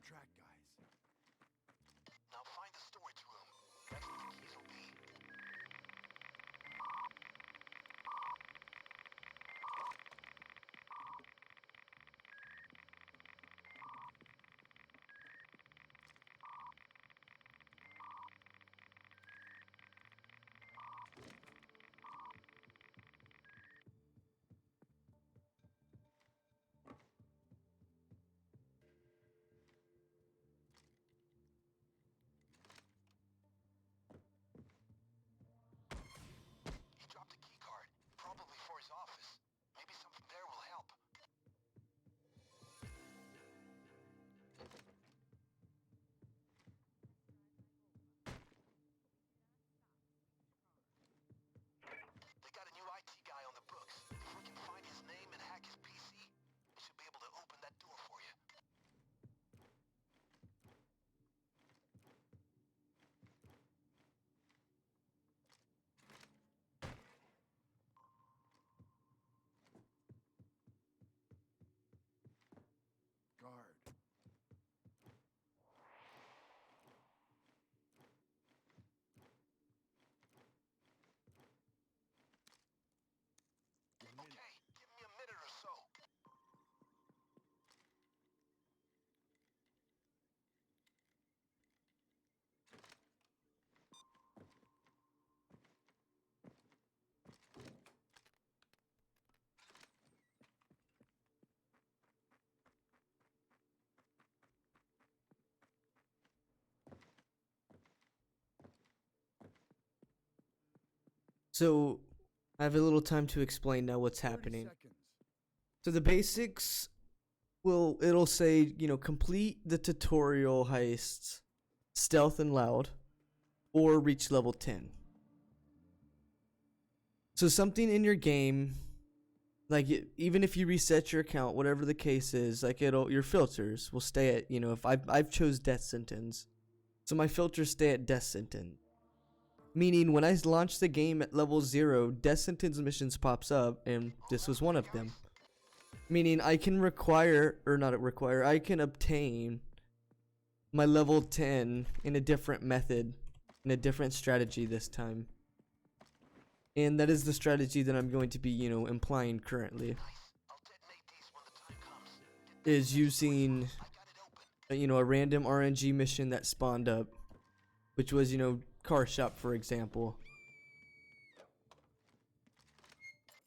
track, guys. Now find the storage room. That's where the keys will be. He dropped a key card, probably for his office. Maybe something there will help. They got a new IT guy on the books. If we can find his name and hack his PC, we should be able to open that door for you. Guard. Okay, give me a minute or so. So I have a little time to explain now what's 30 happening. seconds. So the basics it'll say, complete the tutorial heists, stealth and loud, or reach level 10. So something in your game, like even if you reset your account, whatever the case is, like your filters will stay at, if I've chose death sentence. So my filters stay at death sentence. Meaning when I launch the game at level 0, death sentence missions pops up, and this was one of them. Meaning I can I can obtain my level 10 in a different method, in a different strategy this time. And that is the strategy that I'm going to be, implying currently. I'll detonate these when the time comes. Is using, I got it open. a random RNG mission that spawned up. Which was, car shop, for example.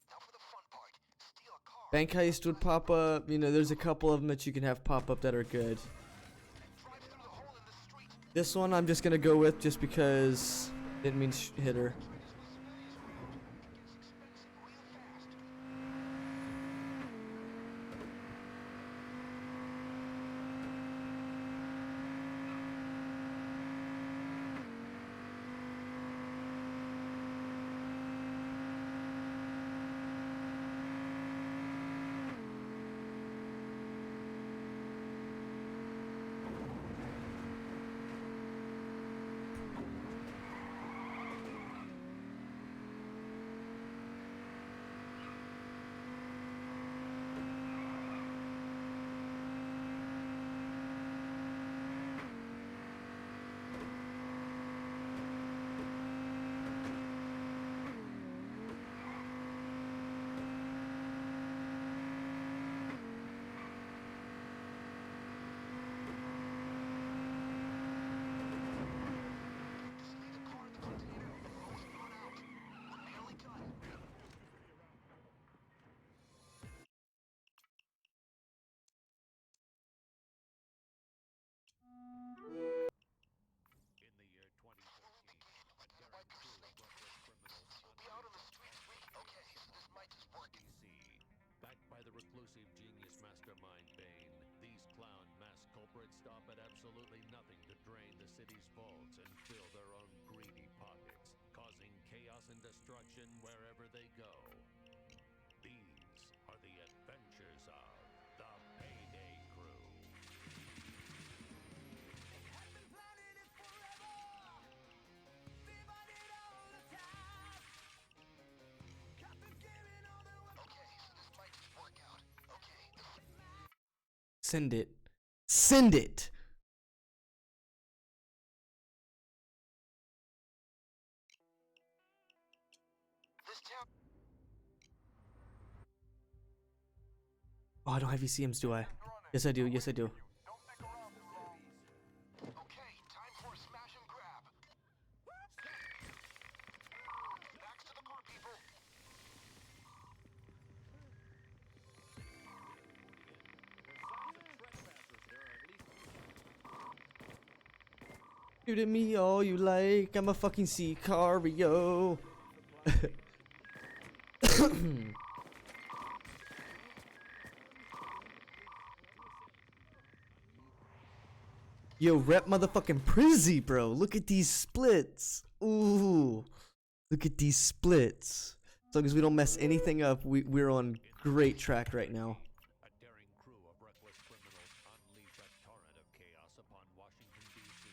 Now for the fun part. Steal a car. Bank heist would pop up. There's a couple of them that you can have pop up that are good. Drive through the hole in the street. This one I'm just gonna go with just because didn't mean hit her. Just leave the car in the container and roll spawn out. We're nearly done. In the year 2013, a Wipe daring your crew slate brought their criminals You'll be out on the streets free. Okay, so this might just work. DC. Backed by the reclusive genius mastermind Bane, these clown mass culprits stop at absolutely nothing to drain the city's vaults and fill their own greedy pockets, causing chaos and destruction wherever they go. These are the adventures of the Payday crew. Okay, so this might just work out. Okay, Send it. Send it. town. Oh, I don't have ECMs, do I? Yes, I do. Yes, I do. Okay, time for a smash and grab. Backs to the car, people. Shoot at me all you like. I'm a fucking Sicario. Yo, rep motherfucking Prizzy, bro. Look at these splits. Ooh. Look at these splits. As long as we don't mess anything up, we're on great track right now. A daring crew of reckless criminals unleash a torrent of chaos upon Washington, D.C.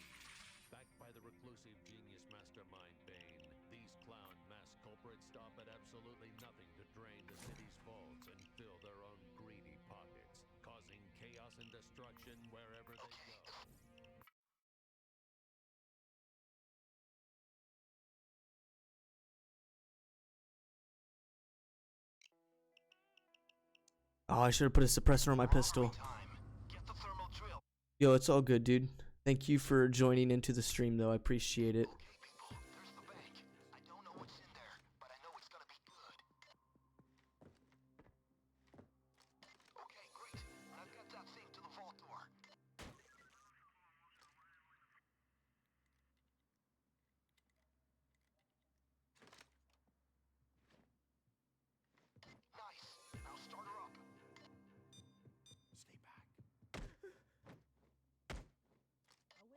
Backed by the reclusive genius mastermind Bane, these clown mass culprits stop at absolutely nothing to drain the city's vaults and fill their own greedy pockets, causing chaos and destruction wherever they go. Oh, I should have put a suppressor on my pistol. Time. Get the thermal drill. Yo, it's all good, dude. Thank you for joining into the stream, though. I appreciate it. Okay, people, there's the bank. I don't know what's in there, but I know it's gonna be good. Okay, great. I've got that thing to the vault door. Nice. Now start her up. Stay back.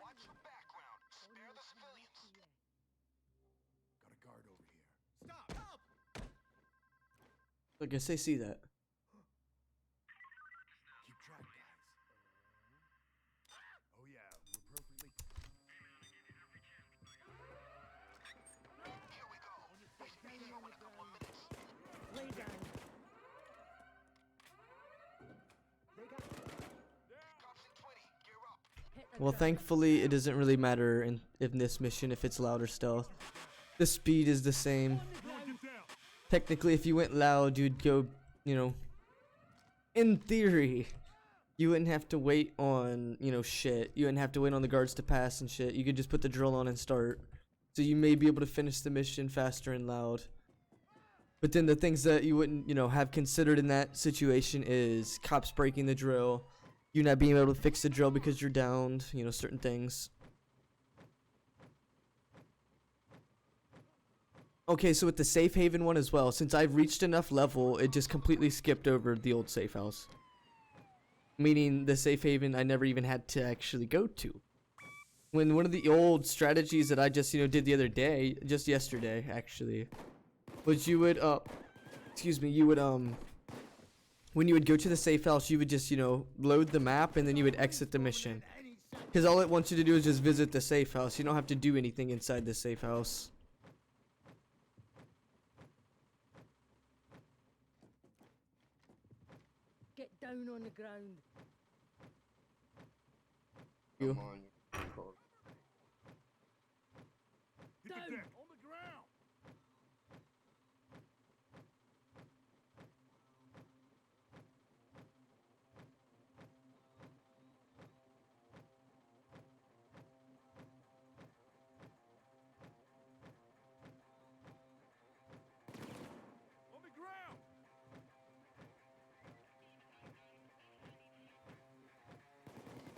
Watch the background. Spare the civilians. Got a guard over here. Stop! I guess I see that. Keep track, guys. Oh yeah, we're appropriately. Here we go. We should be here in a couple of minutes. Lay down. Cops in 20. Gear up. Hit the Well, ground. thankfully, it doesn't really matter in this mission if it's loud or stealth. The speed is the same. Technically, if you went loud, you'd go, you know, in theory, you wouldn't have to wait on, you know, shit. You wouldn't have to wait on the guards to pass and shit. You could just put the drill on and start. So you may be able to finish the mission faster and loud. But then the things that you wouldn't, you know, have considered in that situation is cops breaking the drill, you not being able to fix the drill because you're downed, you know, certain things. Okay, so with the safe haven one as well, since I've reached enough level, it just completely skipped over the old safe house. Meaning the safe haven I never even had to actually go to. When one of the old strategies that I just, you know, did the other day, just yesterday actually, was you would, excuse me, you would, when you would go to the safe house, you would just, you know, load the map and then you would exit the mission. Because all it wants you to do is just visit the safe house. You don't have to do anything inside the safe house. Get down on the ground. You. Down. On the ground! On the ground!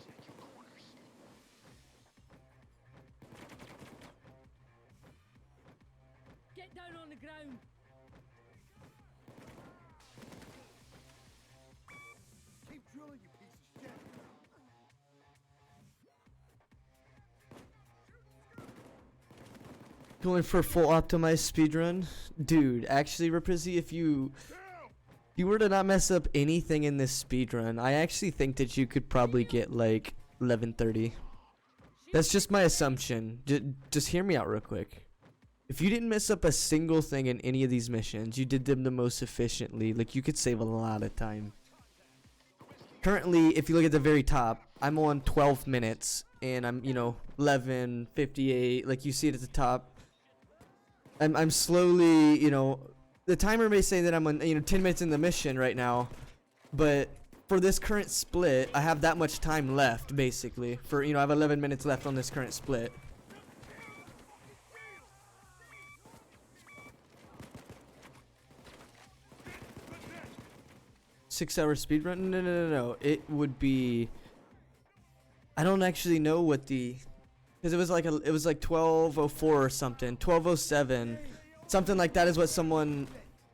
Check your corners. Get down on the ground. Keep drilling, you piece of shit! Going for full optimized speedrun? Dude, actually, Rapizzi, if you were to not mess up anything in this speedrun, I actually think that you could probably get like 11:30. That's just my assumption. Just hear me out real quick. If you didn't mess up a single thing in any of these missions, you did them the most efficiently, like you could save a lot of time. Currently, if you look at the very top, I'm on 12 minutes and I'm, you know, 11:58, like you see it at the top. I'm slowly, you know, the timer may say that I'm on, 10 minutes in the mission right now, but for this current split, I have that much time left, basically. For, I have 11 minutes left on this current split. Six-hour speedrun? No. It would be... I don't actually know what the... Because it was like 12:04 or something. 12:07. Something like that is what someone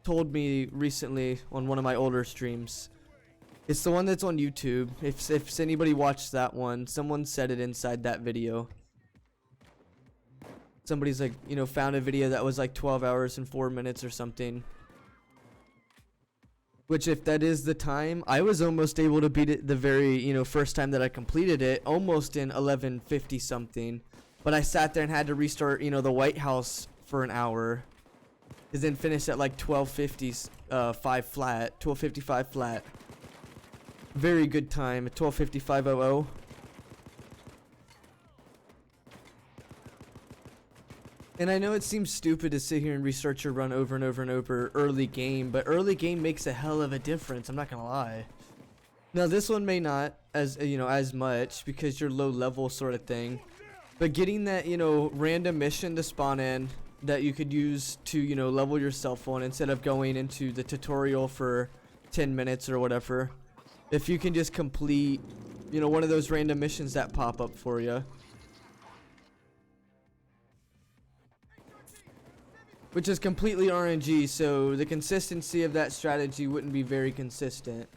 told me recently on one of my older streams. It's the one that's on YouTube. If anybody watched that one, someone said it inside that video. Somebody's like, found a video that was like 12 hours and 4 minutes or something. Which, if that is the time, I was almost able to beat it the very, first time that I completed it, almost in 11:50 something. But I sat there and had to restart, the White House for an hour. And then finish at like 12:55 flat, 12:55 flat. Very good time at 12:55:00. And I know it seems stupid to sit here and restart your run over and over and over early game, but early game makes a hell of a difference, I'm not gonna lie. Now this one may not as much because you're low level sort of thing. But getting that, random mission to spawn in that you could use to, level yourself on instead of going into the tutorial for 10 minutes or whatever. If you can just complete, one of those random missions that pop up for you. Which is completely RNG, so the consistency of that strategy wouldn't be very consistent.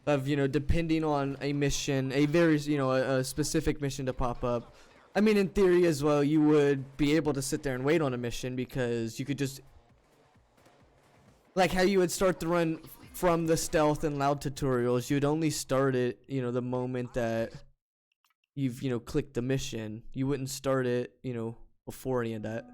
Of, depending on a mission, a very, a specific mission to pop up. I mean, in theory as well, you would be able to sit there and wait on a mission because you could just... Like how you would start the run from the stealth and loud tutorials, you would only start it, the moment that you've, clicked the mission. You wouldn't start it, before any of that.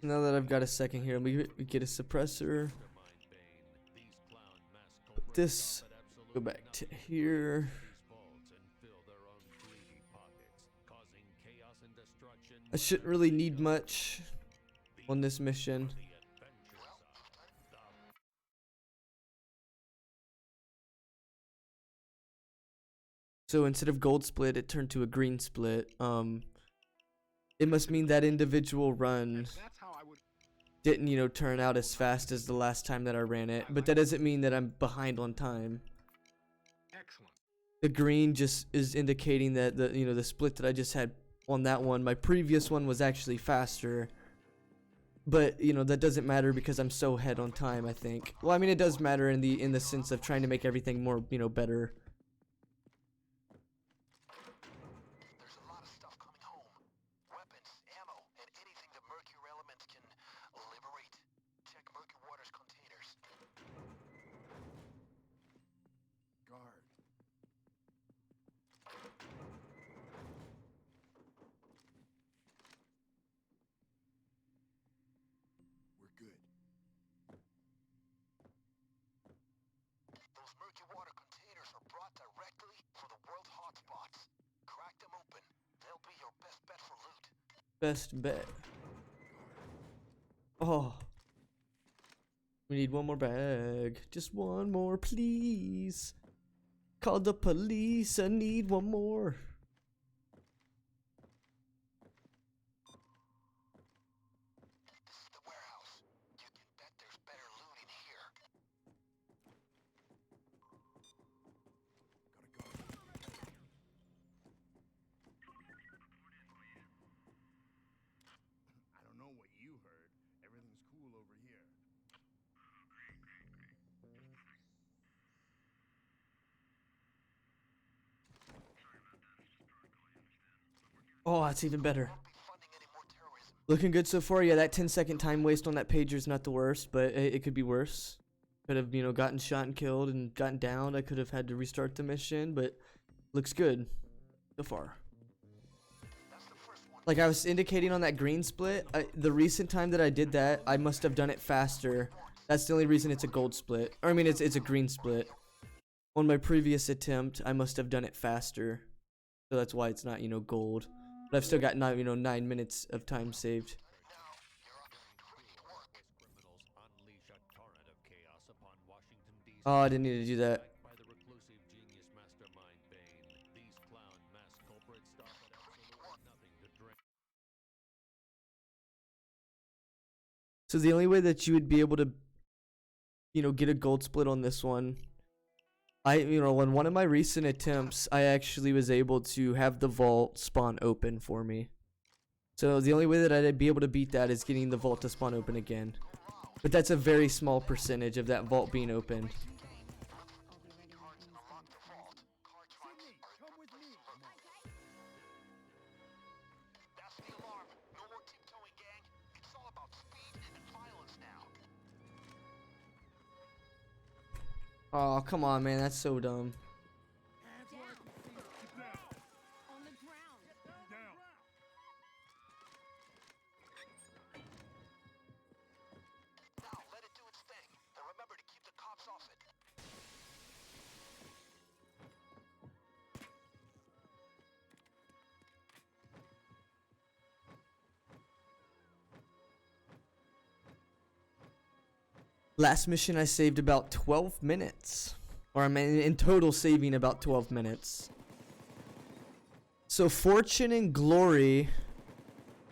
Now that I've got a second here, let me get a suppressor. Put this, go back to here. I shouldn't really need much on this mission. So instead of gold split, it turned to a green split. It must mean that individual run didn't, turn out as fast as the last time that I ran it. But that doesn't mean that I'm behind on time. Excellent. The green just is indicating that the split that I just had on that one, my previous one was actually faster. But that doesn't matter because I'm so ahead on time, I think. Well, I mean, it does matter in the sense of trying to make everything more, better. There's a lot of stuff coming home. Weapons, ammo, and anything the mercury elements can liberate. Check Murky Water's containers. Guard. We're good. Those Murky Water containers are brought directly from the world hotspots. Crack them open. They'll be your best bet for loot. Best bet. Oh. We need one more bag. Just one more, please. Call the police. I need one more. This is the warehouse. You can bet there's better loot in here. I don't know what you heard. Everything's cool over here. Oh, that's even better. Won't be funding any more terrorism. Looking good so far. Yeah, that 10-second time waste on that pager is not the worst, but it could be worse. Could have, gotten shot and killed and gotten downed. I could have had to restart the mission, but looks good so far. That's the first one. Like I was indicating on that green split, the recent time that I did that, I must have done it faster. That's the only reason it's a gold split. Or I mean, it's a green split. On my previous attempt, I must have done it faster. So that's why it's not, gold. But I've still got 9 minutes of time saved. Criminals unleash a torrent of chaos upon Washington, D.C. Oh, I didn't need to do that. Backed by the reclusive genius mastermind Bane, these clown mass culprits stop at absolutely nothing to drain. So the only way that you would be able to, get a gold split on this one, on one of my recent attempts, I actually was able to have the vault spawn open for me. So the only way that I'd be able to beat that is getting the vault to spawn open again. But that's a very small percentage of that vault being open. That's the alarm. No more tiptoeing, gang. It's all about speed and violence now. Oh, come on, man. That's so dumb. On the ground. Now, let it do its thing. And remember to keep the cops off it. Last mission I saved about 12 minutes. Or I'm in total saving about 12 minutes. So Fortune and Glory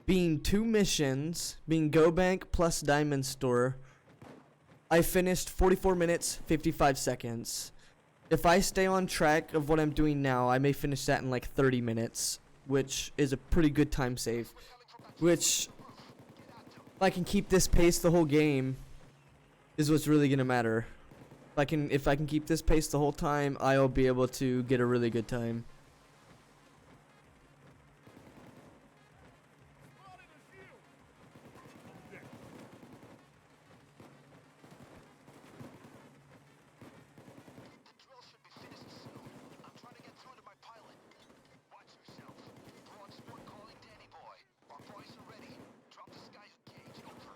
being 2 missions, being Go Bank plus Diamond Store, I finished 44 minutes, 55 seconds. If I stay on track of what I'm doing now, I may finish that in like 30 minutes, which is a pretty good time save. Which, if I can keep this pace the whole game, is what's really gonna matter. If I can keep this pace the whole time, I'll be able to get a really good time. The drill should be finished soon. I'm trying to get through to my pilot. Watch yourself. Broad sport calling Danny boy. Our boys are ready. Drop the skyhook cage. Over.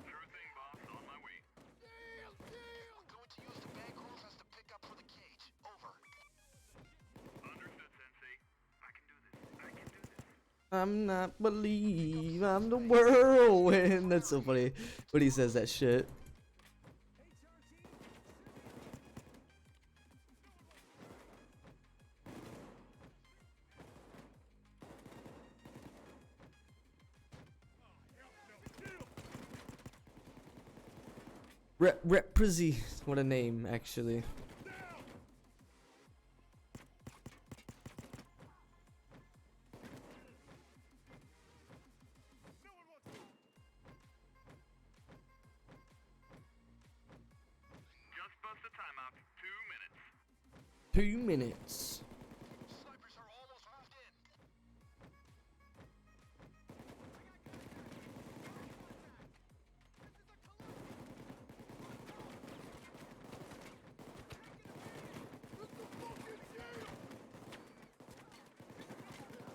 Sure thing, boss. On my way. Deal! We're going to use the bank rules as the pickup for the cage. Over. Understood, Sensei. I can do this. I can do this. I'm not believe I'm the whirlwind. That's so funny when he says that shit. Reprezi. What a name, actually. Just bust the timeout. 2 minutes. 2 minutes. Snipers are almost moved in.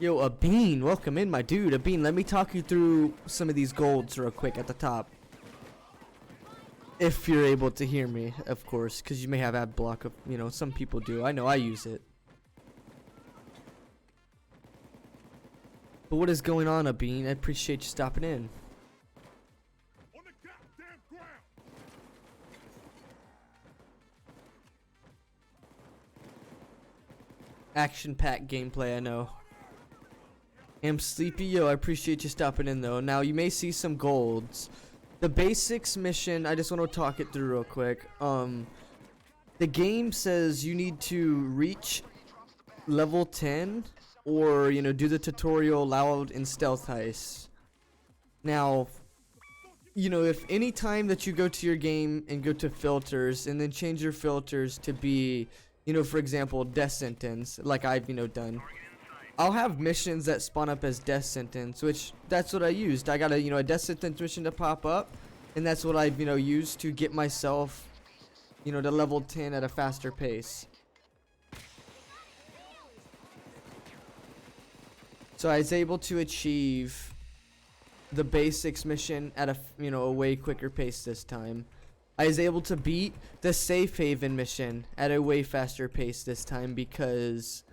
Yo, Abeen, welcome in, my dude. Abeen, let me talk you through some of these golds real quick at the top. If you're able to hear me, of course, because you may have ad block. Some people do. I know I use it. But what is going on, Abeen? I appreciate you stopping in. On the goddamn ground! Action-packed gameplay, I know. Am sleepy, yo. I appreciate you stopping in though. Now you may see some golds. The basics mission, I just want to talk it through real quick. The game says you need to reach level 10 or do the tutorial loud and stealth heist. Now, if any time that you go to your game and go to filters and then change your filters to be, for example, death sentence, like I've done, I'll have missions that spawn up as death sentence, which that's what I used. I got a death sentence mission to pop up, and that's what I've used to get myself to level 10 at a faster pace. So I was able to achieve the basics mission at a way quicker pace this time. I was able to beat the safe haven mission at a way faster pace this time, because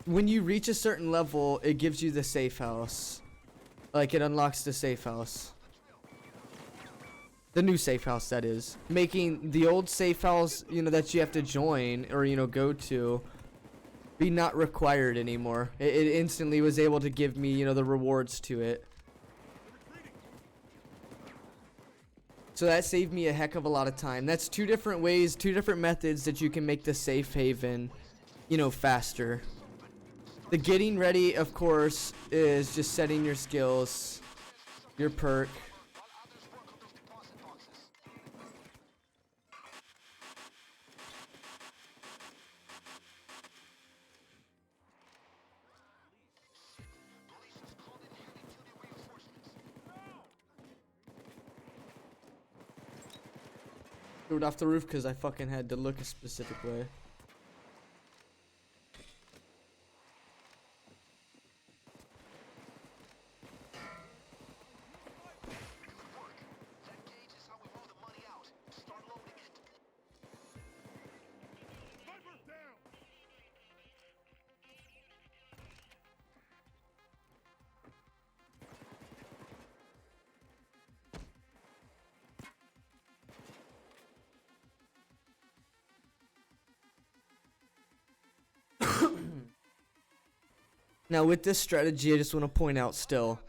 when you reach a certain level, it gives you the safe house. Like, it unlocks the safe house. The new safe house, that is. Making the old safe house, you know, that you have to join or, you know, go to, be not required anymore. It instantly was able to give me, you know, the rewards to it. So that saved me a heck of a lot of time. That's two different ways, two different methods that you can make the safe haven, you know, faster. The getting ready, of course, is just setting your skills, your perk. Threw it off the roof because I fucking had to look a specific way. That gauge is how we move the money out. Start loading it. Sniper down! Now with this strategy, I just want to point out still,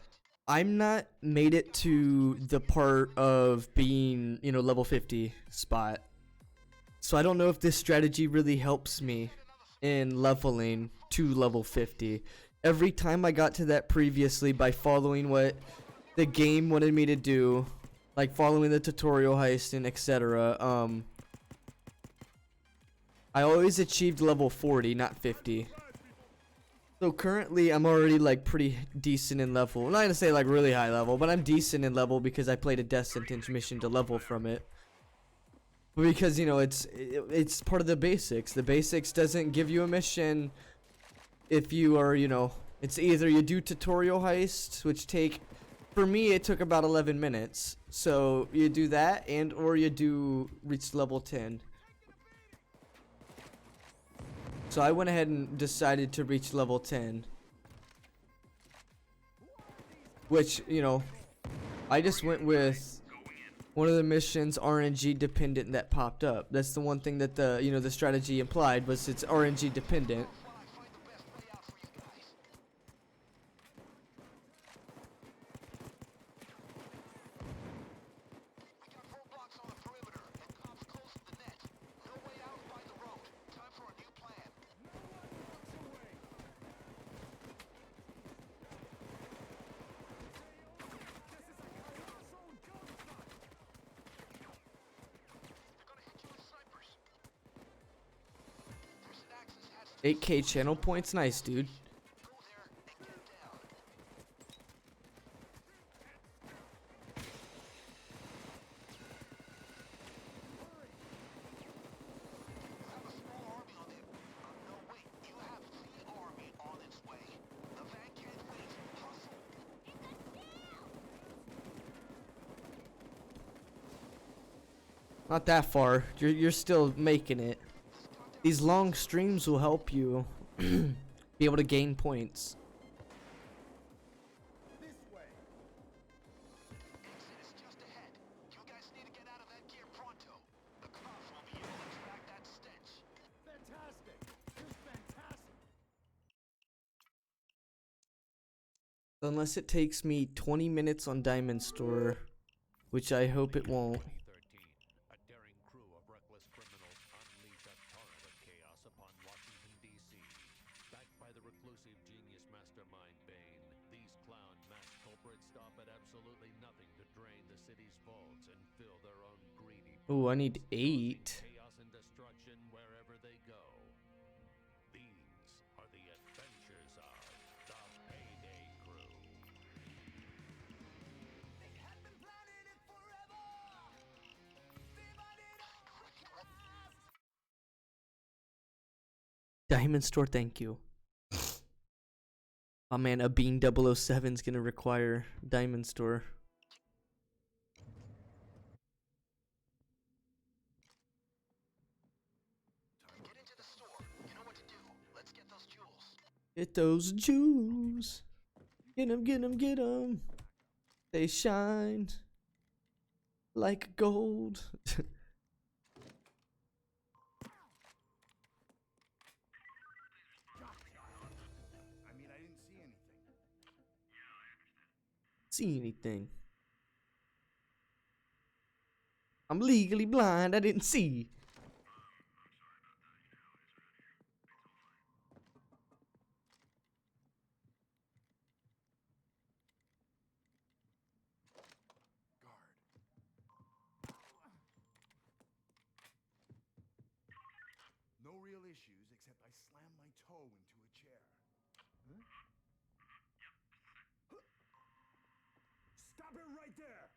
I'm not made it to the part of being, you know, level 50 spot. So I don't know if this strategy really helps me in leveling to level 50. Every time I got to that previously by following what the game wanted me to do, like following the tutorial heist and etc., I always achieved level 40, not 50. So currently I'm already like pretty decent in level. I'm not gonna say like really high level, but I'm decent in level because I played a death sentence mission to level from it. But because, you know, it's part of the basics. The basics doesn't give you a mission if you are, you know, it's either you do tutorial heists, which take, for me it took about 11 minutes. So you do that, and or you do reach level 10. So I went ahead and decided to reach level 10. Which, you know, I just went with one of the missions RNG dependent that popped up. That's the one thing that the, you know, the strategy implied, was it's RNG dependent. While I find the best way out for you guys. We got roadblocks on the perimeter and cops close to the net. No way out by the road. Time for a new plan. They're gonna hit you with snipers. There's an access hatch. 8K channel points, nice dude. Go there and get down. You have a small army on it. No, wait. You have the army on its way. The van can't wait. Hustle. Not that far. You're still making it. These long streams will help you be able to gain points. This way! Exit is just ahead. You guys need to get out of that gear pronto. The cops will be able to track that stench. Fantastic! Just fantastic! Unless it takes me 20 minutes on Diamond Store, which I hope it won't. 2013, a daring crew of reckless criminals unleash a torrent of chaos upon Washington, D.C. Backed by the reclusive genius mastermind Bane, these clown mass culprits stop at absolutely nothing to drain the city's vaults and fill their own greedy Ooh, I need causing 8. chaos and destruction wherever they go. These are the adventures of the Payday crew. Diamond Store, thank you. Oh man, a Bean 007 is gonna require Diamond Store. those jewels. Get those Jews. Get 'em, get 'em, get 'em. They shine like gold. I mean, I didn't see anything. See anything? I'm legally blind. I didn't see. Guard. No real issues except I slammed my toe into a chair. Huh? Stop it right there!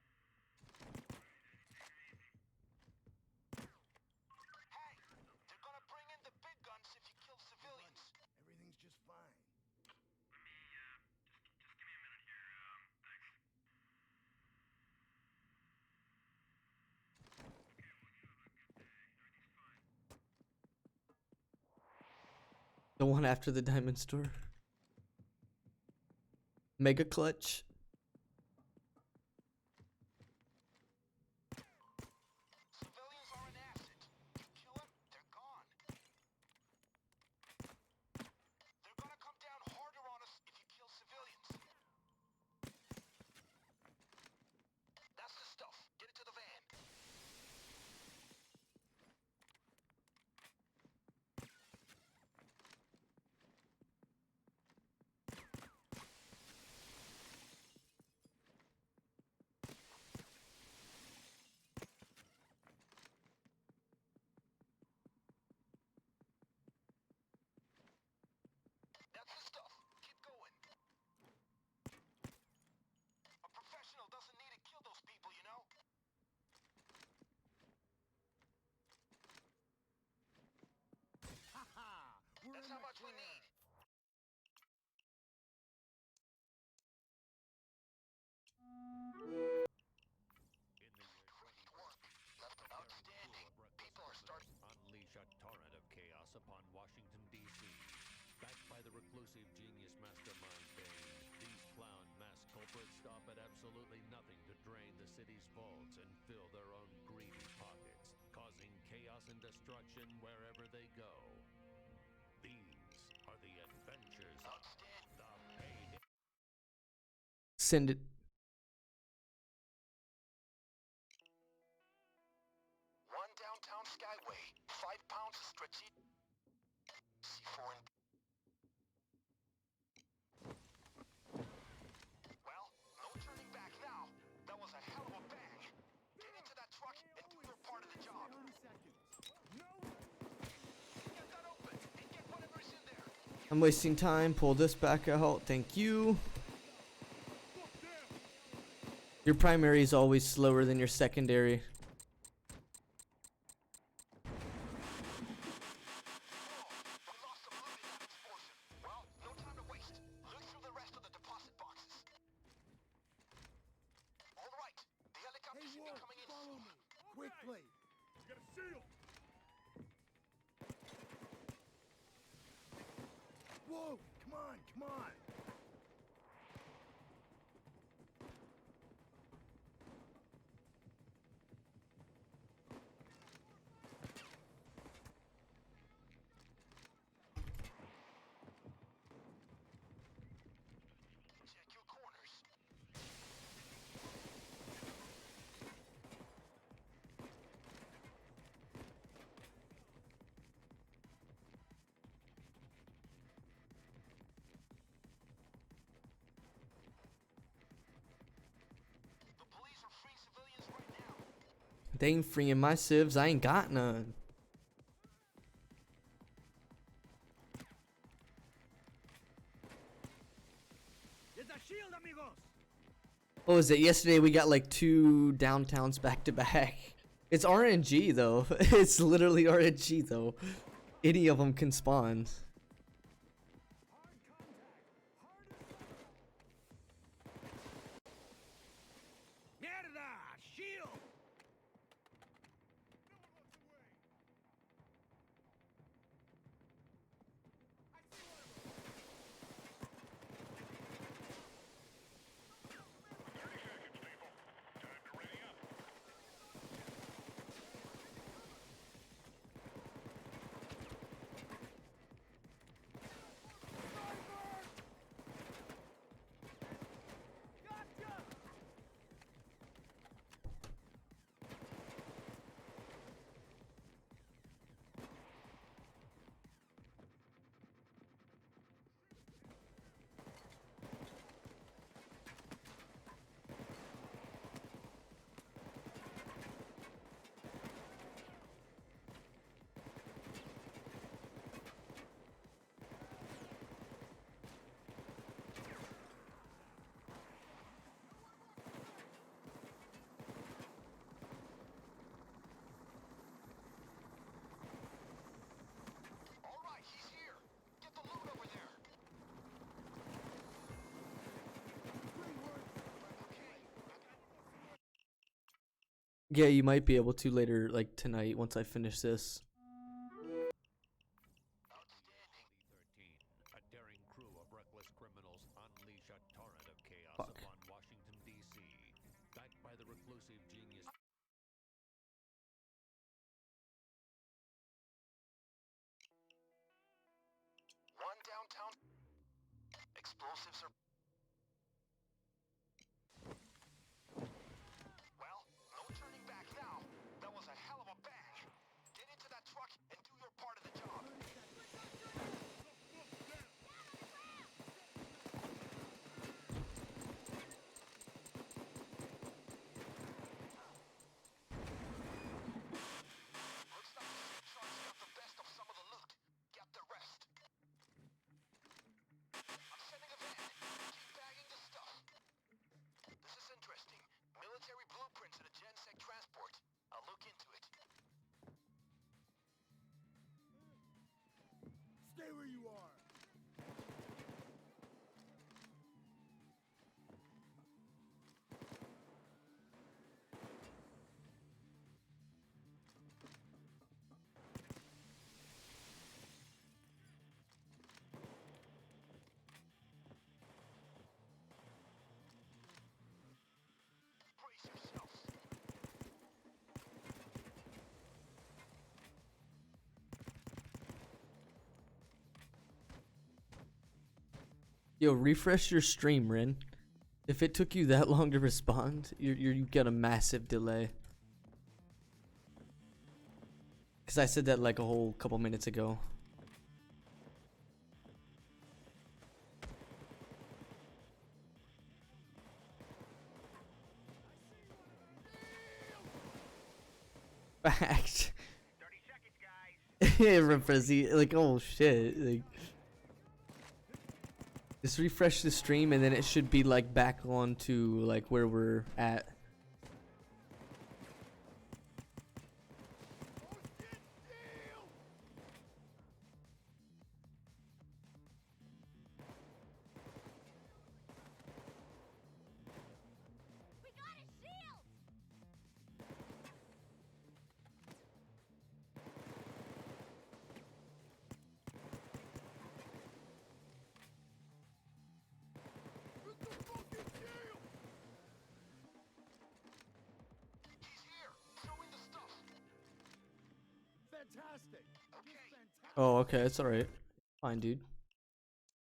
Hey, they're gonna bring in the big guns if you kill civilians. Everything's just fine. The one after the diamond store. Mega clutch. Civilians are an asset. You kill them, they're gone. They're gonna come down harder on us if you kill civilians. That's the stuff. Get it to the van. That's the stuff. Keep going. A professional doesn't need to kill those people, you know? Haha! We're That's in how the much we clear. need. In the year Great work. Outstanding. People are starting. unleash a torrent of chaos upon Washington, D.C. Backed by the reclusive genius mastermind Bane, these clown mass culprits stop at absolutely nothing to drain the city's vaults and fill their own greedy pockets, causing chaos and destruction wherever they go. These are the adventures of the Payday. Send it. One downtown Skyway. 5 pounds of strategic. C4 and. Well, no turning back now. That was a hell of a bang. Get into that truck and do your part of the job. 30 seconds. No! Get that open and get whatever's in there. I'm wasting time. Pull this back out. Thank you. Your primary is always slower than your secondary. We lost some loot in that explosion. Well, no time to waste. Loot through the rest of the deposit boxes. All right. The helicopter should be coming in follow soon. me! Quickly! Get a shield! Whoa! Come on, come on! Check your corners. The police are free civilians right now. They ain't freeing my civs. I ain't got none. It's a shield, amigos! What was it? Yesterday we got like 2 downtowns back to back. It's RNG though. It's literally RNG though. Any of them can spawn. Hard contact! Mierda! Shield! No one wants away! I see one! Yeah, you might be able to later, like tonight, once I finish this. Outstanding. 2013, a daring crew of reckless criminals unleash a torrent of chaos Fuck. upon Washington, D.C. Backed by the reclusive genius. One downtown. Explosives are. Well, no turning back now. That was a hell of a bang. Get into that truck and do your part of the job. Looks like the same trucks got the best of some of the loot. Get the rest. I'm sending a van. Keep bagging the stuff. This is interesting. Military blueprints in a GenSec transport. I'll look into it. Stay where you are. Brace yourselves. Yo, refresh your stream, Rin. If it took you that long to respond, you get a massive delay. Cause I said that like a whole couple minutes ago. Fact. 30 seconds, guys. Refresh, like, oh shit, like. Just refresh the stream and then it should be like back on to like where we're at. We got a shield! He's here. Throwing the stuff. Fantastic. Okay. Fantastic. Oh, okay, it's alright. Fine, dude.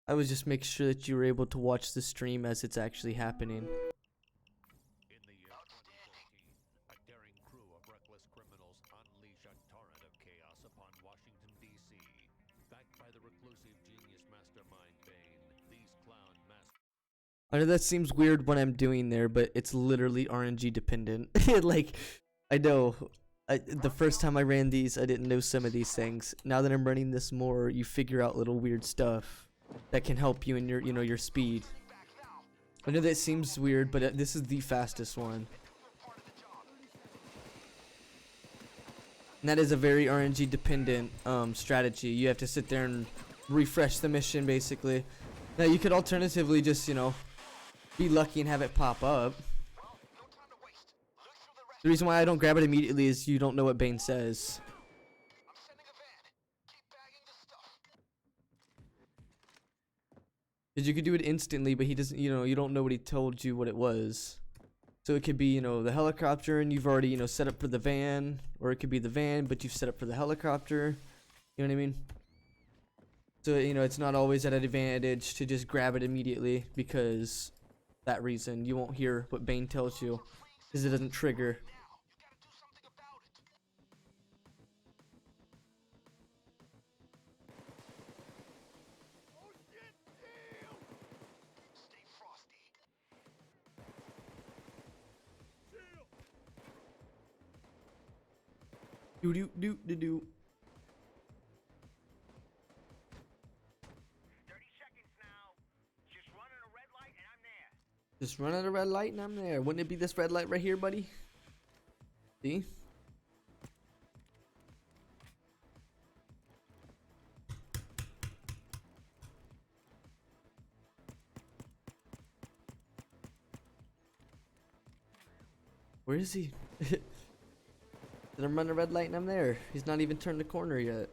I was just making sure that you were able to watch the stream as it's actually happening. In the year 2014, a daring crew of reckless criminals unleash a torrent of chaos upon Washington, D.C. Backed by the reclusive genius mastermind Bane, these clown mass. I know that seems weird what I'm doing there, but it's literally RNG dependent. Like, I know. The first time I ran these, I didn't know some of these things. Now that I'm running this more, you figure out little weird stuff that can help you in your, your speed. I know that seems weird, but this is the fastest one. And that is a very RNG dependent strategy. You have to sit there and refresh the mission, basically. Now, you could alternatively just, be lucky and have it pop up. The reason why I don't grab it immediately is you don't know what Bane says. I'm sending a van. Keep bagging the stuff. Because you could do it instantly, but he doesn't, you don't know what he told you what it was. So it could be, the helicopter and you've already, set up for the van. Or it could be the van, but you've set up for the helicopter. You know what I mean? So, it's not always at an advantage to just grab it immediately because that reason. You won't hear what Bane tells you because it doesn't trigger. Now, you gotta do something about it. Oh shit! Deal! Stay frosty. Deal! Do do do do do. 30 seconds now. Just running a red light and I'm there. Just run at a red light and I'm there. Wouldn't it be this red light right here, buddy? See? Where is he? I'm running a red light and I'm there. He's not even turned the corner yet.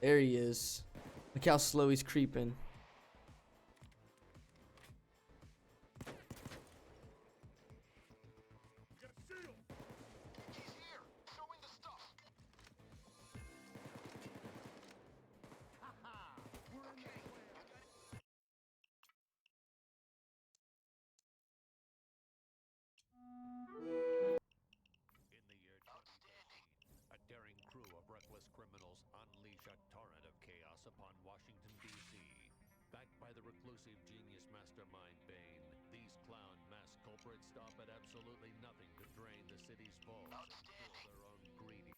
There he is. Look how slow he's creeping. He's here! Throwing the stuff! Okay, I got it. In the year 2013, a daring crew of reckless criminals unleash a torrent of chaos upon Washington, D.C. Backed by the reclusive genius mastermind Bane, these clown mass culprits stop at absolutely nothing to drain the city's vaults and fill their own greedy.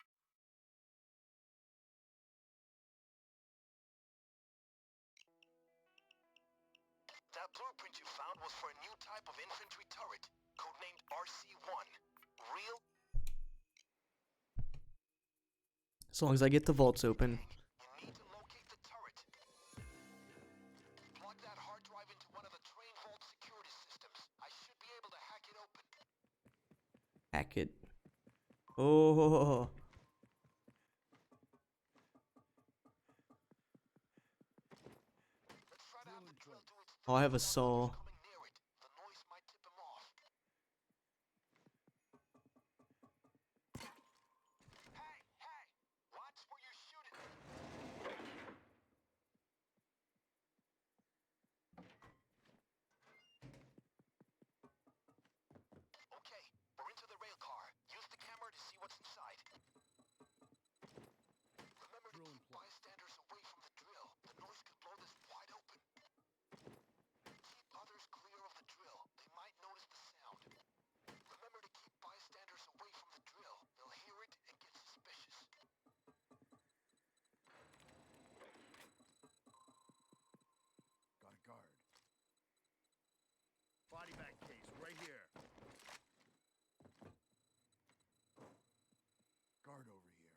That blueprint you found was for a new type of infantry turret, codenamed RC-1. Real As long as I get the vaults open. You need to locate the turret. Plug that hard drive into one of the train vault security systems. I should be able to hack it open. Hack it. Oh. Let's try to have the drill do its Oh, I have a saw. coming near it. The noise might tip him off. Hey, hey! Watch where you're shooting. Okay, we're into the rail car. Use the camera to see what's inside. Remember to keep bystanders away from the drill. The noise could blow this wide open. Keep others clear of the drill. They might notice the sound. Remember to keep bystanders away from the drill. They'll hear it and get suspicious. Got a guard. Body bag case right here. Guard over here.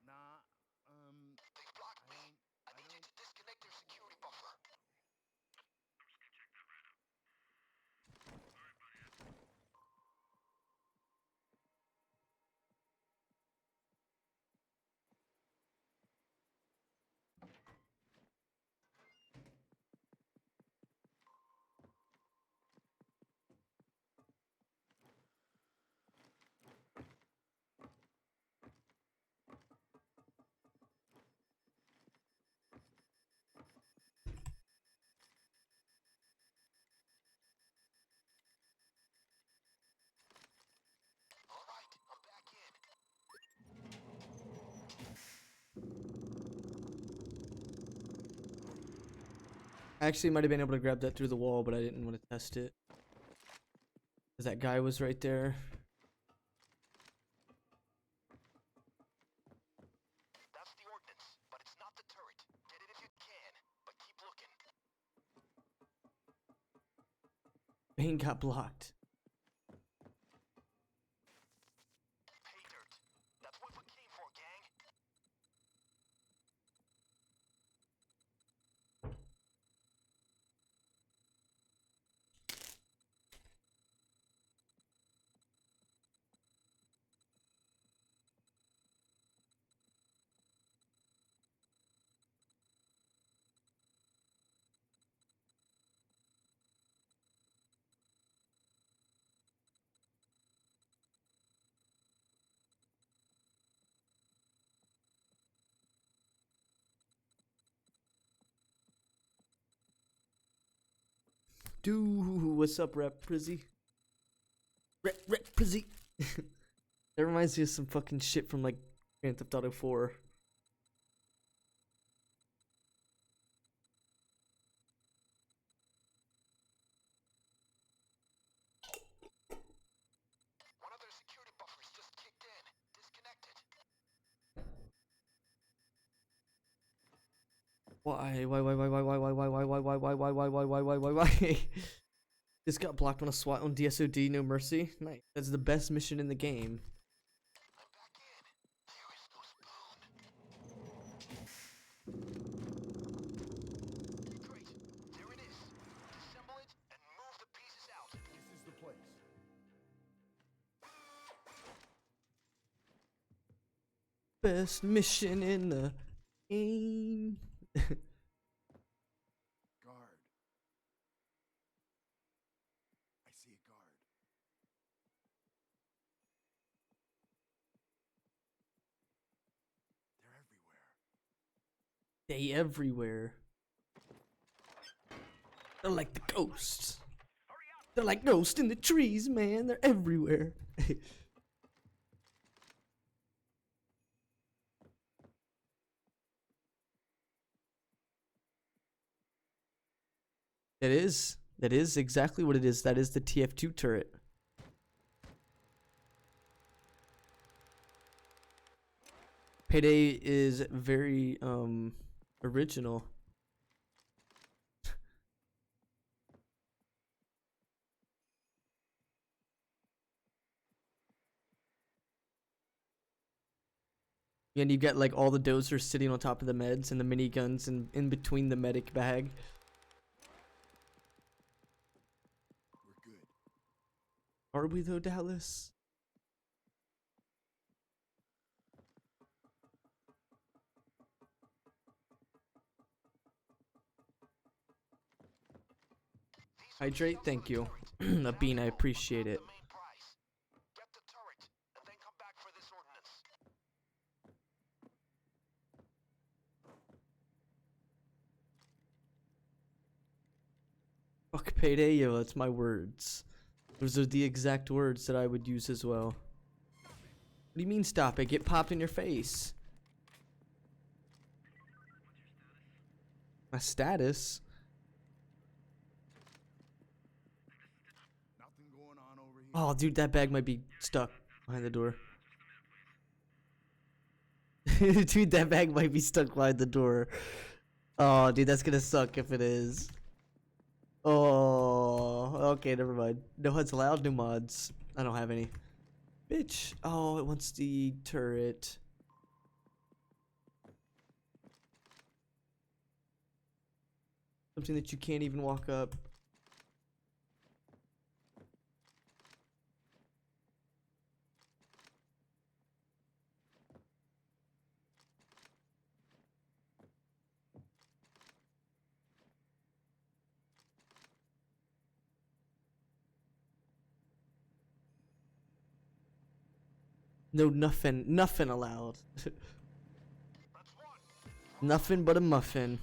Nah, They blocked me. I need you don't- to disconnect their security buffer. All right, I'm back in. I actually might have been able to grab that through the wall, but I didn't want to test it. Cause that guy was right there. That's the ordnance, but it's not the turret. Get it if you can, but keep looking. Bane got blocked. Pay dirt. That's what we came for, gang. Dude, what's up, Rep Prizzy? Rep Prizzy. That reminds me of some fucking shit from like Grand Theft Auto 4. One of their security buffers just kicked in. Disconnected. Why? Why? This got blocked on a SWAT on DSOD, no mercy. Nice. That's the best mission in the game. Great. There it is. Assemble it and move the pieces out. This is the place. Best mission in the game. Guard. I see a guard. They're everywhere. They everywhere. They're like the ghosts. They're like ghosts in the trees, man. They're everywhere. It is. That is exactly what it is. That is the TF2 turret. Payday is very original. And you get like all the dozers sitting on top of the meds and the miniguns and in between the medic bag. We're good. Are we though, Dallas? Hydrate, thank you. Bean, I appreciate it. The main prize. Get the turret and then come back for this ordnance. Fuck Payday, yo, that's my words. Those are the exact words that I would use as well. What do you mean stop it? Get popped in your face. My status? Nothing going on over here. Oh, dude, that bag might be stuck behind the door. Dude, that bag might be stuck behind the door. Oh, dude, that's gonna suck if it is. Oh, okay, never mind. No HUDs allowed, no mods. I don't have any. Bitch. Oh, it wants the turret. Something that you can't even walk up. No, nothing allowed. That's one. Nothing but a muffin.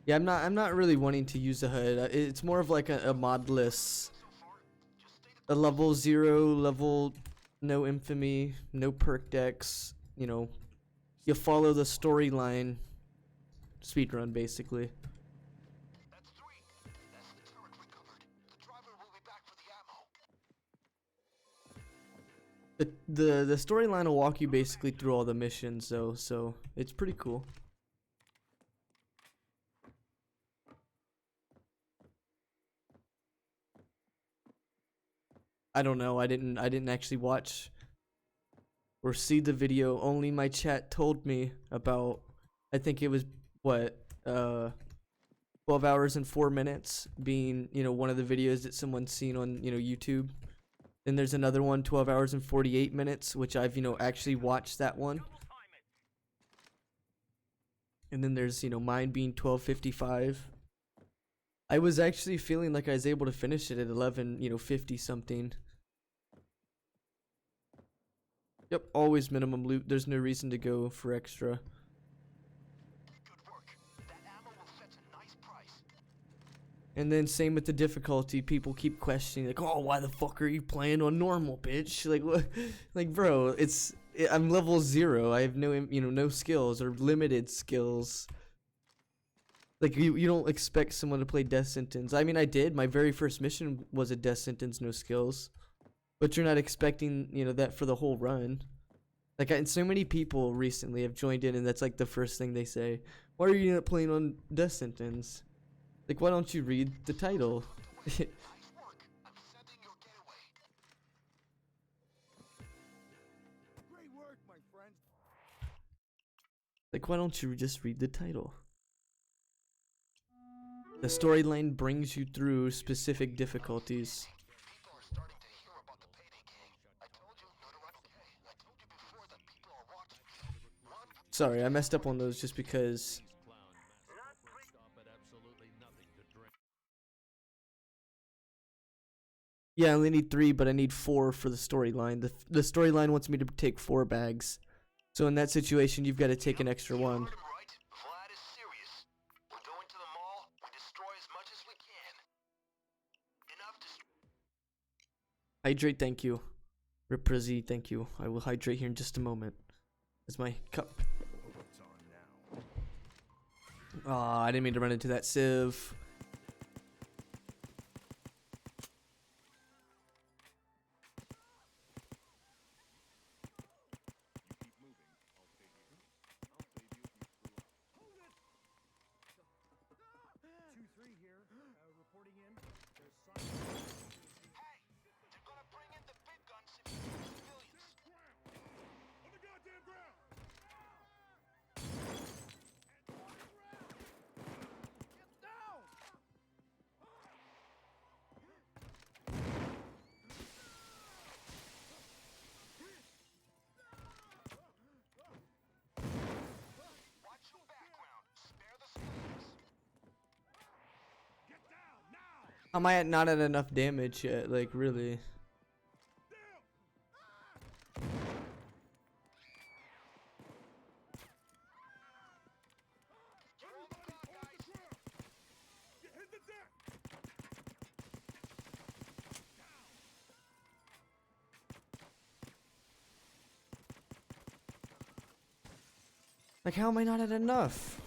Really good. Yeah, I'm not really wanting to use a HUD. It's more of like a modless, So far, just stay a level 0, level no infamy, no perk decks. You know, you follow the storyline. Speedrun, basically. That's 3. That's the turret recovered. The driver will be back for the ammo. The storyline will walk you basically through all the missions, though, so it's pretty cool. I don't know. I didn't actually watch or see the video. Only my chat told me about. I think it was what 12 hours and 4 minutes being, you know, one of the videos that someone's seen on, you know, YouTube. Then there's another one, 12 hours and 48 minutes, which I've, you know, actually watched that one. And then there's, you know, mine being 12:55. I was actually feeling like I was able to finish it at 11, you know, 50 something. Yep, always minimum loot. There's no reason to go for extra. Good work. That ammo will fetch a nice price. And then same with the difficulty. People keep questioning, like, "Oh, why the fuck are you playing on normal, bitch?" Like, what? Like, bro, I'm level 0. I have no, you know, no skills or limited skills. Like you don't expect someone to play Death Sentence. I mean, I did. My very first mission was a Death Sentence, no skills. But you're not expecting, you know, that for the whole run. Like, and so many people recently have joined in, and that's like the first thing they say. Why are you not playing on Death Sentence? Like, why don't you read the title? Nice work. I'm sending your getaway. Great work, my friend. Like, why don't you just read the title? The storyline brings you through specific difficulties. People are starting to hear about the Payday gang. I told you, okay. I told you before that people are watching. Sorry, I messed up on those just because. Yeah, I only need 3, but I need 4 for the storyline. The storyline wants me to take 4 bags. So in that situation, you've got to take an extra one. Heard him right. Vlad is serious. We're going to the mall. We destroy as much as we can. Enough to. Hydrate, thank you. Reprezi, thank you. I will hydrate here in just a moment. Is my cup. What's on now? Aw, I didn't mean to run into that sieve. Hey, they're gonna bring in the big guns if you shoot civilians. On the goddamn ground! Get down! Watch your background. Spare the civilians. Get down now! Am I not at enough damage yet? Like, really? You're on the clock, guys. Get hit the deck! Like, how am I not at enough?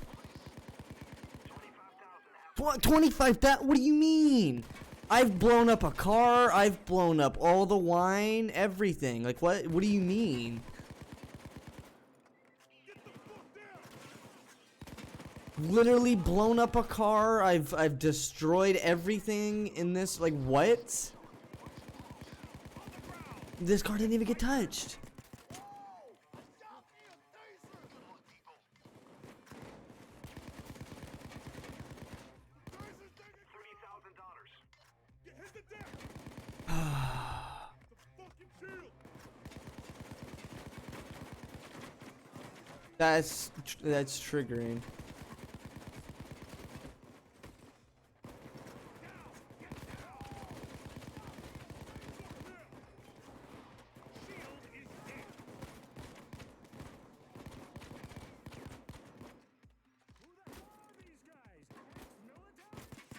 What? 25? That? What do you mean? I've blown up a car. I've blown up all the wine. Everything. Like, what? What do you mean? Literally blown up a car. I've destroyed everything in this. Like, what? This car didn't even get touched. Get hit the deck! The fucking shield! That's triggering.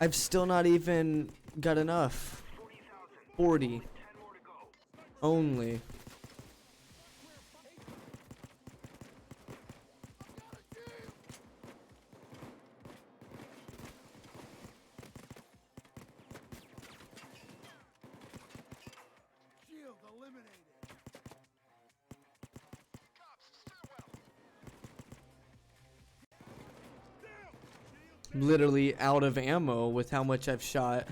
I've still not even got enough. 40. Only. Shield eliminated! Cops, stairwell. Literally out of ammo with how much I've shot.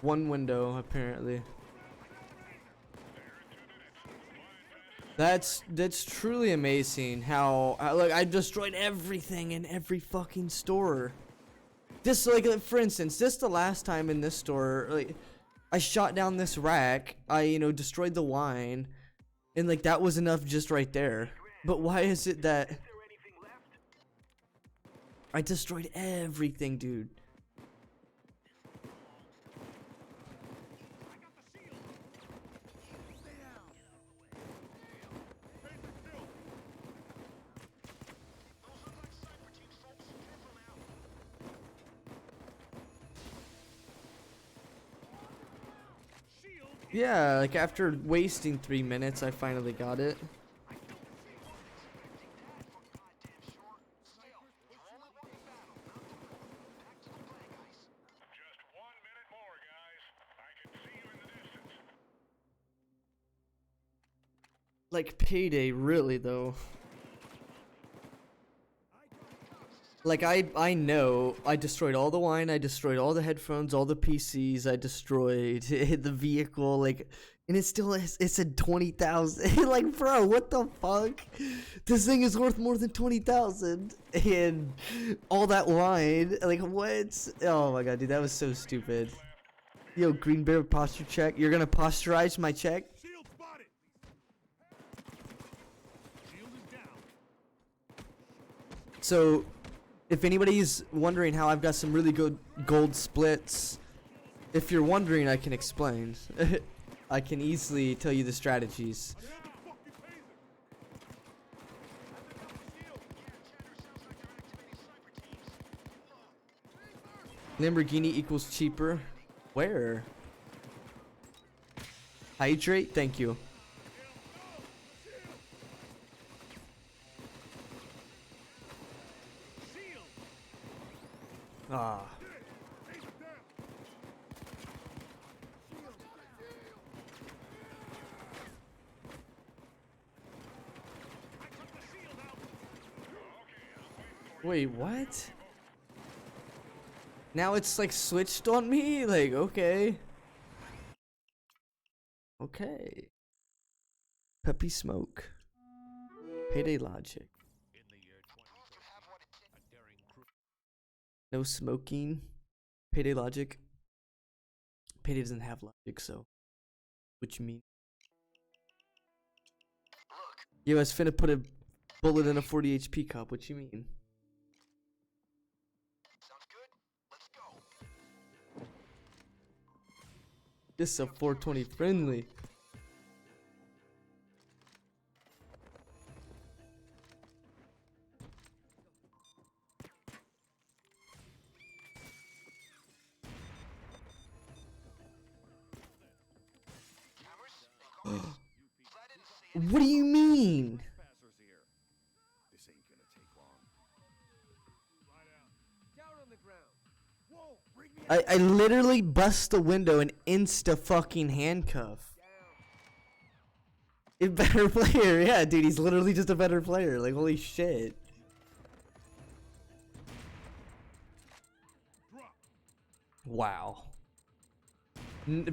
One window, apparently. That's truly amazing how look, I destroyed everything in every fucking store. Just like for instance, just the last time in this store, like I shot down this rack, I destroyed the wine, and like that was enough just right there. But why is it that I destroyed everything, dude? Yeah, like after wasting 3 minutes, I finally got it. Like Payday, really though. Like I know I destroyed all the wine, I destroyed all the headphones, all the PCs, I destroyed the vehicle, like, and it still is, it said 20,000. Like, bro, what the fuck? This thing is worth more than 20,000, and all that wine, like, what? Oh my god, dude, that was so stupid. Yo, Green Bear posture check. You're gonna posturize my check? Shield spotted. Shield is down. So, if anybody's wondering how I've got some really good gold splits, if you're wondering, I can explain. I can easily tell you the strategies. Lamborghini equals cheaper. Where? Hydrate? Thank you. Ah. Wait, what? Now it's like switched on me? Like, okay. Okay. Peppy smoke. Payday logic. In the year 2013, a daring crew No smoking. Payday logic. Payday doesn't have logic, so. What you mean? Yo, I was finna put a bullet in a 40 HP cop. What you mean? Sounds good. Let's go. This is a 420 friendly. What do you mean? Passers here. This ain't gonna take long. Down on the ground. Whoa, bring me I literally bust the window and insta fucking handcuff. A better player, yeah, dude, he's literally just a better player. Like, holy shit. drop. Wow.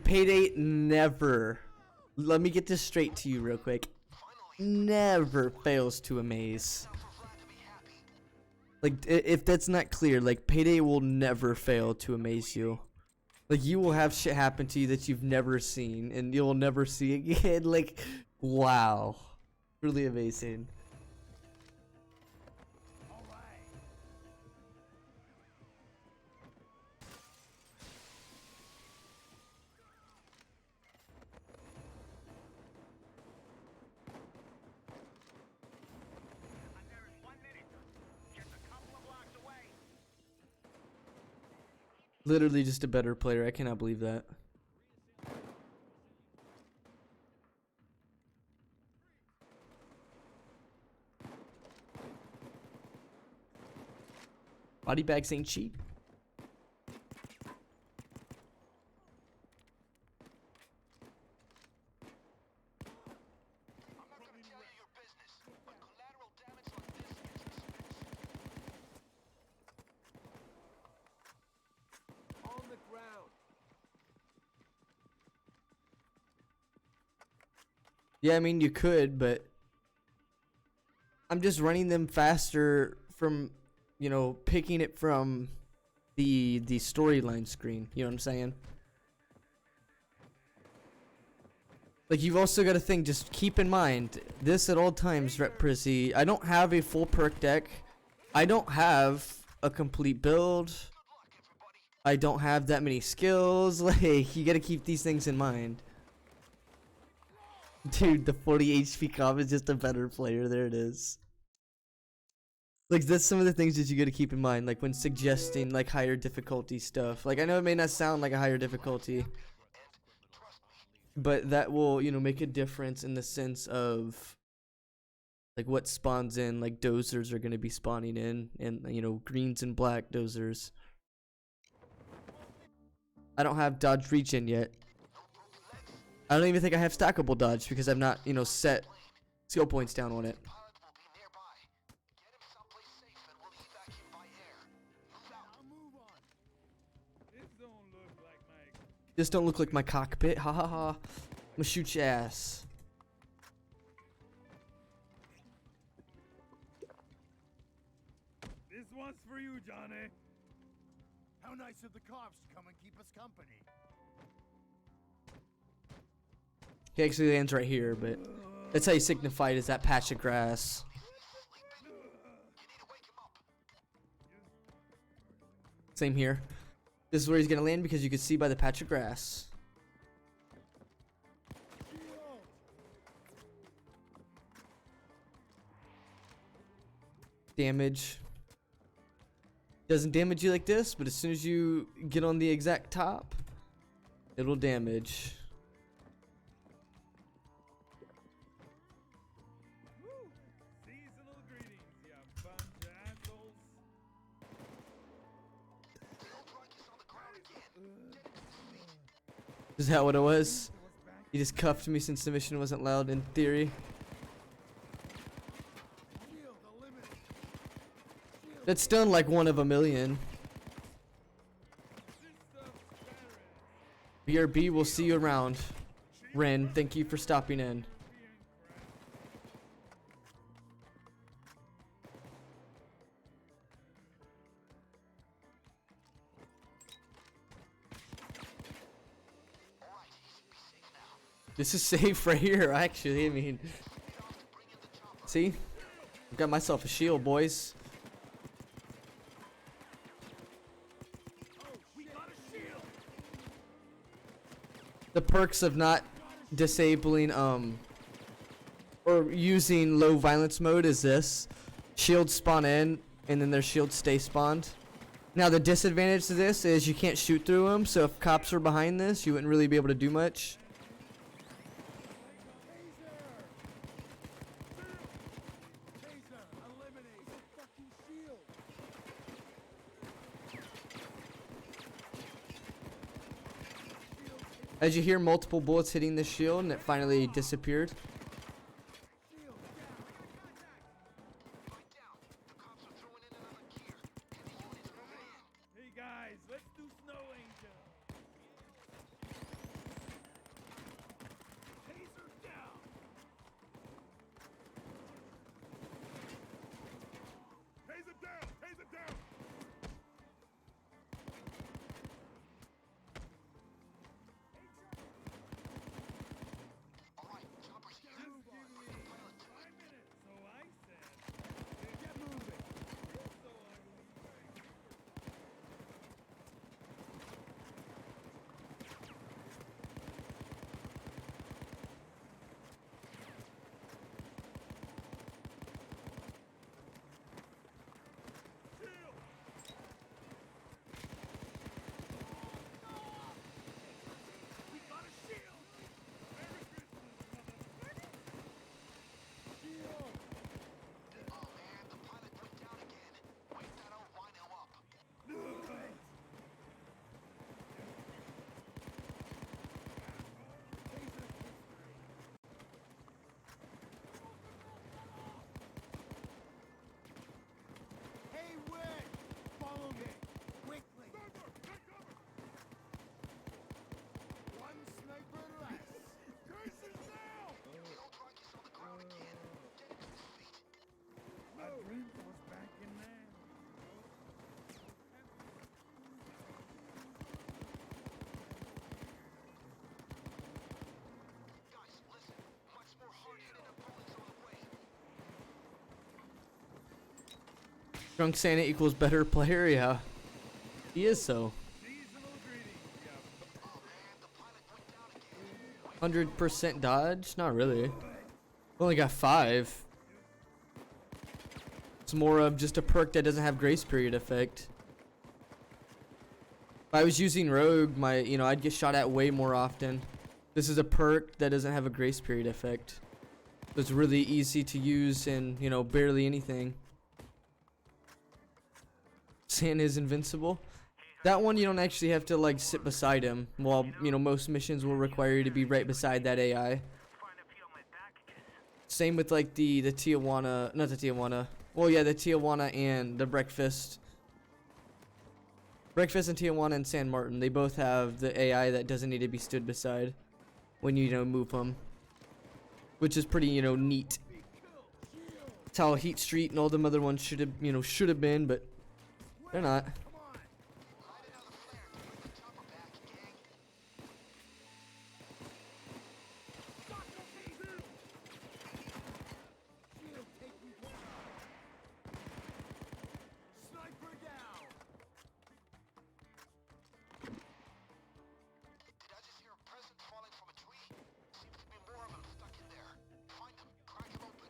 Payday never. Let me get this straight to you real quick. Never fails to amaze. Like, if that's not clear, like, Payday will never fail to amaze you. Like, you will have shit happen to you that you've never seen, and you'll never see again. Like, wow. Really amazing. All right. There is 1 minute. Just a couple of blocks away. Literally just a better player. I cannot believe that. Body bags ain't cheap. I'm not gonna tell you your business, but collateral damage like this gets expensive. On the ground. Yeah, I mean, you could, but I'm just running them faster from, you know, picking it from the storyline screen. You know what I'm saying? Like, you've also got to think, just keep in mind, this at all times, Rep Prissy, I don't have a full perk deck. I don't have a complete build. I don't have that many skills. Like, you got to keep these things in mind. Dude, the 40 HP comp is just a better player. There it is. Like, that's some of the things that you gotta keep in mind, like, when suggesting, like, higher difficulty stuff. Like, I know it may not sound like a higher difficulty, but that will, you know, make a difference in the sense of like what spawns in. Like dozers are going to be spawning in, and you know, greens and black dozers. I don't have dodge regen yet. I don't even think I have stackable dodge because I've not, you know, set skill points down on it. Pilot will be nearby. Get him someplace safe and we'll evac him by air. Move out. I'll move on. This don't look like my. This don't look like my cockpit. Ha ha ha. I'm gonna shoot your ass. This one's for you, Johnny. How nice of the cops to come and keep us company. He actually lands right here, but that's how you signify it, is that patch of grass. Same here. This is where he's gonna land because you can see by the patch of grass. Damage. Doesn't damage you like this, but as soon as you get on the exact top, it'll damage. Seasonal greetings, you bunch of assholes. Is that what it was? He just cuffed me since the mission wasn't loud in theory. Shield eliminated. That's still like one of a million. This stuff's better. BRB, we'll see you around. Ren, thank you for stopping in. This is safe right here, actually. I mean, see? I've got myself a shield, boys. The perks of not disabling or using low violence mode is this: shields spawn in and then their shields stay spawned. Now the disadvantage to this is you can't shoot through them, so if cops are behind this you wouldn't really be able to do much. As you hear multiple bullets hitting the shield and it finally disappeared. Hey guys, let's do Snow Angel. Taser down. Taser down. Taser down. So I said, get moving. So ugly. We got a shield! Merry Christmas, motherfucker! Shield! Oh man, the pilot went down again. Wait that old wino up. Hey, Wick! Follow me! Quickly! One sniper less! Curses now! The old drunk is on the ground again. Get him to his feet. My drink was back in there. Guys, listen. Much more hard-hitting opponents on the way. Drunk Santa equals better player, yeah. He is so. Seasonal greetings, you Oh man, the pilot went down again. 100% dodge? Not really. Only got 5. It's more of just a perk that doesn't have grace period effect. If I was using rogue, I'd get shot at way more often. This is a perk that doesn't have a grace period effect. So it's really easy to use and, you know, barely anything. Santa is invincible. That one you don't actually have to like sit beside him. While, you know, most missions will require you to be right beside that AI. Same with like the Tijuana, not the Tijuana. Well, yeah, the Tijuana and the Breakfast. Breakfast and Tijuana and San Martin, they both have the AI that doesn't need to be stood beside when you know, move them. Which is pretty, you know, neat. It's how Heat Street and all them other ones should have, you know, should have been, but they're not. Light another flare to bring the chopper back, gang. Sniper down! Did I just hear a present falling from a tree? Seems to be more of them stuck in there. Find them, crack them open.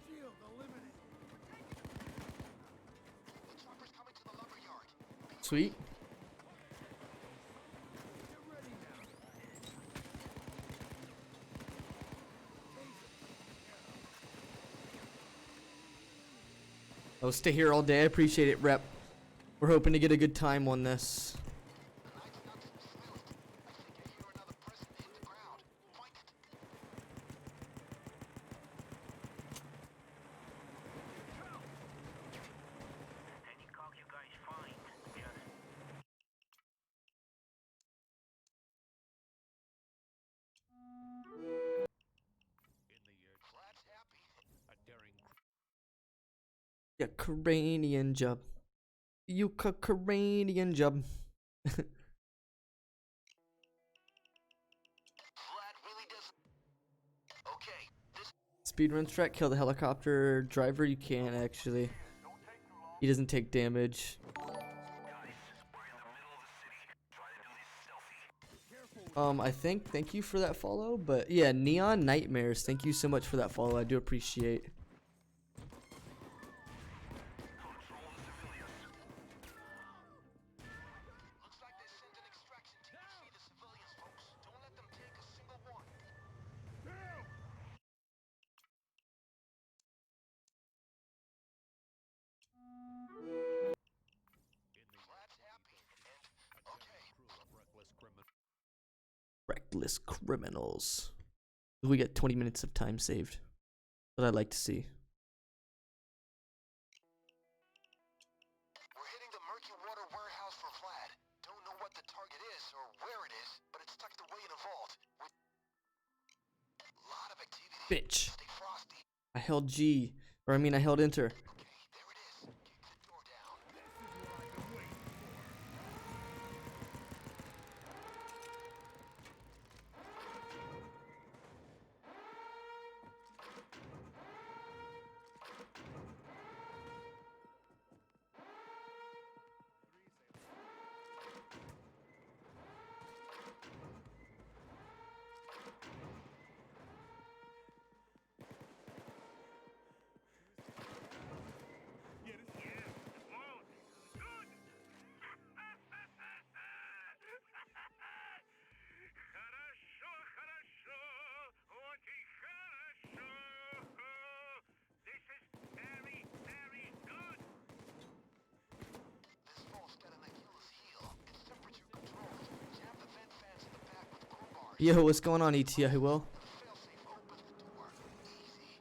Shield eliminated. The chopper's coming to the lumber yard. Sweet. Get ready now. I'll stay here all day. I appreciate it, Rep. We're hoping to get a good time on this. The night's not so smooth. I think I hear another present hit the ground. Find it. Any cock you guys find, just... In the year Flat's happy. a daring Yeah, Ukrainian job. Ukrainian job. Flat really doesn't... Okay, this... Speedrun strat, kill the helicopter driver. You can actually. He doesn't take damage. I think, thank you for that follow, but yeah, Neon Nightmares, thank you so much for that follow. I do appreciate. Looks like they sent an extraction team to see the civilians, folks. Don't let them take a single one. Flat's happy. And, okay, crew of reckless criminals. Reckless criminals. We get 20 minutes of time saved. What I'd like to see. we're hitting the murky water warehouse for Vlad. Don't know what the target is or where it is, but it's tucked away in a vault. With lot of activity. Bitch. Stay frosty. I held G. Or I mean, I held enter. Okay, there it is. Kick the door down. Хорошо, хорошо, очень хорошо. This is very, very good. This vault's got an Achilles heel. It's temperature controlled. Jam the vent fans in the back with crowbars. Yo, what's going on, ET? I will. The failsafe opens the door. Easy.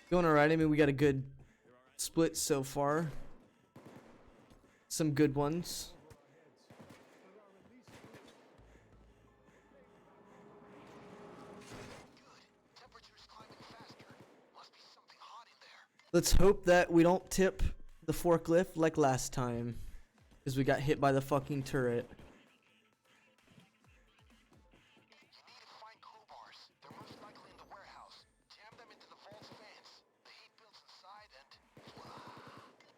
Going alright. I mean, we got a good split so far. Some good ones. Good. Temperature's climbing faster. Let's hope that we don't tip the forklift like last time. Because we got hit by the fucking turret. You need to find crowbars. They're most likely in the warehouse. Jam them into the vault's fans. The heat builds inside and...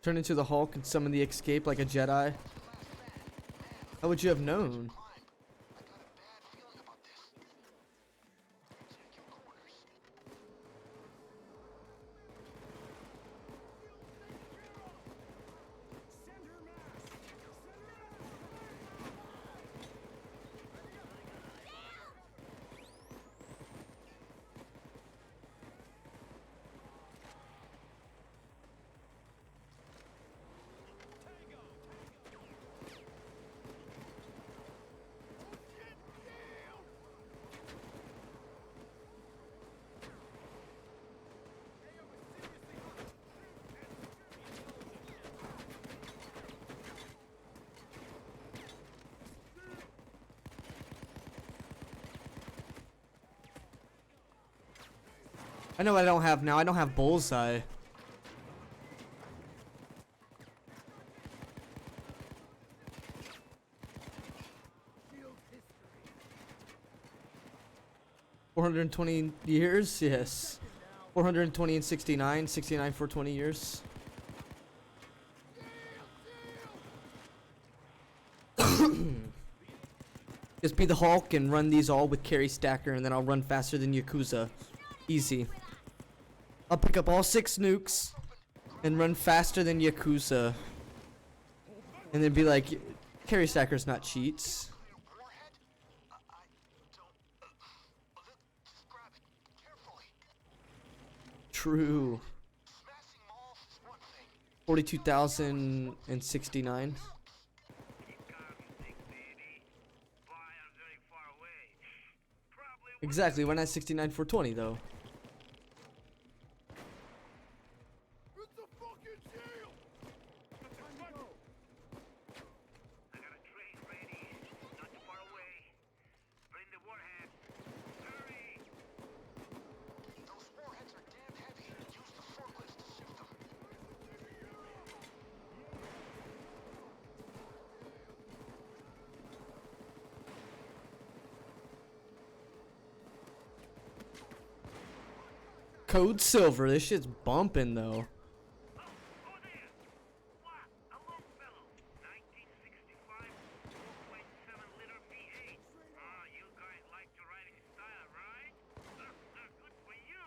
Turn into the Hulk and summon the escape like a Jedi. How would you have known? I got a bad feeling about this. Check your corners. I know what I don't have now. I don't have bullseye. $420 years? Yes. 420 and 69. 69 for 20 years. Just be the Hulk and run these all with Carry Stacker, and then I'll run faster than Yakuza. Easy. I'll pick up all 6 nukes and run faster than Yakuza. And then be like, Carry Stacker's not cheats. Warhead? I don't... just grab it. Carefully. True. Smashing malls is one thing. 42,069. Exactly, why not 69 for 20 though? It's a fucking shield! I got a train ready, not too far away. Bring the warhead. Hurry! Those warheads are damn heavy. Use the forklifts to shift them. Code Silver, this shit's bumping though. Oh, there! What? A long fellow. 1965, 4.7-liter V8. You guys like to ride in style, right? Good for you.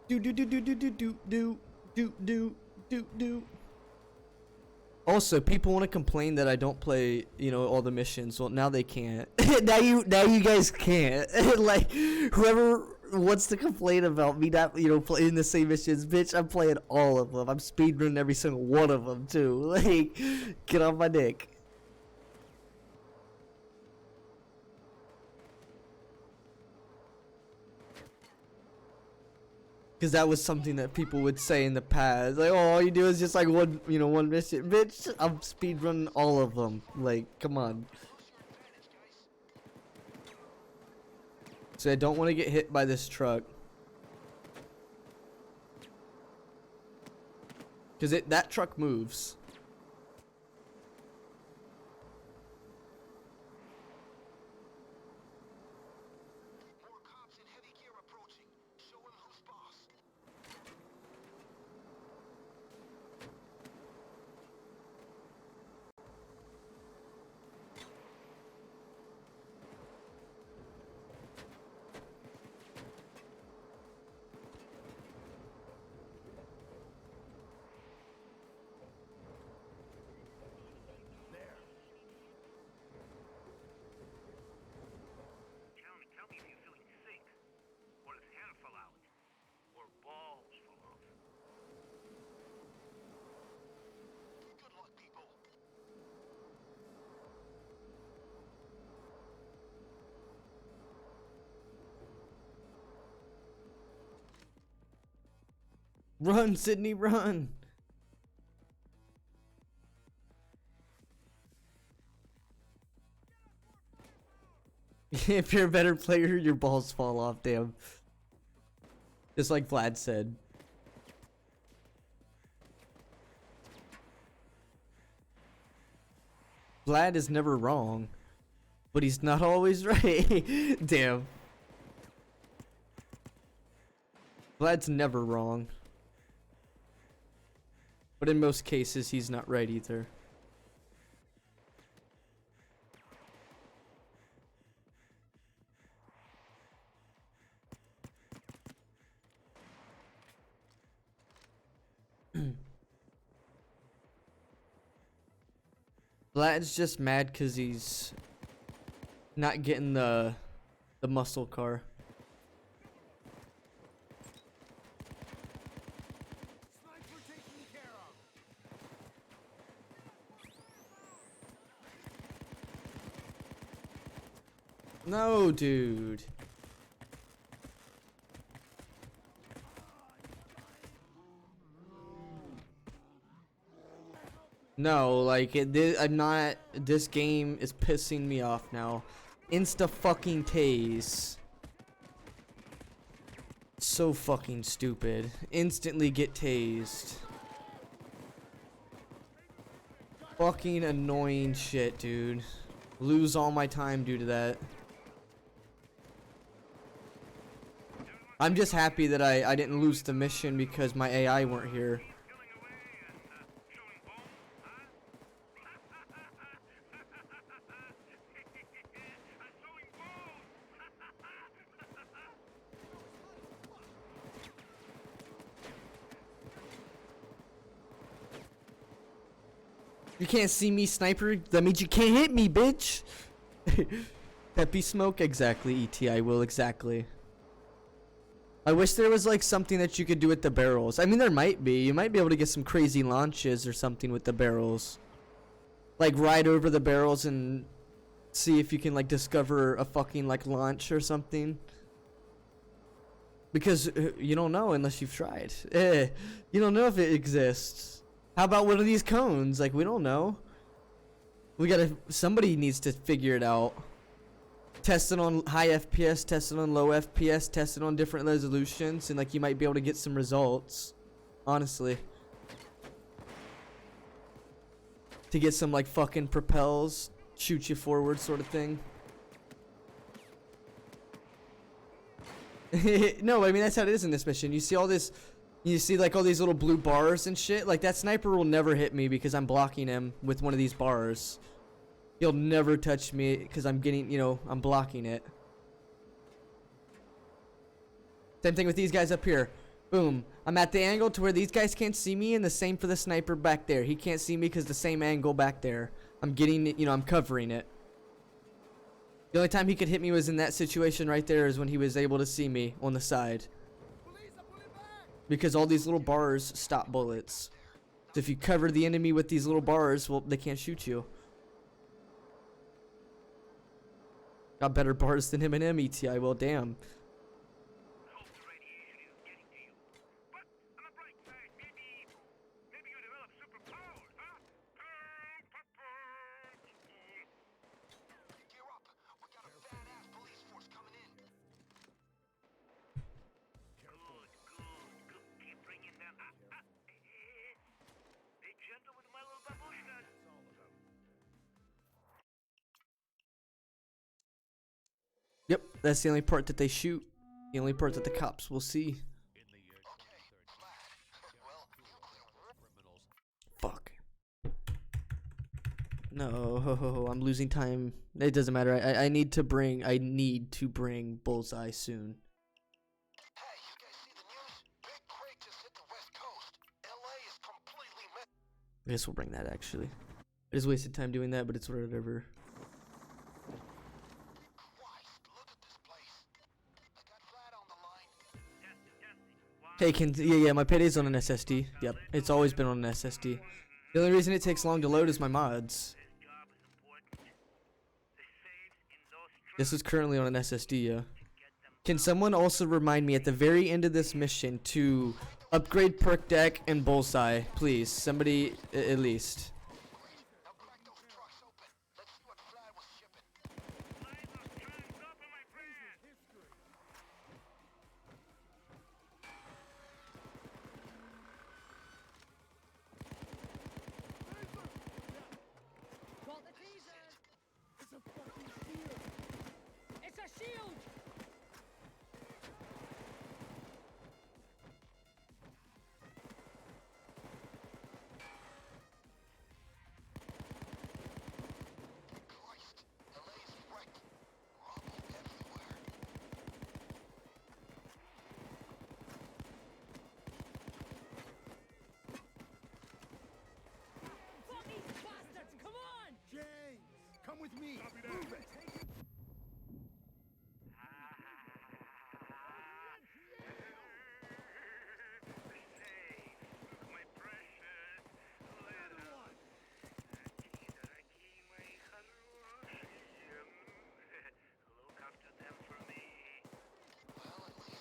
Do do do do do do do do do do do do. Also, people want to complain that I don't play, you know, all the missions. Well, now they can't. now you guys can't. Like, whoever wants to complain about me not, you know, playing the same missions, bitch, I'm playing all of them. I'm speedrunning every single one of them too. Like, get on my dick. Because that was something that people would say in the past. Like, oh, all you do is just like one, you know, one mission. Bitch, I'm speedrunning all of them. Like, come on. So I don't want to get hit by this truck. Because that truck moves. More cops in heavy gear approaching. Show him who's boss. Tell me if you're feeling sick, or if hair fell out, or balls fall off. Good luck, people. Run, Sydney, run. If you're a better player, your balls fall off, damn. Just like Vlad said. Vlad is never wrong, but he's not always right. Damn. Vlad's never wrong. But in most cases, he's not right either. Vlad's just mad because he's not getting the muscle car. Sniper taken care of. No, dude. No, like I'm not. This game is pissing me off now. Insta fucking tase. So fucking stupid. Instantly get tased. Fucking annoying shit, dude. Lose all my time due to that. I'm just happy that I didn't lose the mission because my AI weren't here. You can't see me, sniper. That means you can't hit me, bitch. Peppy smoke, exactly. ET, I will, exactly. I wish there was like something that you could do with the barrels. I mean, there might be. You might be able to get some crazy launches or something with the barrels. Like ride over the barrels and see if you can like discover a fucking like launch or something. Because you don't know unless you've tried. You don't know if it exists. How about one of these cones? Like, we don't know. Somebody needs to figure it out. Test it on high FPS, test it on low FPS, test it on different resolutions, and like you might be able to get some results. Honestly. To get some like fucking propels, shoot you forward sort of thing. No, I mean that's how it is in this mission. You see all this, you see like all these little blue bars and shit. Like that sniper will never hit me because I'm blocking him with one of these bars. He'll never touch me because I'm getting, I'm blocking it. Same thing with these guys up here. Boom. I'm at the angle to where these guys can't see me, and the same for the sniper back there. He can't see me because the same angle back there. I'm getting it, I'm covering it. The only time he could hit me was in that situation right there is when he was able to see me on the side. Because all these little bars stop bullets. So if you cover the enemy with these little bars, well, they can't shoot you. Got better bars than Eminem, ETI. Well, damn. Gear up. We got a badass police force coming in. Good. Keep bringing them. Be gentle with my little babushkas. Yep, that's the only part that they shoot. The only part that the cops will see. In the year 2030, Well, criminals. Fuck. No, I'm losing time. It doesn't matter. I need to bring Bullseye soon. hey, you guys see the news? Big quake just hit the West Coast. LA is completely messed. I guess we'll bring that actually. I just wasted time doing that, but it's whatever. Christ, look at this place. I got Vlad on the line. Hey, yeah, my payday's on an SSD. Yep, it's always been on an SSD. The only reason it takes long to load is my mods. This is currently on an SSD, yeah. Can someone also remind me at the very end of this mission to upgrade perk deck and bullseye, please? Somebody at least. Now crack those trucks open. Let's see what Vlad was shipping.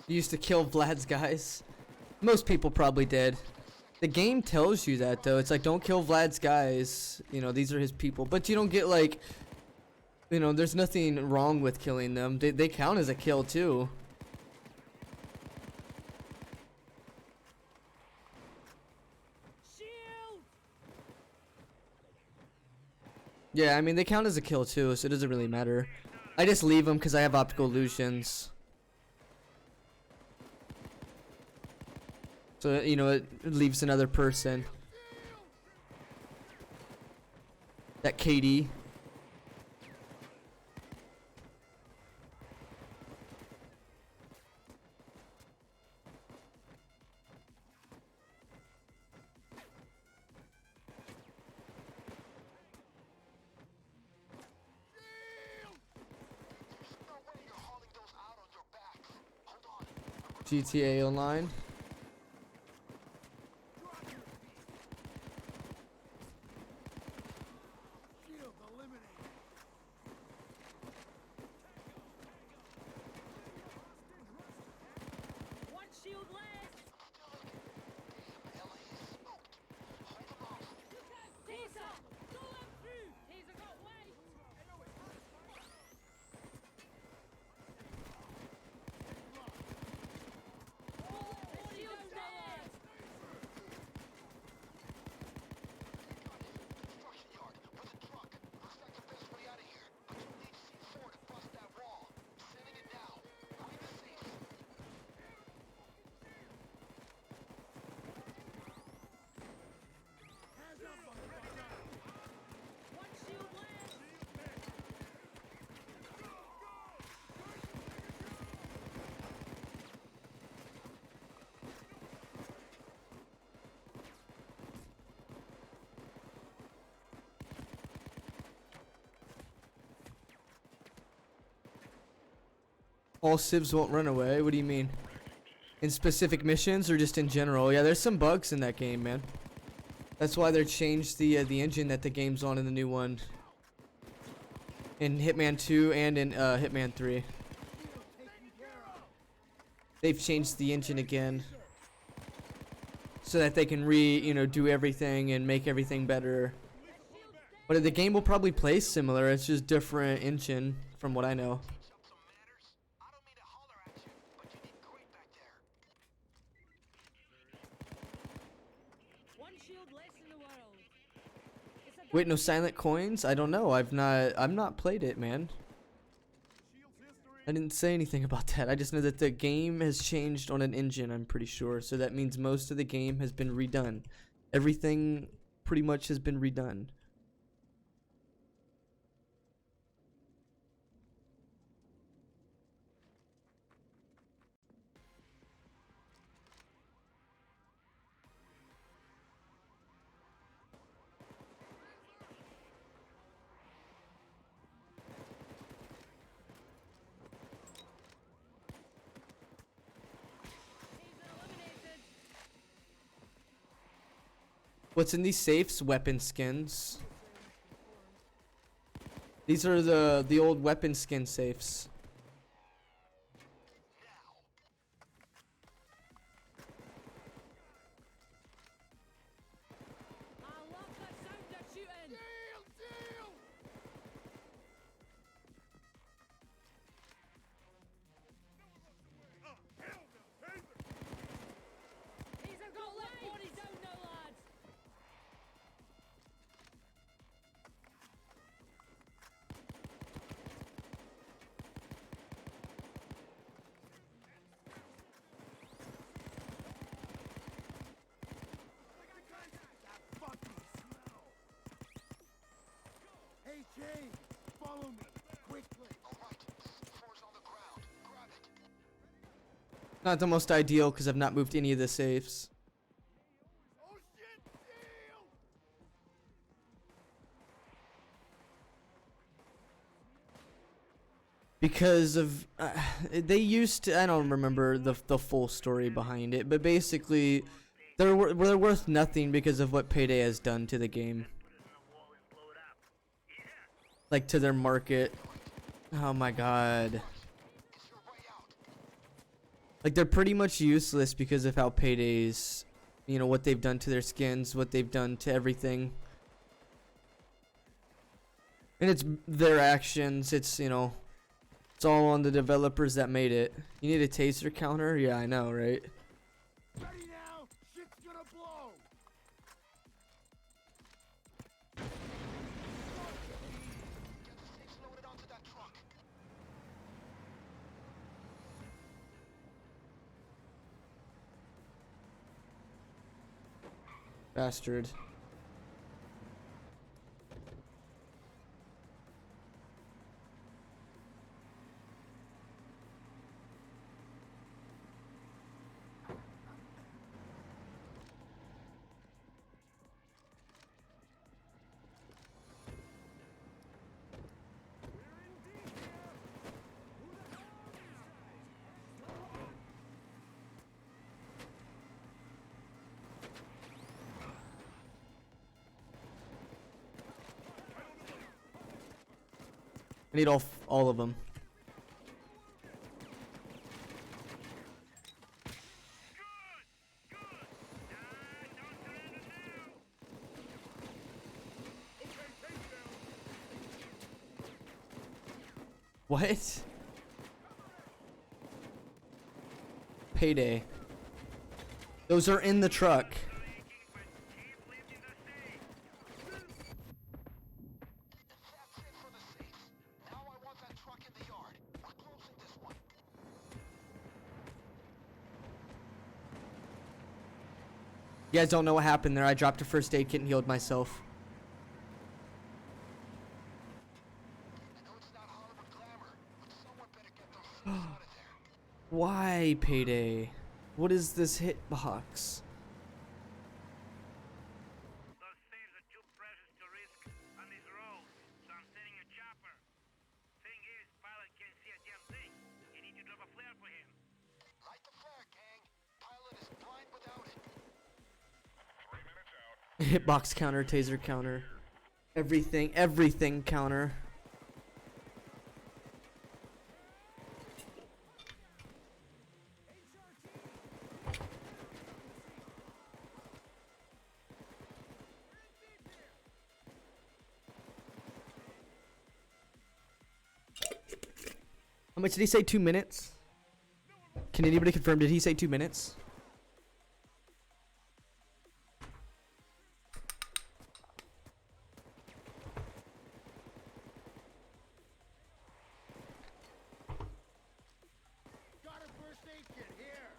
You used to kill Vlad's guys. Most people probably did. The game tells you that though. It's like, don't kill Vlad's guys. You know, these are his people. But you don't get like, you know, there's nothing wrong with killing them. They count as a kill too. Shield! Yeah, I mean, they count as a kill too, so it doesn't really matter. I just leave them because I have optical illusions. So, you know, it leaves another person. That Katie. No way you're hauling those out on your backs. Hold on. GTA Online. Shield eliminated. One shield left! LA is smoked. Hold them off. Taser! Go on through! Taser got weight! Shield dead! Construction yard with a truck. Looks like the best way out of here. But you need C4 to bust that wall. Sending it now. Find the safe. Hands up, motherfucker. One shield left! All civs won't run away. What do you mean? In specific missions or just in general? Yeah, there's some bugs in that game, man. That's why they changed the engine that the game's on in the new one. In Hitman 2 and in Hitman 3. They've changed the engine again. So that they can do everything and make everything better. But the game will probably play similar. It's just different engine from what I know. Jump some manners. I don't mean to holler at you, but you did great back there. One shield less in the world. It's a Wait, no silent coins? I don't know. I've not played it, man. I didn't say anything about that. I just know that the game has changed on an engine, I'm pretty sure. So that means most of the game has been redone. Everything pretty much has been redone. taser eliminated! What's in these safes? Weapon skins. These are the old weapon skin safes. I love the sound of shooting! Taser got weight! Body down now, lads! That fucking smell. Hey, Jay, follow me, quickly. Alright, C4's on the ground. Grab it. Not the most ideal because I've not moved any of the safes. Oh shit, shield! Because of they used to, I don't remember the full story behind it, but basically they're worth nothing because of what Payday has done to the game, like to their market. Oh my god. It's your way out. Like, they're pretty much useless because of how Payday's, you know, what they've done to their skins, what they've done to everything. And it's their actions, it's, you know, it's all on the developers that made it. You need a taser counter? Yeah, I know, right? Ready now? Shit's gonna blow! Get the safes loaded onto that truck. Bastard. I need all of them. What? Payday. Those are in the truck. That's it for the safes. Now I want that truck in the yard. We're closing this one. You guys don't know what happened there. I dropped a first aid kit and healed myself. I know it's not Hollywood glamour, but someone better get those safes out of there. Why, Payday? What is this hitbox? Those saves are too precious to risk on these roads, so I'm sending a chopper. Thing is, pilot can't see a damn thing. You need to drop a flare for him. Light the flare, gang. Pilot is blind without it. Hitbox counter, taser counter. Everything counter. How much did he say? 2 minutes? Can anybody confirm? Did he say 2 minutes? Got a first aid kit here!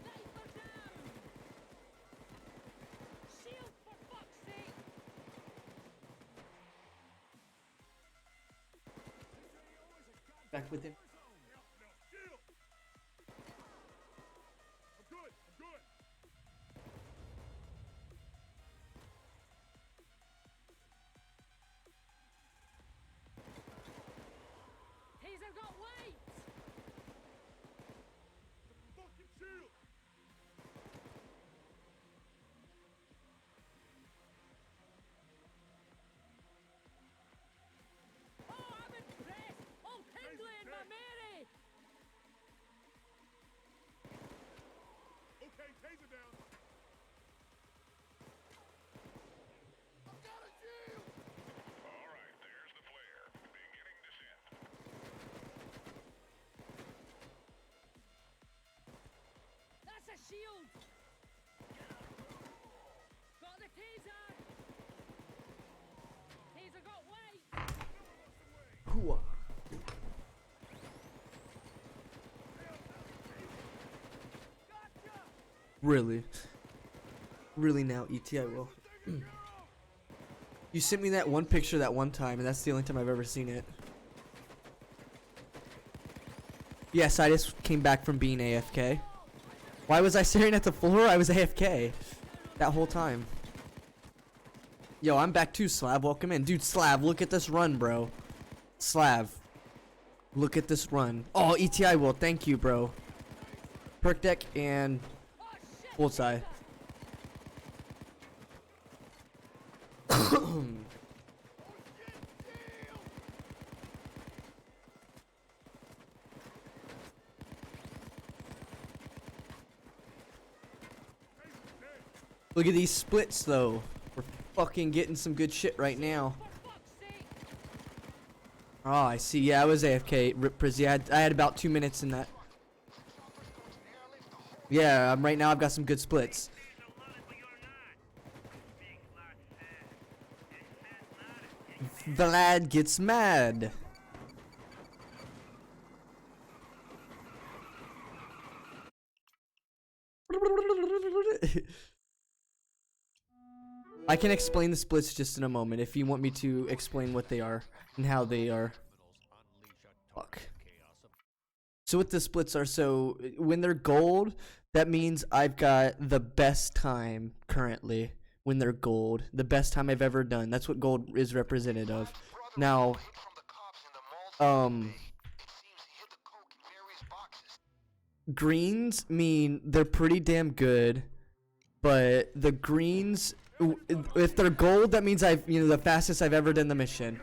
Sniper down! Shield for fuck's sake! Back with him. I'm good! I'm good! Taser got weight! Fucking shield! Oh, I'm impressed! Oh, tingling, my Mary! Okay, taser down! I've got a shield! Alright, there's the flare. Beginning descent. That's a shield! Got the taser! Taser got weight! Hooah. Really? Really now, ET, I will. You sent me that one picture that one time, and that's the only time I've ever seen it. Yes, I just came back from being AFK. Why was I staring at the floor? I was AFK that whole time. Yo, I'm back too, Slav. Welcome in. Dude, Slav, look at this run, bro. Slav, look at this run. Oh, ETI will. Thank you, bro. Perk deck and bullseye. Look at these splits, though. We're fucking getting some good shit right now. Oh, I see. Yeah, I was AFK. Rip Prizzy. I had about 2 minutes in that. Yeah, right now I've got some good splits. Vlad gets mad. I can explain the splits just in a moment if you want me to explain what they are and how they are. Fuck. So what the splits are, so when they're gold, that means I've got the best time currently. When they're gold, the best time I've ever done. That's what gold is represented of. Now, greens mean they're pretty damn good, but the greens, if they're gold, that means I've, the fastest I've ever done the mission.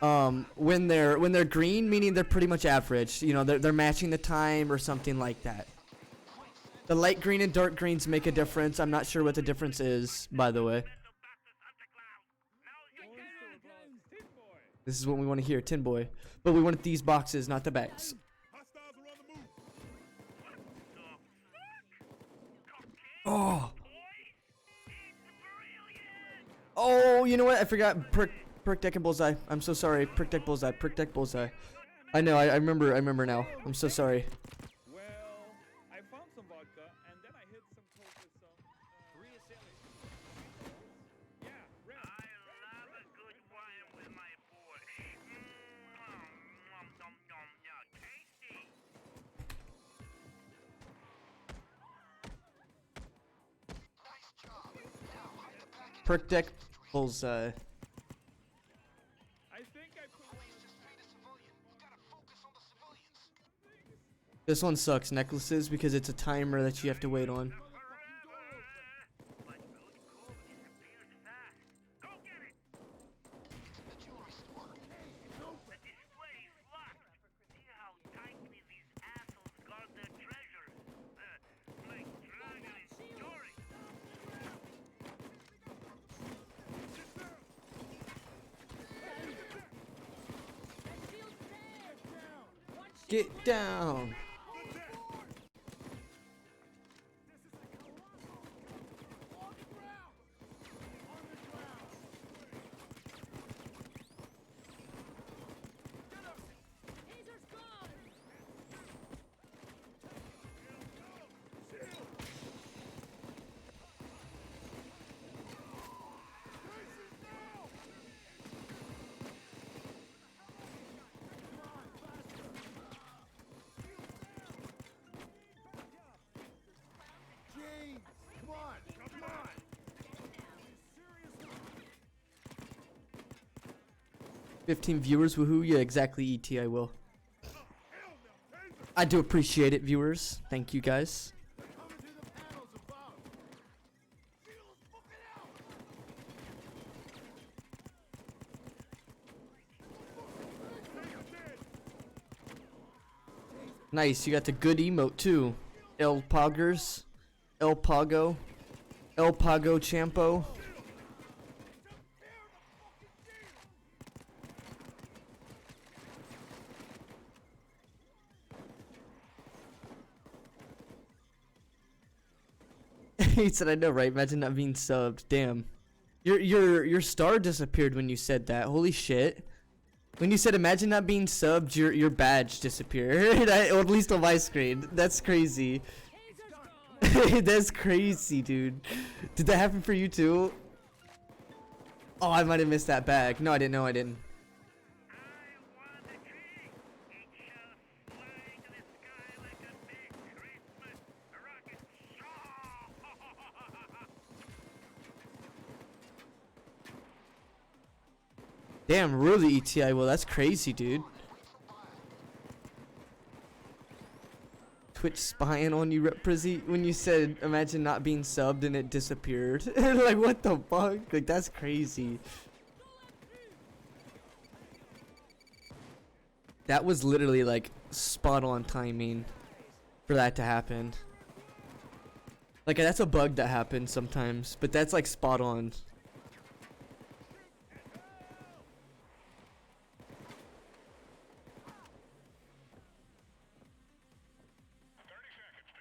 When they're green, meaning they're pretty much average. They're matching the time or something like that. The light green and dark greens make a difference. I'm not sure what the difference is, by the way. This is what we want to hear, Tin Boy. But we wanted these boxes, not the bags. Oh. Oh, you know what? I forgot perk deck and bullseye. I'm so sorry. Perk deck bullseye. Perk deck bullseye. I know. I remember now. I'm so sorry. Well, I found some vodka, and then I hit some coke with some. Yeah, red. I love a good wine with my boy. Tasty. Perk deck bullseye. I think I put one. This one sucks, necklaces, because it's a timer that you have to wait on. But good coke disappears fast. Go get it. The display is locked. See how tightly these assholes guard their treasures. Like dragon and story. Get down. Come on, come on. 15 viewers, woohoo! Yeah, exactly. ET, I will. I do appreciate it, viewers. Thank you, guys. Nice, you got the good emote too. El Poggers, El Pago, El Pago Champo. He said, "I know, right? Imagine not being subbed. Damn, your star disappeared when you said that. Holy shit! When you said imagine not being subbed, your badge disappeared. Or at least on my screen. That's crazy. That's crazy, dude. Did that happen for you too? Oh, I might have missed that bag. No, I didn't know I didn't. I want a tree. It shall fly to the sky like a big Christmas rocket. Damn, really, ETI? Well, that's crazy, dude. Twitch spying on you, Prizzy, when you said, imagine not being subbed and it disappeared. Like, what the fuck? Like, that's crazy. That was literally, like, spot on timing for that to happen. Like, that's a bug that happens sometimes, but that's, like, spot on.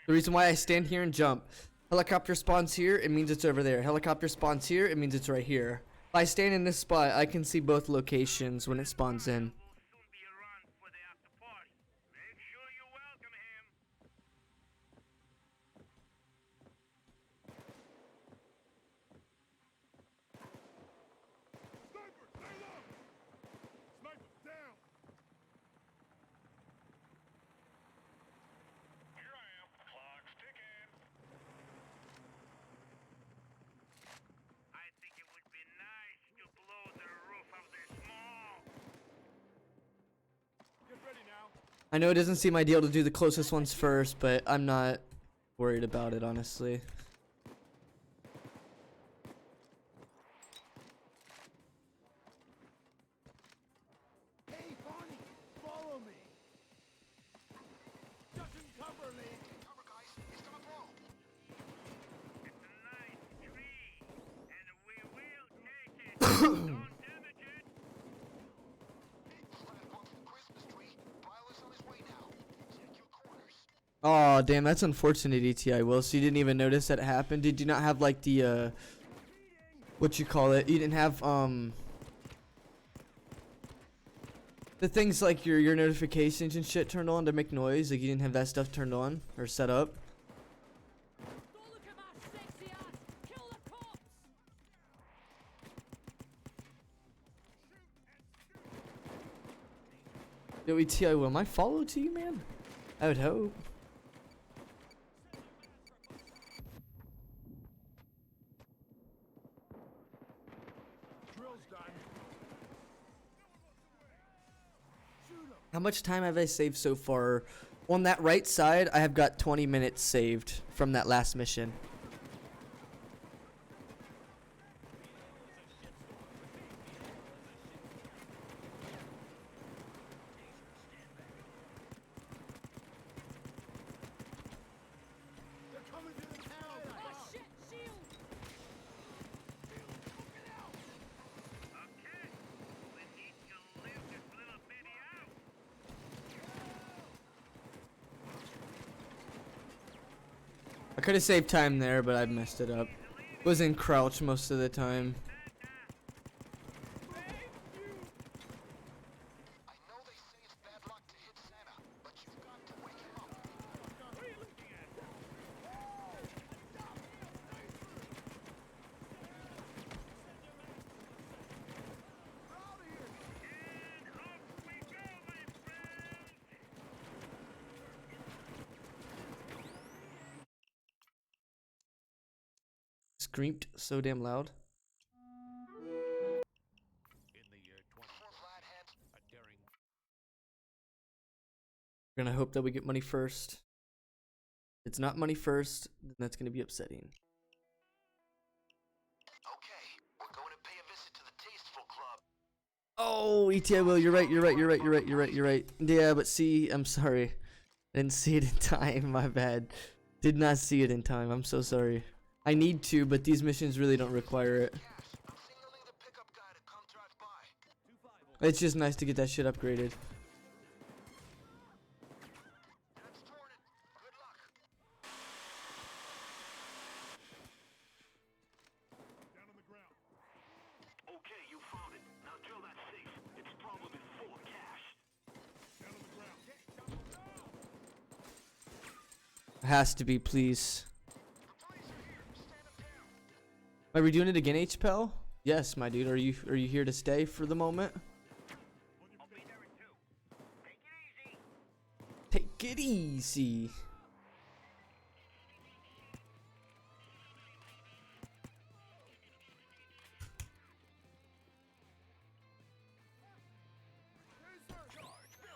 The reason why I stand here and jump. Helicopter spawns here, it means it's over there. Helicopter spawns here, it means it's right here. If I stand in this spot, I can see both locations when it spawns in. Will soon be around for the after party. Make sure you welcome him. Sniper, stay low! Sniper, down! Here I am. Clock's ticking. I think it would be nice to blow the roof of this mall. Get ready now. I know it doesn't seem ideal to do the closest ones first, but I'm not worried about it, honestly. Hey, Bonnie, follow me. Duck and cover, Lee. Cover, guys. He's gonna blow. It's a nice tree, and we will take it. Don't damage it. Big flat bumping Christmas tree. Pilot's on his way now. Check your corners. Oh, damn, that's unfortunate, ETI. Will, so you didn't even notice that it happened? Did you not have, like, the, what you call it? You didn't have, the things like your notifications and shit turned on to make noise? Like, you didn't have that stuff turned on or set up? Don't look at my sexy ass. Kill the cops. Yo, ETI, will I follow to you, man? I would hope. Drill's done. Shoot him. How much time have I saved so far? On that right side, I have got 20 minutes saved from that last mission. They're coming to the town. Oh shit, shield. Okay, we need to leave this little bitty out. I could have saved time there, but I messed it up. Was in crouch most of the time. I know they say it's bad luck to hit Santa, but you've got to wake him up. What are you looking at? We're out of here. And off we go, my friends. Screamed so damn loud. In the year Before 2020, Flathead, a daring We're gonna hope that we get money first. If it's not money first, then that's gonna be upsetting. okay, we're going to pay a visit to the Tasteful Club. Oh, ETI, Will, you're right, you're right, you're right, you're right, you're right, you're right. Yeah, but see, I'm sorry. Didn't see it in time, my bad. Did not see it in time, I'm so sorry. I need to, but these missions really don't require it. Cash, I'm signaling the pickup guy to come drive by. It's just nice to get that shit upgraded. That's Jordan. Good luck. Down on the ground. Okay, you found it. Now drill that safe. It's probably full of cash. Down on the ground. Has to be, please. The police are here. Stand up down. Are we doing it again, HPEL? Yes, my dude. Are you here to stay for the moment? I'll be there in 2. Take it easy. Take it easy.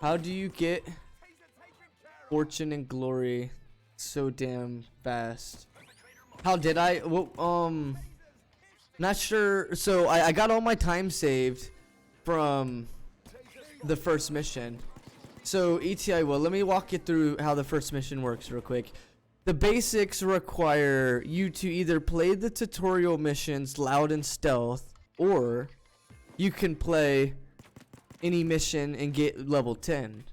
How do you get fortune and glory so damn fast? How did I? Well, not sure. So I got all my time saved from the first mission. So ETI, well, let me walk you through how the first mission works real quick. The basics require you to either play the tutorial missions loud and stealth, or you can play any mission and get level 10.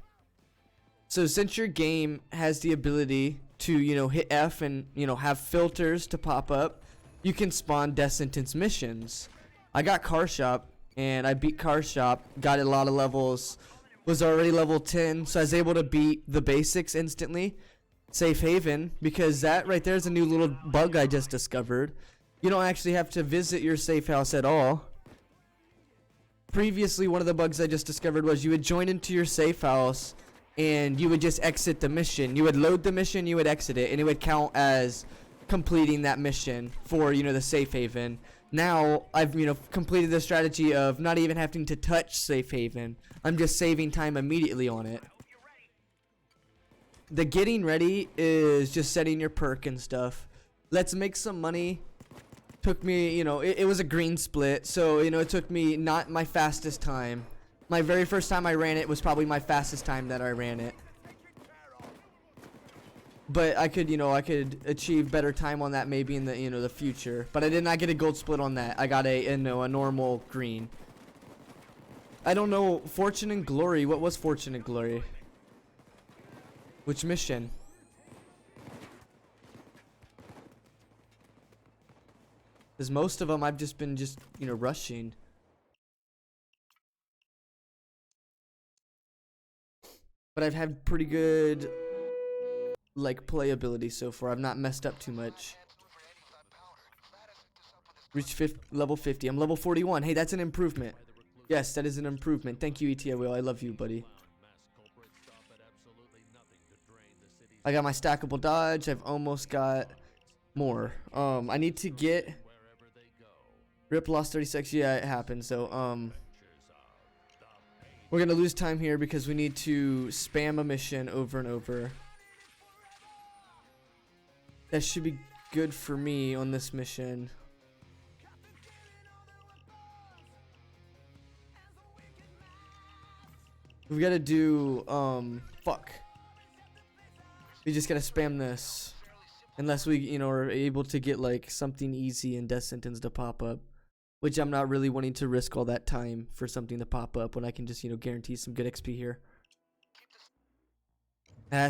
So since your game has the ability to, you know, hit F and, you know, have filters to pop up, you can spawn death sentence missions. I got car shop and I beat car shop, got a lot of levels, was already level 10, so I was able to beat the basics instantly. Safe haven, because that right there is a new little bug I just discovered. You don't actually have to visit your safe house at all. Previously, one of the bugs I just discovered was you would join into your safe house and you would just exit the mission. You would load the mission, you would exit it, and it would count as completing that mission for, you know, the safe haven. Now I've, you know, completed the strategy of not even having to touch safe haven. I'm just saving time immediately on it. The getting ready is just setting your perk and stuff. Let's make some money. Took me, you know, it was a green split, so, you know, it took me not my fastest time. My very first time I ran it was probably my fastest time that I ran it. But I could, you know, I could achieve better time on that maybe in the, you know, the future. But I did not get a gold split on that. I got a, you know, a normal green. I don't know, Fortune and Glory. What was Fortune and Glory? Which mission? Because most of them I've just been you know, rushing. But I've had pretty good, like, playability so far. I've not messed up too much. Reach level 50. I'm level 41. Hey, that's an improvement. Yes, that is an improvement. Thank you, ETA Will. I love you, buddy. I got my stackable dodge. I've almost got more. I need to get... Rip lost 36. Yeah, it happened. So, we're gonna lose time here because we need to spam a mission over and over. That should be good for me on this mission. We gotta do, fuck. We just gotta spam this. Unless we, you know, are able to get, like, something easy and death sentence to pop up. Which I'm not really wanting to risk all that time for something to pop up when I can just, you know, guarantee some good XP here.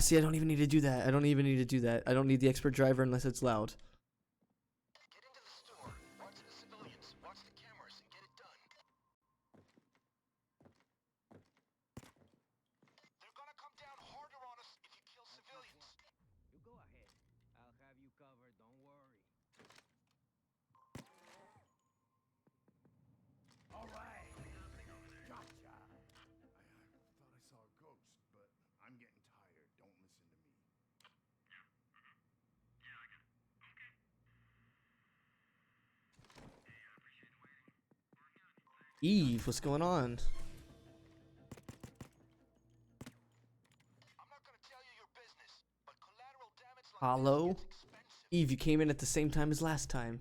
See, I don't even need to do that. I don't even need to do that. I don't need the expert driver unless it's loud. Get into the store, watch the civilians, watch the cameras, and get it done. They're gonna come down harder on us if you kill civilians. You go ahead. I'll have you covered, don't worry. All right. Gotcha. I thought I saw a ghost, but I'm getting tired. Don't listen to me. Eve, what's going on? I'm not gonna tell you your business, but collateral damage like Hollow? this gets expensive. Eve, you came in at the same time as last time.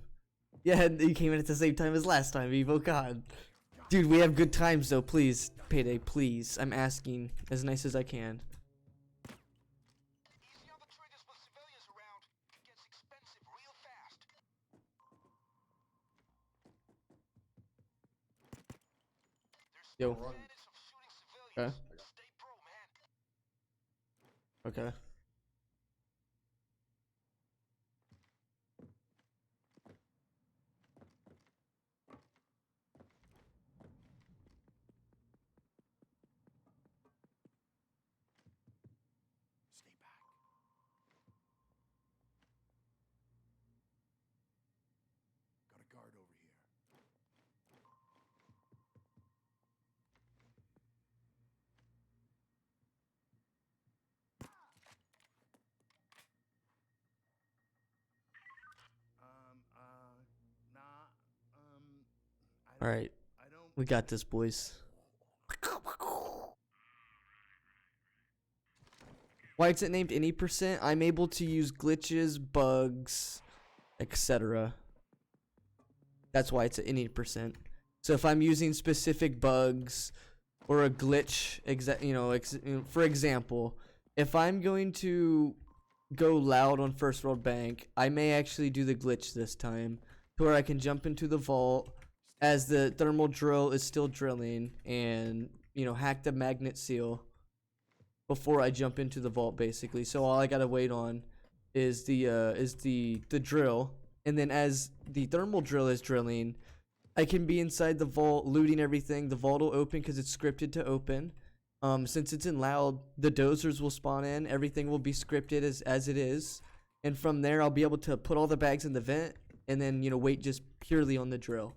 Yeah, you came in at the same time as last time, Eve. Oh, God. Dude, we have good times, though. Please, Payday, please. I'm asking as nice as I can. Easy on the triggers with civilians around. It gets expensive real fast. There's Yo. no advantage of shooting civilians. Stay pro, man. Okay. Stay back. Got a guard over here. Alright, I don't. we got this, boys. Why is it named any percent? I'm able to use glitches, bugs, etc. That's why it's at any percent. So if I'm using specific bugs or a glitch, for example, if I'm going to go loud on First World Bank, I may actually do the glitch this time, to where I can jump into the vault as the thermal drill is still drilling, and hack the magnet seal before I jump into the vault, basically. So all I gotta wait on is the drill, and then as the thermal drill is drilling, I can be inside the vault looting everything. The vault will open because it's scripted to open. Since it's in loud, the dozers will spawn in. Everything will be scripted as it is, and from there I'll be able to put all the bags in the vent, and then wait just purely on the drill.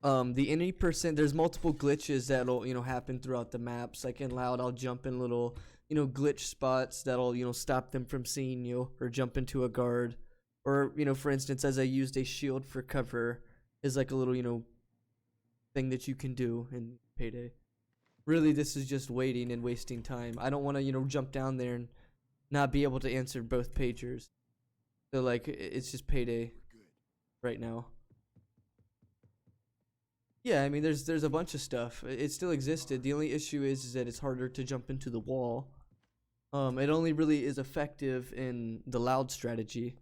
The any percent, there's multiple glitches that'll happen throughout the maps. Like in loud, I'll jump in little glitch spots that'll stop them from seeing you, or jump into a guard, or for instance, as I used a shield for cover, is like a little thing that you can do in Payday. Really, this is just waiting and wasting time. I don't want to jump down there and not be able to answer both pagers. So like it's just Payday right now. Yeah, I mean, there's a bunch of stuff. It still existed. The only issue is that it's harder to jump into the wall. It only really is effective in the loud strategy,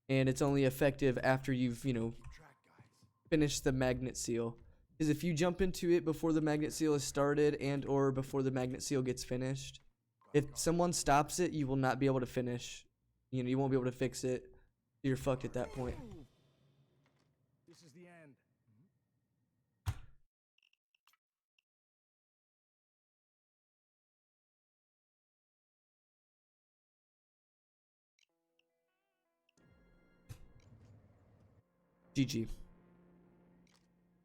and it's only effective after you've finished the magnet seal. Because if you jump into it before the magnet seal is started and or before the magnet seal gets finished, if someone stops it, you will not be able to finish. You won't be able to fix it. You're fucked at that point. This is the end. GG.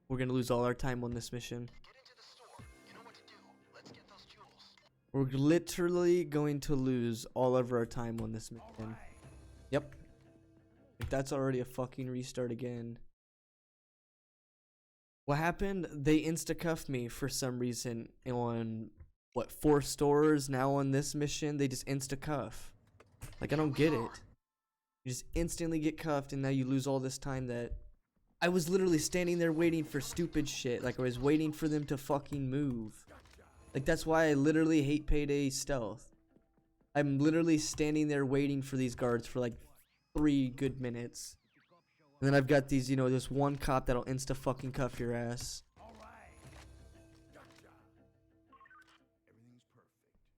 We're gonna lose all our time on this mission. Get into the store. You know what to do. Let's get those jewels. We're literally going to lose all of our time on this mission. Yep. If that's already a fucking restart again. What happened? They insta-cuffed me for some reason on, what, 4 stores. Now on this mission, they just insta-cuff. Like, I don't get it. You just instantly get cuffed, and now you lose all this time that... I was literally standing there waiting for stupid shit. Like, I was waiting for them to fucking move. Like, that's why I literally hate Payday stealth. I'm literally standing there waiting for these guards for like 3 good minutes. And then I've got these, this one cop that'll insta fucking cuff your ass.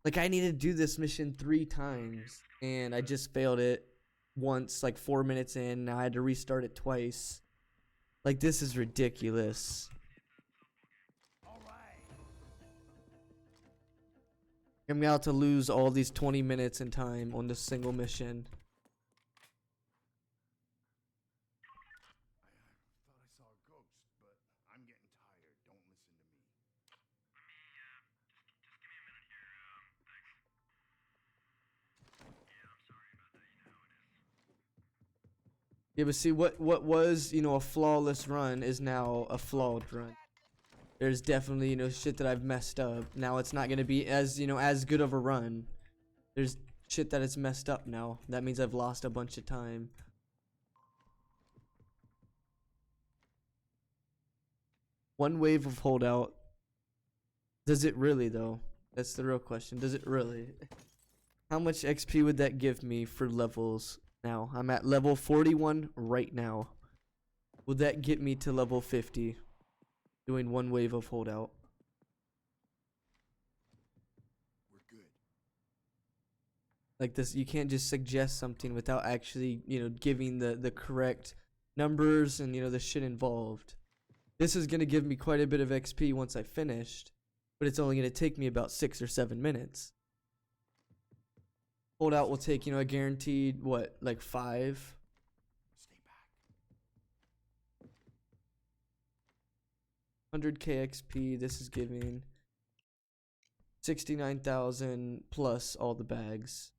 Like, I needed to do this mission 3 times, and I just failed it once, like 4 minutes in. Now I had to restart it twice. Like, this is ridiculous. I'm about to lose all these 20 minutes in time on this single mission. I thought I saw a ghost, but I'm getting tired. Don't listen to me. Just give me a minute here. Thanks. Yeah, I'm sorry about that. You know how it is. Yeah, but see, what was, a flawless run is now a flawed run. There's definitely, shit that I've messed up. Now it's not gonna be as, as good of a run. There's shit that is messed up now. That means I've lost a bunch of time. One wave of holdout. Does it really, though? That's the real question. Does it really? How much XP would that give me for levels now? I'm at level 41 right now. Would that get me to level 50? Doing one wave of holdout. We're good. Like this, you can't just suggest something without actually, giving the correct numbers and, the shit involved. This is going to give me quite a bit of XP once I finished, but it's only going to take me about 6 or 7 minutes. Holdout will take, a guaranteed, what, like 5? Stay back. 100k XP. This is giving 69,000 plus all the bags.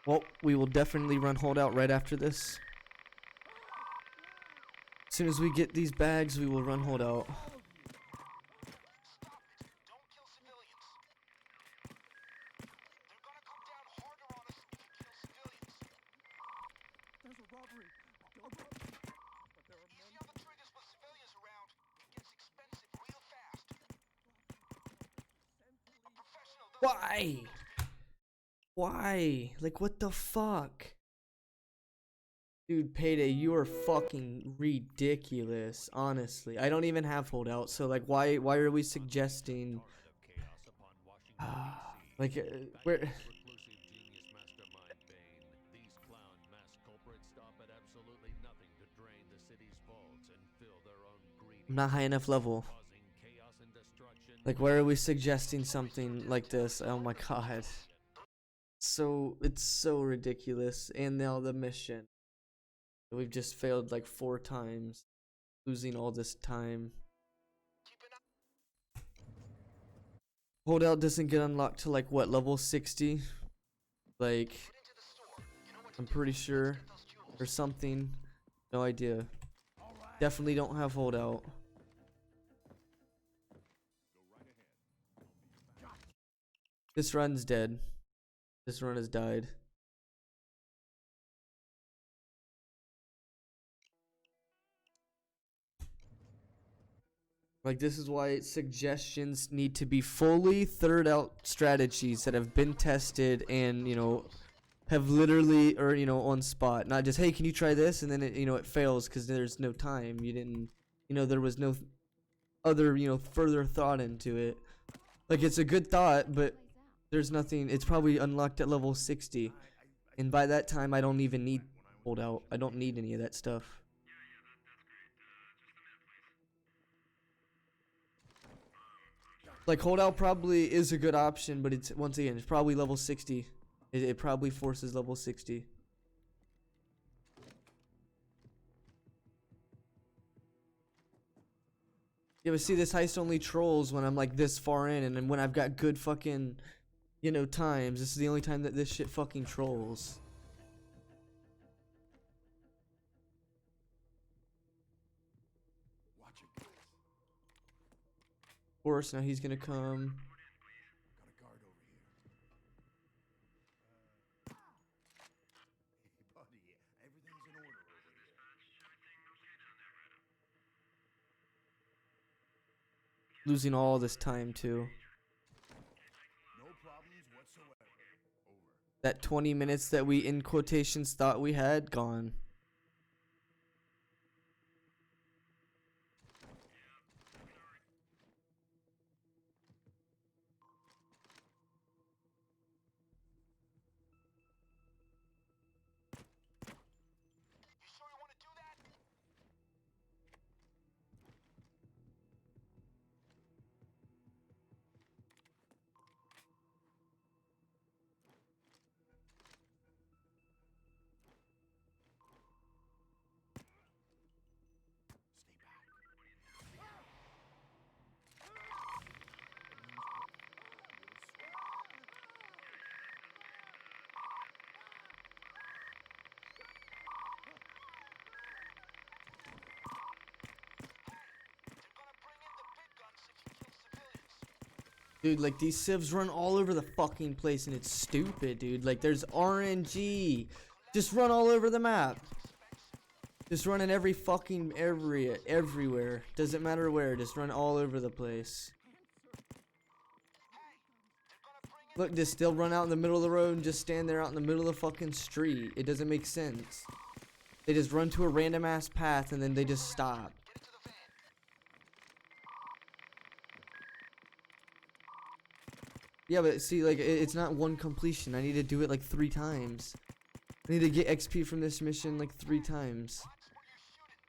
Well, we will definitely run holdout right after this. As soon as we get these bags, we will run holdout. Stop it! Don't kill civilians. They're gonna come down harder on us if you kill civilians. There's a robbery. But there are Easy on the triggers with civilians around. It gets expensive real fast. A professional doesn't Why? Why? Like, what the fuck? Dude, Payday, you are fucking ridiculous, honestly. I don't even have holdout, so like, why are we suggesting... like, where... Reclusive genius mastermind Bane. These clown mass culprits stop at absolutely nothing to drain the city's vaults and fill their own greedy I'm not high enough level. causing chaos and destruction. Like, why are we suggesting something like this? Oh my god. So, it's so ridiculous. And now the mission. We've just failed like 4 times. Losing all this time. Holdout doesn't get unlocked to like what, level 60? Like, I'm pretty sure. Or something. No idea. Definitely don't have holdout. This run's dead. This run has died. Like, this is why suggestions need to be fully third out strategies that have been tested and, you know, have literally, or, you know, on spot. Not just, hey, can you try this? And then, it, you know, it fails because there's no time. You didn't, you know, there was no other, you know, further thought into it. Like, it's a good thought, but there's nothing. It's probably unlocked at level 60. And by that time, I don't even need holdout. I don't need any of that stuff. Like, holdout probably is a good option, but it's, once again, it's probably level 60. It probably forces level 60. Yeah, but see, this heist only trolls when I'm like this far in, and then when I've got good fucking, you know, times. This is the only time that this shit fucking trolls. Watch it, guys. Of course, now he's gonna come. Got a guard over here. Hey, buddy, everything's in order over here. Losing all this time too. No problems whatsoever. Over. That 20 minutes that we, in quotations, thought we had, gone. You sure you want to do that? Stay back. They're gonna bring in the big guns if you kill civilians. Dude, like, these civs run all over the fucking place, and it's stupid, dude. Like, there's RNG. Just run all over the map. Just run in every fucking area, everywhere. Doesn't matter where, just run all over the place. Look, just still run out in the middle of the road and just stand there out in the middle of the fucking street. It doesn't make sense. They just run to a random ass path and then they just stop. Get into the van. Yeah, but see, like, it's not one completion. I need to do it like 3 times. I need to get XP from this mission like 3 times. Watch where you're shooting.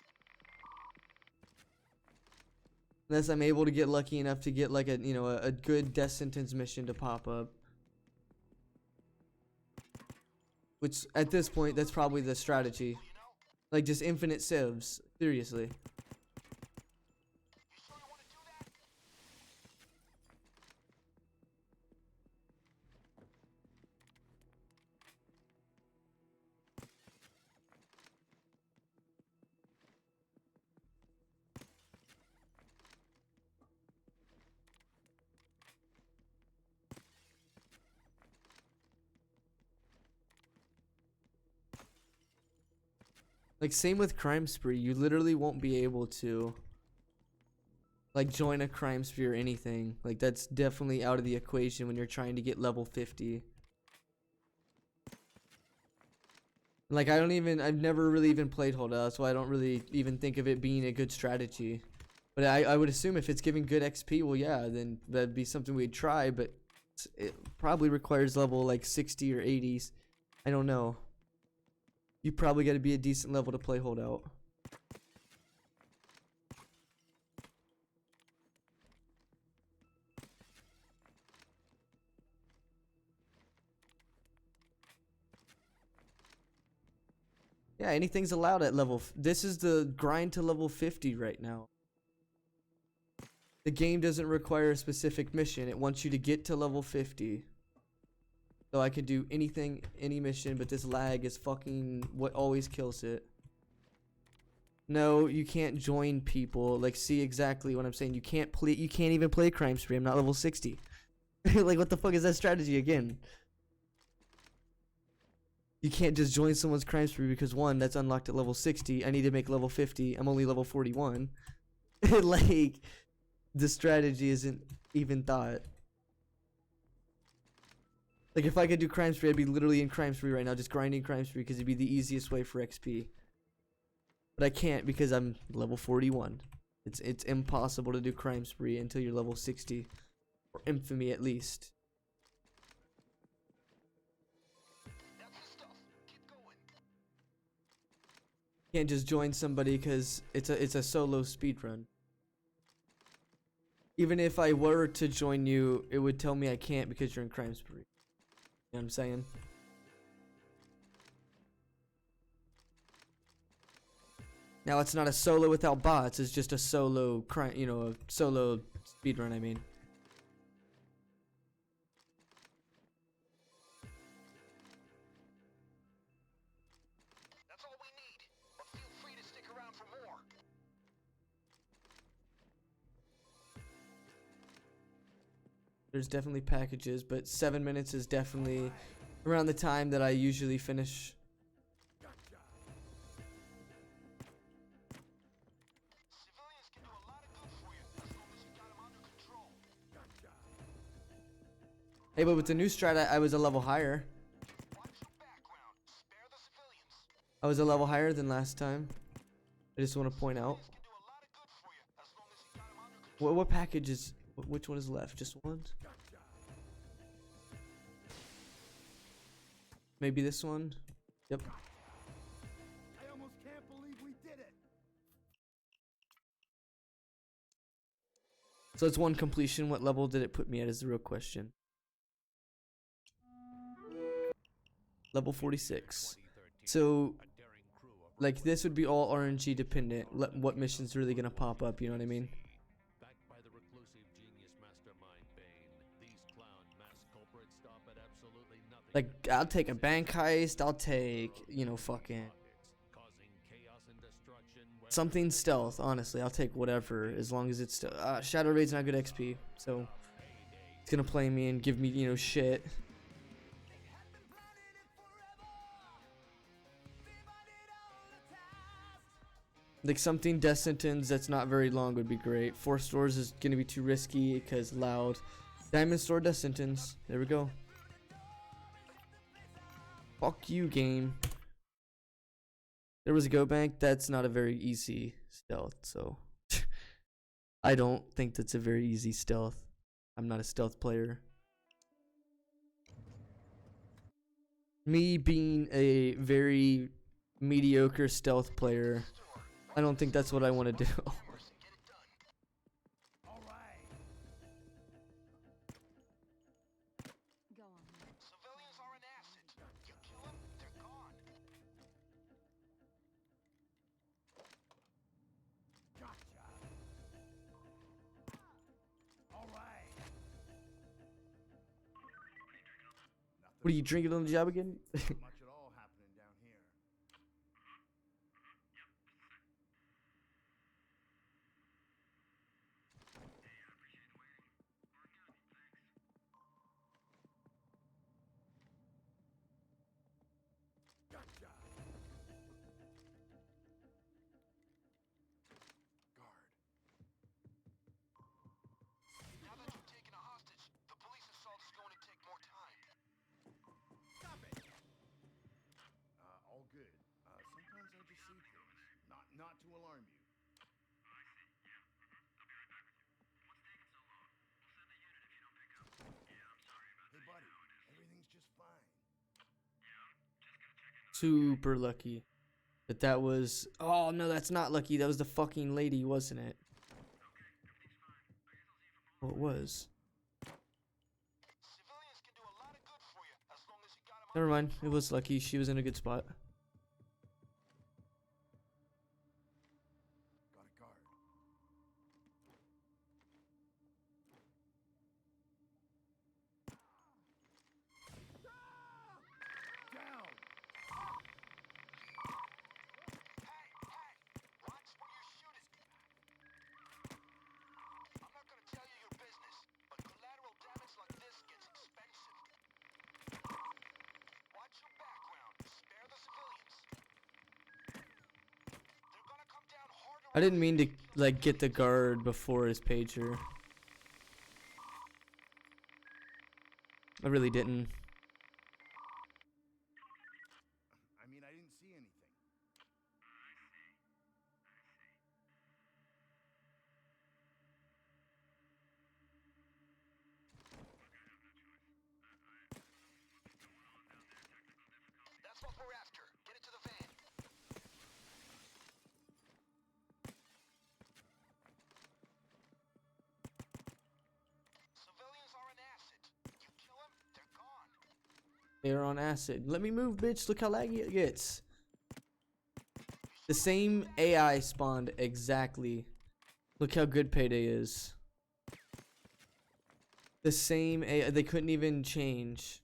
Unless I'm able to get lucky enough to get like a, you know, a good death sentence mission to pop up. Which, at this point, that's probably the strategy. Like, just infinite civs. Seriously. You sure you want to do that? Like same with Crime Spree, you literally won't be able to like join a crime spree or anything. Like that's definitely out of the equation when you're trying to get level 50. Like I've never really even played Holdout, so I don't really even think of it being a good strategy. But I would assume if it's giving good XP, well yeah, then that'd be something we'd try, but it probably requires level like 60 or 80s. I don't know. You probably gotta be a decent level to play Holdout. Yeah, anything's allowed at level. This is the grind to level 50 right now. The game doesn't require a specific mission. It wants you to get to level 50. So I could do anything, any mission, but this lag is fucking what always kills it. No, you can't join people. Like, see exactly what I'm saying. You can't even play Crime Spree. I'm not level 60. Like, what the fuck is that strategy again? You can't just join someone's Crime Spree because one, that's unlocked at level 60. I need to make level 50. I'm only level 41. Like, the strategy isn't even thought. Like, if I could do Crime Spree, I'd be literally in Crime Spree right now, just grinding Crime Spree because it'd be the easiest way for XP. But I can't because I'm level 41. It's impossible to do Crime Spree until you're level 60. Or Infamy at least. Can't just join somebody because it's a solo speedrun. Even if I were to join you, it would tell me I can't because you're in Crime Spree. You know what I'm saying? Now it's not a solo without bots, it's just a solo crime, you know, a solo speedrun, I mean. That's all we need. But feel free to stick around for more. There's definitely packages, but 7 minutes is definitely around the time that I usually finish. Civilians can do a lot of good for you as long as you got them under control. Hey, but with the new strat, I was a level higher. Watch your background. Spare the civilians. I was a level higher than last time. I just want to point out. Can do a lot of good for you as long as you got them under control. What package is? Which one is left? Just one? Maybe this one? Yep. I almost can't believe we did it. So it's one completion. What level did it put me at is the real question. Level 46. So, like, this would be all RNG dependent. What mission's really gonna pop up, you know what I mean? Backed by the reclusive genius mastermind Bane, these clown mass culprits stop at absolutely nothing. Like, I'll take a bank heist. I'll take, you know, fucking Causing chaos and destruction where something stealth. Honestly, I'll take whatever as long as it's Shadow Raid's not good XP, so it's gonna play me and give me, you know, shit. Like something death sentence that's not very long would be great. 4 stores is gonna be too risky because loud. Diamond store death sentence. There we go. Fuck you, game. There was a go bank. That's not a very easy stealth, so I don't think that's a very easy stealth. I'm not a stealth player. Me being a very mediocre stealth player, I don't think that's what I want to do. All right. Go on. Civilians are an asset. You kill them, they're gone. Gotcha. All right. What are you drinking on the job again? Nothing much at all happening down here. Gotcha. super lucky that was. Oh no, that's not lucky. That was the fucking lady, wasn't it? Well, it was. Civilians can do a lot of good for you as long as you got 'em Never mind. It was lucky. She was in a good spot. Got a guard. Down! Hey, watch where you're shooting. I'm not gonna tell you your business, but collateral damage like this gets expensive. Watch your background. Spare the civilians. They're gonna come down harder. I didn't mean to like get the guard before his pager. I really didn't. I mean, I didn't see anything. That's what we're after. Get it to the van. Civilians are on acid. You kill them, they're gone. They're on acid. Let me move, bitch. Look how laggy it gets. The same AI spawned exactly. Look how good Payday is. The same AI. They couldn't even change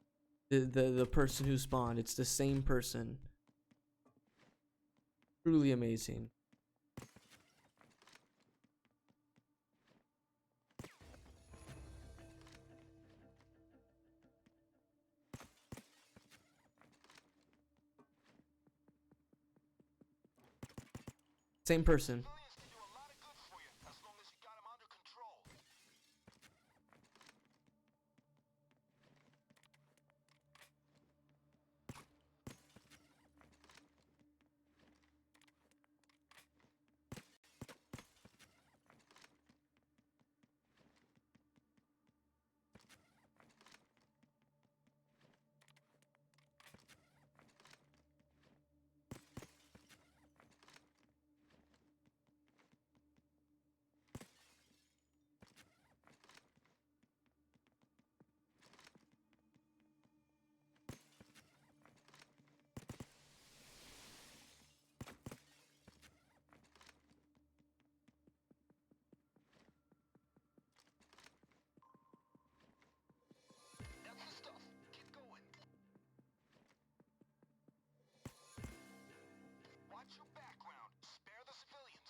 the person who spawned. It's the same person. Truly amazing. Same person. Civilians can do a lot of good for you as long as you got them under control. That's the stuff. Keep going. Watch your background. Spare the civilians.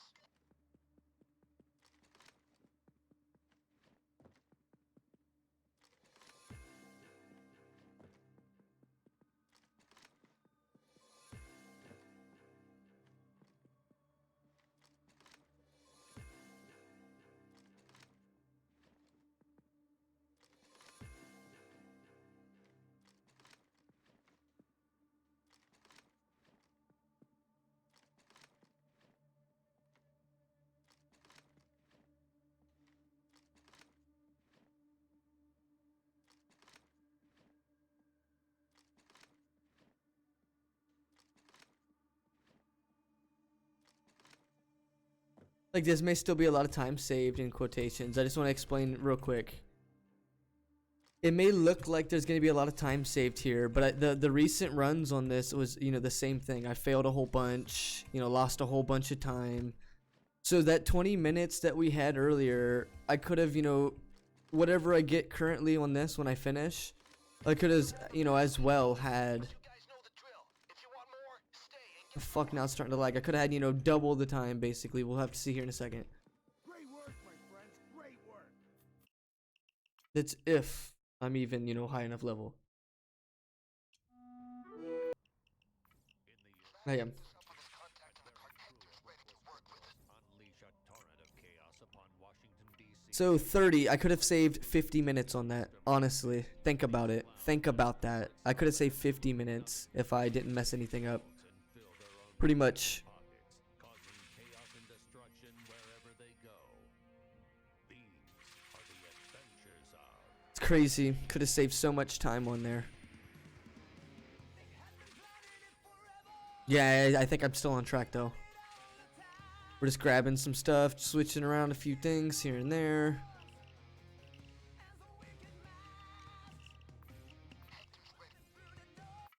Like, this may still be a lot of time saved in quotations. I just want to explain real quick. It may look like there's going to be a lot of time saved here, but the recent runs on this was, you know, the same thing. I failed a whole bunch, you know, lost a whole bunch of time. So that 20 minutes that we had earlier, I could have, you know, whatever I get currently on this when I finish, I could have, you know, as well had... You guys know the drill. If you want more, stay and get Fuck, now it's starting to lag. I could have had, you know, double the time, basically. We'll have to see here in a second. Great work, my friends. Great work. That's if I'm even, you know, high enough level. I am. up with his contact in the cartenters ready to work with it. Unleash a torrent of chaos upon Washington, D.C. So 30, I could have saved 50 minutes on that. Honestly, think about it. Think about that. I could have saved 50 minutes if I didn't mess anything up. Pretty much. Pockets, causing chaos and destruction wherever they go. These are the adventures of It's crazy. Could have saved so much time on there. Yeah, I think I'm still on track though. We're just grabbing some stuff, switching around a few things here and there.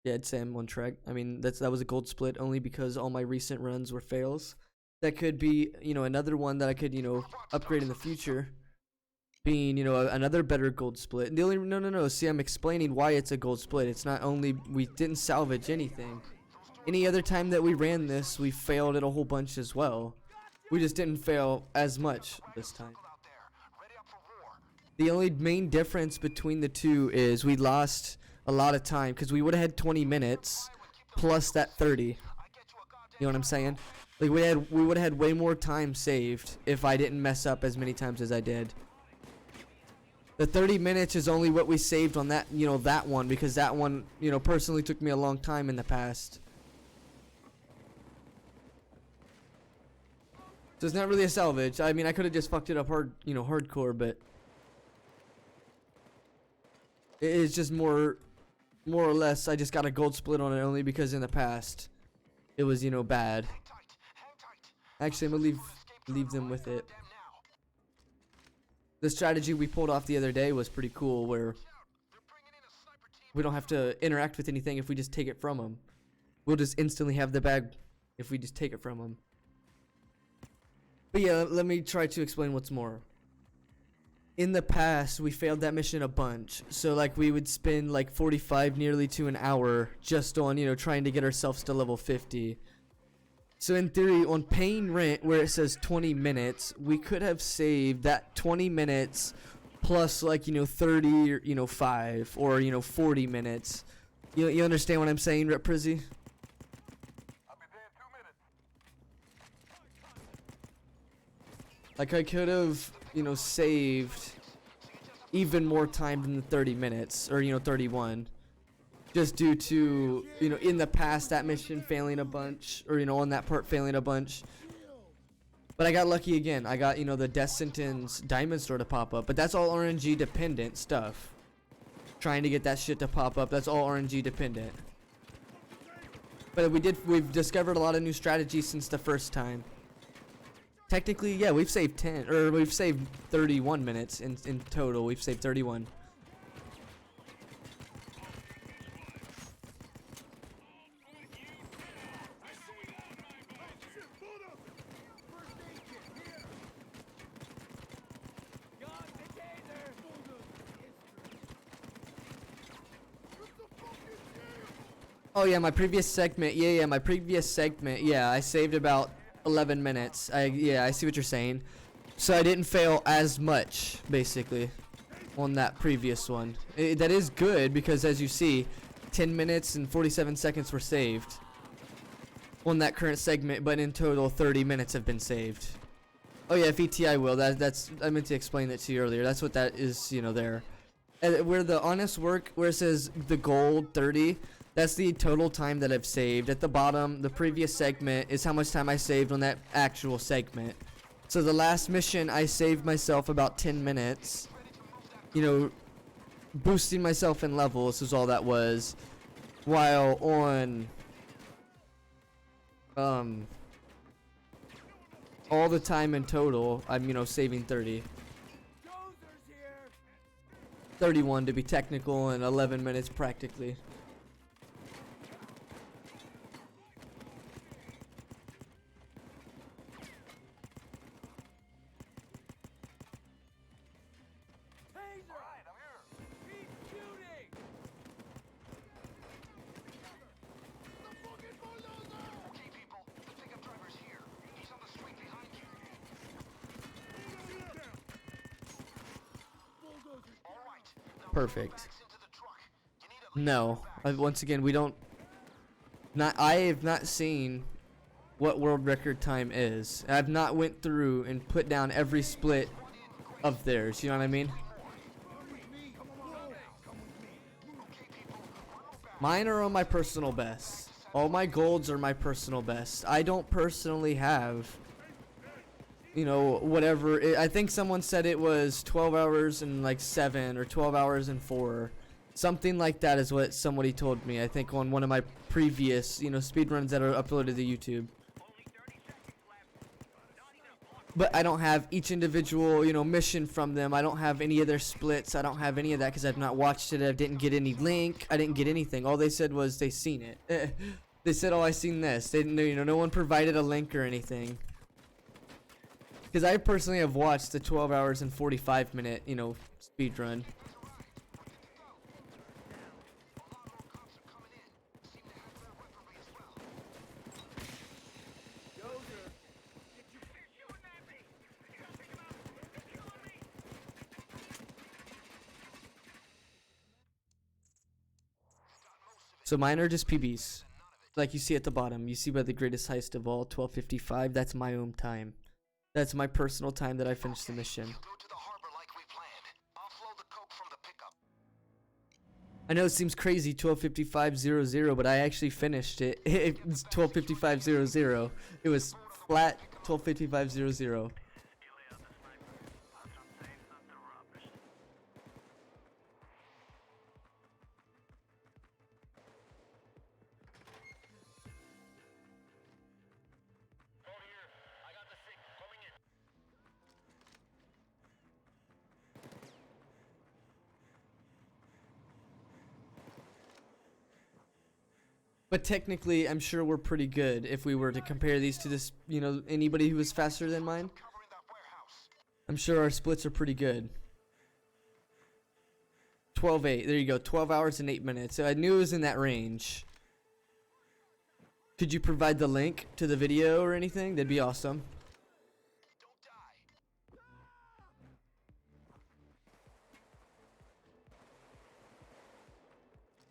Yeah, I'd say I'm on track. I mean, that was a gold split only because all my recent runs were fails. That could be, you know, another one that I could, you know, upgrade in the future. Being, you know, another better gold split. And the only no. See, I'm explaining why it's a gold split. It's not only we didn't salvage anything. Any other time that we ran this, we failed it a whole bunch as well. We just didn't fail as much this time. The only main difference between the two is we lost a lot of time because we would have had 20 minutes plus that 30. You know what I'm saying? Like we would have had way more time saved if I didn't mess up as many times as I did. The 30 minutes is only what we saved on that, you know, that one, because that one, you know, personally took me a long time in the past. So it's not really a salvage. I mean, I could have just fucked it up hard, you know, hardcore, but it is just more or less I just got a gold split on it only because in the past it was, you know, bad. Actually, I'm gonna leave them with it. The strategy we pulled off the other day was pretty cool, where we don't have to interact with anything if we just take it from them. We'll just instantly have the bag if we just take it from them. But yeah, let me try to explain what's more. In the past, we failed that mission a bunch. So like we would spend like 45 nearly to an hour just on, you know, trying to get ourselves to level 50. So in theory, on paying rent, where it says 20 minutes, we could have saved that 20 minutes plus like, you know, 30 or, you know, 5 or, you know, 40 minutes. You understand what I'm saying, Rep Prizzy? Like I could have, you know, saved even more time than the 30 minutes or, you know, 31. Just due to, you know, in the past that mission failing a bunch, or, you know, on that part failing a bunch. But I got lucky again. I got, you know, the Death Sentence Diamond Store to pop up. But that's all RNG dependent stuff. Trying to get that shit to pop up, that's all RNG dependent. But we've discovered a lot of new strategies since the first time. Technically, yeah, we've saved 10, or we've saved 31 minutes in total. We've saved 31. Oh yeah, my previous segment. Yeah, my previous segment. Yeah, I saved about 11 minutes. Yeah, I see what you're saying. So I didn't fail as much, basically, on that previous one. That is good because, as you see, 10 minutes and 47 seconds were saved on that current segment, but in total 30 minutes have been saved. Oh yeah, if I will. That's I meant to explain that to you earlier. That's what that is, you know, there. Where the honest work, where it says the gold 30, that's the total time that I've saved. At the bottom, the previous segment is how much time I saved on that actual segment. So the last mission, I saved myself about 10 minutes. You know, boosting myself in levels is all that was. While on all the time in total, I'm, you know, saving 30. 31 to be technical, and 11 minutes practically. Perfect. No, once again, we don't. I have not seen what world record time is. I've not went through and put down every split of theirs. You know what I mean? Mine are on my personal best. All my golds are my personal best. I don't personally have, you know, whatever. I think someone said it was 12 hours and like 7 or 12 hours and 4. Something like that is what somebody told me, I think, on one of my previous, you know, speedruns that are uploaded to YouTube. But I don't have each individual, you know, mission from them. I don't have any of their splits. I don't have any of that because I've not watched it. I didn't get any link. I didn't get anything. All they said was they seen it. They said, oh, I seen this. They didn't know, you know, no one provided a link or anything. Because I personally have watched the 12 hours and 45 minute, you know, speedrun. So mine are just PBs. Like you see at the bottom, you see by the greatest heist of all, 12:55. That's my own time. That's my personal time that I finished the mission. Go to the harbor like we planned. Offload the coke from the pickup. I know it seems crazy, 12:55:00, but I actually finished it. It's 12:55:00. It was flat 12:55:00. But technically, I'm sure we're pretty good if we were to compare these to this, you know, anybody who was faster than mine. Covering that warehouse. I'm sure our splits are pretty good. 12:08. There you go. 12 hours and 8 minutes. So I knew it was in that range. Could you provide the link to the video or anything? That'd be awesome. Don't die.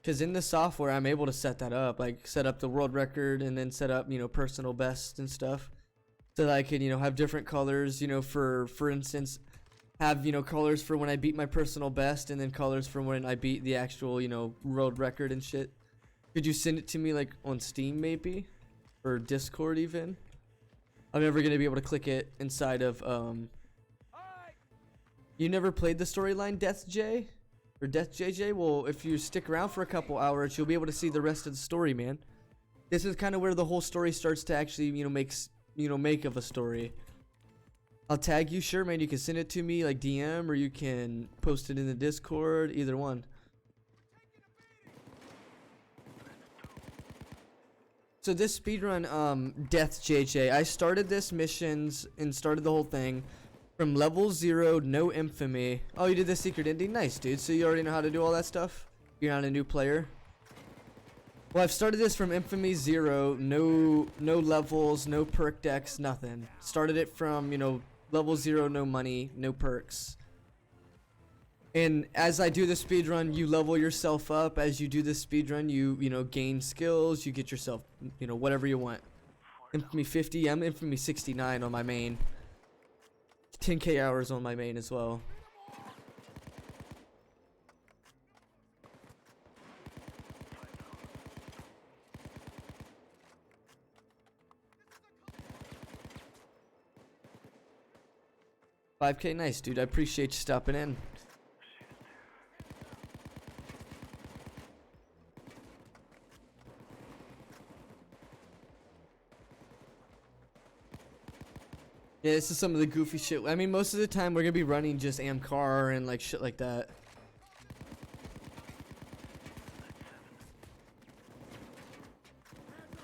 Because in the software, I'm able to set that up. Like, set up the world record and then set up, you know, personal best and stuff. So that I can, you know, have different colors, you know, for instance, have, you know, colors for when I beat my personal best and then colors for when I beat the actual, you know, world record and shit. Could you send it to me, like, on Steam, maybe? Or Discord, even? I'm never going to be able to click it inside of, You never played the storyline, Death J? Or Death JJ? Well, if you stick around for a couple hours, you'll be able to see the rest of the story, man. This is kind of where the whole story starts to actually, you know, make of a story. I'll tag you, sure, man. You can send it to me, like DM, or you can post it in the Discord, either one. So this speedrun, Death JJ, I started this missions and started the whole thing from level 0, no infamy. Oh, you did the secret ending? Nice, dude. So you already know how to do all that stuff? You're not a new player? Well, I've started this from infamy 0, no levels, no perk decks, nothing. Started it from, you know, level 0, no money, no perks. And as I do the speedrun, you level yourself up. As you do the speedrun, you know, gain skills, you get yourself, you know, whatever you want. Infamy 50, I'm infamy 69 on my main. 10k hours on my main as well. $5k, nice, dude. I appreciate you stopping in. Yeah, this is some of the goofy shit. I mean, most of the time we're gonna be running just Amcar and like shit like that.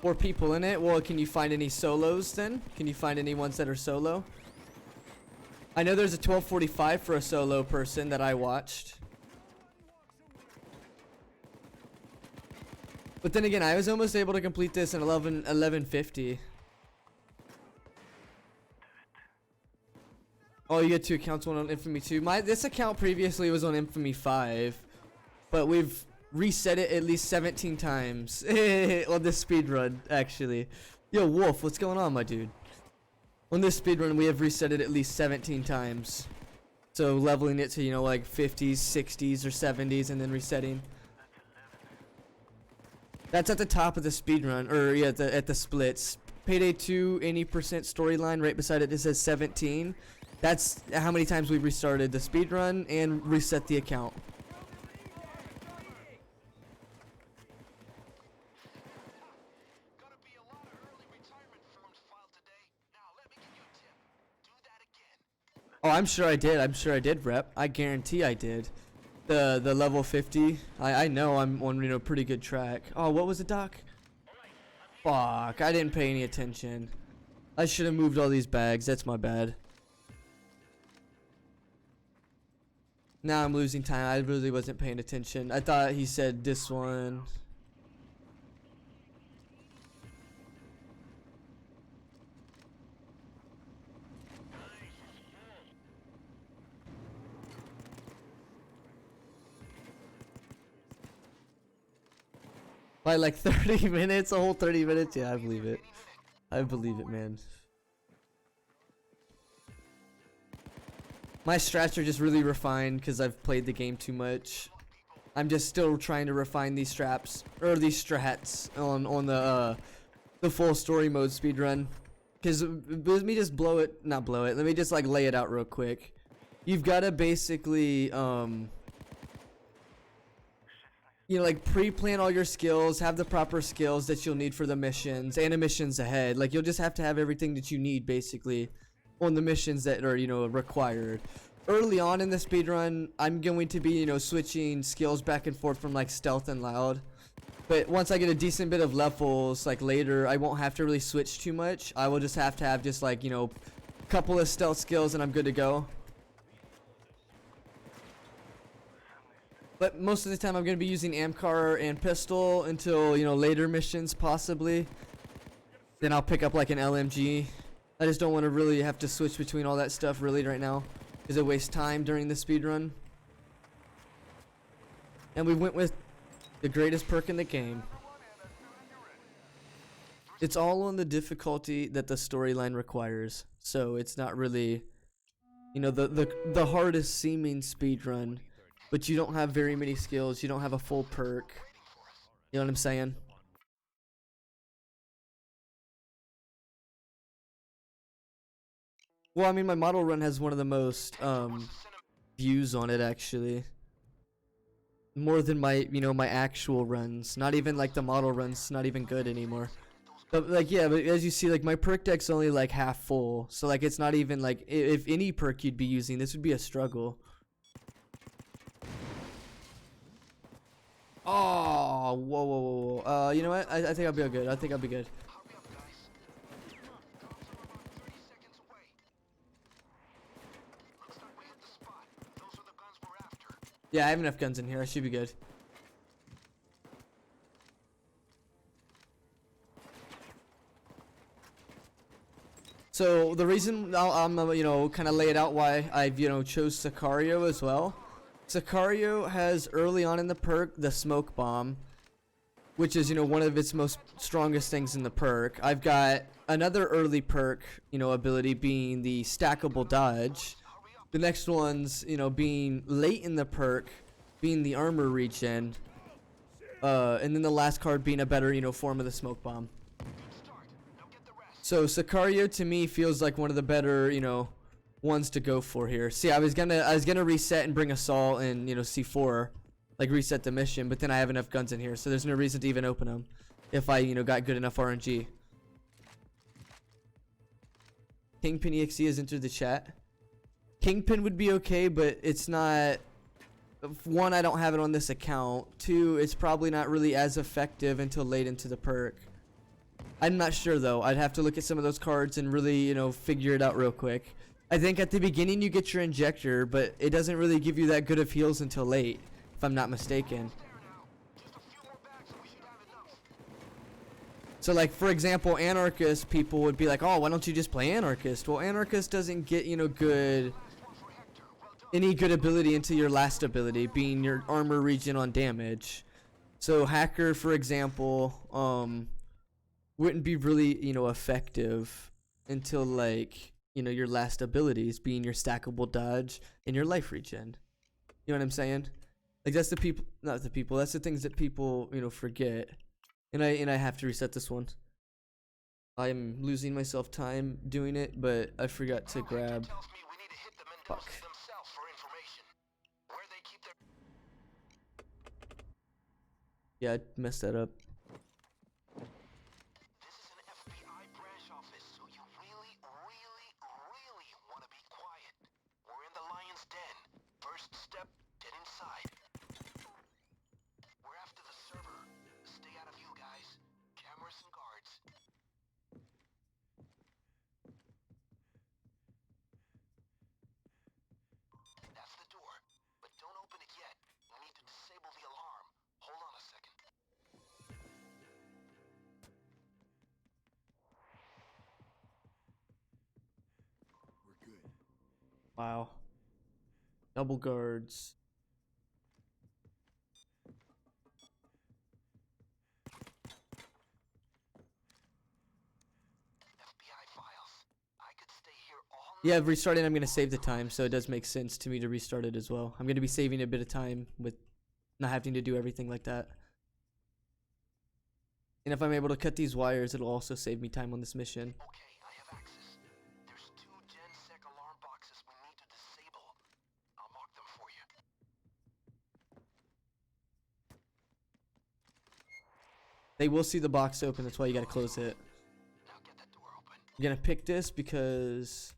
Four people in it. Well, can you find any solos then? Can you find any ones that are solo? I know there's a 12:45 for a solo person that I watched. But then again, I was almost able to complete this in 11:50. Oh, you get 2 accounts, one on Infamy 2. This account previously was on Infamy 5, but we've reset it at least 17 times on this speedrun, actually. Yo, Wolf, what's going on, my dude? On this speedrun, we have reset it at least 17 times. So leveling it to, you know, like 50s, 60s, or 70s, and then resetting. That's at the top of the speedrun, or yeah, at the splits. Payday 2, any percent storyline, right beside it says 17. That's how many times we've restarted the speedrun and reset the account. I'm sure I did. I'm sure I did, rep. I guarantee I did. The level 50. I know I'm on, you know, pretty good track. Oh, what was it, Doc? Fuck, I didn't pay any attention. I should have moved all these bags. That's my bad. Now I'm losing time. I really wasn't paying attention. I thought he said this one. By like 30 minutes, a whole 30 minutes? Yeah, I believe it. I believe it, man. My strats are just really refined because I've played the game too much. I'm just still trying to refine these straps or these strats on the full story mode speedrun. Because let me just not blow it. Let me just like lay it out real quick. You've got to basically you know, like pre-plan all your skills, have the proper skills that you'll need for the missions and the missions ahead. Like you'll just have to have everything that you need basically on the missions that are, you know, required. Early on in the speedrun, I'm going to be, you know, switching skills back and forth from like stealth and loud. But once I get a decent bit of levels, like later, I won't have to really switch too much. I will just have to have just like, you know, a couple of stealth skills and I'm good to go. But most of the time I'm going to be using Amcar and pistol until, you know, later missions possibly. Then I'll pick up like an LMG. I just don't want to really have to switch between all that stuff really right now, because it wastes time during the speedrun. And we went with the greatest perk in the game. It's all on the difficulty that the storyline requires. So it's not really, you know, the hardest seeming speedrun. But you don't have very many skills. You don't have a full perk. You know what I'm saying? Well, I mean, my model run has one of the most views on it, actually. More than my, you know, my actual runs. Not even like the model run's not even good anymore. But like, yeah, but as you see, like my perk deck's only like half full. So like it's not even like, if any perk you'd be using, this would be a struggle. Oh, whoa, whoa, whoa, whoa. You know what? I think I'll be good. I think I'll be good. Hurry up, guys. Cops are about 30 seconds away. Looks like we hit the spot. Those are the guns we're after. Yeah, I have enough guns in here. I should be good. So the reason I'm you know, kind of lay it out why I've, you know, chose Sicario as well. Sicario has early on in the perk the smoke bomb, which is, you know, one of its most strongest things in the perk. I've got another early perk, you know, ability being the stackable dodge. The next one's, you know, being late in the perk, being the armor regen. And then the last card being a better, you know, form of the smoke bomb. So Sicario to me feels like one of the better, you know, ones to go for here. See, I was gonna reset and bring assault and, you know, C4, like reset the mission, but then I have enough guns in here, so there's no reason to even open them if I, you know, got good enough RNG. Kingpin EXE has entered the chat. Kingpin would be okay, but it's not. One, I don't have it on this account. Two, it's probably not really as effective until late into the perk. I'm not sure though. I'd have to look at some of those cards and really, you know, figure it out real quick. I think at the beginning you get your injector, but it doesn't really give you that good of heals until late, if I'm not mistaken. So like, for example, Anarchist people would be like, oh, why don't you just play Anarchist? Well, Anarchist doesn't get, you know, any good ability into your last ability, being your armor regen on damage. So Hacker, for example, wouldn't be really, you know, effective until like, you know, your last abilities being your stackable dodge and your life regen. You know what I'm saying? Like that's the people, not the people. That's the things that people, you know, forget. And I have to reset this one. I'm losing myself time doing it, but I forgot to grab. Fuck. Yeah, I messed that up. This is an FBI branch office, so you really, really, really want to be quiet. We're First step, get inside. We're after the server. Stay out of view, guys. Cameras and guards. That's the door. But don't open it yet. We need to disable the alarm. Hold on a second. We're good. Wow. Double guards. FBI files. I could stay here all Yeah, night. restarting, I'm going to save the time, so it does make sense to me to restart it as well. I'm going to be saving a bit of time with not having to do everything like that. And if I'm able to cut these wires, it'll also save me time on this mission. Okay, I have access. There's 2 GenSec alarm boxes we need to disable. I'll mark them for you. They will see the box open, that's why you got to close it. Now get that door open. I'm going to pick this because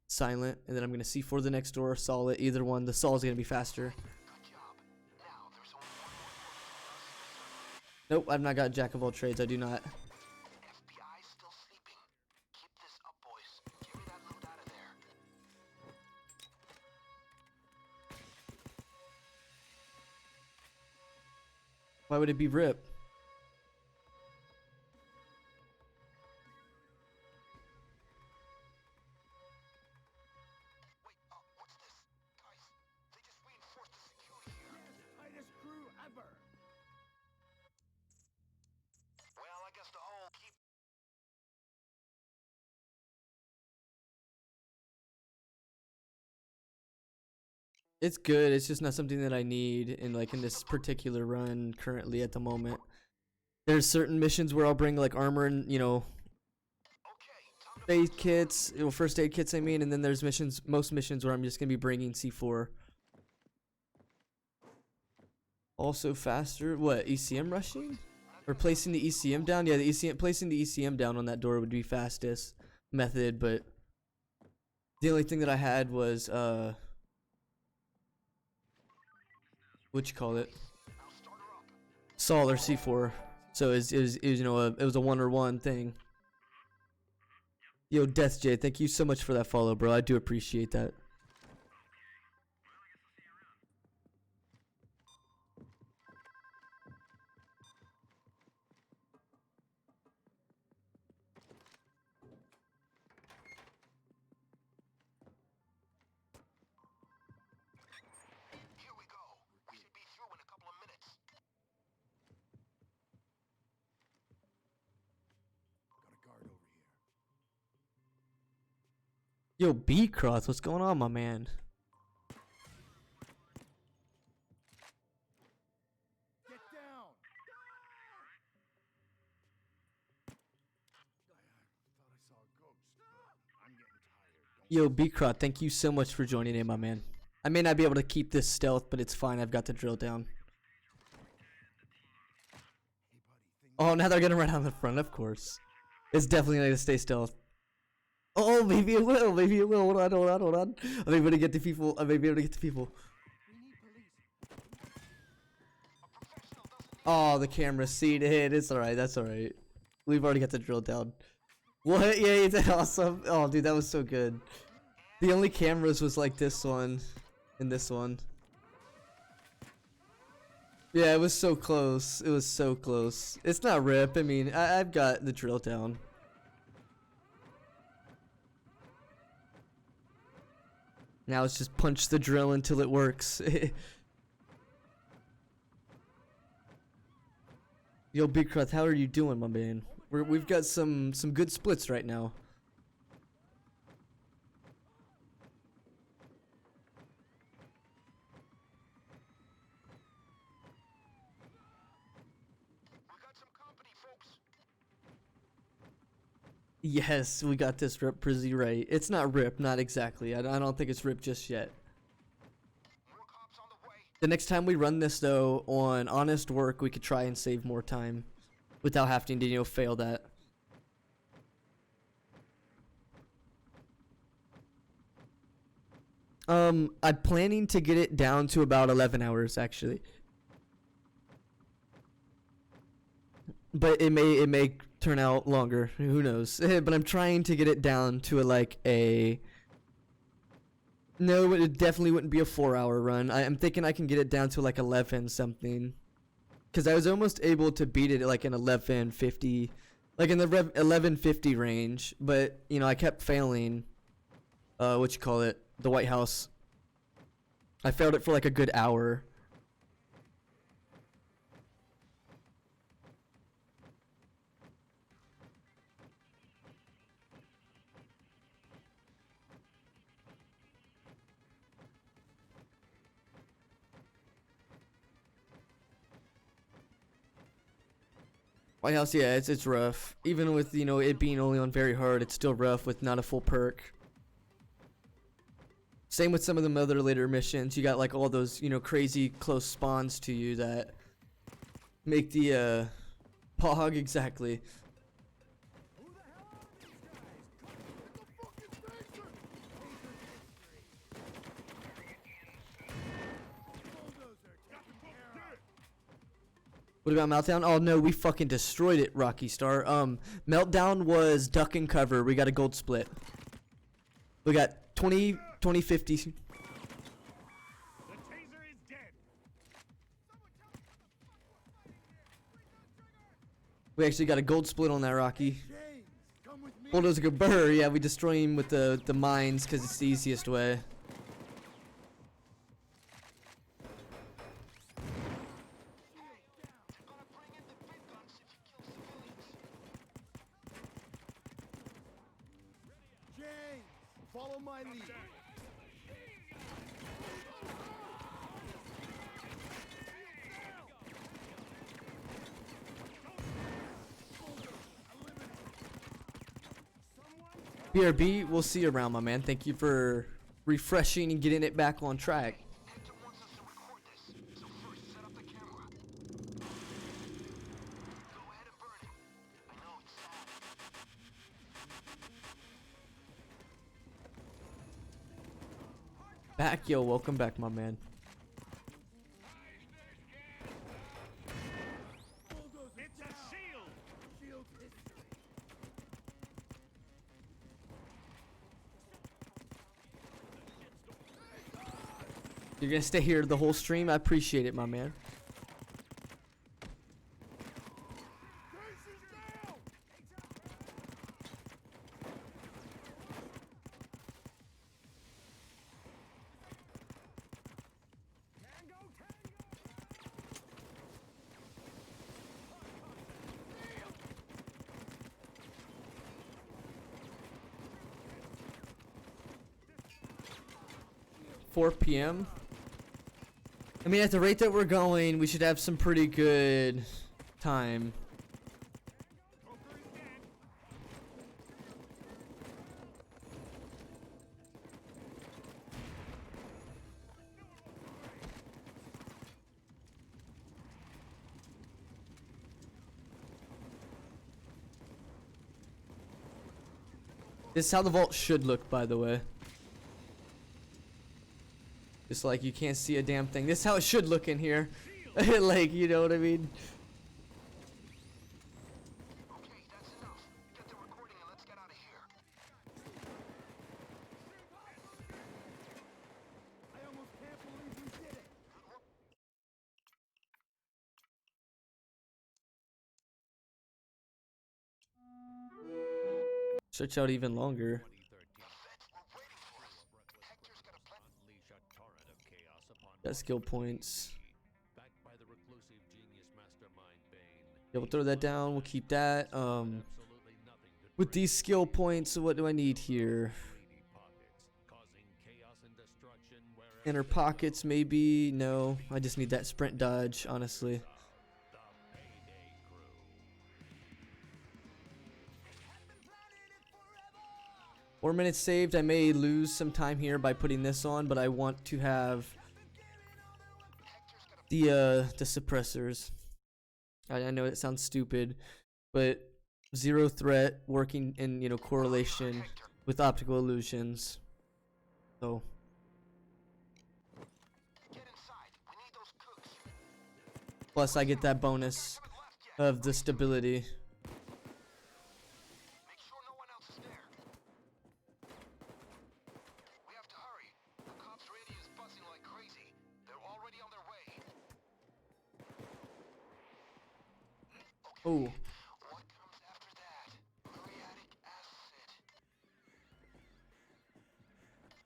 silent, and then I'm going to C4 the next door, saw it, either one. The saw is going to be faster. Good job. Now there's only one more door. Nope, I've not got jack of all trades. I do not. FBI still sleeping. Keep this up, boys. Carry that loot out of there. Why would it be RIP? Wait, what's this? Guys, they just reinforced the security here. Tightest crew ever. Well, I guess the whole keep. It's good. It's just not something that I need in this particular run currently at the moment. There's certain missions where I'll bring like armor and Okay, time to aid kits, first aid kits I mean, and then there's most missions where I'm just gonna be bringing C4. Also faster, what, ECM rushing? Or placing the ECM down? Yeah, placing the ECM down on that door would be fastest method, but the only thing that I had was what you call it? Sol or C4. So it was it was a 1-or-1 thing. Yo, Death J, thank you so much for that follow, bro. I do appreciate that. Here we go. We should be through in a couple of minutes. Got a guard over here. Yo, B-Cross, what's going on, my man? Get down. I thought I saw a ghost, but I'm getting tired. Don't Yo, B-Cross, thank you so much for joining in, my man. I may not be able to keep this stealth, but it's fine. I've got the drill down. Hey, buddy, things Oh, now they're gonna run out the front, of course. It's definitely gonna stay stealth. Oh, maybe it will. Maybe it will. Hold on, hold on, hold on. I may be able to get the people. I may be able to get the people. we need police. Oh, the camera seated. It's alright. That's alright. We've already got the drill down. What? Yeah, you did awesome. Oh, dude, that was so good. The only cameras was like this one and this one. Yeah, it was so close. It was so close. It's not RIP. I mean, I've got the drill down. Now it's just punch the drill until it works. Yo, Big Cruth, how are you doing, my man? We've got some good splits right now. We got some company, folks. Yes, we got this rip Prizzy right. It's not rip, not exactly. I don't think it's rip just yet. More cops on the way. The next time we run this though on honest work, we could try and save more time without having to fail that. I'm planning to get it down to about 11 hours actually. But it may turn out longer. Who knows? But I'm trying to get it down to a no, it definitely wouldn't be a 4-hour run. I'm thinking I can get it down to like 11 something. Cuz I was almost able to beat it at like an 1150, like in the 1150 range, but you know, I kept failing what you call it, the White House. I failed it for like a good hour. White House, yeah, it's rough. Even with, you know, it being only on very hard, it's still rough with not a full perk. Same with some of the other later missions. You got like all those, you know, crazy close spawns to you that make the pog exactly. What about Meltdown? Oh no, we fucking destroyed it, Rocky Star. Meltdown was duck and cover. We got a gold split. We got 20, 50. The taser is dead. We actually got a gold split on that, Rocky. James, come with me. Bulldozer Burr, yeah, we destroy him with the mines because it's the easiest way. James, follow my lead. 'BRB, we'll see you around, my man. Thank you for refreshing and getting it back on track. Hector wants us to record this, so first set up the camera. Go ahead and burn it. I know it's sad. Back, yo, welcome back, my man. It's a shield. Shield history. You're gonna stay here the whole stream? I appreciate it, my man. Taser's down. 4 p.m. I mean, at the rate that we're going, we should have some pretty good time. This is how the vault should look, by the way. Just like you can't see a damn thing. This is how it should look in here. Like, you know what I mean? Okay, that's enough. Get the recording and let's get out of here. I almost can't believe we did it. Stretch out even longer. 2013. We're waiting for us. Hector's got a plan. Unleash a torrent of chaos upon Got skill points. backed by the reclusive genius mastermind Bane. Yeah, we'll throw that down. We'll keep that. Absolutely nothing to With drain these skill points, what do I need here? greedy pockets, causing chaos and destruction wherever Inner they pockets, maybe? No, I just need that sprint dodge, honestly. go. The Payday crew. 4 minutes saved. I may lose some time here by putting this on, but I want to have the suppressors. I know it sounds stupid, but zero threat working in, you know, correlation with optical illusions. So Plus, I get that bonus of the stability. Make sure no one else is there. We have to hurry. The cops' radio is buzzing like crazy. They're already on their way. Oh, What comes after that? Muriatic acid.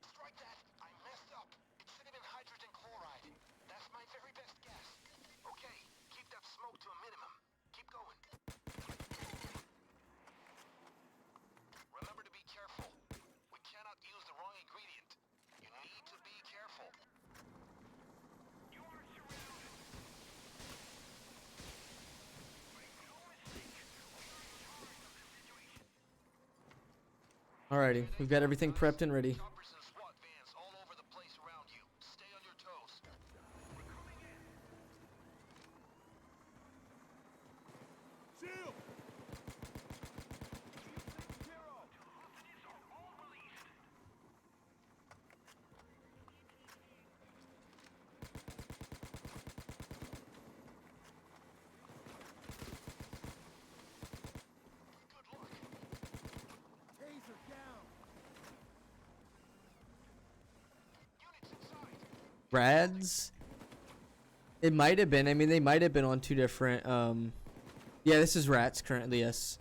Strike that! I messed up. It's sitting in hydrogen chloride. That's my very best guess. Okay, keep that smoke to a minimum. Keep going. Remember to be careful. We cannot use the wrong ingredient. You need to be careful. You are surrounded. Make no mistake, we are in charge of this situation. alrighty. We've got everything prepped and ready. Choppers and SWAT vans all over the place around you. Stay on your toes. We're coming in. Shield! Hostages are all released. Good luck. Taser down! Units inside. Rads? It might have been. I mean, they might have been on two different. Yeah, this is rats currently. Yes.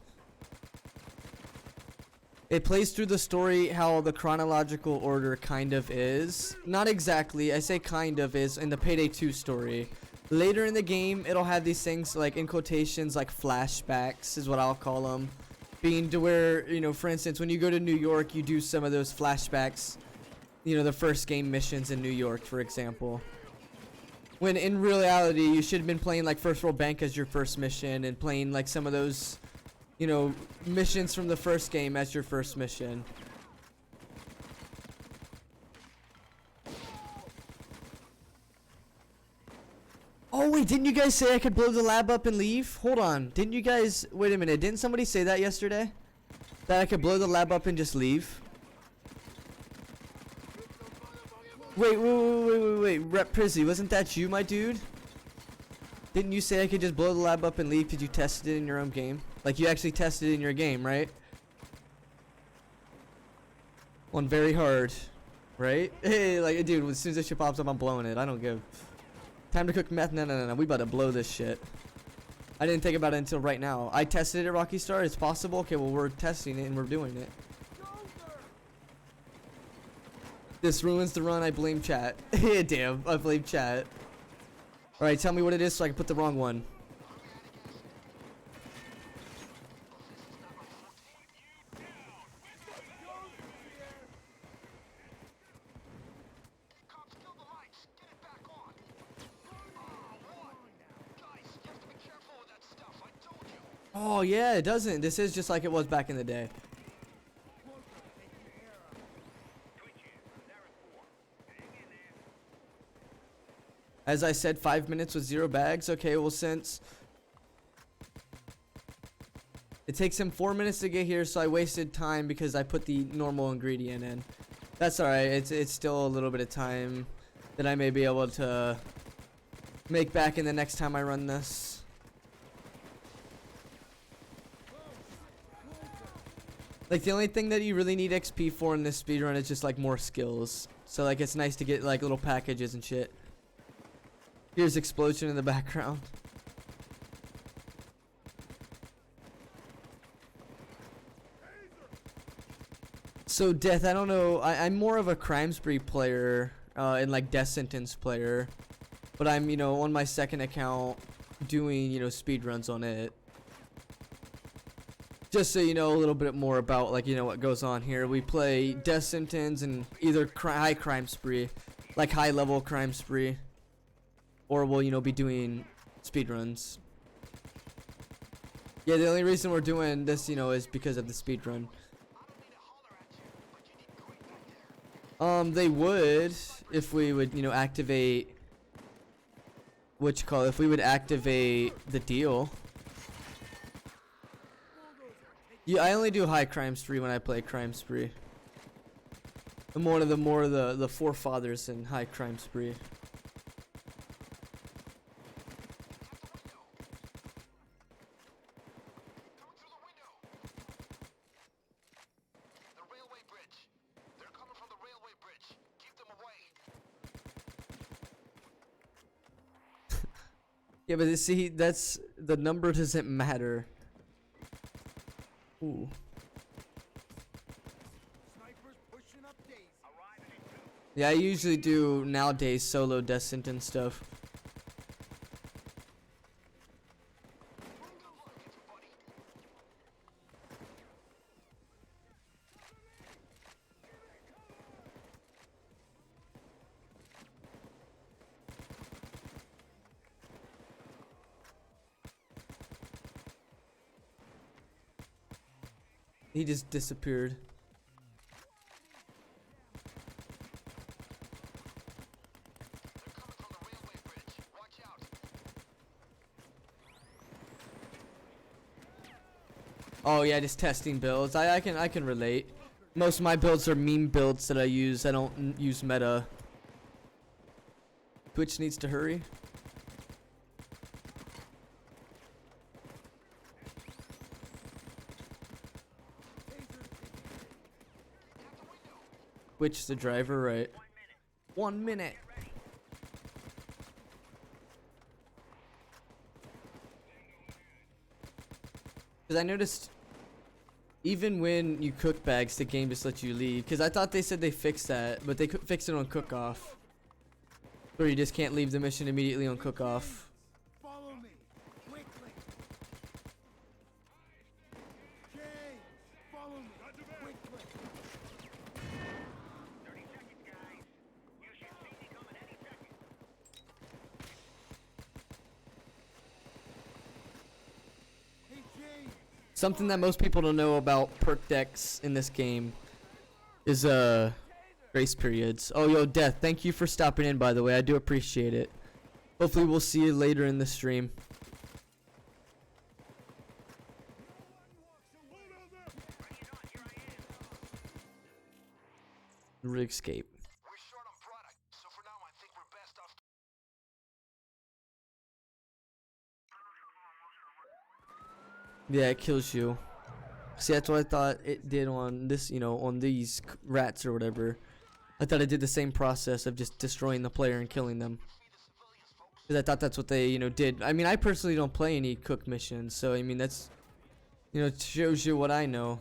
It plays through the story how the chronological order kind of is. Not exactly. I say kind of is in the Payday 2 story. Later in the game, it'll have these things like in quotations like flashbacks is what I'll call them. Being to where, you know, for instance, when you go to New York, you do some of those flashbacks. You know, the first game missions in New York, for example. When in reality, you should have been playing like First World Bank as your first mission and playing like some of those, you know, missions from the first game as your first mission. Oh wait, didn't you guys say I could blow the lab up and leave? Hold on. Didn't you guys, wait a minute, didn't somebody say that yesterday? That I could blow the lab up and just leave? Wait, Rep Prizzy, wasn't that you, my dude? Didn't you say I could just blow the lab up and leave because you tested it in your own game? Like, you actually tested it in your game, right? On very hard, right? Hey, like, dude, as soon as this shit pops up, I'm blowing it. I don't give. Time to cook meth? No. We about to blow this shit. I didn't think about it until right now. I tested it at Rocky Star. It's possible? Okay, well, we're testing it and we're doing it. This ruins the run. I blame chat. Yeah, damn. I blame chat. Alright, tell me what it is so I can put the wrong one. Cops killed the lights. Get it back on. What? Guys, you have to be careful with that stuff. I told you. Oh, yeah, it doesn't. This is just like it was back in the day. As I said, 5 minutes with 0 bags. Okay, well, since it takes him 4 minutes to get here, so I wasted time because I put the normal ingredient in. That's alright. It's still a little bit of time that I may be able to make back in the next time I run this. Like, the only thing that you really need XP for in this speedrun is just like more skills. So like, it's nice to get like little packages and shit. Here's explosion in the background. So Death, I don't know. I'm more of a crime spree player and like death sentence player, but I'm, you know, on my second account doing, you know, speed runs on it. Just so you know a little bit more about, like, you know, what goes on here. We play death sentence and either high crime spree, like high level crime spree. Or we'll, you know, be doing speedruns. Yeah, the only reason we're doing this, you know, is because of the speedrun. They would, if we would, you know, activate, if we would activate the deal. Yeah, I only do high crime spree when I play crime spree. I'm one of the forefathers in high crime spree. Yeah, but see, that's the number doesn't matter. Ooh. Snipers pushing up Daisy. Arriving in 2. Yeah, I usually do nowadays solo death sentence stuff. He just disappeared. They're coming from the railway bridge. Watch out. Oh yeah, just testing builds. I can relate. Most of my builds are meme builds that I use. I don't use meta. Twitch needs to hurry. Twitch the driver, right? 1 minute. Because I noticed even when you cook bags, the game just lets you leave. Because I thought they said they fixed that, but they could fix it on cook off. Or you just can't leave the mission immediately on cook off. Follow me, quickly. James, follow me, quickly. 30 seconds, guys. You should see me coming any second. Hey, James. Something that most people don't know about perk decks in this game is grace periods. Oh yo, Death, thank you for stopping in, by the way. I do appreciate it. Hopefully we'll see you later in the stream. Rigscape. We're short on product, so for now I think we're best off. Yeah, it kills you. See, that's what I thought it did on this, you know, on these rats or whatever. I thought it did the same process of just destroying the player and killing them. Because I thought that's what they, you know, did. I mean, I personally don't play any cook missions, so I mean, that's, you know, it shows you what I know.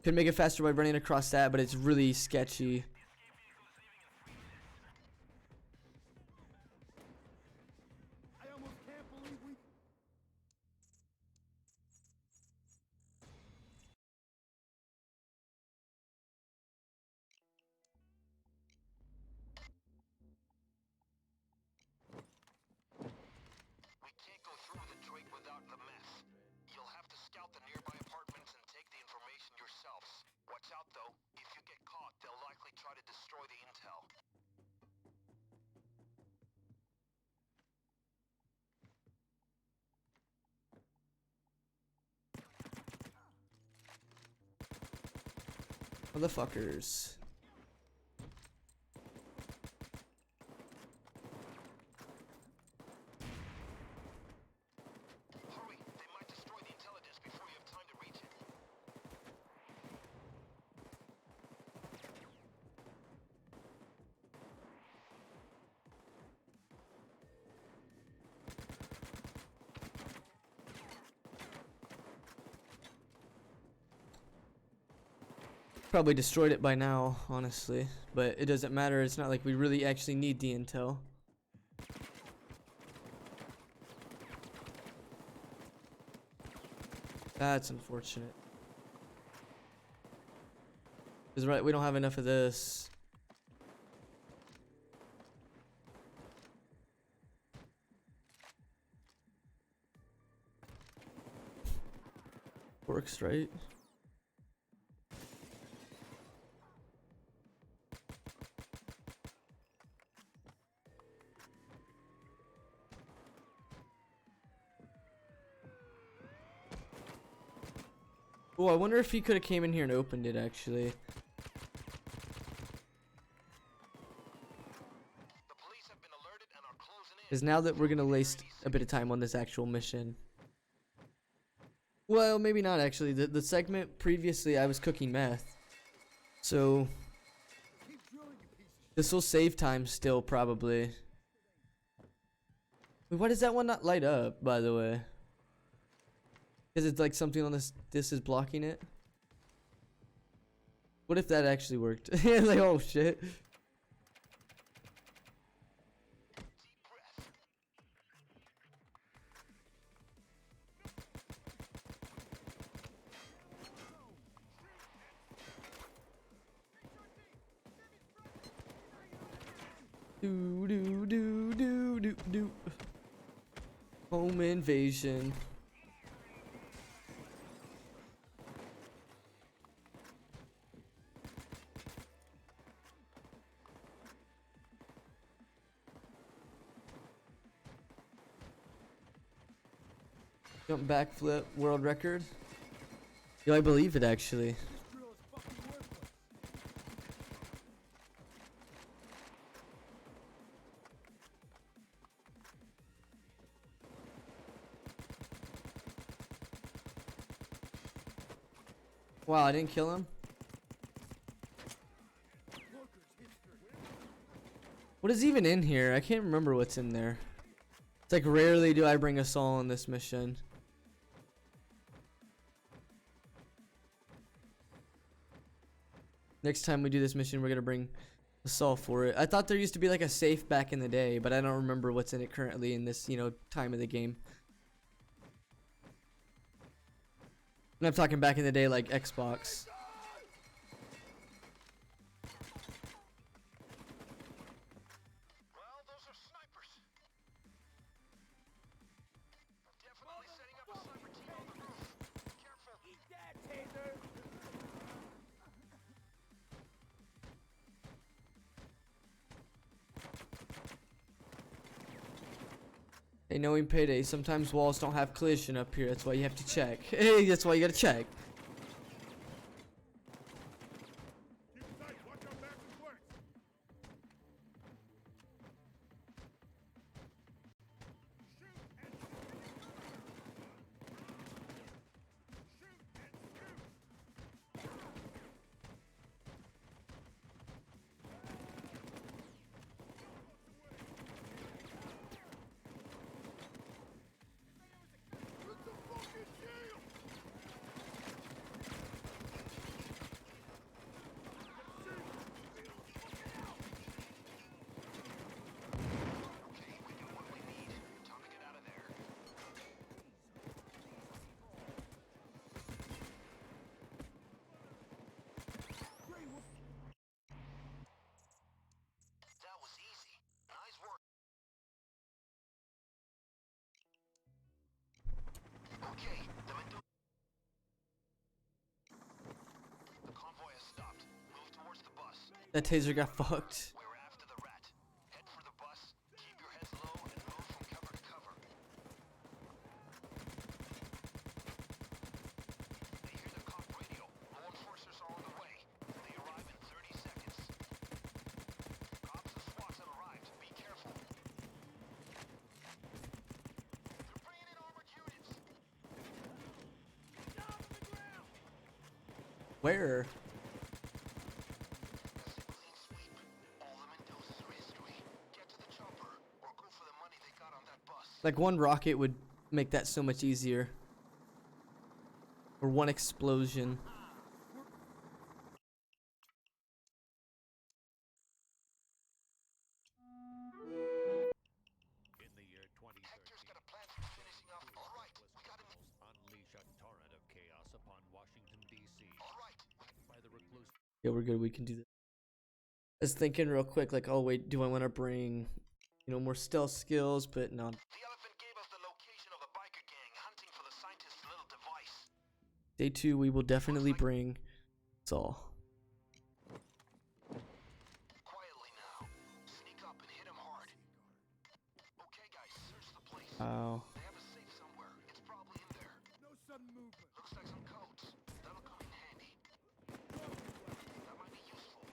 Could make it faster by running across that, but it's really sketchy. I almost can't believe we. We can't go through the Drake without the mess. You'll have to scout the nearby apartments and take the information yourselves. Watch out though, if you get caught, they'll likely try to destroy the intel. Motherfuckers. Hurry, they might destroy the intelligence before you have time to reach it. Probably destroyed it by now, honestly. But it doesn't matter. It's not like we really actually need the intel. That's unfortunate. Because right, we don't have enough of this. Works, right? Oh, I wonder if he could have came in here and opened it, actually. The police have been alerted and are closing in. Because now that we're going to waste a bit of time on this actual mission. Well, maybe not, actually. The segment previously, I was cooking meth. So, Keep drilling, you This will save time still, probably. Wait, why does that one not light up, by the way? Because it's like something on this is blocking it? What if that actually worked? Yeah, like, oh shit. Do do do do do do. Home invasion. Jump backflip world record. Yo, I believe it actually. Wow, I didn't kill him. What is even in here? I can't remember what's in there. It's like rarely do I bring a soul in this mission. Next time we do this mission, we're gonna bring a soul for it. I thought there used to be like a safe back in the day, but I don't remember what's in it currently in this, you know, time of the game. And I'm talking back in the day like Xbox. Well, those are snipers. Definitely setting up a sniper team on the roof. Careful. Eat that, Taser! Hey, knowing Payday, sometimes walls don't have collision up here. That's why you have to check. Hey, that's why you gotta check. Keep it tight. Watch our backs and flanks. Shoot and Okay, we got what we need. Time to get out of there. That was easy. Nice work. Okay, the convoy has stopped. Move towards the bus. That taser got fucked. We're after the rat. Head for the bus. Keep your heads low and move from cover to cover. They hear the cop radio. Law enforcers are on the way. They arrive in 30 seconds. Cops and SWATs have arrived. Be careful. They're bringing in armored units. Down on the ground. Where? That's a clean sweep. All the Mendoza's are history. Get to the chopper or go for the money they got on that bus. Like one rocket would make that so much easier. Or one explosion. In the year 2013, Hector's got a plan for finishing off. All right, we got him. unleash a torrent of chaos upon Washington, D.C. All right. by the reclusive Yeah, we're good. We can do this. I was thinking real quick, like, oh wait, do I want to bring, you know, more stealth skills? But no. The elephant gave us the location of the biker gang hunting for the scientist's little device. Day 2, we will definitely bring Saul. Quietly now. Sneak up and hit him hard. Okay, guys, search the place. Wow. They have a safe somewhere. It's probably in there. no sudden movement. Looks like some codes. That'll come in handy. That might be useful.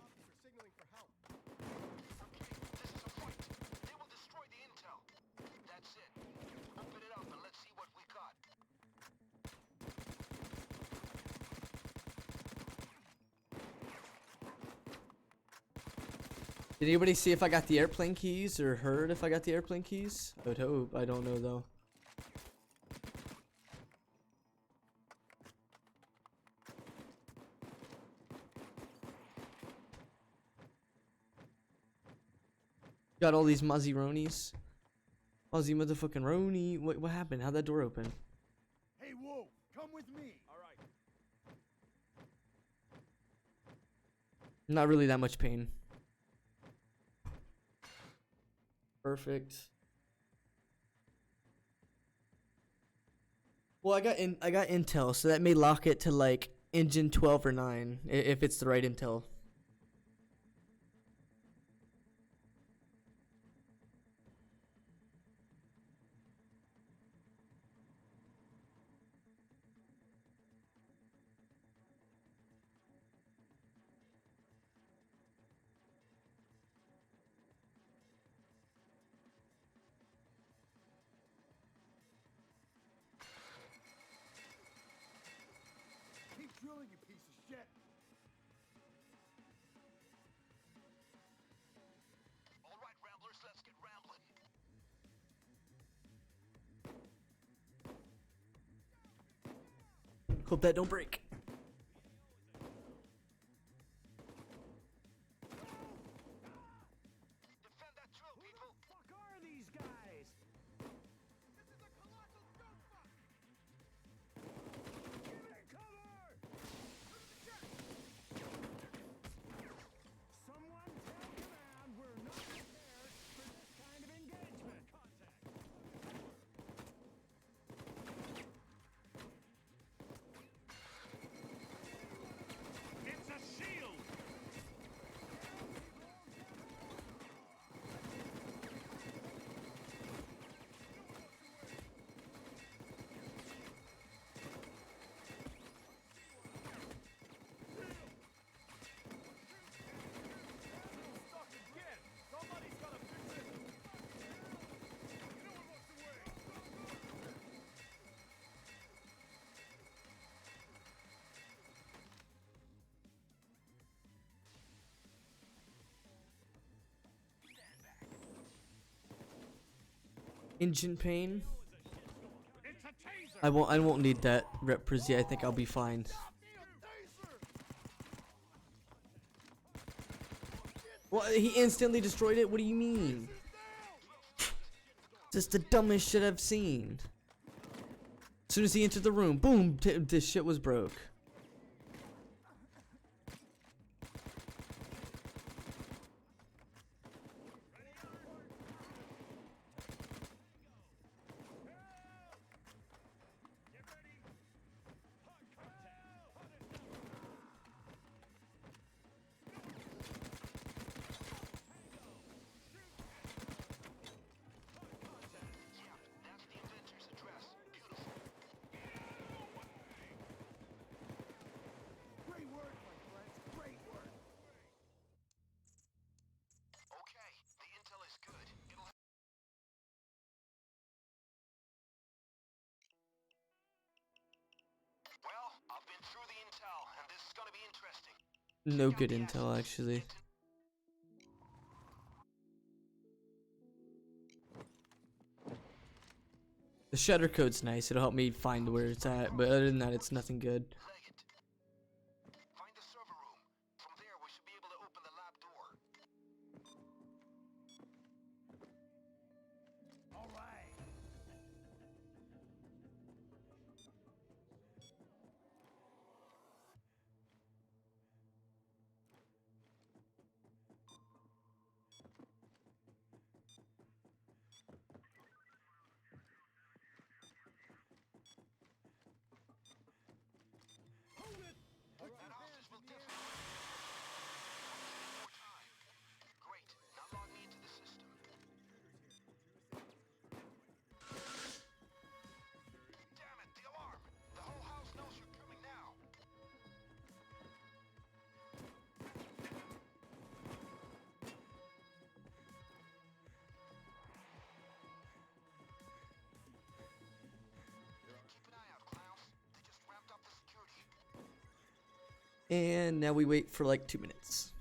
Officer signaling for help. Okay, this is a fight. They will destroy the intel. That's it. Open it up and let's see what we got. Did anybody see if I got the airplane keys or heard if I got the airplane keys? I would hope. I don't know though. Got all these Muzzy-ronies. Muzzy motherfucking Roni. What happened? How'd that door open? Hey, Wolf, come with me. All right. Not really that much pain. Perfect. Well, I got intel, so that may lock it to like engine 12 or 9 if it's the right intel. Keep drilling, you piece of shit. All right, Ramblers, let's get rambling. Hope that don't break. Defend that drill, people. Fuck are these guys? This is a colossal dogfuck. Give me cover! Someone tell command we're not prepared for this kind of engagement. Contact. It's a shield! Stuck again. Somebody's gotta fix it. No one wants to wait. Engine pain. It's a taser! I won't need that rep Prizzy. I think I'll be fine. Well, he instantly destroyed it. What do you mean? Just the dumbest shit I've seen. As soon as he entered the room, boom, this shit was broke. That's the inventor's address. Beautiful. Great work, my friends. Great work. Okay, the intel is good. It'll Well, I've been through the intel, and this is gonna be interesting. No good intel, actually. The shutter code's nice. It'll help me find where it's at, but other than that, it's nothing good. Leg it. Find the server room. From there, we should be able to open the lab door. All right. That hostage will definitely more time. Great. Now log me into the system. Damn it, the alarm! The whole house knows you're coming now. Keep an eye out, clowns. They just ramped up the security. And now we wait for like 2 minutes.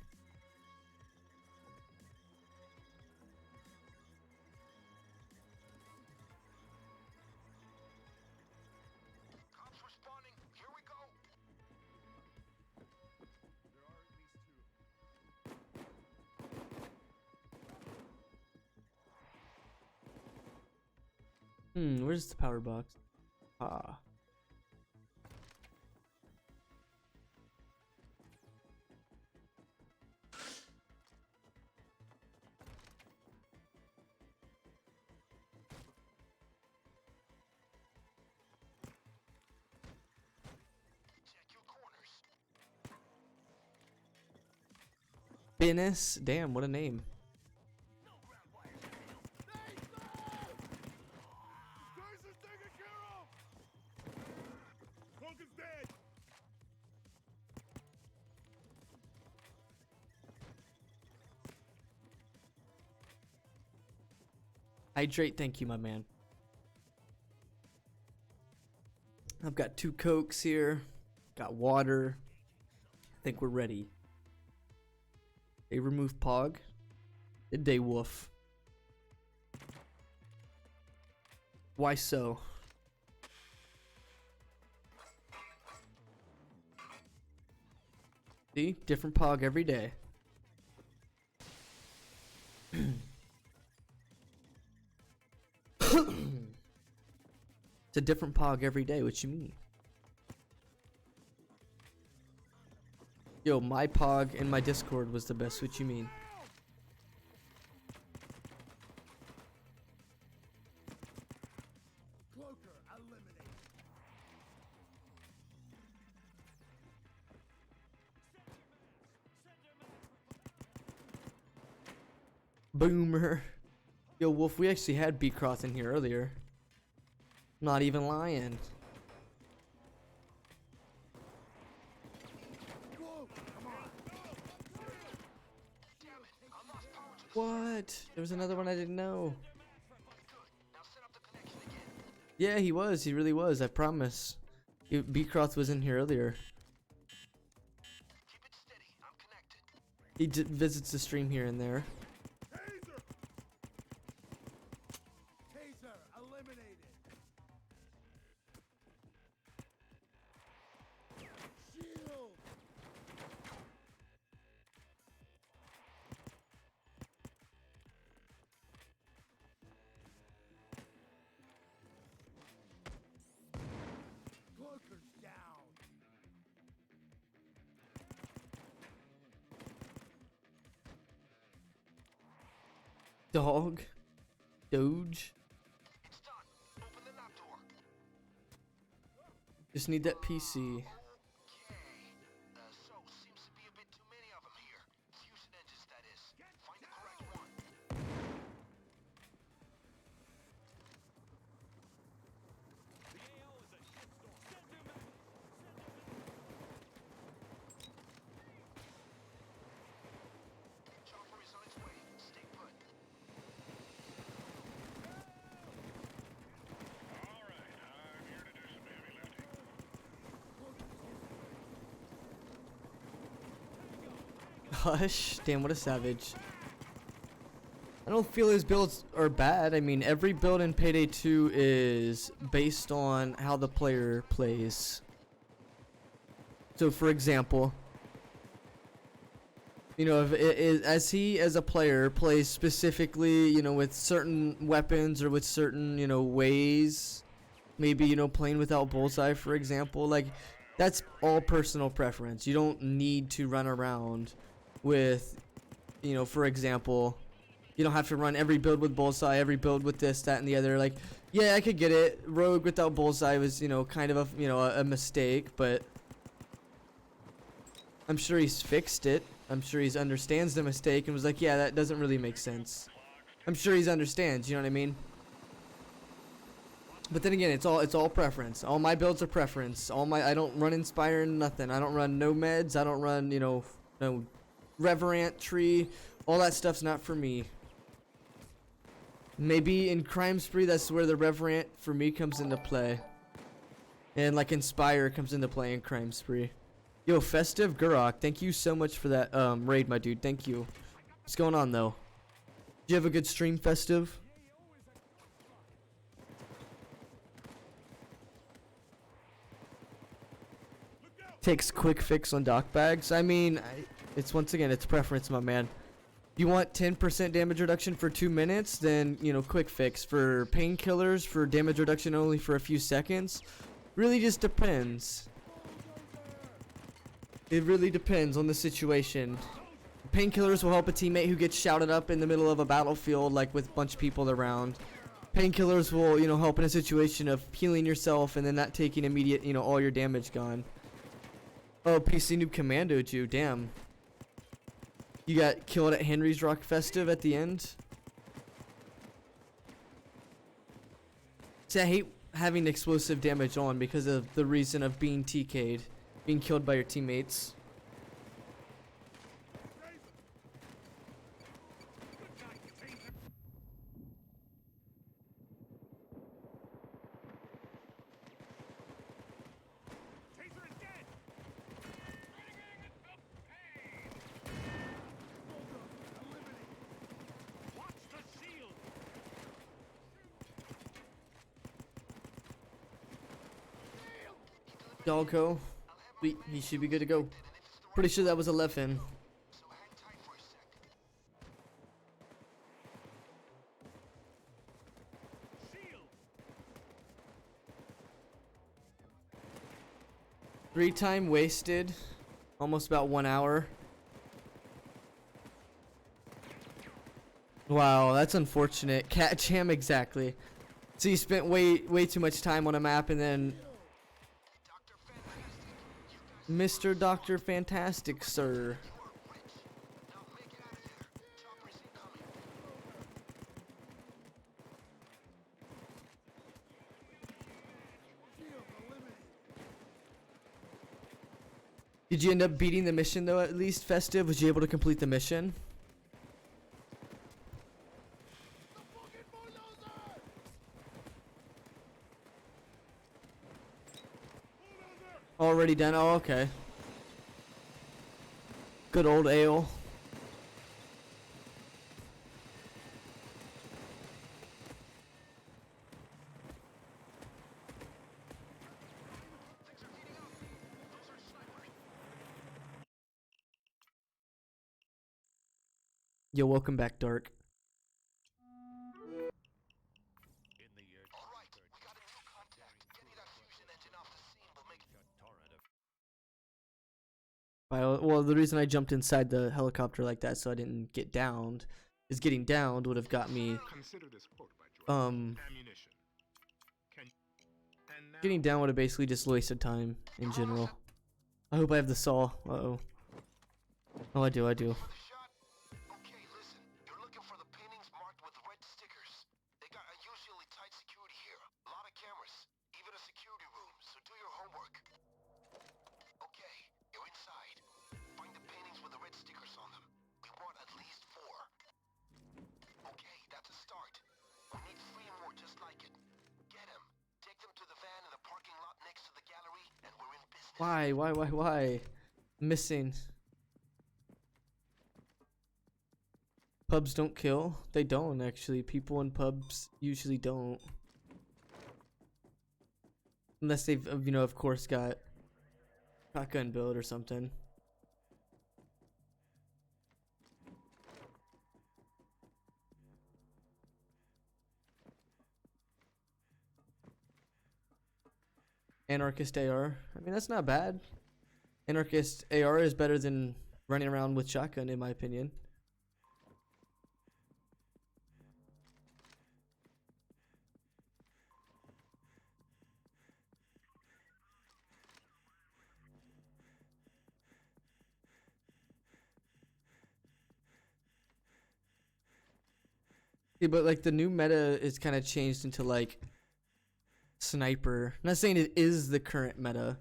Where's the power box? Ah. Check your corners. Bennis? Damn, what a name. Jason's taken care of! Punk is dead! Hydrate, thank you, my man. I've got 2 Cokes here. Got water. I think we're ready. They removed Pog. Did they woof? Why so? See? Different Pog every day. It's a different Pog every day. What you mean? Yo, my Pog in my Discord was the best. What you mean? Cloaker eliminated. Boomer. Yo, Wolf, we actually had Beecroft in here earlier. Not even lying. Whoa, come on. Damn it, I lost power to the What? There was another one I didn't know. good. Now set up the connection again. Yeah, he was. He really was. I promise. Beecroft was in here earlier. Keep it steady. I'm connected. He visits the stream here and there. Taser! Taser eliminated. Shield! Cloaker's down. Dog. Doge. It's done. Open the lab door. Just need that PC. Okay. So, seems to be a bit too many of them here. Fusion engines, that is. Find the correct one. Chopper is on its way. Stay put. Hush. Damn, what a savage. I don't feel his builds are bad. I mean, every build in Payday 2 is based on how the player plays. So, for example, you know, if it is, as he as a player plays specifically, you know, with certain weapons or with certain, you know, ways, maybe, you know, playing without bullseye, for example, like, that's all personal preference. You don't need to run around with, you know, for example, you don't have to run every build with bullseye, every build with this, that, and the other. Like, yeah, I could get it. Rogue without bullseye was, you know, kind of a, you know, a mistake, but I'm sure he's fixed it. I'm sure he understands the mistake and was like, yeah, that doesn't really make sense. I'm sure he understands, you know what I mean? But then again, it's all preference. All my builds are preference. I don't run Inspire, nothing. I don't run no meds. I don't run, you know, no Reverant tree. All that stuff's not for me. Maybe in Crime Spree, that's where the Reverant for me comes into play. And like Inspire comes into play in Crime Spree. Yo, Festive Gurok, thank you so much for that raid, my dude. Thank you. What's going on though? Did you have a good stream, Festive? Takes quick fix on dock bags. I mean, it's once again, it's preference, my man. You want 10% damage reduction for 2 minutes? Then, you know, quick fix. For painkillers, for damage reduction only for a few seconds, really just depends. It really depends on the situation. Painkillers will help a teammate who gets shouted up in the middle of a battlefield, like with a bunch of people around. Painkillers will, you know, help in a situation of healing yourself and then not taking immediate, you know, all your damage gone. Oh, PC Noob commandoed you, damn. You got killed at Henry's Rock Festive at the end? See, I hate having explosive damage on because of the reason of being TK'd, being killed by your teammates. Taser is dead! Watch the shield. Doggo. Sweet, he should be good to go. Pretty sure that was a left in. So hang tight for a sec. Shield. 3 time wasted. Almost about 1 hour. Wow, that's unfortunate. Cat jam, exactly. So you spent way too much time on a map and then Mr. Dr. Fantastic, sir. Now make it out of there. Chopper's incoming. Did you end up beating the mission though, at least, Festive? Was you able to complete the mission? Already done? Oh, okay. Good old ale. Yo, welcome back, Dark. In the year All right, we got a new contact. Getting that fusion engine off the scene will make it. Well, the reason I jumped inside the helicopter like that so I didn't get downed is getting downed would have got me, Consider this quote by Jordan. Ammunition. And now getting down would have basically just wasted time in general. I hope I have the saw. Uh-oh. Oh, I do. The shot? Okay, listen. You're looking for the paintings marked with red stickers. They got unusually tight security here. A lot of cameras. Even a security room. So do your homework. Okay, you're inside. Find the paintings with the red stickers on them. We want at least 4. Okay, that's a start. We need 3 more just like it. Get them. Take them to the van in the parking lot next to the gallery, and we're in business. Why? Missing. Pubs don't kill? They don't, actually. People in pubs usually don't. Unless they've, you know, of course got shotgun build or something. Anarchist AR. I mean, that's not bad. Anarchist AR is better than running around with shotgun, in my opinion. Yeah, but like the new meta is kind of changed into like sniper. I'm not saying it is the current meta,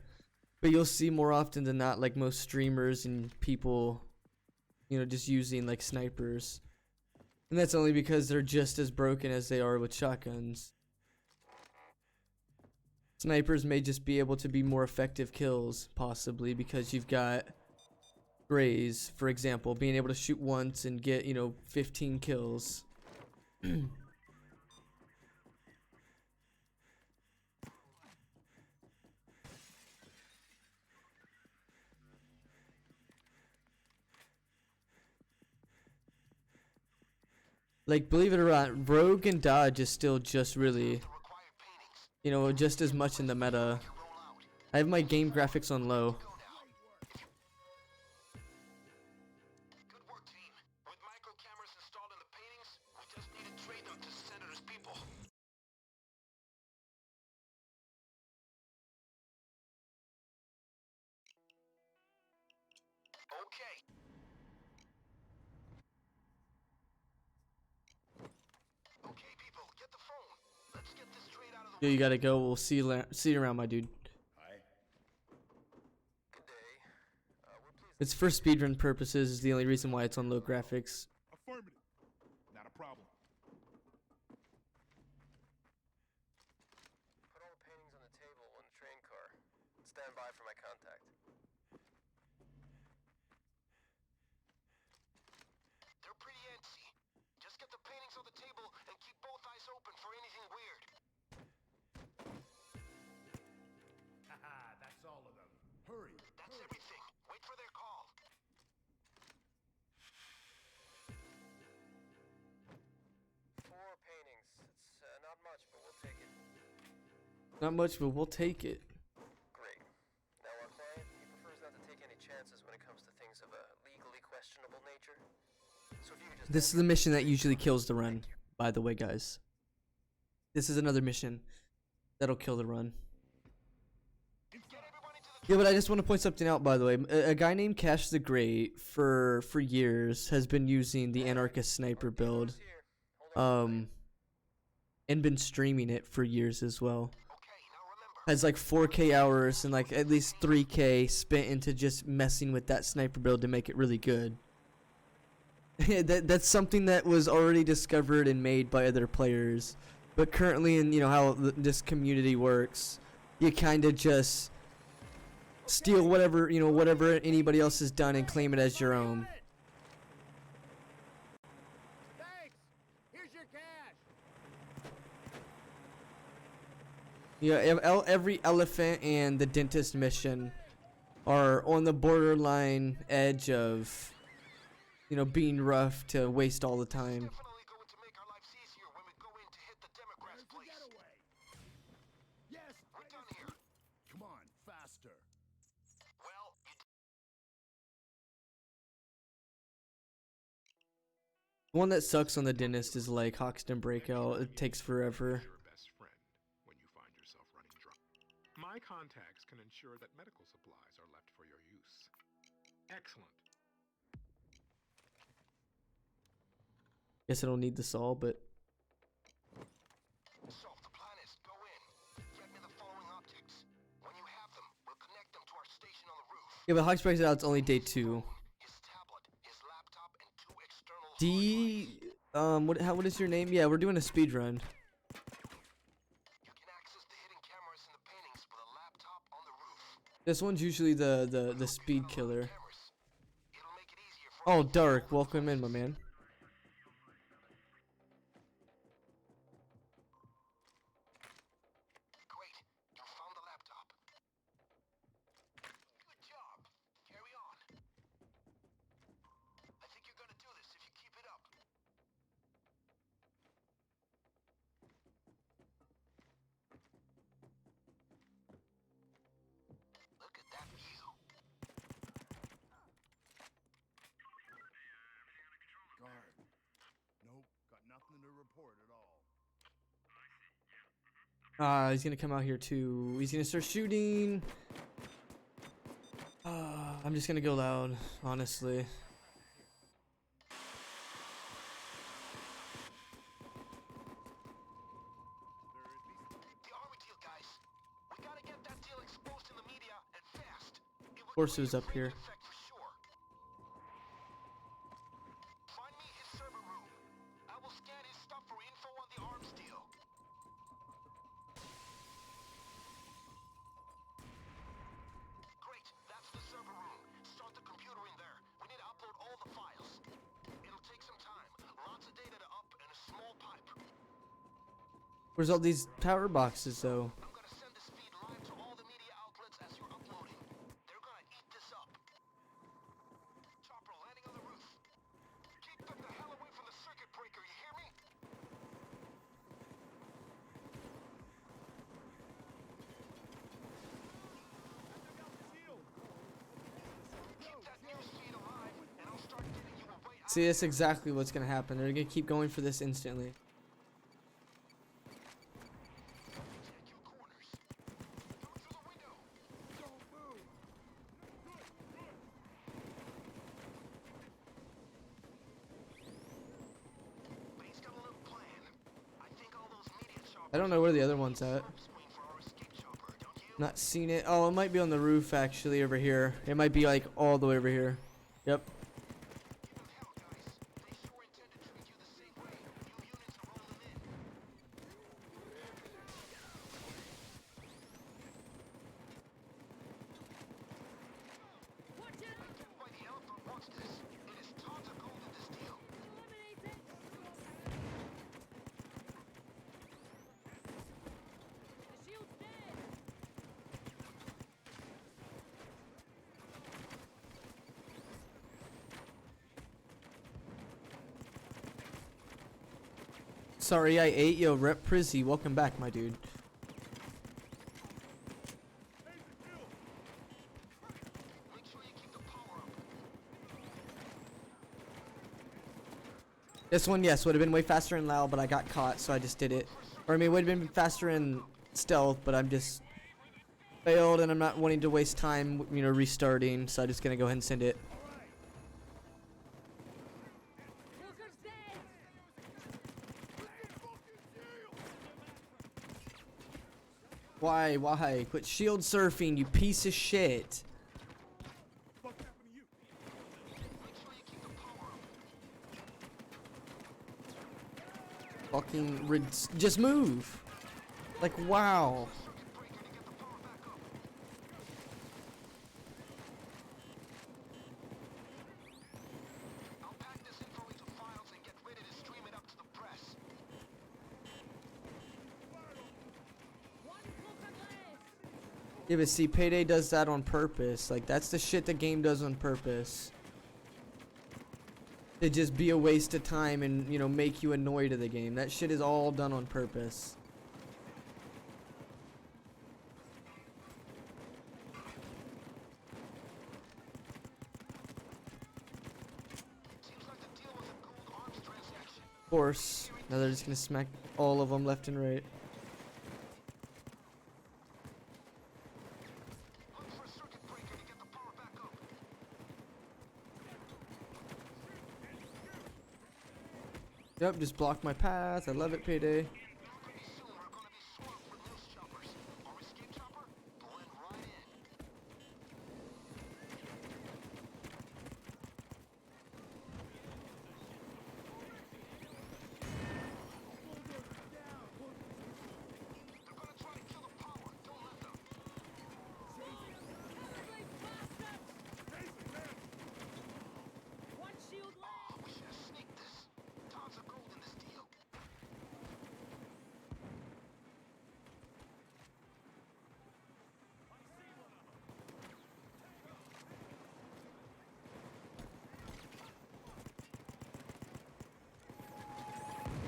but you'll see more often than not like most streamers and people, you know, just using like snipers. And that's only because they're just as broken as they are with shotguns. Snipers may just be able to be more effective kills, possibly, because you've got Grays, for example, being able to shoot once and get, you know, 15 kills. Like, believe it or not, Rogue and Dodge is still just really, The required paintings. you know, just as much in the meta. You roll out. I have my game graphics on low. Go now. Good work, team. With micro cameras installed in the paintings, we just need to trade them to Senator's people. Okay. Okay, people, get the phone. Let's get this trade out of the Yo, way. you gotta go. We'll see you around, my dude. Hi. Good day. We're pleased. It's for speedrun purposes. Is the only reason why it's on low graphics. Affirmative. Not a problem. Put all the paintings on the table on the train car. Stand by for my contact. They're pretty antsy. Just get the paintings on the table and keep both eyes open for anything weird. Haha, that's all of them. Hurry. That's everything. Wait for their call. Four paintings. It's not much, but we'll take it. Not much, but we'll take it. Great. Now our client, he prefers not to take any chances when it comes to things of a legally questionable nature. So if you could just This is the mission that usually kills the run, by the way, guys. This is another mission that'll kill the run. Get everybody to the Yeah, but I just want to point something out, by the way. A guy named Cash the Great, for years, has been using the Anarchist Sniper build, here. Hold on. and been streaming it for years as well. Okay, now remember. Has like 4K hours and like at least 3K spent into just messing with that sniper build to make it really good. That's something that was already discovered and made by other players, but currently, in how this community works, you kind of just steal whatever whatever anybody else has done and claim it as your own. Thanks. Here's your cash. Yeah, every elephant and the dentist mission are on the borderline edge of being rough to waste all the time. Definitely going to make our lives easier when we go in to hit the Democrats' Where's the place. getaway? Yes, We're done here. Come on, faster. Well, you The one that sucks on the dentist is like Hoxton Breakout. It takes forever. Your best friend when you find yourself running dry. My contacts can ensure that medical supplies are left for your use. Excellent. Guess I don't need this all, but So, the plan is go in, get me the following objects. When you have them, we'll connect them to our station on the roof. yeah, but Hox Breaks Out, it's only day 2. His tablet, his laptop, and 2 external hard D drives. what is your name? Yeah, we're doing a speed run. You can access the hidden cameras in the paintings with a laptop on the roof. This one's usually the speed killer. Cameras. It'll make it easier for Oh, Dark, welcome in, my man. Great, you found the laptop. Good job. Carry on. I think you're gonna do this if you keep it up. Look at that view. Guard. Nope, got nothing to report at all. He's gonna come out here too. He's gonna start shooting. I'm just gonna go loud, honestly. The army deal, guys. We gotta get that deal exposed in the media and fast. It would Course it was create a up here. framing effect for sure. Find me his server room. I will scan his stuff for info on the arms deal. Great, that's the server room. Start the computer in there. We need to upload all the files. It'll take some time. Lots of data to up and a small pipe. Where's all these power boxes though? I'm gonna send this feed live to all the media outlets as you're uploading. They're gonna eat this up. Chopper landing on the roof. Keep them the hell away from the circuit breaker, you hear me? See, that's exactly what's gonna happen. They're gonna keep going for this instantly. Check your corners. Go through the window. Don't move. Bane's got a little plan. I think all those media choppers I don't know where the other one's at. screen for our escape chopper, don't you? Not seen it. Oh, it might be on the roof actually over here. It might be like all the way over here. Yep. Give them hell, guys. They sure intend to treat you the same way. New units are rolling in. Watch I out! get why the elephant wants this. It is tons of gold in this deal. Eliminate it! The shield's dead! Sorry I ate. Yo, Rep Prizzy, welcome back, my dude. Make sure you keep the power up. This one, yes, would have been way faster and loud, but I got caught, so I just did it. Or I mean, would have been faster in stealth, but I'm just failed, and I'm not wanting to waste time, you know, restarting, so I'm just gonna go ahead and send it. Walker's dead! Why? Why? Quit shield surfing, you piece of shit. Fuck happened to you? Make sure you keep the power up. Fucking just move. Like, wow. Circuit breaker to get the power back up. I'll pack this info into files and get ready to stream it up to the press. One cloak less! Yeah, but see, Payday does that on purpose. Like, that's the shit the game does on purpose. To just be a waste of time and, you know, make you annoyed of the game. That shit is all done on purpose. Seems like the deal was a gold arms transaction. Of course. Now they're just gonna smack all of them left and right. Look for a circuit breaker to get the power back up. Yep, just block my path. I love it, Payday. Pretty soon we're gonna be swamped with loose choppers. Our escape chopper, blend right in. They're gonna try to kill the power. Don't let them. Ugly bastard! One shield left! We should have sneaked this. Tons of gold in this deal. We're in this breather.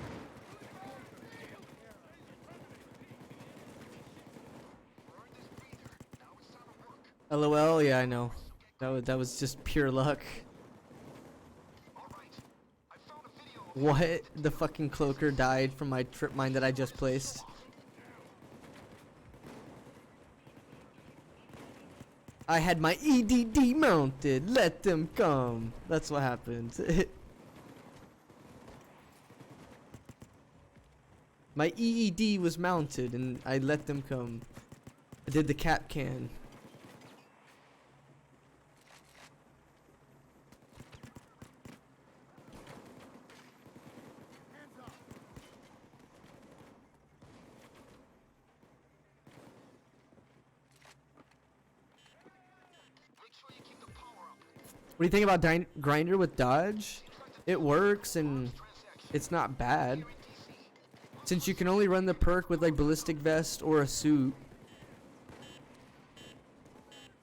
Now it's time to work. LOL, yeah, I know. That was just pure luck. All right. I found a video of What? The fucking cloaker died from my trip mine that I just placed. I had my EDD mounted. Let them come. That's what happened. My EED was mounted and I let them come. I did the cap can. Make sure you keep the power up. What do you think about Grinder with dodge? It works and it's not bad. Since you can only run the perk with like ballistic vest or a suit.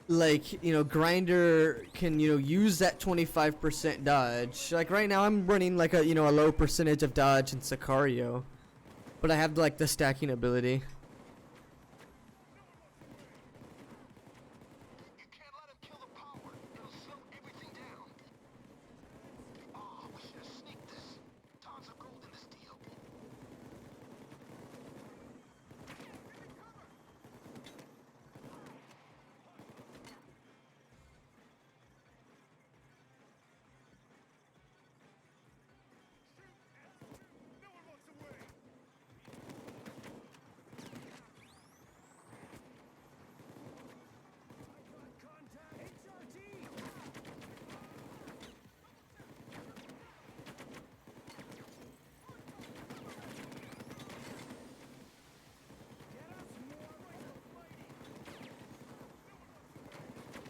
Like, you know, Grinder can, you know, use that 25% dodge. Like right now I'm running like a, you know, a low percentage of dodge in Sicario. But I have like the stacking ability. You can't let him kill the power. It'll slow everything down. Oh, we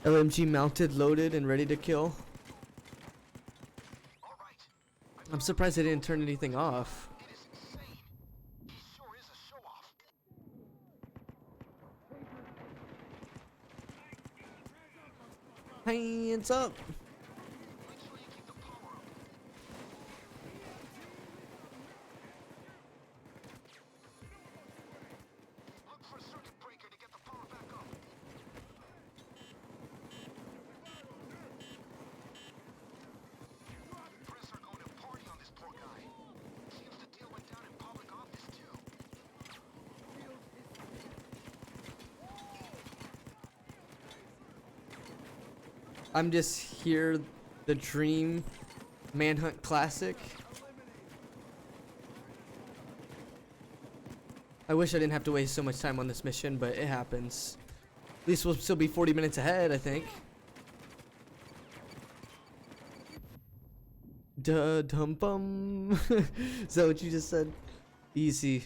LMG mounted, loaded, and ready to kill. All right. I'm surprised they didn't turn anything off. It is insane. He sure is a show-off. Hands up! Make sure you keep the power up. Look for a circuit breaker to get the power back up. Press are going to party on this poor guy. Seems the deal went down in public office too. I'm just here, the Dream Manhunt Classic. I wish I didn't have to waste so much time on this mission, but it happens. At least we'll still be 40 minutes ahead, I think. Duh dum bum. Is that what you just said? Easy.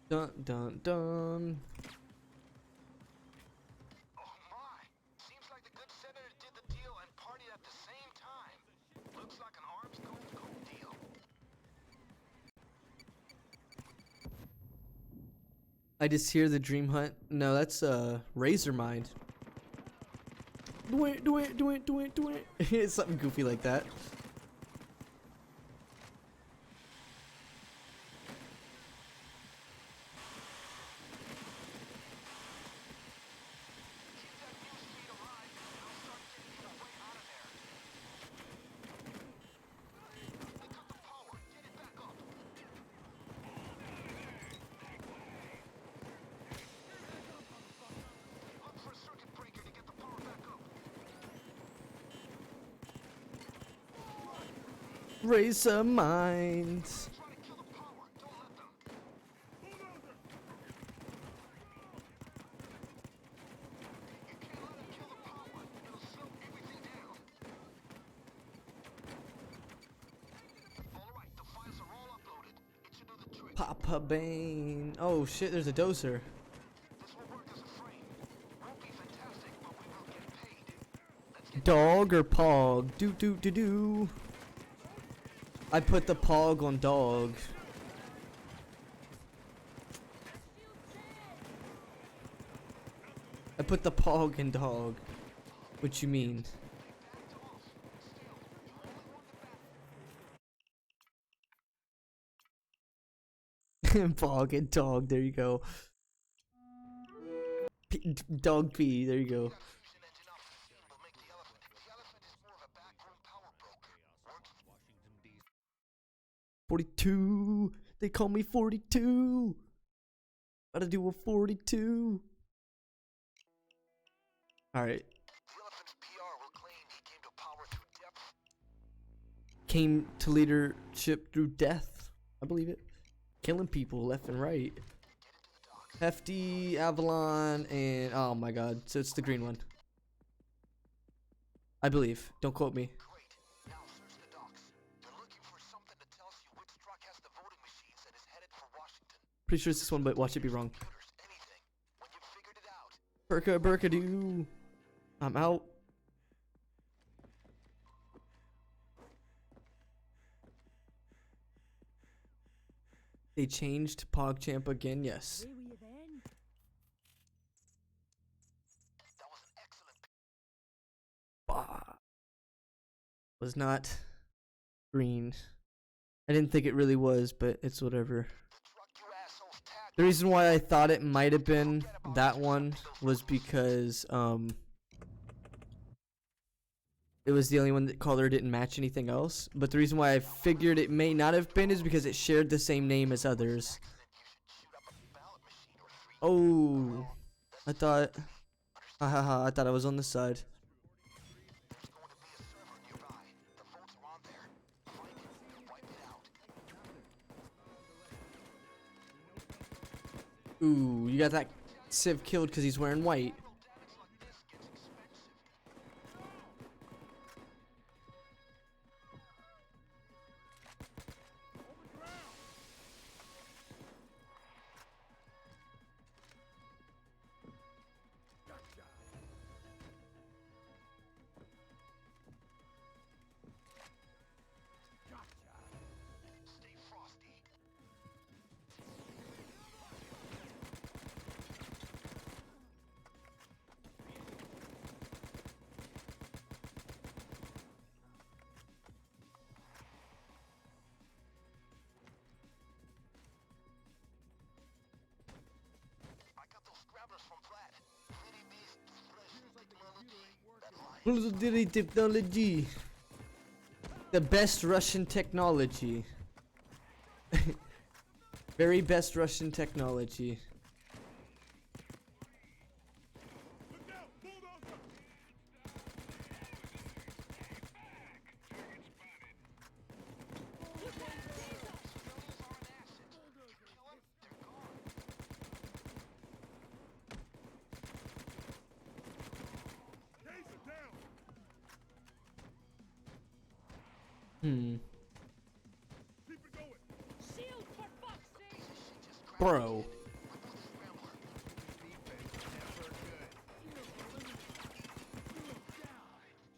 Dun dun dun. Oh my! Seems like the good senator did the deal and partied at the same time. Looks like an arms gold deal. I just hear the Dream Hunt. No, that's Razor Mind. Do it, do it, do it, do it, do it. It's something goofy like that. Keep that news feed alive, and I'll start getting you way out of there. They cut the power. Get it back up. Look for a circuit breaker to get the power back up. Razor Mind. Try to kill the power. Don't let them. You can't let them kill the power. It'll slow everything down. All right, the files are all uploaded. It should do the trick. Papa Bane. Oh shit, there's a dozer. This will work as a frame. Won't be fantastic, but we will get paid. Let's get Dog or Pog? Do do do do. I put the Pog on dog. I put the Pog in dog. What you mean? Pog and dog. There you go. Dog pee. There you go. fusion engine off the scene will make the elephant. The elephant is more of a backroom power broker. Works Washington, D.C. 42. They call me 42. Gotta do a 42. Alright. The elephant's PR will claim he came to power through depth. Came to leadership through death. I believe it. Killing people left and right. Get into the docks. Hefty, Avalon, and oh my god. So it's the green one. I believe. Don't quote me. Great. Now search the docks. They're looking for something that tells you which truck has the voting machines and is headed for Washington. Pretty sure it's this one, but watch it be wrong. Computers, anything. When you've figured it out, Burka burkadoo. I'm out. They changed PogChamp again, yes. Where were you then? that was an excellent Bah. Was not green. I didn't think it really was, but it's whatever. truck you assholes tagged. The reason why I thought it might have been that one was because it was the only one that color didn't match anything else. But the reason why I figured it may not have been is because it shared the same name as others. Oh, I thought, I thought I was on this side. There's going to be a server nearby. The votes are on there. Find it and wipe it out. Ooh, you got that Civ killed because he's wearing white. Damage like this gets expensive. Technology. The best Russian technology. Very best Russian technology. Look out! Bulldozer! Taser down! Keep it going! Shield for fuck's sake! Bro.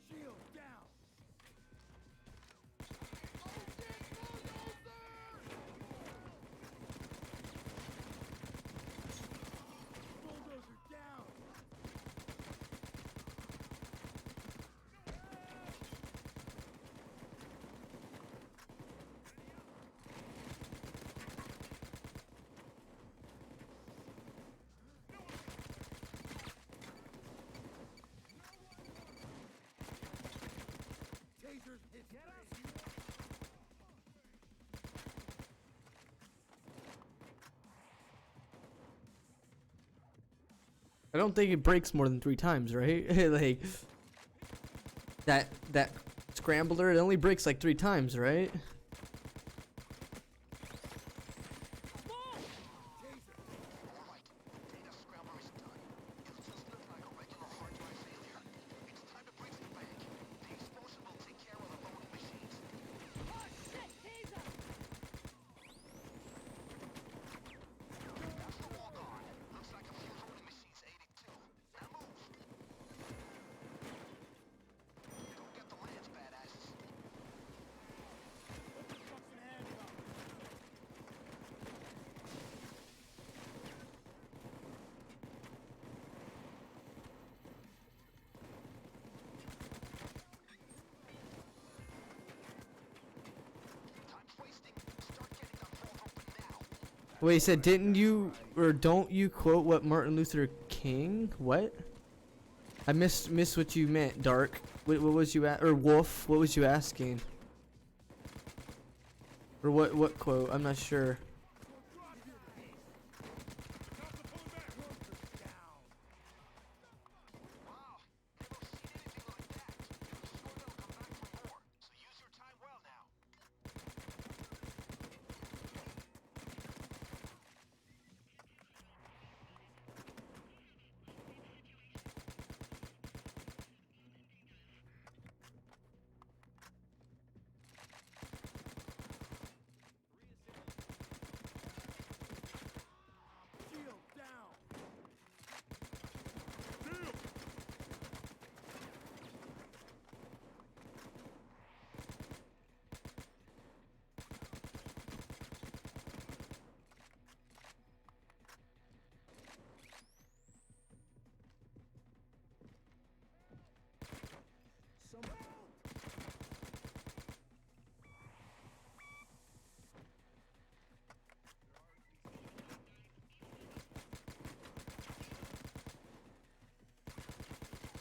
Shield down! Bulldozer down! Tasers hit me! I don't think it breaks more than 3 times, right? Like that scrambler, it only breaks like 3 times, right? Alright, data scrambler is done. It just looked like a regular hard drive failure. It's time to break the bank. The explosion will take care of the loading machines. Oh shit, taser! That's the wall gone. Looks like a few loading machines ate it too. Now move. Don't get the lands, badasses. Put the trucks in handcuffs! Time's wasting. Start getting them pulled open now. Wait, he said didn't you or don't you quote what Martin Luther King? What? I missed what you meant, Dark. What was you or Wolf? What was you asking? Or what quote? I'm not sure. Wow, never seen anything like that. Sure they'll come back for more, so use your time well now. Shield down!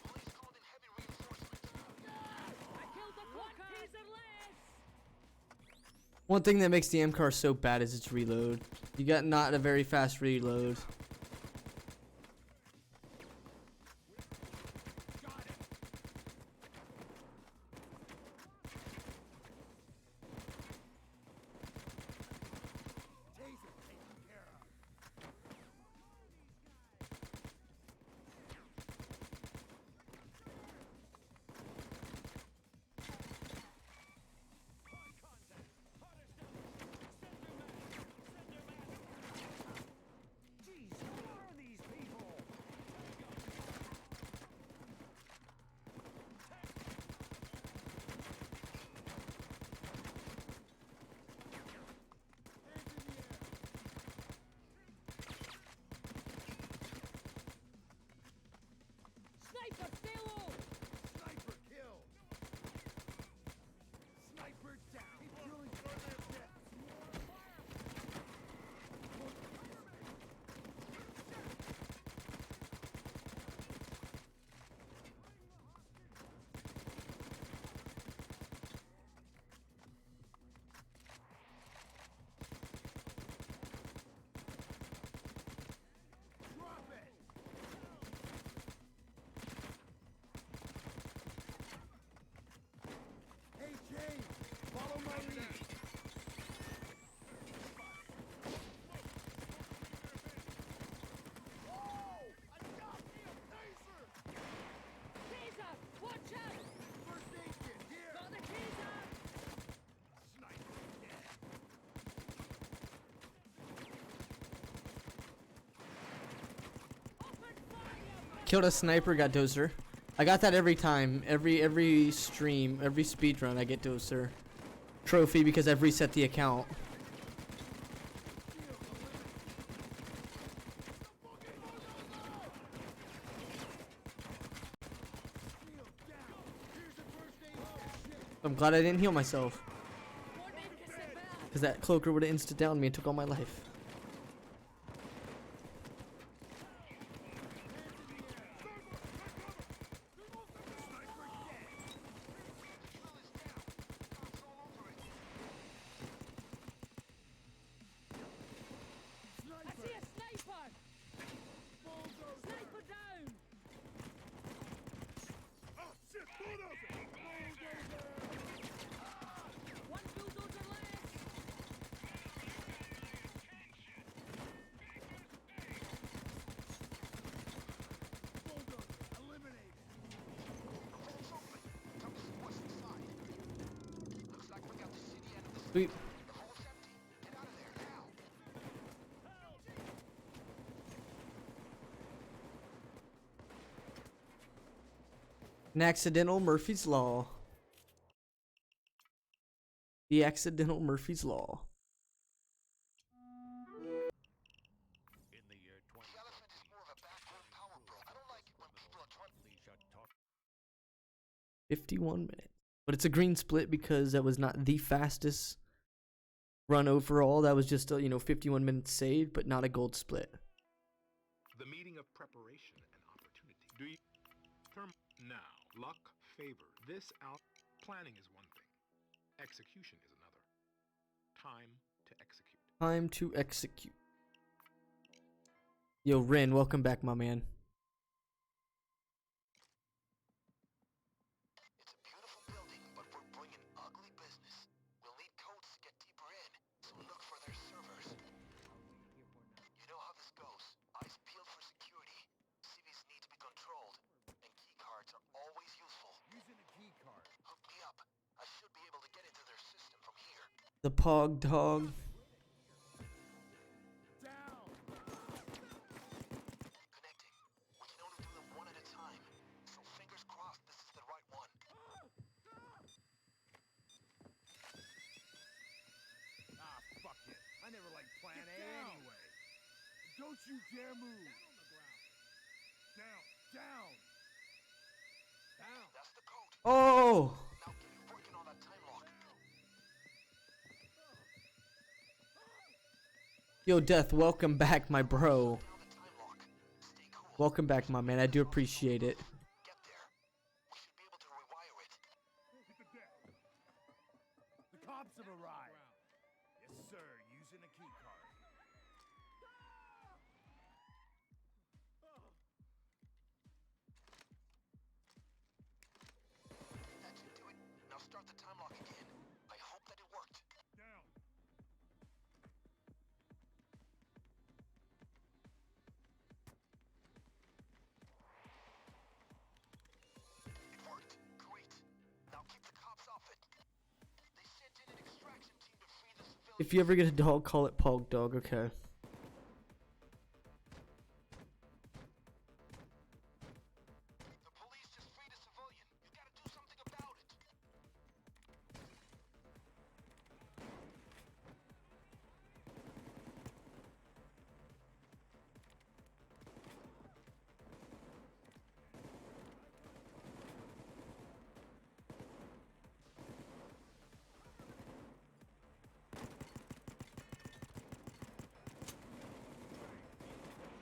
Police called in heavy reinforcements. I killed the one taser less! One thing that makes the M car so bad is its reload. You got not a very fast reload. Got it! Taser taken care of! Jesus Killed a sniper, got dozer. I got that every time. Every stream, every speedrun, I get dozer. Trophy because I've reset the account. I'm glad I didn't heal myself. Because that cloaker would have insta-downed me and took all my life. I see a sniper! Sniper down! Oh shit, bulldozer! One bulldozer less! Bulldozer, eliminated! Vault's open. Come to see what's inside. Looks like we got the city end of the Sweet. The vault's empty. Get out of there now. An accidental Murphy's Law. The accidental Murphy's Law. In the year The elephant is more of a backroom power broke. I don't like it when people are trying. 51 minutes. But it's a green split because that was not the fastest run overall. That was just a, 51 minutes saved, but not a gold split. The meeting of preparation and opportunity. Do you term now? Luck, favor. This out. Planning is one thing. Execution is another. Time to execute. Time to execute. Yo, Rin, welcome back, my man. It's a beautiful building, but we're bringing ugly business. We'll need codes to get deeper in, so look for their servers. You know how this goes. Eyes peeled for security. Cities need to be controlled, and key cards are always useful. Using a key card. Hook me up. I should be able to get into their system from here. The Pog Dog. Down! Connecting. We can only do them one at a time, so fingers crossed this is the right one. Ah, fuck it. I never liked Plan A anyway. Don't you dare move. Down, down. Down. That's the code. Oh! Now get working on that time lock. Yo, Death, welcome back, my bro. Now the time lock. Stay cool. Welcome back, my man. I do appreciate it. Get there. We should be able to rewire it. Hit the deck. The cops have arrived. Yes, sir. Using a key card. That should do it. Now start the time lock again. I hope that it worked. Down. It worked. Great. Now keep the cops off it. They sent in an extraction team to free the civilians. If you ever get a dog, call it Pog Dog, okay. The police just freed a civilian. You gotta do something about it.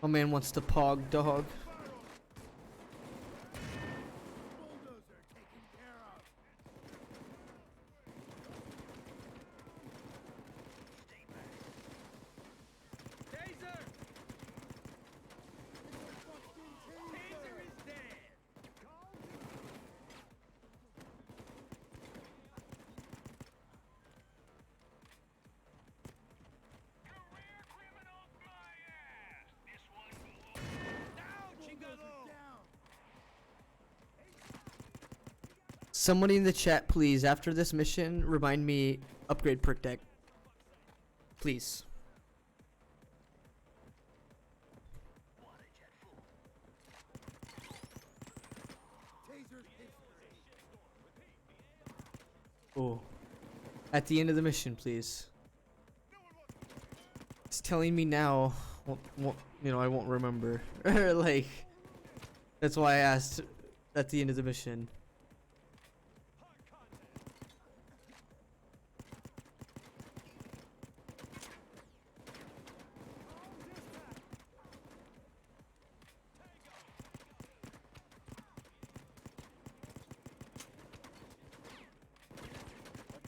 My man wants to Pog Dog. Bulldozer taken care of. Taser! Taser is dead! Career criminal fly ass! This one belongs down, Chingalo! Down. Somebody in the chat, please, after this mission, remind me, upgrade perk deck. Please. Oh. At the end of the mission, please. It's telling me now. You know, I won't remember. Like, that's why I asked at the end of the mission.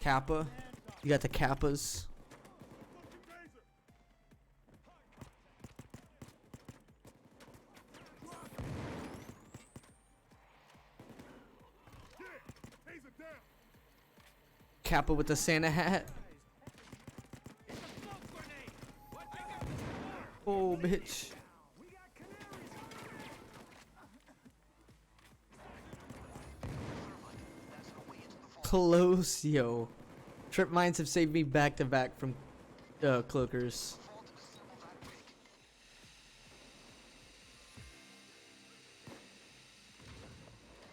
Kappa. You got the Kappas. Kappa with the Santa hat. Oh, bitch. Close, yo. Trip mines have saved me back to back from cloakers.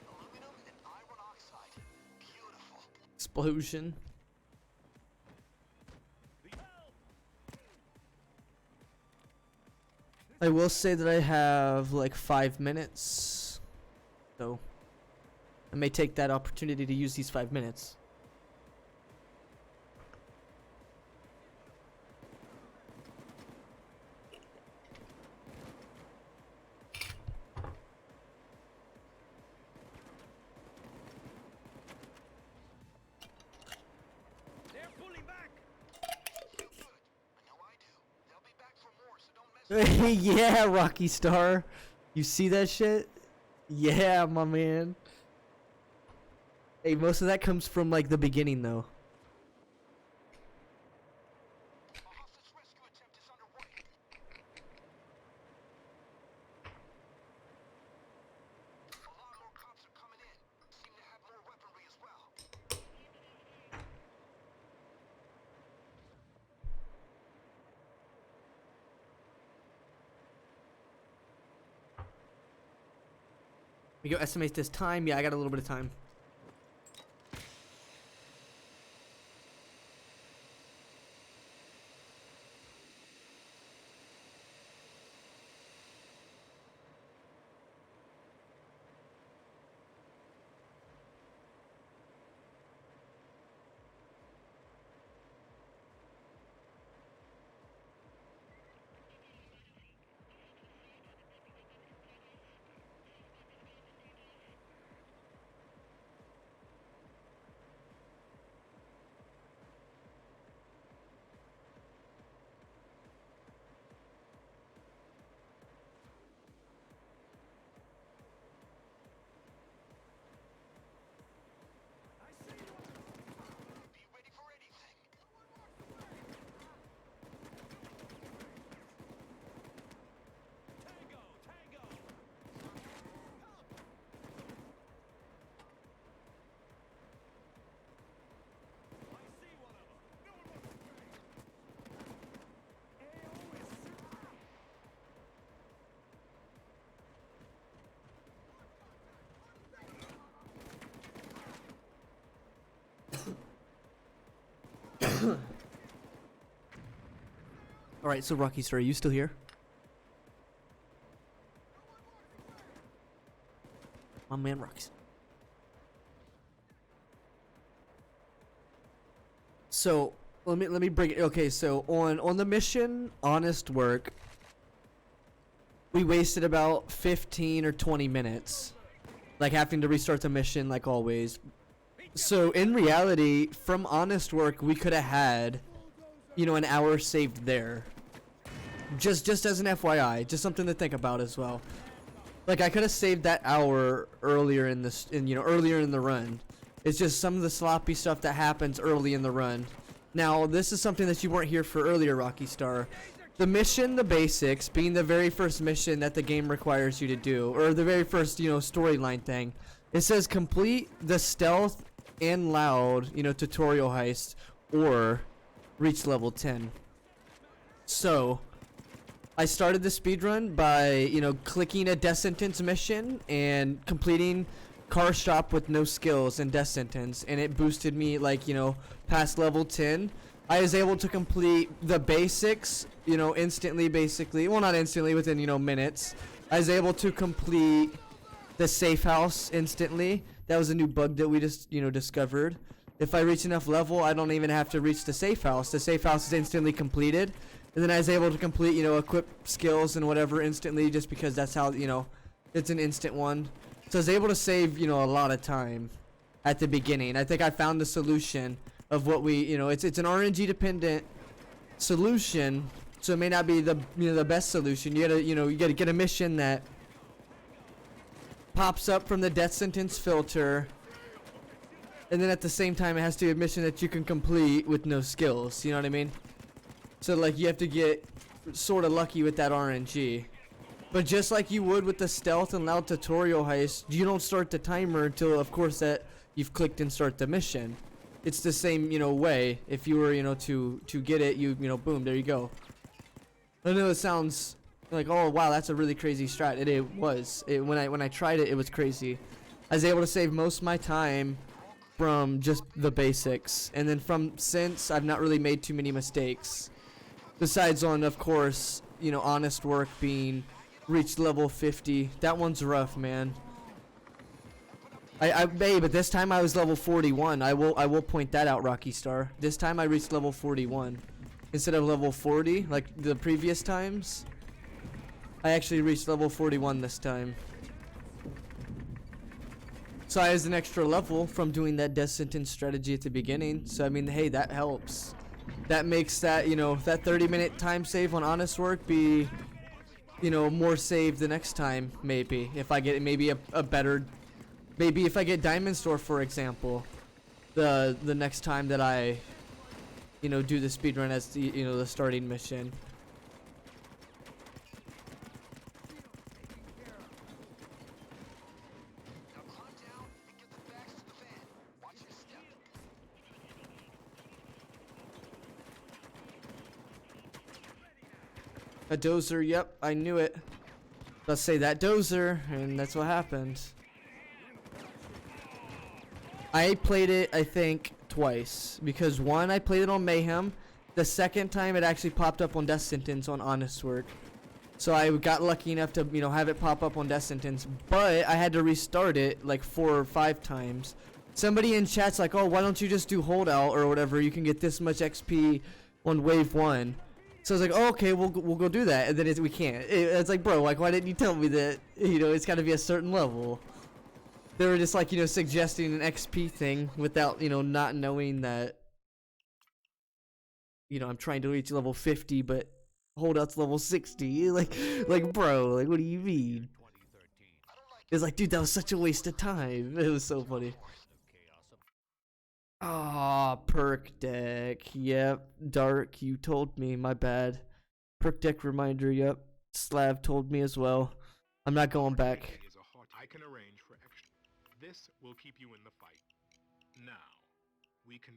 Aluminum and iron oxide. Beautiful. Explosion. I will say that I have like 5 minutes, so I may take that opportunity to use these 5 minutes. They're pulling back. Good. I know I do. They'll be back for more, so don't mess Yeah, Rocky Star. You see that shit? Yeah, my man. Hey, most of that comes from like the beginning though. A hostage rescue attempt is underway. A lot more cops are coming in. Seem to have more weaponry as well. We go estimate this time. Yeah, I got a little bit of time. Be ready for anything. Tango, tango. I see one of them. No one wants to trade. All right, so Rocky Star, are you still here? My man, Rocky. So let me break it. Okay, so on the mission, honest work, we wasted about 15 or 20 minutes, like having to restart the mission, like always. So in reality, from honest work, we could have had, you know, an hour saved there. Just as an FYI, just something to think about as well. Like I could have saved that hour earlier in this, earlier in the run. It's just some of the sloppy stuff that happens early in the run. Now, this is something that you weren't here for earlier, Rocky Star. The mission, the basics, being the very first mission that the game requires you to do, or the very first, storyline thing. It says complete the stealth and loud, tutorial heist, or reach level 10. So, I started the speedrun by, clicking a death sentence mission and completing car shop with no skills in Death Sentence, and it boosted me like, you know, past level 10. I was able to complete the basics, you know, instantly, basically. Well, not instantly, within, you know, minutes. I was able to complete the safe house instantly. That was a new bug that we just, you know, discovered. If I reach enough level, I don't even have to reach the safe house. The safe house is instantly completed. And then I was able to complete, you know, equip skills and whatever instantly, just because that's how, you know, it's an instant one. So I was able to save, you know, a lot of time at the beginning. I think I found the solution of what we, you know, it's an RNG dependent solution. So it may not be the, you know, the best solution. You gotta, you know, you gotta get a mission that pops up from the death sentence filter, and then at the same time it has to be a mission that you can complete with no skills. You know what I mean? So like you have to get sort of lucky with that RNG. But just like you would with the stealth and loud tutorial heist, you don't start the timer until, of course, that you've clicked and start the mission. It's the same, you know, way. If you were, you know, to get it, you know, boom, there you go. I know it sounds like, oh wow, that's a really crazy strat. It was. When I tried it, it was crazy. I was able to save most of my time from just the basics, and then since I've not really made too many mistakes. Besides on, of course, you know, honest work being reached level 50. That one's rough, man. But this time I was level 41. I will point that out, Rocky Star. This time I reached level 41 instead of level 40 like the previous times. I actually reached level 41 this time. So I was an extra level from doing that death sentence strategy at the beginning. So I mean, hey, that helps. That makes that, you know, that 30-minute time save on honest work be, you know, more saved the next time, maybe. If I get maybe a better, maybe if I get Diamond Store, for example, the next time that I, you know, do the speedrun as the, you know, the starting mission. Now climb down and get the bags to the van. Watch your step. A dozer, yep, I knew it. Let's say that dozer, and that's what happened. I played it, I think, twice. Because one, I played it on Mayhem. The second time, it actually popped up on Death Sentence on Honest Work. So I got lucky enough to, you know, have it pop up on Death Sentence. But I had to restart it like 4 or 5 times. Somebody in chat's like, oh, why don't you just do holdout or whatever? You can get this much XP on wave 1. So I was like, oh, okay, we'll go do that. And then we can't. It's like, bro, like, why didn't you tell me that, you know, it's got to be a certain level? They were just like, you know, suggesting an XP thing without, you know, not knowing that, you know, I'm trying to reach level 50, but holdout's level 60. Like, bro, like, what do you mean? It's like, dude, that was such a waste of time. It was so funny. Ah, perk deck. Yep. Dark, you told me. My bad. Perk deck reminder. Yep. Slav told me as well. I'm not going back. I can arrange for extra. This will keep you in the fight. Now, we can.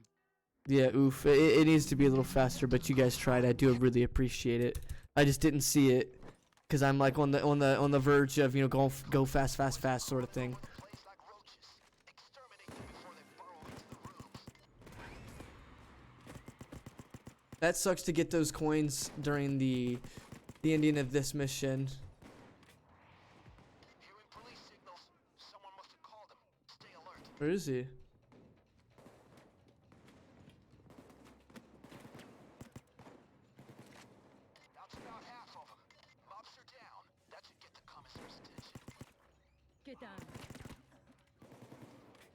Yeah, oof. It needs to be a little faster, but you guys tried. I do really appreciate it. I just didn't see it because I'm like on the verge of, you know, go fast sort of thing. Place like roaches. Exterminate them before they burrow into the rooms. That sucks to get those coins during the ending of this mission. Hearing police signals. Someone must have called them. Stay alert. Where is he? That's about half of them. Mobs are down. That should get the commissar's attention. Get down.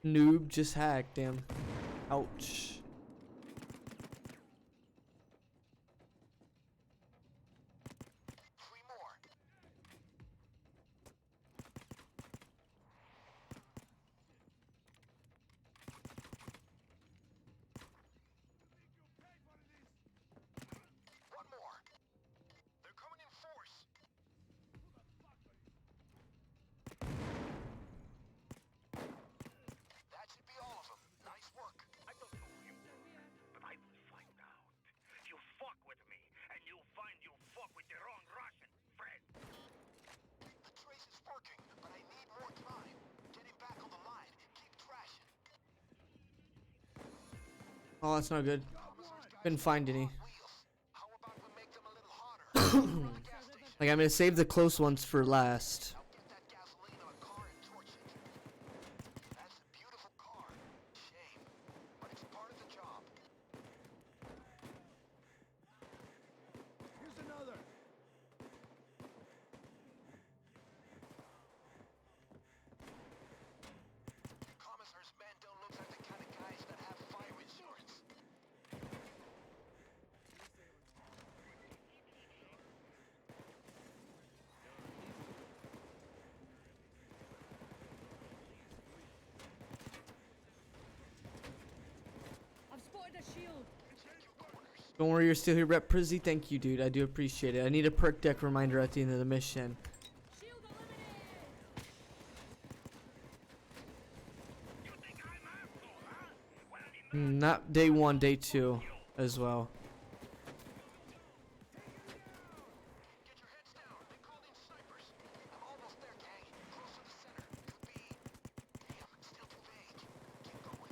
Noob just hacked him. Ouch. Three more. One more. They're coming in force. That should be all of them. Nice work. I don't know who you Oh, that's not good. Couldn't find any. How about we make them a little hotter? Like, I'm gonna save the close ones for last. Now get that gasoline on a car and torch it. That's a beautiful car. Shame, but it's part of the job. Here's another. Commissar's men don't look like the kind of guys that have fire insurance. I've spotted a shield. Don't worry, you're still here, Rep Prizzy. Thank you, dude. I do appreciate it. I need a perk deck reminder at the end of the mission. Shield eliminated. You think I'm asshole, huh? Well, Not day 1, day 2 as well. Get your heads down. They called in snipers. I'm almost there, gang. Close to the center. Could be. Damn, it's still too vague. Keep going.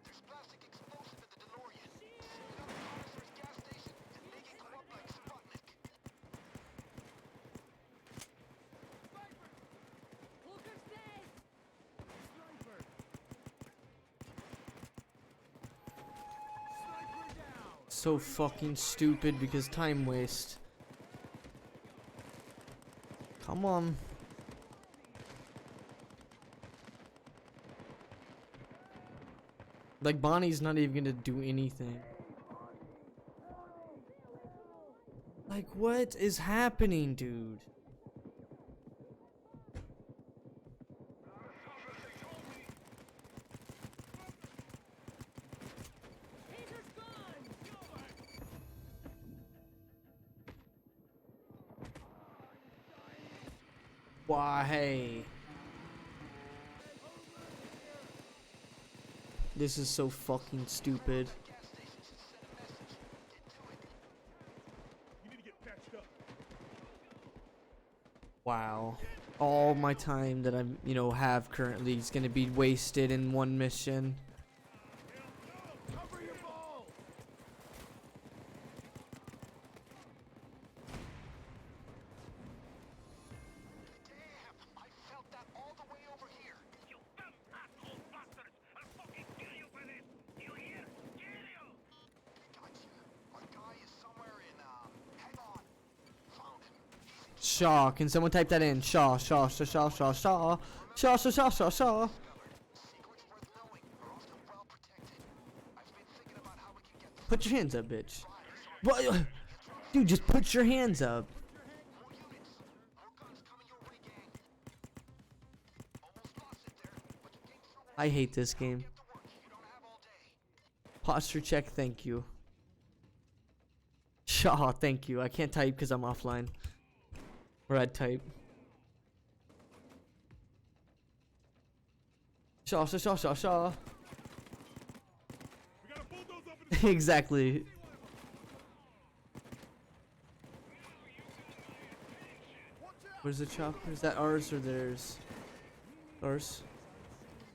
There's plastic explosive in the DeLorean. Set it up at Commissar's gas station and make it go up like Sputnik. Hooker's dead. Sniper. Sniper down. So fucking stupid because time waste. Come on. Like, Bonnie's not even gonna do anything. Like, what is happening, dude? Taser's gone. Why? This is so fucking stupid. Gas station should send a message. Get to it. You need to get patched up. Wow. All my time that I'm, have currently is gonna be wasted in one mission. Cover your balls. Damn, I felt that all the way over here. you dumb asshole bastards! I'll fucking kill you for this! You hear? Kill you! Gotcha. Our guy is somewhere in, hang on. Found him. He's in Shaw, can someone type that in? Shaw, Shaw, Shaw, Shaw, Shaw, Shaw, Shaw, Shaw, Shaw, Shaw, Shaw. secrets worth knowing are often well protected. I've been thinking about how we can get this Put your hands up, bitch. What? Dude, just put your hands up. more units. More guns coming your way, gang. Almost lost it there, but you came through. I hate this game. Get to work. You don't have all day. Posture check, thank you. Shaw, thank you. I can't type because I'm offline. Or I'd type. Shaw, Shaw, Shaw, Shaw, Shaw. We got a bulldoze up in the Exactly. Watch out. Where's the chopper? Is that ours or theirs? Ours.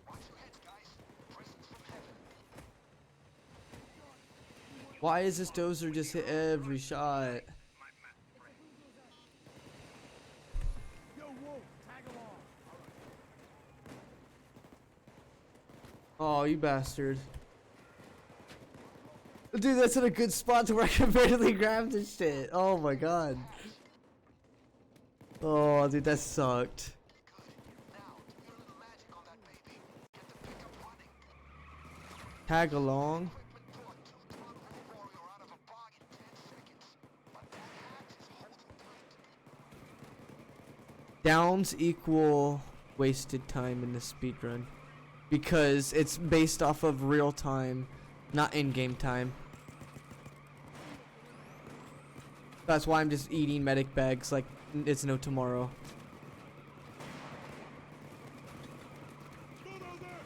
Watch your heads, guys. Presents from heaven. Why is this dozer just hit every shot? Yo, Wolf, tag along. Oh, you bastard. Dude, that's in a good spot to where I can barely grab this shit. Oh my god. Oh, dude, that sucked. Now, do your little magic on that baby. Get the pickup running. Tag along. Equipment brought two Todd Road Warrior out of a bog in 10 seconds. But that hat is holding tight. Downs equal wasted time in the speedrun. Because it's based off of real time, not in-game time. That's why I'm just eating medic bags like it's no tomorrow. Bulldozer.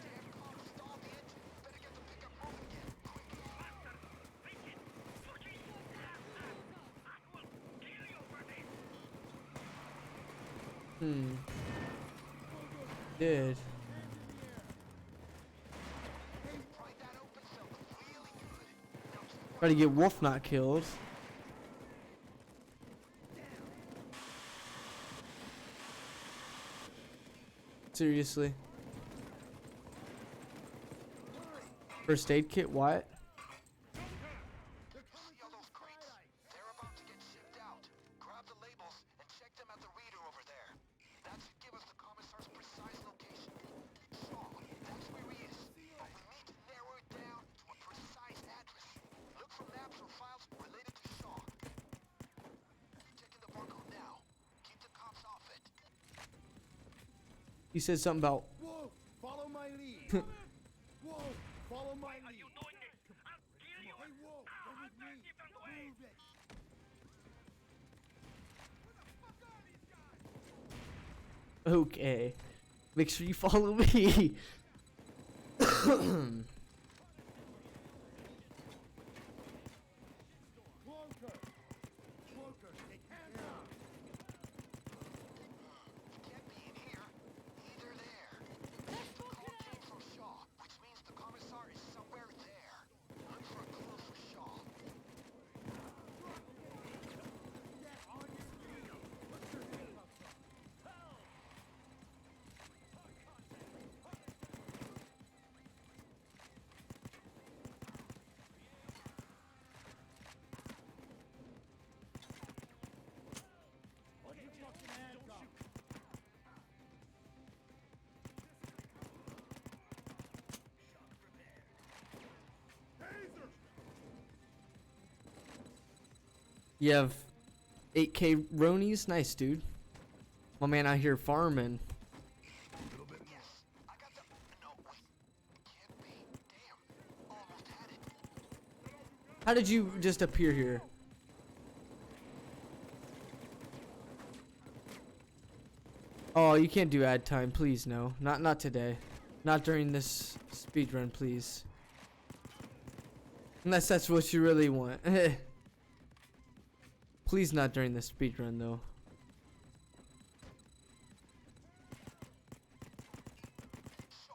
Damn car stalled the engine. Better get the pickup moving again. Quick. Hmm. Did. Pried that open, felt really good. Now keep Try to get Wolf not killed. Seriously. First aid kit, what? see all those crates? They're about to get shipped out. Grab the labels and check them at the reader over there. That should give us the commissar's precise location. Shaw, that's where he is. But we need to narrow it down to a precise address. Look for maps or files related to Shaw. Checking the barcode now. Keep the cops off it. He said something about Whoa! Follow my lead. Whoa! Follow my lead. doing this? I'll kill you. Hey, whoa! Come with me. Keep them away. Move it. okay. Make sure you follow me. Cloaker. Cloaker, take hands up. Can't be in here. Either there. The call came from Shaw, which means the commissar is somewhere there. Look for a clue for Shaw. Get on your feet. Put your handcuffs on. Put your fucking handcuffs. Taser! You have 8K Ronies? Nice, dude. My man out here farming. Yes, I got the... No, wait. Can't be. Damn. Almost had it. How did you just appear here? Oh, you can't do ad time, please. No, not today. Not during this speedrun, please. Unless that's what you really want. Please, not during the speedrun, though. Shaw,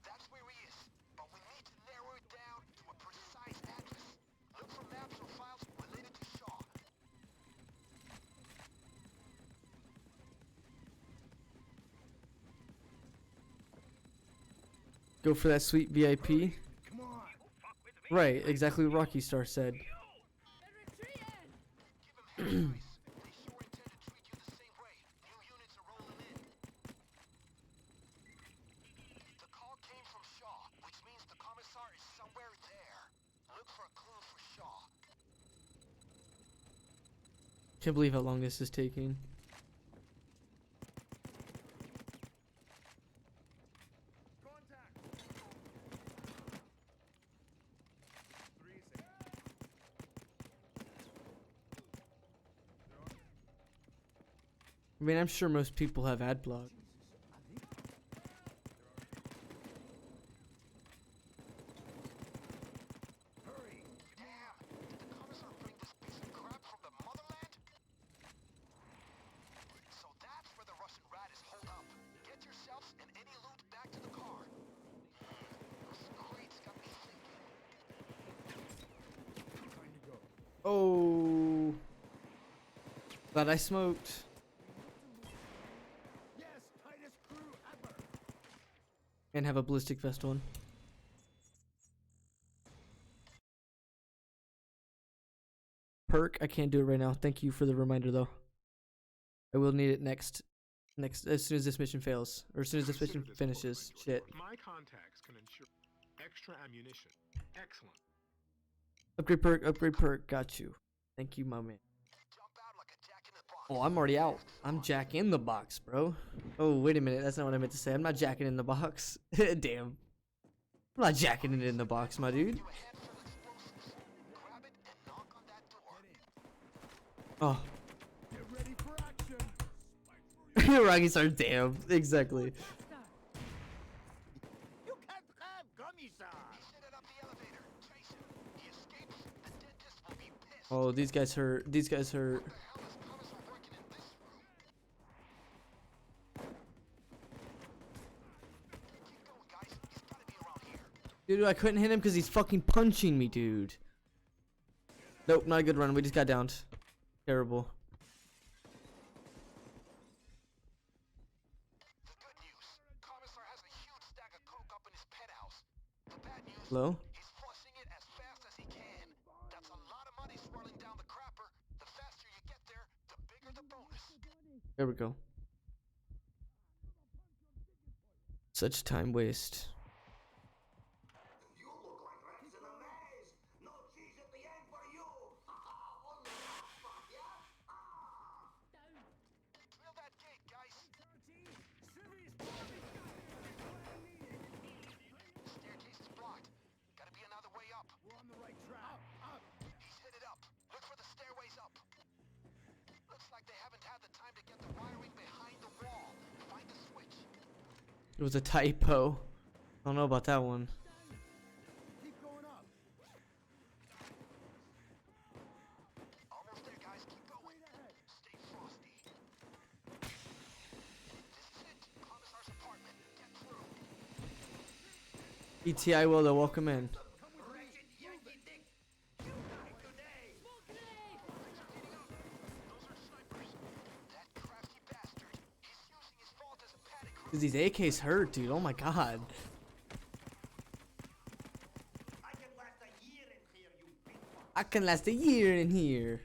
that's where he is. But we need to narrow it down to a precise address. Look for maps or files related to Shaw. Go for that sweet VIP. Come on. Right, exactly what Rocky Star said. They're retreating. Give him head ice. They sure intend to treat you the same way. New units are rolling in. The call came from Shaw, which means the commissar is somewhere there. Look for a clue for Shaw. Can't believe how long this is taking. Contact. 3-6. I mean, I'm sure most people have ad block. Hurry. Damn! Did the commissar bring this piece of crap from the motherland? So that's where the Russian rat is holed up. Get yourselves and any loot back to the car. Those crates got me thinking. Time to go. Oh. Glad I smoked. Yes, tightest crew ever. And have a ballistic vest on. Perk, I can't do it right now. Thank you for the reminder, though. I will need it next, as soon as this mission fails, or as soon as this mission Consider this finishes. book, Shit. My contacts can ensure extra ammunition. Excellent. Upgrade perk. Got you. Thank you, my man. Jump out like a jack in the box. Oh, I'm already out. I'm Jack in the box, bro. Oh, wait a minute. That's not what I meant to say. I'm not jacking in the box. Damn. I'm not jacking it in the box, my dude. You a handful of explosives. Grab it and knock on that door. Oh. Get ready for action. Rocky Star, damn. Exactly. You can't have gummy sir. He's headed up the elevator. Chase him. He escapes. The dentist will be pissed. Oh, these guys hurt. These guys hurt. What the hell is commissar working in this room? Dude, I couldn't hit him because he's fucking punching me, dude. Nope, not a good run. We just got downed. Terrible. The good news, Commissar has a huge stack of coke up in his penthouse. The bad news, Hello? he's flushing it as fast as he can. That's a lot of money swirling down the crapper. The faster you get there, the bigger the bonus. There we go. Such time waste. You look like rats in a maze. No cheese at the end for you. Only that fun, yeah? Drill that gate, guys. Staircase is blocked. Gotta be another way up. We're on the right track. Up. He's hit it up. Look for the stairways up. Looks like they haven't had the time to get the wiring behind the wall. Find the switch. It was a typo. I don't know about that one. Keep going up. Almost there, guys. Keep going. Stay frosty. This is it. Commissar's apartment. Get through. ETI will, they'll welcome in. Wretched Yankee Dick. You die today. Those are snipers. That crafty bastard. He's using his fault as a panic. Cause these AKs hurt, dude. Oh my god. I can last a year in here, you big fuck. I can last a year in here.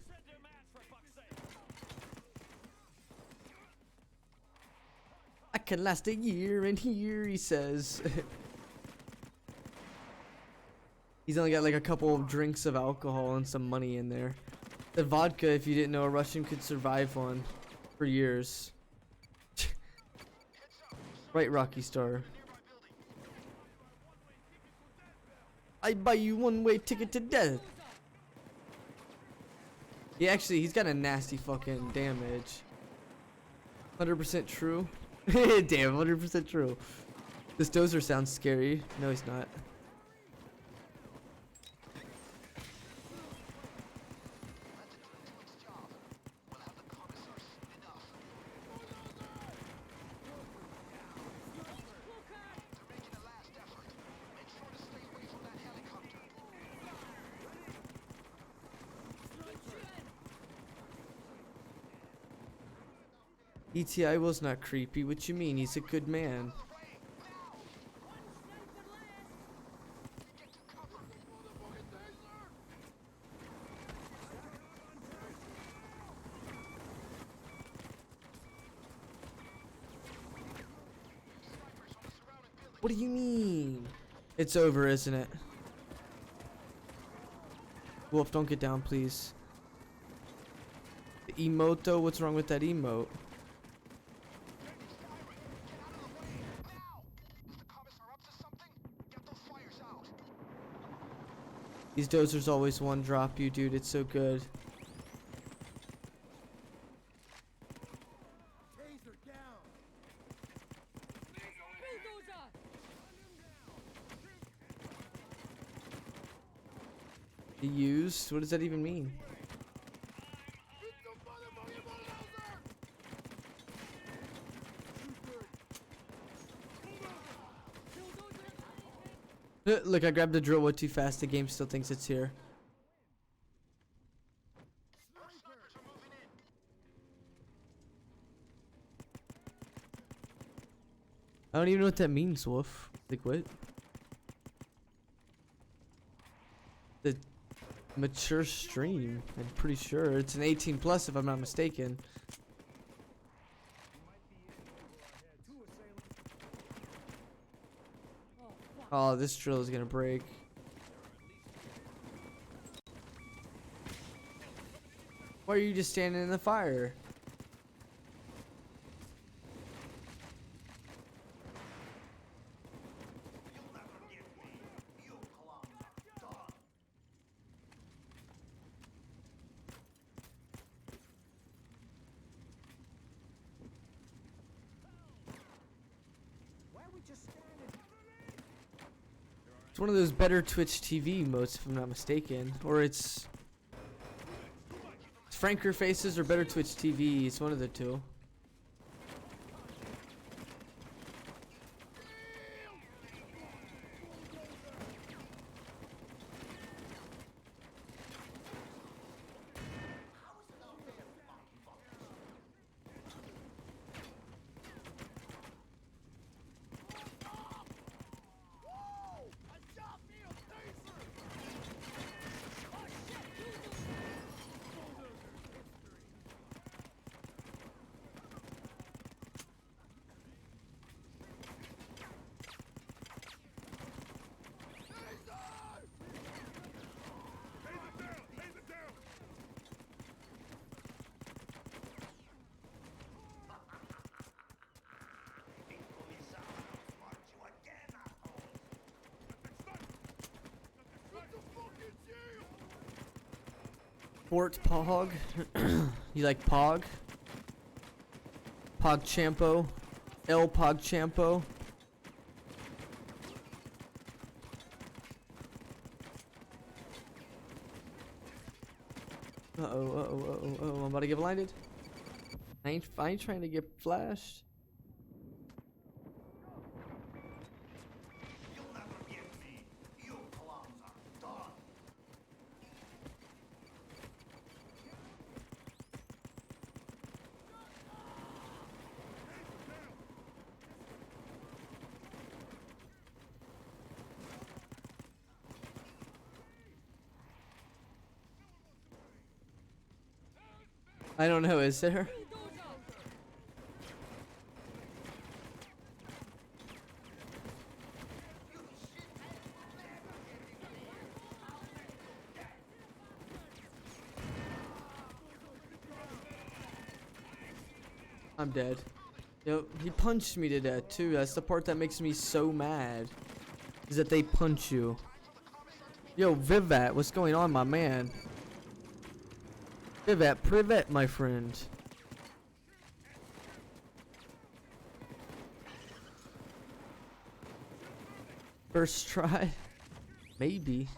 I can last a year in here, he says. He's only got like a couple of drinks of alcohol and some money in there. The vodka, if you didn't know, a Russian could survive on for years. Right, Rocky Star. I buy you one-way ticket to death. He's got a nasty fucking damage. 100% true. Damn, 100% true. This dozer sounds scary. No, he's not. Let the team do its job. We'll have the commissar soon enough. They're making a last effort. Make sure to stay away from that helicopter. ETI Will's not creepy. What you mean? He's a good man. What do you mean? It's over, isn't it? Wolf, don't get down, please. The emote, though? What's wrong with that emote? These dozers always one drop you, dude. It's so good. Taser down. Bulldozer! Used? What does that even mean? Look, I grabbed the drill wood too fast. The game still thinks it's here. I don't even know what that means, Wolf. Like, what? The mature stream. I'm pretty sure it's an 18 plus if I'm not mistaken. Oh, this drill is gonna break. Why are you just standing in the fire? You'll never get me. You clowns are done. Why are we just standing? It's one of those better Twitch TV modes, if I'm not mistaken, or it's Franker Faces or better Twitch TV. It's one of the two. Fort Pog. You like Pog? Pog Champo. El Pog Champo. I'm about to get blinded. I ain't trying to get flashed. You'll never get me. You clowns are done. I don't know, is there? I'm dead. Yo, he punched me to death too. That's the part that makes me so mad. Is that they punch you. Yo, Vivat, what's going on, my man? Vivat, privet, my friend. First try? Maybe.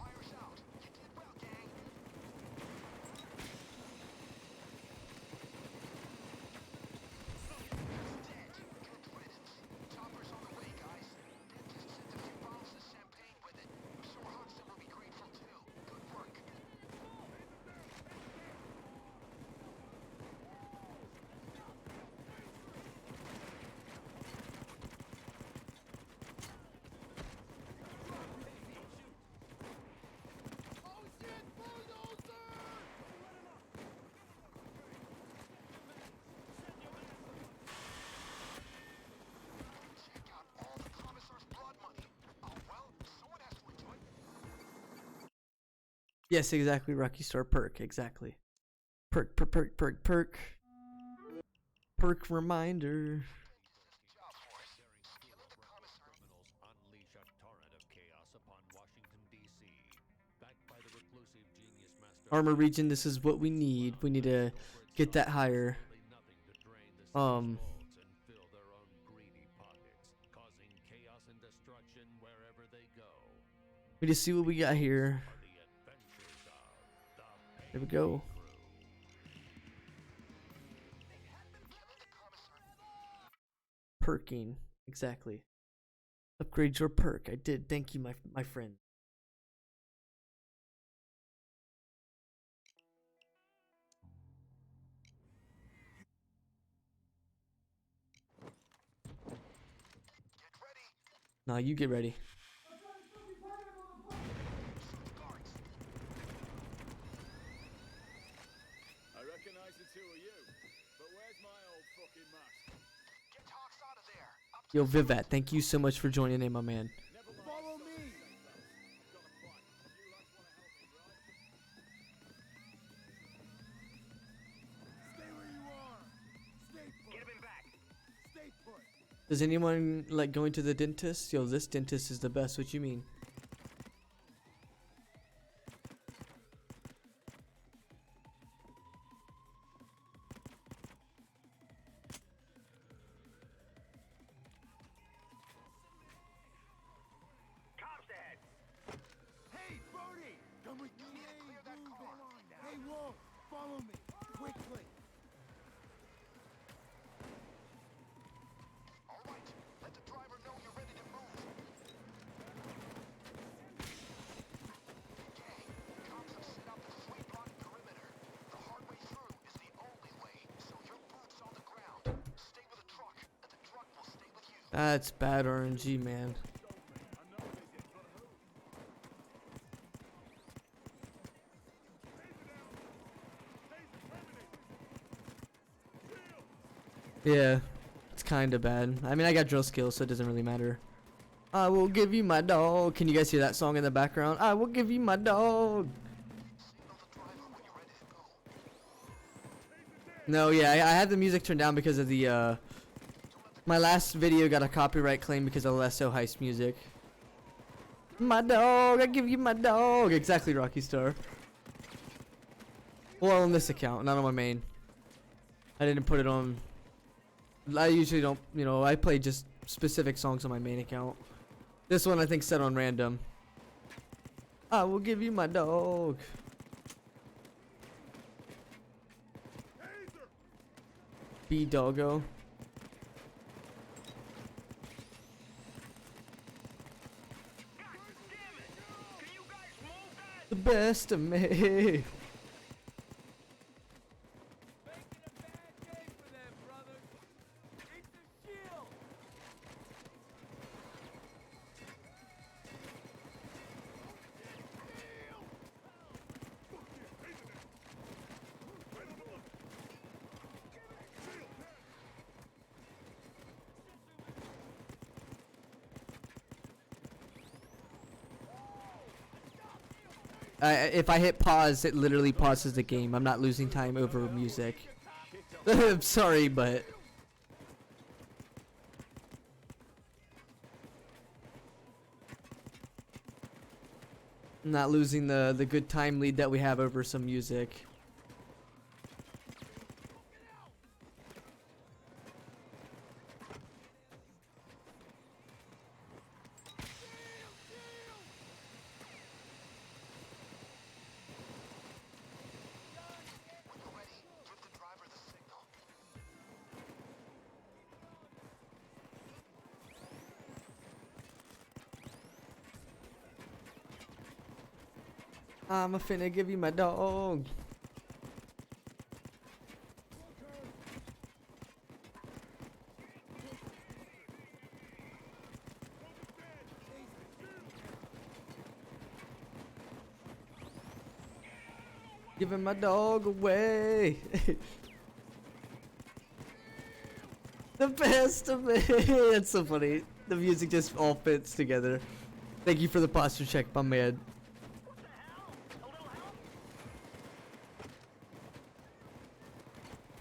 Yes, exactly, Rocky Star perk, exactly. Perk, perk, perk, perk, perk. Perk reminder. Unleash a torrent of chaos upon Washington, D.C. Backed by the reclusive genius master Armor region, this is what we need. We need to get that higher. nothing to drain the city's vaults and fill their own greedy pockets, causing chaos and destruction wherever they go. We just see what we got here. The adventures of the There we go. Perking, exactly. Upgrade your perk. I did. Thank you, my friend. Nah, you get ready. I recognize the two of you, but where's my old fucking mask? Get Hawks out of there. Up Yo, Vivat, thank you so much for joining in, my man. Follow me. Stay where you are. Stay put. Get him back. Stay put. Does anyone like going to the dentist? Yo, this dentist is the best. What you mean? Cops ahead. Hey, Brody! Come with me. Hey, Wolf, follow me quickly. All right. Let the driver know you're ready to move. Okay. Cops have set up the three-block perimeter. The hard way through is the only way, so your boots on the ground. Stay with the truck, and the truck will stay with you. That's bad RNG, man. Yeah, it's kind of bad. I mean, I got drill skills, so it doesn't really matter. I will give you my dog. Can you guys hear that song in the background? I will give you my dog. No, yeah, I had the music turned down because of the, my last video got a copyright claim because of Lesso Heist music. My dog, I give you my dog. Exactly, Rocky Star. Well, on this account, not on my main. I didn't put it on. I usually don't, you know, I play just specific songs on my main account. This one I think set on random. I will give you my dog. B doggo. The best of me. Making a bad day for them, brothers. It's the shield. If I hit pause, it literally pauses the game. I'm not losing time over music. I'm sorry, but I'm not losing the good time lead that we have over some music. When you're ready, give the driver the signal. I'm finna give you my dog. Giving my dog away. The best of me. That's so funny. The music just all fits together. Thank you for the posture check, my man.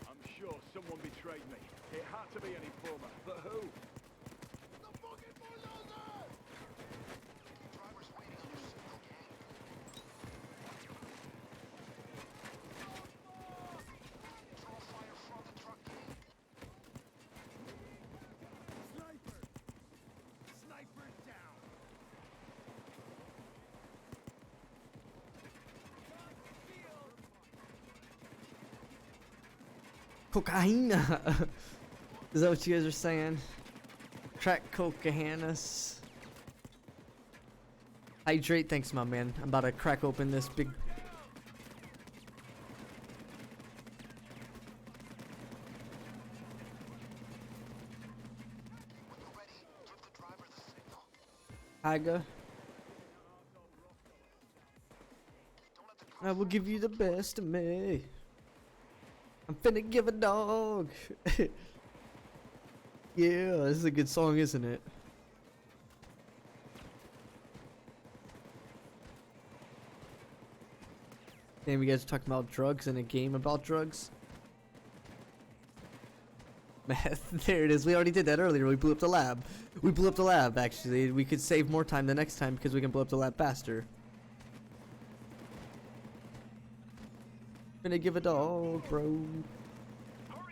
I'm sure someone betrayed me. It had to be an informer, but who? The fucking bulldozer! Driver's waiting on your signal, gang. Draw fire from the truck, gang. Sniper! Sniper down! Cocaine. Is that what you guys are saying? Crack cocainus. Hydrate, thanks, my man. I'm about to crack open this big. When you're ready, give the driver the signal. Haga. Don't let the I will give you the best of me. I'm finna give a dog. Yeah, this is a good song, isn't it? Damn, you guys are talking about drugs in a game about drugs? Meth. There it is. We already did that earlier. We blew up the lab. We blew up the lab, actually. We could save more time the next time because we can blow up the lab faster. Finna give a dog, bro. Hurry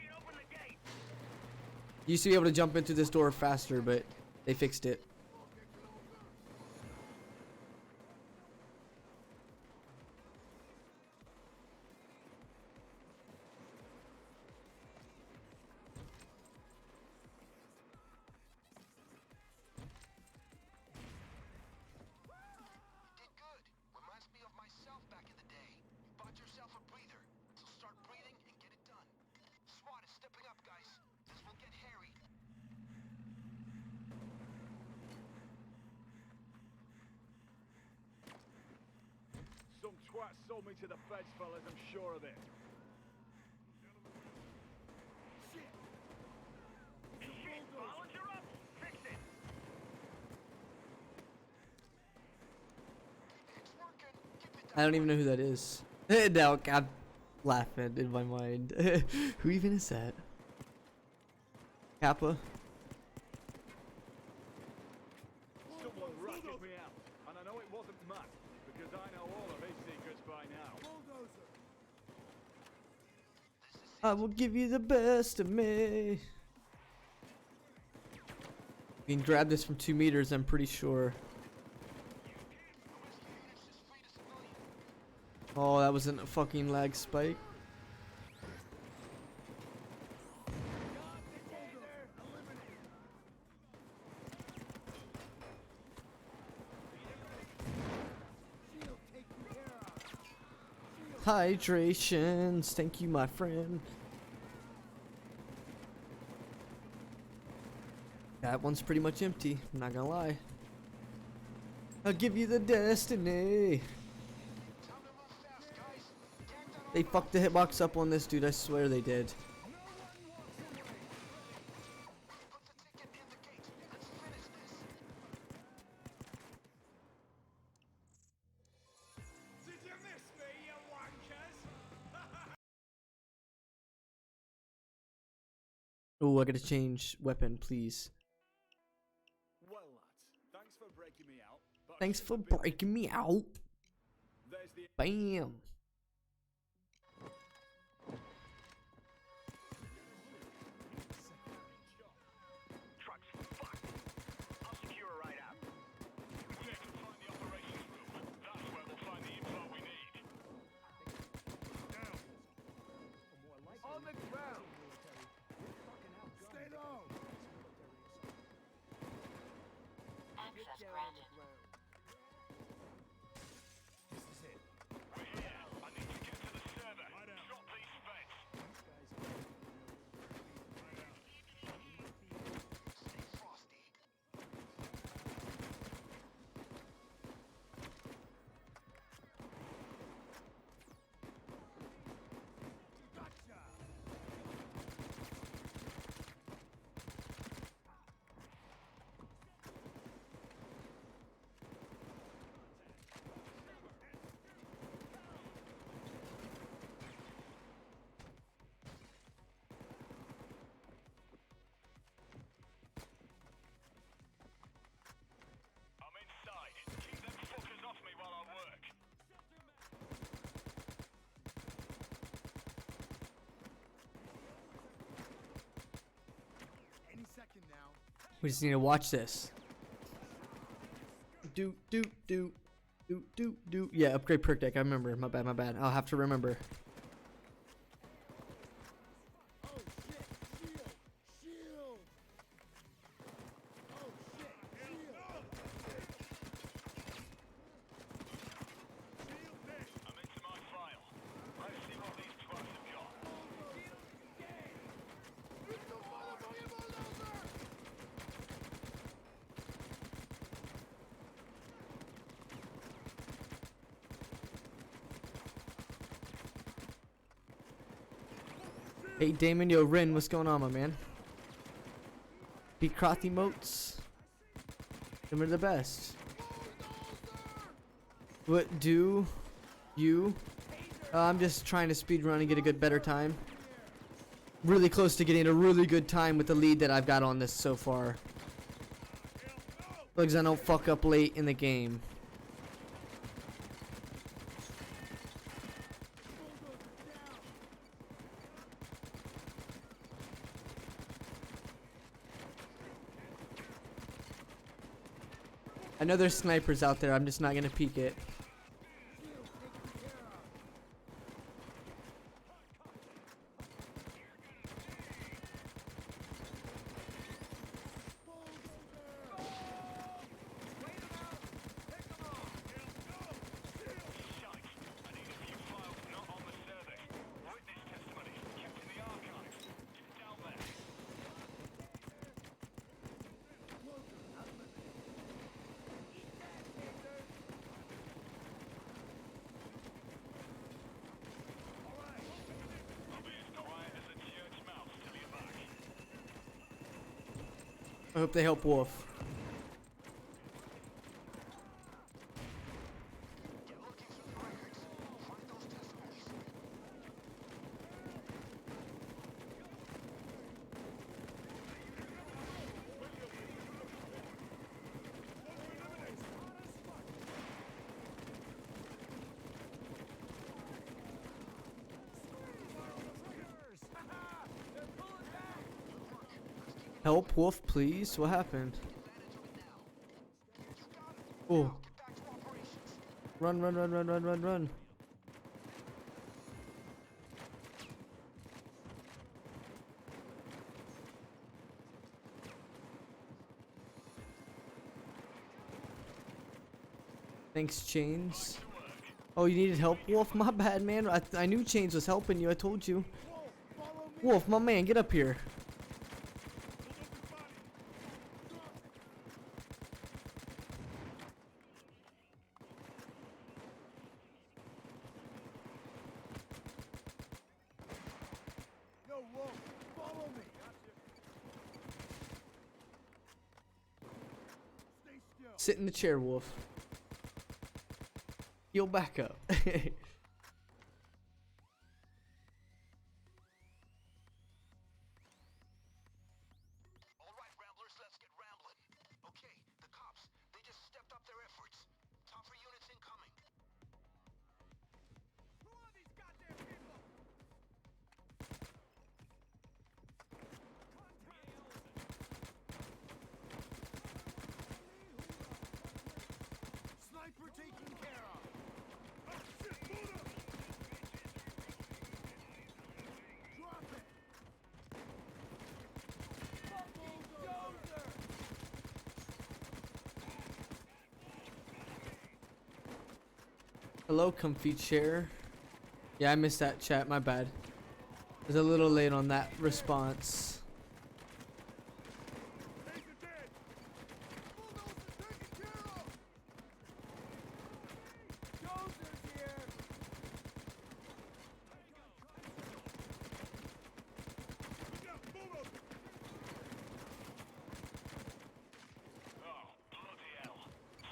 and open the gate. You used to be able to jump into this door faster, but they fixed it. You did good. Reminds me of myself back in the day. Bought yourself a breather. So start breathing and get it done. SWAT is stepping up, guys. This will get hairy. Some twat sold me to the feds, fellas, I'm sure of it. Shit, Rollins, you're up. Fix it. It's working. Keep it I don't even know who that is. No, I'm laughing in my mind. Who even is that? Kappa? Someone ratted me out, and I know it wasn't Matt, because I know all of his secrets by now. Bulldozer! I will give you the best of me. You can grab this from 2 meters, I'm pretty sure. Oh, that wasn't a fucking lag spike. Hydrations, thank you, my friend. That one's pretty much empty, I'm not gonna lie. I'll give you the destiny. They fucked the hitbox up on this dude, I swear they did. Did you miss me, you wankers? Oh, I gotta change weapon, please. Well, lads, thanks for breaking me out. But I Thanks should for have been- breaking me out. There's the Bam. Truck's fucked. I'll secure a ride out. Check and find the operations room. That's where we'll find the info we need. down. On the ground. Stay low. Access granted. This is it. We're here. I need to get to the server. Drop these vents. Stay frosty. Gotcha. I'm inside. Keep them fuckers off me while I work. Any second now. We just need to watch this. Do. Yeah, upgrade perk deck. I remember. My bad, my bad. I'll have to remember. Oh shit! Shield! Shield! Oh shit! Shield! I'm into my file. Let's see what these twats have got. Hey, Damon, yo, Rin, what's going on, my man? Beat Croth emotes. Them are the best. What do you? I'm just trying to speedrun and get a better time. Really close to getting a really good time with the lead that I've got on this so far. Because I don't fuck up late in the game. I know there's snipers out there, I'm just not gonna peek it. I hope they help Wolf. Help, Wolf, please. What happened? Oh. Run, run, run, run, run, run, run. Thanks, Chains. Oh, you needed help, Wolf? My bad, man. I knew Chains was helping you. I told you. Wolf, my man, get up here. Yo, Wolf, follow me. Stay still. Sit in the chair, Wolf. Heal back up. All right, Ramblers, let's get rambling. Okay, the cops, they just stepped up their efforts. Tougher units incoming. Who are these goddamn people? Sniper taken care of. Oh shit, move up. Drop it. Bulldozer. Hello, comfy chair. Yeah, I missed that chat. My bad. I was a little late on that response. Taser dead. Bulldozer taken care of. Dozer's here. Look out, bulldozer. Oh, bloody hell.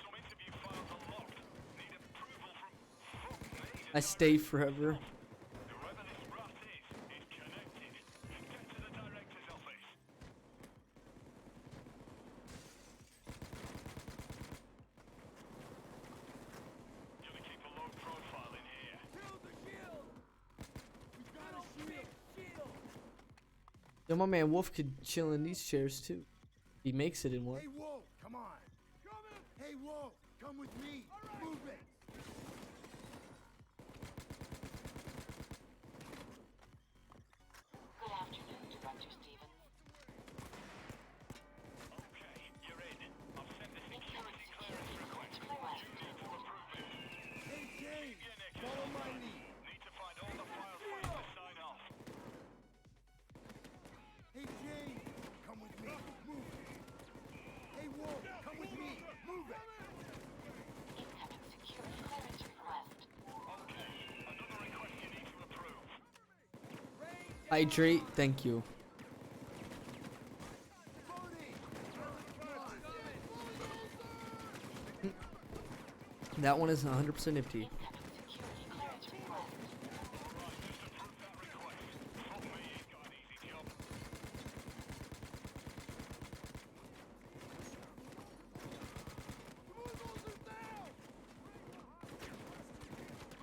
Some interview files are locked. Need approval from... Fuck me. I stay forever. Whoever this rat is connected. Get to the director's office. Gonna keep a low profile in here. Kill the shield. We've got a shield. Yo, my man Wolf could chill in these chairs too. He makes it in one. Hey, Wolf, come on. Hey, Wolf, come with me. Move it. Good afternoon, Director Stevens. Okay, you're in. I've sent the Incoming security clearance security request. clearance You need to approve it. Hey, James, follow my lead. Need to find all the files for you to sign off. Hey, James, come with me. Move it. Hey, Wolf, come with me. Move it. Incoming security clearance request. Okay, another request you need to approve. Hydrate, thank you. That one is 100% empty. Incoming security clearance request. Alright, just approve that request. Fuck me, ain't got an easy job.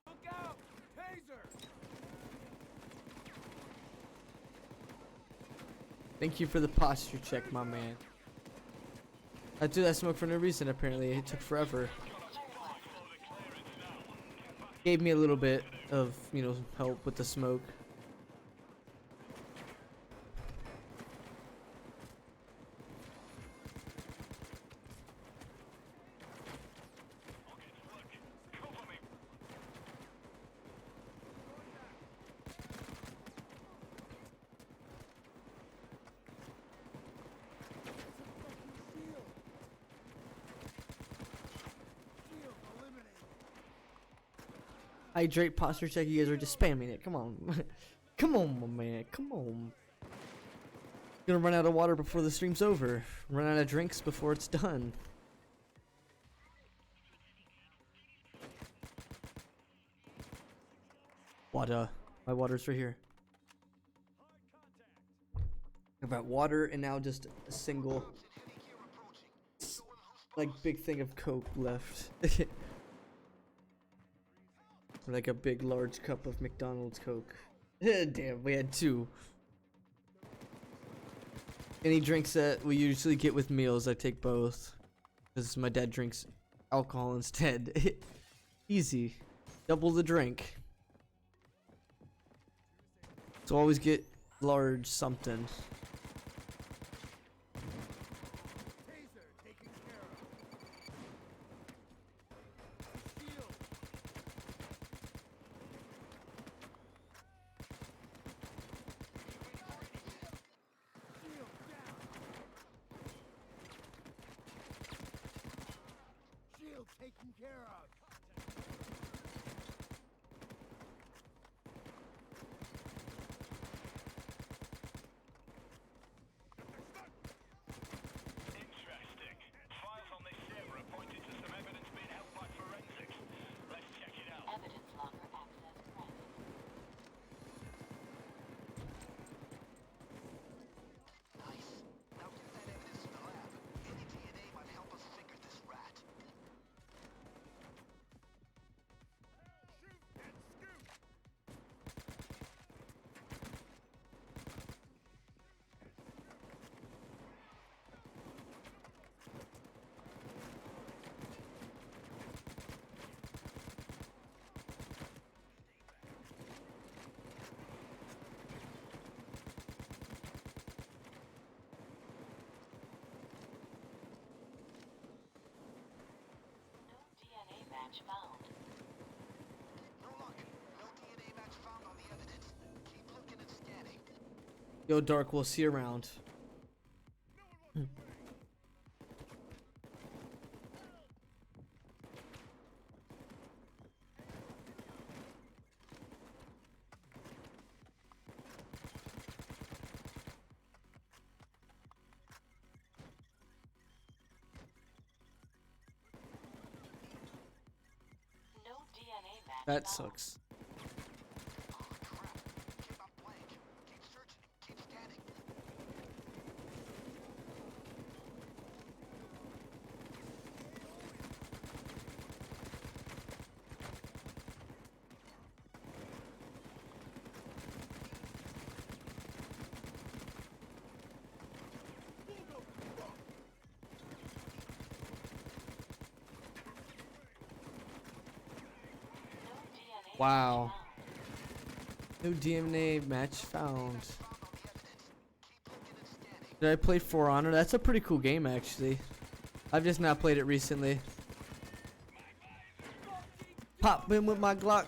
Look out! Taser! Thank you for the posture check, my man. I threw that smoke for no reason, apparently. It took forever. Gave me a little bit of, you know, help with the smoke. I'll get to work. Cover me. Shield eliminated. Hydrate, posture check. You guys are just spamming it. Come on. Come on, my man. Come on. Gonna run out of water before the stream's over. Run out of drinks before it's done. Water. My water's right here. I've got water and now just a single, like, big thing of Coke left. Like a big, large cup of McDonald's Coke. Damn, we had two. Any drinks that we usually get with meals, I take both. Because my dad drinks alcohol instead. Easy. Double the drink. So always get large something. Taser taken care of. Shield. Shield down. Shield taken care of. Interesting. Files on this server are pointing to some evidence being held by forensics. Let's check it out. Evidence locker access granted. Nice. Now get that evidence to the lab. Any DNA might help us finger this rat. Shoot and scoot. No DNA match found. No luck. No DNA match found on the evidence. Keep looking and scanning. Yo, Dark, we'll see you around. No DNA match That found. sucks. Oh, crap. Came up blank. Keep searching. Keep scanning. No DNA Wow. match found. No DNA match found. Found on the evidence. Keep looking and scanning. Did I play For Honor? That's a pretty cool game, actually. I've just not played it recently. Pop in with my Glock.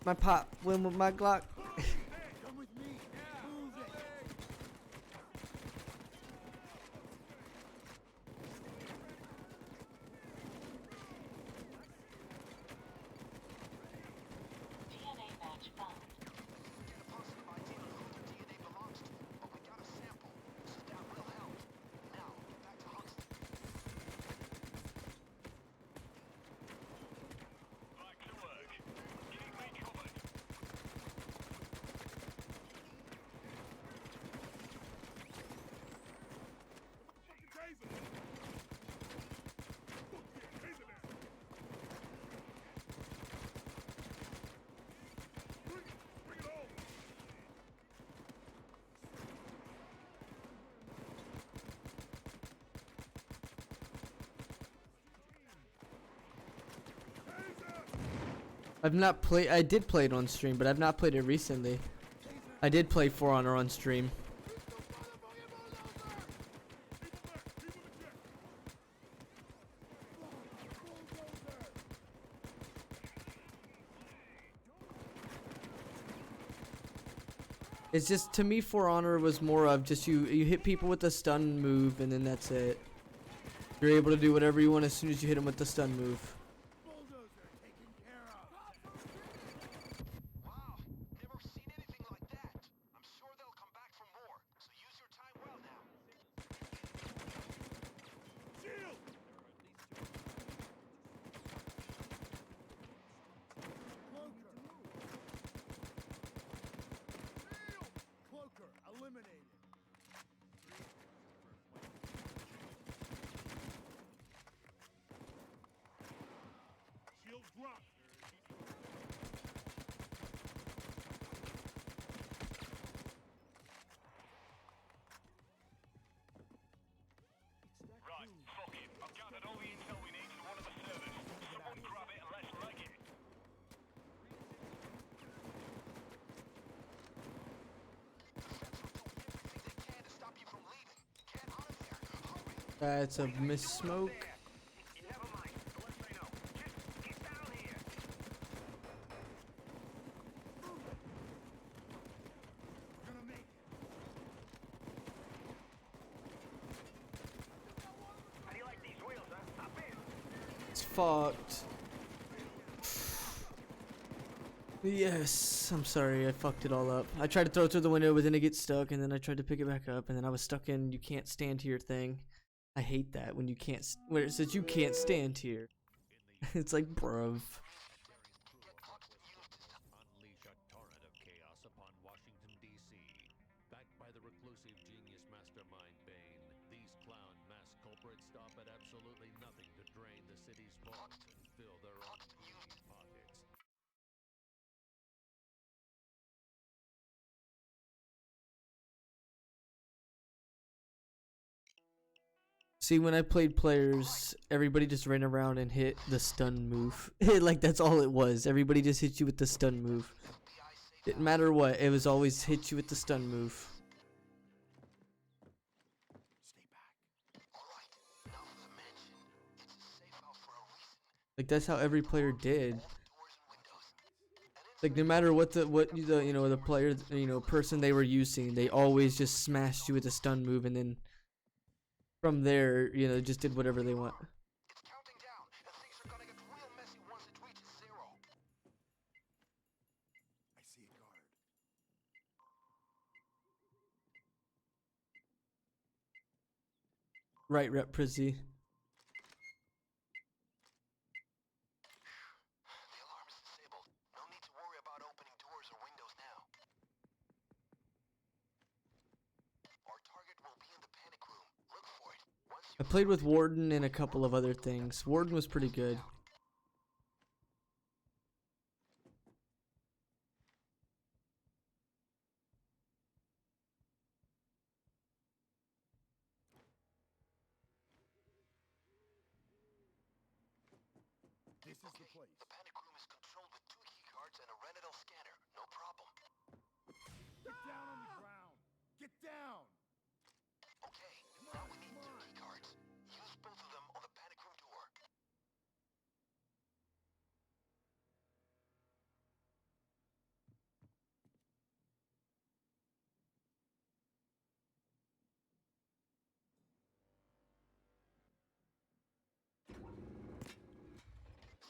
My pop win with my Glock. Come with me. Move it. DNA match found. Get a positive idea on who the DNA belongs to, but we got a sample, so that will help. Now, get back to Huxley. Back to work. Keep me covered. Fucking taser. Fuck yeah, taser now. Bring it on. I've not played. I did play it on stream, but I've not played it recently. I did play For Honor on stream. It's just, to me, For Honor was more of just you hit people with the stun move and then that's it. You're able to do whatever you want as soon as you hit them with the stun move. Bulldozer taken care of. Wow, never seen anything like that. I'm sure they'll come back for more, so use your time well now. Shield. Cloaker. Cloaker eliminated. Shield dropped. That's a miss smoke. Never mind. Let's say no. Just get down here. Gonna make it. How do you like these wheels, huh? Hop in. It's fucked. Yes, I'm sorry, I fucked it all up. I tried to throw it through the window, but then it gets stuck, and then I tried to pick it back up, and then I was stuck in you can't stand here thing. I hate that when you can't, when it says you can't stand here. It's like, bruv. Unleash a torrent of chaos upon Washington, D.C. Backed by the reclusive genius mastermind Bane, these clown mass culprits stop at absolutely nothing to drain the city's vaults and fill their own greedy pockets. See, when I played players, everybody just ran around and hit the stun move. Like, that's all it was. Everybody just hit you with the stun move. Didn't matter what, it was always hit you with the stun move. Stay back. Like, that's how every player did. Like, no matter what the you know, the player, you know, person they were using, they always just smashed you with a stun move, and then from there, you know, just did whatever they want. It's counting down, and things are gonna get real messy once it reaches 0. I see a guard. Right, Rep Prizzy. The alarm is disabled. No need to worry about opening doors or windows now. Our target will be in the panic room. Look for it. Once you I played with Warden and a couple of other things. Warden was pretty good. This is the place. The panic room is controlled with 2 key cards and a retinal scanner. No problem. Get down on the ground. Get down. Okay, now we need 2 key cards. Use both of them on the panic room door.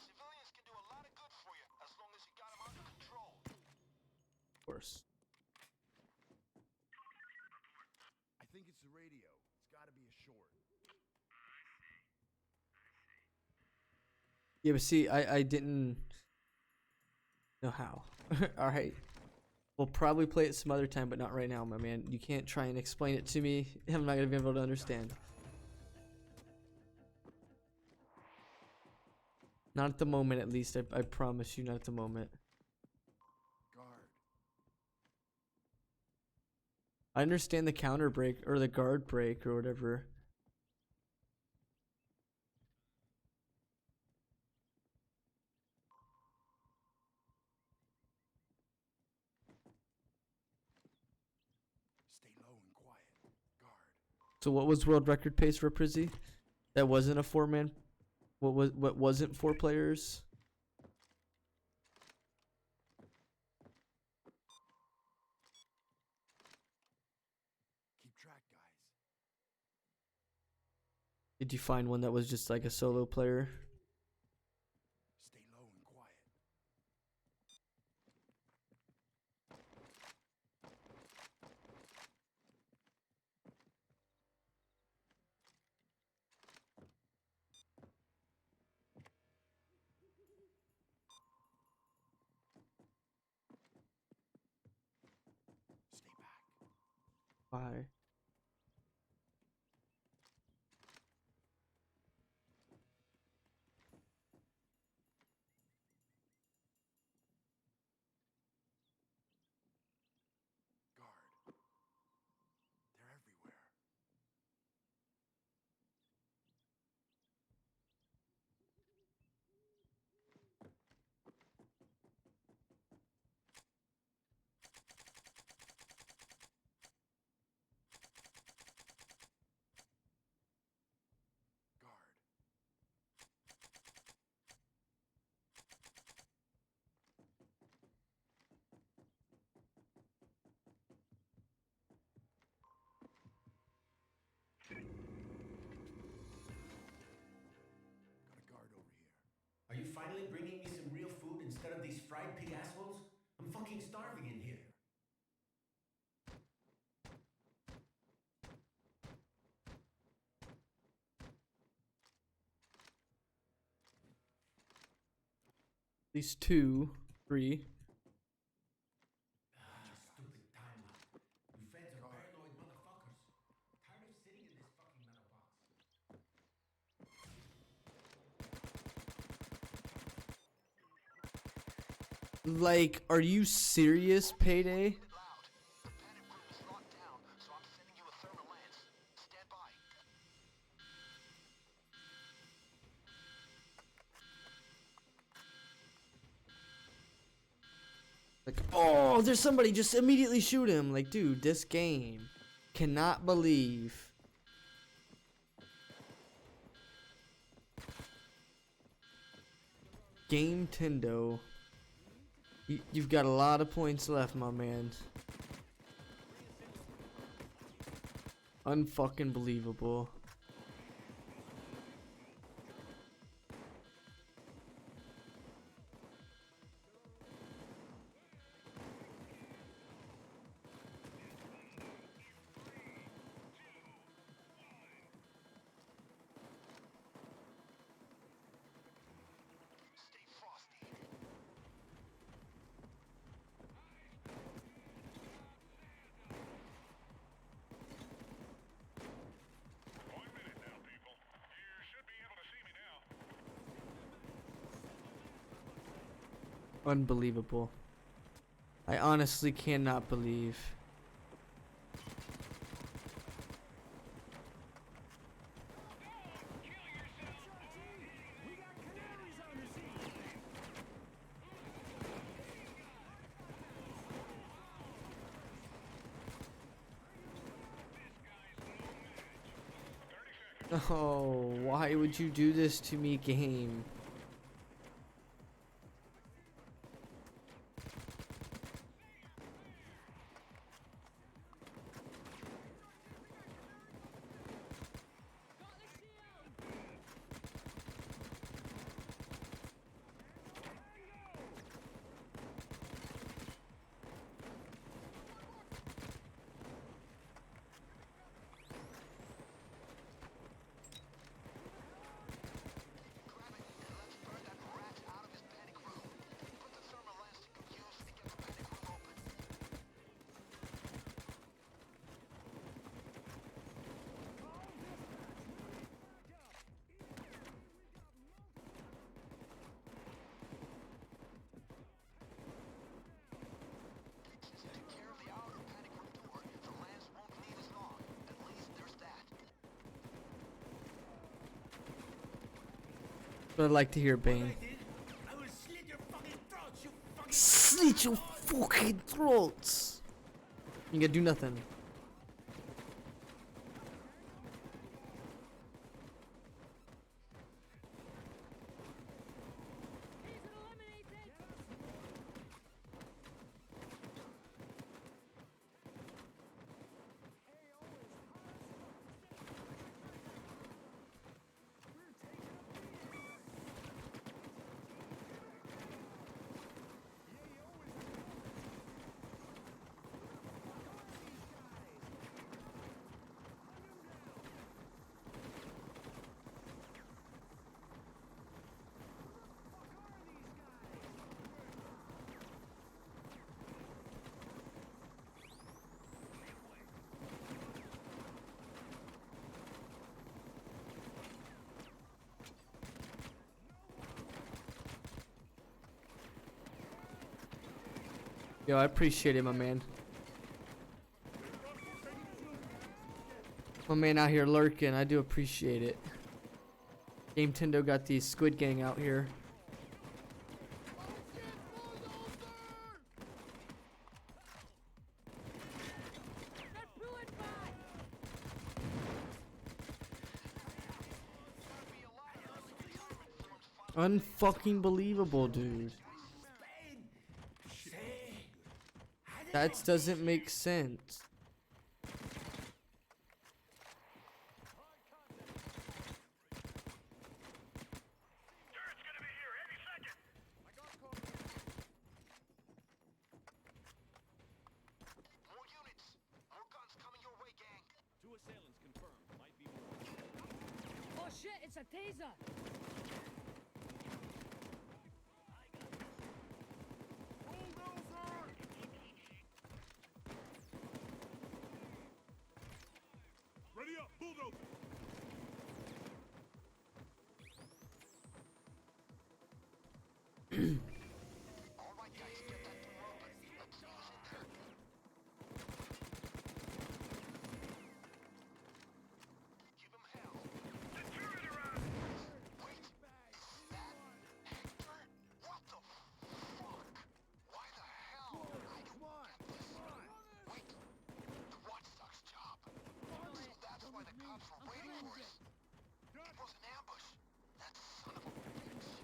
Civilians can do a lot of good for you as long as you got them under control. Of course. I think it's the radio. It's got to be a short. Yeah, but see, I didn't know how. Alright. We'll probably play it some other time, but not right now, my man. You can't try and explain it to me. I'm not going to be able to understand. Not at the moment, at least. I promise you, not at the moment. Guard. I understand the counter break, or the guard break, or whatever. Stay low and quiet. Guard. So what was world record pace for Prizzy? That wasn't a 4-man. What wasn't 4 players? Keep track, guys. Did you find one that was just like a solo player? Stay low and quiet. Stay back. Why? Guard. They're everywhere. finally bringing me some real food instead of these fried pig assholes? I'm fucking starving in here. At least 2, 3. Stupid time lock. You feds are paranoid motherfuckers. Tired of sitting in this fucking metal box. Like, are you serious, Payday? Loud. The panic room is locked down, so I'm sending you a thermal lance. Stand by. Like, oh, there's somebody, just immediately shoot him. Like, dude, this game. Cannot believe. Game Tendo. You've got a lot of points left, my man. Unfucking believable. Stay frosty. Unbelievable. I honestly cannot believe. Oh, why would you do this to me, game? Grab it and let's burn that rat out of his panic room. Put the thermal lance to good use and get the panic room open. Since it took care of the outer panic room door, the lance won't need as long. At least there's that. But I'd like to hear Bane. I will slit your fucking throats, you fucking. Slit your fucking throats! You gotta do nothing. He's eliminated. Yo, I appreciate it, my man. My man out here lurking. I do appreciate it. Game Tendo got the Squid Gang out here. That bullet back. Unfucking believable, dude. That doesn't make sense. Turret's gonna be here any second. a taser. Bulldozer! Ready up, bulldozer! All right, guys, get that door open. Let's see who's in there. Give him hell. The turret around! Wait, is that Hector? What the fuck? Why the hell? I don't get this. Wait, the watchdog's job. So that's why the cops were waiting for us. It was an ambush. That son of a bitch.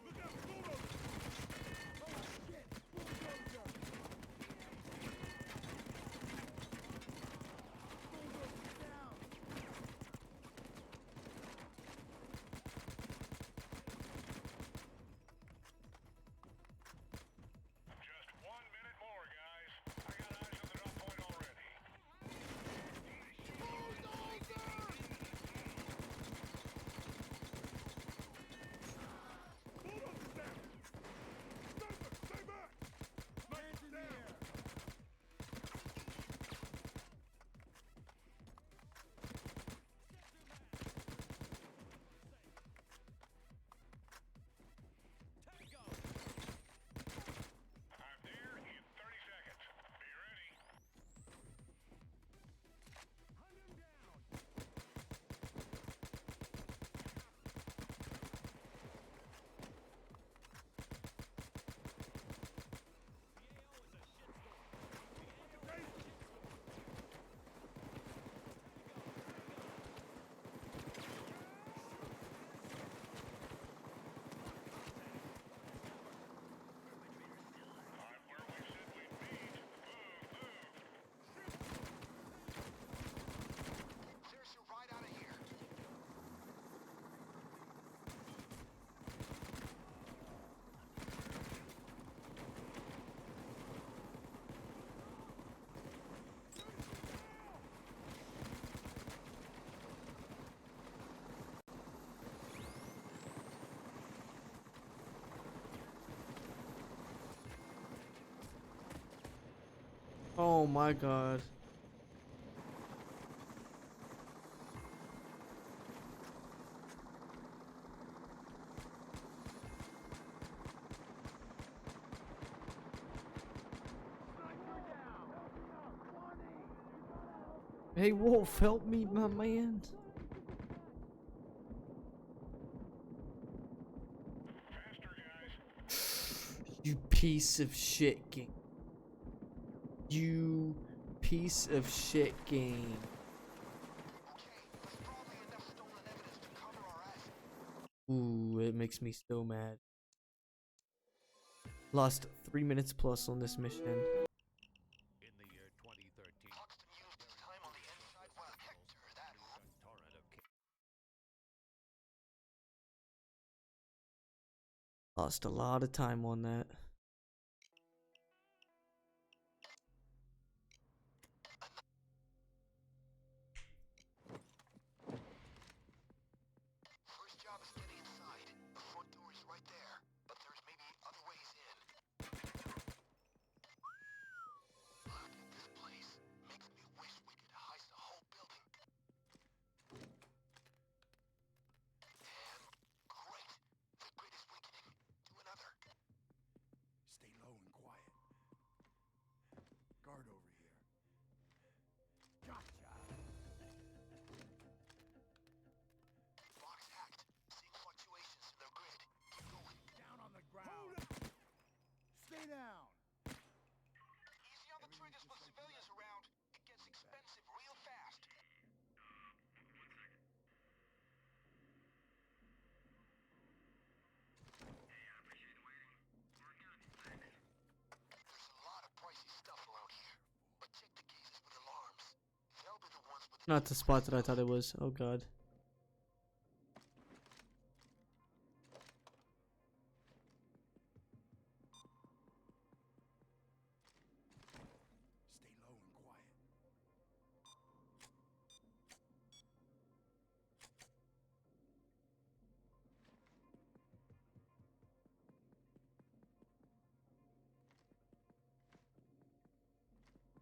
Look out, bulldozer! Oh, shit! Bulldozer! Bulldozer down! Just 1 minute more, guys. I got eyes on the drop point already. Bulldozer's down! Sniper, stay back! Sniper's down! I'm there in 30 seconds. Be ready. Hunt him down! I'm where we said we'd meet. Move, move. There's your ride out of here. Oh my god. Hey Wolf, help me, my man. Faster, guys. You piece of shit game. You piece of shit game. Okay, there's probably enough stolen evidence to cover our ass. Ooh, it makes me so mad. Lost 3 minutes plus on this mission. In the year 2013, Hoxton used his time on the inside while Hector, that a torrent of Lost a lot of time on that. first job is getting inside. The front door is right there, but there's maybe other ways in. Look, this place makes me wish we could heist the whole building. And great. The grid is weakening. Do another. Stay low and quiet. Guard over here. Gotcha! Box hacked. Seeing fluctuations in their grid. Keep going. Down on the ground! Stay down! Easy on the triggers with civilians around. It gets Not the spot that I thought it was. Oh god. Stay low and quiet.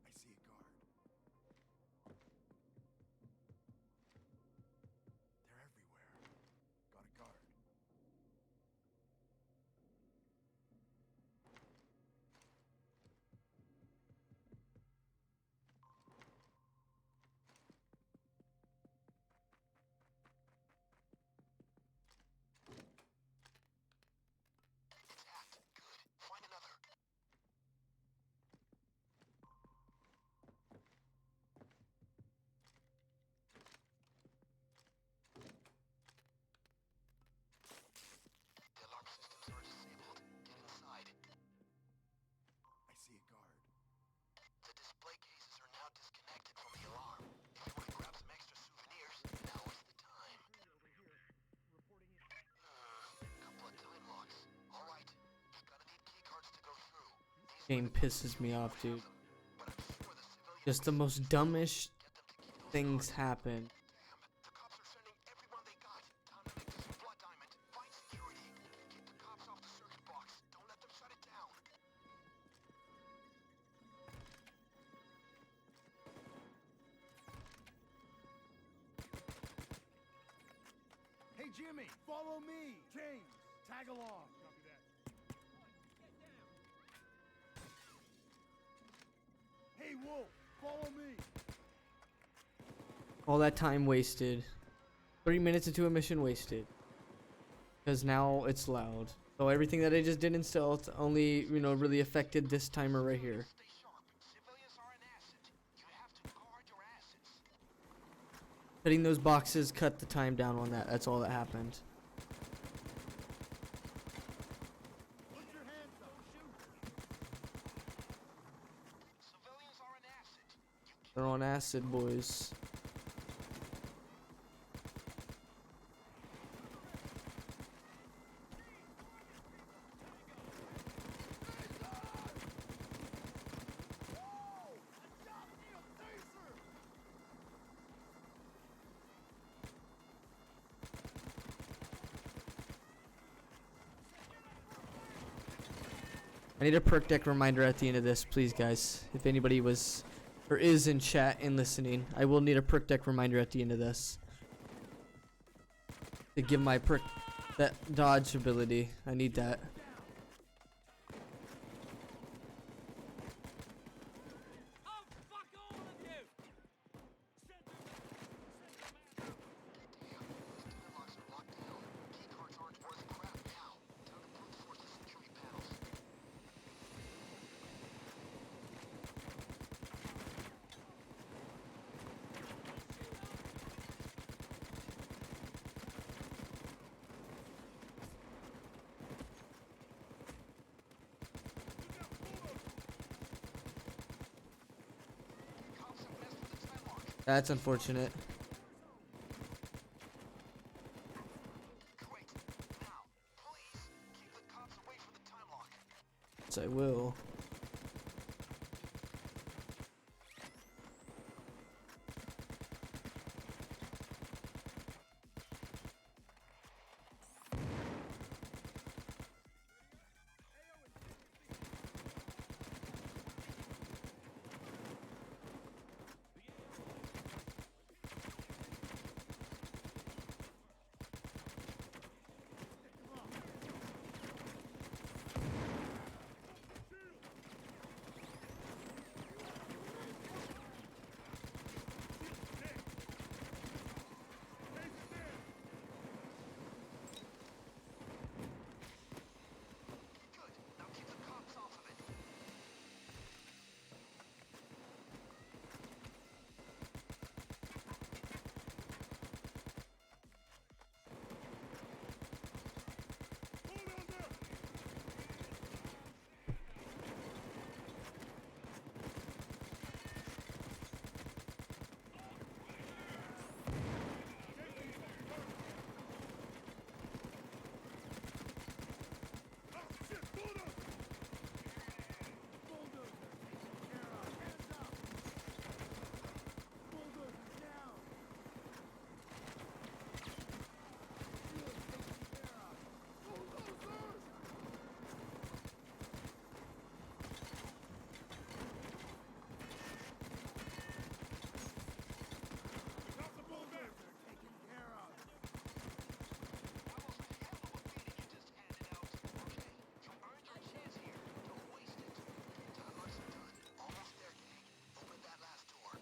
I see a guard. They're everywhere. Got a guard. It's hacked. Good. Find another. The alarm systems are disabled. Get inside. I see a guard. The display cases are now disconnected from the alarm. If you want to grab some extra souvenirs, now is the time. Couple of time locks. All right. You're gonna need key cards to go through. Game pisses me off, dude. But I'm sure the civilians Just the most dumbish get them to keep those things cards. happen. Damn, the cops are sending everyone they got down to make this blood diamond. Find security. Keep the cops off the circuit box. Don't let them shut it down. Hey, Jimmy, follow me. James, tag along. Copy that. Hey, Wolf, follow me. All that time wasted. 3 minutes into a mission wasted. Because now it's loud. So everything that I just did in stealth only, really affected this timer right here. Stay sharp. Civilians are an asset. You have to guard your assets. Hitting those boxes cut the time down on that. That's all that happened. Put your hands up. Civilians are an asset. They're on acid, boys. I need a perk deck reminder at the end of this, please, guys. If anybody was or is in chat and listening, I will need a perk deck reminder at the end of this to give my perk that dodge ability. I need that. Oh, fuck all of you! Damn, these time locks are locked down. Key cards aren't worth crap now. Time to brute force the security panels. Cops have messed with the time lock. That's unfortunate. Great. Now, please keep the cops away from the time lock. Yes, I will.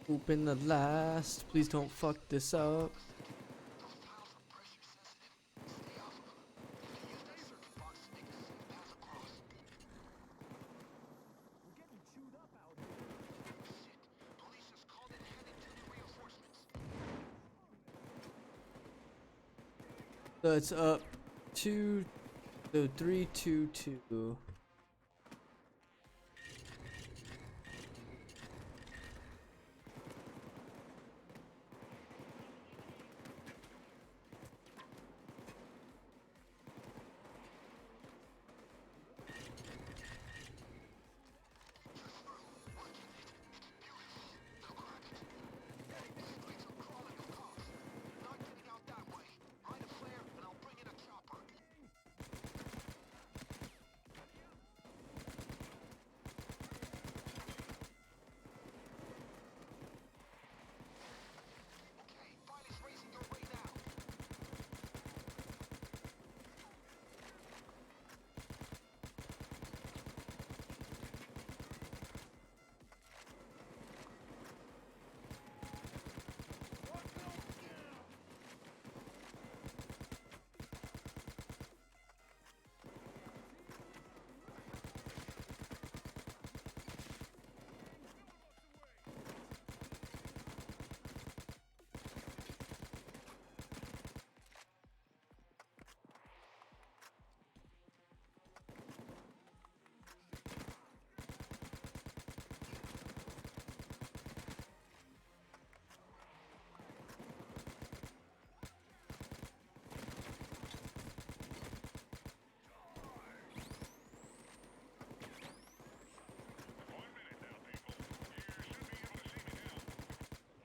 Open the last. Please don't fuck this up. Those tiles are pressure sensitive. Stay off of them. You can use that circuit box to make a safe path across. We're getting chewed up out here. Shit. Police just called in heavy-duty reinforcements. So it's up 2, so 3, 2, 2. Not getting out that way. Light a flare and I'll bring in a chopper. Okay, Riley's raising your way now.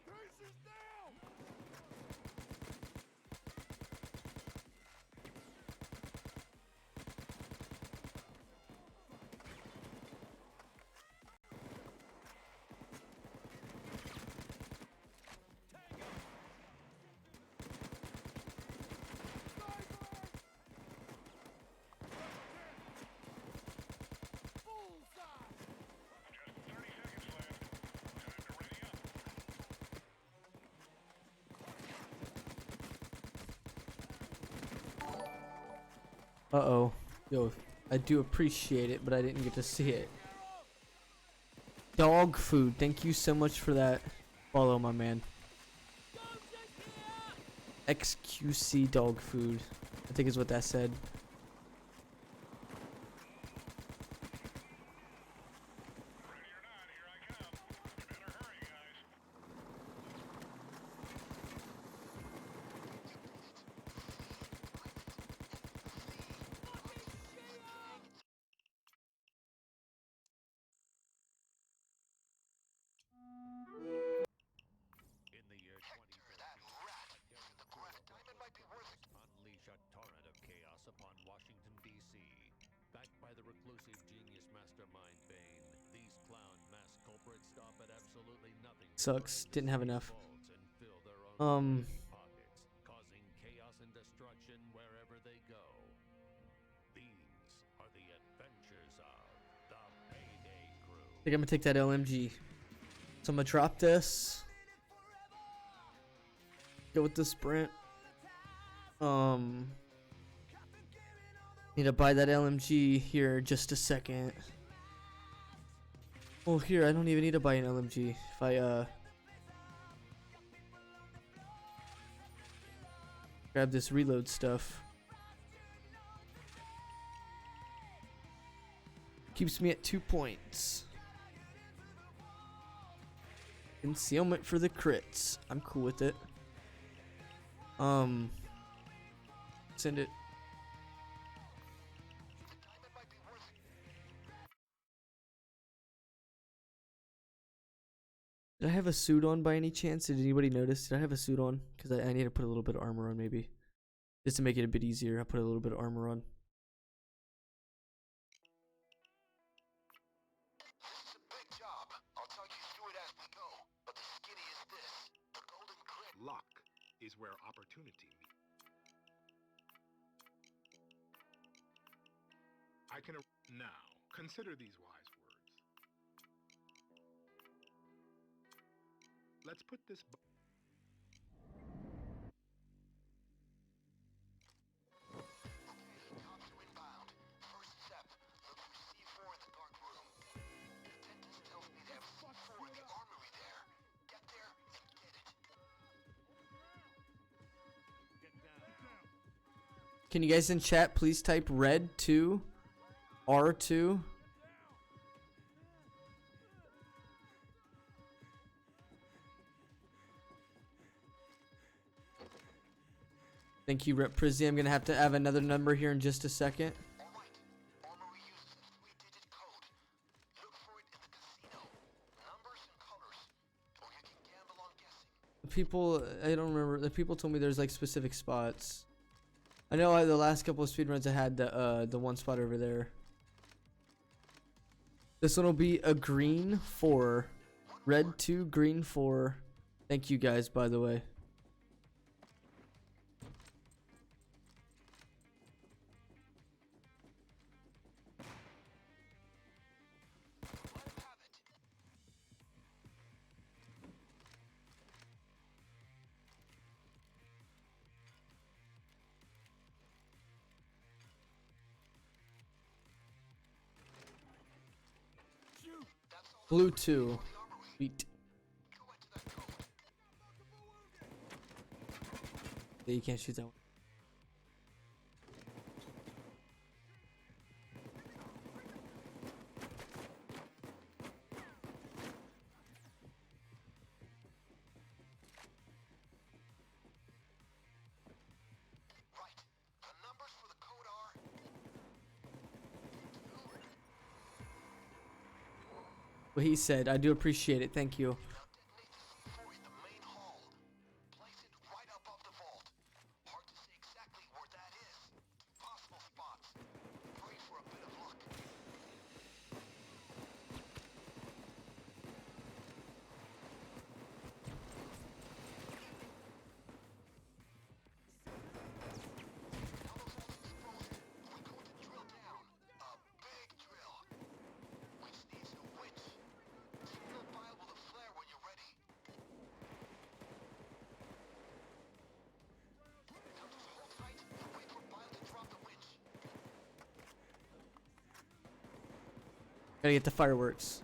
Tracer's down! Uh-oh. Yo, I do appreciate it, but I didn't get to see it. Dog food. Thank you so much for that. Follow, my man. XQC dog food. I think is what that said. In the year 2014, The grass diamond might be worth it. unleash a torrent of chaos upon Washington, D.C. Backed by the reclusive genius mastermind Bane, these clown mass culprits stop at absolutely nothing to Sucks. drain the Didn't have city's enough. vaults and fill their own greedy pockets, causing chaos and destruction wherever they go. These are the adventures of the Payday Crew. I think I'm gonna take that LMG. So I'm gonna drop this. Go with the sprint. Need to buy that LMG here in just a second. Well, here I don't even need to buy an LMG. If I grab this reload stuff. Keeps me at 2 points. Concealment for the crits. I'm cool with it. Send it. Did I have a suit on by any chance? Did anybody notice? Did I have a suit on? Because I need to put a little bit of armor on maybe. Just to make it a bit easier, I put a little bit of armor on. This is a big job. I'll talk you through it as we go. But the skinny is this. The golden grit. Luck is where opportunity meets. I can now consider these wise words. Let's put this. Okay, cops are inbound. First step, look for C4 in the dark room. Dentist tells me they have C4 in the armory there. Get there and get it. Get down. Can you guys in chat please type red 2 R2? Thank you, Rep Prizzy. I'm gonna have to have another number here in just a second. All right. Armory uses a 3-digit code. Look for it in the casino. Numbers and colors. Or you can gamble on guessing. People, I don't remember. The people told me there's like specific spots. I know the last couple of speedruns I had the one spot over there. This one will be a green 4, red 2, green 4. Thank you guys, by the way. Let him have it. Shoot! That's all Blue 2. the armory. Sweet. Go into that code. Yeah, you can't shoot that one. Right. The numbers for the code are... What he said. I do appreciate it. Thank you. Now detonate the C4 in the main hall. Place it right above the vault. Hard to say exactly where that is. Possible spots. Pray for a bit of luck. Now the vault's exposed. We're going to drill down. A big drill. Which needs a winch. Signal pile with a flare when you're ready. Now just hold tight and wait for pile to drop the winch. Gotta get the fireworks.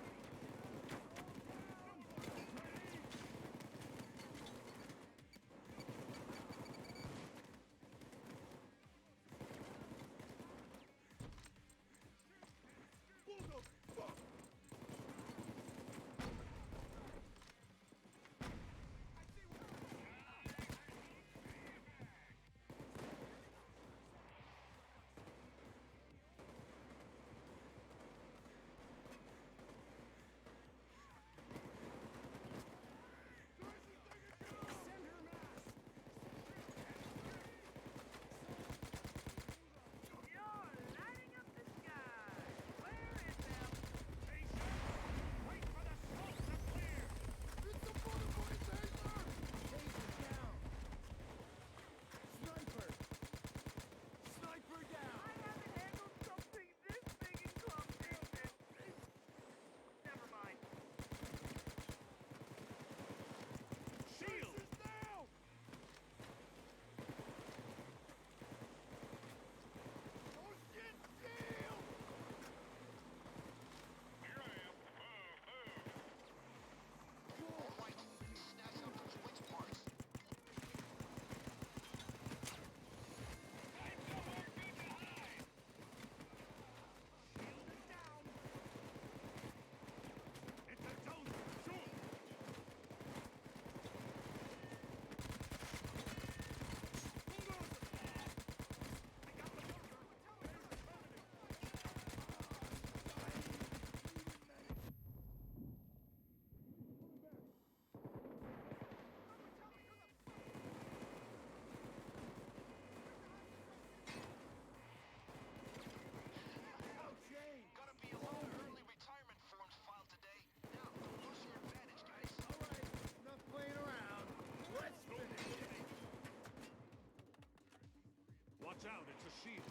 Watch out, it's a shield.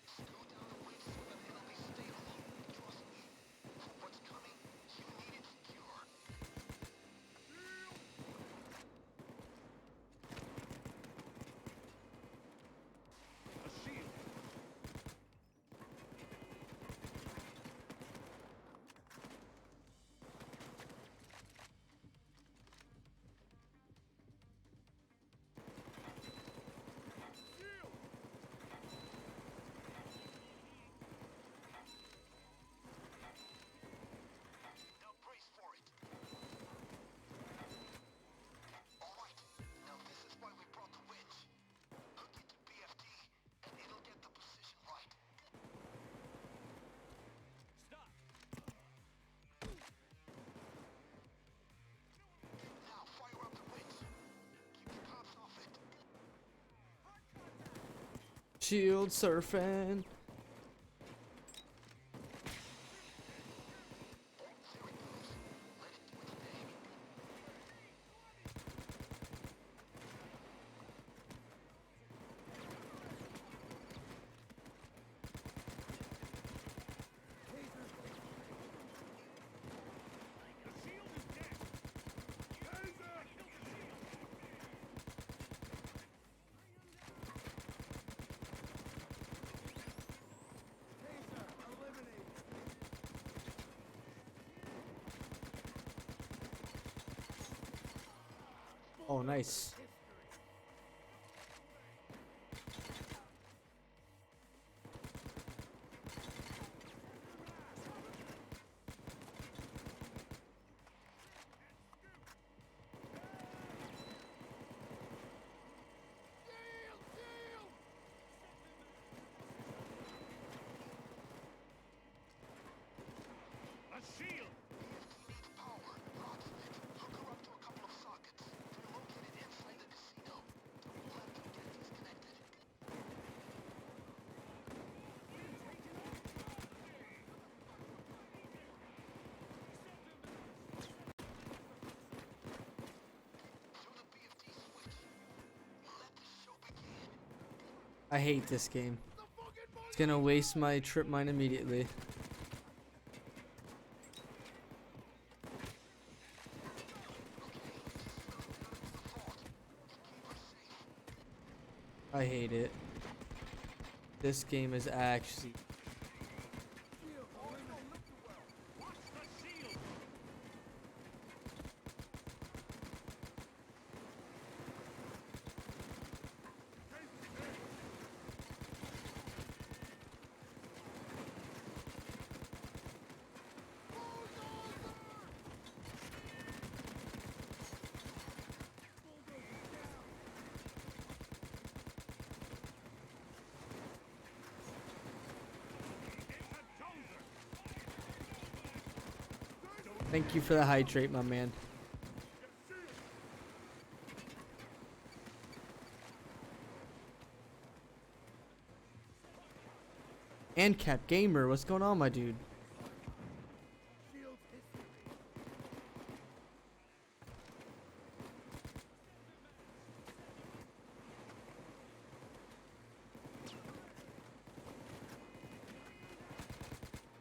Scoot down the winch so that it'll be stable. Shield surfing. Oh, nice. A shield! Power. Lots of it. Hook her up to a couple of sockets. They're located inside the casino. We'll have to get disconnected. Through the BFD switch. Let the show begin. I hate this game. It's gonna waste my trip mine immediately. I hate it. This game is actually... Thank you for the hydrate, my man. And Cap Gamer, what's going on, my dude?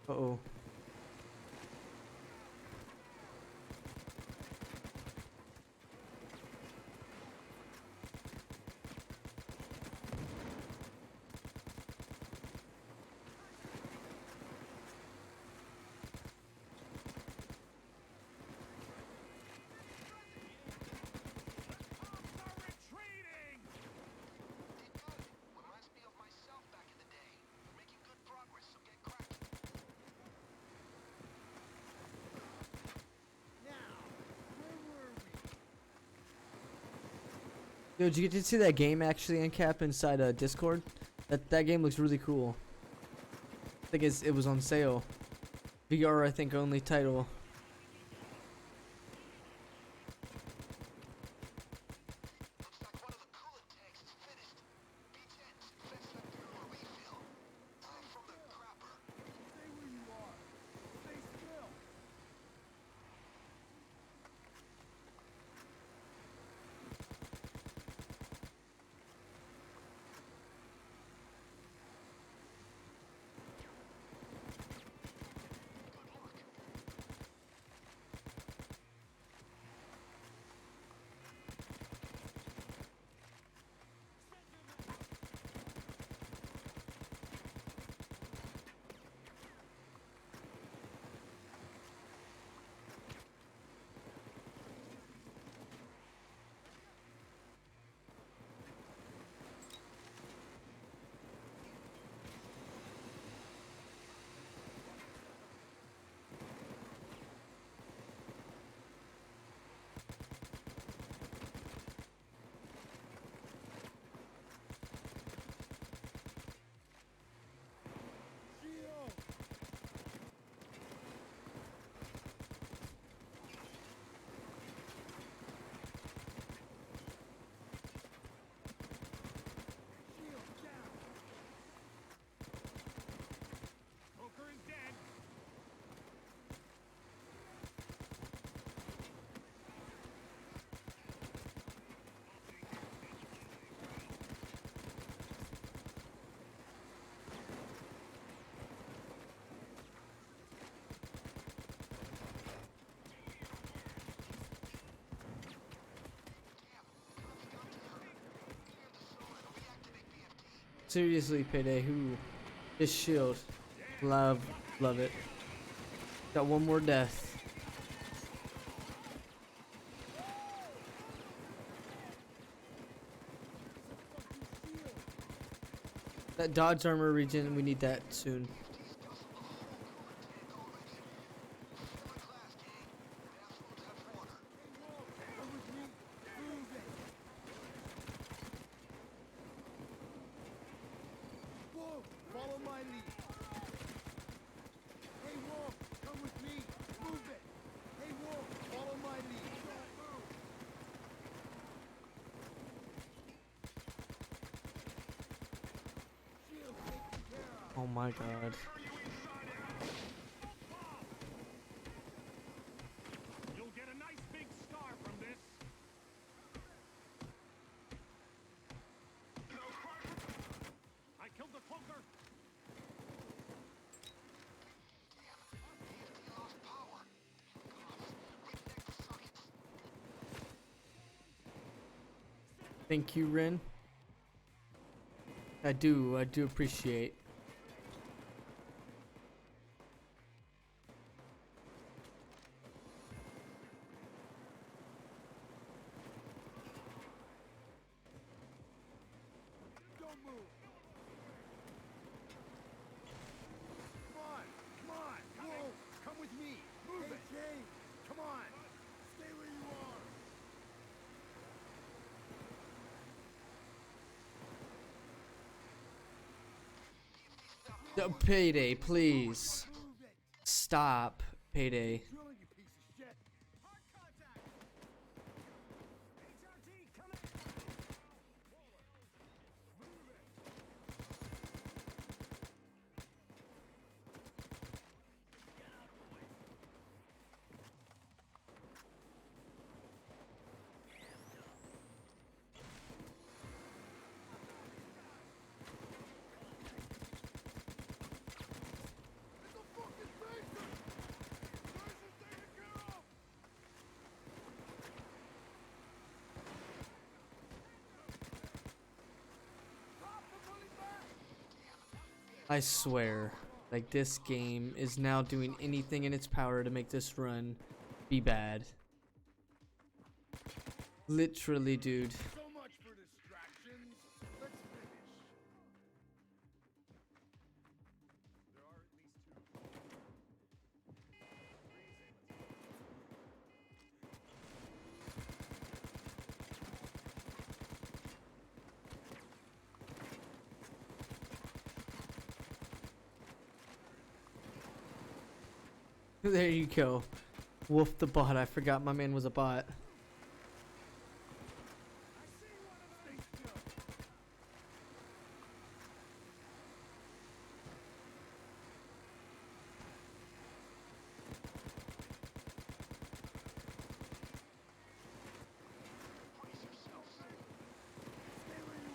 Uh-oh. Retreating! Did good. Reminds me of myself back in the day. We're making good progress, so get cracking. Yo, did you get to see that game actually in Cap inside Discord? That game looks really cool. I think it was on sale. VR, I think, only title. Looks like one of the coolant tanks is finished. B10s, fetch that fuel or refill. From the crapper. Stay where you are. Stay still. Seriously, Payday, who? This shield. Love it. Got one more death. That dodge armor regen, we need that soon. Wolf, follow my lead. Hey, Wolf, come with me. Move it. Hey, Wolf, follow my lead. Don't move. Shield taken care of. Oh my god. You'll get a nice big scar from this. I killed the cloaker. Thank you, Rin. I do appreciate. Don't move. Come on, come on. Wolf, come with me. Move it. James, come on. Stay where you are. Payday, please. Move it. Stop, Payday. Drilling, you piece of shit. Hard contact. HRT, come in. Move it. It's a fucking Mason! Mason's taken care of! Drop the bully back! I swear, like this game is now doing anything in its power to make this run be bad. Literally, dude. So much for distractions. Let's finish. There are at least two. There you go. Wolf the bot. I forgot my man was a bot. Stay still. Stay where you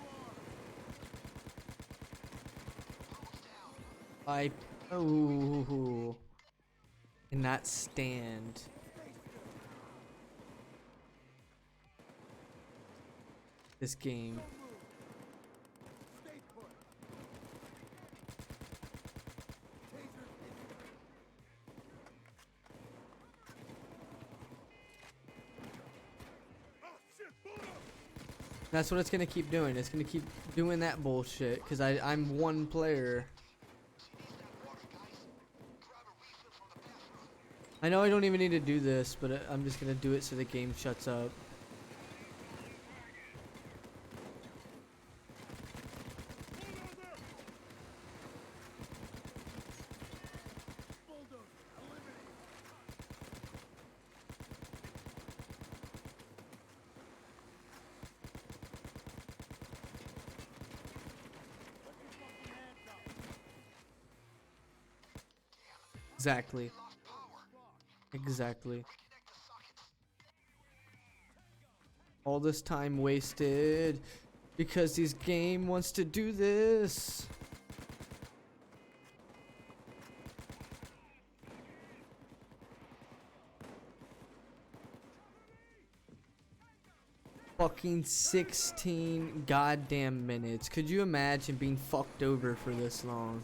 are. I oh cannot stand this game. Stay put. Taser incoming. Oh shit, Buddha! That's what it's gonna keep doing. It's gonna keep doing that bullshit because I'm one player. I know I don't even need to do this, but I'm just gonna do it so the game shuts up. Bulldozer, eliminate. Put your fucking hands up. Exactly. Exactly. All this time wasted because this game wants to do this. Fucking 16 goddamn minutes. Could you imagine being fucked over for this long?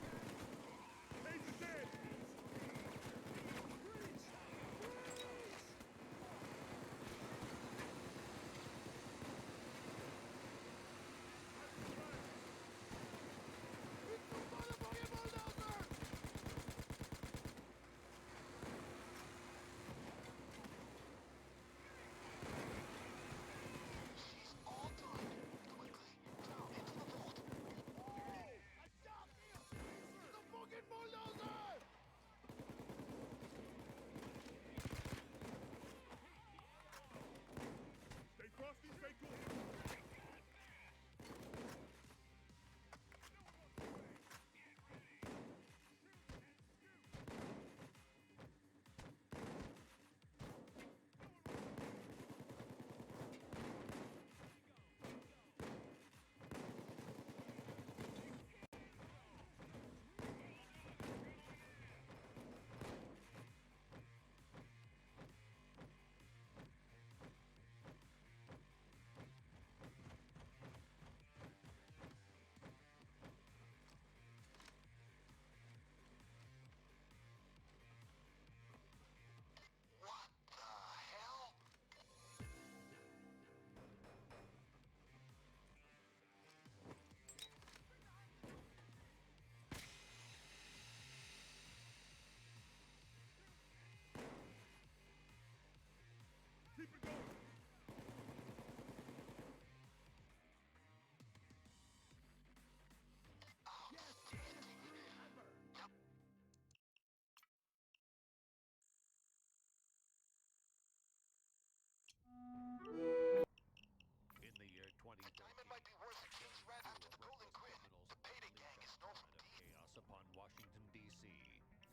In the year 2013, Diamond might be worth it. Kings ran after the Golden Grid. criminals The Payday gang is known for of chaos upon Washington, D.C.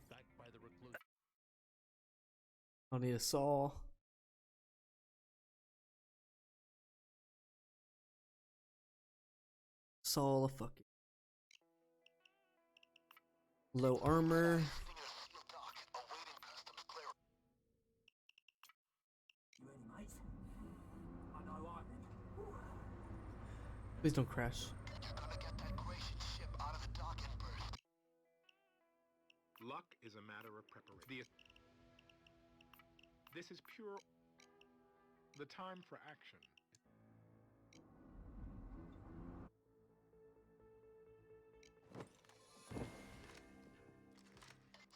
Backed by the reclusive I'll need a saw. Saw the fucking low armor. sitting in a sealed dock, awaiting customs clearance. You ready, mate? I know I ready. Please don't crash. You're gonna get that Gratian ship out of the dock and burst. Luck is a matter of preparation. This is pure. The time for action.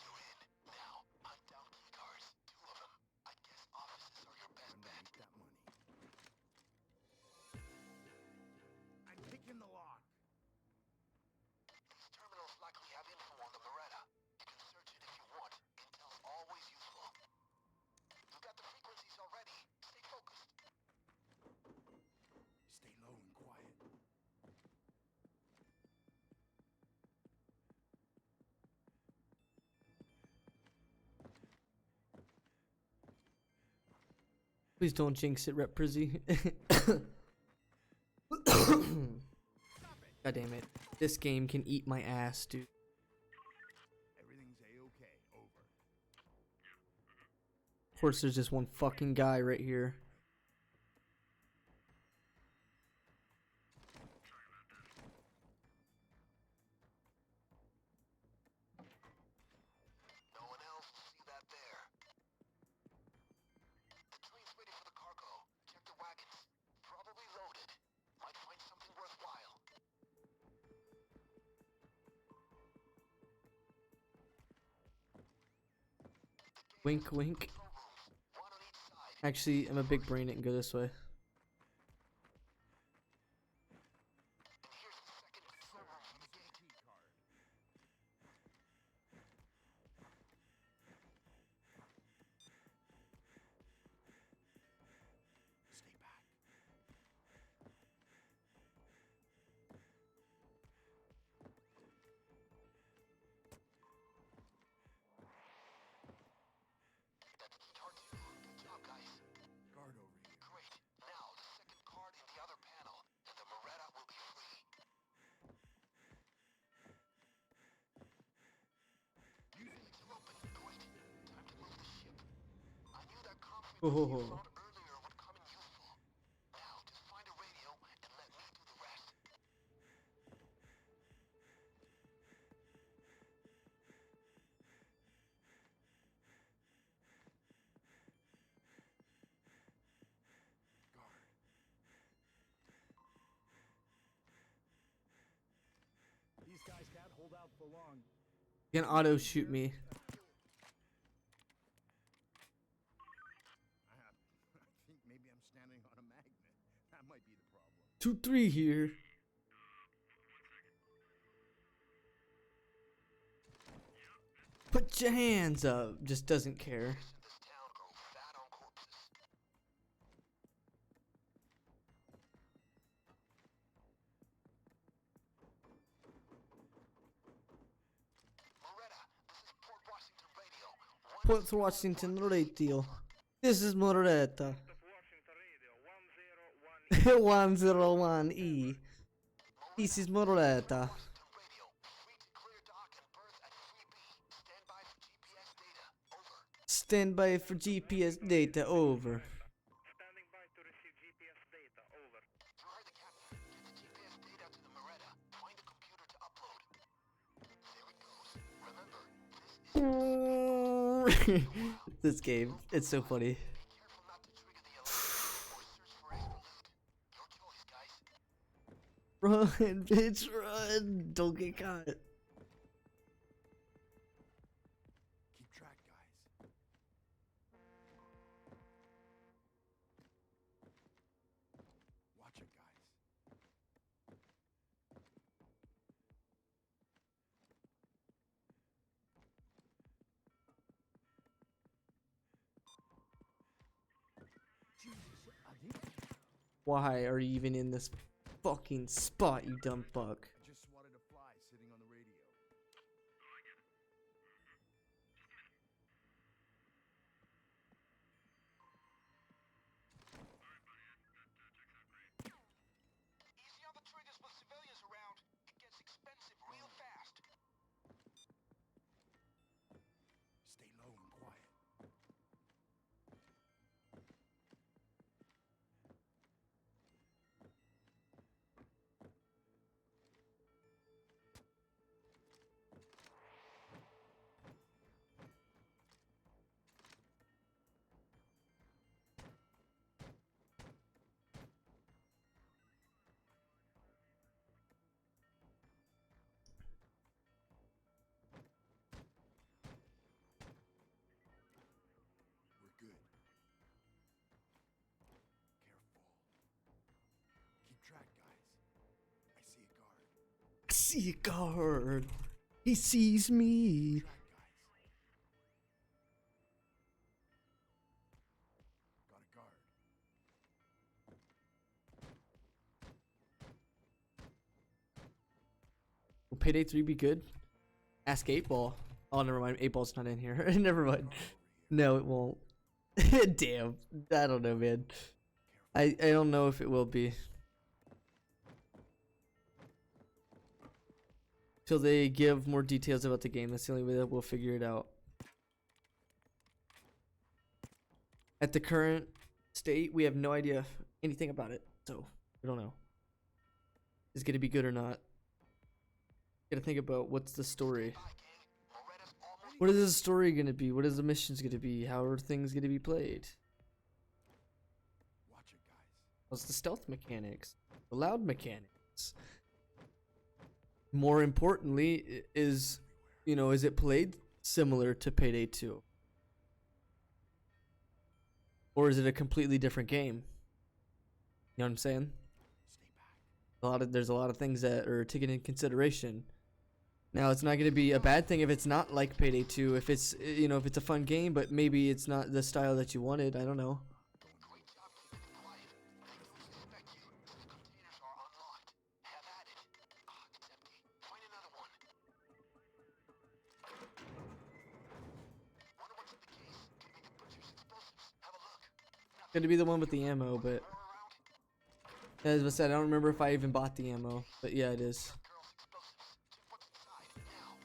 You're in. Now, hunt down key cards. 2 of them. I guess offices are your best bet. Underneath that money. I'm picking the lock. These terminals likely have info on the Beretta. You can search it if you want. Intel's always useful. You got the frequencies already. Stay focused. Stay low and quiet. Please don't jinx it, Rep Prizzy. God damn it. This game can eat my ass, dude. Everything's A-okay. Over. Of course, there's just one fucking guy right here. No one else will see that there. The train's ready for the cargo. Check the wagons. Probably loaded. Might find something worthwhile. Wink, wink. Control rooms. 1 on each side. Actually, I'm a big brain. It can go this way. And here's the second control room for the gate. Key card. Stay back. That's key card 2. Good job, guys. Guard over here. Great. Now, the second card in the other panel, and the Beretta will be free. Gates are open. Great. Time to move the ship. I knew that conflict you Oh. found earlier would come in useful. Now, just find long. You can auto shoot me. I think maybe I'm standing on a magnet. That might be the problem. 2-3 here. Put your hands up. Just doesn't care. This town grow fat on corpses. Loretta, this is Port Washington Radio. Port Washington Radio. This is Moretta. Washington Radio 101. 101E. This is Moretta. Washington Radio. Free to clear dock and berth at 3B. Stand by for GPS data. Over. Stand by for GPS data. Over. Standing by to receive GPS data. Over. You heard the captain. Get the GPS data to the Moretta. Find a computer to upload. There it goes. Remember, this is This game, it's so funny. careful not to trigger the alert or search for extra loot. Your choice, guys. Run, bitch, run! Don't get caught. Keep track, guys. Watch it, guys. Why are you even in this fucking spot, you dumb fuck? Just swatted a fly sitting on the radio. Easy on the triggers with civilians around. It gets expensive real fast. Stay low and quiet. We're good. Careful. Keep track, guys. I see a guard. I see a guard. He sees me. Track, guys. Got a guard. Will Payday 3 be good? Ask 8-Ball. Oh, never mind. 8-Ball's not in here. Never mind. No, it won't. Damn. I don't know, man. I don't know if it will be. Till they give more details about the game. That's the only way that we'll figure it out. At the current state, we have no idea anything about it. So, we don't know. Is it going to be good or not? Gotta think about what's the story. Moretta's almost What is the story gonna be? What is the missions gonna be? How are things gonna be played? Watch it, guys. What's the stealth mechanics? The loud mechanics? More importantly, is it played similar to Payday 2? Or is it a completely different game? You know what I'm saying? Stay back. There's a lot of things that are taken into consideration. Now, it's not going to be a bad thing if it's not like Payday 2. If it's if it's a fun game, but maybe it's not the style that you wanted. I don't know. great job keeping it quiet. They don't suspect you. The containers are unlocked. Have at it. Ah, it's empty. Find another one. Wonder what's in the case. Could be the butcher's explosives. Have a look. Going to be the one with the ammo, but More around? as I said, I don't remember if I even bought the ammo. But yeah, it is. Girl's explosives. Check what's inside now.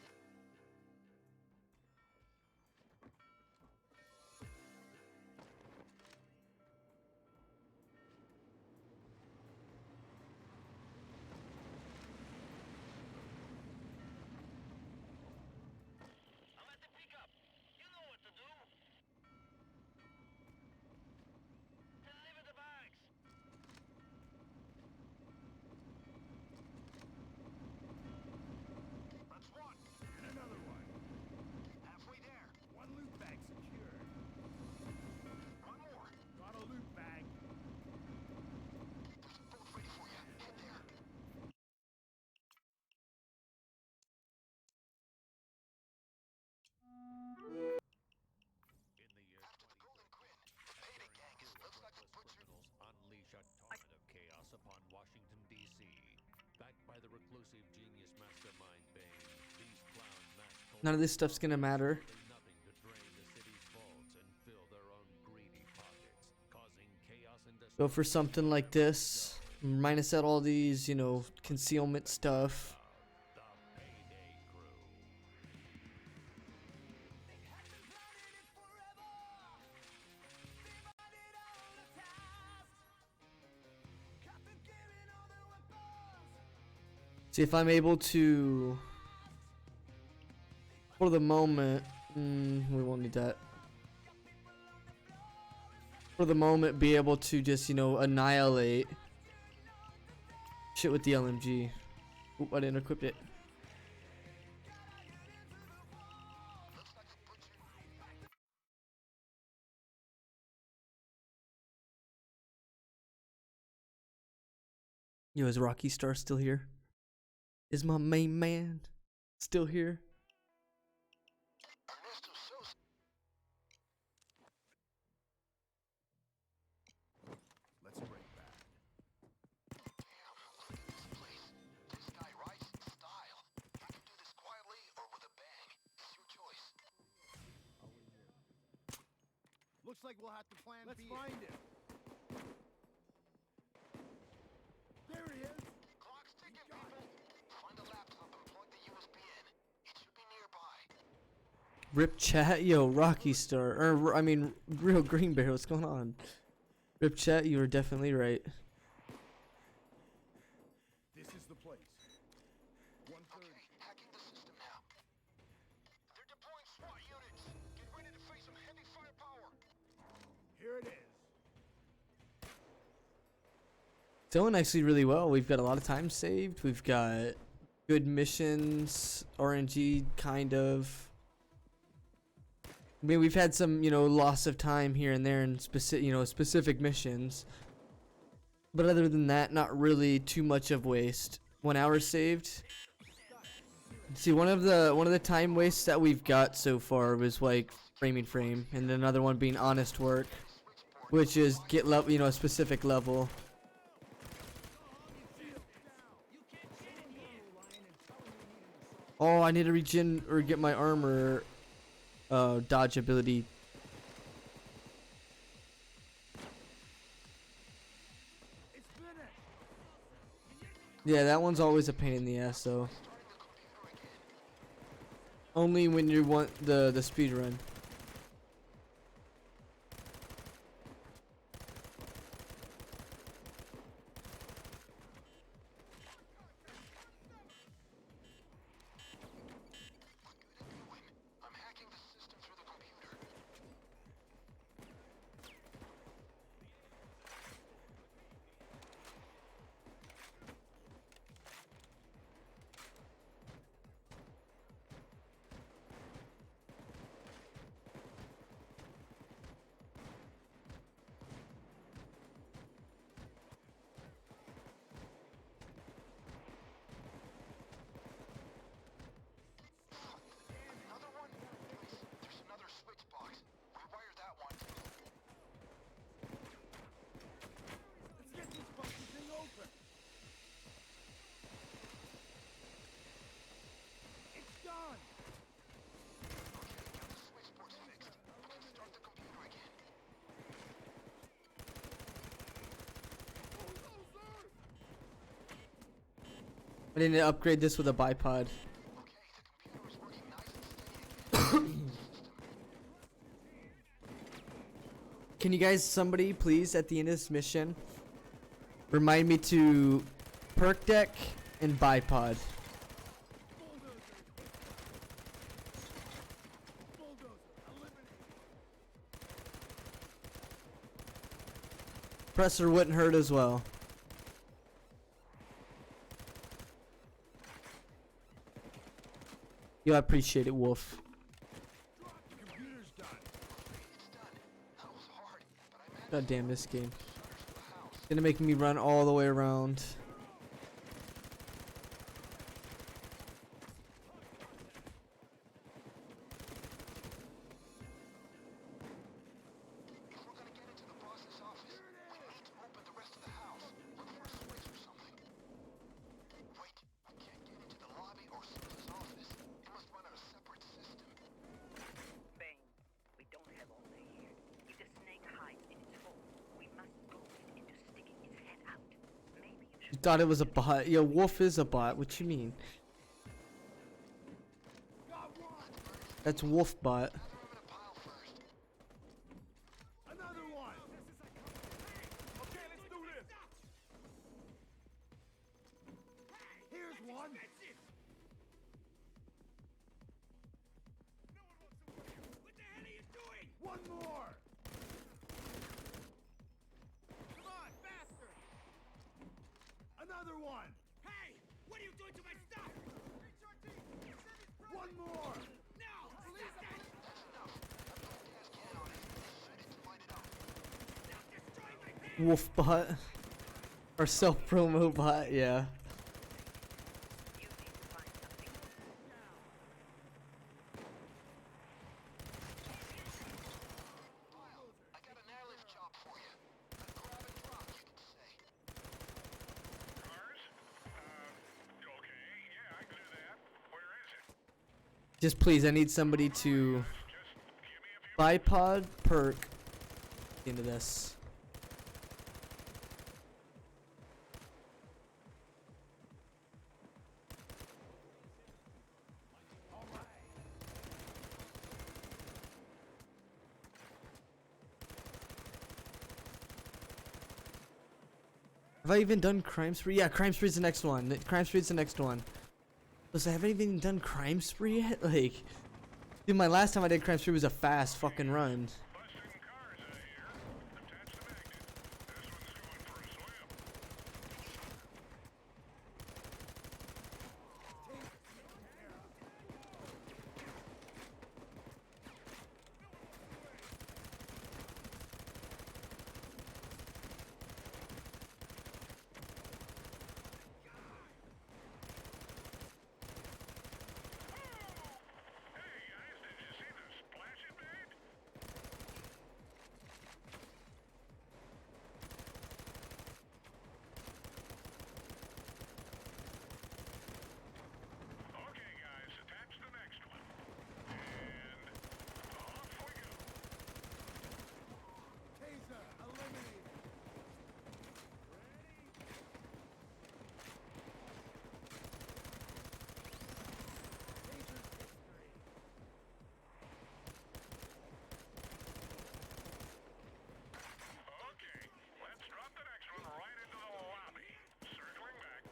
I'm at the pickup. You know what to do. Deliver the bags. reclusive genius mastermind Bane, these clown mass None of this stuff's gonna matter. nothing to drain the city's vaults and fill their own greedy pockets, causing chaos and Go for something like this. Minus out all these, you know, concealment stuff. the Payday crew. See if I'm able to, for the moment, we won't need that. For the moment, be able to just, you know, annihilate shit with the LMG. Oop, I didn't equip it. Yo, is Rocky Star still here? Is my main man still here? Ernesto Sosa. Let's break bad. Damn, look at this place. This guy rides in style. You can do this quietly or with a bang. It's your choice. Looks like we'll have to plan Let's find him. There he is. Clock's ticking, people. Find a laptop and plug the USB in. It should be nearby. Rip chat, yo, Rocky Star, or I mean, real Green Bear. What's going on? Rip chat, you were definitely right. This is the place. 1:30. Okay, hacking the system now. They're deploying SWAT units. Get ready to face some heavy firepower. Here it is. It's going actually really well. We've got a lot of time saved. We've got good missions, RNG kind of. I mean, we've had some, you know, loss of time here and there in specific missions. But other than that, not really too much of waste. 1 hour saved. See, one of the time wastes that we've got so far was like framing frame, and another one being honest work, which is get level, you know, a specific level. Oh, I need to regen or get my armor dodge ability. It's finished. Yeah, that one's always a pain in the ass though. Only when you want the speed run. I'm hacking the system through the computer. Another one? There's another switch box. Rewire that one. Let's get this fucking thing open. It's done. Okay, got the switchboards fixed. We can start the computer again. I need to upgrade this with a bipod. Okay, the computer is working nice and steady again. Can you guys, somebody please, at the end of this mission, remind me to perk deck and bipod. Bulldozer, eliminate. Presser wouldn't hurt as well. Yo, I appreciate it, Wolf. The computer's done. It's done. That was hard, but I managed God damn this game. shutters to the house. Gonna make me run all the way around. If we're gonna get into the boss's office, we need to open the rest of the house. Look for a switch or something. Wait, we can't You thought it was a bot? Yo, Wolf is a bot. What you mean? That's Wolf bot. Another one. Okay, let's do this. Here's one. What the hell are you doing? One more. Come on, faster. Another one. Hey, what are you doing to my stuff? One more. No, stop that! Stop destroying my pants! Wolf bot. Or self promo bot, yeah. You need to find something. I got an airlift job for you. A grab and drop, you could say. Cars? Okay, yeah, I can do that. Where is it? Just please, I need somebody to Just give me a few. bipod perk into this. Have I even done Crime Spree? Yeah, Crime Spree's the next one. Crime Spree's the next one. Listen, I haven't even done Crime Spree yet? Like, dude, my last time I did Crime Spree was a fast fucking run. Busting cars out here. Attach the magnet. This one's going for a swim. Hey guys, did you see the splash it made? Okay guys, attach the next one. And off we go. Taser eliminated. Taser's history. Okay, let's drop the next one right into the lobby. Circling back.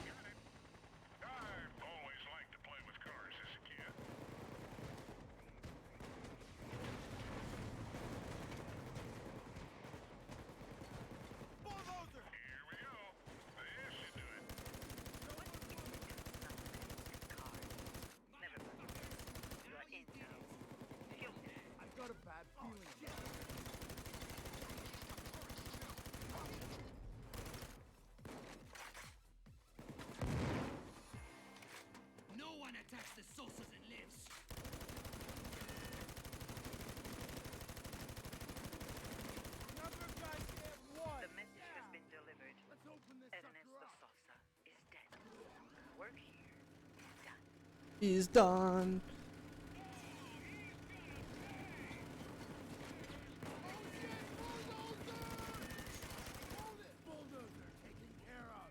Got it. I've always liked to play with cars as a kid. Bulldozer. Here we go. This should do it. I've got a bad feeling about it. No one attacks the saucers and lives. Another goddamn one. The message has been delivered. Let's open this Ernest sucker the up. Saucer is dead. Work here is done. He's done. Bulldozer taken care of.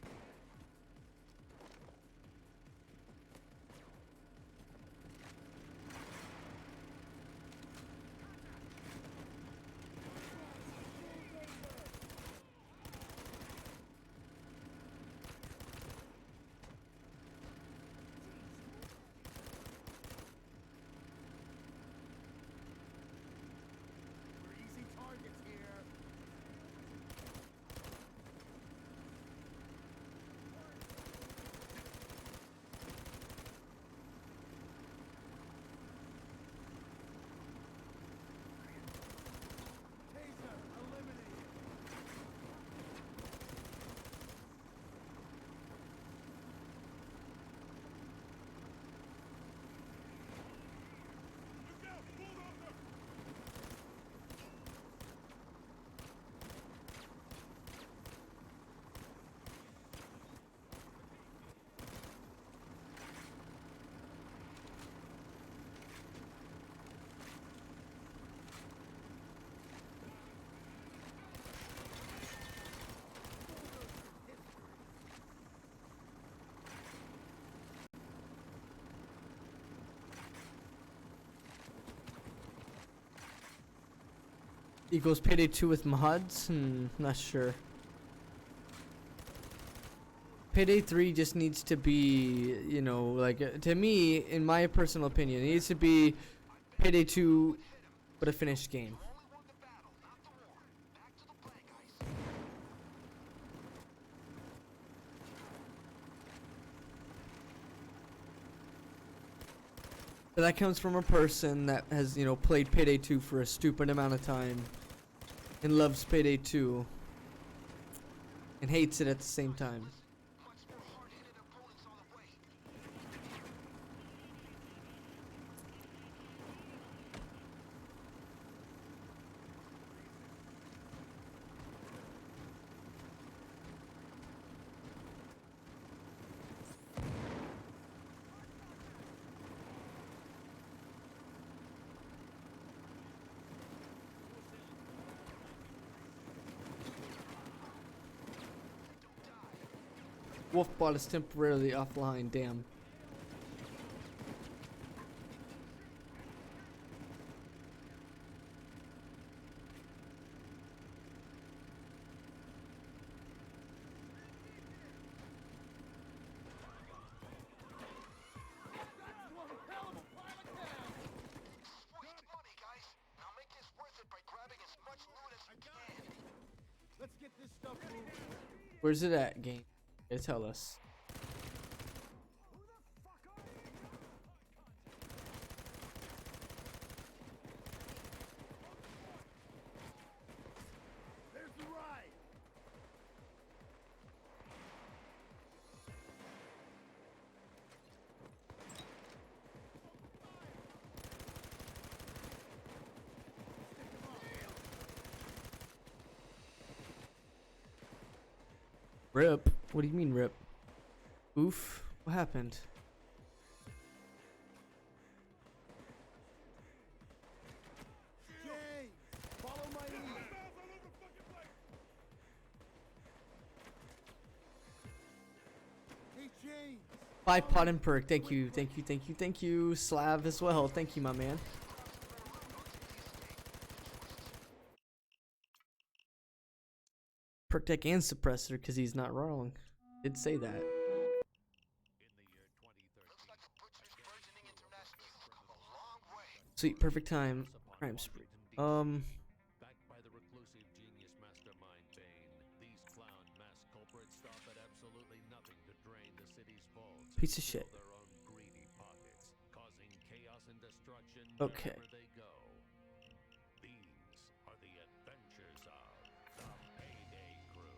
Equals Payday 2 with mods? Not sure. Payday 3 just needs to be, you know, like, to me, in my personal opinion, it needs to be Payday 2, but a finished game. But that comes from a person that has, you know, played Payday 2 for a stupid amount of time and loves Payday 2 and hates it at the same time. Wolfbot is temporarily offline, damn. Let's get this stuff moving. Where's it at, game? Tell us. There's the ride. Rip? What do you mean rip? Oof? What happened? James, follow my lead. Hey, James. Bye, Pot and Perk. Thank you, thank you, thank you, thank you. Slav as well. Thank you, my man. Perk deck and suppressor, because he's not wrong. Did say that. Sweet, perfect time. Crime spree. Backed by the reclusive genius mastermind Bane, these clown mass culprits stop at absolutely nothing to drain the city's vaults and Piece of shit. fill their own greedy pockets, causing chaos and destruction Okay. wherever they go. These are the adventures of the Payday Crew.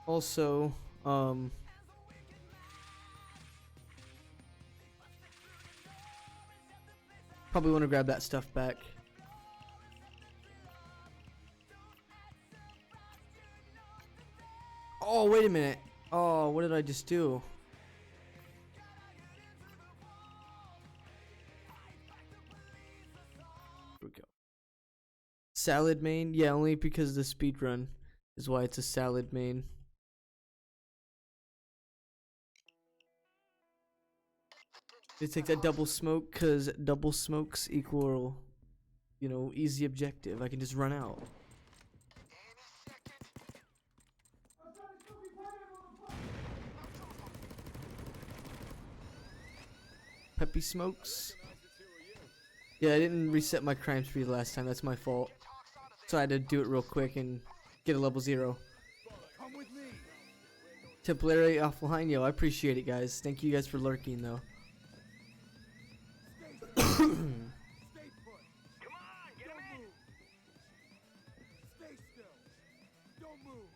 Also, probably want to grab that stuff back. Oh, wait a minute. Oh, what did I just do? Here we go. Salad main? Yeah, only because the speedrun is why it's a salad main. They take that double smoke because double smokes equal, you know, easy objective. I can just run out. Peppy smokes. Yeah, I didn't reset my crime speed last time. That's my fault. So I had to do it real quick and get a level 0. Come with me. Temporary offline, yo. I appreciate it, guys. Thank you guys for lurking, though. Stay put. Come on, get him in. Stay still. Don't move.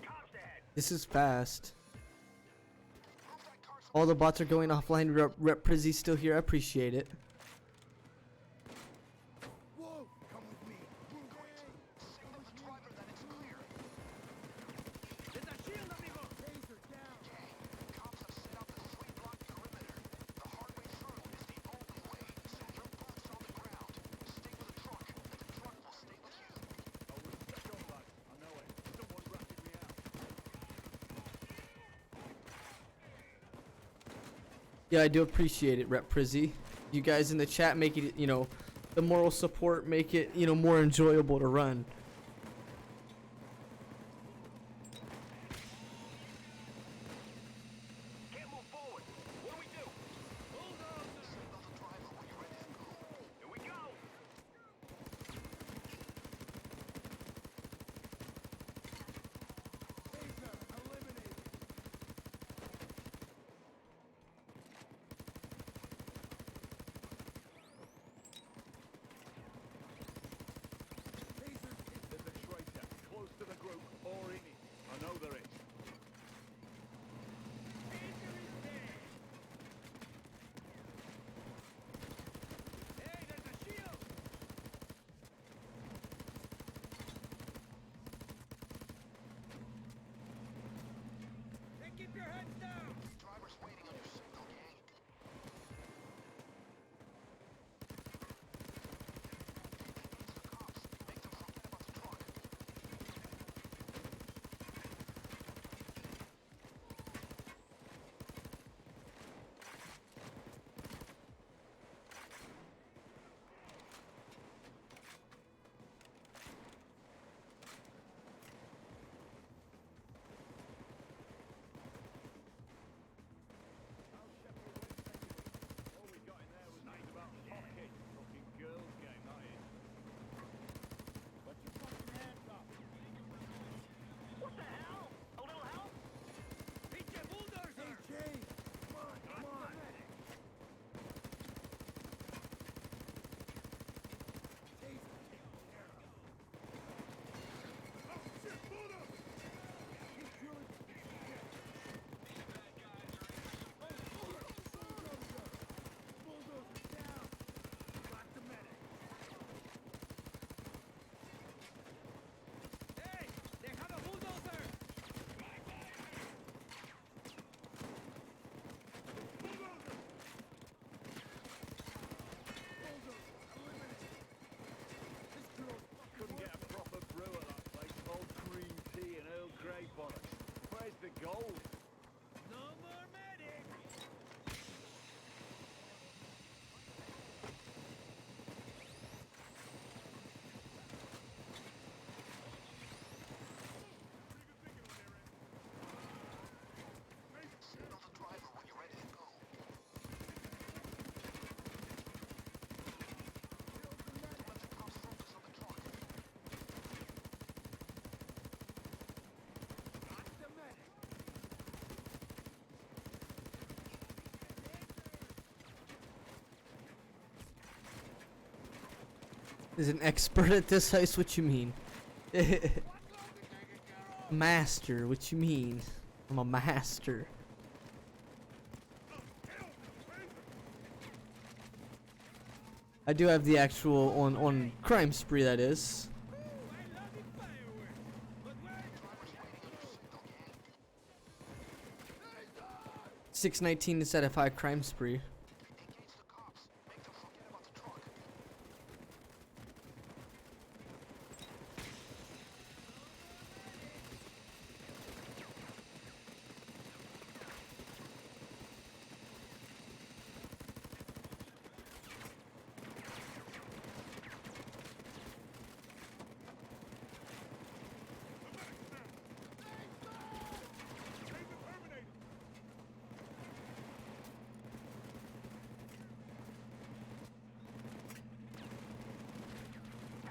Cops ahead. This is fast. All the bots are going offline. Rep Prizzy's still here. I appreciate it. Whoa, come with me. Move. Signal the driver that it's clear. There's a shield Yeah, I do appreciate it, Rep Prizzy. You guys in the chat make it, you know, the moral support make it, you know, more enjoyable to run. Can't move forward. What do we do? Bulldozer! Signal the driver when you're ready to go. Here we go! Taser eliminated. Tasers hit. There's a traitor close to the group or in it. I know there is. Hey, there's a shield. Hey, keep your heads down. Driver's waiting on your signal, gang. It's the cops. Make them forget about the truck. All we got in there was news about pocket. Fucking girls game, that is. Put your fucking hands up. What the hell? A little help? PJ Bulldozer. Hey, Jay. Come on. Taser taken care of. Oh shit, Bulldozer. He's really Bulldozer down. Got the medic. Hey, they have a bulldozer. Bulldozer. Bulldozer eliminated. This girl's Couldn't get a proper brew at that place. All green tea and Earl Grey bollocks. Where's the gold? no more medic. Signal the driver when you're ready to go. Let the cops focus on the truck. Got the medic. Is an expert at this heist? What you mean? Master, what you mean? I'm a master. I do have the actual on Crime Spree, that is. I love the fireworks. But where? Driver's waiting on your signal, gang. 619 instead of 5 Crime Spree. Engage the cops. Make them forget about the truck.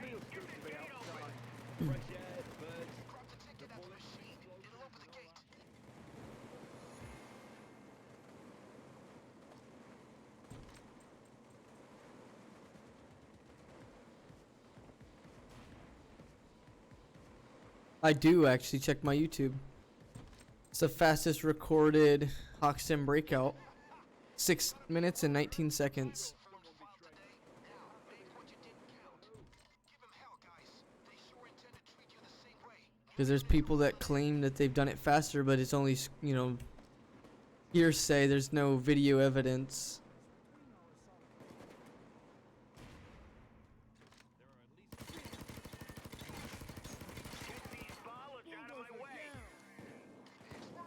Feels good to be outside. Fresh air, birds. Grab the ticket at the machine. It'll open the gate. I do actually check my YouTube. It's the fastest recorded Hoxton breakout. 6 minutes and 19 seconds. Formed file today. Now, make what you didn't count. Give them hell, guys. They sure intend to treat you the same way. Because there's people that claim that they've done it faster, but it's only, you know, hearsay. There's no video evidence.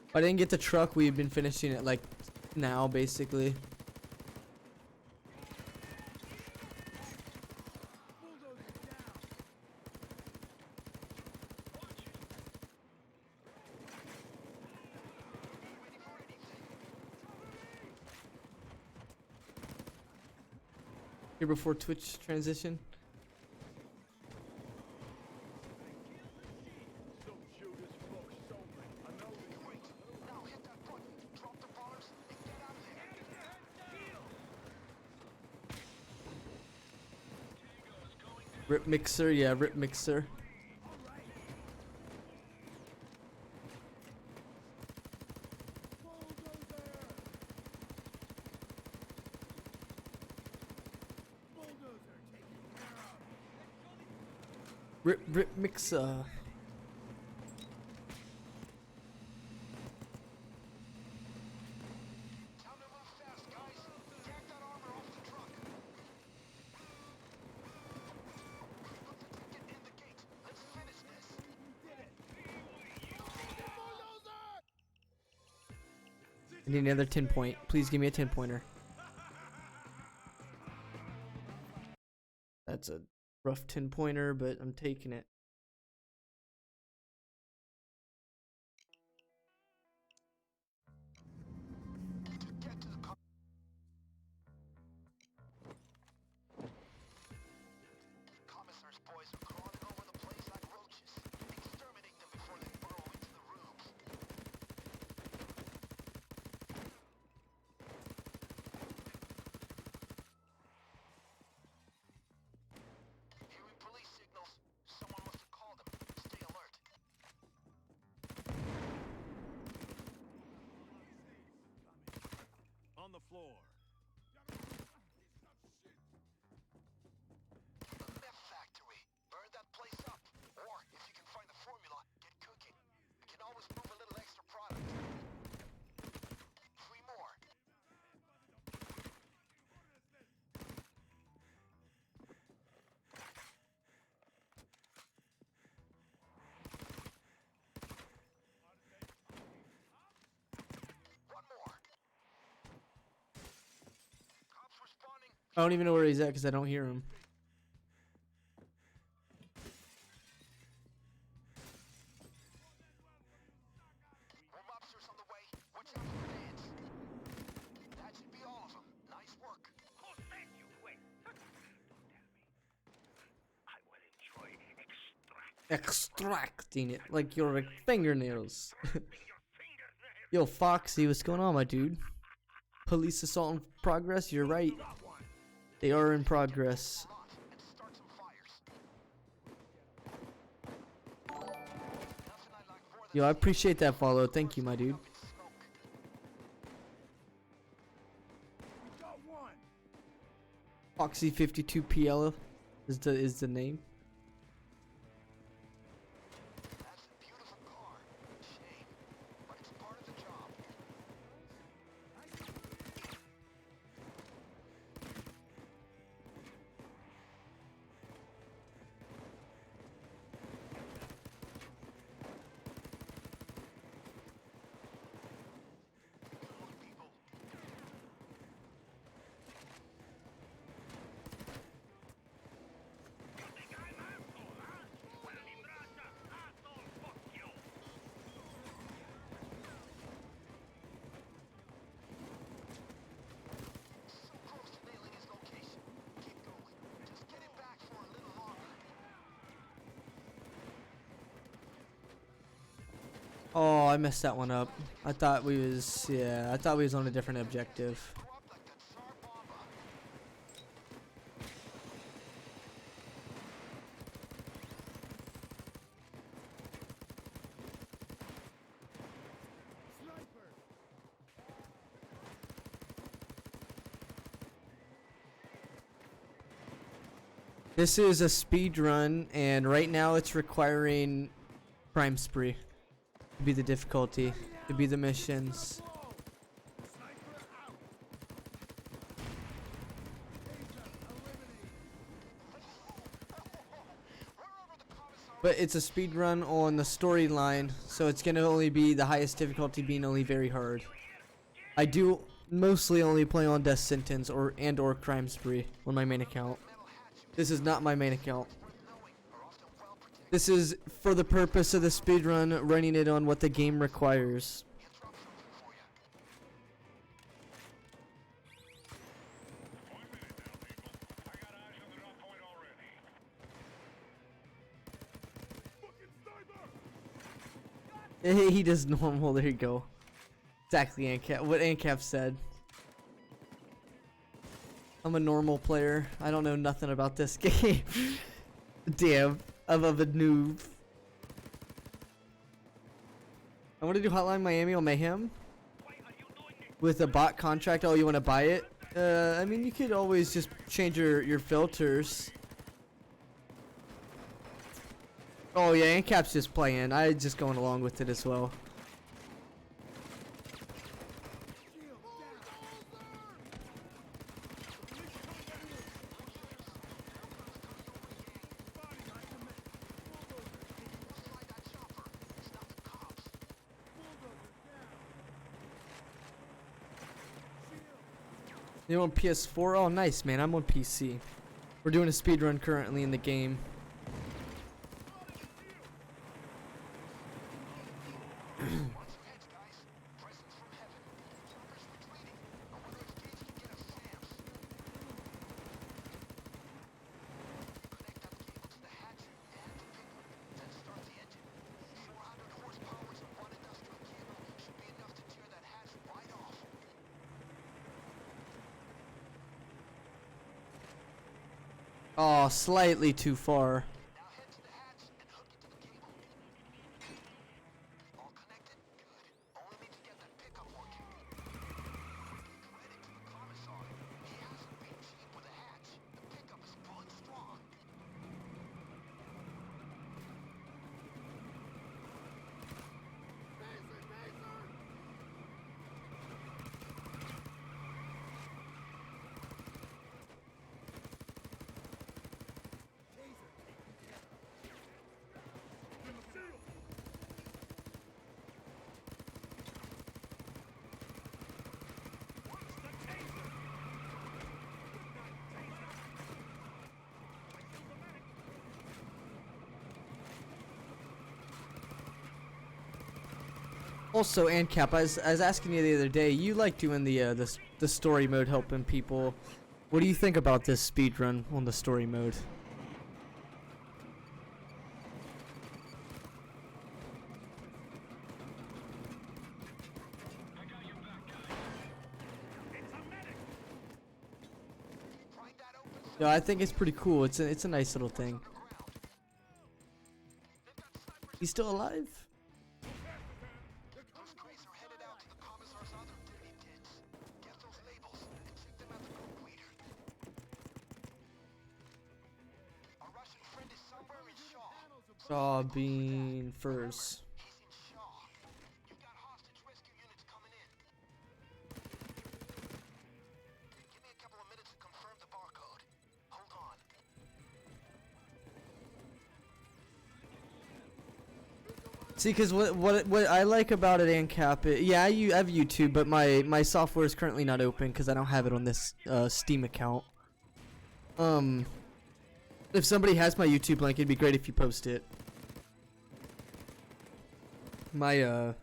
If I didn't get the truck, we've been finishing it like now, basically. Here before Twitch transition. Some Judas fuck sold me. I know this. Great. Now hit that button, drop the bars, and get out of there. Rip mixer, yeah, rip mixer. Rip mixer. Time to move fast, guys. Drag that armor off the truck. Put the ticket in the gate. Let's finish this. I need another 10 point. Please give me a 10 pointer. That's a rough 10 pointer, but I'm taking it. Get to the car. Commissar's boys are crawling over the place like roaches. Exterminate them before they burrow into the roofs. Hearing police signals. Someone must have called them. Stay alert. On the floor. The meth factory. Burn that place up. Or, if you can find the formula, get cooking. We can always move a little extra product. 3 more. One more. Cops responding. I don't even know where he's at because I don't hear him. More mobsters on the way. Watch out for the vans. That should be all of them. Nice work. Who sent you? Wait. Don't tell me. I will enjoy Extracting it like your fingernails. your fingernails. Yo, Foxy, what's going on, my dude? Police assault in progress? You're right. They are in progress. Lot and start some fires. Nothing I like more than Yo, I appreciate that follow. Thank you, my dude. up in smoke. Got one. Foxy 52PL is the name. That's a beautiful car. Shame, but it's part of the job. Come on, people. You think I'm asshole, huh? Well, in Russia, asshole, fuck you. So close to nailing his location. Keep going. Just get him back for a little longer. Oh, I messed that one up. I thought we was on a different objective. Go up like the Tsar Bomba. Sniper. This is a speed run, and right now it's requiring crime spree to be the difficulty, to be the missions. Blow. Sniper out. Agent eliminated. Wherever the commissar But it's a speed run on the storyline, so it's gonna only be the highest difficulty being only very hard. I do mostly only play on Death Sentence or Crime Spree on my main account. This is not my main account. This is for the purpose of the speedrun, running it on what the game requires. He does normal, there you go. Exactly Ancap, what Ancap said. I'm a normal player. I don't know nothing about this game. Damn, I'm a noob. I want to do Hotline Miami on Mayhem with a bot contract. Oh, you want to buy it? I mean, you could always just change your filters. Oh yeah, Ancap's just playing. I just going along with it as well. You're on PS4? Oh, nice, man. I'm on PC. We're doing a speedrun currently in the game. Oh, slightly too far. Also, Ancap, I was asking you the other day, you like doing the story mode, helping people. What do you think about this speedrun on the story mode? Yeah, I think it's pretty cool. It's a nice little thing. He's still alive? Soybean furs. See, because what I like about it, Ancap, yeah, I have YouTube, but my software is currently not open because I don't have it on this Steam account. If somebody has my YouTube link, it'd be great if you post it. The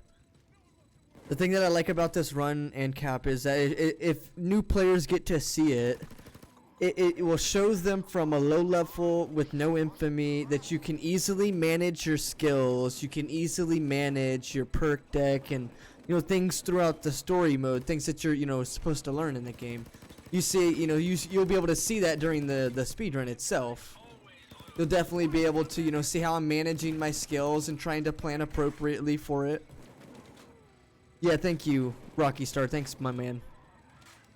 thing that I like about this run, Ancap, is that if new players get to see it, it will show them from a low level with no infamy that you can easily manage your skills, you can easily manage your perk deck, and things throughout the story mode, things that you're supposed to learn in the game. You see, you'll be able to see that during the speedrun itself. You'll definitely be able to see how I'm managing my skills and trying to plan appropriately for it. Yeah, thank you, Rocky Star. Thanks, my man.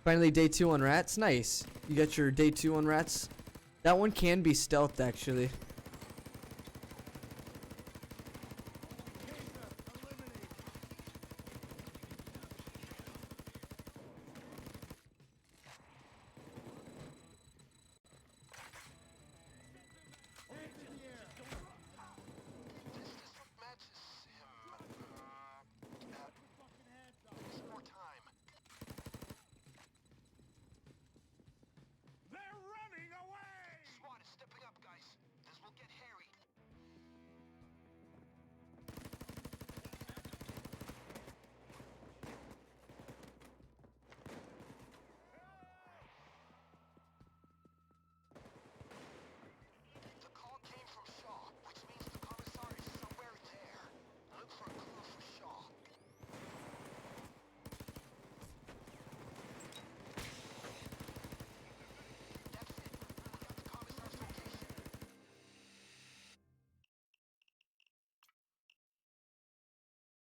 Finally, day 2 on Rats. Nice. You got your day 2 on Rats. That one can be stealthed, actually.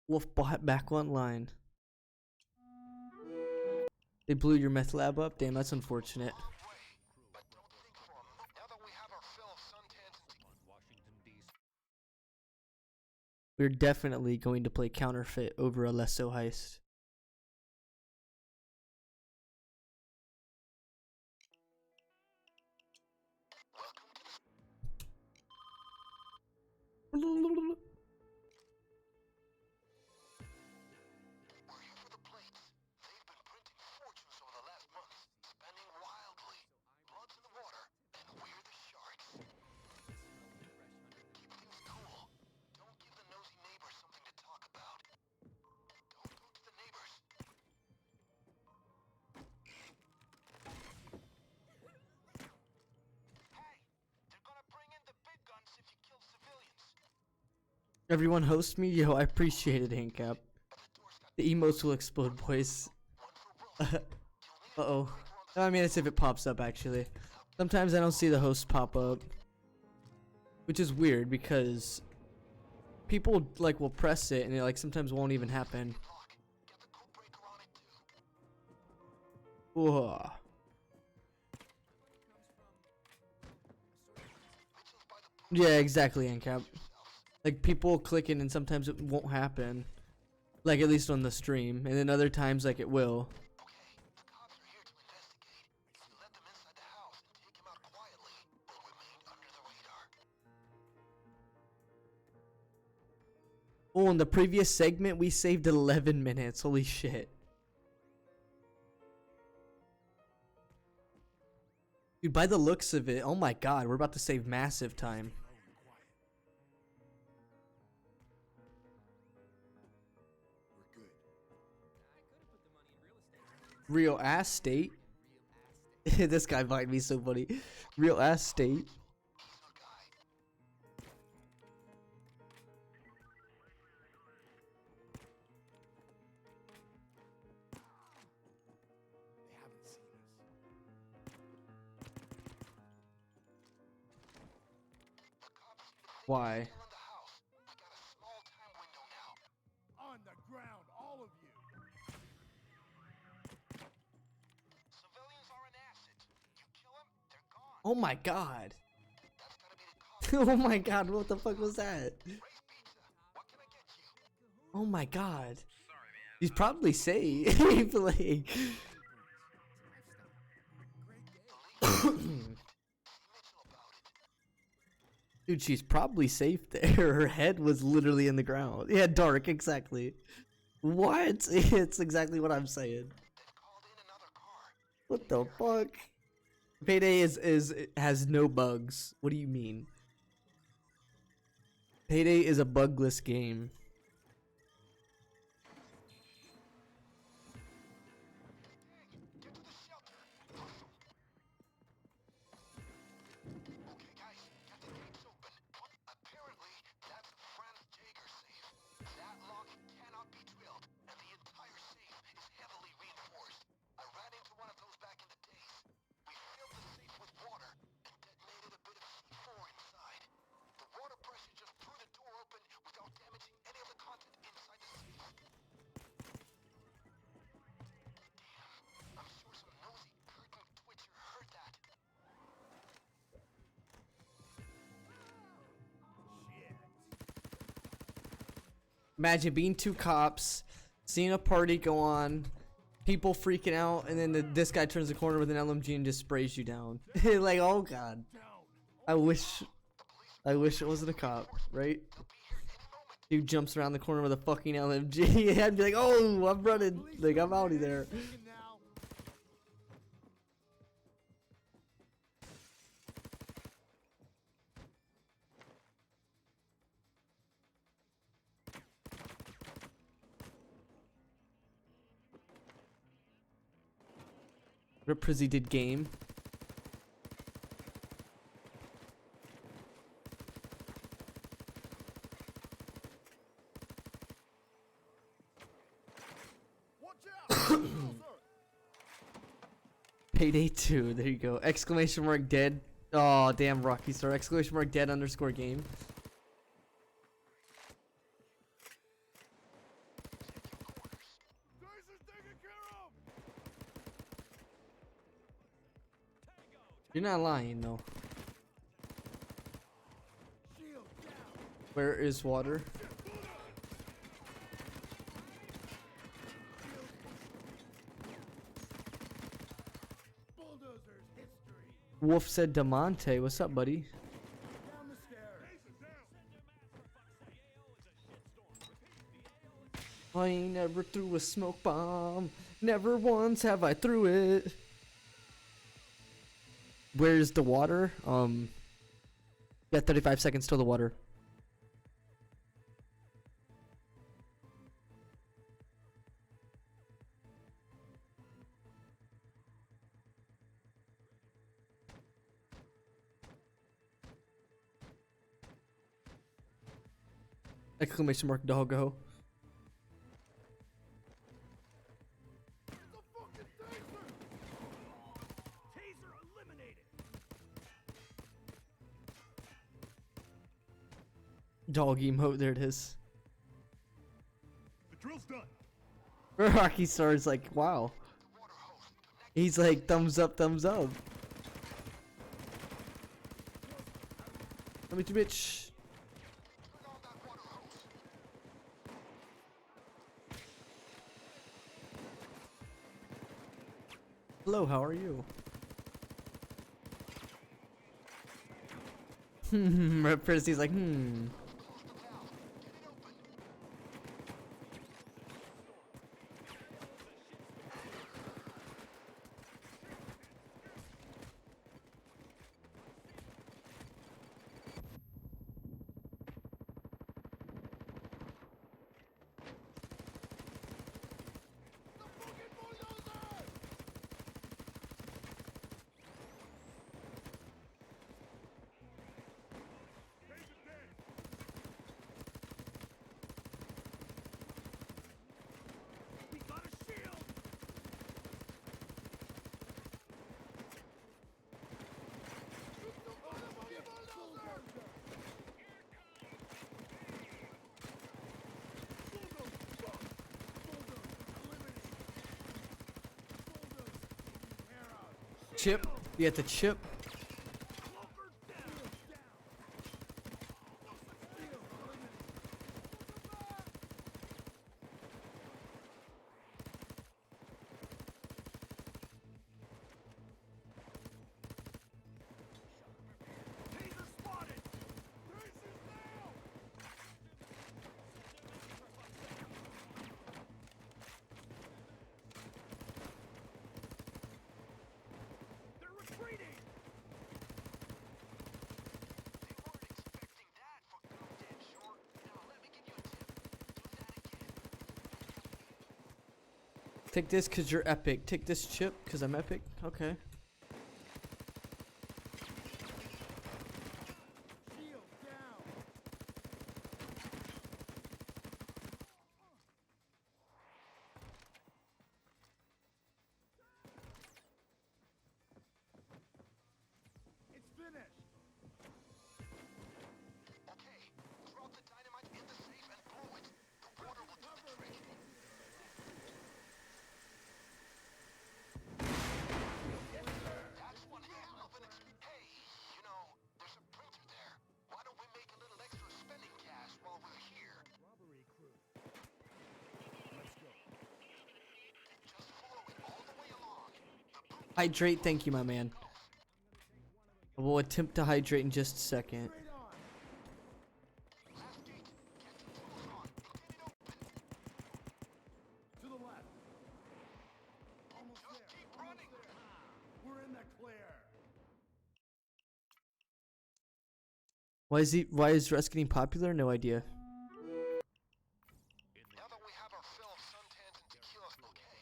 Wolf bought back online. They blew your meth lab up? Damn, that's unfortunate. We're definitely going to play counterfeit over a Lesso heist. Everyone host me? Yo, I appreciate it, Handcap. The emotes will explode, boys. Uh-oh. I mean, it's if it pops up, actually. Sometimes I don't see the host pop up. Which is weird, because people, like, will press it, and it, like, sometimes won't even happen. Whoa. Yeah, exactly, Handcap. Like, people click it and sometimes it won't happen. Like, at least on the stream. And then other times, like, it will. Oh, in the previous segment, we saved 11 minutes. Holy shit. Dude, by the looks of it, oh my god, we're about to save massive time. Real ass state. This guy might be so funny. Real ass state. Why? On the ground, all of you. Oh my god. Oh my god, what the fuck was that? Oh my god. He's probably safe. Like dude, she's probably safe there. Her head was literally in the ground. Yeah, dark, exactly. What? It's exactly what I'm saying. What the fuck? Payday has no bugs. What do you mean? Payday is a bugless game. Imagine being two cops, seeing a party go on, people freaking out, and then this guy turns the corner with an LMG and just sprays you down. Like, oh god. I wish it wasn't a cop, right? Dude jumps around the corner with a fucking LMG. I'd be like, oh, I'm running. Like, I'm out of there. Rip Prizzy did game. Payday 2, there you go. Exclamation mark dead. Oh, damn, Rocky Star. Exclamation mark dead underscore game. You're not lying though. Shield down. Where is water? Bulldozer's history. Wolf said Demonte. What's up, buddy? Down the stairs. I ain't never threw a smoke bomb. Never once have I threw it. Where's the water? Yeah, 35 seconds till the water. Exclamation mark doggo. The fucking taser. Taser eliminated. Dog emote, there it is. The drill's done. Rocky Star's like, wow. He's like, thumbs up, thumbs up. Let me to bitch. Hello, how are you? Percy's like, We got a shield. Chip. You got the chip. Taser spotted. Taser's down. They're retreating. They weren't expecting that for goddamn sure. Now let me give you a tip. Do that again. Take this cause you're epic. Take this chip cause I'm epic. Okay. Shield down. It's finished. Okay, drop the dynamite in the safe and blow it. The water will do the trick. That's one hell of an Hey, you know, there's a printer there. Why don't we make a little extra spending cash while we're here? Robbery crew. Let's go. Just follow it all the way along. The boot Hydrate, thank you, my man. We'll attempt to hydrate in just a second. Straight on. last gate. Get the tools on and get it open. To the left. Almost Just there. keep Almost running. there. We're in the clear. Why is Russ getting popular? No idea. Now that we have our fill of suntans and tequila's okay.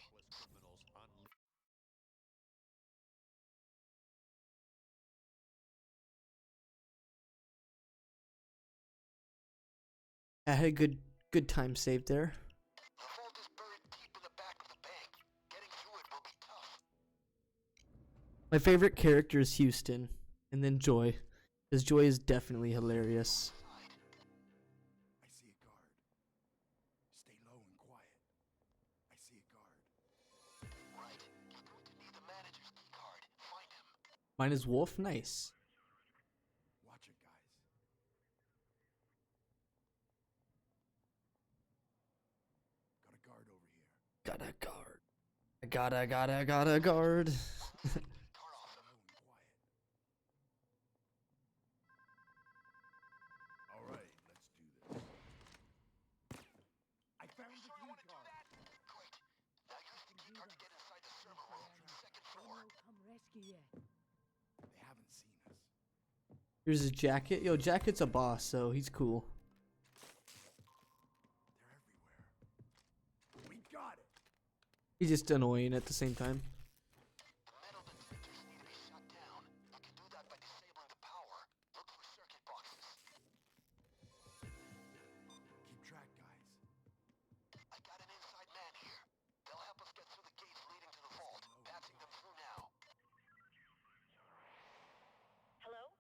I had a good time saved there. The vault is buried deep in the back of the bank. Getting through it will be tough. My favorite character is Houston, and then Joy, because Joy is definitely hilarious. I see a guard. Stay low and quiet. I see a guard. Right. You're going to need the manager's key card. Find him. Mine is wolf. Nice. Watch it, guys. Got a guard over here. Got a guard. Got a guard. All right, let's do this. I found the key card. Great. Now use the key card to get inside the server room, second floor. Someone will come rescue you. They haven't seen us. Here's his jacket. Yo, Jacket's a boss, so he's cool. They're everywhere. We got it. He's just annoying at the same time. The metal detectors need to be shut down. You can do that by disabling the power. Look for circuit boxes. Keep track, guys. I got an inside man here. They'll help us get through the gates leading to the vault. Patching them through now. Hello?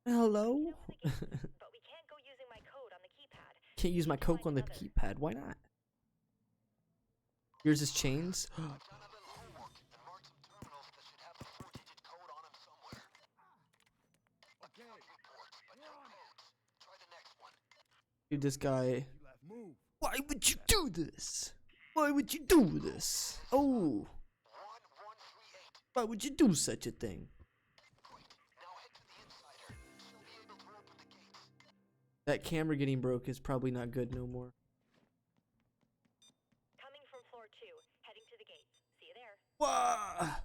Hello? But we can't go using my code on the keypad. Can't use my Coke on the keypad. Why not? Yours is chains. I've done a little homework and marked some terminals that should have the 4-digit code on them somewhere. Okay. Reports, but no codes. Try the next one. Dude, this guy. You left. Move. Why would you do this? Why would you do this? Oh. 1138. Why would you do such a thing? Great. Now head to the insider. She'll be able to open the gates. That camera getting broke is probably not good no more. Coming from floor 2, heading to the gates. See you there. Wah!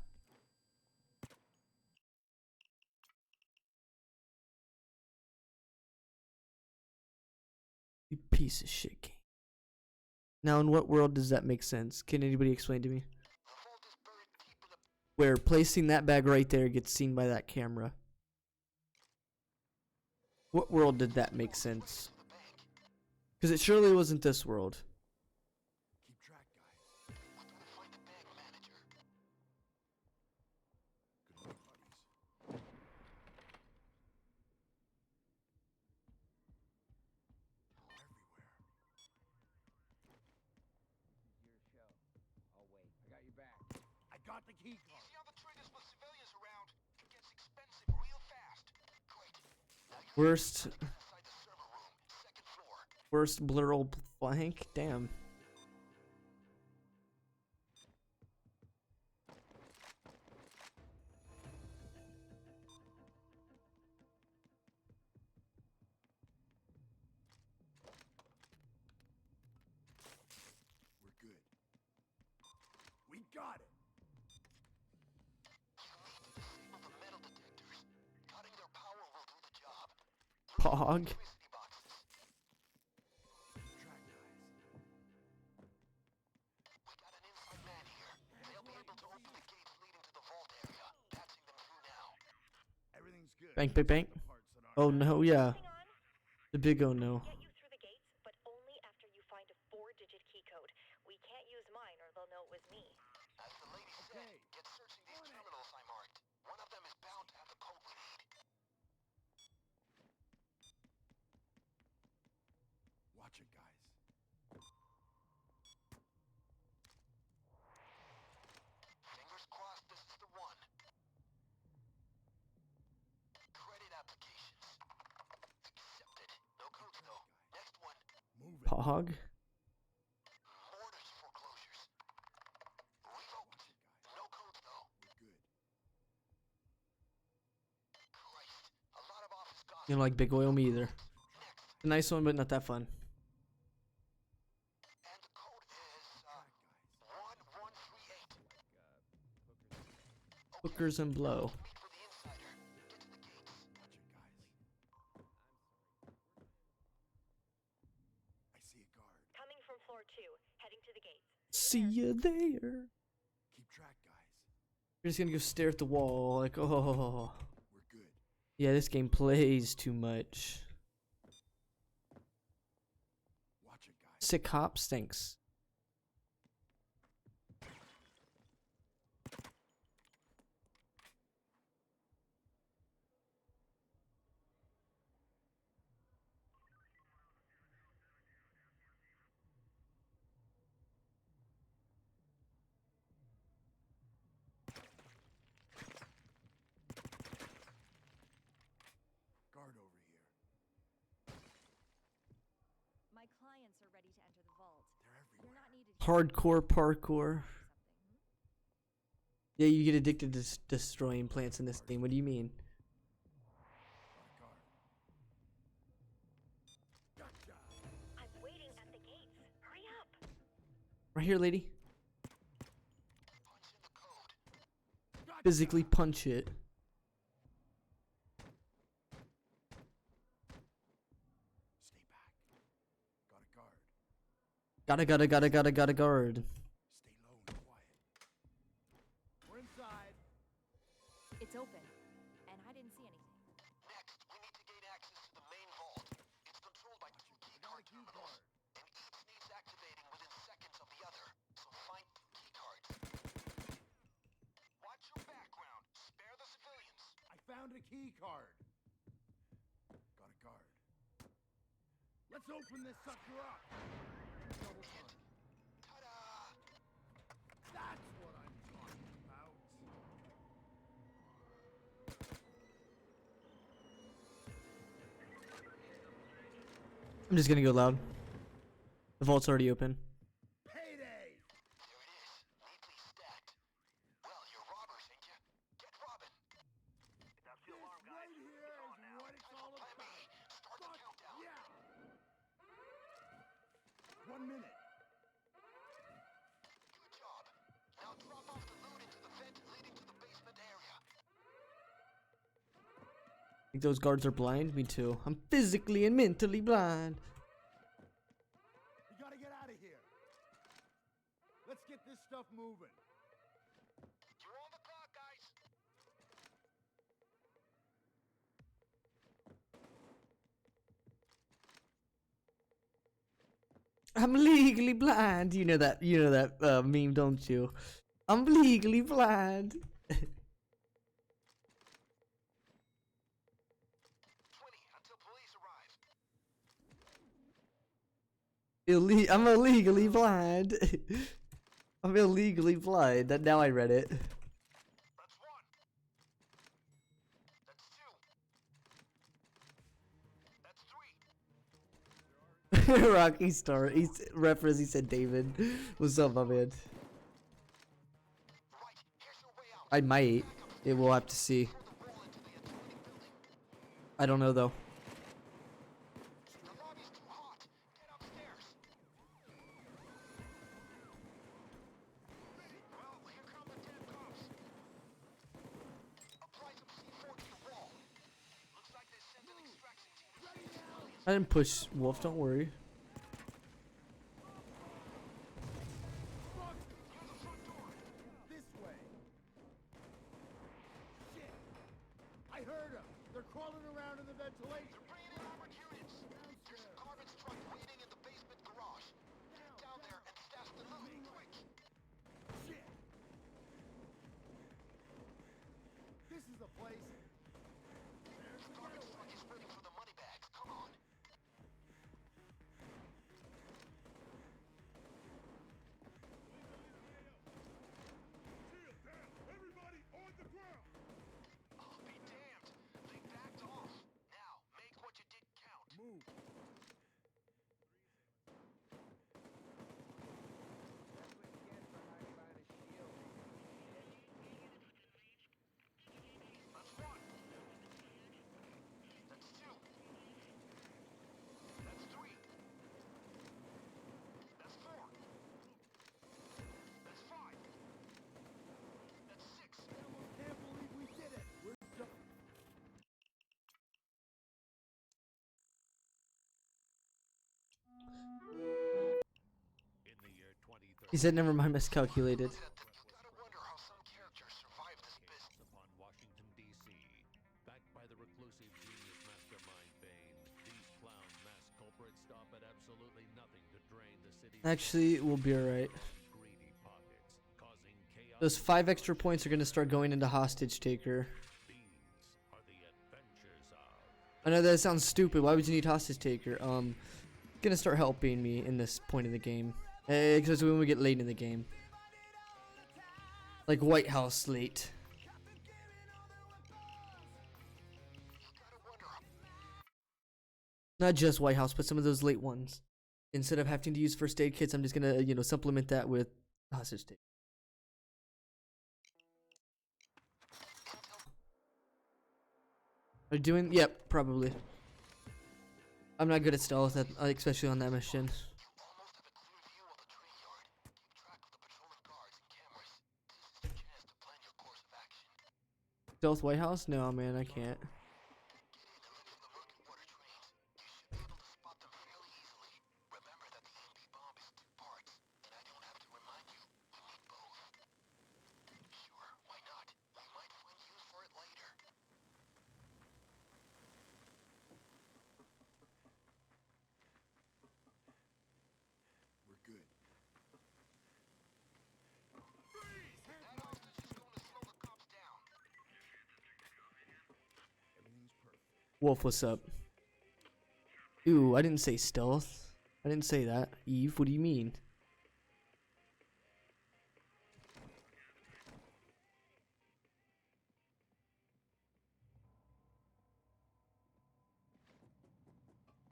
You piece of shit game. Now, in what world does that make sense? Can anybody explain to me? Where placing that bag right there gets seen by that camera. What world did that make sense? Because it surely wasn't this world. Keep track, guys. We're gonna find the bank manager. Good luck, buddies. I got the key card. Easy on the triggers with civilians around. It gets expensive real fast. Great. Now you Worst inside the server room, second floor. Worst blurral blank? Damn. We're good. We got it. You need to disable the metal detectors. Cutting their power will do the job. Pog. Electricity boxes. Keep track, guys. We got an inside man here. They'll be able to open the gates leading to the vault area. Patching them through now. Everything's good. Bank, bank, bank. The parts that aren't Oh no, yeah. Hang on. The big oh no. Get you through the gates, but only after you find a 4-digit key code. We can't use mine or they'll know it was me. As the lady said, get searching these terminals I marked. One of them is bound to have the code we need. Watch it, guys. Fingers crossed this is the one. Credit applications. Accepted. No codes though. Next one. Move it. Pog. Mortars foreclosures. Revoked. No codes though. We're good. Christ. A lot of office gossip. You don't like big oil me either. Next. A nice one, but not that fun. And the code is Track, guys. 1138. Hookers and blow. Meet with the insider. Get to the gates. Watch it, guys. I see a guard. Coming from floor 2, heading to the gates. See ya there. Keep track, guys. You're just gonna go stare at the wall like, oh. We're good. Yeah, this game plays too much. Watch it, guys. Sick hop stinks. ready to enter the vault. They're You're everywhere. not needed here. Hardcore parkour. Something, Yeah, you get addicted to destroying plants in this game. What do you mean? Got a guard. Gotcha. I'm waiting at the gates. Hurry up. Right here, lady. Punch in the code. Gotcha. Physically punch it. Stay back. Got a guard. Gotta guard. Stay low and quiet. We're inside. It's open, and I didn't see anything. Next, we need to gain access to the main vault. It's controlled by 2 I key got card a key terminals, card. and each needs activating within seconds of the other. So find key cards. Watch your background. Spare the civilians. I found a key card. Got a guard. Let's open this sucker up. Double punch. Ta-da! That's what I'm talking about. I'm just gonna go loud. The vault's already open. Payday! There it is, neatly stacked. Well, you're robbers, ain't you? Get robbing. That's the This alarm, guys. right here It's on is now. what it's Time all for plan B. about. Start the countdown. Yeah. 1 minute. Good job. Now drop off the loot into the vent leading to the basement area. Think those guards are blind? Me too. I'm physically and mentally blind. We gotta get out of here. Let's get this stuff moving. You're on the clock, guys. I'm legally blind. You know that. You know that meme, don't you? I'm legally blind. 20 until police arrive. I'm illegally blind. I'm illegally blind. That now I read it. That's 1. That's 2. That's 3. Rocky Star. He's reference. He said David. What's up, my man? Right, here's your way out. I might. It will have to see. Through the wall into the adjoining building. I don't know though. The lobby's too hot. Get upstairs. Well, here come the dead cops. Apply some C4 to the wall. Looks like they sent an extraction team to save civilians. I didn't push Wolf. Don't worry. Through the front door. This way. Shit. I heard them. They're crawling around in the ventilation. They're bringing in armored units. There's a garbage truck waiting in the basement garage. Get down there and stash the loot, quick. Shit. This is the place. The garbage truck is waiting for the money bags. Come on. Shield down. Everybody on the ground. I'll be damned. They backed off. Now, make what you did count. Move. That's 1. That's 2. That's 3. That's 4. That's 5. That's 6. Can't believe we did it. We're done. In the year 2030, He said, "Never mind, miscalculated." Gotta wonder how some characters survive this business. upon Washington, D.C., backed by the reclusive genius mastermind Bane, these clown mass culprits stop at absolutely nothing to drain the city's Actually, we'll be alright. greedy pockets, causing chaos. Those 5 extra points are gonna start going into hostage taker. These are the adventures of I know that sounds stupid. Why would you need hostage taker? Gonna start helping me in this point in the game. Because when we get late in the game, like White House late. Not just White House, but some of those late ones. Instead of having to use first aid kits, I'm just gonna, you know, supplement that with hostage tape. Are you doing? Yep, probably. I'm not good at stealth, especially on that mission. Stealth White House? No, man, I can't. We're good. Everything's perfect. Wolf, what's up? Ooh, I didn't say stealth. I didn't say that. Eve, what do you mean?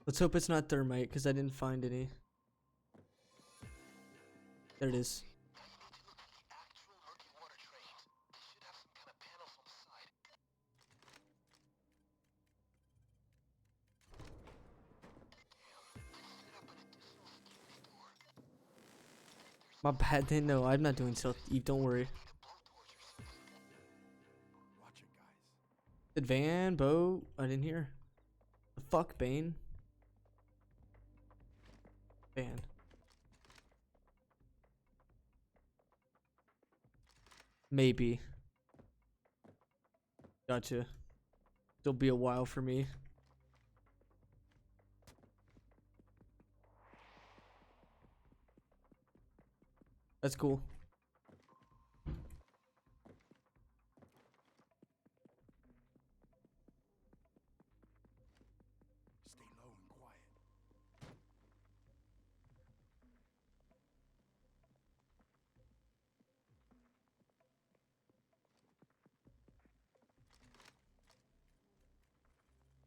Let's hope it's not thermite, because I didn't find any. There it is. My bad, then no, I'm not doing stealth. Eve, don't worry. Watch it, guys. Did Van, Bo, I didn't hear. The fuck, Bane? Van. Maybe. Gotcha. It'll be a while for me. That's cool. Stay low and quiet.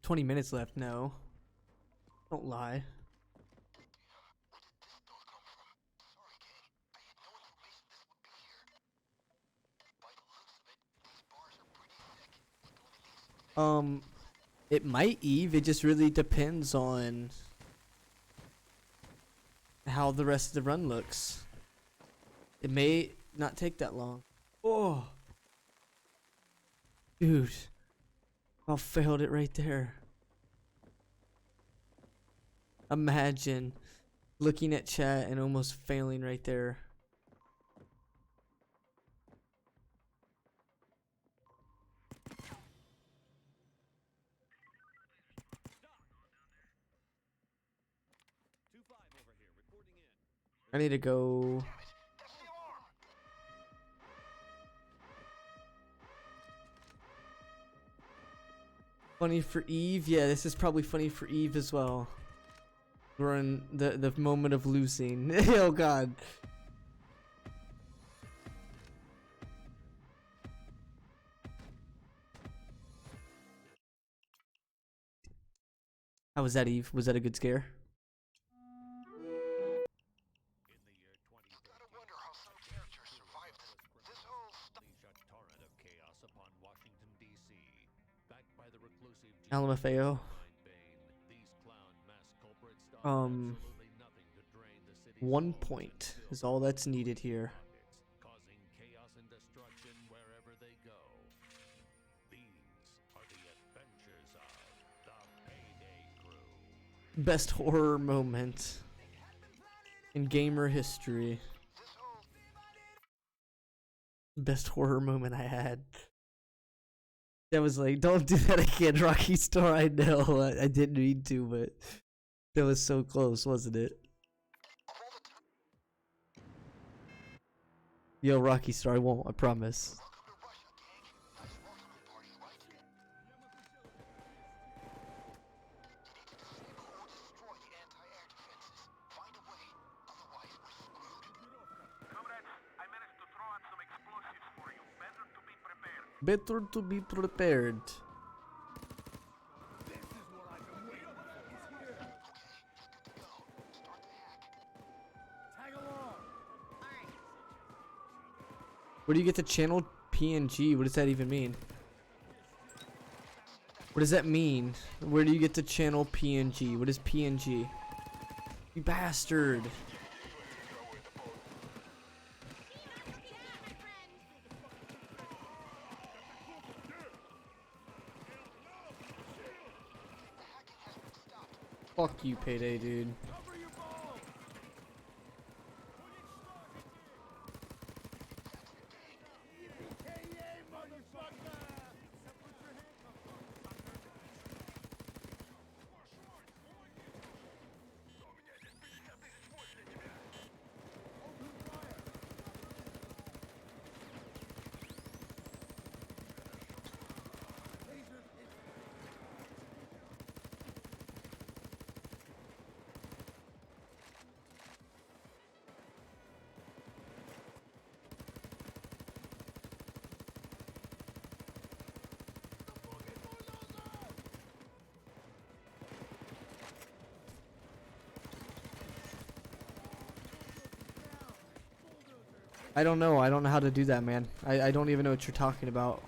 $20 left. No. Don't lie. It might, Eve. It just really depends on how the rest of the run looks. It may not take that long. Oh. Dude. I failed it right there. Imagine looking at chat and almost failing right there. I need to go. Funny for Eve? Yeah, this is probably funny for Eve as well. We're in the moment of losing. Oh god. How was that, Eve? Was that a good scare? LMFAO. 1 point is all that's needed here. Causing chaos and destruction wherever they go. These are the adventures of the Payday crew. Best horror moment in gamer history. Best horror moment I had. That was like, don't do that again, Rocky Star. I know, I didn't mean to, but that was so close, wasn't it? Yo, Rocky Star, I won't, I promise. Better to be prepared. Where do you get the channel PNG? What does that even mean? What does that mean? Where do you get the channel PNG? What is PNG? You bastard. Fuck you, Payday, dude. I don't know. I don't know how to do that, man. I don't even know what you're talking about.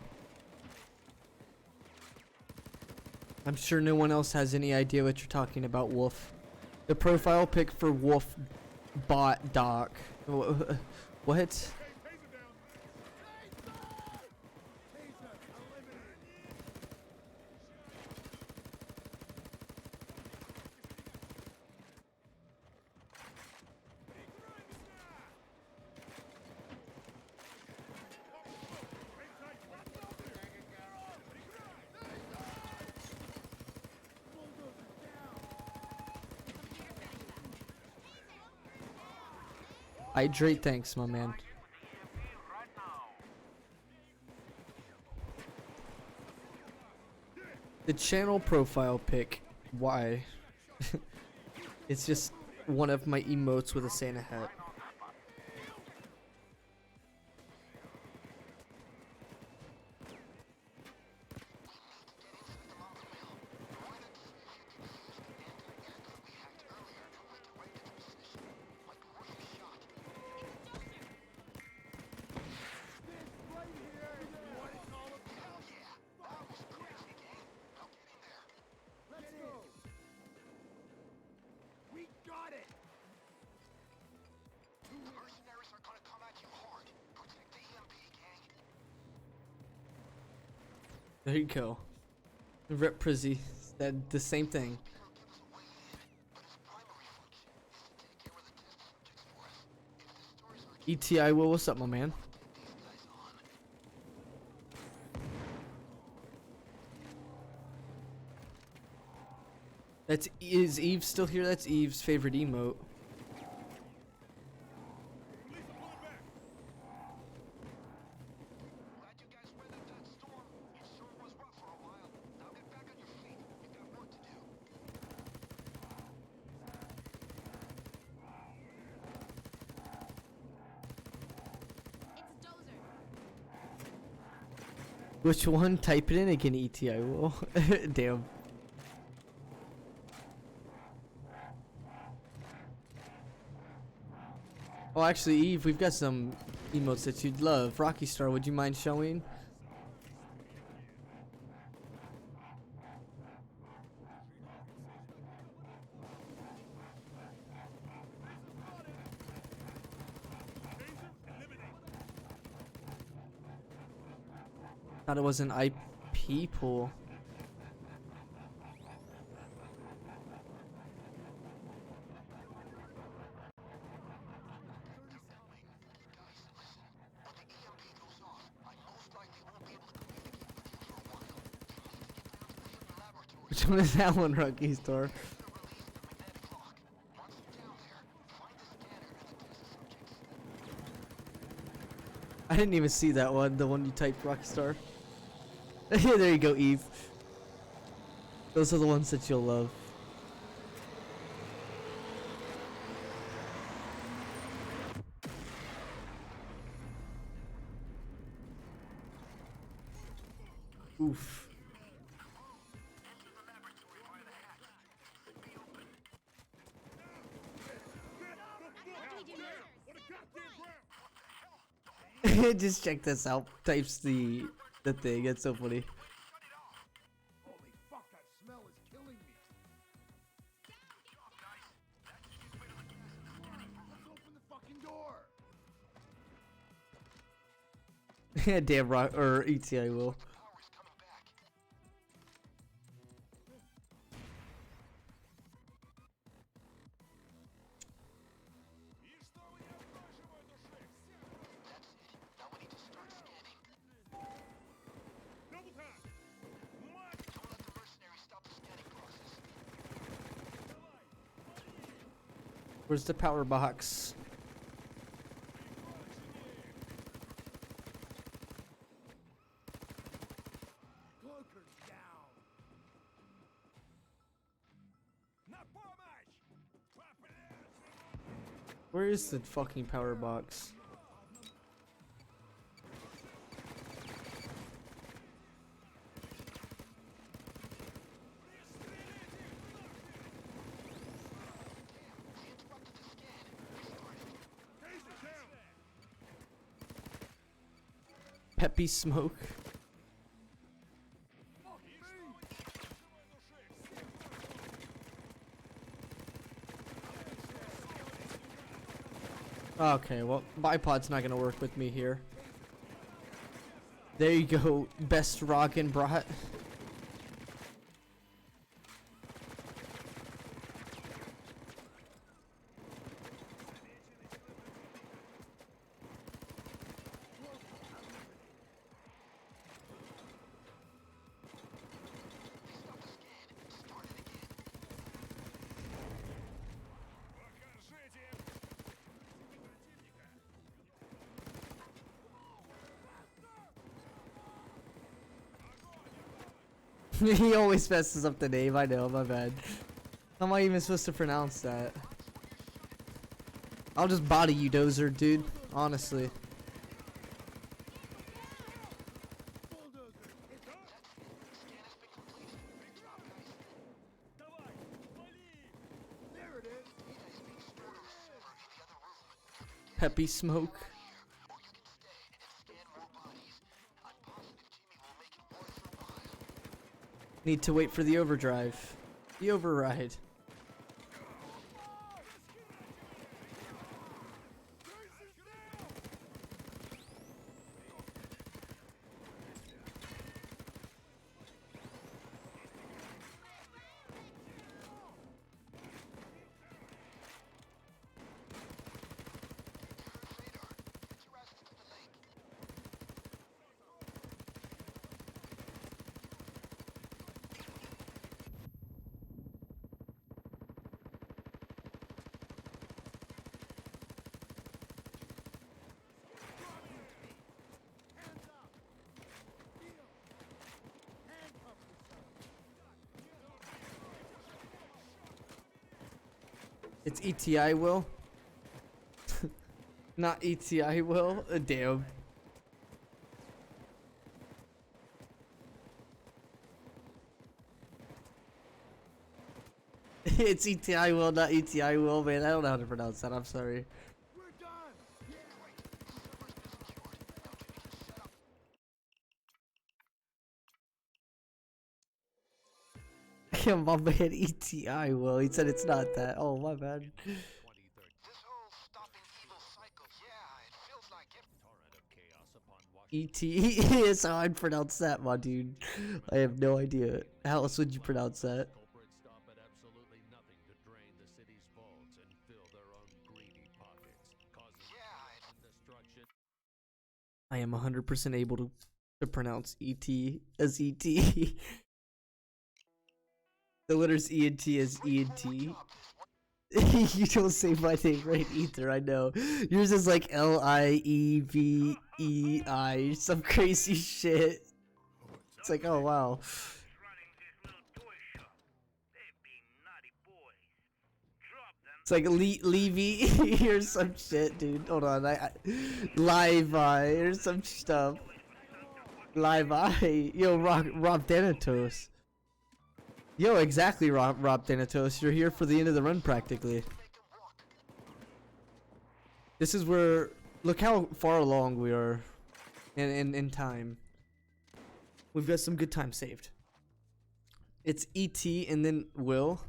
I'm sure no one else has any idea what you're talking about, Wolf. The profile pic for Wolf bot doc. What? Hydrate, thanks, my man. The channel profile pic. Why? It's just one of my emotes with a Santa hat. There you go. Rep Prizzy. That the same thing. ETI Will, what's up, my man? Is Eve still here? That's Eve's favorite emote. Which one? Type it in again, ETI Will. Damn. Oh, actually, Eve, we've got some emotes that you'd love. Rocky Star, would you mind showing? Thought it was an IP pool. Which one is that one, Rocky Star? I didn't even see that one, the one you typed, Rocky Star. There you go, Eve. Those are the ones that you'll love. Oof. Just check this out. Types the thing. It's so funny. Holy fuck, that smell is killing me. Let's open the fucking door. Damn rock or ETI will. Where's the power box? Cloaker's down. Where is the fucking power box? Peppy smoke. Okay, well, bipod's not gonna work with me here. There you go, best rockin' brat. He always messes up the name, I know, my bad. How am I even supposed to pronounce that? I'll just body you, Dozer, dude. Honestly. Peppy smoke. Need to wait for the overdrive. The override. It's ETI will. Not ETI will. Damn. It's ETI will, not ETI will, man. I don't know how to pronounce that. I'm sorry. Yeah, my man, ETI will. He said it's not that. Oh, my bad. This whole stopping evil cycle, yeah, it feels like it. ET is how I'd pronounce that, my dude. I have no idea. How else would you pronounce that? Culprits stop at absolutely nothing to drain the city's vaults and fill their own greedy pockets, causing chaos and destruction. I am 100% able to pronounce ET as ET. The letters E and T as E and T. You don't say my name right either, I know. Yours is like Lievei, some crazy shit. It's like, oh wow. It's like Levy or some shit, dude. Hold on, Live Eye or some stuff. Live Eye. Yo, Rob Thanatos. Yo, exactly, Rob Thanatos. You're here for the end of the run, practically. This is where Look how far along we are in time. We've got some good time saved. It's E.T. and then Will.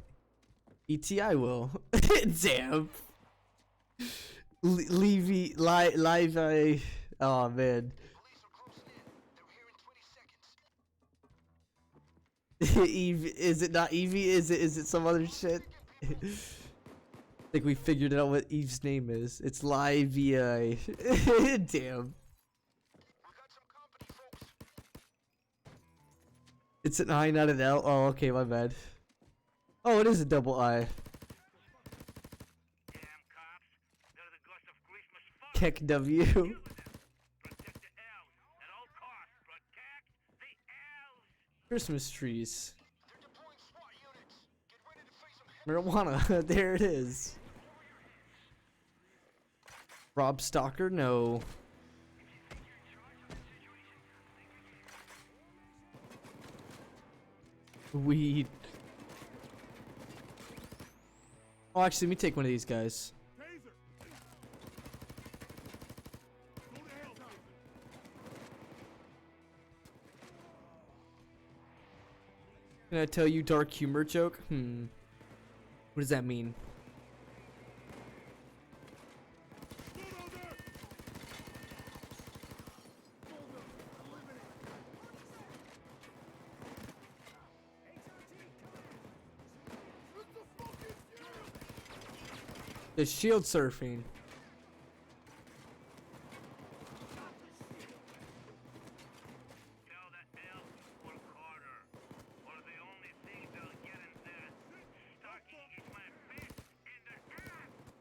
E.T. I will. Damn. Levy, live, oh man. Eve, is it not Evie? Is it some other shit? I think we figured out what Eve's name is. It's Livia. Damn. It's an I, not an L. Oh, okay, my bad. Oh, it is a double I. Keck W. Christmas trees. Marijuana. There it is. Rob Stalker? No. Weed. Oh, actually, let me take one of these guys. Can I tell you dark humor joke? What does that mean? The shield surfing.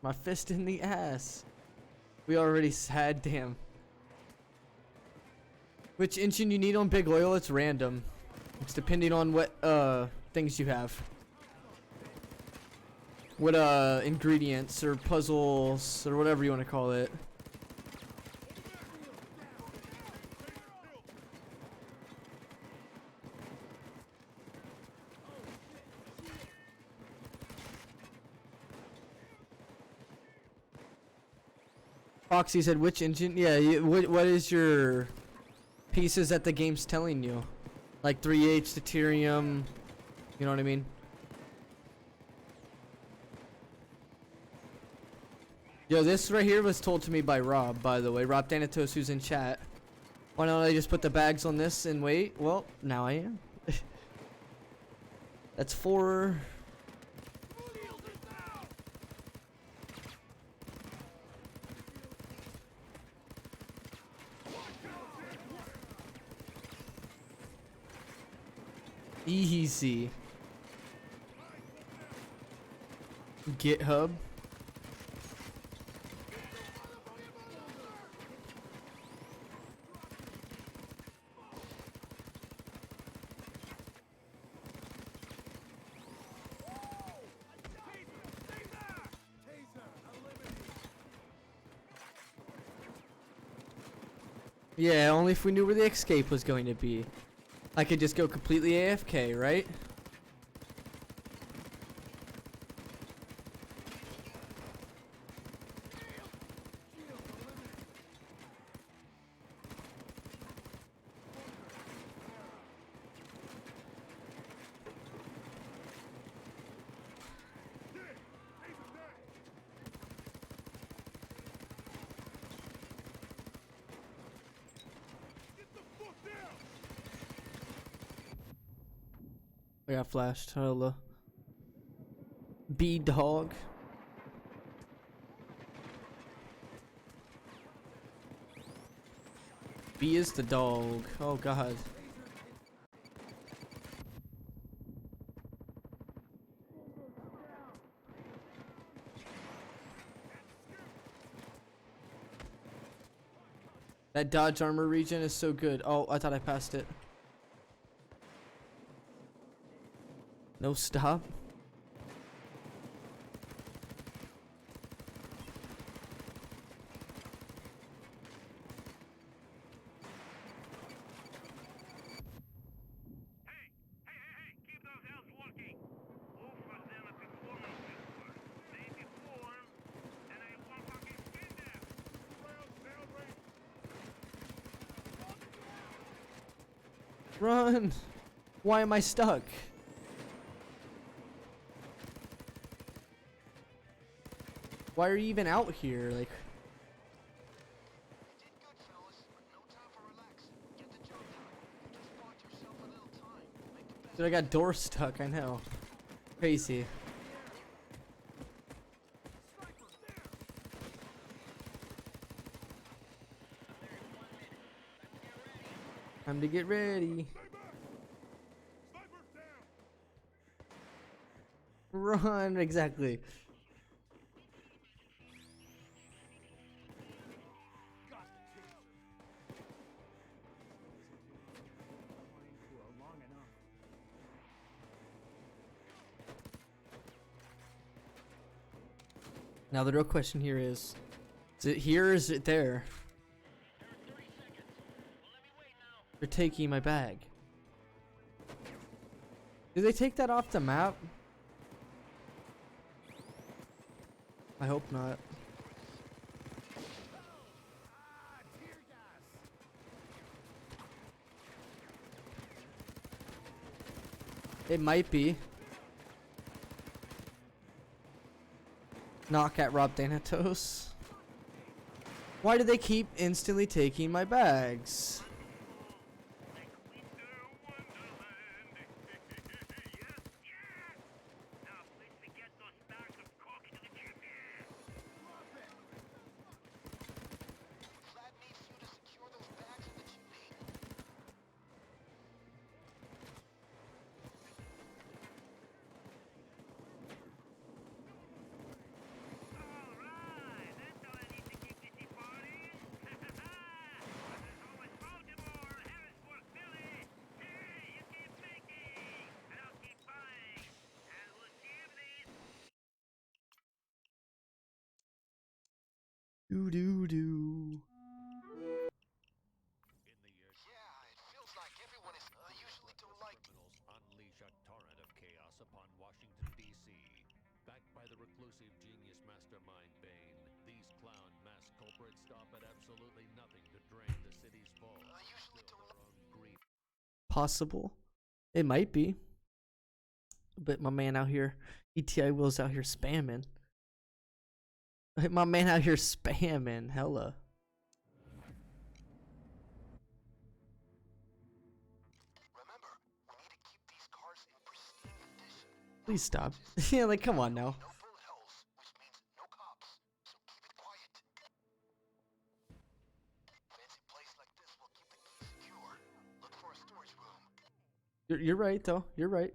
My fist in the ass. We already had, damn. Which engine you need on Big Oil? It's random. It's depending on what things you have. What ingredients or puzzles or whatever you want to call it. Foxy said, which engine? Yeah, what is your pieces that the game's telling you? Like 3H, deuterium, you know what I mean? Yo, this right here was told to me by Rob, by the way. Rob Thanatos, who's in chat. Why don't I just put the bags on this and wait? Well, now I am. That's 4... Easy. GitHub. Yeah, only if we knew where the escape was going to be. I could just go completely AFK, right? I got flashed. Hello. B-dog. B is the dog. Oh god. That dodge armor region is so good. Oh, I thought I passed it. No stop. Run! Why am I stuck? Why are you even out here? Like, You did good, fellas, but no time for relax. Get the job done. You just bought yourself a little time. Make the best. dude, I got door stuck. I know. Crazy. Time to get ready. Run, exactly. Now the real question here is it here or is it there? They're taking my bag. Did they take that off the map? I hope not. It might be. Knock at Rob Thanatos. Why do they keep instantly taking my bags? Vlad needs you to secure those bags in the chimney. Alright, that's all I need to keep this party. There's always Baltimore, Harrisburg, Philly. Hey, you keep thinking, and I'll keep buying. And we'll see if these Do do do. In the year Yeah, it feels like everyone is. I usually don't like. criminals unleash a torrent of chaos upon Washington, D.C. Backed by the reclusive genius mastermind Bane, these clown mass culprits stop at absolutely nothing to drain the city's vaults. I usually Fill don't their own greed. Possible. It might be. But my man out here, ETI Will's out here spamming. My man out here spamming. Hella. Remember, we need to keep these cars in pristine condition. Please stop. Yeah, like, come on now. No bullet holes, which means no cops. So keep it quiet. Fancy place like this will keep the key secure. Look for a storage room. You're right, though. You're right.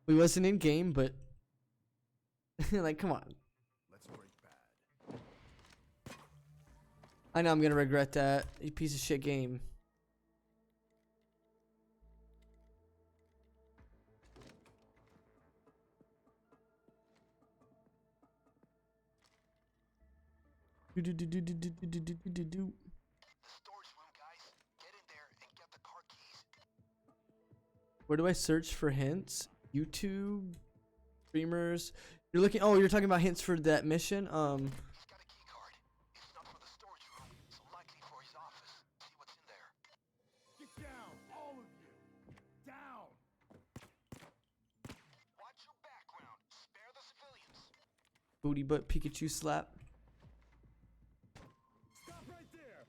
We wasn't in game, but. Like, come on. Let's break bad. I know I'm gonna regret that. You piece of shit game. Do do do do do do do do do do. The storage room, guys. Get in there and get the car keys. Where do I search for hints? YouTube, streamers. You're looking. Oh, you're talking about hints for that mission. He's got a key card. It's not for the storage room, so likely for his office. See what's in there. Get down, all of you. Down. Watch your background. Spare the civilians. Booty butt Pikachu slap. Stop right there.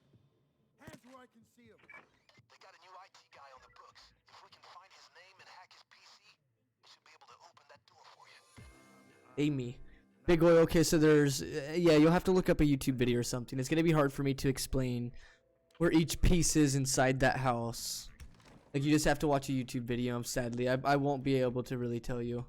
Hands where I can see them. They got a new IT guy on the books. If we can find his name and hack his PC, we should be able to open that door for you. Amy. Big oil. Okay, so there's. Yeah, you'll have to look up a YouTube video or something. It's gonna be hard for me to explain where each piece is inside that house. Like, you just have to watch a YouTube video. Sadly, I won't be able to really tell you.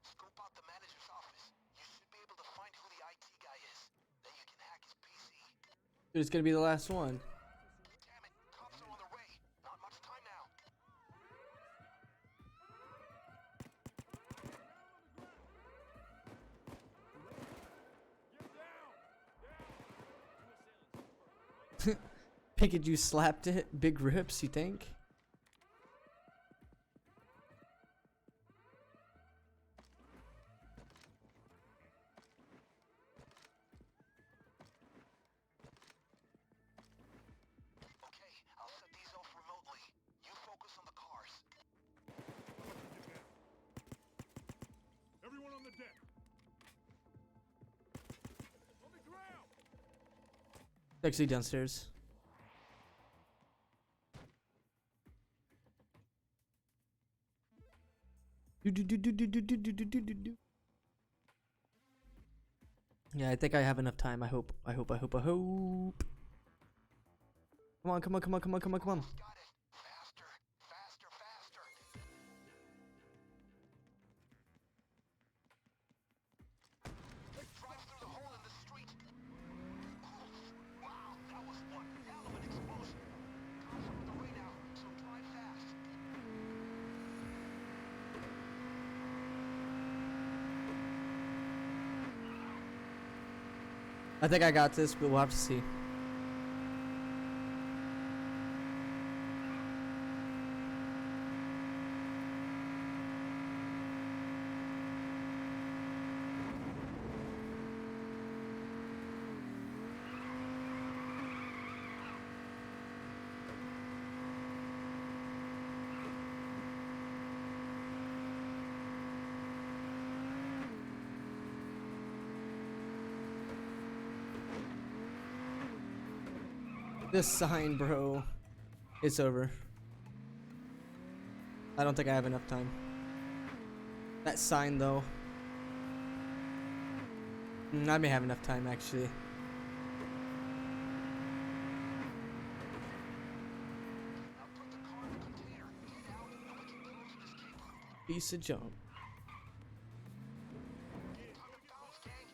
Scope out the manager's office. You should be able to find who the IT guy is. Then you can hack his PC. Dude, it's gonna be the last one. Damn it, cops are on their way. Not much time now. Pikachu slapped it. Big rips, you think? Actually downstairs. Yeah, I think I have enough time. I hope. Come on, come on, come on, come on, come on, come on. Got it. Faster, faster, faster. Drive through the hole in the street. Wow, that was one hell of an explosion. Cops are on the way now, so drive fast. I think I got this, but we'll have to see. This sign, bro. It's over. I don't think I have enough time. That sign, though. I may have enough time, actually. Now put the car in the container. Get out, and we can close this caper. Piece of junk. Time to bounce, gang.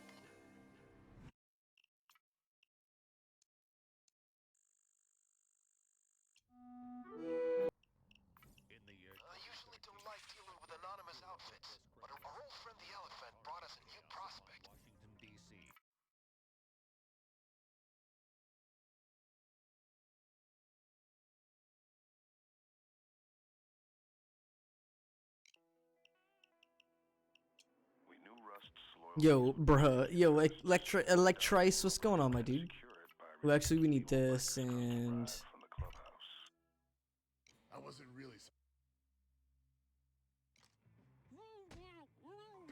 In the year I usually don't like dealing with anonymous outfits, but our old friend the elephant brought us a new prospect. Washington, D.C. We knew Rust's Yo, bruh. Yo, Electrice, what's going on, my dude? Well, actually, we need this, and... from the clubhouse. I wasn't really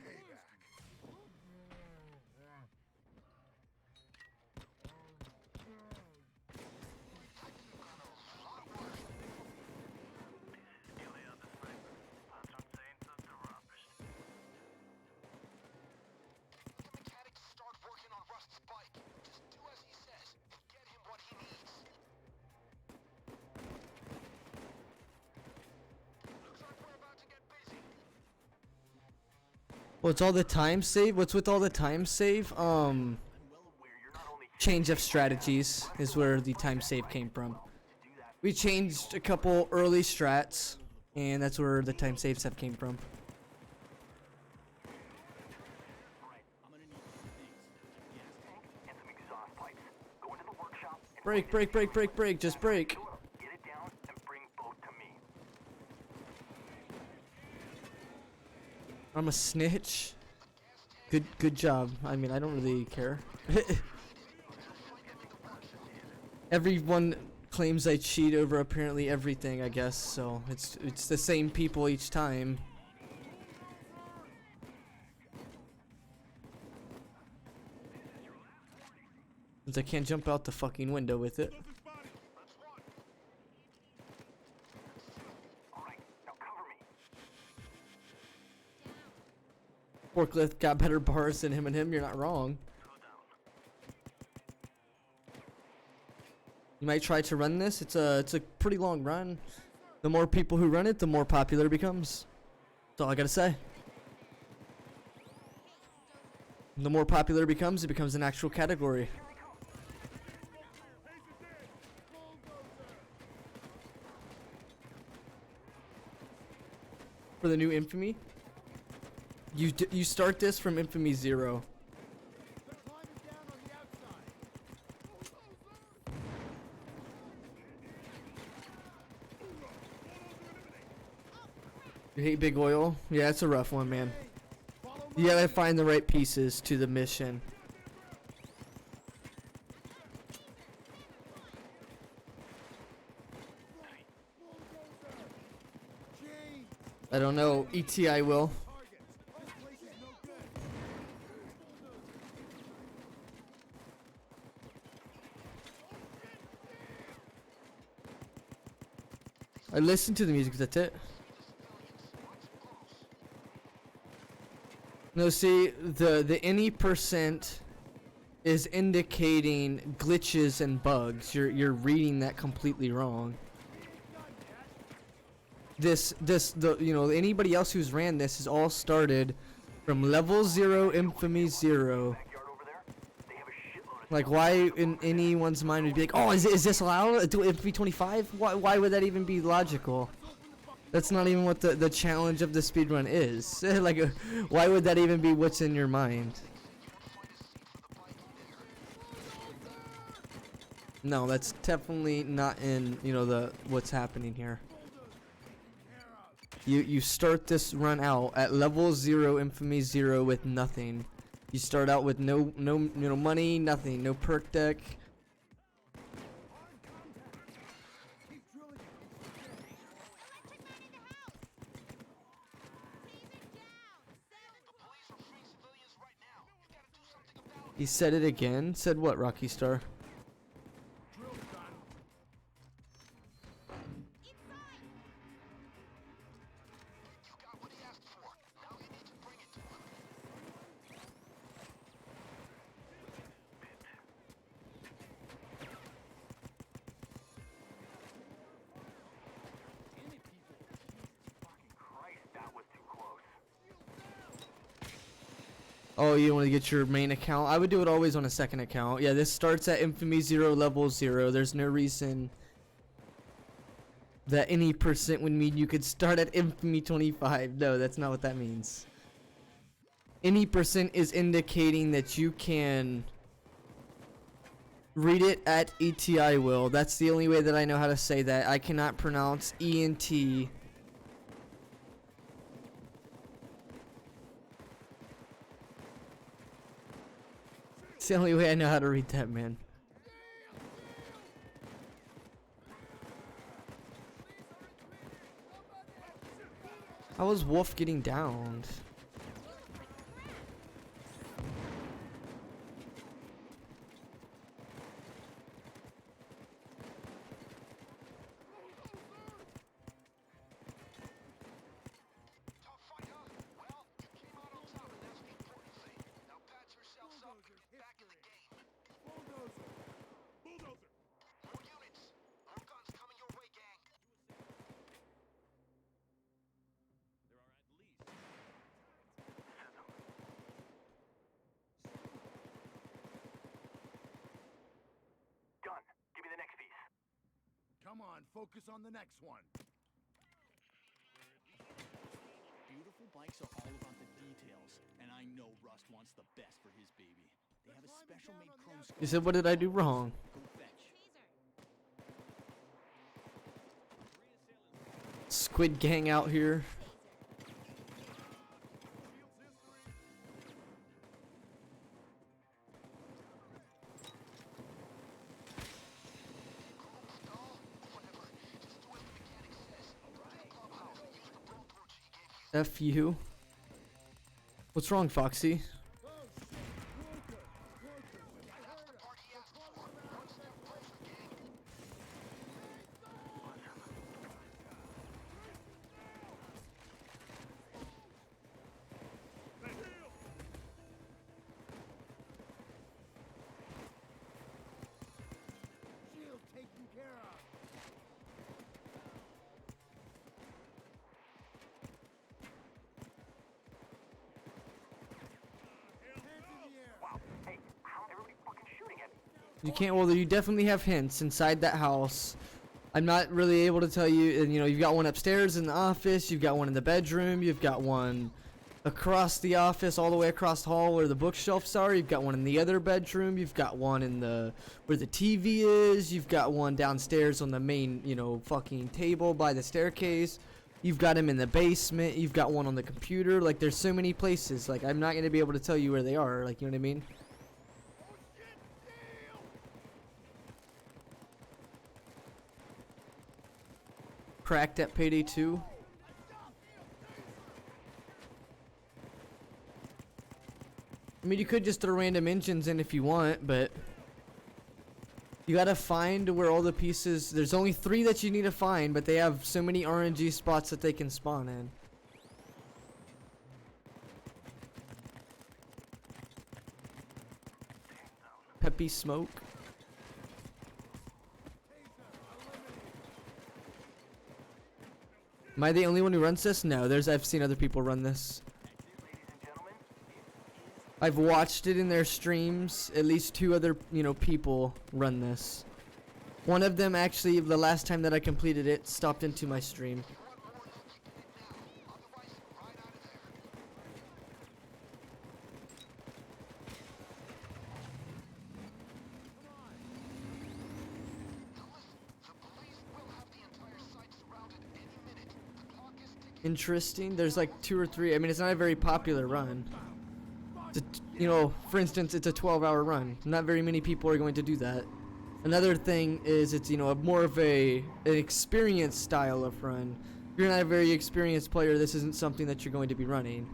payback. The mechanic to start working on Rust's bike. Just do as he says and get him what he needs. Looks like we're about to get busy. What's all the time save? What's with all the time save? Change of strategies is where the time save came from. We changed a couple early strats, and that's where the time saves have came from. Break, break, break, break, break, just break. Get it down and bring both to me. I'm a snitch. Good job. I mean, I don't really care. Everyone claims I cheat over apparently everything, I guess, so it's the same people each time. Since I can't jump out the fucking window with it. Forklift got better bars than him, you're not wrong. You might try to run this. It's a pretty long run. The more people who run it, the more popular it becomes. That's all I gotta say. The more popular it becomes an actual category. For the new Infamy, you start this from Infamy 0. You hate Big Oil? Yeah, it's a rough one, man. You gotta find the right pieces to the mission. I don't know. ETI will. I listen to the music, that's it. No, see, the any percent is indicating glitches and bugs. You're reading that completely wrong. Anybody else who's ran this has all started from level 0, infamy 0. Like, why in anyone's mind would be like, oh, is this allowed? Do infamy 25? Why would that even be logical? That's not even what the challenge of the speedrun is. Like, why would that even be what's in your mind? No, that's definitely not in, what's happening here. You start this run out at level 0, infamy 0 with nothing. You start out with no money, nothing, no perk deck. He said it again. Said what, Rocky Star? Oh, you want to get your main account? I would do it always on a second account. Yeah, this starts at infamy 0, level 0. There's no reason that any percent would mean you could start at infamy 25. No, that's not what that means. Any percent is indicating that you can read it at ETI will. That's the only way that I know how to say that. I cannot pronounce ENT. It's the only way I know how to read that, man. How was Wolf getting downed? Come on, focus on the next one. Beautiful bikes are all about the details, and I know Rust wants the best for his baby. They have a special made chrome scope. You said, what did I do wrong? Go fetch. Squid Gang out here. F you. What's wrong, Foxy? Shield taken care of. You can't. Well, you definitely have hints inside that house. I'm not really able to tell you. And you've got one upstairs in the office. You've got one in the bedroom. You've got one across the office, all the way across the hall where the bookshelves are. You've got one in the other bedroom. You've got one in the where the TV is. You've got one downstairs on the main, fucking table by the staircase. You've got him in the basement. You've got one on the computer. Like, there's so many places. Like, I'm not gonna be able to tell you where they are. Like, you know what I mean? Cracked at Payday 2. I mean, you could just throw random engines in if you want, but You gotta find where all the pieces. There's only 3 that you need to find, but they have so many RNG spots that they can spawn in. Peppy smoke. Am I the only one who runs this? No, I've seen other people run this. I've watched it in their streams. At least 2 other, people run this. One of them actually, the last time that I completed it, stopped into my stream. Interesting. There's like 2 or 3. I mean, it's not a very popular run. For instance, it's a 12-hour run. Not very many people are going to do that. Another thing is it's, more of an experienced style of run. If you're not a very experienced player, this isn't something that you're going to be running.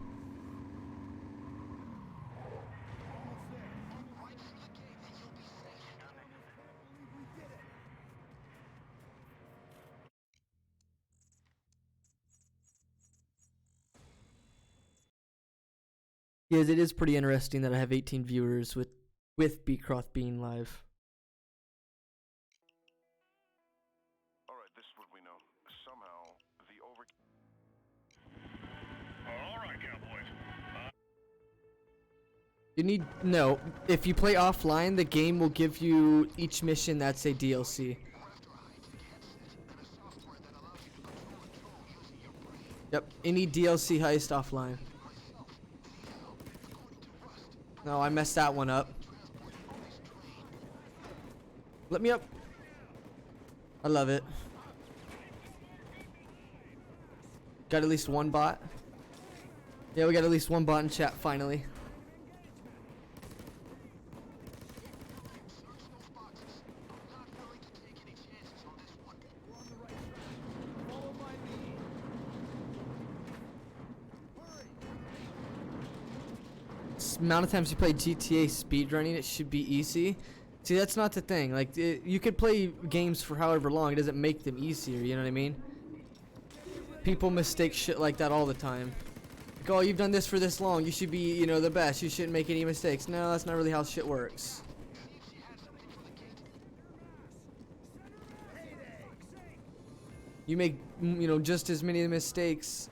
Yes, it is pretty interesting that I have 18 viewers with Beecroft being live. Alright, this is what we know. Somehow, the Alright, cowboys. If you play offline, the game will give you each mission that's a DLC. Yep, any DLC heist offline. No, I messed that one up. Let me up. I love it. Got at least 1 bot. Yeah, we got at least 1 bot in chat finally. Amount of times you play GTA speedrunning, it should be easy. See, that's not the thing. Like, you could play games for however long, it doesn't make them easier, you know what I mean? People mistake shit like that all the time. Like, oh, you've done this for this long, you should be, the best, you shouldn't make any mistakes. No, that's not really how shit works. You make, just as many mistakes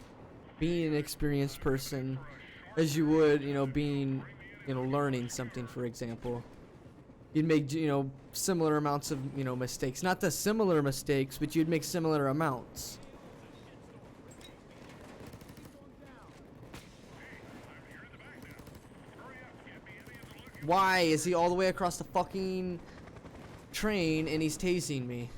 being an experienced person as you would, being, learning something, for example. You'd make, similar amounts of, mistakes. Not the similar mistakes, but you'd make similar amounts. Why is he all the way across the fucking train and he's tasing me?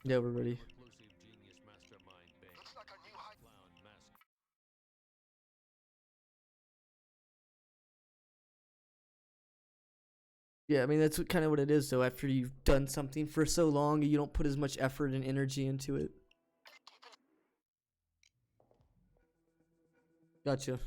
Yeah, we're ready. Yeah, I mean, that's kind of what it is, though. After you've done something for so long, you don't put as much effort and energy into it. Gotcha.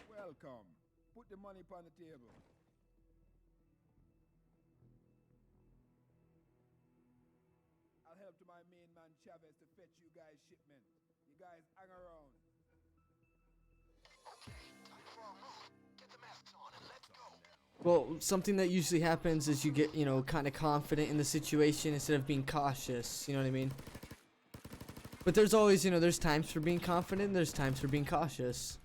Welcome. Put the money upon the table. I'll help to my main man Chavez to fetch you guys shipment. You guys hang around. Okay, time for our move. Get the masks on and let's go. Well, something that usually happens is you get, kind of confident in the situation instead of being cautious. You know what I mean? But there's always, there's times for being confident and there's times for being cautious.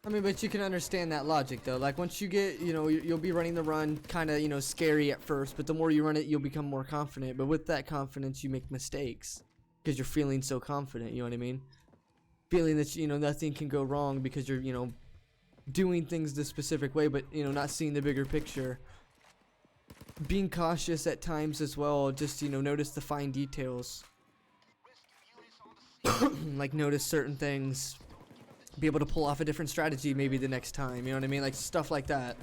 I mean, but you can understand that logic though. Like once you get, you know, you'll be running the run kind of, you know, scary at first, but the more you run it, you'll become more confident. But with that confidence, you make mistakes because you're feeling so confident. You know what I mean? Feeling that, you know, nothing can go wrong because you're, you know, doing things the specific way, but, you know, not seeing the bigger picture. Being cautious at times as well. Just, you know, notice the fine details. Like notice certain things. Be able to pull off a different strategy maybe the next time, you know what I mean? Like stuff like that.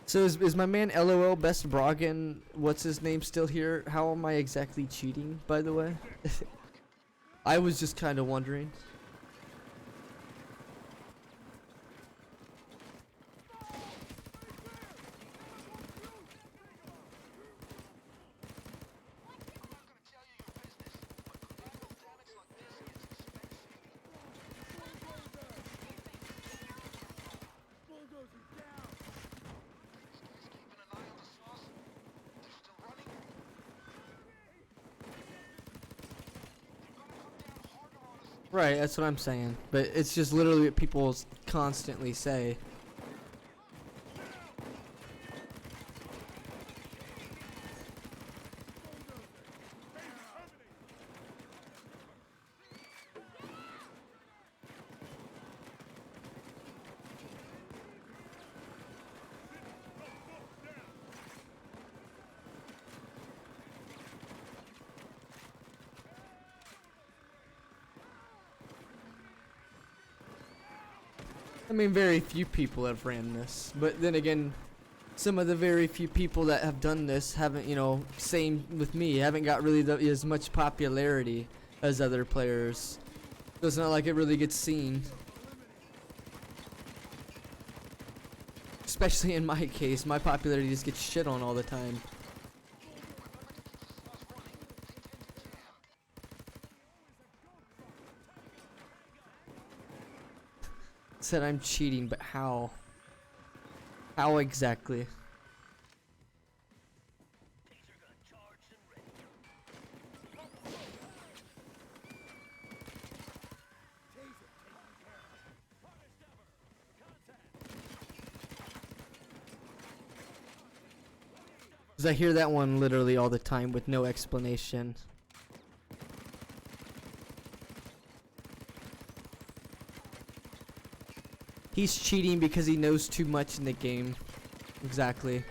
So is my man LOL Best Brogan, what's his name, still here? How am I exactly cheating, by the way? I was just kind of wondering. Right, that's what I'm saying. But it's just literally what people constantly say. I mean, very few people have ran this, but then again, some of the very few people that have done this haven't, you know, same with me, haven't got really as much popularity as other players. So it's not like it really gets seen. Especially in my case, my popularity just gets shit on all the time. Said I'm cheating, but how? How exactly? Because I hear that one literally all the time with no explanation. He's cheating because he knows too much in the game. Exactly.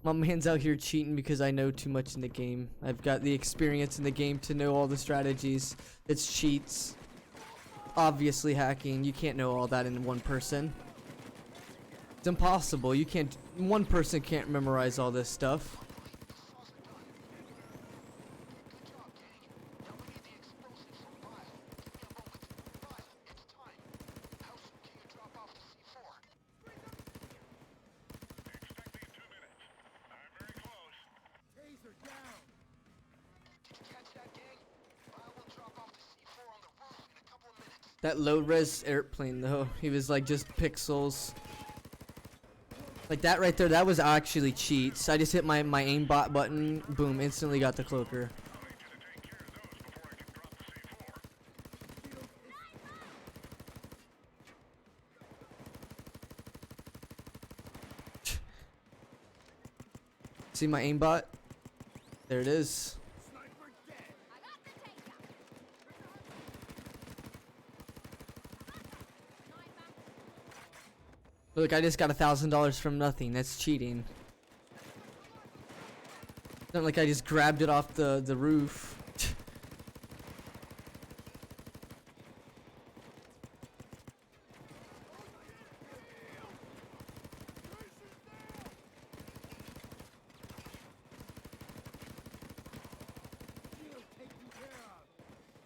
My man's out here cheating because I know too much in the game. I've got the experience in the game to know all the strategies. It's cheats. Obviously hacking. You can't know all that in one person. It's impossible. You can't. One person can't memorize all this stuff. That low res airplane though, he was like just pixels. Like that right there, that was actually cheats. I just hit my aimbot button, boom, instantly got the cloaker. See my aimbot? There it is. Look, I just got $1,000 from nothing. That's cheating. It's not like I just grabbed it off the roof.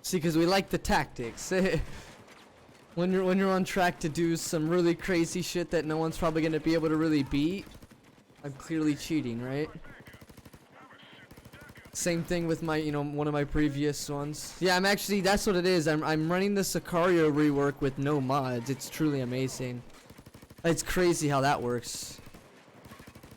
See, because we like the tactics. When you're on track to do some really crazy shit that no one's probably gonna be able to really beat, I'm clearly cheating, right? Same thing with my, you know, one of my previous ones. Yeah, I'm actually, that's what it is. I'm running the Sicario rework with no mods. It's truly amazing. It's crazy how that works.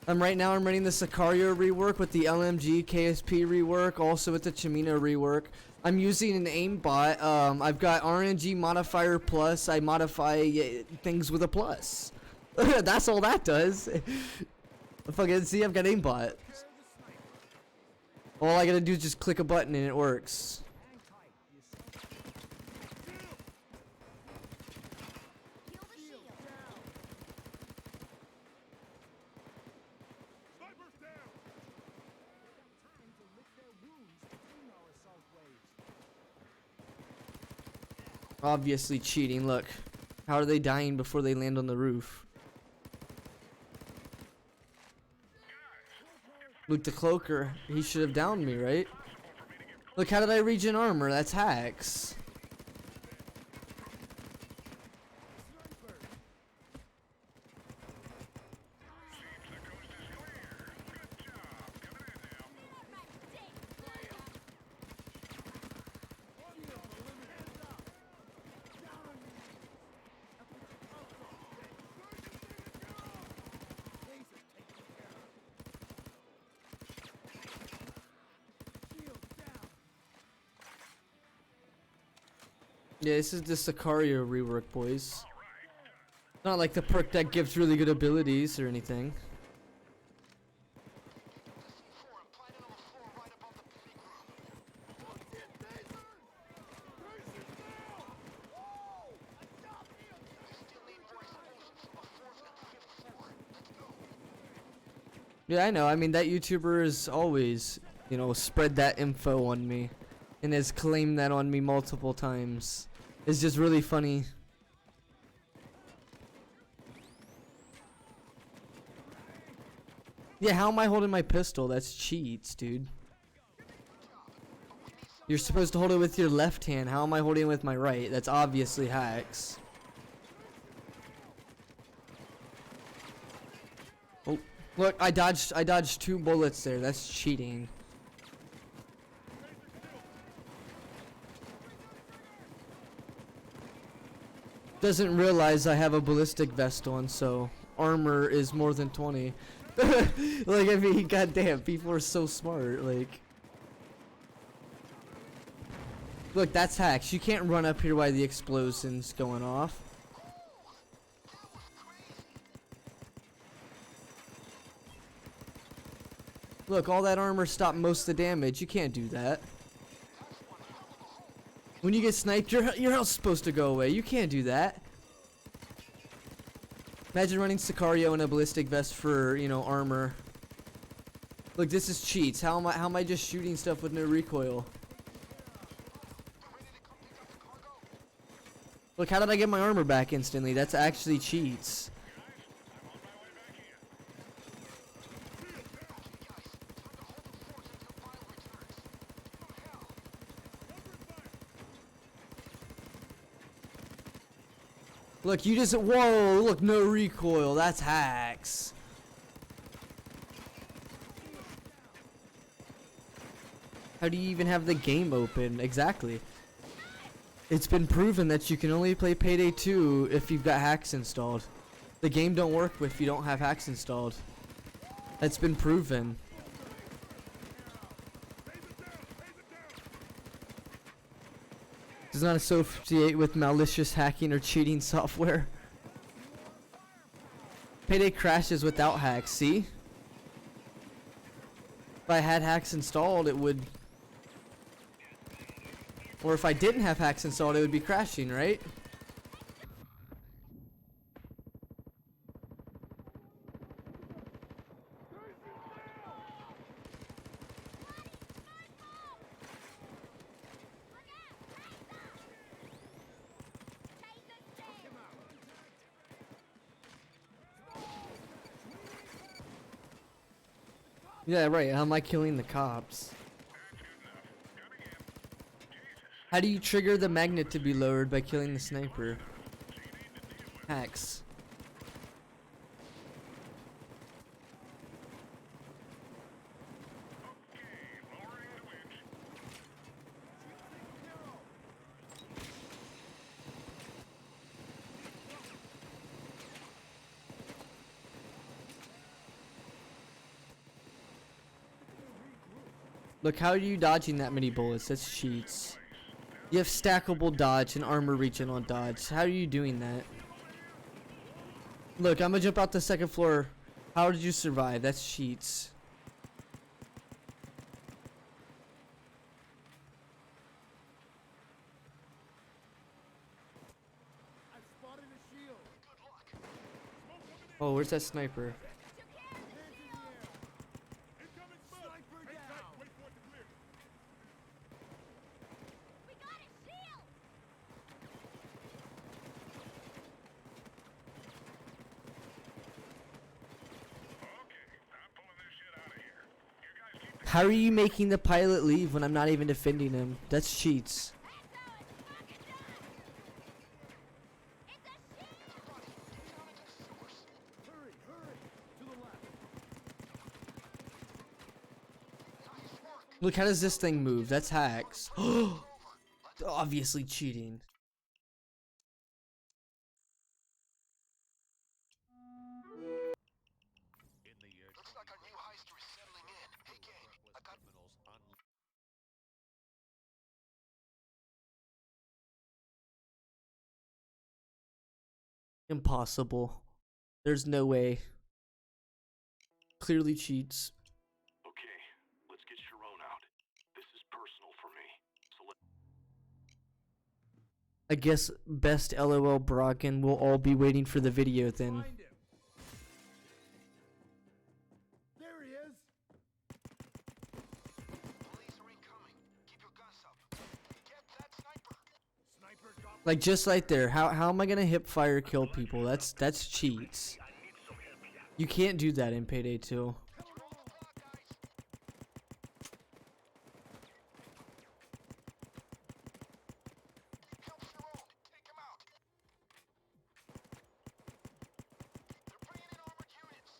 Right now I'm running the Sicario rework with the LMG KSP rework, also with the Chimino rework. I'm using an aimbot. I've got RNG modifier plus. I modify things with a plus. That's all that does. Fucking see, I've got aimbot. All I gotta do is just click a button and it works. Obviously cheating, look. How are they dying before they land on the roof? Luke the Cloaker, he should have downed me, right? Look, how did I regen armor? That's hacks. Yeah, this is the Sicario rework, boys. Not like the perk that gives really good abilities or anything. Yeah, I know. I mean, that YouTuber is always, you know, spread that info on me and has claimed that on me multiple times. It's just really funny. Yeah, how am I holding my pistol? That's cheats, dude. You're supposed to hold it with your left hand. How am I holding it with my right? That's obviously hacks. Oh, look, I dodged 2 bullets there. That's cheating. Doesn't realize I have a ballistic vest on, so armor is more than 20. Like, I mean, goddamn, people are so smart. Like, look, that's hacks. You can't run up here while the explosion's going off. Look, all that armor stopped most of the damage. You can't do that. When you get sniped, your health's supposed to go away. You can't do that. Imagine running Sicario in a ballistic vest for, you know, armor. Look, this is cheats. How am I just shooting stuff with no recoil? Look, how did I get my armor back instantly? That's actually cheats. Look, you just, whoa, look, no recoil. That's hacks. How do you even have the game open? Exactly. It's been proven that you can only play Payday 2 if you've got hacks installed. The game don't work if you don't have hacks installed. That's been proven. Does not associate with malicious hacking or cheating software. Payday crashes without hacks, see? If I had hacks installed, it would... Or if I didn't have hacks installed, it would be crashing, right? Yeah, right. How am I killing the cops? How do you trigger the magnet to be lowered by killing the sniper? Hacks. Look, how are you dodging that many bullets? That's cheats. You have stackable dodge and armor regen on dodge. How are you doing that? Look, I'm gonna jump out the second floor. How did you survive? That's cheats. I've spotted a shield. Oh, where's that sniper? Sniper down. We got a shield! How are you making the pilot leave when I'm not even defending him? That's cheats. Hurry, hurry. To the left. Look, how does this thing move? That's hacks. Obviously cheating. In the year Looks like our new heister is settling in. Hey, gang, I got criminals Impossible. There's no way. Clearly cheats. Okay, let's get Sharon out. This is personal for me. So let I guess best LOL Brocken will all be waiting for the video then. find him. There he is. police are incoming. Keep your guns up. Get that sniper. Sniper drop. Like just right there. How am I gonna hip fire kill people? That's cheats. You can't do that in Payday 2. You're on the block, guys. Help Sharon. Take him out. They're bringing in armored units.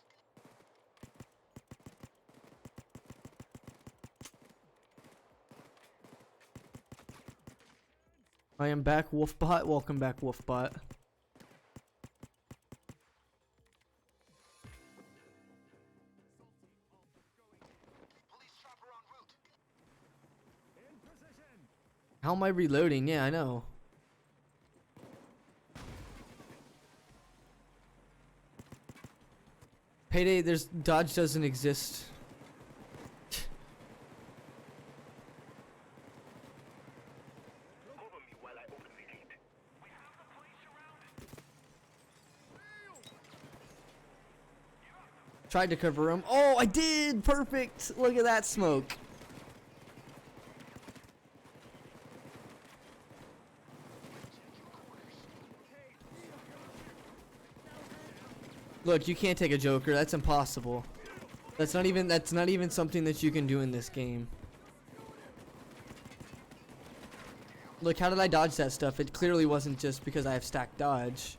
I am back, Wolfbot. Welcome back, Wolfbot. Police chopper en route. In position. How am I reloading? Yeah, I know. Payday, there's dodge doesn't exist. Cover me while I open the gate. We have the place surrounded. Tried to cover him. Oh, I did! Perfect! Look at that smoke. Look, you can't take a Joker. That's impossible. That's not even something that you can do in this game. Look, how did I dodge that stuff? It clearly wasn't just because I have stacked dodge.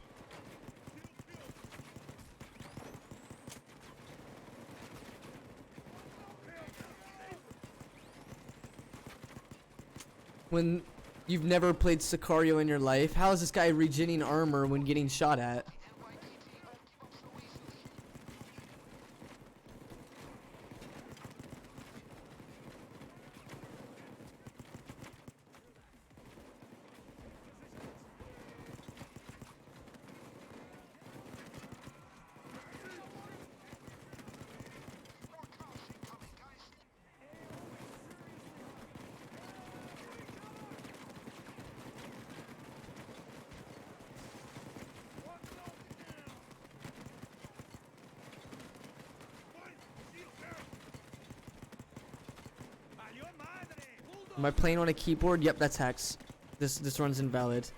When you've never played Sicario in your life, how is this guy regenning armor when getting shot at? Am I playing on a keyboard? Yep, that's hacks. This runs invalid.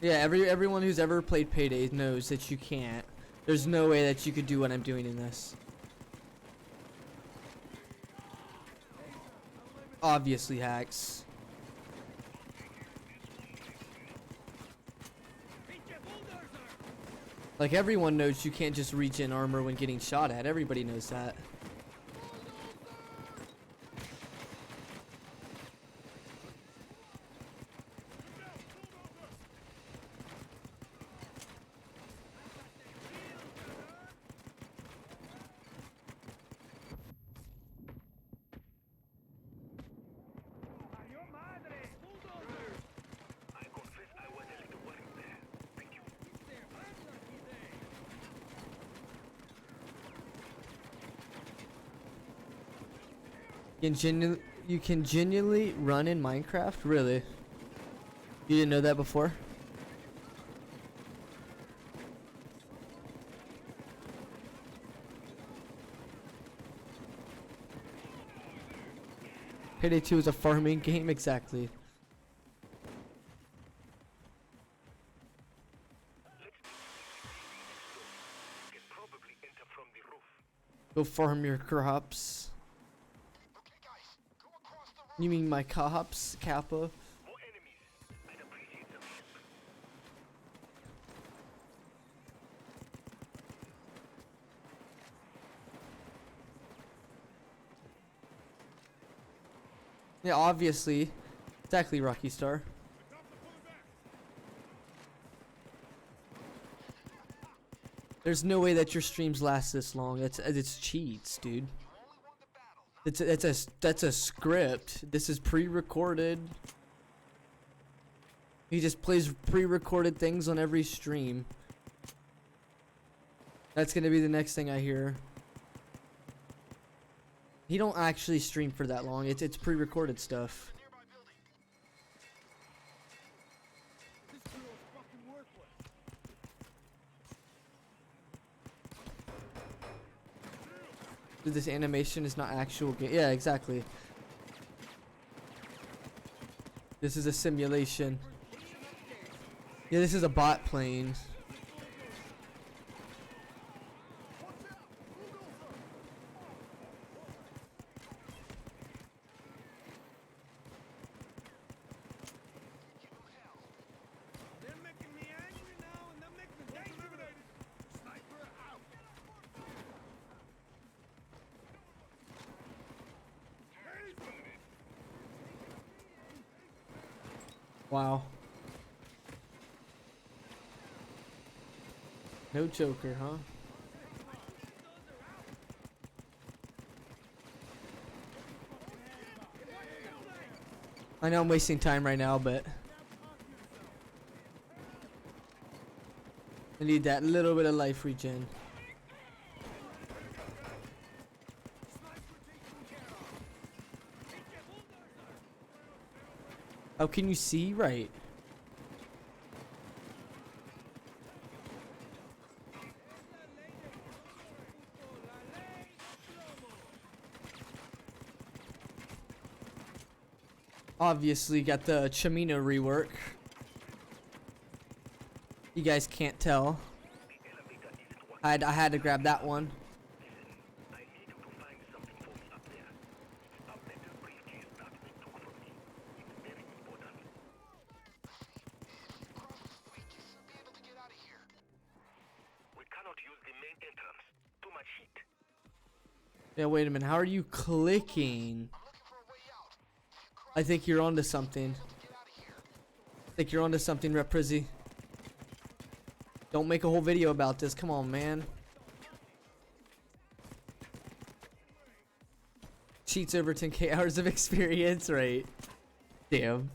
Yeah, everyone who's ever played Payday knows that you can't. There's no way that you could do what I'm doing in this. Obviously hacks. Like everyone knows you can't just regen armor when getting shot at. Everybody knows that. You can genuinely run in Minecraft? Really? You didn't know that before? Payday 2 is a farming game? Exactly. Go farm your crops. You mean my cops, Kappa? Yeah, obviously. Exactly, Rocky Star. There's no way that your streams last this long. It's cheats, dude. That's a script. This is pre-recorded. He just plays pre-recorded things on every stream. That's gonna be the next thing I hear. He don't actually stream for that long. It's pre-recorded stuff. Dude, this animation is not actual game. Yeah, exactly. This is a simulation. Yeah, this is a bot plane. Wow. No Joker, huh? I know I'm wasting time right now, but I need that little bit of life regen. How can you see? Right. Obviously got the Chamino rework. You guys can't tell. I had to grab that one. Yeah, wait a minute. How are you clicking? I think you're onto something. I think you're onto something, Reprizzy. Don't make a whole video about this. Come on, man. Cheats over 10k hours of experience, right? Damn.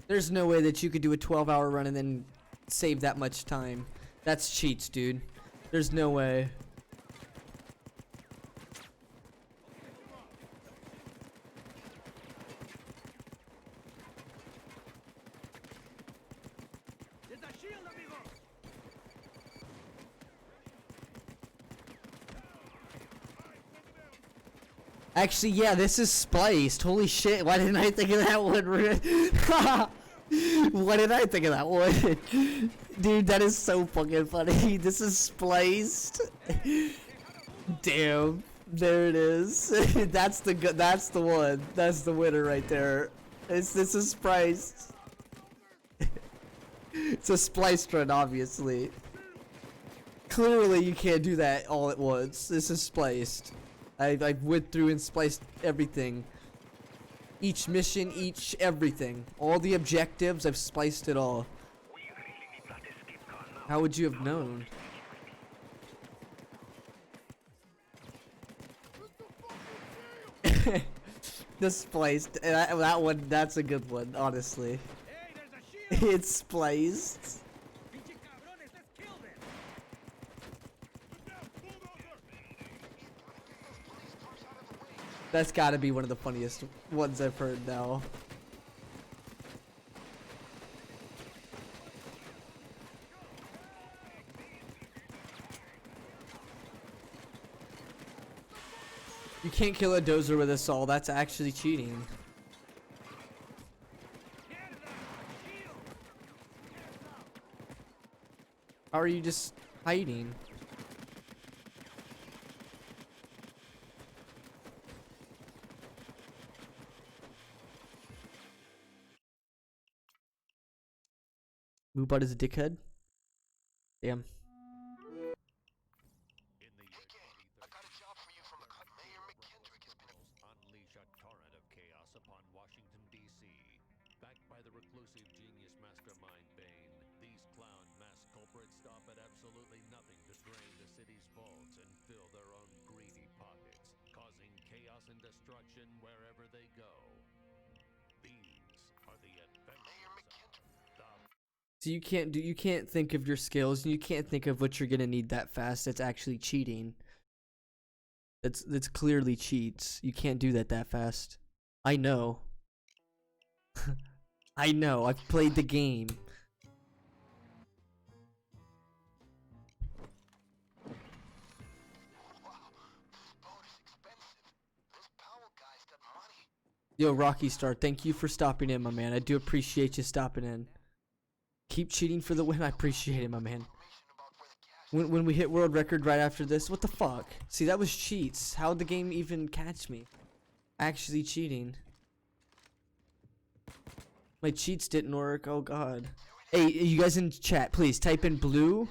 There's no way that you could do a 12-hour run and then save that much time. That's cheats, dude. There's no way. Actually, yeah, this is spliced. Holy shit, why didn't I think of that one? Why did I think of that one? Dude, that is so fucking funny. This is spliced. Damn. There it is. That's the one. That's the winner right there. This is spliced. It's a spliced run, obviously. Clearly you can't do that all at once. This is spliced. I went through and spliced everything. Each mission, each everything. All the objectives, I've spliced it all. How would you have known? The spliced. That one, that's a good one, honestly. Hey, there's a shield! It's spliced. Pinche cabrones, let's kill them! Look out, bulldozer! That's gotta be one of the funniest ones I've heard now. You can't kill a dozer with a saw, that's actually cheating. How are you just hiding? Moobot is a dickhead? Damn. Unleash a torrent of chaos upon Washington, D.C. Backed by the reclusive genius mastermind Bane, these clown mass culprits stop at absolutely nothing to drain the city's vaults and fill their own greedy pockets, causing chaos and destruction wherever they go. These are the adventures of the... So you can't think of your skills and you can't think of what you're gonna need that fast. That's actually cheating. That's clearly cheats. You can't do that fast. I know. I know. I've played the game. Yo, Rocky Star, thank you for stopping in, my man. I do appreciate you stopping in. Keep cheating for the win. I appreciate it, my man. When we hit world record right after this, what the fuck? See, that was cheats. How'd the game even catch me? Actually cheating. My cheats didn't work. Oh god. Hey, you guys in chat, please type in blue.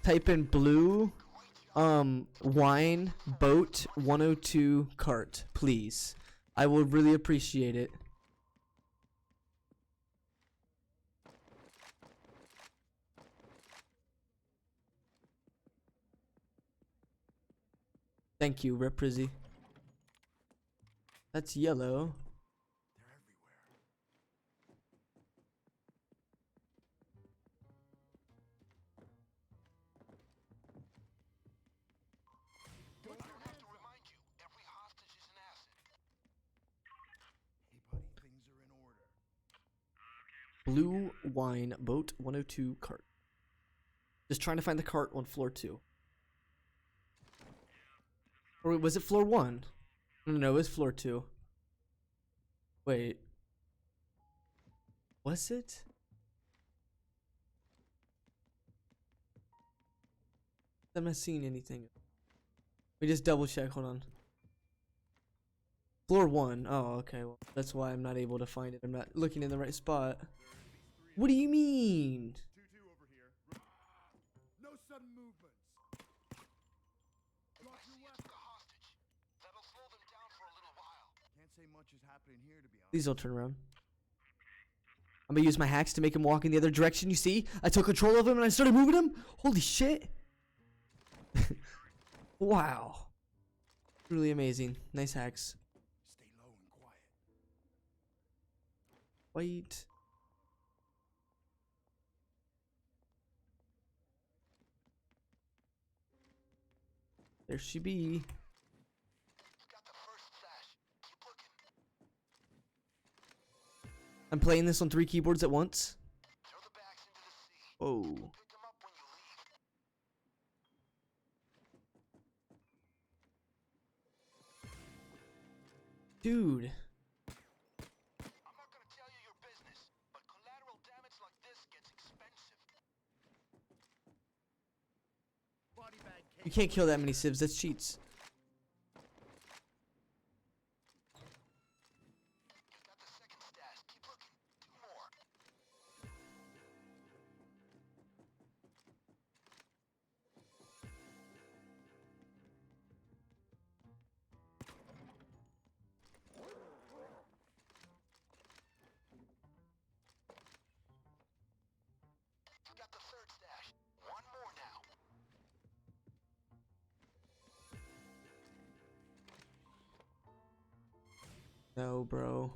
Type in blue. Wine boat 102 cart, please. I will really appreciate it. Thank you, Reprizzy. That's yellow. Blue wine boat 102 cart. Just trying to find the cart on floor 2. Or was it floor 1? No, it was floor 2. Wait. Was it? I'm not seeing anything. We just double check. Hold on. Floor 1. Oh, okay. Well, that's why I'm not able to find it. I'm not looking in the right spot. What do you mean? 2-2 over here. No sudden movements. Drop your weapon. That'll slow them down for a little while. Can't say much is happening here, to be honest. Please don't turn around. I'm gonna use my hacks to make him walk in the other direction. You see? I took control of him and I started moving him. Holy shit. Wow. Really amazing. Nice hacks. Stay low and quiet. Wait. There she be. I'm playing this on 3 keyboards at once. Oh. Dude. I'm not gonna tell you your business, but collateral damage like this gets expensive. Body bag case. You can't kill that many civs. That's cheats. Got the second stash. Keep looking. 2 more. Got the third stash. 1 more now. No, bro.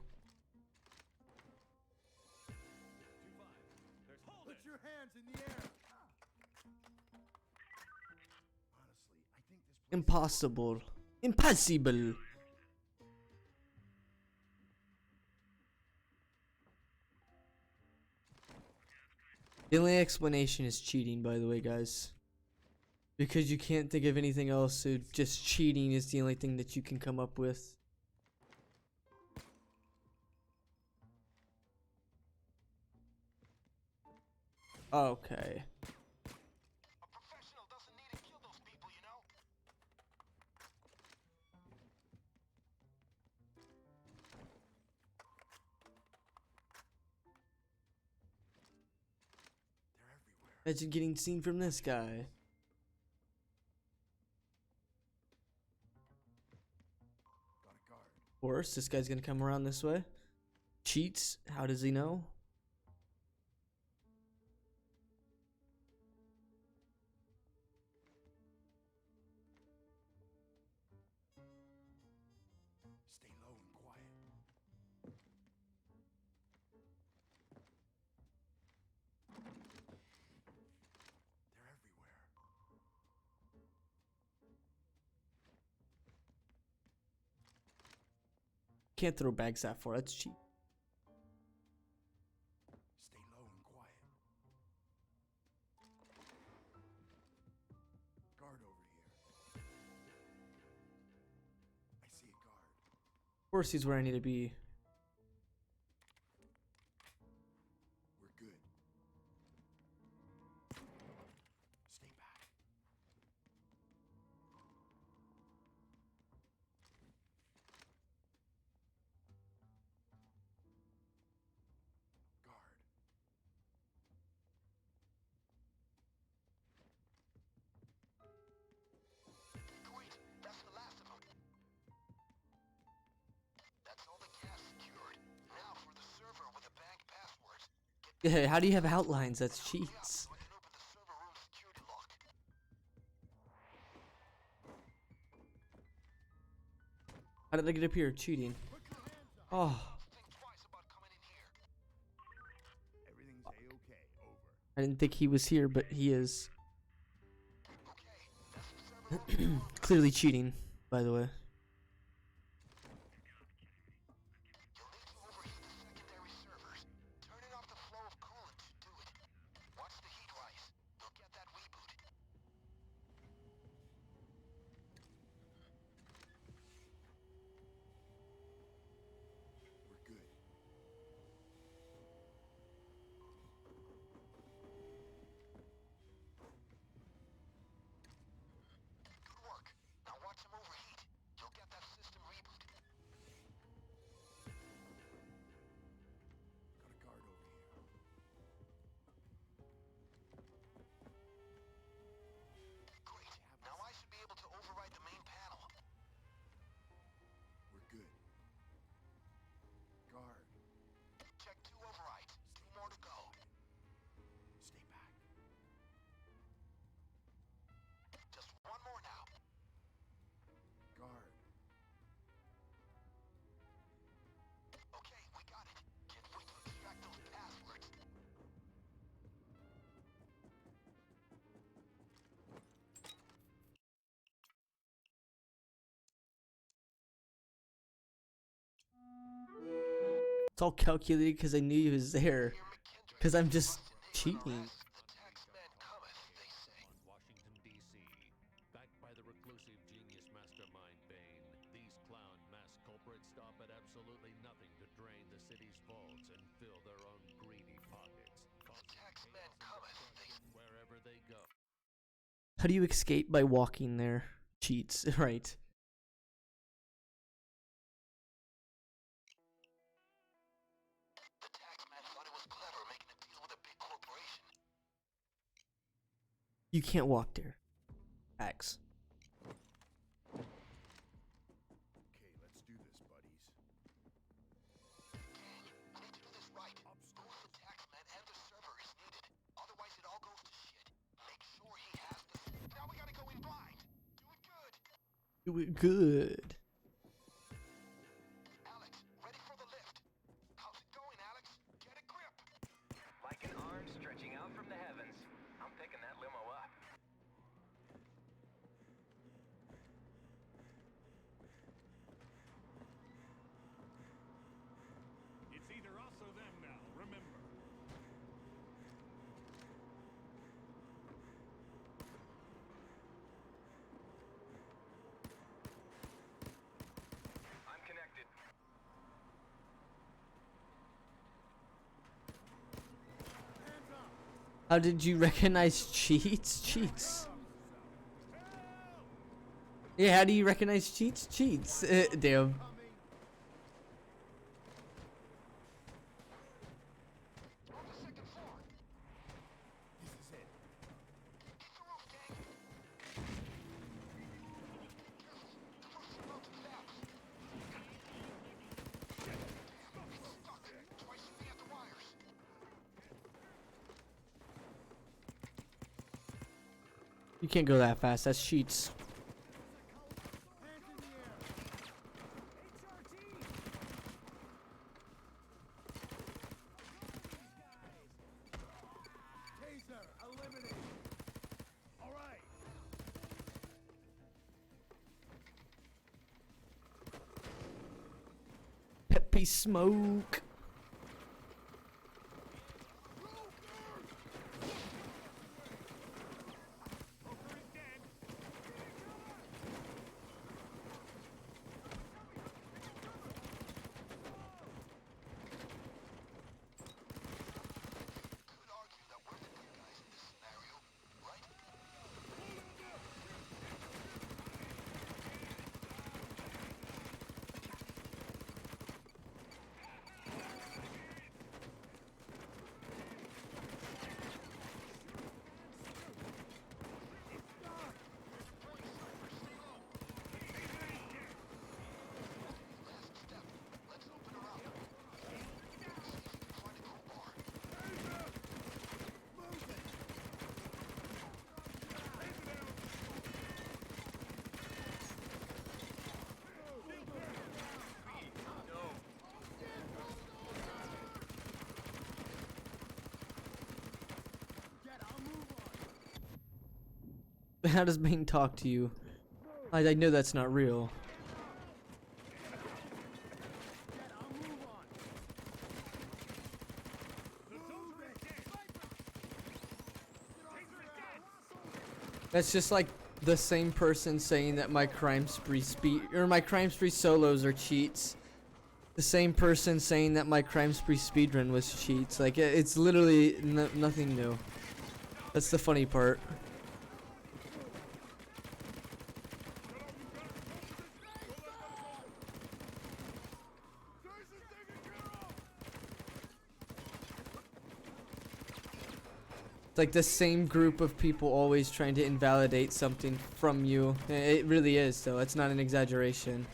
Put your hands in the air. Honestly, I think this place Impossible. Impossible. The only explanation is cheating, by the way, guys. Because you can't think of anything else, so just cheating is the only thing that you can come up with. Okay. A professional doesn't need to kill those people, you know? Imagine getting seen from this guy. got a guard. Worse, this guy's gonna come around this way. Cheats? How does he know? Stay low and quiet. They're everywhere. Can't throw bags that far. That's cheap. Stay low and quiet. Guard over here. I see a guard. Of course, he's where I need to be. We're good. Stay back. Guard. Great, that's the last of them. That's all the gas secured. Now for the server with the bank passwords. Yeah, how do you have outlines? That's cheats. So I can open the server room security lock. How did I get up here? Cheating. Oh, Think twice about coming in here. Everything's A-okay. Over. I didn't think he was here, but he is. Okay, that's the server room. Clearly cheating, by the way. You'll need to overheat the secondary servers. Turning off the flow of coolant to do it. Watch the heat rise. You'll get that reboot. We're good. Good work. Now watch them overheat. You'll get that system reboot. Got a guard over here. Great. Now I should be able to override the main panel. We're good. Guard. Check 2 overrides. 2 more to go. Stay back. Just 1 more now. Guard. Okay, we got it. Can't wait to extract those passwords. It's all calculated because I knew he was there. Because I'm just cheating. The tax man cometh, they say. On Washington, D.C., backed by the reclusive genius mastermind Bane, these clown mass culprits stop at absolutely nothing to drain the city's vaults and fill their own greedy pockets. The tax man cometh, they say. Wherever they go. How do you escape by walking there? Cheats, right? The tax man thought it was clever making a deal with a big corporation. You can't walk there. Facts. Okay, let's do this, buddies. Gang, we need to do this right. Both the tax man and the server is needed. Otherwise it all goes to shit. Make sure he has the... Now we gotta go in blind. Do it good. Do it good. Alex, How did you recognize cheats? Cheats. Yeah, how do you recognize cheats? Cheats. Damn. You can't go that fast. That's cheats. Peppy smoke. How does Bane talk to you? I know that's not real. That's just like the same person saying that my crime spree solos are cheats. The same person saying that my crime spree speedrun was cheats. Like it's literally nothing new. That's the funny part. It's like the same group of people always trying to invalidate something from you. It really is, though. It's not an exaggeration.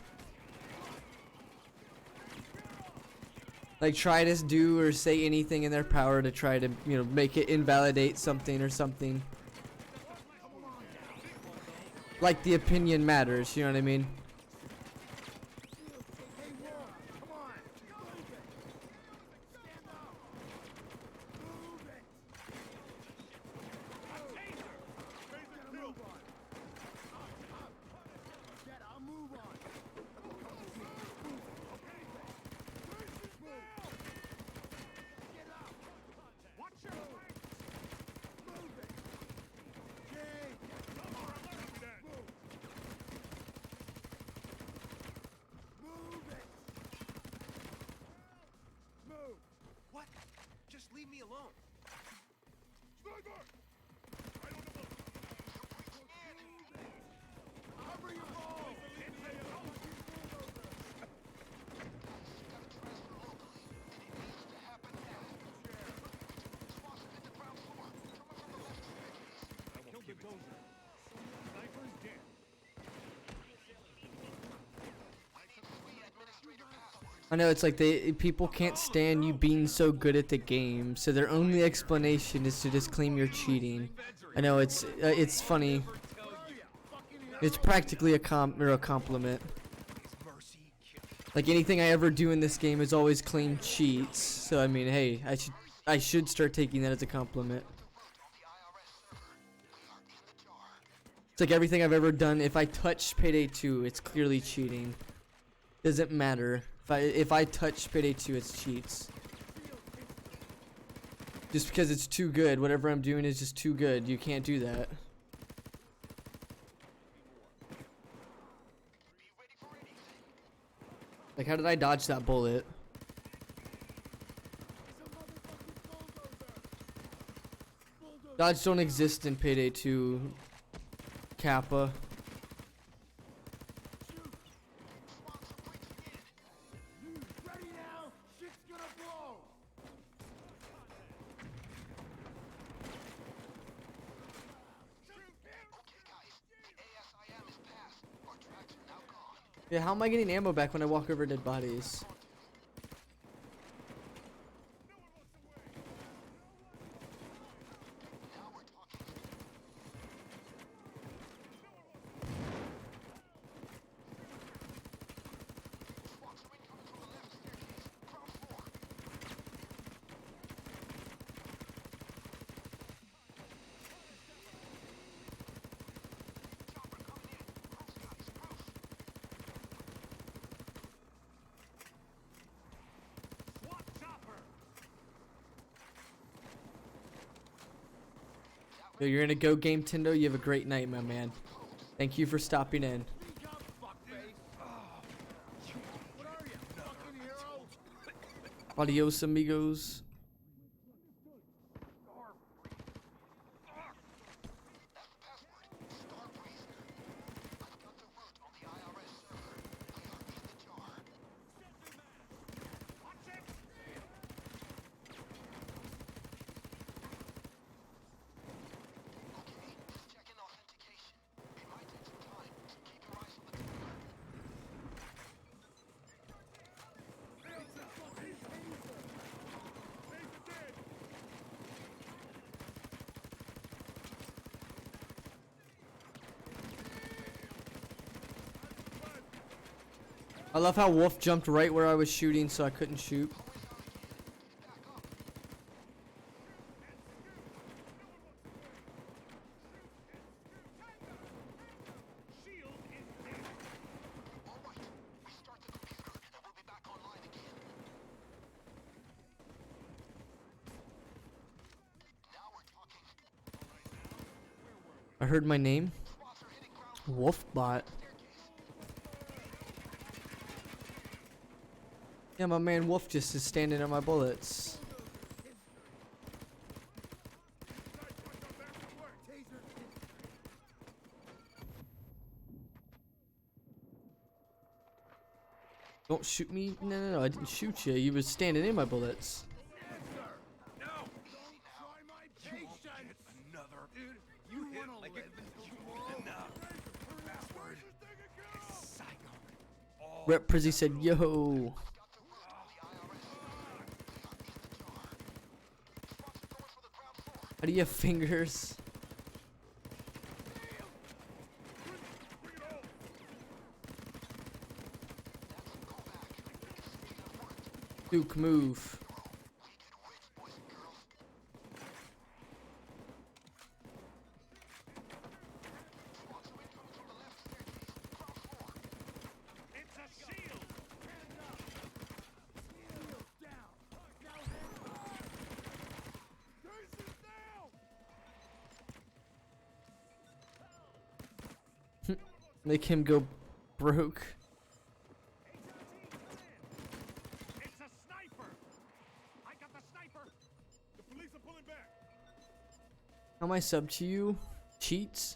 Like try to do or say anything in their power to try to, you know, make it invalidate something or something. Like the opinion matters, you know what I mean? What? Just leave me alone. Sniper! Right on the boat. Cover your ball! I know it's like people can't stand you being so good at the game, so their only explanation is to just claim you're cheating. I know it's funny. It's practically a compliment. Like anything I ever do in this game is always claim cheats. So I mean, hey, I should start taking that as a compliment. It's like everything I've ever done. If I touch Payday 2, it's clearly cheating. Doesn't matter. If I touch Payday 2, it's cheats. Just because it's too good. Whatever I'm doing is just too good. You can't do that. Like, how did I dodge that bullet? Dodge don't exist in Payday 2, Kappa. Ready now? Shit's gonna blow! Yeah, how am I getting ammo back when I walk over dead bodies? Yo, you're gonna go game Tindo. You have a great night, my man. Thank you for stopping in. Adios, amigos. I love how Wolf jumped right where I was shooting so I couldn't shoot. I heard my name. Wolfbot. Yeah, my man Wolf just is standing on my bullets. Don't shoot me. No, I didn't shoot you. You were standing in my bullets. Rep Prizzy said, yo. How do you have fingers? Duke, move. Make him go broke. It's a sniper! I got the sniper! The police are pulling back! How am I sub to you? Cheats?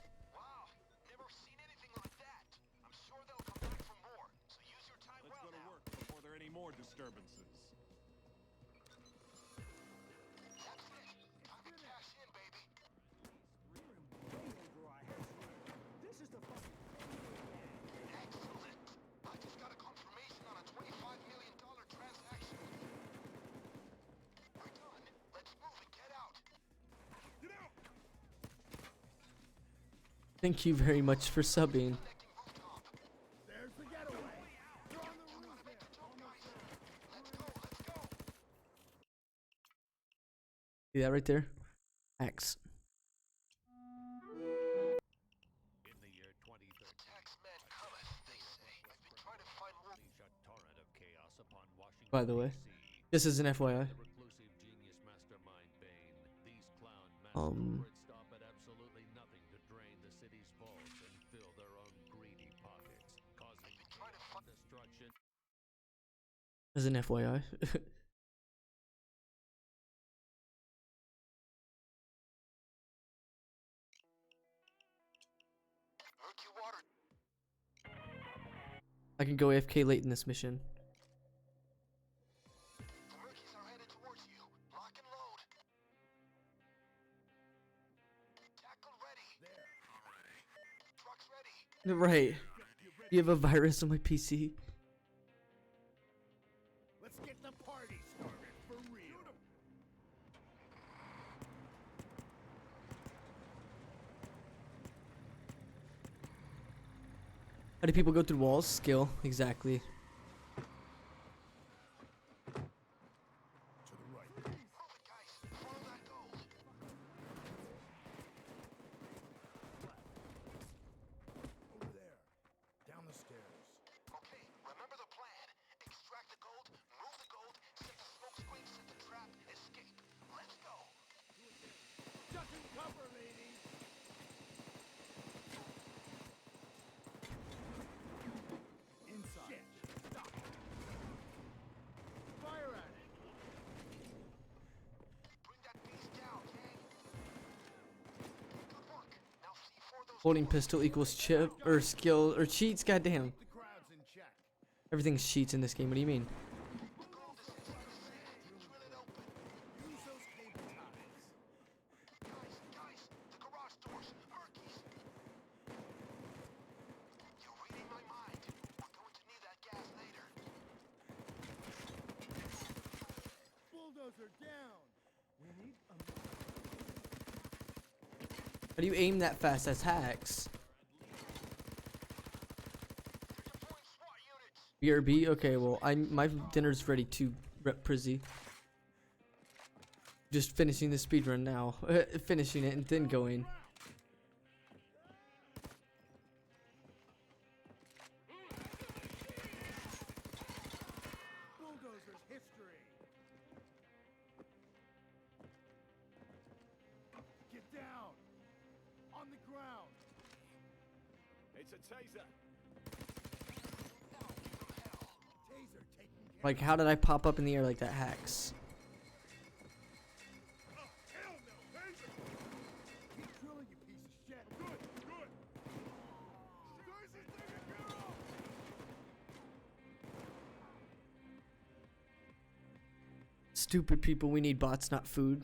Let's go to work before there are any more disturbances. Thank you very much for subbing. There's the getaway. They're on the roof there. Almost there. See that right there? X. In the year 2013, torrent of chaos upon Washington, By the way, this is an FYI. reclusive genius mastermind Bane. These clown mass culprits stop at absolutely nothing to drain the city's vaults and fill their own greedy pockets, causing destruction. As an FYI. murky water. I can go AFK late in this mission. The murkies are headed towards you. Lock and load. Tackle ready. There. Trucks ready. Right. You have a virus on my PC. Let's get the party started for real. How do people go through walls? Skill, exactly. To the right. Move it, guys. Follow that gold. Over there. Down the stairs. Okay, remember the plan. Extract the gold, move the gold, set the smoke screen, set the trap, escape. Let's go. Duck and cover, lady. Inside. Shit. Stop. Fire at it. Bring that beast down, gang. Good work. Now C4 those Holding doors. pistol equals chip or skill or cheats. Goddamn. The crowd's in check. Everything's cheats in this game. What do you mean? The gold is inside the safe. Drill it open. Use those cable ties. Guys, the garage doors. Murkies. You're reading my mind. We're going to need that gas later. Bulldozer down. We need a How do you aim that fast? That's hacks. BRB? Okay, well, my dinner's ready too, Rep Prizzy. Just finishing the speedrun now. Finishing it and then going. bulldozer's history. Get down. On the ground. It's a taser. Taser taking care. Like, how did I pop up in the air like that? Hacks. Oh, hell no, taser. Keep drilling, you piece of shit. Good, good. Taser's taken care of. Stupid people, we need bots, not food.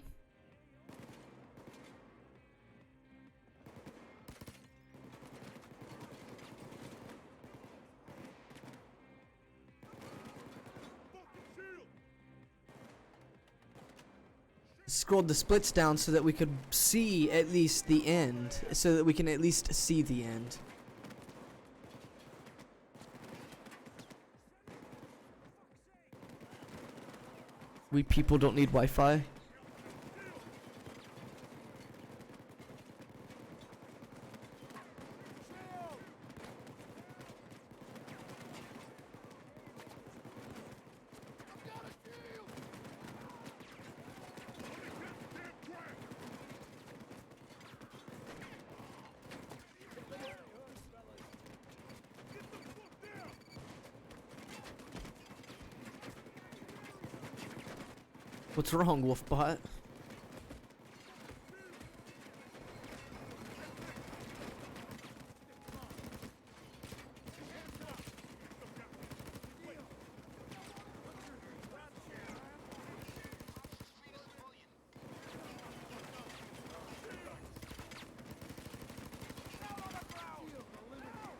Scrolled the splits down so that we could see at least the end. So that we can at least see the end. We people don't need Wi-Fi. What's wrong, Wolfbot?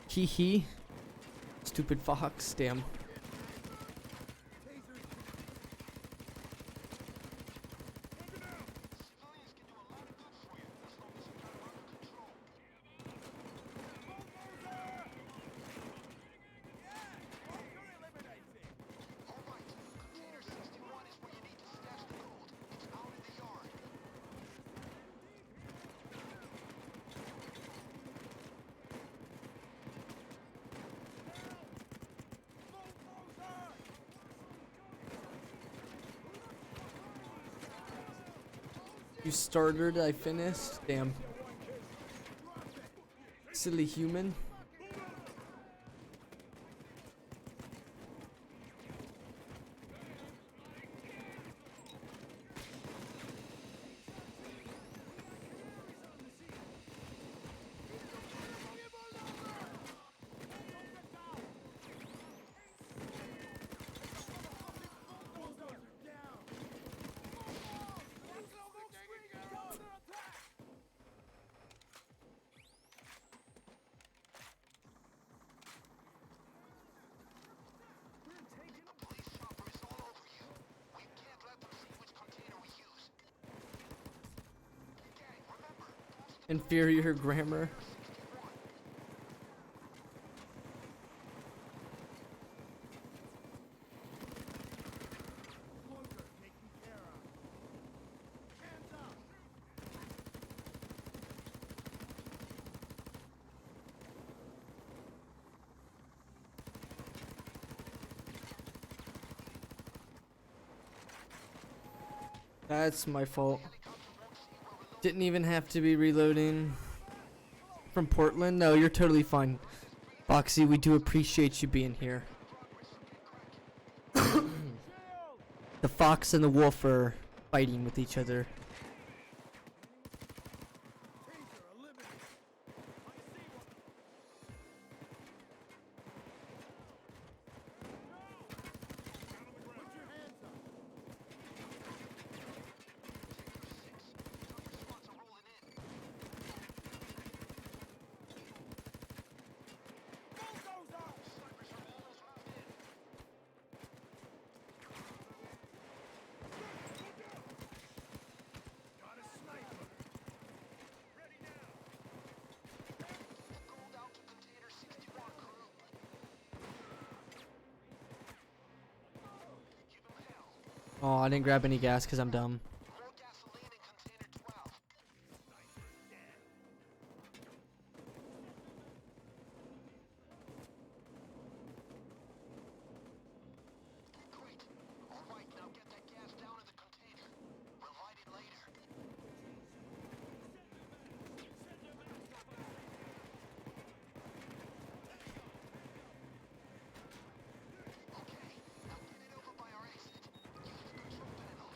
Hee hee. Stupid fox, damn. You started, I finished. Damn. Silly human. Inferior grammar. Bunker taken care of. Hands up! That's my fault. Didn't even have to be reloading. From Portland? No, you're totally fine. Boxy, we do appreciate you being here. The fox and the wolf are fighting with each other. Taser eliminated. Put your hands up. Bulldozer! Got a sniper. Ready now. Gold out to container 61 crew. Give him hell. Oh, I didn't grab any gas because I'm dumb. More gasoline in container 12. Great. All right, now get that gas down in the container. We'll light it later. Okay, now get it over by our exit. Use the control panel.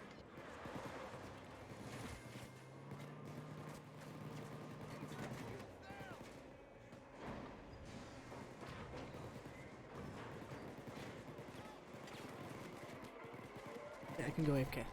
Yeah, I can go AFK.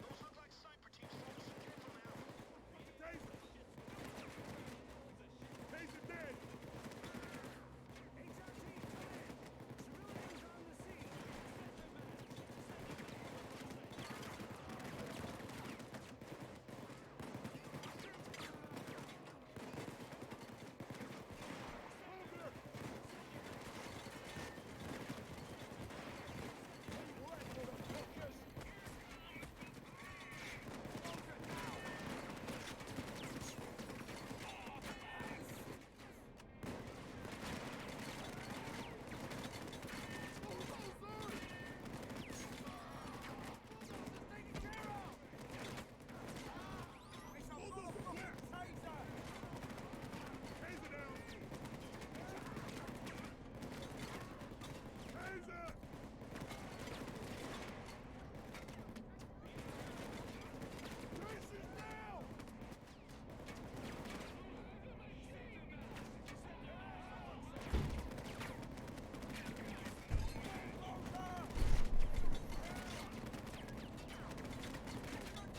Those look like sniper teams, folks. Careful now. Taser! Taser dead!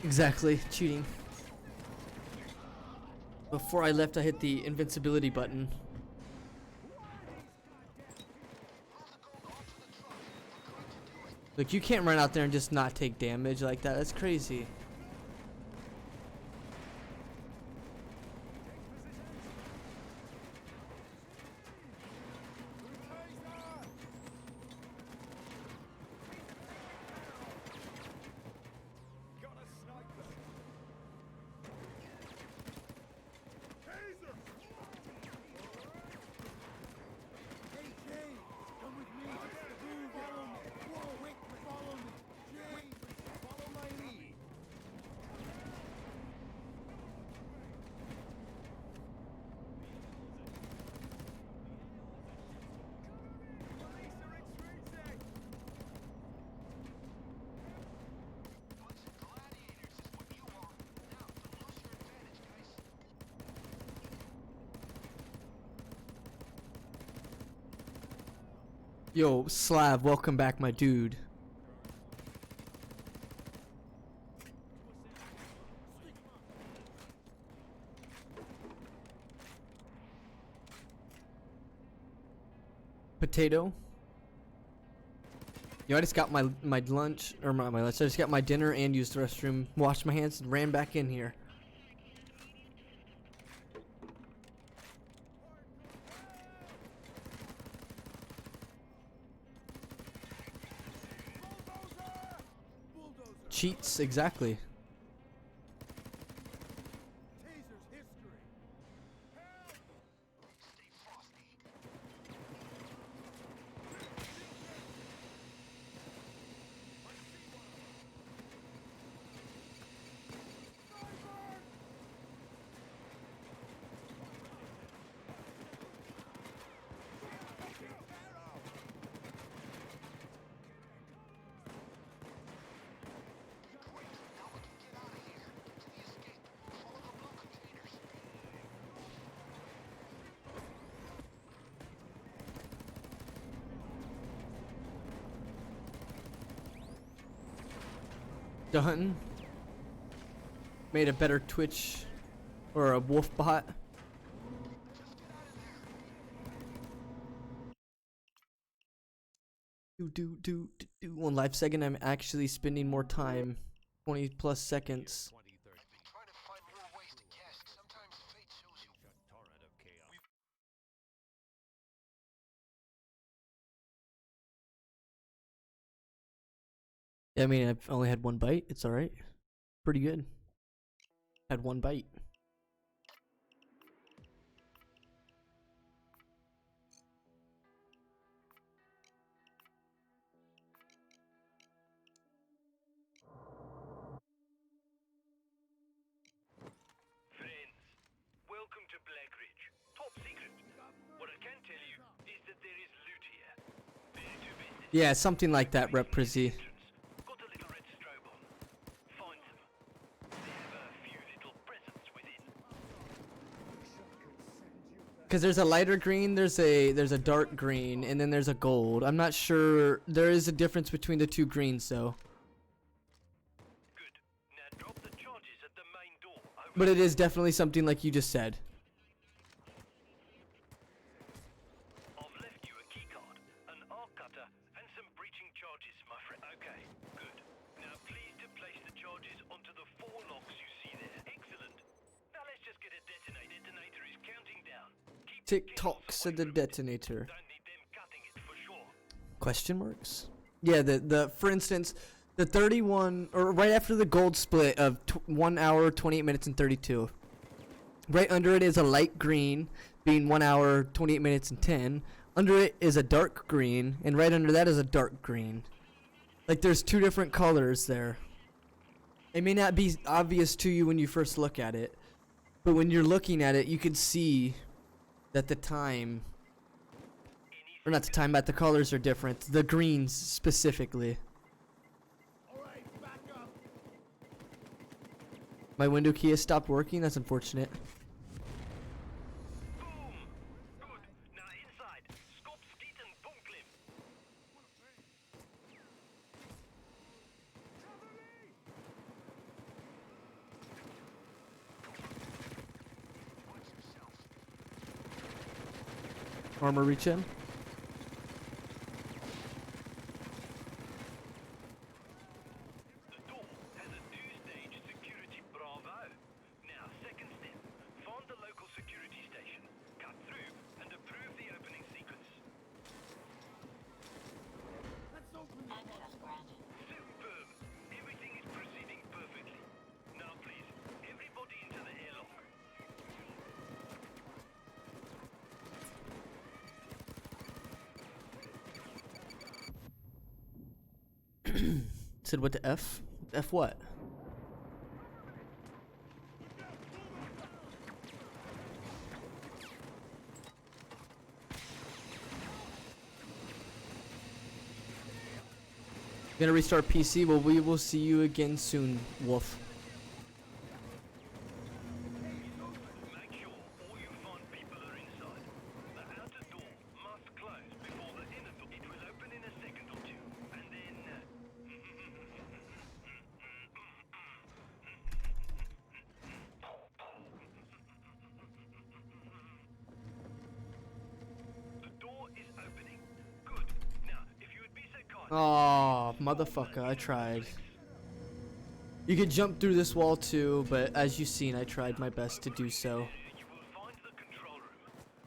Exactly, cheating. Before I left, I hit the invincibility button. Look, you can't run out there and just not take damage like that. That's crazy. Got a sniper! Taser! AK! Yo, Slav, welcome back, my dude. Potato. Yo, I just got my lunch, or my lunch. I just got my dinner and used the restroom, washed my hands, and ran back in here. Cheats, exactly. Taser's history. Done. Made a better Twitch or a wolf bot. Do 1 live second. I'm actually spending more time, 20 plus seconds. Trying to find more ways to guess. Sometimes fate shows you. torrent of chaos. Yeah, I mean, I've only had 1 bite. It's alright. Pretty good. Had 1 bite. Friends, welcome to Black Ridge. Top secret. What I can tell you is that there is loot here. Very two business. Yeah, something like that, Rep Prizzy. Got a little red strobe on. Find them. They have a few little presents within. Cause there's a lighter green, there's a dark green, and then there's a gold. I'm not sure. There is a difference between the 2 greens, though. Good. Now drop the charges at the main door. Over. But it is definitely something like you just said. I've left you a keycard, an arc cutter, and some breaching charges, my friend. Okay, good. Now please to place the charges onto the 4 locks you see there. Excellent. Now let's just get a detonator. Detonator is counting down. Keep Tick the tock chemicals said away the from it. detonator. Don't need them cutting it for sure. Question marks? Yeah, the for instance, the 31 or right after the gold split of 1 hour 28 minutes and 32. Right under it is a light green, being 1 hour 28 minutes and 10. Under it is a dark green, and right under that is a dark green. Like there's 2 different colors there. It may not be obvious to you when you first look at it, but when you're looking at it, you can see that the time, or not the time, but the colors are different. The greens specifically. Alright, back up. My window key has stopped working. That's unfortunate. Boom! Good. Now inside. Skop, skeet, and boomklim. Armor reach in. The door has a 2-stage security bravo. Now, second step. Find the local security station, cut through, and approve the opening sequence. Let's open this. Access granted. Superb. Everything is proceeding perfectly. Now, please, everybody into the airlock. Said what to F? F what? Gonna restart PC. Well, we will see you again soon, Wolf. Make sure all you find people are inside. The outer door must close before the inner door. It will Oh, motherfucker, I tried. You could jump through this wall too, but as you've seen, I tried my best to do so. You will find the control room.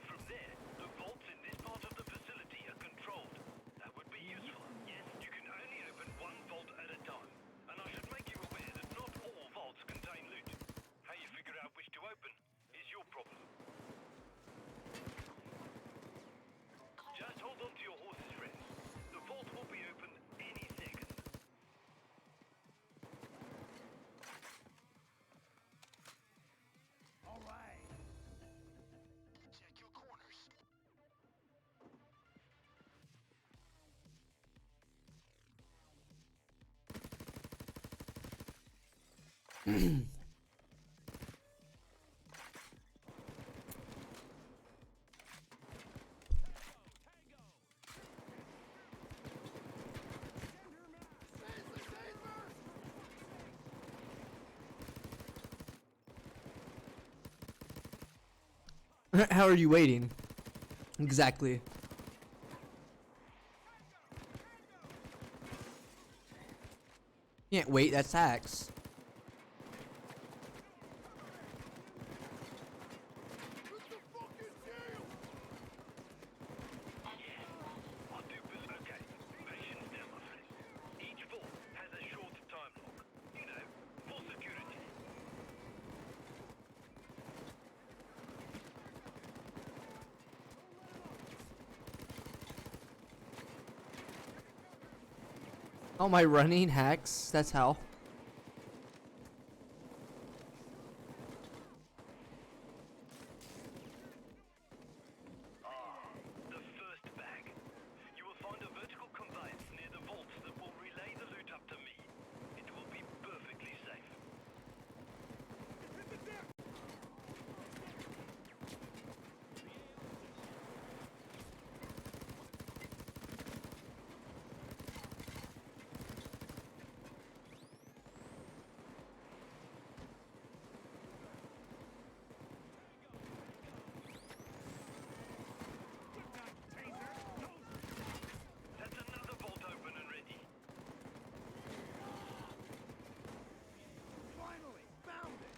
From there, the vaults in this part of the facility are controlled. That would be useful. Yes, you can only open one vault at a time. And I should make you aware that not all vaults contain loot. How you figure out which to open is your problem. Just hold on to your horse's friends. The vault will be open any second. All right. Check your corners. How are you waiting? Exactly. Can't wait, that's hacks. I do believe. Okay, patience now, my friend. Each vault has a short time lock. You know, for security. Oh, my running hacks? That's how. The first bag. You will find a vertical conveyance near the vaults that will relay the loot up to me. It will be perfectly safe. That's another vault open and ready. Finally, found it.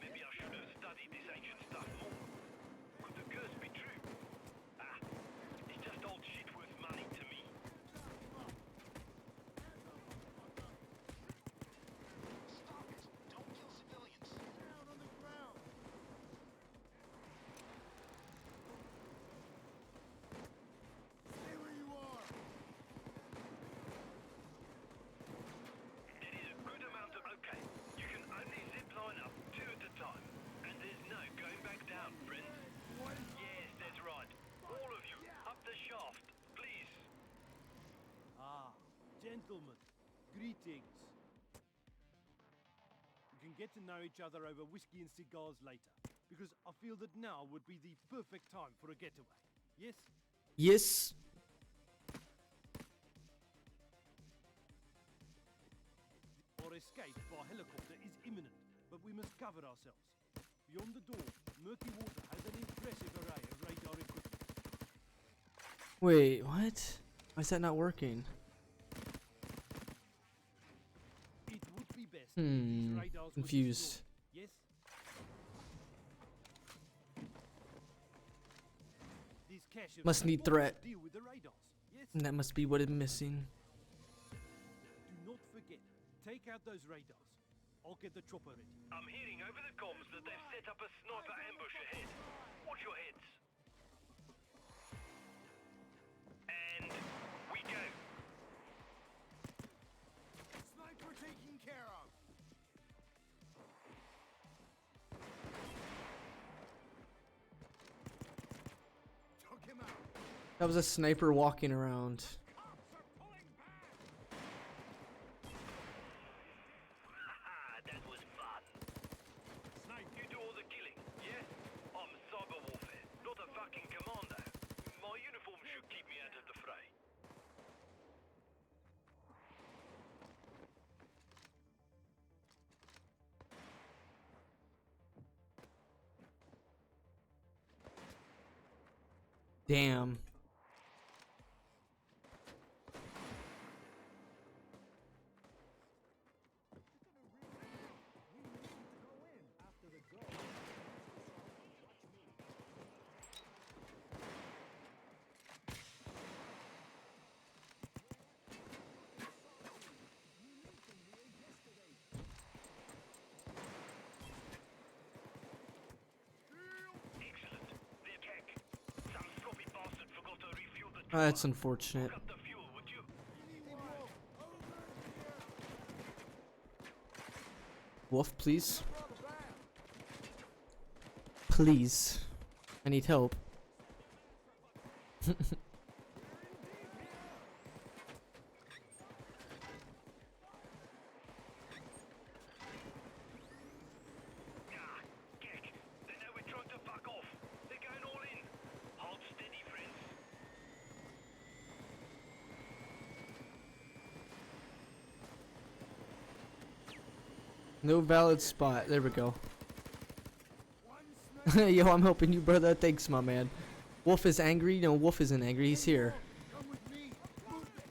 Maybe I should have studied this ancient stuff more. Could the curse be true? Ah, it's just old shit worth money to me. Stop it. Don't kill civilians. Down on the ground. Stay where you are. It is a good amount of. Okay, you can only zip line up 2 at a time. And there's no going back down, friends. What? Yes, that's right. All of you, up the shaft, please. Ah, gentlemen, greetings. We can get to know each other over whiskey and cigars later, because I feel that now would be the perfect time for a getaway. Yes? Yes. Our escape by helicopter is imminent, but we must cover ourselves. Beyond the door, murky water has an impressive array of radar equipment. Wait, what? Why is that not working? It would be best if these radars were Confused. destroyed. Yes? These caches Must need will threat. deal with the radars. Yes? And that must be what is missing. Do not forget, take out those radars. I'll get the chopper ready. I'm hearing over the comms that they've set up a sniper ambush ahead. Watch your heads. And we go. Sniper taken care of. Took him out. That was a sniper walking around. Haha, that was fun. Snake, you do all the killing, yeah? I'm cyber warfare, not a fucking commando. My uniform should keep me out of the fray. Damn. Oh, that's unfortunate. Up the fuel, would you? Wolf, please. Please. I need help. Ah, Gek. They know we're trying to fuck off. They're going all in. Hold steady, friends. No valid spot. There we go. Yo, I'm helping you, brother. Thanks, my man. Wolf is angry. No, Wolf isn't angry. He's here. Come with me. Move it.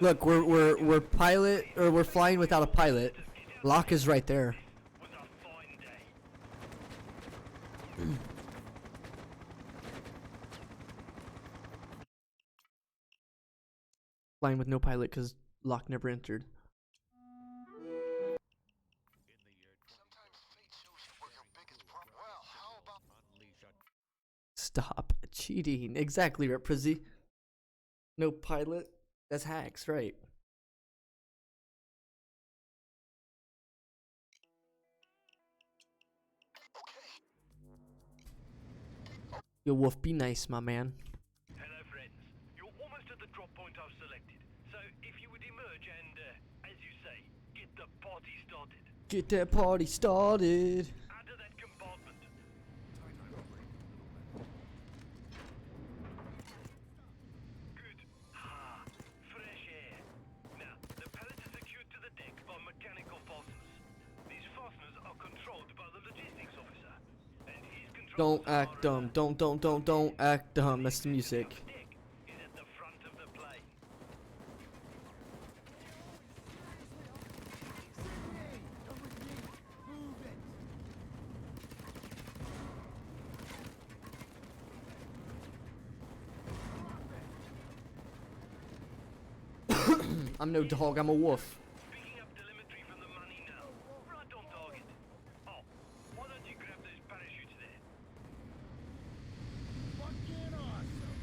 Look, we're pilot, or we're flying without a pilot. Locke is right there. Was a fine day. Flying with no pilot because Locke never entered. Sometimes fate shows you where your biggest problem. Well, how about Stop cheating. Exactly, right, Prizzy. No pilot. That's hacks, right? Yo, Wolf, be nice, my man. Hello, friends. You're almost at the drop point I've selected. So if you would emerge and, as you say, get the party started. Get that party started. Out of that compartment. Good. Ah, fresh air. Now, the pallets are secured to the deck by mechanical fasteners. These fasteners are controlled by the logistics officer. And his controls Don't act dumb. Don't act dumb. That's the music. deck is at the front of the plane. Come with me. Move it. I'm no dog. I'm a wolf. Picking up telemetry from the money now. Right on target. Oh, why don't you grab those parachutes there? Fucking awesome.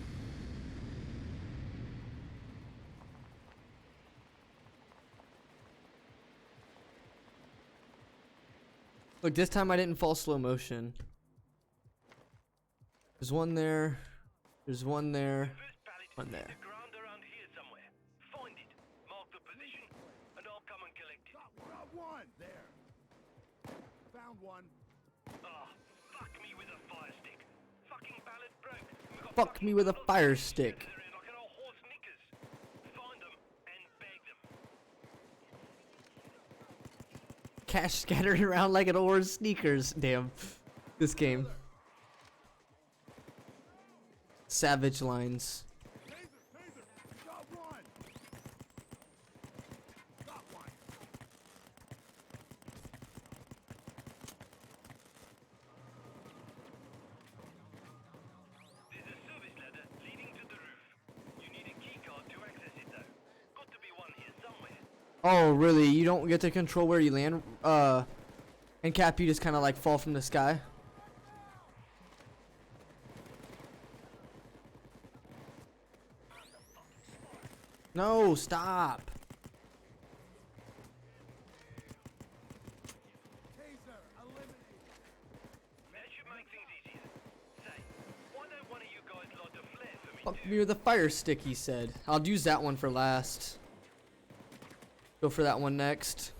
Look, this time I didn't fall slow motion. There's one there. There's one there. First pallet One is there. the ground around here somewhere. Find it, mark the position, and I'll come and collect it. Got one. There. Found one. Ah, fuck me with a fire stick. Fucking pallet broke. We got Fuck me with a fire stick. They're like an old horse knickers. Find them and bag them. Cash scattered around like an old sneakers. Damn. This game. Savage lines. Taser. Got one. Got one. There's a service ladder leading to the roof. You need a key card to access it though. Got to be one here somewhere. Oh, really? You don't get to control where you land? And Cap, you just kind of like fall from the sky? No, stop. Taser. me with a fire stick, he said. I'll use that one for last. Go for that one next.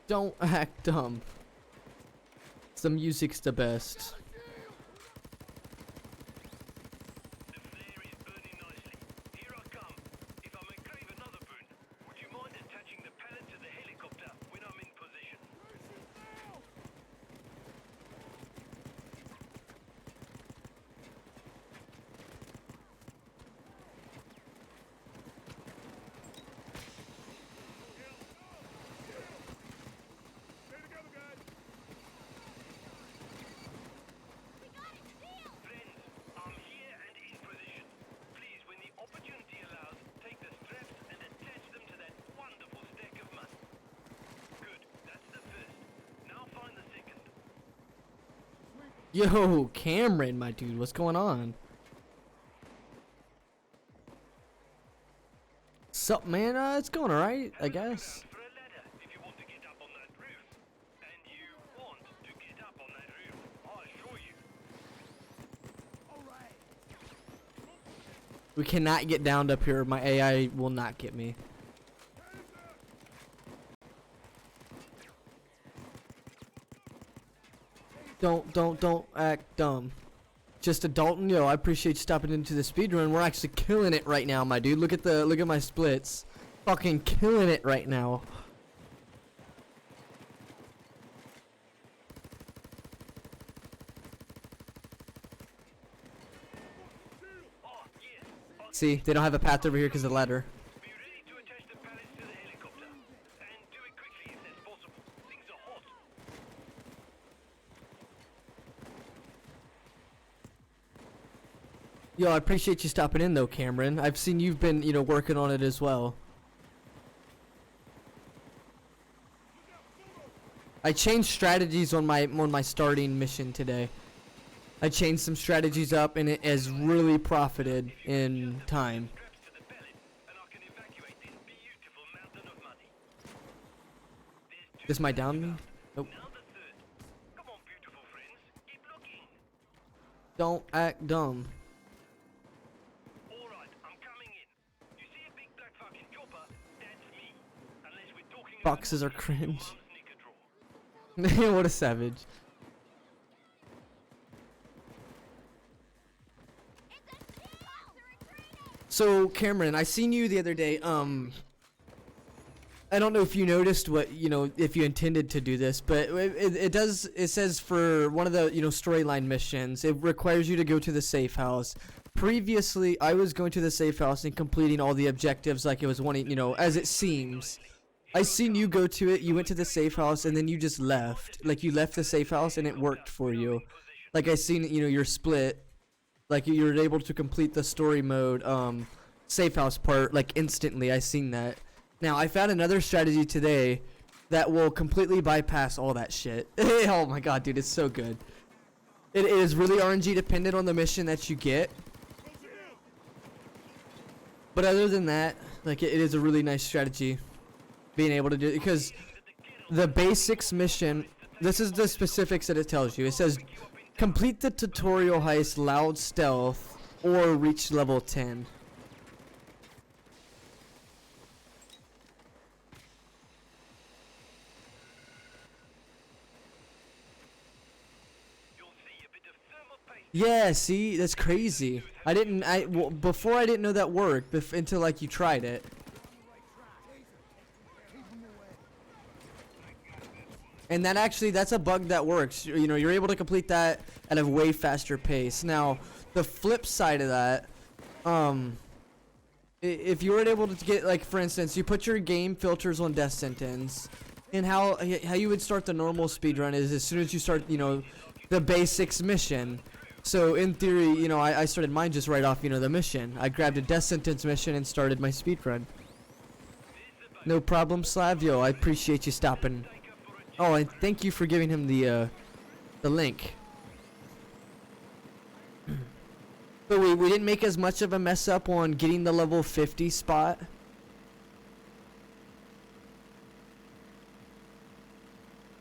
Don't act dumb. The music's the best. The flare is burning nicely. Here I come. If I may crave another boon, would you mind attaching the pallet to the helicopter when I'm in position? Friends, I'm here and in position. Please, when the opportunity allows, take the straps and attach them to that wonderful stack of money. Good, that's the first. Now find the second. Yo, Cameron, my dude, what's going on? Sup, man? It's going alright, I guess. For a ladder, if you want to get up on that roof. And you want to get up on that roof, I assure you. We cannot get down up here. My AI will not get me. Don't act dumb. Just a Dalton, yo, I appreciate you stopping into the speedrun. We're actually killing it right now, my dude. Look at my splits. Fucking killing it right now. See, they don't have a path over here because of the ladder. Be ready to attach the pallets to the helicopter. And do it quickly if that's possible. Things are hot. Yo, I appreciate you stopping in though, Cameron. I've seen you've been, working on it as well. I changed strategies on my starting mission today. I changed some strategies up and it has really profited in time. Straps to the pallet, and I can evacuate this beautiful mountain of money. There's two This might pallets down me? left. Nope. Now the third. Come on, beautiful friends. Keep looking. Don't act dumb. All right, I'm coming in. You see a big black fucking chopper? That's me. Unless we're talking Boxes are about cringe. your mum's knicker drawer. What a savage. So Cameron, I seen you the other day. I don't know if you noticed what if you intended to do this, but it does. It says for one of the storyline missions, it requires you to go to the safe house. Previously, I was going to the safe house and completing all the objectives like it was wanting, as it seems. I seen you go to it. You went to the safe house and then you just left. Like you left the safe house and it worked for you. Like I seen your split. Like you were able to complete the story mode safe house part like instantly. I seen that. Now I found another strategy today that will completely bypass all that shit. Oh my god, dude, it's so good. It is really RNG dependent on the mission that you get. But other than that, like it is a really nice strategy being able to do it, because the basics mission, this is the specifics that it tells you. It says complete the tutorial heist loud stealth or reach level 10. Yeah, see, that's crazy. Before I didn't know that worked until like you tried it. And that's a bug that works. You're able to complete that at a way faster pace. Now, the flip side of that, if you were able to get, like, for instance, you put your game filters on death sentence, and how you would start the normal speedrun is as soon as you start, the basics mission. So in theory, I started mine just right off, the mission. I grabbed a death sentence mission and started my speedrun. No problem, Slavio. I appreciate you stopping. Oh, and thank you for giving him the link. But we didn't make as much of a mess up on getting the level 50 spot.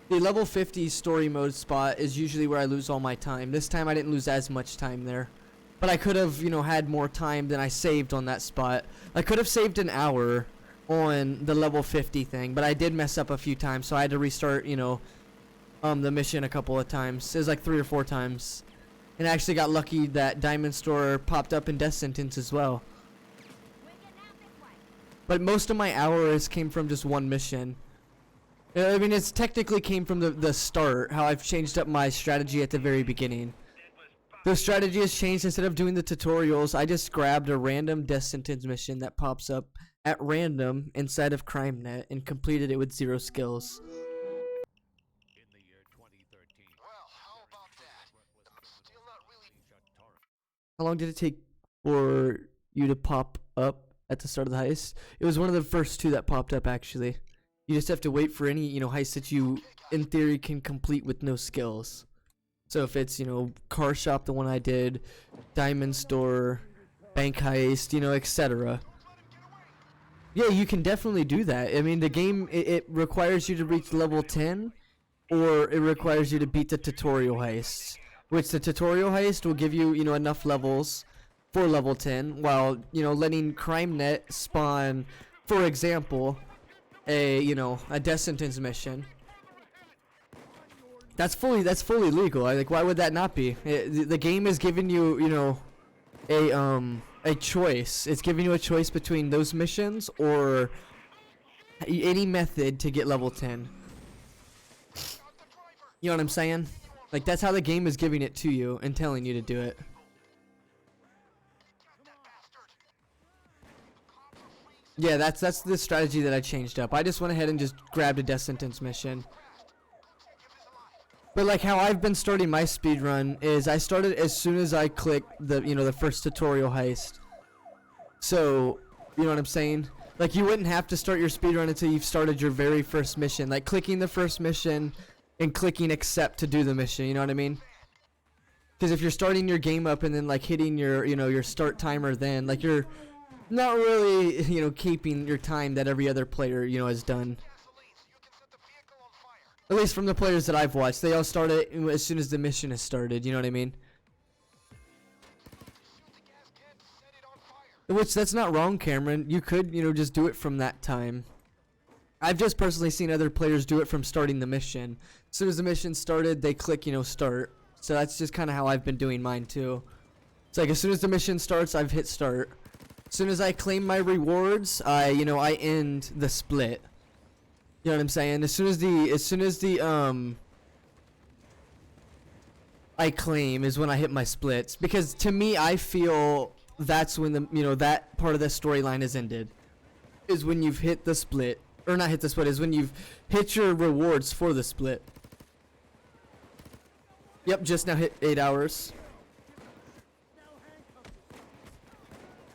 The level 50 story mode spot is usually where I lose all my time. This time I didn't lose as much time there. But I could have, you know, had more time than I saved on that spot. I could have saved an hour on the level 50 thing, but I did mess up a few times, so I had to restart, you know, the mission a couple of times. It was like 3 or 4 times. And I actually got lucky that Diamond Store popped up in Death Sentence as well. But most of my hours came from just one mission. I mean, it's technically came from the start, how I've changed up my strategy at the very beginning. The strategy has changed. Instead of doing the tutorials, I just grabbed a random Death Sentence mission that pops up at random inside of CrimeNet and completed it with 0 skills. In the year 2013. Well, how about that? Still not really. How long did it take for you to pop up at the start of the heist? It was one of the first 2 that popped up, actually. You just have to wait for any, you know, heist that you, in theory, can complete with no skills. So if it's, you know, car shop, the one I did, diamond store, bank heist, you know, etc. Yeah, you can definitely do that. I mean, the game, it requires you to reach level 10, or it requires you to beat the tutorial heists. Which the tutorial heist will give you, you know, enough levels for level 10, while, you know, letting CrimeNet spawn, for example, a Death Sentence mission. That's fully legal. Like, why would that not be? The game is giving you, you know, a choice. It's giving you a choice between those missions or any method to get level 10. You know what I'm saying? Like, that's how the game is giving it to you and telling you to do it. Yeah, that's the strategy that I changed up. I just went ahead and just grabbed a Death Sentence mission. But like how I've been starting my speedrun is I started as soon as I clicked the first tutorial heist. So, you know what I'm saying? Like, you wouldn't have to start your speedrun until you've started your very first mission. Like clicking the first mission and clicking accept to do the mission, you know what I mean? Because if you're starting your game up and then like hitting your, you know, your start timer, then like you're not really, you know, keeping your time that every other player, you know, has done. At least from the players that I've watched, they all start it as soon as the mission has started, you know what I mean? Which, that's not wrong, Cameron. You could, you know, just do it from that time. I've just personally seen other players do it from starting the mission. As soon as the mission started, they click, you know, start. So that's just kind of how I've been doing mine too. It's like as soon as the mission starts, I've hit start. As soon as I claim my rewards, I end the split. You know what I'm saying? As soon as the I claim is when I hit my splits, because to me I feel that's when the, you know, that part of the storyline is ended. Is when you've hit the split, or not hit the split, is when you've hit your rewards for the split. Yep, just now hit 8 hours.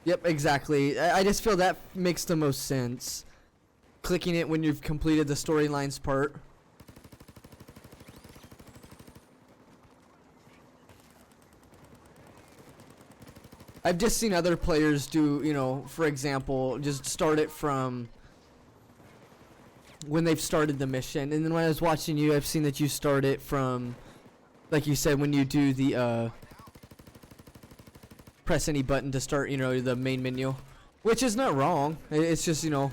Yep, exactly. I just feel that makes the most sense. Clicking it when you've completed the storylines part. I've just seen other players do, you know, for example, just start it from when they've started the mission. And then when I was watching you, I've seen that you start it from, like you said, when you do the, press any button to start, you know, the main menu. Which is not wrong. It's just, you know,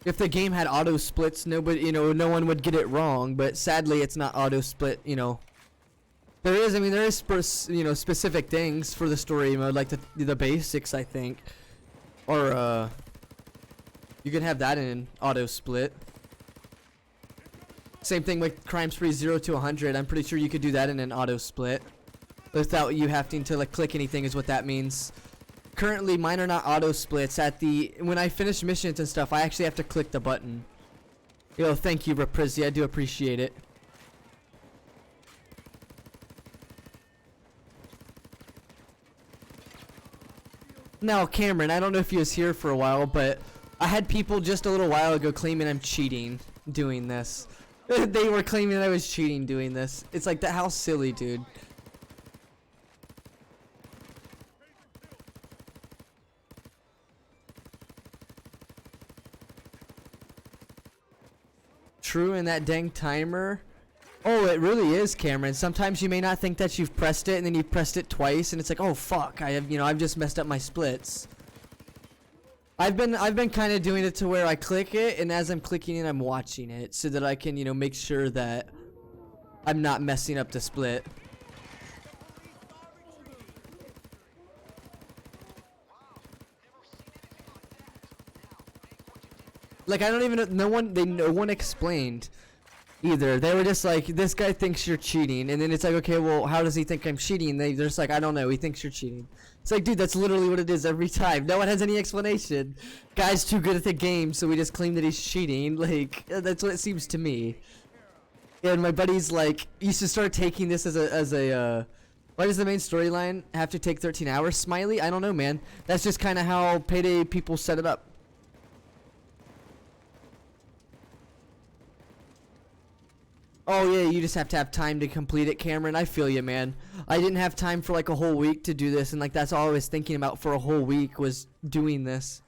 if the game had auto splits, nobody, you know, no one would get it wrong. But sadly, it's not auto split, you know. There is, you know, specific things for the story mode, like the basics, I think. Or, you can have that in auto split. Same thing with Crime Spree 0 to 100. I'm pretty sure you could do that in an auto split. Without you having to, like, click anything is what that means. Currently, mine are not auto splits. When I finish missions and stuff, I actually have to click the button. Yo, thank you, Reprizzi. I do appreciate it. Now, Cameron, I don't know if you was here for a while, but I had people just a little while ago claiming I'm cheating doing this. They were claiming I was cheating doing this. It's like, how silly, dude. true in that dang timer. Oh, it really is, Cameron. Sometimes you may not think that you've pressed it, and then you've pressed it twice, and it's like, oh fuck, I've just messed up my splits. I've been kind of doing it to where I click it, and as I'm clicking it, I'm watching it so that I can, make sure that I'm not messing up the split. Like, I don't even know, no one explained either. They were just like, this guy thinks you're cheating, and then it's like, okay, well, how does he think I'm cheating? They're just like, I don't know, he thinks you're cheating. It's like, dude, that's literally what it is every time. No one has any explanation. Guy's too good at the game, so we just claim that he's cheating. Like, that's what it seems to me. And my buddy's like, you should start taking this as a why does the main storyline have to take 13 hours, Smiley? I don't know, man. That's just kind of how Payday people set it up. Oh yeah, you just have to have time to complete it, Cameron. I feel you, man. I didn't have time for like a whole week to do this, and like that's all I was thinking about for a whole week was doing this.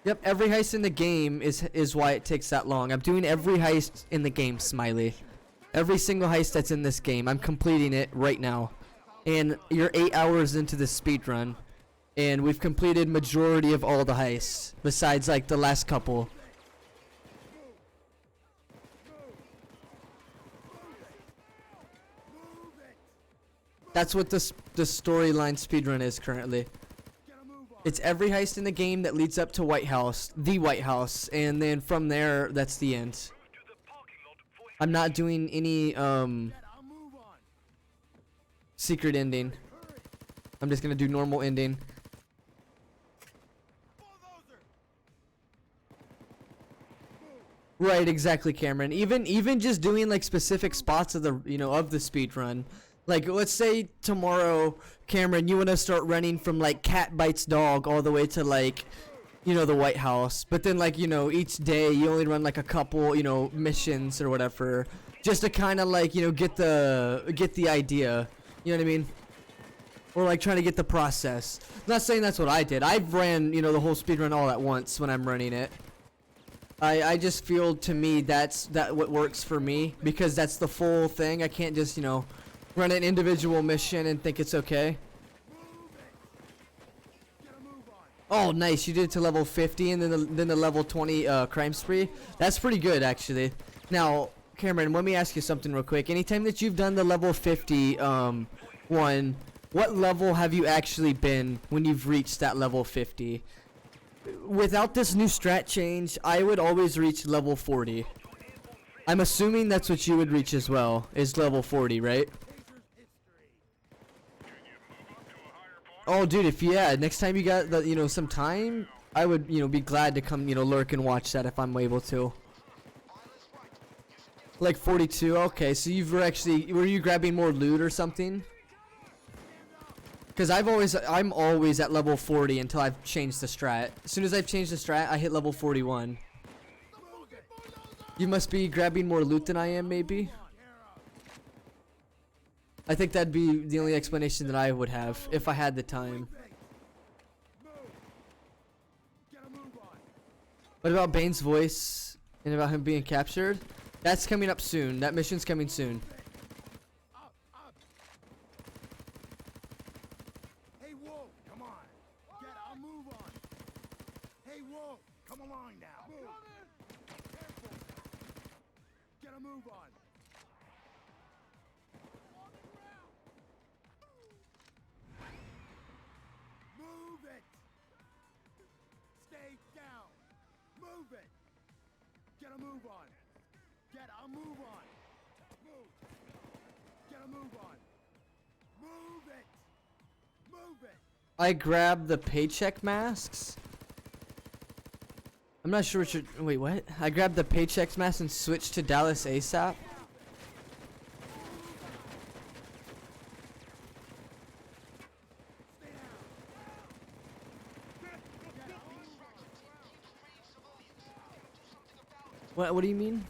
Yep, every heist in the game is why it takes that long. I'm doing every heist in the game, Smiley. Every single heist that's in this game, I'm completing it right now. And you're 8 hours into the speedrun, and we've completed majority of all the heists, besides like the last couple. That's what the storyline speedrun is currently. It's every heist in the game that leads up to White House, the White House, and then from there, that's the end. I'm not doing any secret ending. I'm just gonna do normal ending. Right, exactly, Cameron. Even just doing like specific spots of the of the speedrun. Like, let's say tomorrow, Cameron, you want to start running from, like, cat bites dog all the way to, like, the White House. But then, like, each day you only run, like, a couple, missions or whatever. Just to kind of, like, get the idea. You know what I mean? Or, like, trying to get the process. I'm not saying that's what I did. I've ran, the whole speedrun all at once when I'm running it. I just feel, to me, that's what works for me. Because that's the full thing. I can't just, run an individual mission and think it's okay. Oh, nice. You did it to level 50 and then the level 20 crime spree. That's pretty good, actually. Now, Cameron, let me ask you something real quick. Anytime that you've done the level 50 one, what level have you actually been when you've reached that level 50? Without this new strat change, I would always reach level 40. I'm assuming that's what you would reach as well, is level 40, right? Oh, dude, next time you got the, some time, I would, be glad to come, lurk and watch that if I'm able to. Like 42, okay, so were you grabbing more loot or something? Because I'm always at level 40 until I've changed the strat. As soon as I've changed the strat, I hit level 41. You must be grabbing more loot than I am, maybe? I think that'd be the only explanation that I would have if I had the time. What about Bane's voice and about him being captured? That's coming up soon. That mission's coming soon. Hey, whoa, come on. I'll move on. Hey, whoa, come along now. Careful. Get a move on. Move it! Stay down! Move it! Get a move on! Get a move on! Move! Get a move on! Move it! Move it! I grabbed the paycheck masks. I'm not sure what you're... Wait, what? I grabbed the paycheck mask and switched to Dallas ASAP. What do you mean?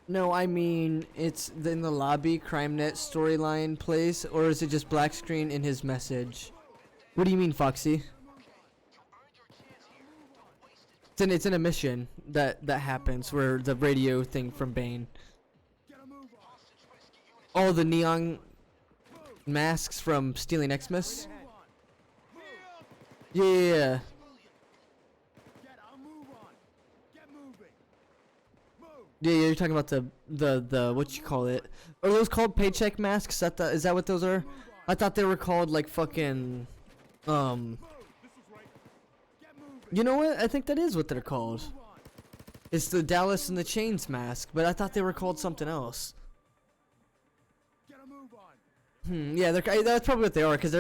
No, I mean, it's in the lobby CrimeNet storyline plays, or is it just black screen in his message? What do you mean, Foxy? It's in a mission that happens where the radio thing from Bane. All the neon masks from Stealing Xmas. Yeah. Yeah, you're talking about the what you call it? Are those called paycheck masks? Is that what those are? I thought they were called like fucking You know what? I think that is what they're called. It's the Dallas in the Chains mask, but I thought they were called something else. Yeah, that's probably what they are, because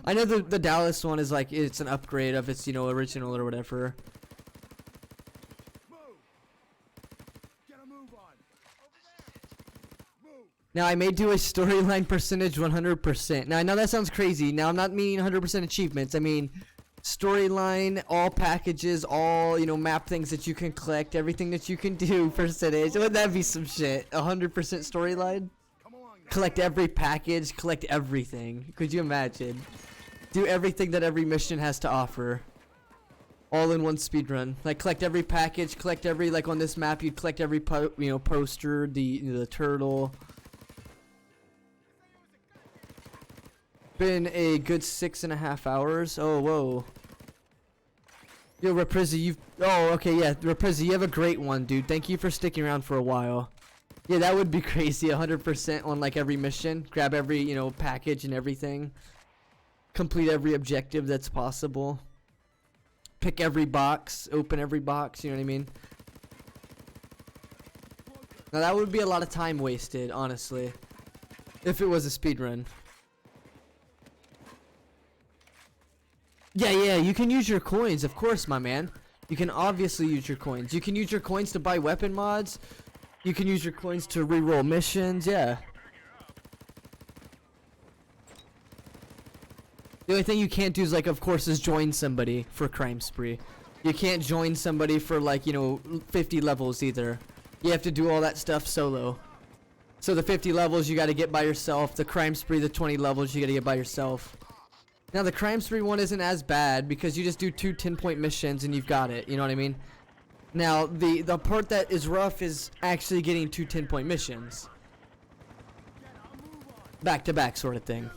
I know the Dallas one is like, it's an upgrade of its, you know, original or whatever. Now, I may do a storyline percentage 100%. Now, I know that sounds crazy. Now, I'm not meaning 100% achievements. I mean storyline, all packages, all, you know, map things that you can collect, everything that you can do percentage. Wouldn't that be some shit? 100% storyline? Collect every package, collect everything. Could you imagine? Do everything that every mission has to offer. All in one speedrun. Like, collect every package, collect every, like on this map, you'd collect every, poster, the turtle. Been a good 6.5 hours. Oh, whoa. Yo, Reprizzi, okay, yeah, Reprizzi, you have a great one, dude. Thank you for sticking around for a while. Yeah, that would be crazy. 100% on like every mission. Grab every, you know, package and everything. Complete every objective that's possible. Pick every box. Open every box. You know what I mean? Now that would be a lot of time wasted, honestly. If it was a speedrun. Yeah, you can use your coins, of course, my man. You can obviously use your coins. You can use your coins to buy weapon mods. You can use your coins to reroll missions, yeah. The only thing you can't do is, like, of course, is join somebody for crime spree. You can't join somebody for, like, you know, 50 levels either. You have to do all that stuff solo. So the 50 levels you gotta get by yourself. The crime spree, the 20 levels you gotta get by yourself. Now the crime spree one isn't as bad because you just do 2 10-point missions and you've got it, you know what I mean? Now the part that is rough is actually getting 2 10-point missions. Back to back sort of thing.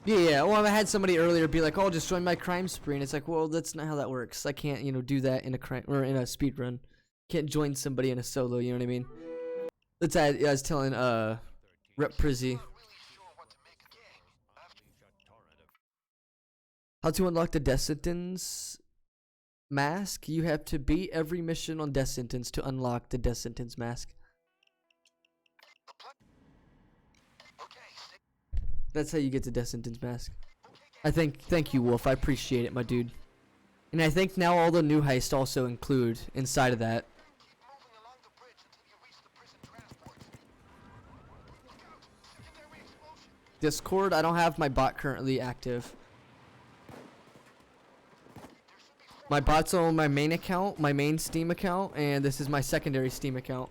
Yeah, well, I had somebody earlier be like, "Oh, just join my crime spree," and it's like, well, that's not how that works. I can't, you know, do that in a crime or in a speed run. Can't join somebody in a solo. You know what I mean? That's I was telling Rep Prizzy. How to unlock the Death Sentence mask? You have to beat every mission on Death Sentence to unlock the Death Sentence mask. That's how you get the Death Sentence mask. Thank you, Wolf. I appreciate it, my dude. And I think now all the new heists also include inside of that. Discord, I don't have my bot currently active. My bot's on my main account, my main Steam account, and this is my secondary Steam account.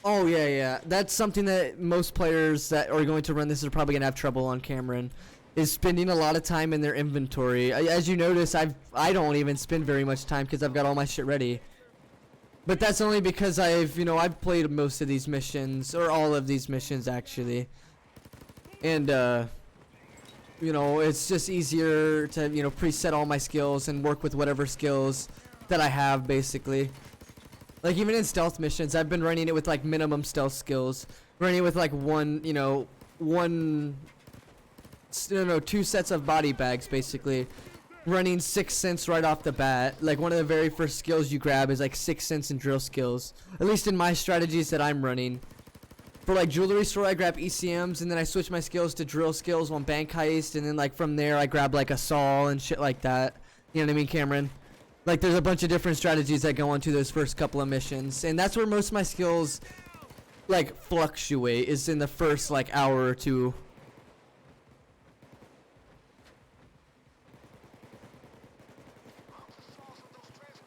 Oh yeah, that's something that most players that are going to run this are probably gonna have trouble on, Cameron. Is spending a lot of time in their inventory. As you notice, I don't even spend very much time because I've got all my shit ready. But that's only because I've played most of these missions, or all of these missions actually. And it's just easier to preset all my skills and work with whatever skills that I have basically. Like even in stealth missions, I've been running it with like minimum stealth skills, running it with like two sets of body bags basically, running 6th sense right off the bat. Like one of the very first skills you grab is like 6th sense and drill skills, at least in my strategies that I'm running. For like jewelry store, I grab ECMs and then I switch my skills to drill skills on bank heist, and then like from there I grab like a saw and shit like that. You know what I mean, Cameron? Like there's a bunch of different strategies that go into those first couple of missions, and that's where most of my skills like fluctuate, is in the first like hour or two.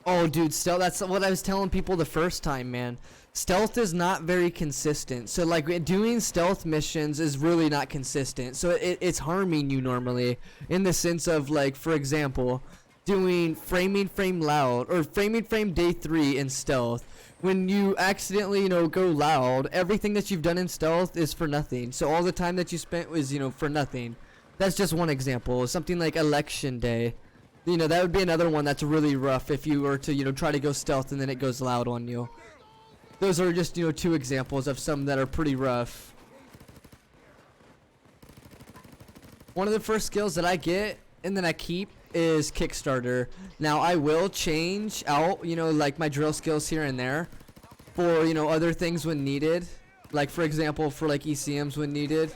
Oh, dude, stealth, that's what I was telling people the first time, man. stealth is not very consistent. So like doing stealth missions is really not consistent. So it's harming you normally in the sense of, like, for example, doing framing frame loud or framing frame day 3 in stealth. When you accidentally, go loud, everything that you've done in stealth is for nothing. So all the time that you spent was, for nothing. That's just one example. Something like election day. That would be another one that's really rough if you were to, try to go stealth and then it goes loud on you. Those are just, 2 examples of some that are pretty rough. One of the first skills that I get and then I keep is Kickstarter. Now I will change out, like my drill skills here and there for, other things when needed. Like, for example, for like ECMs when needed.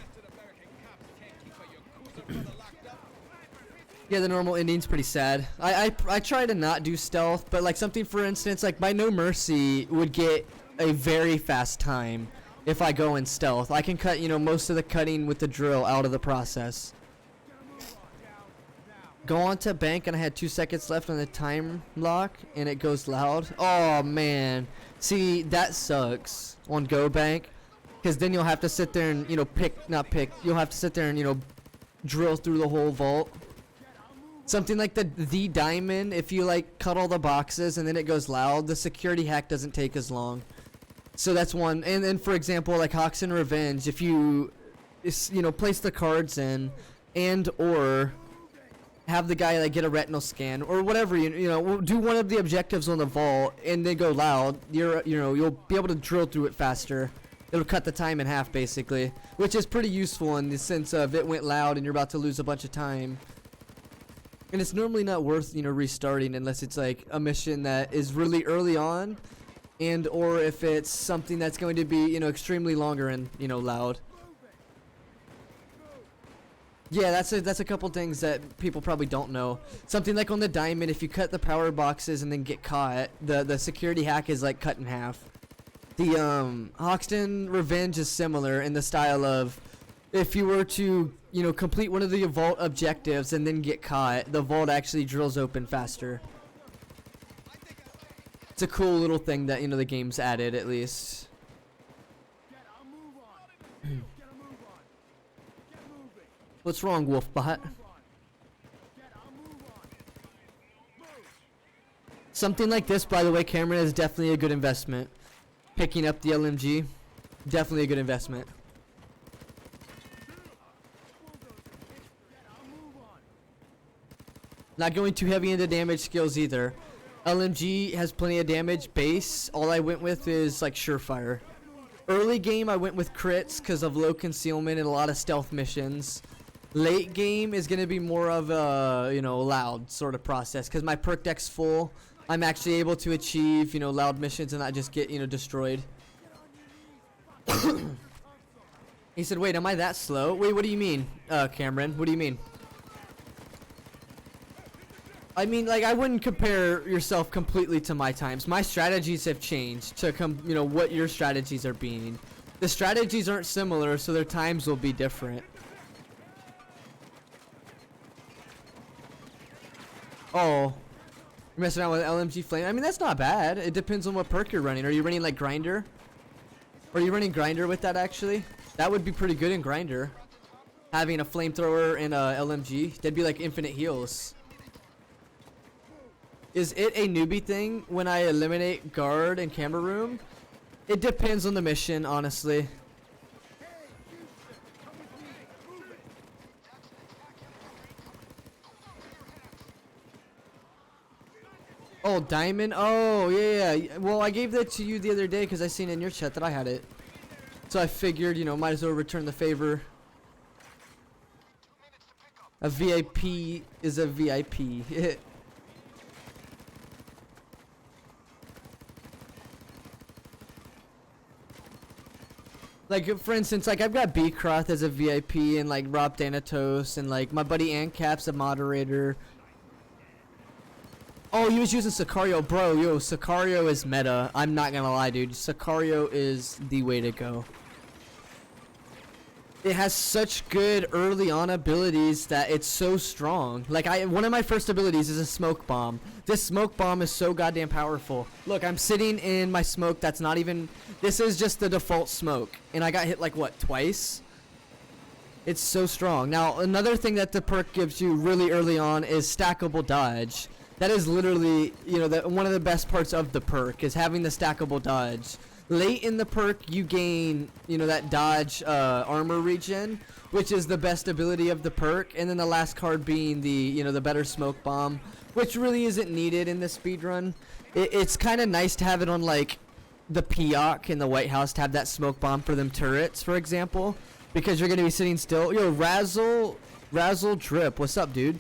Yeah, the normal ending's pretty sad. I try to not do stealth, but like something, for instance, like my No Mercy would get a very fast time if I go in stealth. I can cut, most of the cutting with the drill out of the process. Go on to bank and I had 2 seconds left on the time lock and it goes loud. Oh man, see, that sucks on go bank, because then you'll have to sit there and you'll have to sit there and drill through the whole vault. Something like the diamond, if you like cut all the boxes and then it goes loud, the security hack doesn't take as long. So that's one. And then, for example, like Hawks and Revenge, if you place the cards in and or have the guy like get a retinal scan or whatever, do one of the objectives on the vault and they go loud, you'll be able to drill through it faster. It'll cut the time in half basically, which is pretty useful in the sense of it went loud and you're about to lose a bunch of time. And it's normally not worth, restarting unless it's like a mission that is really early on, and or if it's something that's going to be, extremely longer and, loud. Yeah, that's a couple things that people probably don't know. Something like on the diamond, if you cut the power boxes and then get caught, the security hack is like cut in half. The Hoxton Revenge is similar in the style of, if you were to, complete one of the vault objectives and then get caught, the vault actually drills open faster. It's a cool little thing that, the game's added, at least. What's wrong, Wolfbot? Something like this, by the way, Cameron, is definitely a good investment. Picking up the LMG, definitely a good investment. Not going too heavy into damage skills either. LMG has plenty of damage base. All I went with is like Surefire. Early game I went with crits because of low concealment and a lot of stealth missions. Late game is going to be more of a, loud sort of process because my perk deck's full. I'm actually able to achieve, loud missions and not just get, destroyed. He said, wait, am I that slow? Wait, what do you mean, Cameron? What do you mean? I mean, like, I wouldn't compare yourself completely to my times. My strategies have changed to what your strategies are being. The strategies aren't similar, so their times will be different. Oh, you're messing around with LMG Flame. I mean, that's not bad. It depends on what perk you're running. Are you running like Grinder? Are you running Grinder with that actually? That would be pretty good in Grinder. Having a flamethrower and a LMG, that'd be like infinite heals. Is it a newbie thing when I eliminate guard and camera room? It depends on the mission, honestly. Oh, diamond? Oh, yeah. Well, I gave that to you the other day because I seen in your chat that I had it. So I figured, might as well return the favor. A VIP is a VIP. Like, for instance, like, I've got B-Croth as a VIP and, like, Rob Thanatos and, like, my buddy Ancap's a moderator. Oh, he was using Sicario. Bro, yo, Sicario is meta. I'm not gonna lie, dude. Sicario is the way to go. it has such good early on abilities that it's so strong. Like one of my first abilities is a smoke bomb. This smoke bomb is so goddamn powerful. Look, I'm sitting in my smoke that's not even, this is just the default smoke. And I got hit like what, twice? It's so strong. Now, another thing that the perk gives you really early on is stackable dodge. That is literally, you know, one of the best parts of the perk is having the stackable dodge. Late in the perk, you gain, you know, that dodge armor regen, which is the best ability of the perk, and then the last card being the, you know, the better smoke bomb, which really isn't needed in the speedrun. It's kind of nice to have it on like the Peoc in the White House to have that smoke bomb for them turrets, for example, because you're gonna be sitting still. Yo, Razzle Drip, what's up, dude?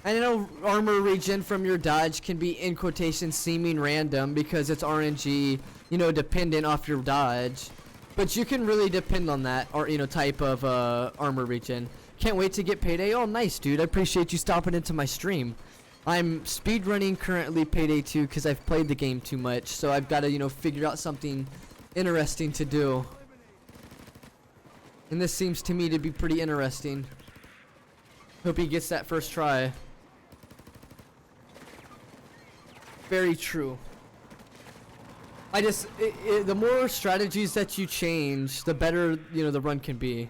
I know armor regen from your dodge can be, in quotation, seeming random because it's RNG, you know, dependent off your dodge. But you can really depend on that, or, you know, type of armor regen. Can't wait to get Payday. Oh, nice, dude. I appreciate you stopping into my stream. I'm speedrunning currently Payday 2 because I've played the game too much. So I've got to, you know, figure out something interesting to do. And this seems to me to be pretty interesting. Hope he gets that first try. Very true. I just, the more strategies that you change, the better, you know, the run can be.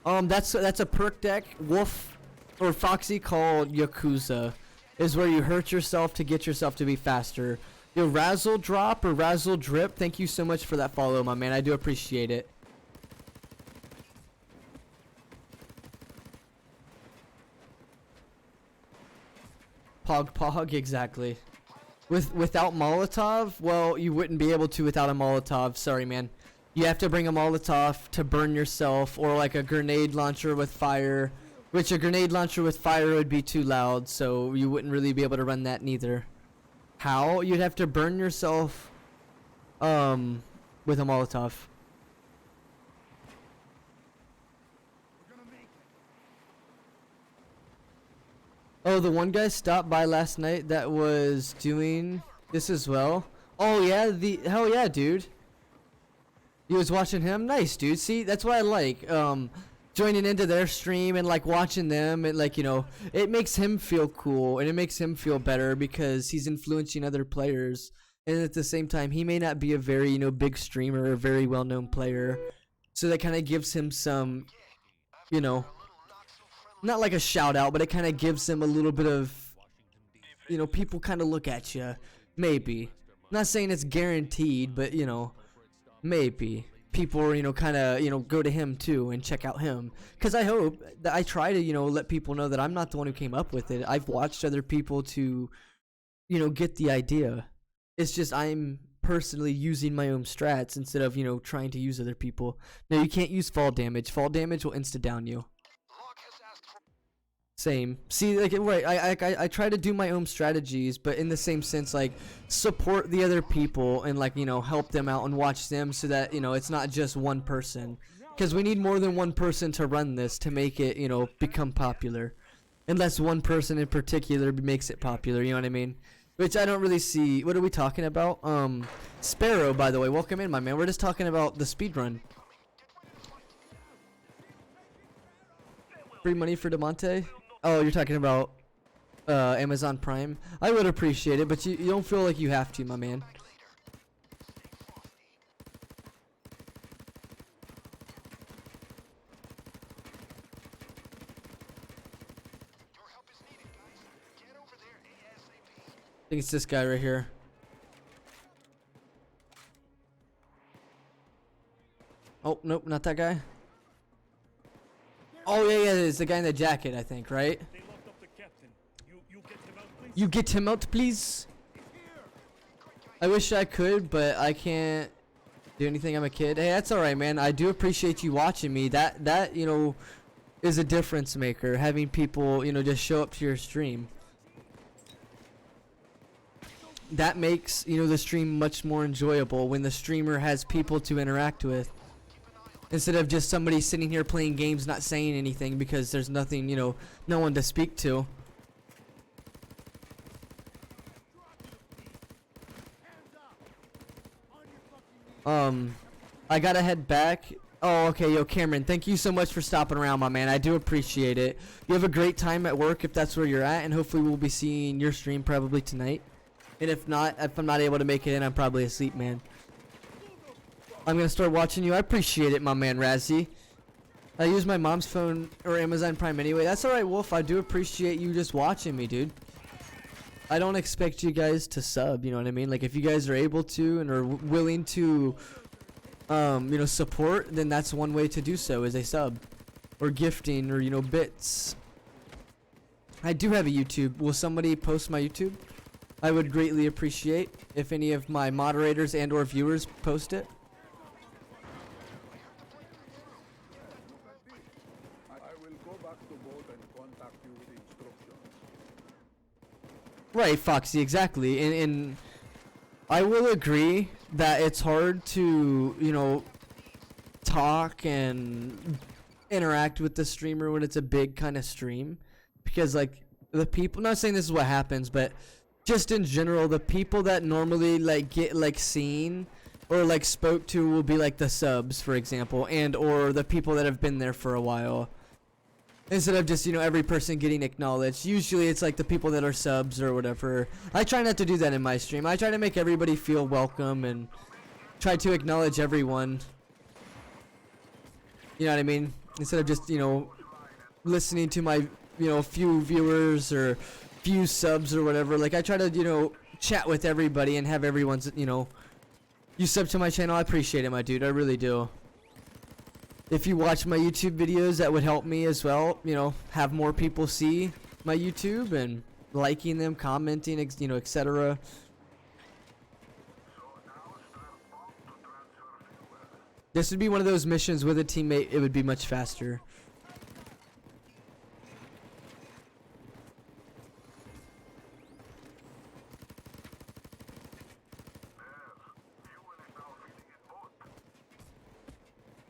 That's a perk deck, Wolf or Foxy called Yakuza, is where you hurt yourself to get yourself to be faster. Yo, Razzle Drop or Razzle Drip, thank you so much for that follow, my man. I do appreciate it. Pog, exactly. Without Molotov, well, you wouldn't be able to without a Molotov. Sorry, man. You have to bring a Molotov to burn yourself, or like a grenade launcher with fire, which a grenade launcher with fire would be too loud, so you wouldn't really be able to run that neither. How? You'd have to burn yourself with a Molotov. Oh, the one guy stopped by last night that was doing this as well. Oh yeah, hell yeah, dude. You was watching him? Nice, dude. See, that's what I like. Joining into their stream and like watching them, and like, you know, it makes him feel cool and it makes him feel better because he's influencing other players. And at the same time, he may not be a very, you know, big streamer or very well-known player. So that kind of gives him some, you know, not like a shout out, but it kind of gives him a little bit of, you know, people kind of look at you. Maybe. Not saying it's guaranteed, but, you know, maybe. People, you know, kind of, you know, go to him too and check out him. Because I hope that I try to, you know, let people know that I'm not the one who came up with it. I've watched other people to, you know, get the idea. It's just I'm personally using my own strats instead of, you know, trying to use other people. No, you can't use fall damage. Fall damage will insta-down you. Same. See, like, right, I try to do my own strategies, but in the same sense, like, support the other people and, like, you know, help them out and watch them so that, you know, it's not just one person. Because we need more than one person to run this to make it, you know, become popular. Unless one person in particular makes it popular, you know what I mean? Which I don't really see. What are we talking about? Sparrow, by the way, welcome in, my man. We're just talking about the speedrun. Free money for DeMonte? Oh, you're talking about Amazon Prime? I would appreciate it, but you don't feel like you have to, my man. I think it's this guy right here. Oh, nope, not that guy. Oh, yeah, it's the guy in the jacket, I think, right? You get him out, please. I wish I could, but I can't do anything. I'm a kid. Hey, that's alright, man. I do appreciate you watching me. That, you know, is a difference maker. Having people, you know, just show up to your stream. That makes, you know, the stream much more enjoyable when the streamer has people to interact with. instead of just somebody sitting here playing games not saying anything because there's nothing, you know, no one to speak to. I gotta head back. Oh, okay, yo, Cameron, thank you so much for stopping around, my man. I do appreciate it. You have a great time at work if that's where you're at, and hopefully we'll be seeing your stream probably tonight. And if not, if I'm not able to make it in, I'm probably asleep, man. I'm gonna start watching you. I appreciate it, my man, Razzie. I use my mom's phone or Amazon Prime anyway. That's alright, Wolf. I do appreciate you just watching me, dude. I don't expect you guys to sub, you know what I mean? Like, if you guys are able to and are willing to, you know, support, then that's one way to do so, is a sub. Or gifting, or, you know, bits. I do have a YouTube. Will somebody post my YouTube? I would greatly appreciate if any of my moderators and or viewers post it. I will go back to boat and contact you with instructions. Right, Foxy, exactly. And I will agree that it's hard to, you know, talk and interact with the streamer when it's a big kind of stream. Because, like, the people, not saying this is what happens, but just in general, the people that normally, like, get, like, seen or, like, spoke to will be, like, the subs, for example, and or the people that have been there for a while. Instead of just, you know, every person getting acknowledged. Usually it's like the people that are subs or whatever. I try not to do that in my stream. I try to make everybody feel welcome and try to acknowledge everyone. You know what I mean? Instead of just, you know, listening to my, you know, few viewers or few subs or whatever. Like, I try to, you know, chat with everybody and have everyone's, you know, you sub to my channel. I appreciate it, my dude. I really do. If you watch my YouTube videos, that would help me as well, you know, have more people see my YouTube and liking them, commenting, you know, etc. This would be one of those missions with a teammate. It would be much faster.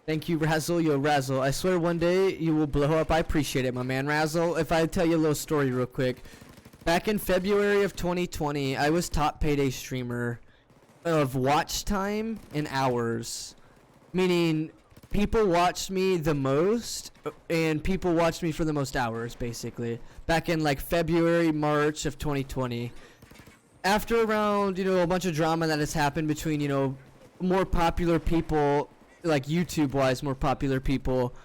Thank you, Razzle. Yo, Razzle, I swear one day you will blow up. I appreciate it, my man. Razzle, if I tell you a little story real quick. Back in February of 2020, I was top Payday streamer of watch time in hours. Meaning, people watched me the most, and people watched me for the most hours, basically. Back in, like, February, March of 2020. After around, you know, a bunch of drama that has happened between, you know, more popular people, like YouTube wise, more popular people,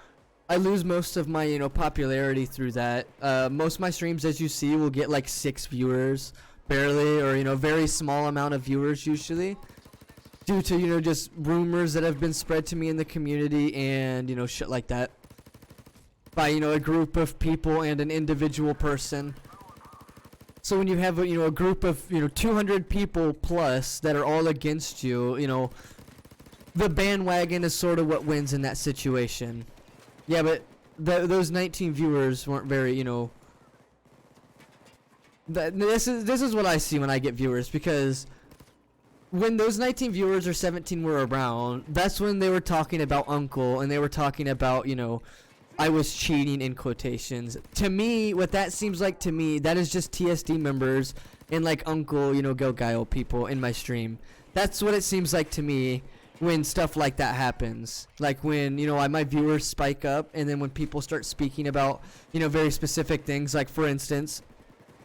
I lose most of my, you know, popularity through that. Most of my streams, as you see, will get like 6 viewers, barely, or, you know, very small amount of viewers usually, due to, you know, just rumors that have been spread to me in the community and, you know, shit like that by, you know, a group of people and an individual person. So when you have, you know, a group of, you know, 200 people plus that are all against you, you know, the bandwagon is sort of what wins in that situation. Yeah, but those 19 viewers weren't very, you know. This is what I see when I get viewers, because when those 19 viewers or 17 were around, that's when they were talking about Uncle, and they were talking about, you know, I was cheating in quotations. To me, what that seems like to me, that is just TSD members and like Uncle, you know, Go Guile people in my stream. That's what it seems like to me when stuff like that happens. Like when, you know, my viewers spike up, and then when people start speaking about, you know, very specific things, like for instance,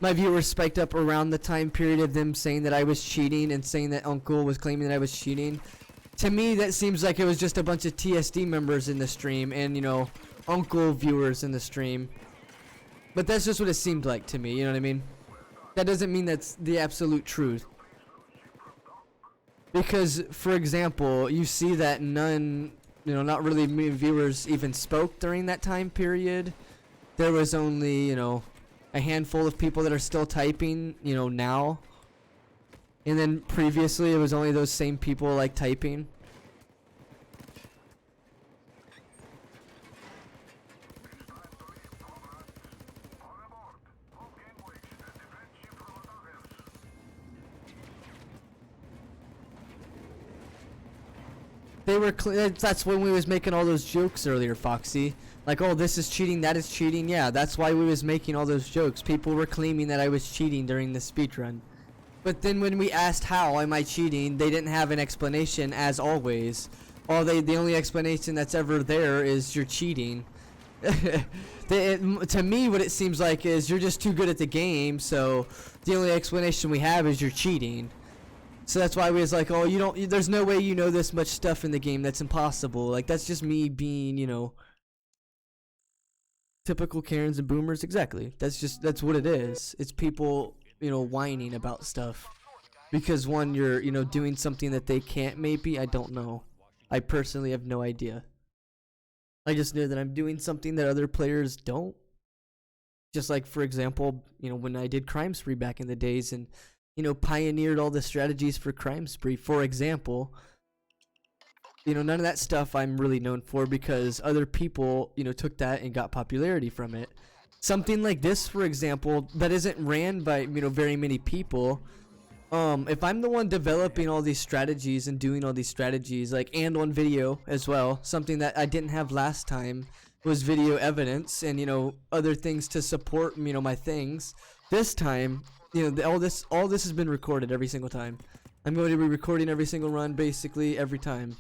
my viewers spiked up around the time period of them saying that I was cheating and saying that Uncle was claiming that I was cheating. To me, that seems like it was just a bunch of TSD members in the stream and, you know, Uncle viewers in the stream. But that's just what it seemed like to me, you know what I mean? That doesn't mean that's the absolute truth. Because, for example, you see that none, you know, not really many viewers even spoke during that time period. There was only, you know, a handful of people that are still typing, you know, now. And then previously it was only those same people, like, typing. They were that's when we was making all those jokes earlier, Foxy. Like, oh, this is cheating, that is cheating. Yeah, that's why we was making all those jokes. People were claiming that I was cheating during the speedrun. But then when we asked how am I cheating, they didn't have an explanation, as always. The only explanation that's ever there is you're cheating. To me, what it seems like is you're just too good at the game, so the only explanation we have is you're cheating. So that's why we was like, oh, there's no way you know this much stuff in the game. That's impossible. Like, that's just me being, you know, typical Karens and boomers. Exactly. That's what it is. It's people, you know, whining about stuff because one, you're, you know, doing something that they can't. Maybe, I don't know. I personally have no idea. I just know that I'm doing something that other players don't. Just like, for example, you know, when I did Crime Spree back in the days and, you know, pioneered all the strategies for Crime Spree, for example, you know, none of that stuff I'm really known for because other people, you know, took that and got popularity from it. Something like this, for example, that isn't ran by, you know, very many people. If I'm the one developing all these strategies and doing all these strategies, like, and on video as well, something that I didn't have last time was video evidence and, you know, other things to support, you know, my things. This time, you know, all this has been recorded every single time. I'm going to be recording every single run, basically every time,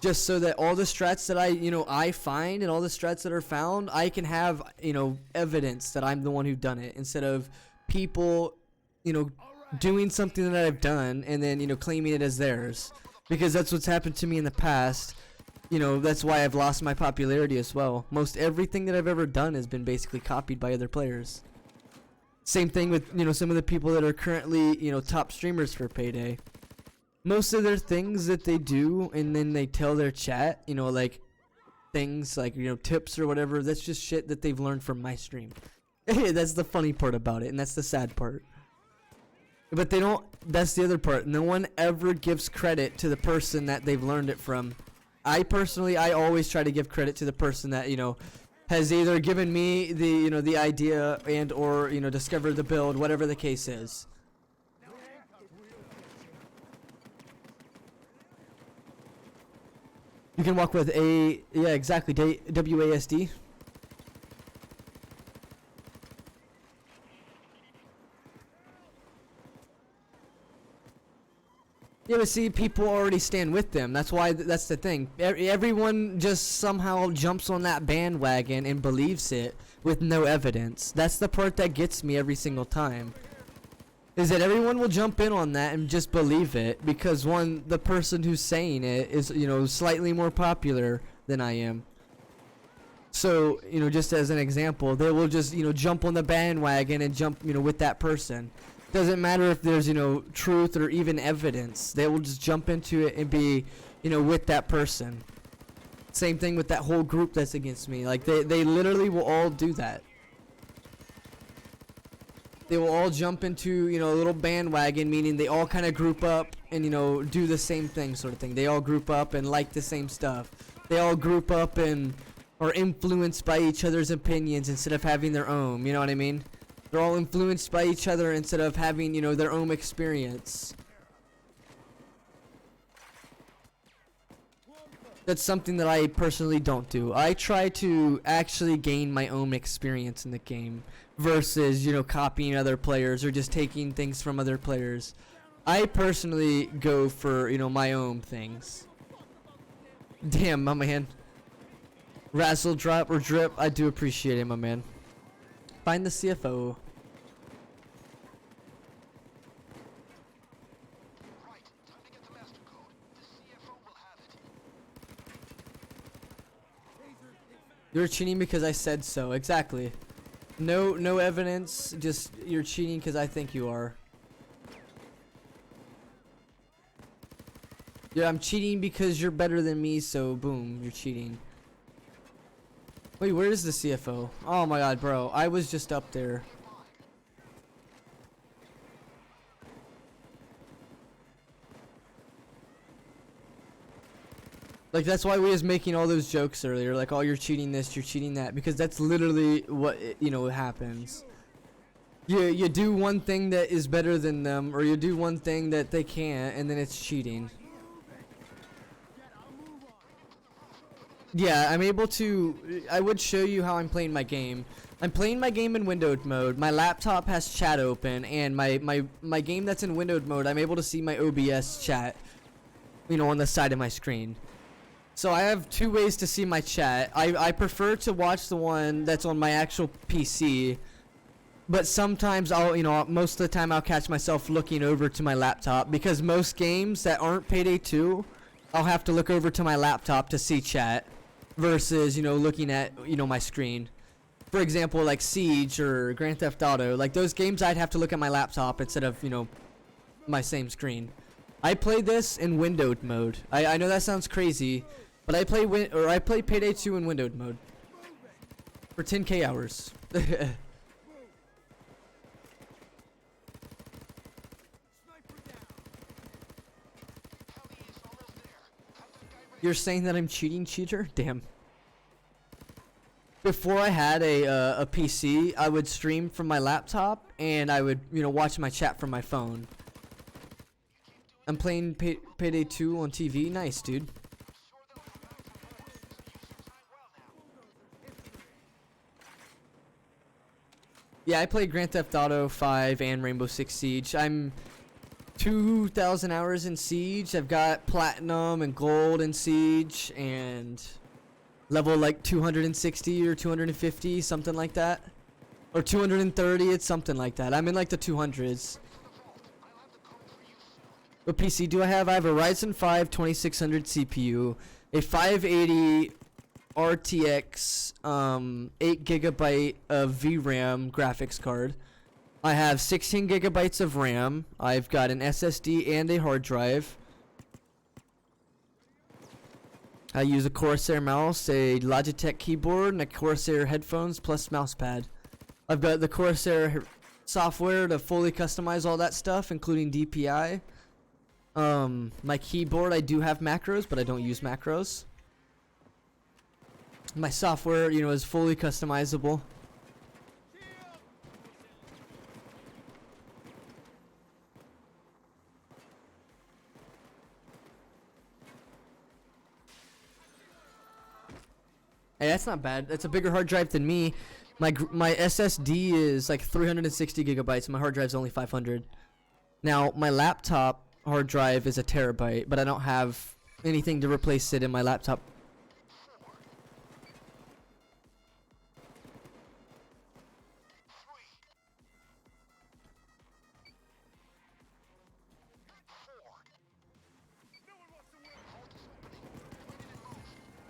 just so that all the strats that I find and all the strats that are found, I can have, you know, evidence that I'm the one who done it, instead of people, you know, doing something that I've done and then, you know, claiming it as theirs, because that's what's happened to me in the past. You know, that's why I've lost my popularity as well. Most everything that I've ever done has been basically copied by other players. Same thing with, you know, some of the people that are currently, you know, top streamers for Payday. Most of their things that they do and then they tell their chat, you know, like things like, you know, tips or whatever, that's just shit that they've learned from my stream. That's the funny part about it, and that's the sad part. But they don't, that's the other part. No one ever gives credit to the person that they've learned it from. I always try to give credit to the person that, you know, has either given me the, you know, the idea and or, you know, discovered the build, whatever the case is. You can walk with yeah, exactly, WASD. Yeah, but see, people already stand with them. That's why, that's the thing. Everyone just somehow jumps on that bandwagon and believes it with no evidence. That's the part that gets me every single time. Is that everyone will jump in on that and just believe it because, one, the person who's saying it is, you know, slightly more popular than I am. So, you know, just as an example, they will just, you know, jump on the bandwagon and jump, you know, with that person. Doesn't matter if there's, you know, truth or even evidence. They will just jump into it and be, you know, with that person. Same thing with that whole group that's against me. Like, they literally will all do that. They will all jump into, you know, a little bandwagon, meaning they all kind of group up and, you know, do the same thing, sort of thing. They all group up and like the same stuff. They all group up and are influenced by each other's opinions instead of having their own, you know what I mean? They're all influenced by each other instead of having, you know, their own experience. That's something that I personally don't do. I try to actually gain my own experience in the game versus, you know, copying other players or just taking things from other players. I personally go for, you know, my own things. Damn, my man. Razzle drop or drip, I do appreciate it, my man. Find the CFO. Right, time to get the master code. The CFO will have it. You're cheating because I said so. Exactly. No evidence. Just you're cheating because I think you are. Yeah, I'm cheating because you're better than me. So boom, you're cheating. Wait, where is the CFO? Oh my god, bro. I was just up there. Like, that's why we was making all those jokes earlier. Like, oh, you're cheating this, you're cheating that. Because that's literally what, you know, happens. You do one thing that is better than them, or you do one thing that they can't, and then it's cheating. Yeah, I'm able to. I would show you how I'm playing my game. I'm playing my game in windowed mode. My laptop has chat open, and my game that's in windowed mode, I'm able to see my OBS chat, you know, on the side of my screen. So I have two ways to see my chat. I prefer to watch the one that's on my actual PC, but sometimes I'll, you know, most of the time I'll catch myself looking over to my laptop, because most games that aren't Payday 2, I'll have to look over to my laptop to see chat versus, you know, looking at, you know, my screen. For example, like Siege or Grand Theft Auto, like those games I'd have to look at my laptop instead of, you know, my same screen. I play this in windowed mode. I know that sounds crazy, but I play Payday 2 in windowed mode for 10k hours. You're saying that I'm cheating, cheater? Damn. Before I had a PC, I would stream from my laptop, and I would, you know, watch my chat from my phone. I'm playing Payday 2 on TV. Nice, dude. Yeah, I played Grand Theft Auto 5 and Rainbow Six Siege. I'm 2,000 hours in Siege. I've got platinum and gold in Siege, and level like 260 or 250, something like that, or 230. It's something like that. I'm in like the 200s. What PC do I have? I have a Ryzen 5 2600 CPU, a 580 RTX 8GB of VRAM graphics card. I have 16GB of RAM. I've got an SSD and a hard drive. I use a Corsair mouse, a Logitech keyboard, and a Corsair headphones plus mousepad. I've got the Corsair software to fully customize all that stuff, including DPI. My keyboard, I do have macros, but I don't use macros. My software, you know, is fully customizable. Hey, that's not bad. That's a bigger hard drive than me. My SSD is like 360 gigabytes. And my hard drive's only 500. Now, my laptop hard drive is a terabyte, but I don't have anything to replace it in my laptop.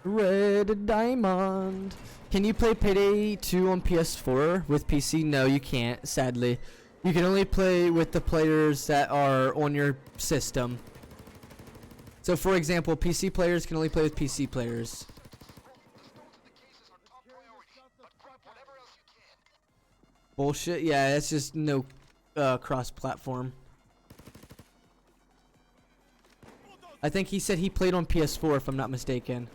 Red Diamond. Can you play Payday 2 on PS4 with PC? No, you can't, sadly. You can only play with the players that are on your system. So for example, PC players can only play with PC players. Bullshit. Yeah, that's just no cross-platform. I think he said he played on PS4 if I'm not mistaken.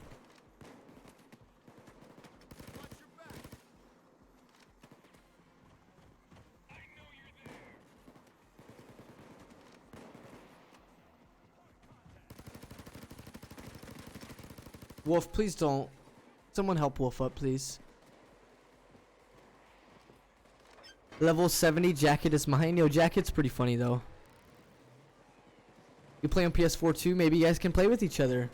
Wolf, please don't. Someone help Wolf up, please. Level 70 Jacket is mine. Yo, Jacket's pretty funny, though. You play on PS4 too? Maybe you guys can play with each other.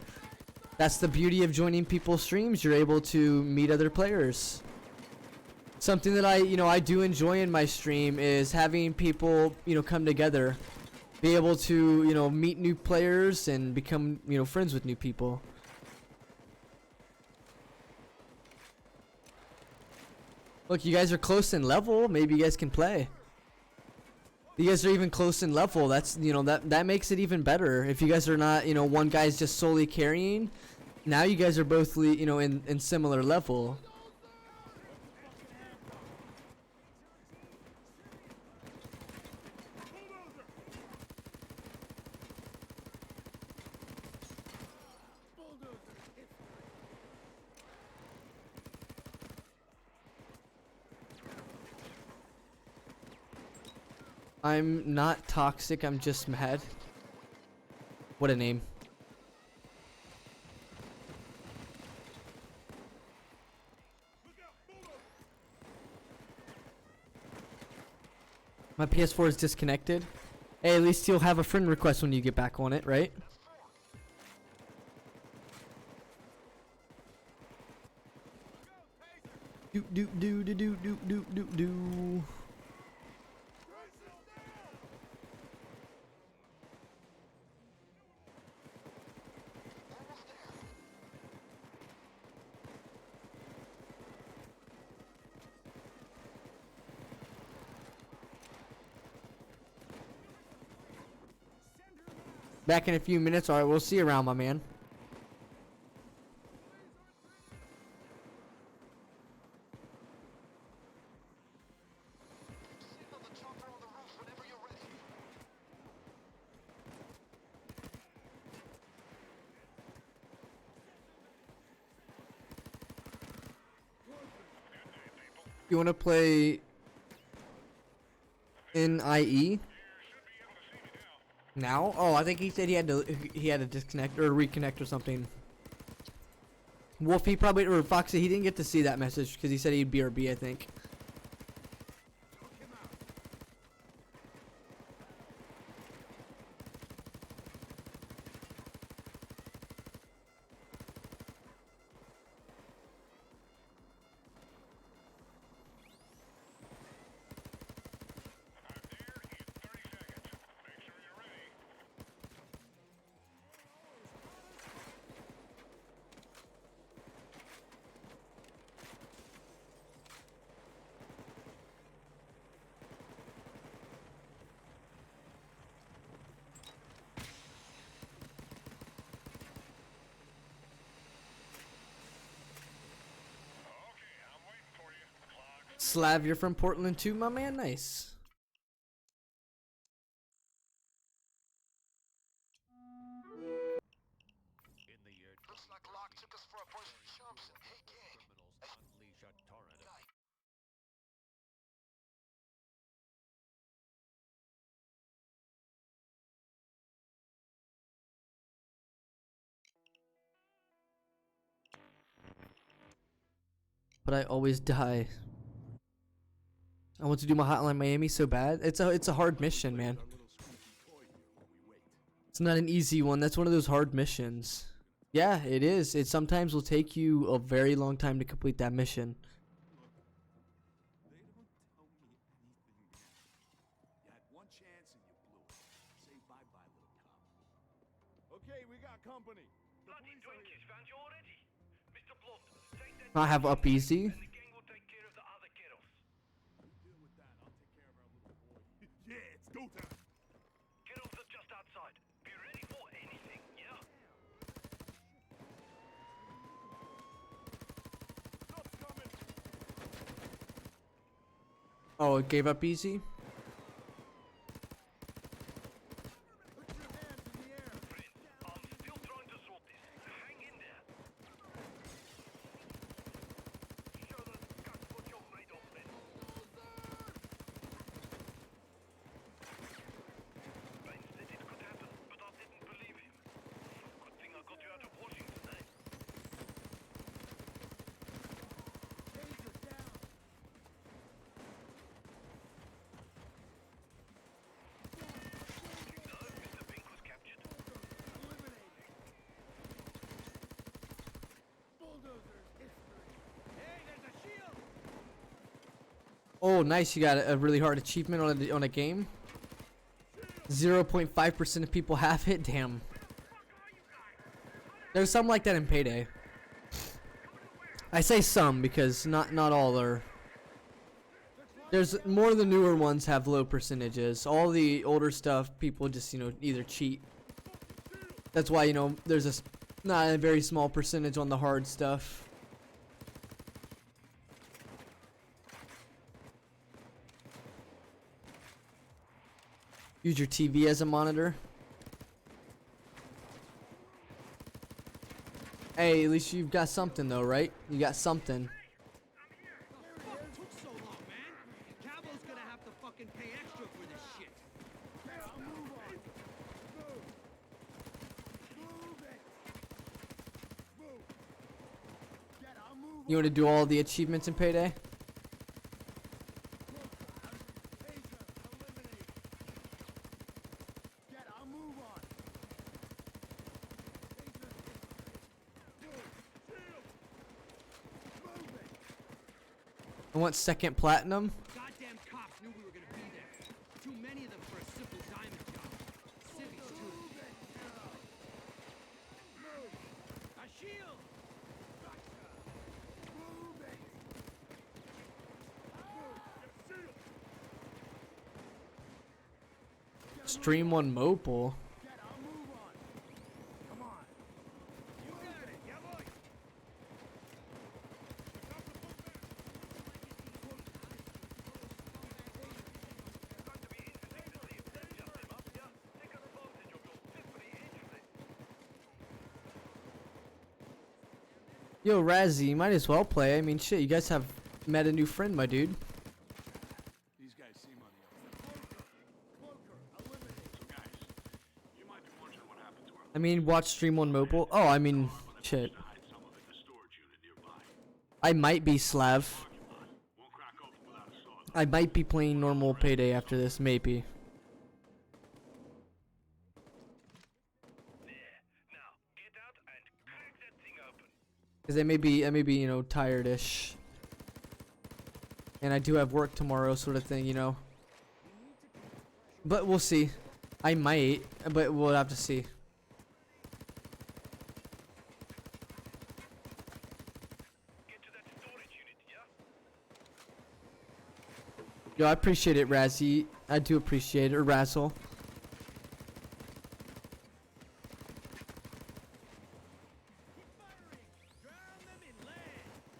That's the beauty of joining people's streams. You're able to meet other players. Something that I do enjoy in my stream is having people, come together. Be able to, meet new players and become, friends with new people. Look, you guys are close in level. Maybe you guys can play. You guys are even close in level. That's, that makes it even better. If you guys are not, one guy's just solely carrying. Now you guys are both, in similar level. I'm not toxic, I'm just mad. What a name. My PS4 is disconnected. Hey, at least you'll have a friend request when you get back on it, right? Do do do do do do do do do. Back in a few minutes. Alright, we'll see you around, my man. Signal the chopper on the roof whenever you're ready. You want to play NIE? Now? Oh, I think he said he had to disconnect or reconnect or something. Wolf, he probably, or Foxy, he didn't get to see that message because he said he'd BRB, I think. Slav, you're from Portland too, my man? Nice. In the year Looks like Locke took us for a bunch of chumps. Hey, kid. criminals unleash a torrent of Guy. But I always die. I want to do my Hotline Miami so bad. It's a hard mission, man. It's not an easy one. That's one of those hard missions. Yeah, it is. It sometimes will take you a very long time to complete that mission. They don't tell me anything yet. You had one chance and you blew it. Say bye-bye, little cop. Okay, we got company. Bloody Twinkies found you already. Mr. Blonde, take that I have up easy. and the gang will take care of the other kiddos. You deal with that. I'll take care of our little boy. Yeah, it's go time. Kiddos are just outside. Be ready for anything, yeah? Stuff's coming. Oh, it gave up easy? Put your hands in the air. Friend, I'm still trying to sort this. Hang in there. Show those cucks what you're made of, then. Bane said it could happen, but I didn't believe him. Good thing I got you out of Washington, eh? Taser down. No, Mr. Pink was captured. Eliminated. Bulldozer's history. Hey, there's a shield. Oh, nice. You got a really hard achievement on a game. 0.5% of people have it. Damn. There's some like that in Payday. I say some because not all are. There's more of the newer ones have low percentages. All the older stuff, people just either cheat. That's why there's not a very small percentage on the hard stuff. Use your TV as a monitor. Hey, at least you've got something though, right? You got something. What took so long, man? Cabo's gonna have to fucking pay extra for this shit. Move on. Move. Move it. Move. Get a move You want to do all the achievements in Payday? Taser. I want second platinum. Goddamn cops knew we were gonna be there. Too many of them for a simple diamond job. Civvies too. A shield! Move it! Stream on mobile. Get a move on! Come on! You got it, yeah boy! Yo, Razzie, you might as well play. I mean, shit, you guys have met a new friend, my dude. These guys seem on the outside. I mean, watch stream on mobile. Oh, I mean, shit. I might be Slav. I might be playing normal Payday after this, maybe. Cause I may be, you know, tired-ish. And I do have work tomorrow, sort of thing, you know. But we'll see. I might, but we'll have to see. Yo, I appreciate it, Razzie. I do appreciate it, or Razzle.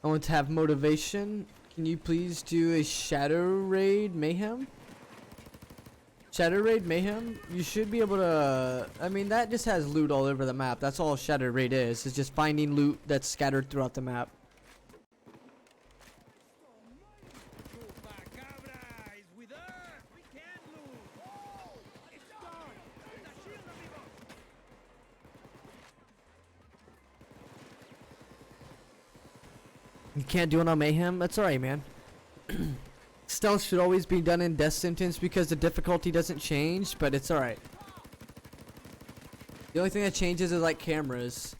I want to have motivation. Can you please do a Shadow Raid Mayhem? Shadow Raid Mayhem? You should be able to... I mean, that just has loot all over the map. That's all Shadow Raid is. It's just finding loot that's scattered throughout the map. You can't do it on Mayhem? That's alright, man. Stealth should always be done in Death Sentence because the difficulty doesn't change, but it's alright. The only thing that changes is like cameras.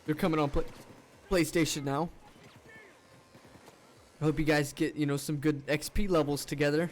They're coming on PlayStation now. I hope you guys get, you know, some good XP levels together.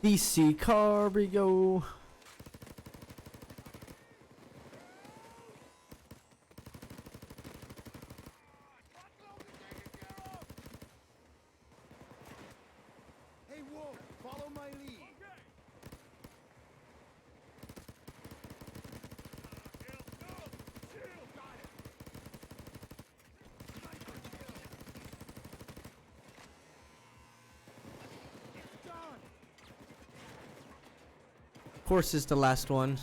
DC cargo. Hey, Wolf, follow my lead. Of course, is the last one.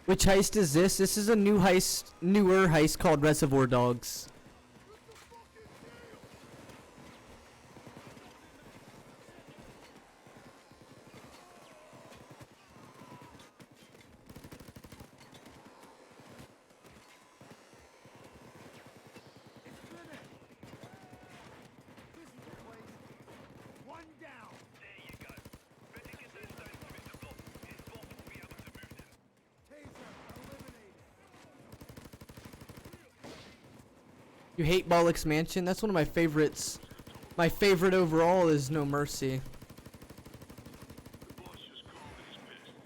Which heist is this? This is a new heist, newer heist called Reservoir Dogs. One down. There you go. Better get those stones to Mr. Block. His boss will be able to move them. Taser, eliminated. You hate Bollock's Mansion? That's one of my favorites. My favorite overall is No Mercy. The boss just called and he's pissed.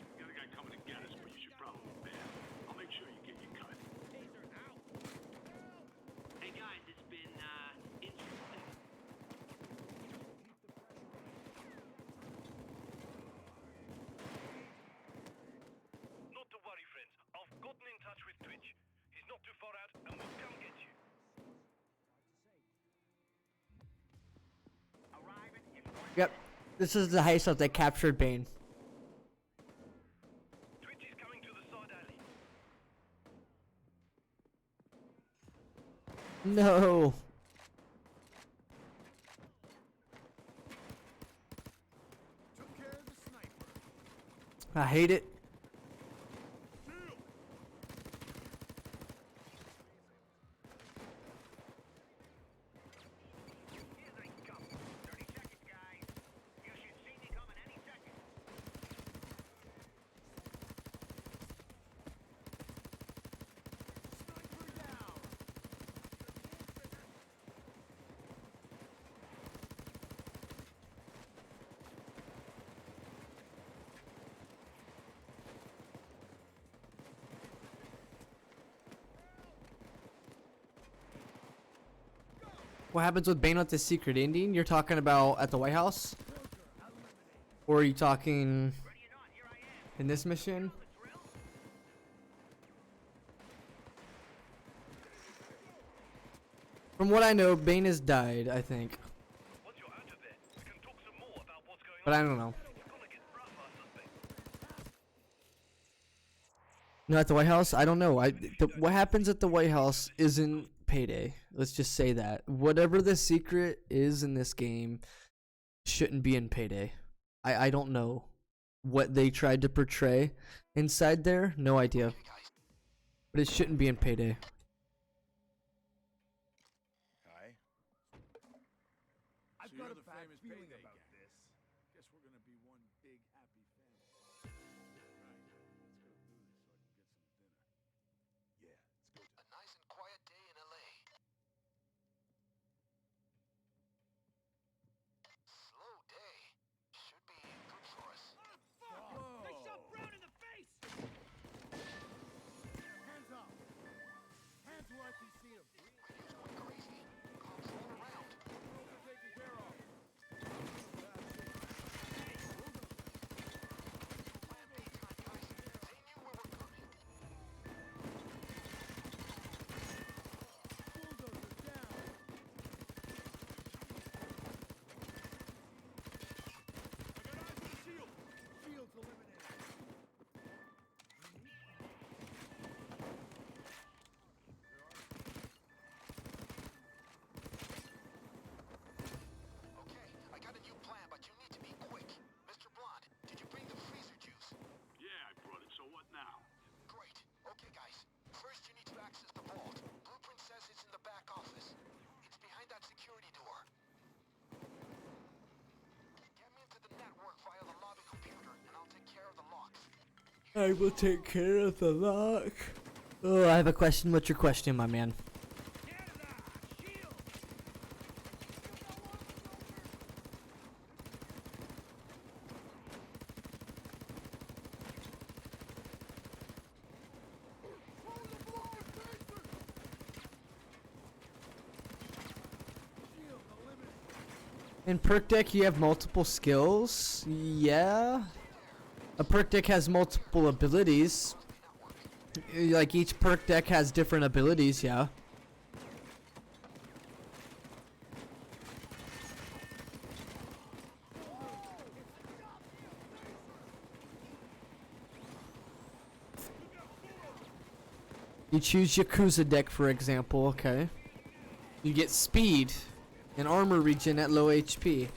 Yep. This is the heist that they captured Bane. Twitch is coming to the side alley. No. Took care of the sniper. I hate it. Here they come. 30 seconds, guys. You should see me coming any second. Sniper down. What happens with Bane with the secret ending? You're talking about at the White House? Or are you talking in this mission? From what I know, Bane has died, I think. Once you're out of there, we can talk some more about what's going But on. I don't know. It's gonna get rough, I suspect. No, at the White House? I don't know. What happens at the White House isn't Payday. Let's just say that. Whatever the secret is in this game shouldn't be in Payday. I don't know what they tried to portray inside there. No idea. But it shouldn't be in Payday. Hi. I've got a bad feeling about this. Guess we're gonna be one big happy family. Right. Let's go do this so I can get some dinner. Yeah, let's go. A nice and quiet day in LA. Slow day. Should be good for us. They shot Brown in the face! Hands up. Hands where I can see them. Radio's going crazy. Cops all around. They're taken care of. Plan big time, guys. They knew we were coming. Bulldozers down. Shields eliminated. Okay, I got a new plan, but you need to be quick. Mr. Blonde, did you bring the freezer juice? Yeah, I brought it, so what now? Great. Okay, guys. First, you need to access the vault. Blueprint says it's in the back office. It's behind that security door. Get me into the network via the lobby computer, and I'll take care of the locks. I will take care of the lock. Oh, I have a question. What's your question, my man? Canada! Shield! Shields eliminated. In perk deck, you have multiple skills. Yeah. A perk deck has multiple abilities. Like each perk deck has different abilities, yeah. You choose Yakuza deck, for example, okay. You get speed and armor regen at low HP. Computer's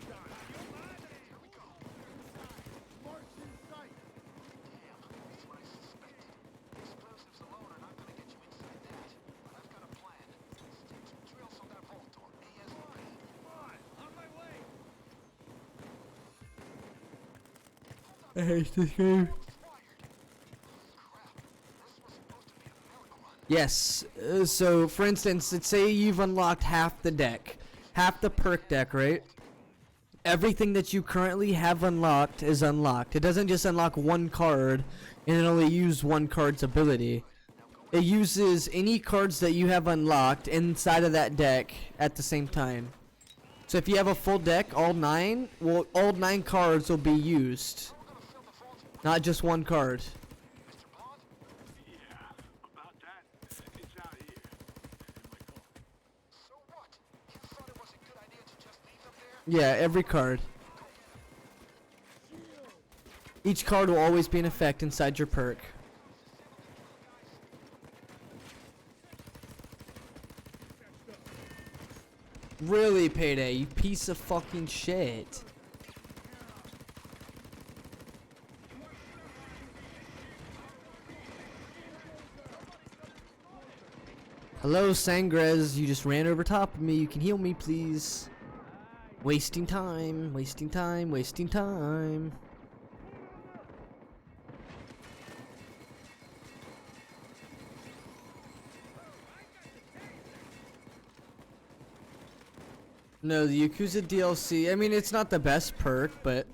done. Mark's in sight. Damn, that's what I suspected. Explosives alone are not gonna get you inside that. But I've got a plan. Stick some drills on that vault door. ASAP. On my way! I hate this game. Yes, so for instance, let's say you've unlocked half the deck, half the perk deck, right? Everything that you currently have unlocked is unlocked. It doesn't just unlock one card and it only uses one card's ability. It uses any cards that you have unlocked inside of that deck at the same time. So if you have a full deck, all 9 cards will be used. Not just one card. Yeah, about that. It's out here. In my car. So what? Yeah, every card. Each card will always be in effect inside your perk. Really, Payday, you piece of fucking shit. Hello, Sangrez. You just ran over top of me. You can heal me, please. Wasting time, wasting time, wasting time. No, the Yakuza DLC, I mean, it's not the best perk, but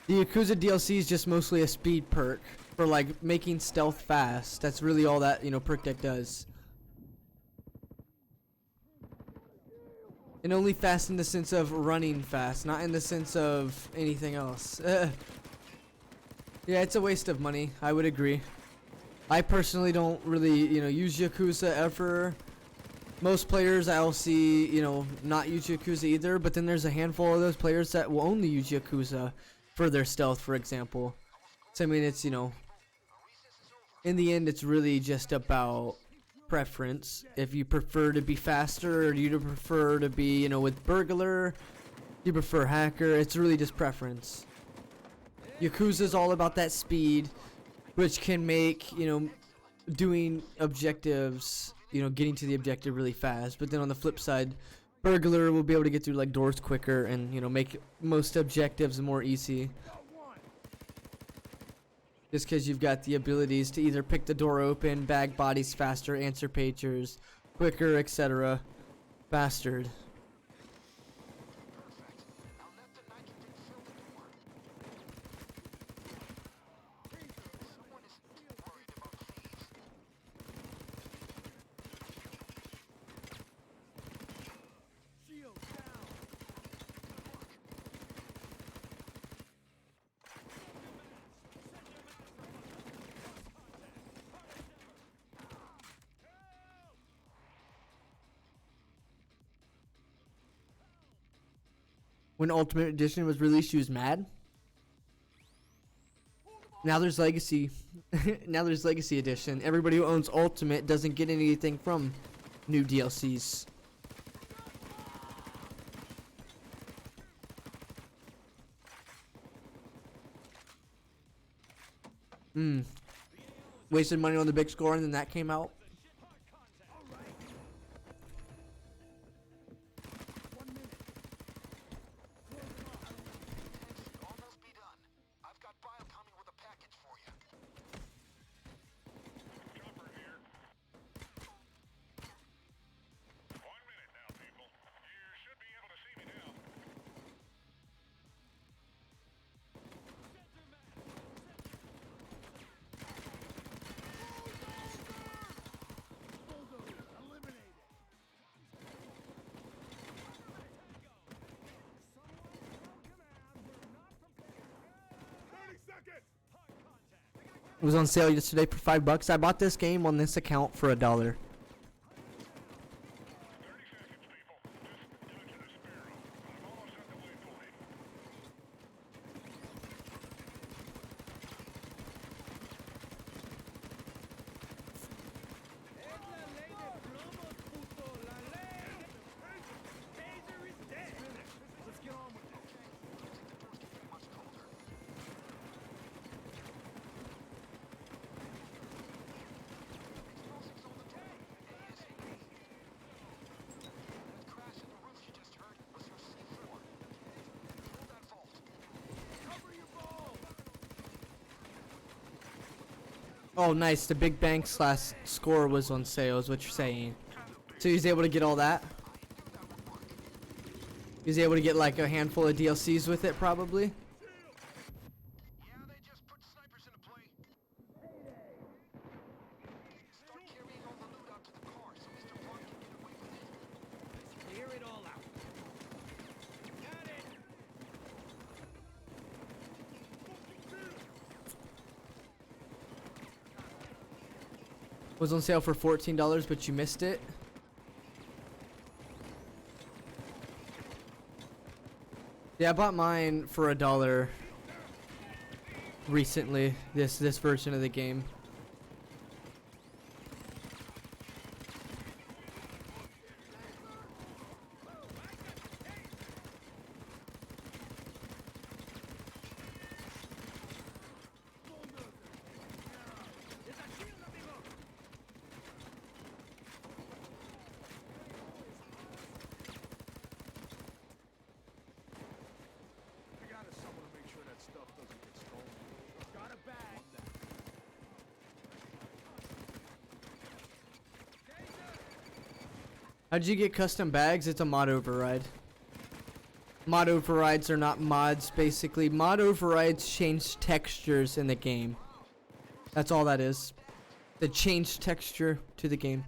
the Yakuza DLC is just mostly a speed perk for, like, making stealth fast. That's really all that, you know, perk deck does. And only fast in the sense of running fast, not in the sense of anything else. Yeah, it's a waste of money, I would agree. I personally don't really, you know, use Yakuza ever. Most players I'll see, you know, not use Yakuza either, but then there's a handful of those players that will only use Yakuza for their stealth, for example. So, I mean, it's, you know, in the end, it's really just about preference. If you prefer to be faster, or do you prefer to be, you know, with burglar, do you prefer hacker, it's really just preference. Yakuza's all about that speed, which can make, you know, doing objectives, you know, getting to the objective really fast. But then on the flip side, burglar will be able to get through like doors quicker and, you know, make most objectives more easy. Just because you've got the abilities to either pick the door open, bag bodies faster, answer pagers quicker, etc. Bastard. When Ultimate Edition was released, she was mad. Now there's Legacy. Now there's Legacy Edition. Everybody who owns Ultimate doesn't get anything from new DLCs. Wasted money on the big score and then that came out. It was on sale yesterday for $5. I bought this game on this account for $1. Oh, nice. The Big Bang slash score was on sale, is what you're saying. So he's able to get all that? He's able to get like a handful of DLCs with it, probably? Was on sale for $14, but you missed it. Yeah, I bought mine for $1 recently. This version of the game. I got someone to make sure that stuff doesn't get stolen. Got a bag. How'd you get custom bags? It's a mod override. Mod overrides are not mods, basically. Mod overrides change textures in the game. That's all that is. They change texture to the game.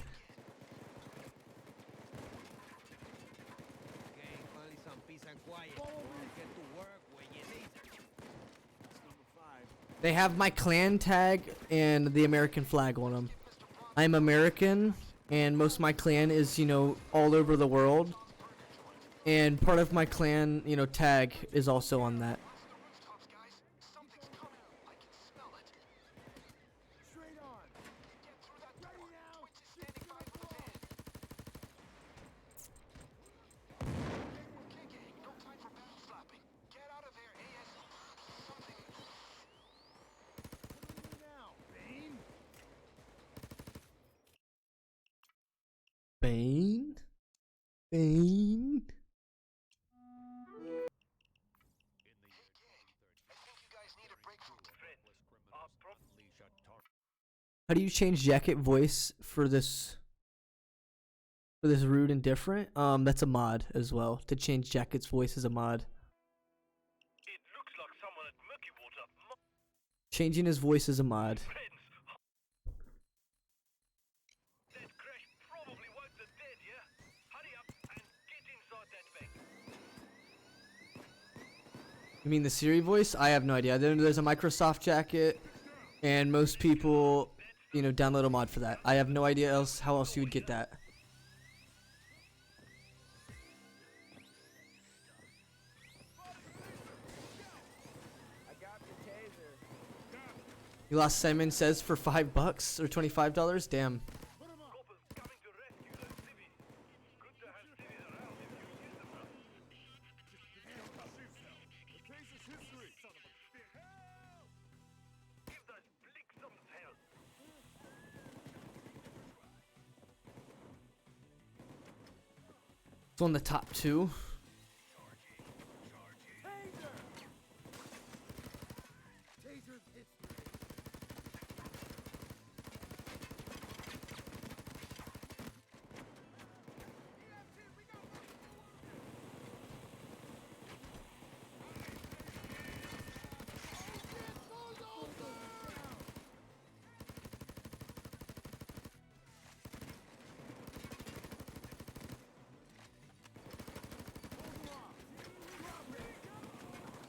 They have my clan tag and the American flag on them. I'm American, and most of my clan is, you know, all over the world. And part of my clan, you know, tag is also on that. Straight on. Get through that door. Ready now. Standing by for the van. KK, no time for battle flapping. Get out of there, AS. Something. What do we do now? Bane? Bane? Bane? How do you change jacket voice for this rude and different? That's a mod as well. To change jacket's voice is a mod. It looks like someone at Murky Water. Changing his voice is a mod. That crash probably woke the dead, yeah? Hurry up and get inside that bank. You mean the Siri voice? I have no idea. There's a Microsoft jacket, and most people, you know, download a mod for that. I have no idea how else you would get that. You lost Simon Says for $5 or $25? Damn. It's on the top 2. Taser's history.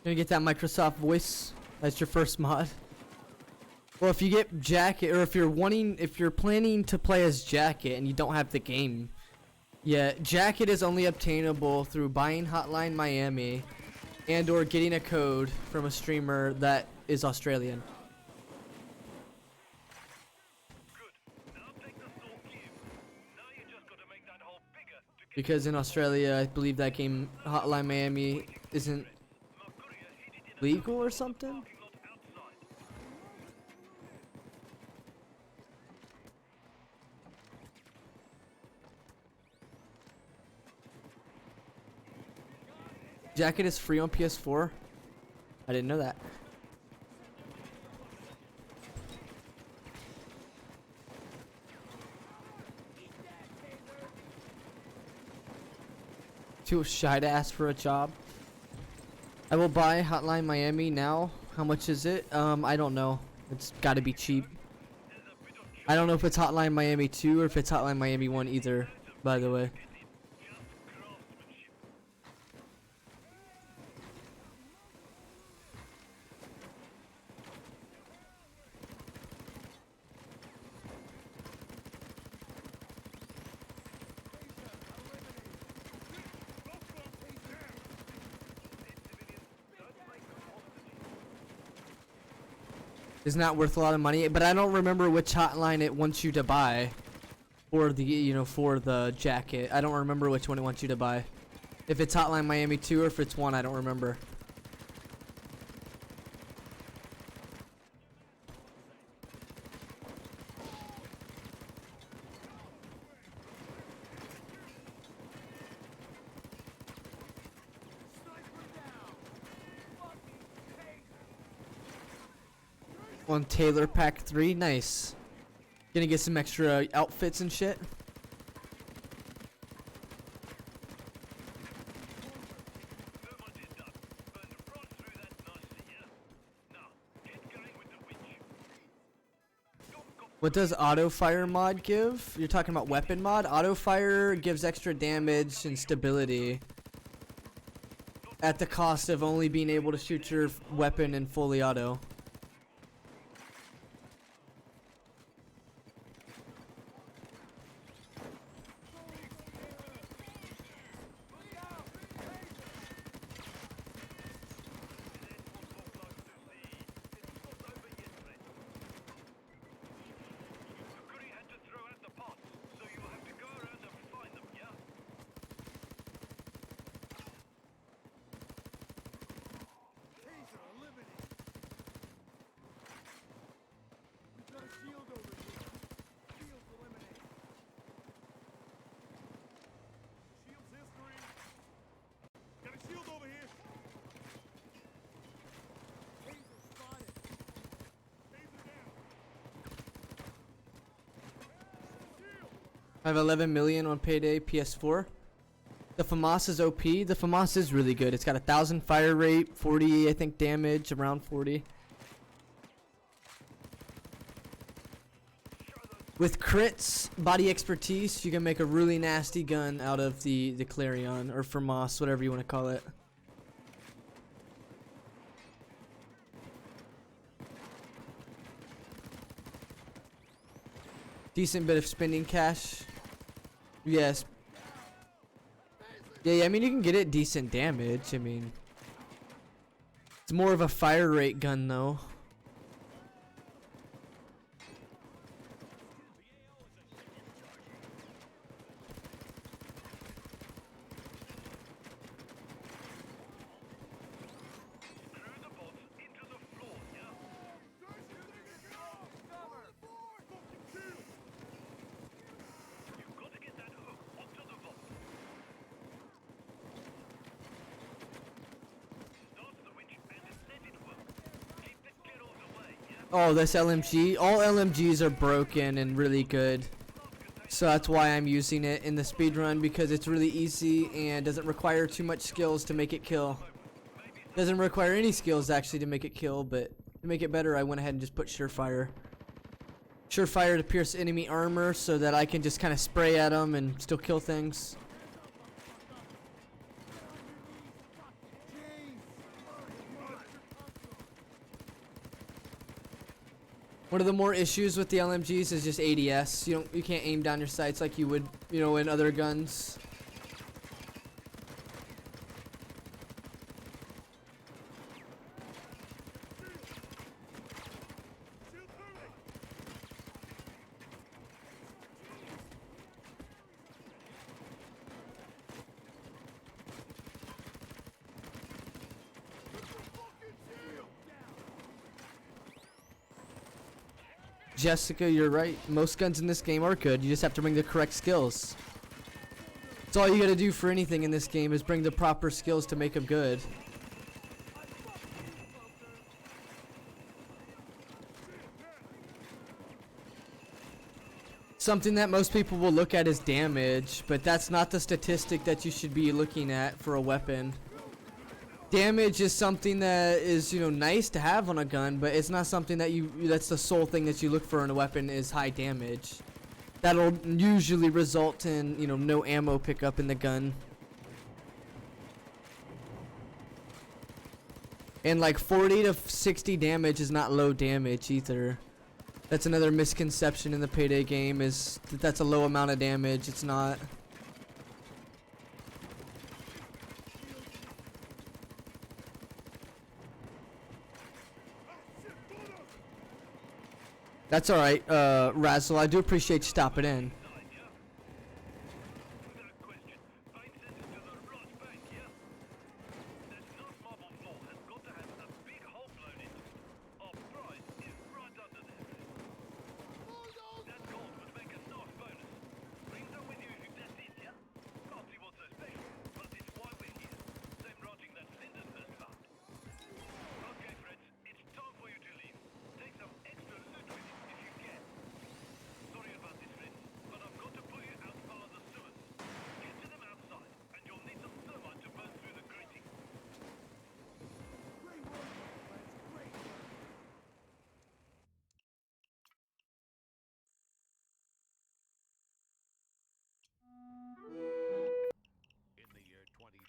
Gonna get that Microsoft voice as your first mod. Well, if you get Jacket, or if you're planning to play as Jacket and you don't have the game, yeah, Jacket is only obtainable through buying Hotline Miami and or getting a code from a streamer that is Australian. Because in Australia, I believe that game Hotline Miami isn't legal or something. Jacket is free on PS4. I didn't know that. Too shy to ask for a job. I will buy Hotline Miami now. How much is it? I don't know. It's got to be cheap. I don't know if it's Hotline Miami 2 or if it's Hotline Miami 1 either, by the way. is not worth a lot of money, but I don't remember which hotline it wants you to buy for the, you know, for the jacket. I don't remember which one it wants you to buy. If it's Hotline Miami 2 or if it's one, I don't remember. On Taylor Pack 3, nice. Gonna get some extra outfits and shit. What does auto fire mod give? You're talking about weapon mod? Auto fire gives extra damage and stability at the cost of only being able to shoot your weapon in fully auto. I have 11 million on Payday PS4. The FAMAS is OP. The FAMAS is really good. It's got 1,000 fire rate, 40 I think damage, around 40. With crits, body expertise, you can make a really nasty gun out of the Clarion or FAMAS, whatever you want to call it. Decent bit of spending cash. Yes. Yeah, I mean, you can get it decent damage. I mean, it's more of a fire rate gun, though. Oh, this LMG. All LMGs are broken and really good. So that's why I'm using it in the speedrun, because it's really easy and doesn't require too much skills to make it kill. Doesn't require any skills actually to make it kill, but to make it better I went ahead and just put Surefire. Surefire to pierce enemy armor so that I can just kind of spray at them and still kill things. One of the more issues with the LMGs is just ADS. You can't aim down your sights like you would, you know, in other guns. Jessica, you're right. Most guns in this game are good. You just have to bring the correct skills. That's all you gotta do for anything in this game, is bring the proper skills to make them good. Something that most people will look at is damage, but that's not the statistic that you should be looking at for a weapon. Damage is something that is, you know, nice to have on a gun, but it's not something that that's the sole thing that you look for in a weapon is high damage. That'll usually result in, you know, no ammo pickup in the gun. And like 40 to 60 damage is not low damage either. That's another misconception in the Payday game, is that that's a low amount of damage. It's not. That's alright, Razzle. I do appreciate you stopping in. In the year 2015,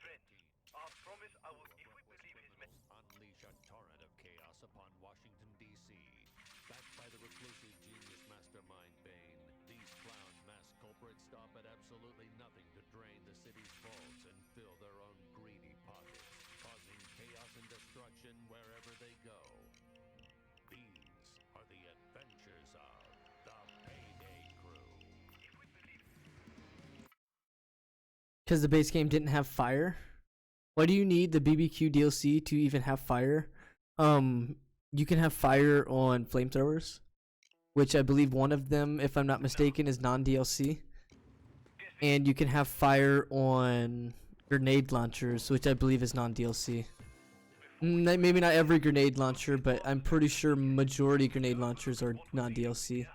unleash a torrent of chaos upon Washington, D.C. Backed by the reclusive genius mastermind Bane, these clown mass culprits stop at absolutely nothing to drain the city's vaults and fill their own greedy pockets, causing chaos and destruction wherever they go. These are the adventures of the Payday crew. Because the base game didn't have fire? Why do you need the BBQ DLC to even have fire? You can have fire on flamethrowers, which I believe one of them, if I'm not mistaken, is non-DLC. And you can have fire on grenade launchers, which I believe is non-DLC. Maybe not every grenade launcher, but I'm pretty sure majority grenade launchers are non-DLC.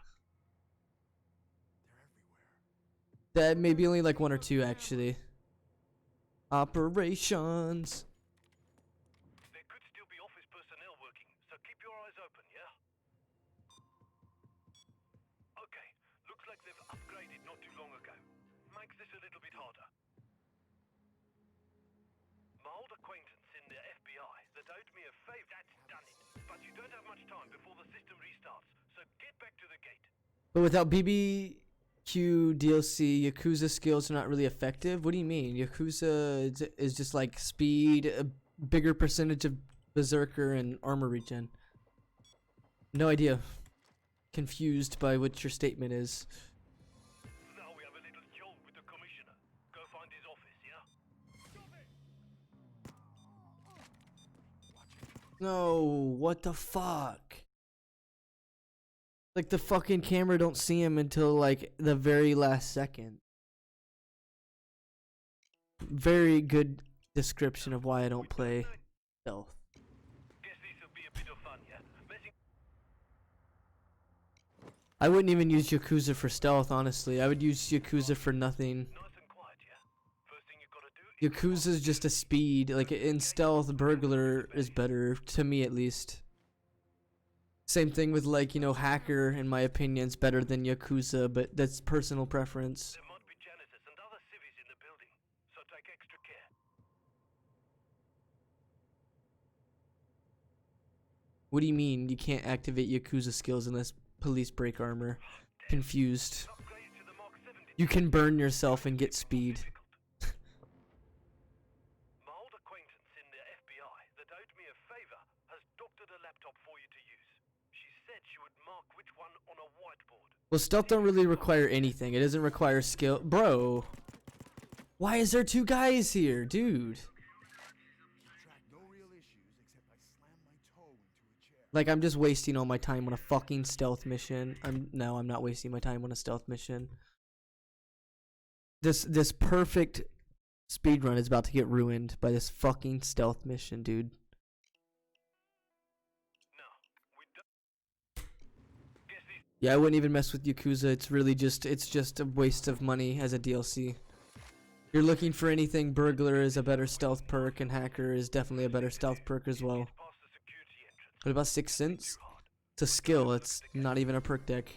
That may be only like one or two, actually. Operations. There could still be office personnel working, so keep your eyes open, yeah? Okay, looks like they've upgraded not too long ago. Makes this a little bit harder. My old acquaintance in the FBI that owed me a favor, that's done it. But you don't have much time before the system restarts, so get back to the gate. But without BBQ DLC, Yakuza skills are not really effective? What do you mean? Yakuza is just like speed, a bigger percentage of Berserker, and armor regen. No idea. Confused by what your statement is. Now we have a little jolt with the commissioner. Go find his office, yeah? No, what the fuck? Like the fucking camera don't see him until like the very last second. Very good description of why I don't play stealth. Guess this'll be a bit of fun, yeah? I wouldn't even use Yakuza for stealth, honestly. I would use Yakuza for nothing. Yakuza's just a speed. Like in stealth, burglar is better, to me at least. Same thing with like, you know, hacker, in my opinion, is better than Yakuza, but that's personal preference. There might be janitors and other civvies in the building, so take extra care. What do you mean you can't activate Yakuza skills unless police break armor? Confused. You can burn yourself and get speed. My old acquaintance in the FBI that owed me a favor has doctored a laptop for you to use. She said she would mark which one on a whiteboard. Well, stealth don't really require anything. It doesn't require skill. Bro, why is there two guys here, dude? Like, I'm just wasting all my time on a fucking stealth mission. No, I'm not wasting my time on a stealth mission. This perfect speedrun is about to get ruined by this fucking stealth mission, dude. Yeah, I wouldn't even mess with Yakuza. It's really just, it's just a waste of money as a DLC. You're looking for anything, burglar is a better stealth perk, and hacker is definitely a better stealth perk as well. What about Sixth Sense? It's a skill, it's not even a perk deck. You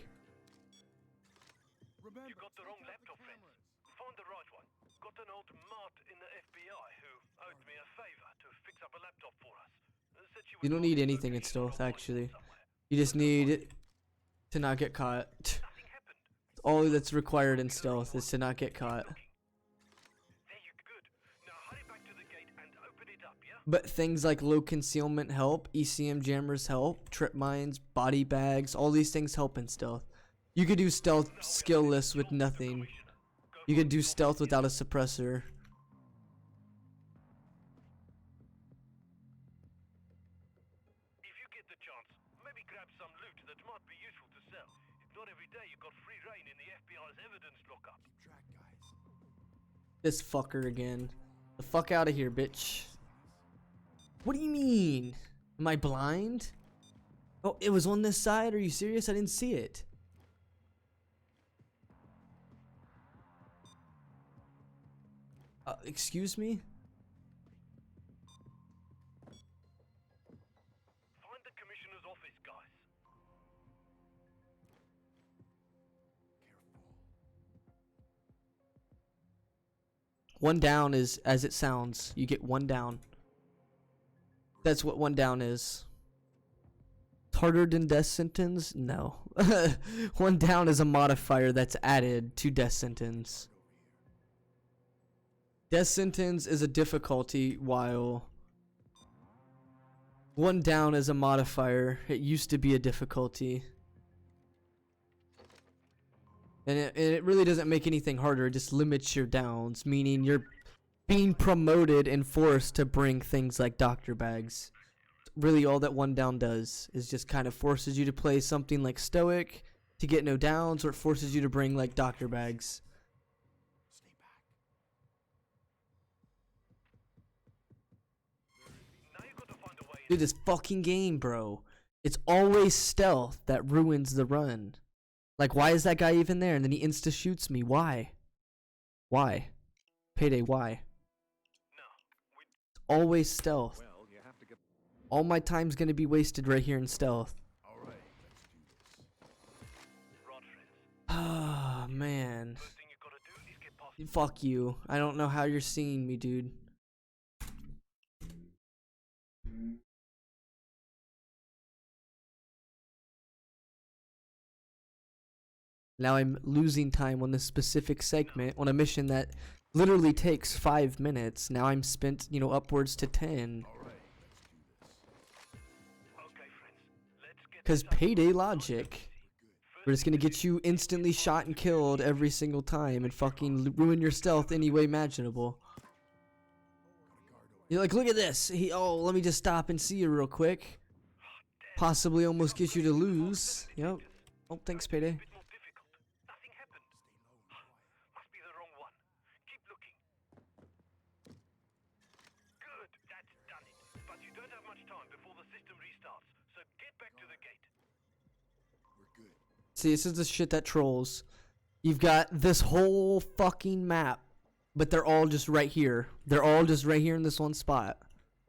got the wrong laptop, friends. Found the right one. Got an old mart in the FBI who owed me a favor to fix up a laptop for us. Said she You don't need anything in stealth, actually. You just need to not get caught. All that's required in stealth is to not get caught. But things like low concealment help, ECM jammers help, trip mines, body bags, all these things help in stealth. You could do stealth skillless with nothing. You could do stealth without a suppressor. If you get the chance, maybe grab some loot that might be useful to sell. It's not every day you got free reign in the FBI's evidence lockup. This fucker again. The fuck out of here, bitch. What do you mean? Am I blind? Oh, it was on this side? Are you serious? I didn't see it. Excuse me? Find the commissioner's office, guys. One down is as it sounds. You get one down. That's what one down is. Harder than death sentence? No. One down is a modifier that's added to death sentence. Death sentence is a difficulty, while one down is a modifier. It used to be a difficulty. And it really doesn't make anything harder. It just limits your downs, meaning you're being promoted and forced to bring things like doctor bags. Really all that one down does is just kind of forces you to play something like stoic to get no downs, or it forces you to bring like doctor bags. Dude, this fucking game, bro. It's always stealth that ruins the run. Like, why is that guy even there? And then he insta shoots me. Why? Why? Payday, why? It's always stealth. All my time's gonna be wasted right here in stealth. Ah, man. Fuck you. I don't know how you're seeing me, dude. Now I'm losing time on this specific segment on a mission that literally takes 5 minutes. Now I'm spent, you know, upwards to 10. Because payday logic. We're just gonna get you instantly shot and killed every single time and fucking ruin your stealth any way imaginable. You're like, look at this. Oh, let me just stop and see you real quick. Possibly almost get you to lose. Yep. Oh, thanks, Payday. See, this is the shit that trolls. You've got this whole fucking map, but they're all just right here. They're all just right here in this one spot.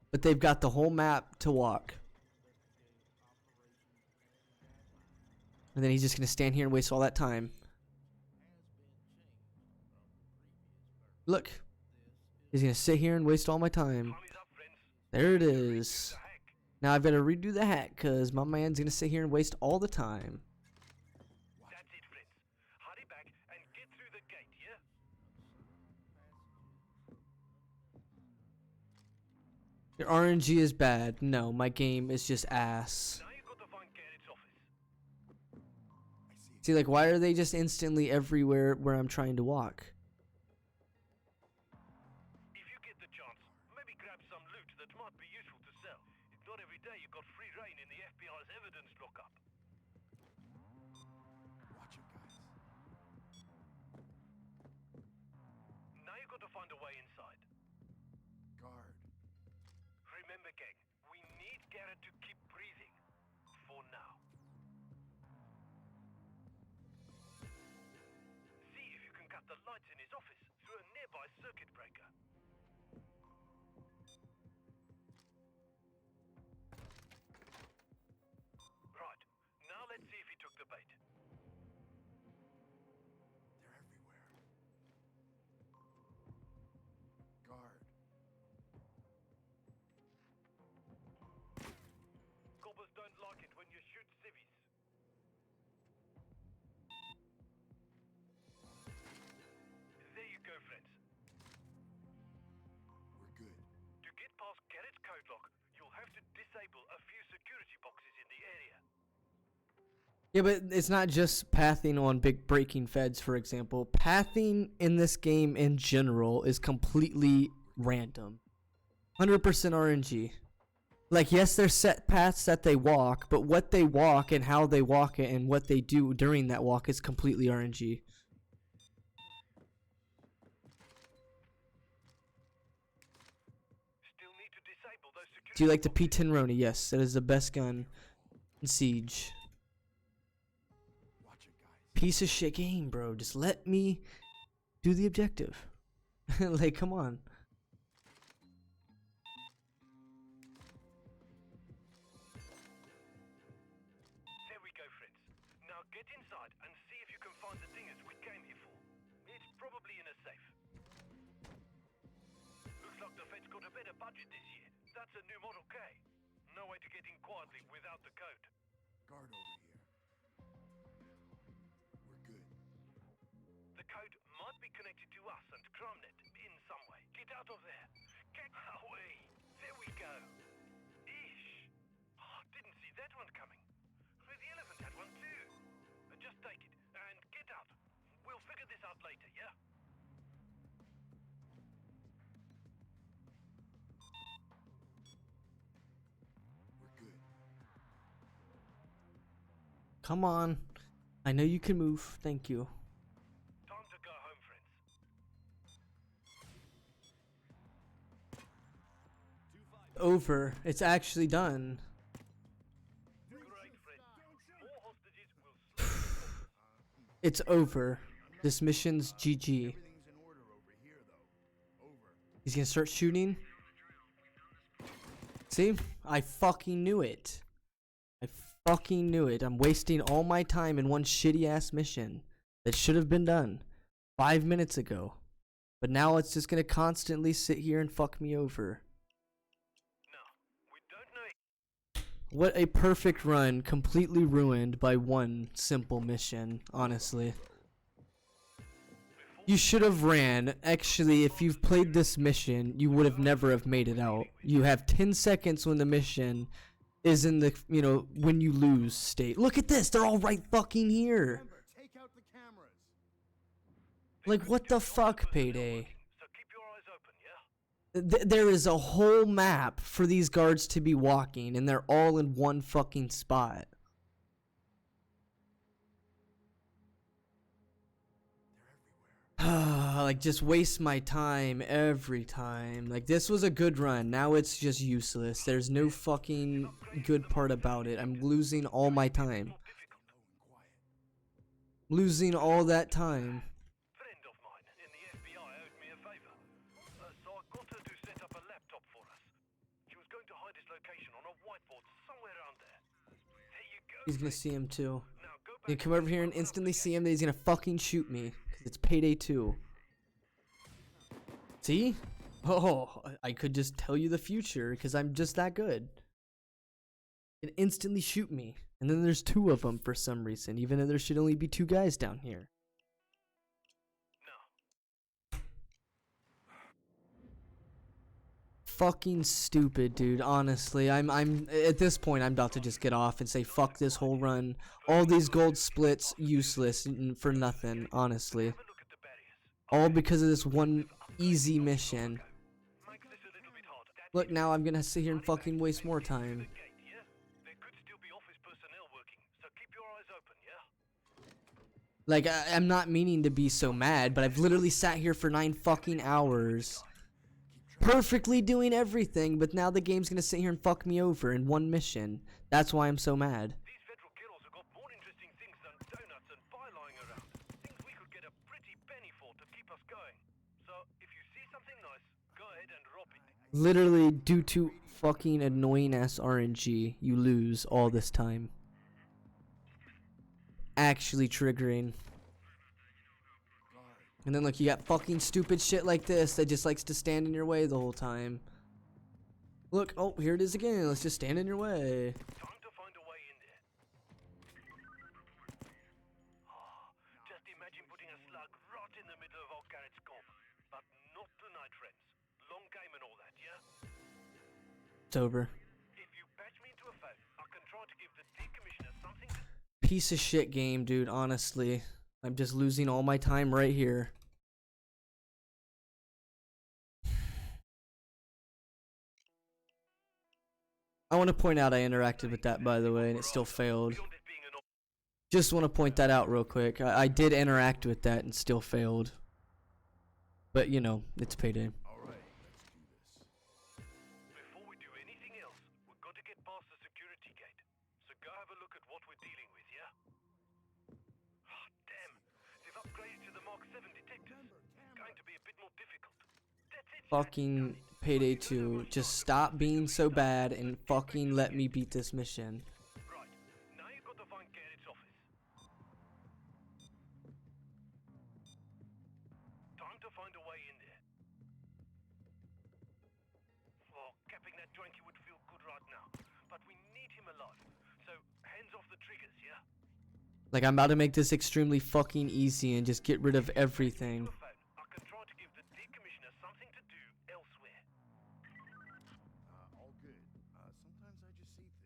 But they've got the whole map to walk. And then he's just going to stand here and waste all that time. Look. He's going to sit here and waste all my time. There it is. Now I've got to redo the hack because my man's going to sit here and waste all the time. Your RNG is bad. No, my game is just ass. See, like, why are they just instantly everywhere where I'm trying to walk? If you get the chance, maybe grab some loot that might be useful to sell. It's not every day you got free reign in the FBI's evidence lockup. Watch it, guys. Now you got to find a way inside. Guard. Remember, gang, we need Garrett to keep breathing. For now. See if you can cut the lights in his office through a nearby circuit breaker. Right, now let's see if he took the bait. They're everywhere. Guard. Coppers don't like it when you shoot civvies. There you go, friends. Yeah, but it's not just pathing on big breaking feds, for example. Pathing in this game in general is completely random. 100% RNG. Like, yes, there's set paths that they walk, but what they walk and how they walk it and what they do during that walk is completely RNG. Still need to disable those security. Do you like the P10 Roni? Yes, that is the best gun in Siege. Piece of shit game, bro. Just let me do the objective. Like, come on. There we go, friends. Now get inside and see if you can find the dingers we came here for. It's probably in a safe. Looks like the Fed's got a better budget this year. That's a new Model K. No way to get in quietly without the code. Guard over here. We're good. The code might be connected to us and CrimeNet in some way. Get out of there. Get away. There we go. Ish. Oh, didn't see that one coming. The elephant had one too. Just take it and get out. We'll figure this out later, yeah? We're good. Come on. I know you can move. Thank you. Time to go home, friends. Over. It's actually done. Great, friend. More hostages will It's over. This mission's GG. Everything's in order over here, though. Over. He's gonna start shooting. See? I fucking knew it. I fucking knew it. I'm wasting all my time in one shitty ass mission that should have been done 5 minutes ago. But now it's just gonna constantly sit here and fuck me over. No, we don't know. What a perfect run, completely ruined by one simple mission, honestly. You should have ran. Actually, if you've played this mission, you would have never have made it out. You have 10 seconds when the mission is in the, you know, when you lose state. Look at this, they're all right fucking here. Remember, take out the cameras. Like, what the fuck, Payday? So keep your eyes open, yeah? There is a whole map for these guards to be walking, and they're all in one fucking spot. Like, just waste my time every time. Like, this was a good run. Now it's just useless. There's no fucking good part about it. I'm losing all my time. Losing all that time. Friend of mine in the FBI owed me a favor. So I got her to set up a laptop for us. She was going to hide his location on a whiteboard somewhere around there. There you go. He's gonna see him too. Now go You back come over here and instantly see him that he's gonna fucking shoot me. Cause it's Payday 2. See? Oh, I could just tell you the future because I'm just that good. It instantly shoot me. And then there's 2 of them for some reason, even though there should only be 2 guys down here. Fucking stupid, dude. Honestly, I'm at this point I'm about to just get off and say fuck this whole run. All these gold splits useless for nothing, honestly. All because of this one easy mission. Look, now I'm gonna sit here and fucking waste more time. Like, I'm not meaning to be so mad, but I've literally sat here for 9 fucking hours. Perfectly doing everything, but now the game's gonna sit here and fuck me over in one mission. That's why I'm so mad. These federal killers have got more interesting things than donuts and pie lying around. Things we could get a pretty penny for to keep us going. So, if you see something nice, go ahead and rob it. Literally, due to fucking annoying ass RNG, you lose all this time. Actually triggering. And then look, you got fucking stupid shit like this that just likes to stand in your way the whole time. Look, oh, here it is again. Let's just stand in your way. Time to find a way in there. Just imagine putting a slug right in the middle of our carrot scope. But not tonight, friends. Long game and all that, yeah? It's over. If you patch me into a phone, I can try to give the decommissioner something to... piece of shit game, dude, honestly. I'm just losing all my time right here. I want to point out I interacted with that, by the way, and it still failed. Just want to point that out real quick. I did interact with that and still failed. But, you know, it's Payday. Alright, let's do this. Before we do anything else, we've got to get past the security gate. So go have a look at what we're dealing with, yeah? Oh, damn. They've upgraded to the Mark 7 detectors. It's going to be a bit more difficult. That's it. Fucking Payday 2. Just stop being so bad and fucking let me beat this mission. Right. Now you've got to find Garrett's office. Time to find a way in there. Oh, capping that jointy would feel good right now. But we need him alive. So, hands off the triggers, yeah? Like, I'm about to make this extremely fucking easy and just get rid of everything. I can try to give the decommissioner something to do elsewhere. All good. Sometimes I just see things.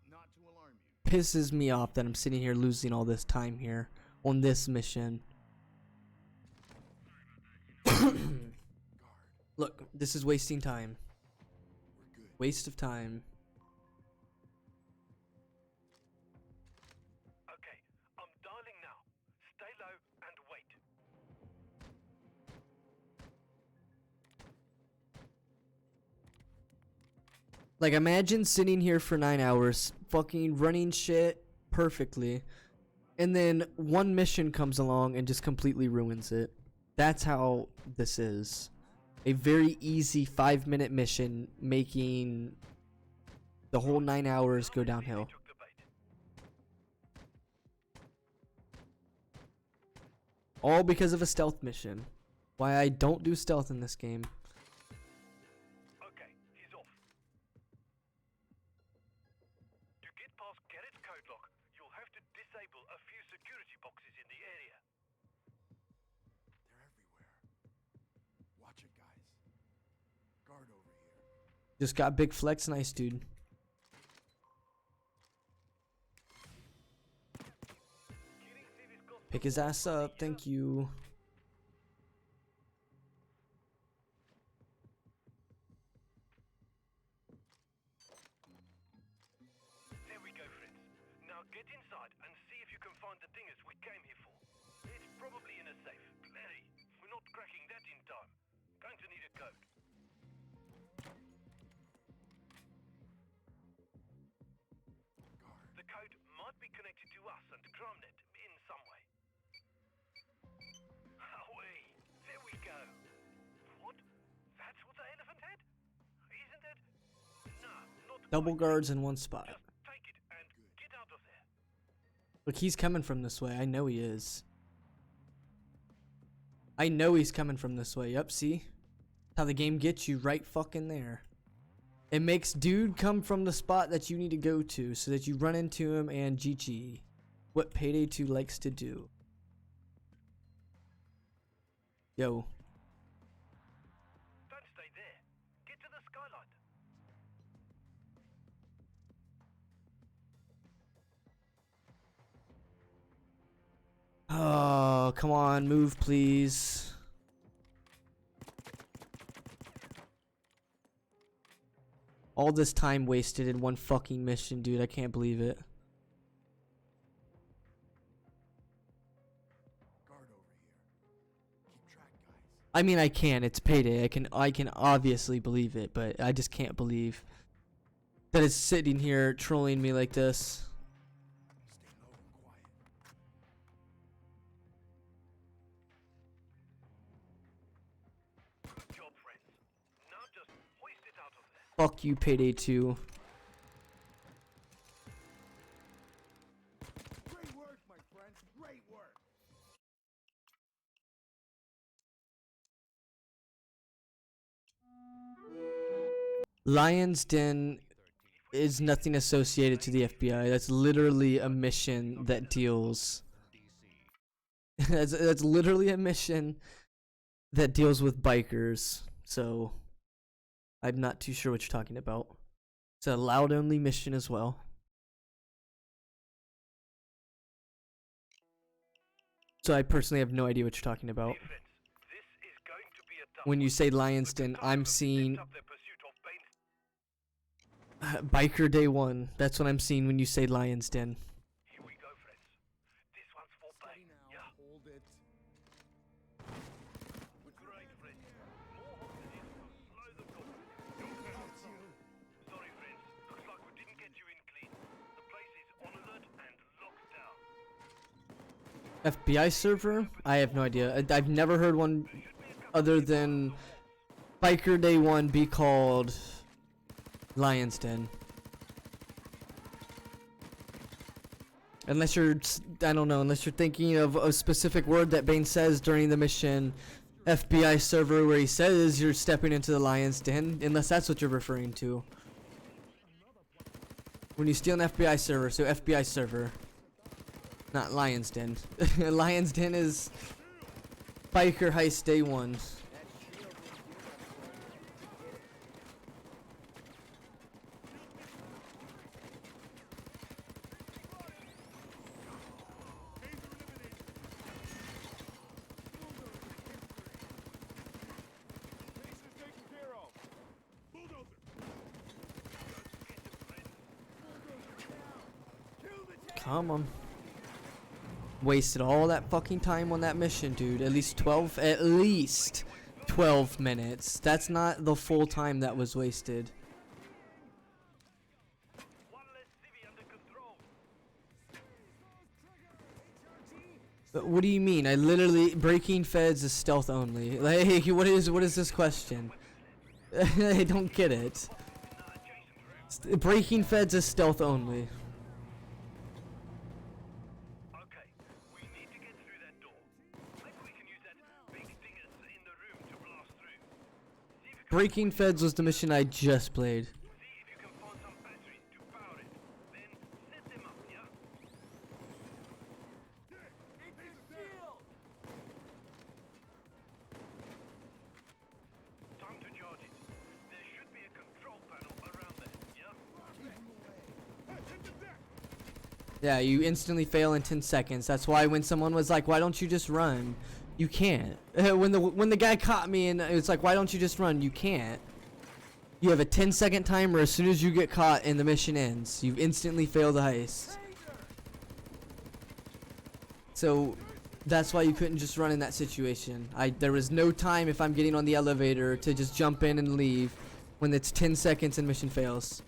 Not to alarm you. Pisses me off that I'm sitting here losing all this time here on this mission. Look, this is wasting time. Waste of time. Okay, I'm dialing now. Stay low and wait. Like, imagine sitting here for 9 hours, fucking running shit perfectly, and then one mission comes along and just completely ruins it. That's how this is. A very easy 5-minute mission making the whole 9 hours go downhill. All because of a stealth mission. Why I don't do stealth in this game. Okay, he's off. To get past Garrett's code lock, you'll have to disable a few security boxes in the area. They're everywhere. Watch it, guys. Guard over here. Just got big flex, nice dude. Pick his ass up, thank you. There we go, friends. Now get inside and see if you can find the dingers we came here for. It's probably in a safe. Larry, we're not cracking that in time. Going to need a code. The code might be connected to us and CrimeNet in some way. Away. There we go. What? That's what the elephant had? Isn't it? No, not Double guards in one spot. take it and get out of there. Look, he's coming from this way. I know he is. I know he's coming from this way. Yep, see? How the game gets you right fucking there. It makes dude come from the spot that you need to go to so that you run into him and GG. What Payday 2 likes to do. Yo. Don't stay there. Get to the skylight. Oh, come on, move please. All this time wasted in one fucking mission, dude. I can't believe it. Guard over here. Keep track, guys. I mean, I can. It's Payday. I can obviously believe it, but I just can't believe that it's sitting here trolling me like this. Stay low and quiet. Good job, friends. Now just hoist it out of there. Fuck you, Payday 2. Great work, my friend. Great work. Lion's Den is nothing associated to the FBI. That's literally a mission that deals. that's literally a mission that deals with bikers. So I'm not too sure what you're talking about. It's a loud only mission as well. So I personally have no idea what you're talking about. Defense, this is going to be a tough When you one. say Lion's Den, I'm seeing Up their pursuit of Bane's Biker Day 1. That's what I'm seeing when you say Lion's Den. Here we go, friends. This one's for Bane. Yeah. Hold it. Great, friends. More hostages. Slow them down. Sorry, friends. Looks like we didn't get you in clean. The place is on alert and locked down. FBI server? I have no idea. I've never heard one other than Biker Day 1 be called Lion's Den. Unless you're, I don't know, unless you're thinking of a specific word that Bane says during the mission FBI server where he says you're stepping into the Lion's Den, unless that's what you're referring to. When you steal an FBI server, so FBI server. Not Lion's Den. Lion's Den is Biker Heist Day 1. Come on. Wasted all that fucking time on that mission, dude. At least 12 minutes. That's not the full time that was wasted. One less civvy under control. But what do you mean? I literally breaking feds is stealth only. Like, what is this question? I don't get it. Breaking feds is stealth only. Okay, we need to get through that door. Maybe we can use that big dingus in the room to blast through. See if you can Breaking feds was the mission I just played. see if you can find some batteries to power it. Then set them up, yeah? Time to charge it. There should be a control panel around there, yeah? Yeah, you instantly fail in 10 seconds. That's why when someone was like, "Why don't you just run?" You can't. When the guy caught me and it's like, "Why don't you just run?" You can't. You have a 10-second timer as soon as you get caught and the mission ends. You instantly fail the heist. So that's why you couldn't just run in that situation. There was no time if I'm getting on the elevator to just jump in and leave when it's 10 seconds and mission fails.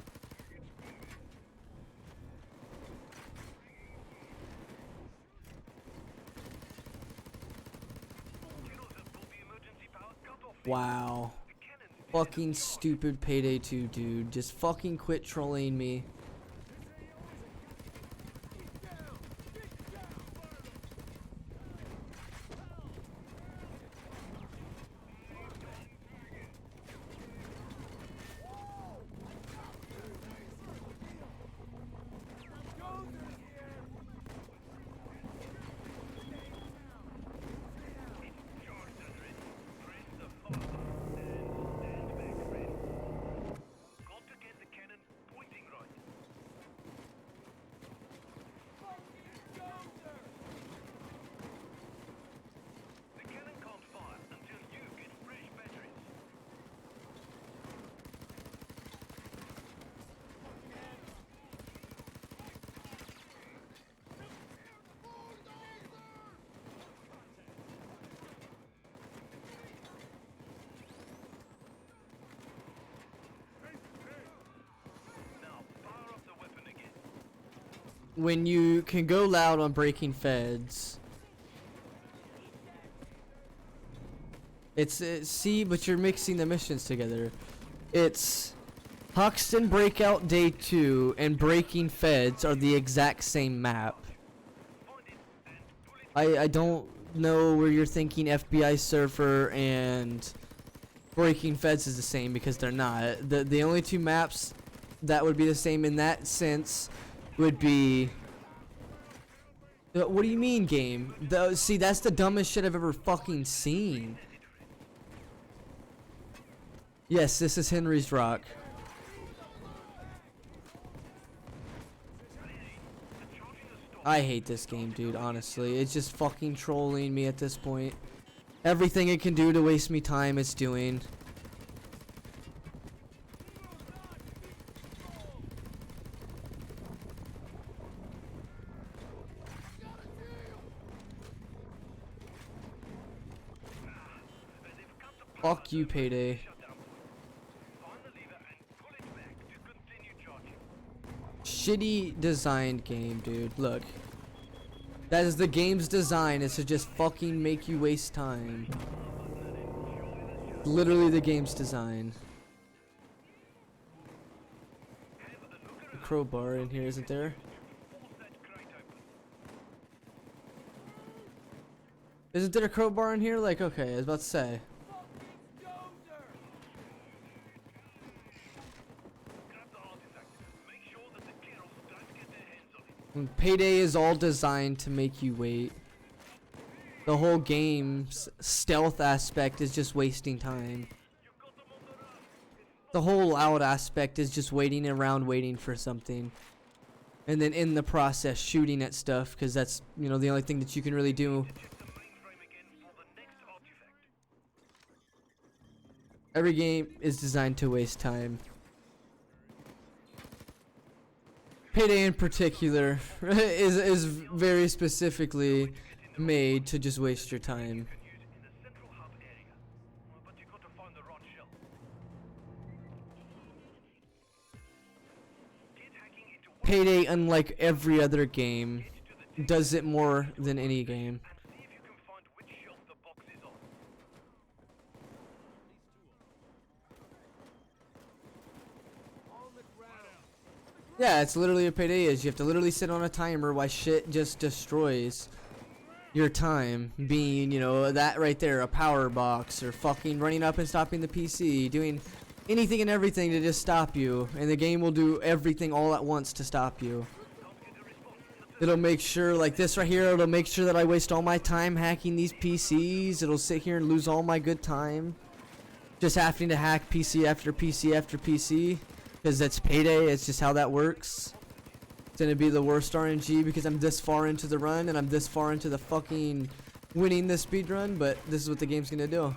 Wow. Fucking stupid Payday 2, dude. Just fucking quit trolling me. Got to get the cannon pointing right. The cannon can't fire until you get fresh batteries. Now power up the weapon again. When you can go loud on breaking feds, it's see, but you're mixing the missions together. It's Hoxton Breakout Day 2 and Breaking Feds are the exact same map. I don't know where you're thinking FBI Surfer and Breaking Feds is the same, because they're not. The only two maps that would be the same in that sense would be... What do you mean, game? See, that's the dumbest shit I've ever fucking seen. Yes, this is Henry's Rock. The charging the storm. I hate this game, dude, honestly. It's just fucking trolling me at this point. Everything it can do to waste me time, it's doing. Fuck you, Payday. Shitty designed game, dude. Look. That is the game's design, is to just fucking make you waste time. Literally the game's design. A crowbar in here, isn't there? Isn't there a crowbar in here? Like, okay, I was about to say. Payday is all designed to make you wait. The whole game's stealth aspect is just wasting time. The whole loud aspect is just waiting around waiting for something. And then in the process shooting at stuff, because that's, you know, the only thing that you can really do. Every game is designed to waste time. Payday in particular is very specifically made to just waste your time. Payday, unlike every other game, does it more than any game. Yeah, it's literally what Payday is. You have to literally sit on a timer while shit just destroys your time. Being, you know, that right there, a power box, or fucking running up and stopping the PC, doing anything and everything to just stop you. And the game will do everything all at once to stop you. It'll make sure, like this right here, it'll make sure that I waste all my time hacking these PCs. It'll sit here and lose all my good time. Just having to hack PC after PC after PC. Because that's Payday, it's just how that works. It's gonna be the worst RNG because I'm this far into the run and I'm this far into the fucking winning the speedrun, but this is what the game's gonna do.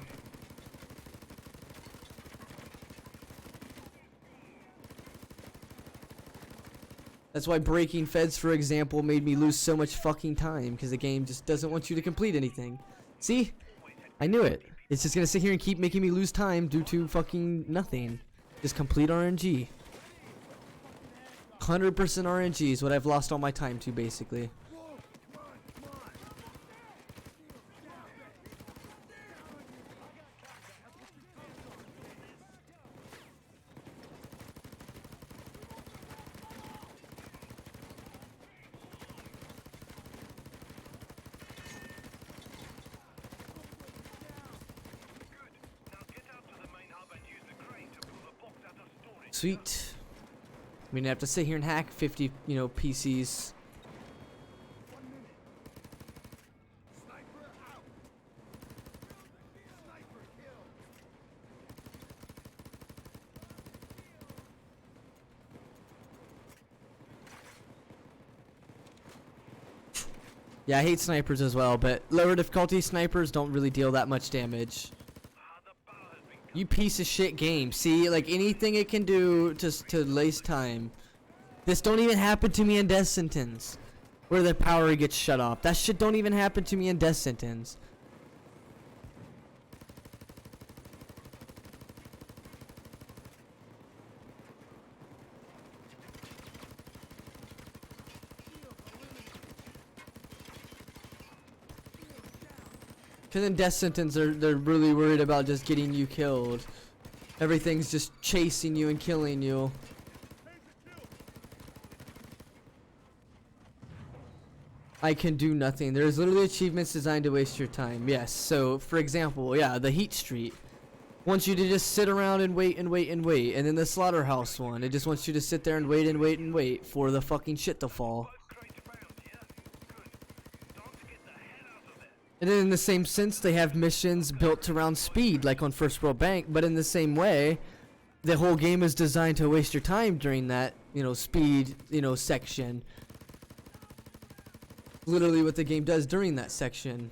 That's why breaking feds, for example, made me lose so much fucking time, because the game just doesn't want you to complete anything. See? I knew it. It's just gonna sit here and keep making me lose time due to fucking nothing. Just complete RNG. 100% RNG is what I've lost all my time to, basically. Sweet. We didn't have to sit here and hack 50, you know, PCs. Yeah, I hate snipers as well, but lower difficulty snipers don't really deal that much damage. You piece of shit game. See, like anything it can do to waste time. This don't even happen to me in Death Sentence, where the power gets shut off. That shit don't even happen to me in Death Sentence. Because in Death Sentence, they're really worried about just getting you killed. Everything's just chasing you and killing you. I can do nothing. There's literally achievements designed to waste your time. Yes, so for example, yeah, the Heat Street wants you to just sit around and wait and wait and wait. And then the Slaughterhouse one, it just wants you to sit there and wait and wait and wait for the fucking shit to fall. And then in the same sense, they have missions built around speed, like on First World Bank, but in the same way, the whole game is designed to waste your time during that, you know, speed, you know, section. literally what the game does during that section.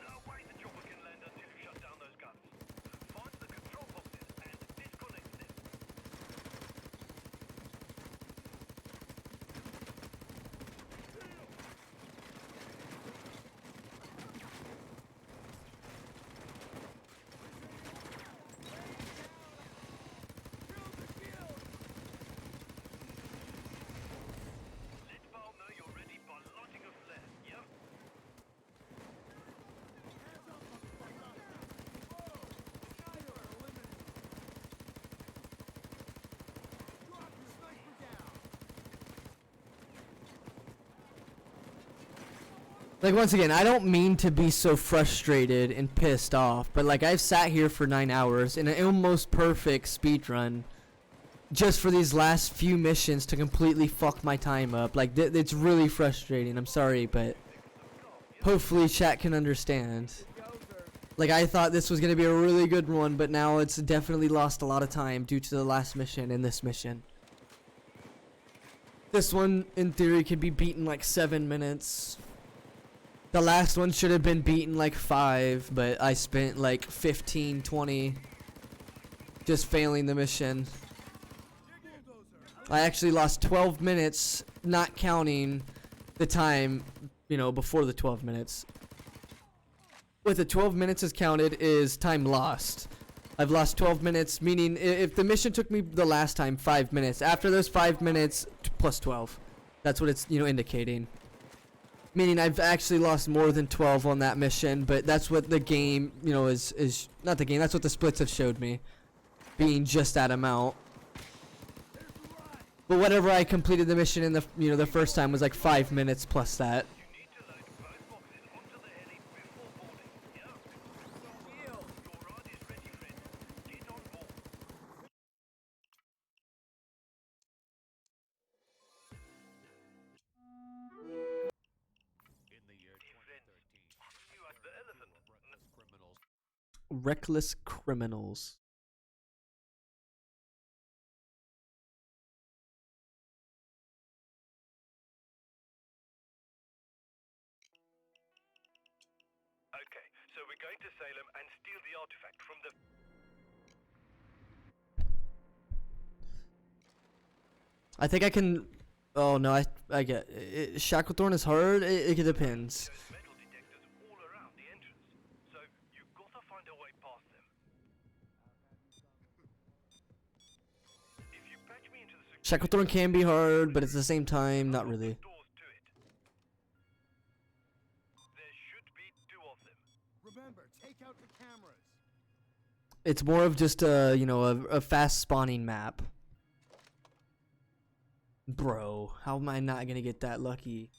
No way the chopper can land until you shut down those guns. Find the control boxes and disconnect them. Let Val know you're ready by lighting a flare, yeah? Like, once again, I don't mean to be so frustrated and pissed off, but like, I've sat here for 9 hours in an almost perfect speedrun just for these last few missions to completely fuck my time up. Like, it's really frustrating. I'm sorry, but hopefully chat can understand. Like, I thought this was gonna be a really good one, but now it's definitely lost a lot of time due to the last mission and this mission. This one, in theory, could be beaten like 7 minutes. The last one should have been beaten like 5, but I spent like 15, 20 just failing the mission. I actually lost 12 minutes, not counting the time, you know, before the 12 minutes. With the 12 minutes is counted is time lost. I've lost 12 minutes, meaning if the mission took me the last time 5 minutes, after those 5 minutes plus 12. That's what it's, you know, indicating. Meaning I've actually lost more than 12 on that mission, but that's what the game, you know, is not the game, that's what the splits have showed me. Being just that amount. But whatever I completed the mission in the, you know, the first time was like 5 minutes plus that. Reckless criminals. Okay, so we're going to Salem and steal the artifact from the... I think I can. Oh no, I get it. Shacklethorn is hard. It depends. There's metal detectors all around the entrance, so you gotta find a way past them. If you patch me into the Shacklethorn can be hard, but at the same time, not really. doors to it. There should be 2 of them. Remember, take out the cameras. It's more of just a, you know, a fast spawning map. Bro, how am I not gonna get that lucky?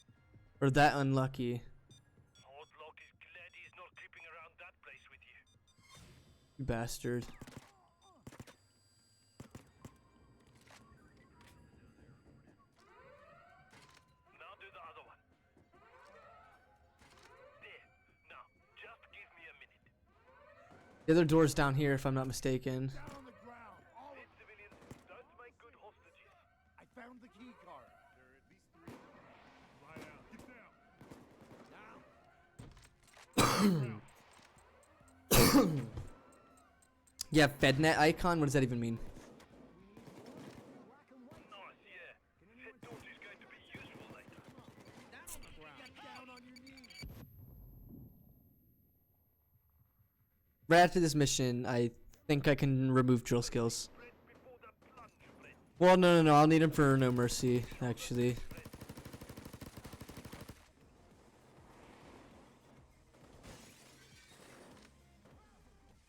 Or that unlucky? Hardlock is glad he's not creeping around that place with you. You bastard. Now do the other one. There. Now, just give me a minute. The other door's down here, if I'm not mistaken. Down on the ground. All These civilians don't make good hostages. I found the key card. There are at least 3 of them. Right out. Get down. Yeah, FedNet icon? What does that even mean? Nice, yeah. That torch is going to be useful later. Get down on your knees. Right after this mission, I think I can remove drill skills. Well, no, I'll need him for No Mercy, actually.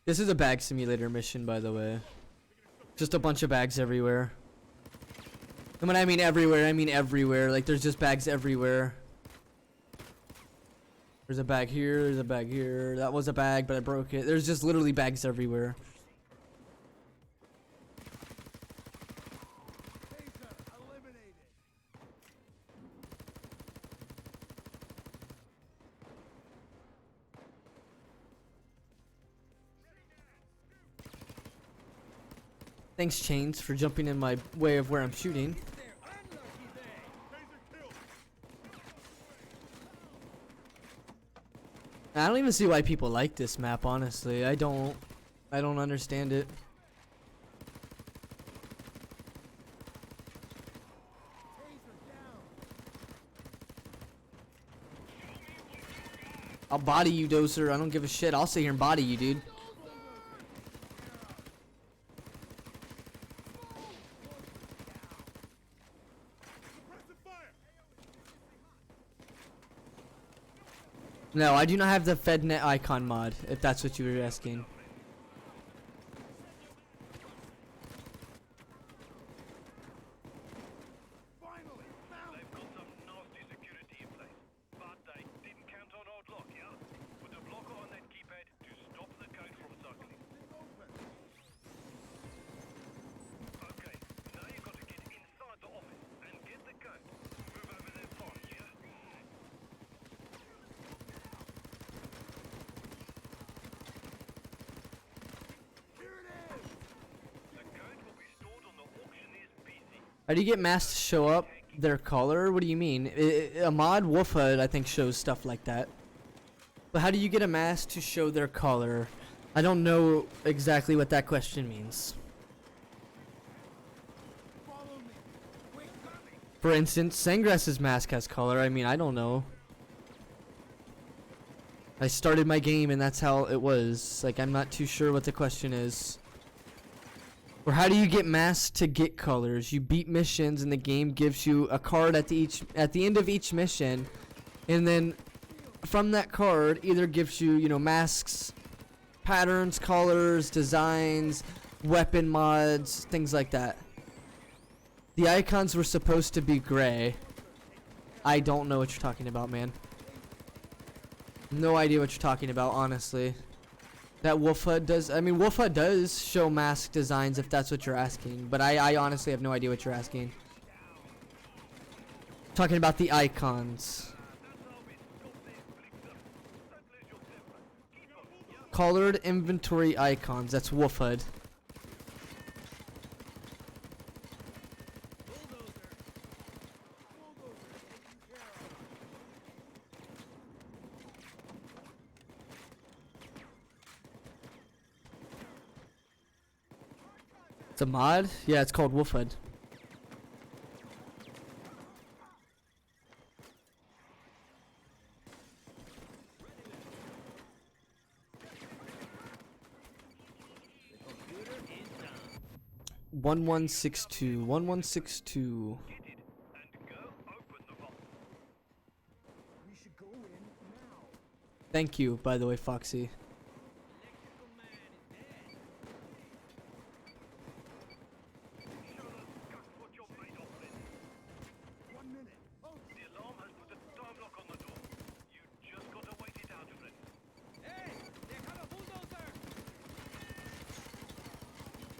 This is a bag simulator mission, by the way. Just a bunch of bags everywhere. And when I mean everywhere, like there's just bags everywhere. There's a bag here, there's a bag here. That was a bag, but I broke it. There's just literally bags everywhere. Eliminated. Thanks, Chains, for jumping in my way of where I'm shooting. I don't even see why people like this map, honestly. I don't understand it. I'll body you, Dozer. I don't give a shit. I'll sit here and body you, dude. No, I do not have the FedNet icon mod, if that's what you were asking. They've got some nasty security in place, but they didn't count on old lock, yeah? Put a blocker on that keypad to stop the code from circling. Okay, now you've got to get inside the office and get the code. Move over there fast, yeah? The code will be stored on the auctioneer's PC. How do you get masks to show up their color? What do you mean? A mod Wolf HUD I think shows stuff like that. But how do you get a mask to show their color? I don't know exactly what that question means. For instance, Sangress's mask has color. I mean, I don't know. I started my game and that's how it was. Like, I'm not too sure what the question is. Or how do you get masks to get colors? You beat missions and the game gives you a card at the end of each mission, and then from that card either gives you, you know, masks, patterns, colors, designs, weapon mods, things like that. The icons were supposed to be gray. I don't know what you're talking about, man. No idea what you're talking about, honestly. That Wolf HUD does, I mean, Wolf HUD does show mask designs if that's what you're asking, but I honestly have no idea what you're asking. Talking about the icons. Colored inventory icons, that's Wolf HUD. It's a mod? Yeah, it's called Wolf HUD. Computer is down. 1162. 1162. Get it and go open the vault. We should go in now. Thank you, by the way, Foxy. Electrical man is dead. Show those cucks what you're made of, then. 1 minute. Oh, The alarm has put a time lock on the door. You just gotta wait it out, friend. Hey, there come a bulldozer.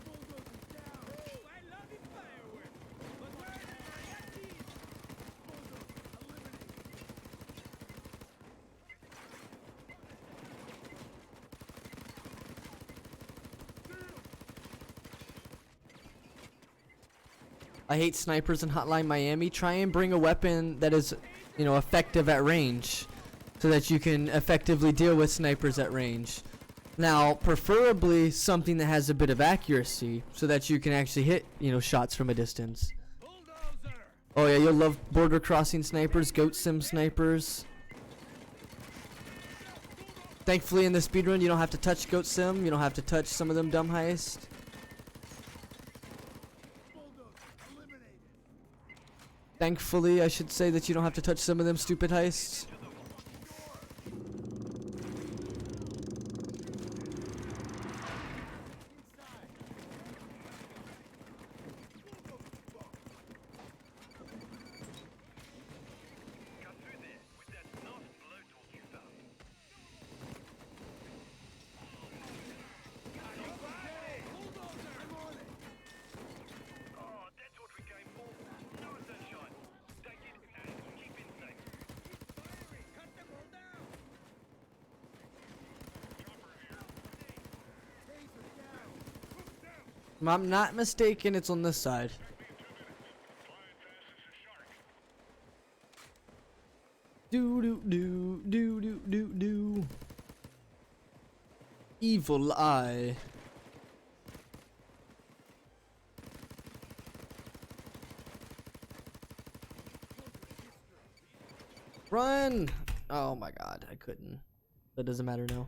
bulldozer's down. Ooh, I love these fireworks. But where are the mariachis? Bulldozer eliminated. I hate snipers in Hotline Miami. Try and bring a weapon that is, you know, effective at range, so that you can effectively deal with snipers at range. Now, preferably something that has a bit of accuracy, so that you can actually hit, you know, shots from a distance. Bulldozer. Oh yeah, you'll love border crossing snipers, goat sim snipers. Thankfully in the speedrun you don't have to touch goat sim, you don't have to touch some of them dumb heists. Thankfully, I should say that you don't have to touch some of them stupid heists. Cut through there with that nasty blowtorch you found. Oh, that's what we came for. No sunshine. Take it and keep it safe. Cut them all down. If I'm not mistaken, it's on this side. Do do do do do do do. Evil eye. Run! Oh my god, I couldn't. That doesn't matter now.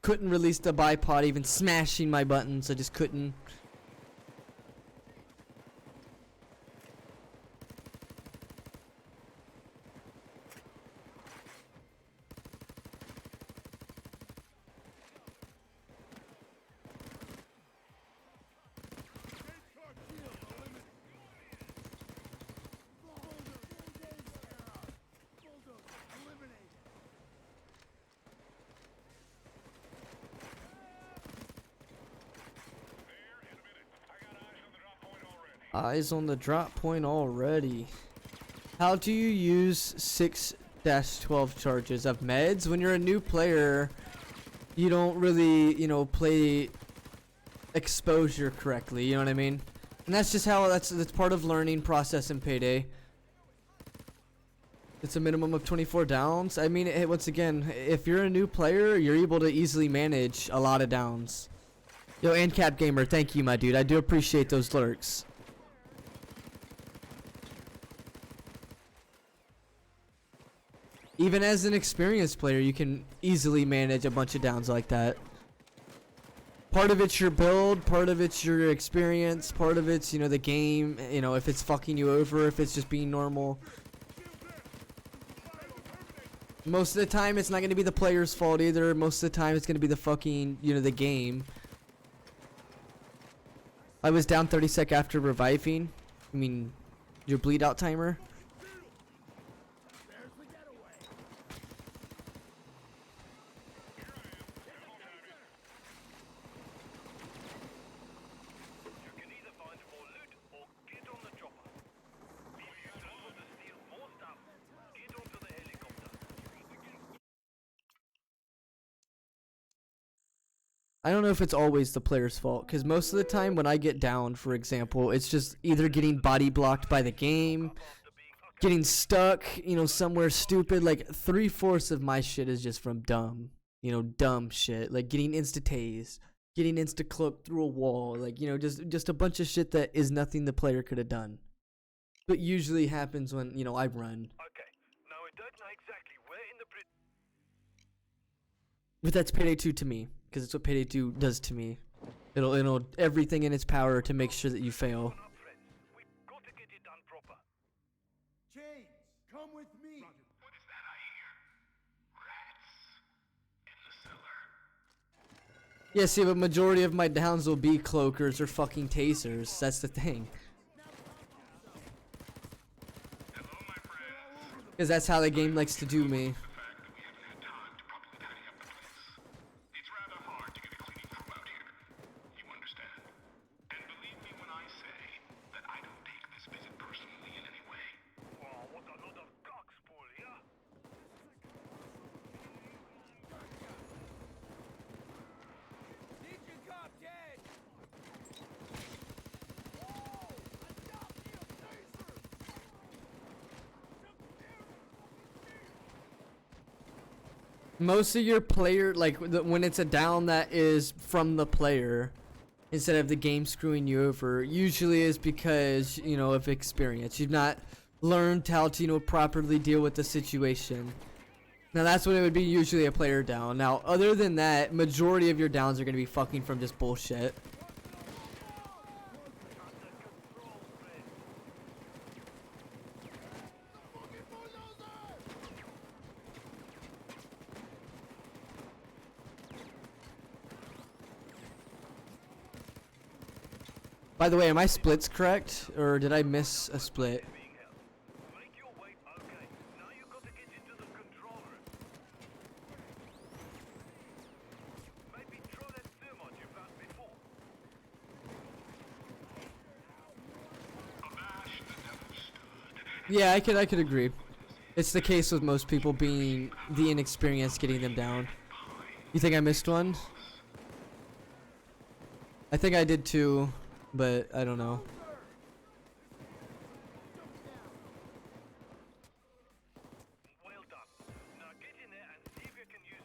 Couldn't release the bipod, even smashing my buttons. I just couldn't. Eyes on the drop point already. How do you use 6-12 charges of meds? When you're a new player, you don't really, you know, play exposure correctly, you know what I mean? And that's just how, that's part of learning process in Payday. It's a minimum of 24 downs. I mean, once again, if you're a new player, you're able to easily manage a lot of downs. Yo, and Cap Gamer, thank you, my dude. I do appreciate those lurks. Even as an experienced player, you can easily manage a bunch of downs like that. Part of it's your build, part of it's your experience, part of it's, you know, the game, you know, if it's fucking you over, if it's just being normal. Most of the time, it's not going to be the player's fault either. Most of the time, it's going to be the fucking, you know, the game. I was down 30 sec after reviving. I mean, your bleed out timer. I don't know if it's always the player's fault, because most of the time when I get down, for example, it's just either getting body blocked by the game, getting stuck, you know, somewhere stupid. Like 3/4 of my shit is just from dumb, you know, dumb shit, like getting insta-tased, getting insta-cloaked through a wall, like, you know, just a bunch of shit that is nothing the player could have done. But usually happens when, you know, I run. Okay, now I don't know exactly where in the bridge. But that's Payday 2 to me, because it's what Payday 2 does to me. It'll everything in its power to make sure that you fail. We've got to get it done proper. Chains, come with me. What is that I hear? Rats in the cellar. Yeah, see, but majority of my downs will be cloakers or fucking tasers. That's the thing. Hello, my friends. Because that's how the game likes to do me. The fact that we haven't had time to properly tidy up the place. It's rather hard to get a cleaning crew out here. You understand? And believe me when I say that I don't take this visit personally in any way. Wow, what a lot of cocks, Paul, yeah? Teacher cop dead. Most of your player, like when it's a down that is from the player, instead of the game screwing you over, usually is because, you know, of experience. You've not learned how to, you know, properly deal with the situation. Now that's when it would be usually a player down. Now, other than that, majority of your downs are going to be fucking from just bullshit. By the way, are my splits correct? Or did I miss a split? Make your way. Okay, now you got to get into the control room. Maybe throw that thermite you found before. Abash the devil stood. Yeah, I could agree. It's the case with most people being the inexperienced getting them down. You think I missed one? I think I did too, but I don't know. Well done. Now get in there and see if you can use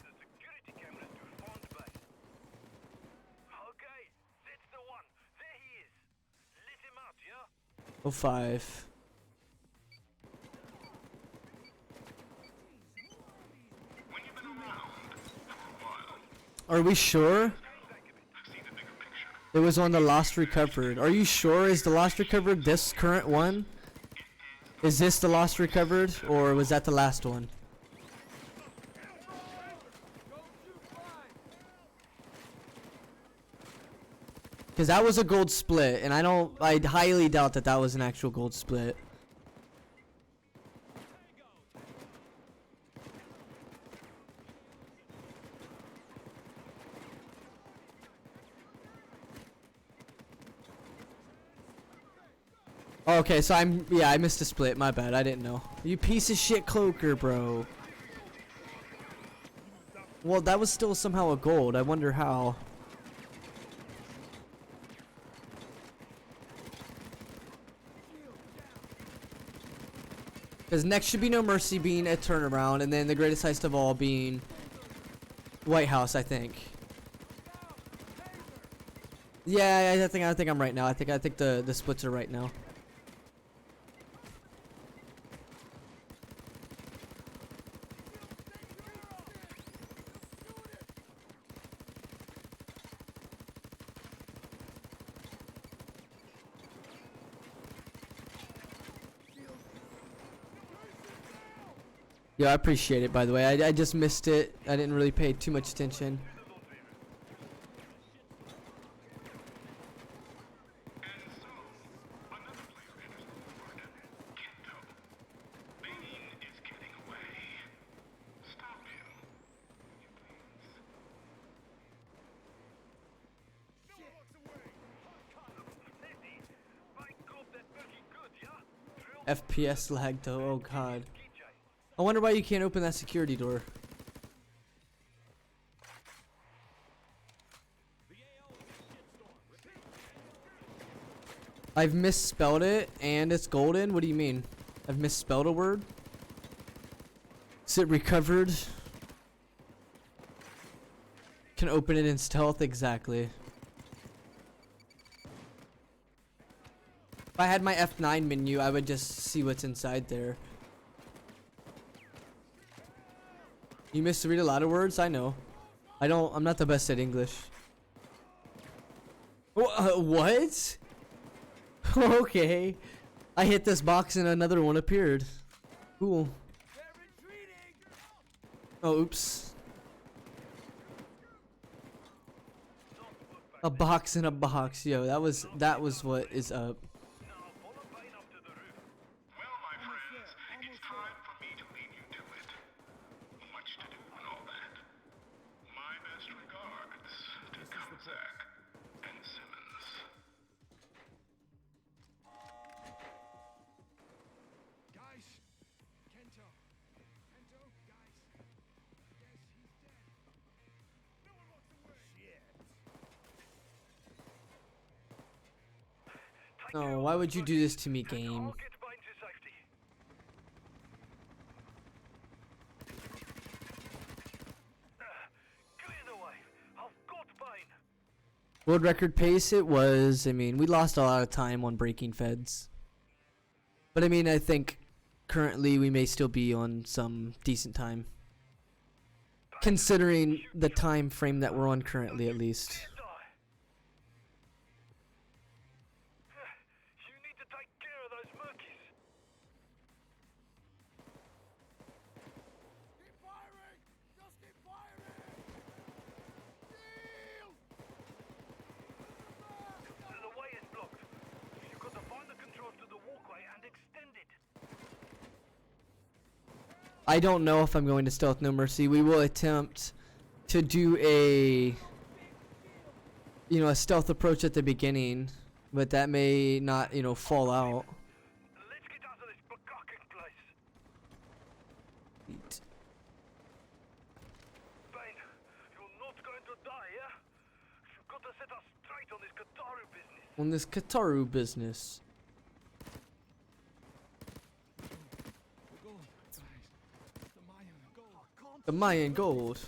05. Are we sure? It was on the Lost Recovered. Are you sure? Is the Lost Recovered this current one? Is this the Lost Recovered, or was that the last one? Because that was a gold split, and I highly doubt that that was an actual gold split. Okay, so I missed a split. My bad. I didn't know. You piece of shit cloaker, bro. Well, that was still somehow a gold. I wonder how. Because next should be No Mercy being a turnaround, and then the greatest heist of all being White House, I think. Yeah, I think I'm right now. I think the splits are right now. Yeah, I appreciate it, by the way. I just missed it. I didn't really pay too much attention. FPS lag though, oh god. I wonder why you can't open that security door. I've misspelled it and it's golden? What do you mean? I've misspelled a word? Is it recovered? Can open it in stealth? Exactly. If I had my F9 menu, I would just see what's inside there. You missed to read a lot of words? I know. I'm not the best at English. What? Okay. I hit this box and another one appeared. Cool. Oh, oops. A box in a box. Yo, that was what is up. No, why would you do this to me, game? World record pace it was. I mean, we lost a lot of time on breaking feds. But I mean, I think currently we may still be on some decent time. Considering the time frame that we're on currently, at least. I don't know if I'm going to stealth No Mercy. We will attempt to do a stealth approach at the beginning, but that may not, fall out. Let's get out of this forgotten place. Bane, you're not going to die, yeah? You've got to set us straight on this Kataru business. On this Kataru business. The Mayan gold.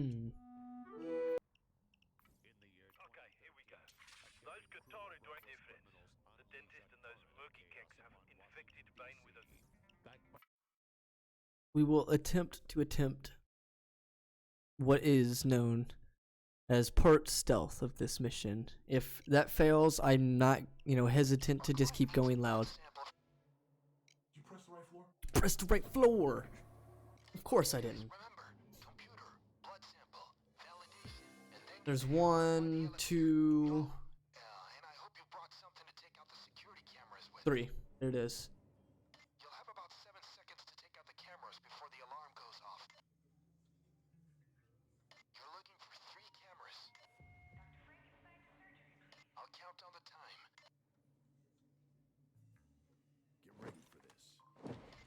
Hmm. Okay, here we go. Those Qatari do ain't their friends. The dentist and those murky keks have infected Bane with a... We will attempt what is known as part stealth of this mission. If that fails, I'm not, hesitant to just keep going loud. You press the right floor? Press the right floor! Of course I didn't. There's 1, 2, 3. There it is. You'll have about 7 seconds to take out the cameras before the alarm goes off. You're looking for 3 cameras. I'll count down the time. Get ready for this.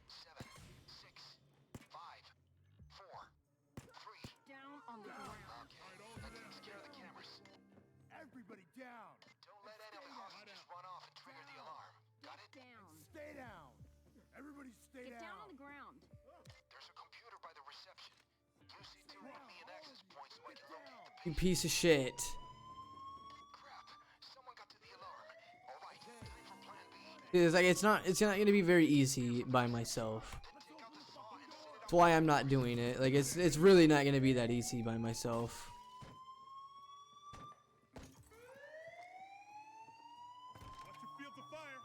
7, 6, 5, 4, 3. Down on the ground. Okay, that takes care of the cameras. Everybody down. Don't let any of the hostages run off and trigger the alarm. Got it? Down. Stay down. Everybody stay Get down down. on the ground. There's a computer by the reception. Use it to read me an access point so I can locate the You piece of shit. crap. Someone got to the alarm. All right, time for plan B. It's like it's not gonna be very easy by myself. That's why I'm not doing it. Like it's really not gonna be that easy by myself. Watch your fields of fire.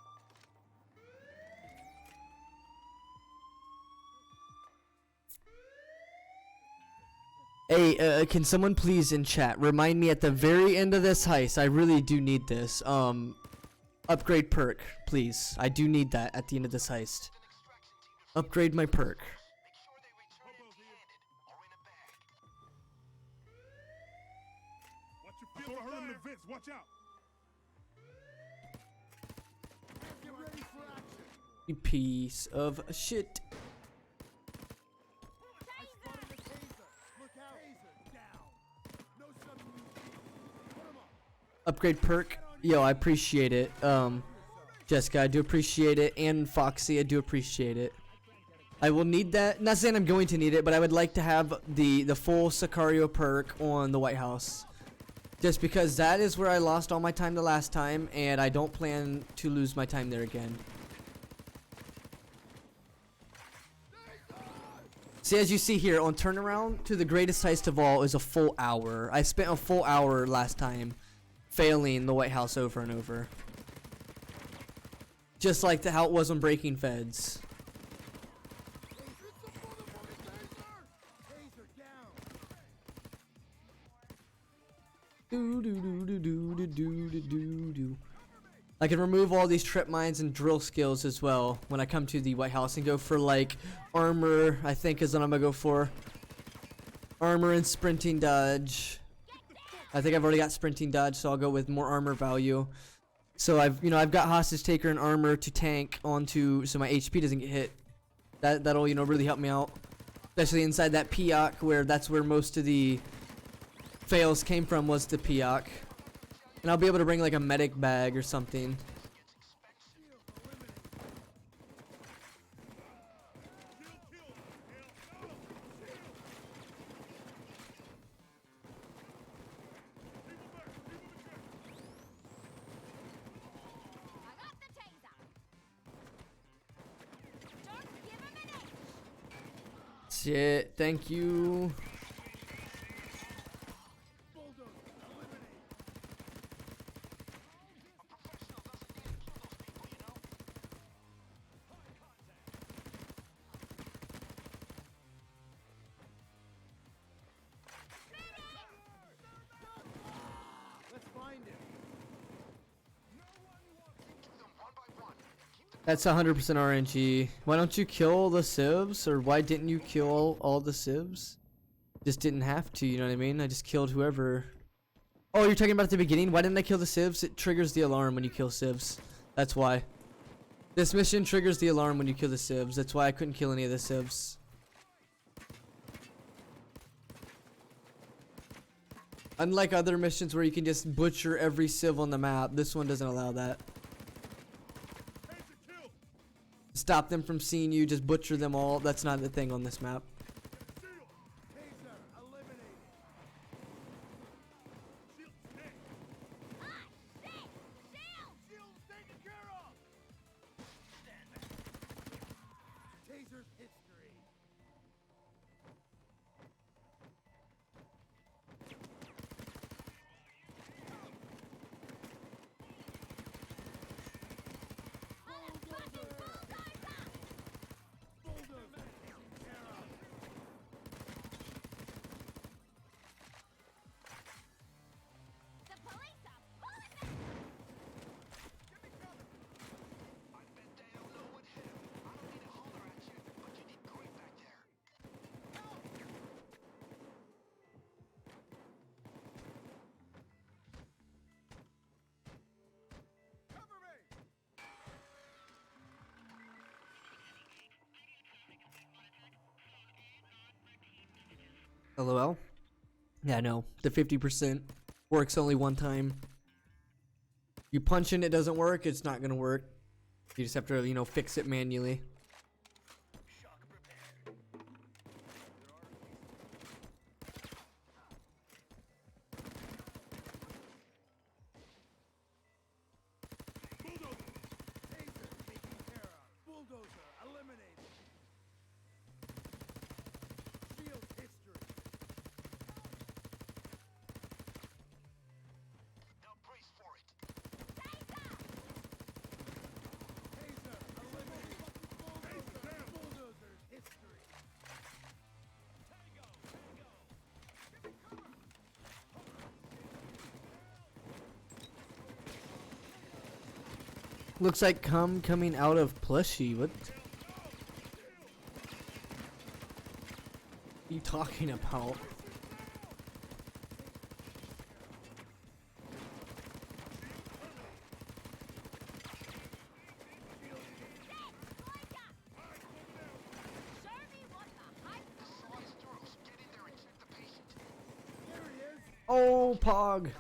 Hey, can someone please in chat remind me at the very end of this heist? I really do need this. Upgrade perk, please. I do need that at the end of this heist. Upgrade my perk. Watch your fields of fire. Vince, watch out. Get ready for action. You piece of shit. I spotted the taser. Look out. Taser down. No substitute. Put him up. Upgrade perk. Yo, I appreciate it. Jessica, I do appreciate it. And Foxy, I do appreciate it. I will need that. Not saying I'm going to need it, but I would like to have the full Sicario perk on the White House. Just because that is where I lost all my time the last time, and I don't plan to lose my time there again. See, as you see here, on turnaround to the greatest heist of all is a full hour. I spent a full hour last time failing the White House over and over. Just like how it was on Breaking Feds. I can remove all these trip mines and drill skills as well when I come to the White House and go for like armor. I think is what I'm gonna go for. Armor and sprinting dodge. I think I've already got sprinting dodge, so I'll go with more armor value. So I've got hostage taker and armor to tank onto so my HP doesn't get hit. That'll really help me out, especially inside that Piak where that's where most of the fails came from, was the Piak. And I'll be able to bring like a medic bag or something. Shit, thank you. That's 100% RNG. Why don't you kill the civs? Or why didn't you kill all the civs? Just didn't have to, you know what I mean? I just killed whoever. Oh, you're talking about at the beginning? Why didn't I kill the civs? It triggers the alarm when you kill civs. That's why. This mission triggers the alarm when you kill the civs. That's why I couldn't kill any of the civs. Unlike other missions where you can just butcher every civ on the map, this one doesn't allow that. Stop them from seeing you, just butcher them all. That's not the thing on this map. LOL. Yeah, no. The 50% works only one time. You punch in, it doesn't work, it's not gonna work. You just have to, you know, fix it manually. Taser taken care of. Bulldozer eliminated. Shield history. Now brace for it. Taser eliminated. Bulldozer history. Looks like cum coming out of plushie. What? Are you talking about? Oh, Pog.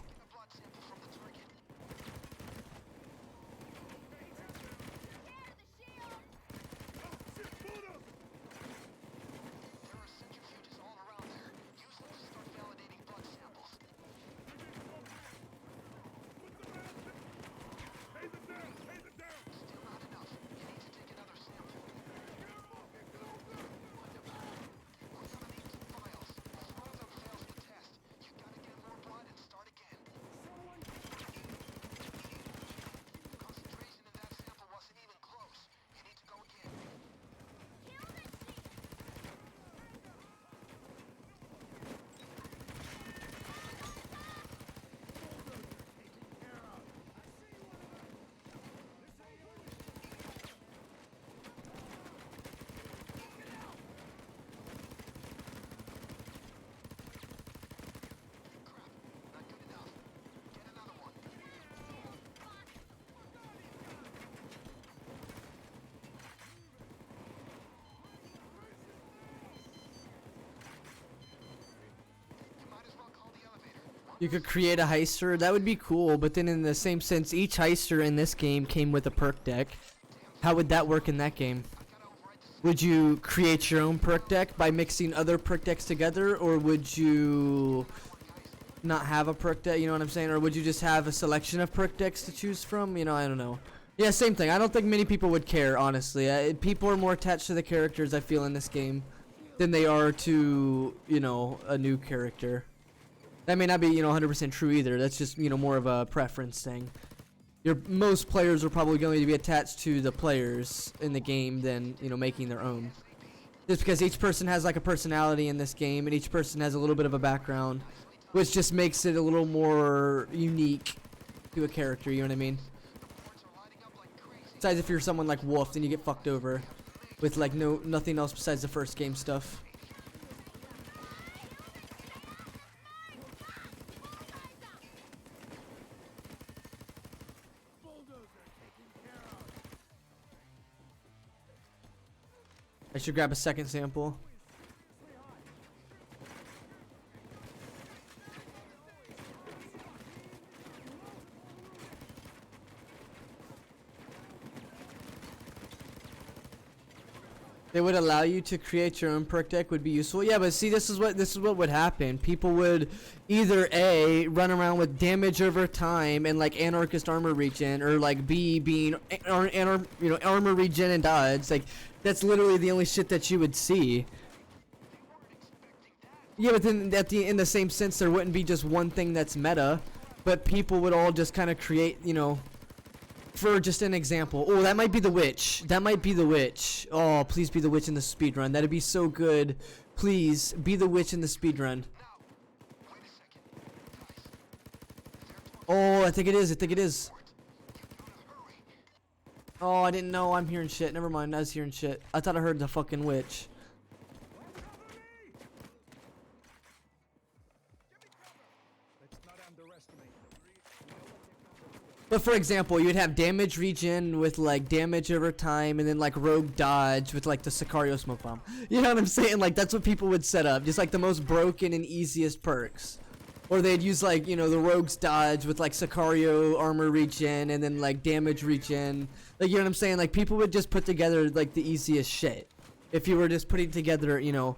You could create a heister. That would be cool, but then in the same sense, each heister in this game came with a perk deck. How would that work in that game? Would you create your own perk deck by mixing other perk decks together, or would you not have a perk deck, you know what I'm saying? Or would you just have a selection of perk decks to choose from? You know, I don't know. Yeah, same thing. I don't think many people would care, honestly. People are more attached to the characters, I feel, in this game than they are to, you know, a new character. That may not be, you know, 100% true either. That's just, you know, more of a preference thing. Most players are probably going to be attached to the players in the game than, you know, making their own. Just because each person has like a personality in this game, and each person has a little bit of a background, which just makes it a little more unique to a character, you know what I mean? Besides, if you're someone like Wolf, then you get fucked over with like nothing else besides the first game stuff. I should grab a second sample. They would allow you to create your own perk deck would be useful. Yeah, but see, this is what would happen. People would either A, run around with damage over time and like anarchist armor regen, or like B, being armor regen and dodge. Like that's literally the only shit that you would see. Yeah, but then in the same sense, there wouldn't be just one thing that's meta, but people would all just kind of create, you know. For just an example, oh, that might be the witch. That might be the witch. Oh, please be the witch in the speedrun. That'd be so good. Please be the witch in the speedrun. Oh, I think it is. I think it is. Oh, I didn't know. I'm hearing shit. Never mind. I was hearing shit. I thought I heard the fucking witch. Let's not underestimate them. We know what they've done before. But for example, you'd have damage regen with like damage over time, and then like rogue dodge with like the Sicario smoke bomb. You know what I'm saying? Like that's what people would set up, just like the most broken and easiest perks. Or they'd use like, you know, the rogue's dodge with like Sicario armor regen and then like damage regen. Like, you know what I'm saying? Like people would just put together like the easiest shit. If you were just putting together, you know,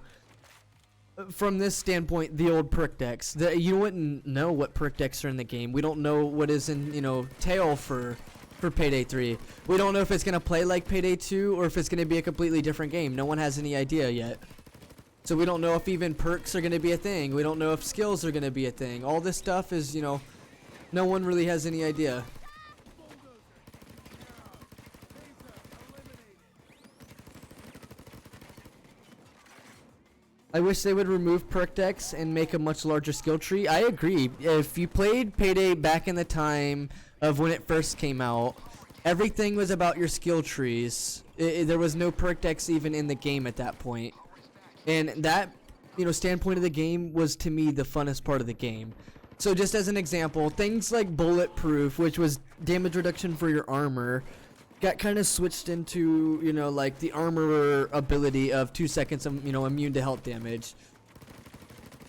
from this standpoint, the old perk decks. You wouldn't know what perk decks are in the game. We don't know what is in, you know, tail for Payday 3. We don't know if it's gonna play like Payday 2 or if it's gonna be a completely different game. No one has any idea yet. So we don't know if even perks are gonna be a thing. We don't know if skills are gonna be a thing. All this stuff is, you know, no one really has any idea. I wish they would remove perk decks and make a much larger skill tree. I agree. If you played Payday back in the time of when it first came out, everything was about your skill trees. There was no perk decks even in the game at that point. And that, you know, standpoint of the game was to me the funnest part of the game. So just as an example, things like bulletproof, which was damage reduction for your armor, got kind of switched into, you know, like the armorer ability of 2 seconds of, you know, immune to health damage.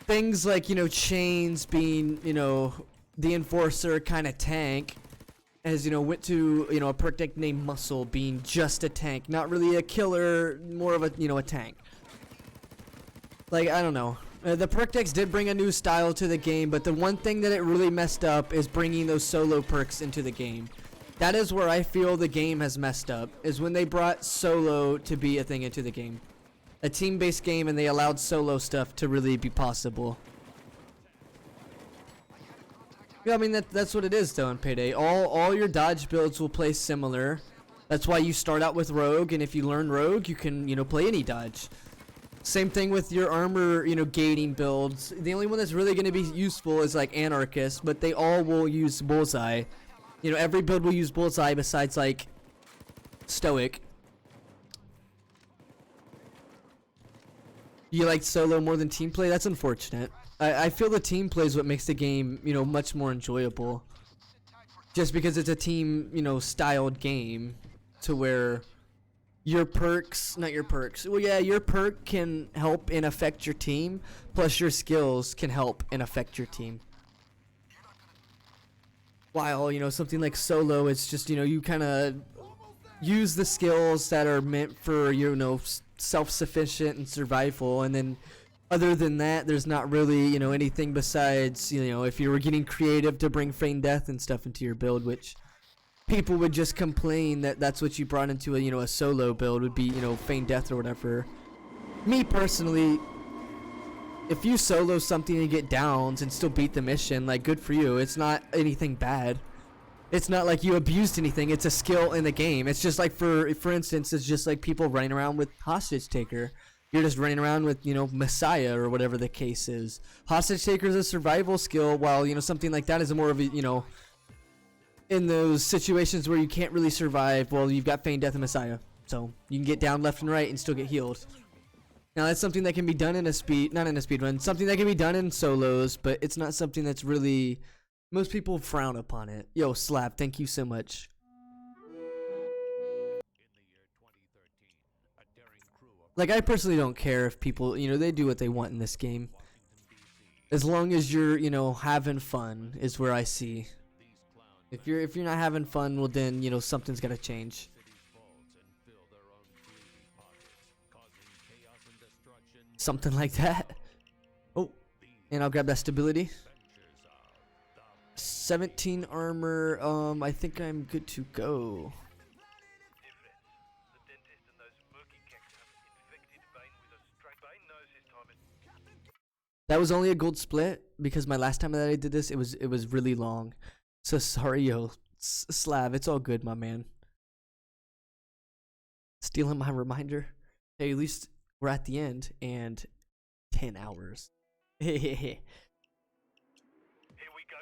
Things like, you know, chains being, you know, the enforcer kind of tank, as, you know, went to, you know, a perk deck named Muscle being just a tank, not really a killer, more of a, you know, a tank. Like, I don't know. The perk decks did bring a new style to the game, but the one thing that it really messed up is bringing those solo perks into the game. That is where I feel the game has messed up, is when they brought solo to be a thing into the game. A team-based game, and they allowed solo stuff to really be possible. Yeah, I mean, that's what it is, though, in Payday. All your dodge builds will play similar. That's why you start out with Rogue, and if you learn Rogue, you can, you know, play any dodge. Same thing with your armor, you know, gating builds. The only one that's really going to be useful is, like, Anarchist, but they all will use Bullseye. You know, every build will use Bullseye besides, like, Stoic. You like solo more than team play? That's unfortunate. I feel the team play is what makes the game, you know, much more enjoyable. Just because it's a team, you know, styled game to where your perks, not your perks. Well, yeah, your perk can help and affect your team, plus your skills can help and affect your team. While, you know, something like solo, it's just, you know, you kind of use the skills that are meant for, you know, self-sufficient and survival, and then other than that, there's not really, you know, anything besides, you know, if you were getting creative to bring feign death and stuff into your build, which people would just complain that that's what you brought into a, you know, a solo build would be, you know, feign death or whatever. Me personally, if you solo something and get downs and still beat the mission, like, good for you. It's not anything bad. It's not like you abused anything. It's a skill in the game. It's just like, for instance, it's just like people running around with Hostage Taker. You're just running around with, you know, Messiah or whatever the case is. Hostage Taker is a survival skill, while, you know, something like that is more of a, you know, in those situations where you can't really survive, well, you've got feign death and Messiah. So you can get down left and right and still get healed. Now that's something that can be done in a not in a speedrun, something that can be done in solos, but it's not something that's really, most people frown upon it. Yo, Slap, thank you so much. Like, I personally don't care if people, you know, they do what they want in this game. As long as you're, you know, having fun is where I see. If you're not having fun, well then, you know, something's gotta change. Something like that. Oh, and I'll grab that stability. 17 armor. I think I'm good to go. That was only a gold split because my last time that I did this, it was really long. So sorry, yo, Slav. It's all good, my man. Stealing my reminder. Hey, at least we're at the end, and 10 hours. Here we go,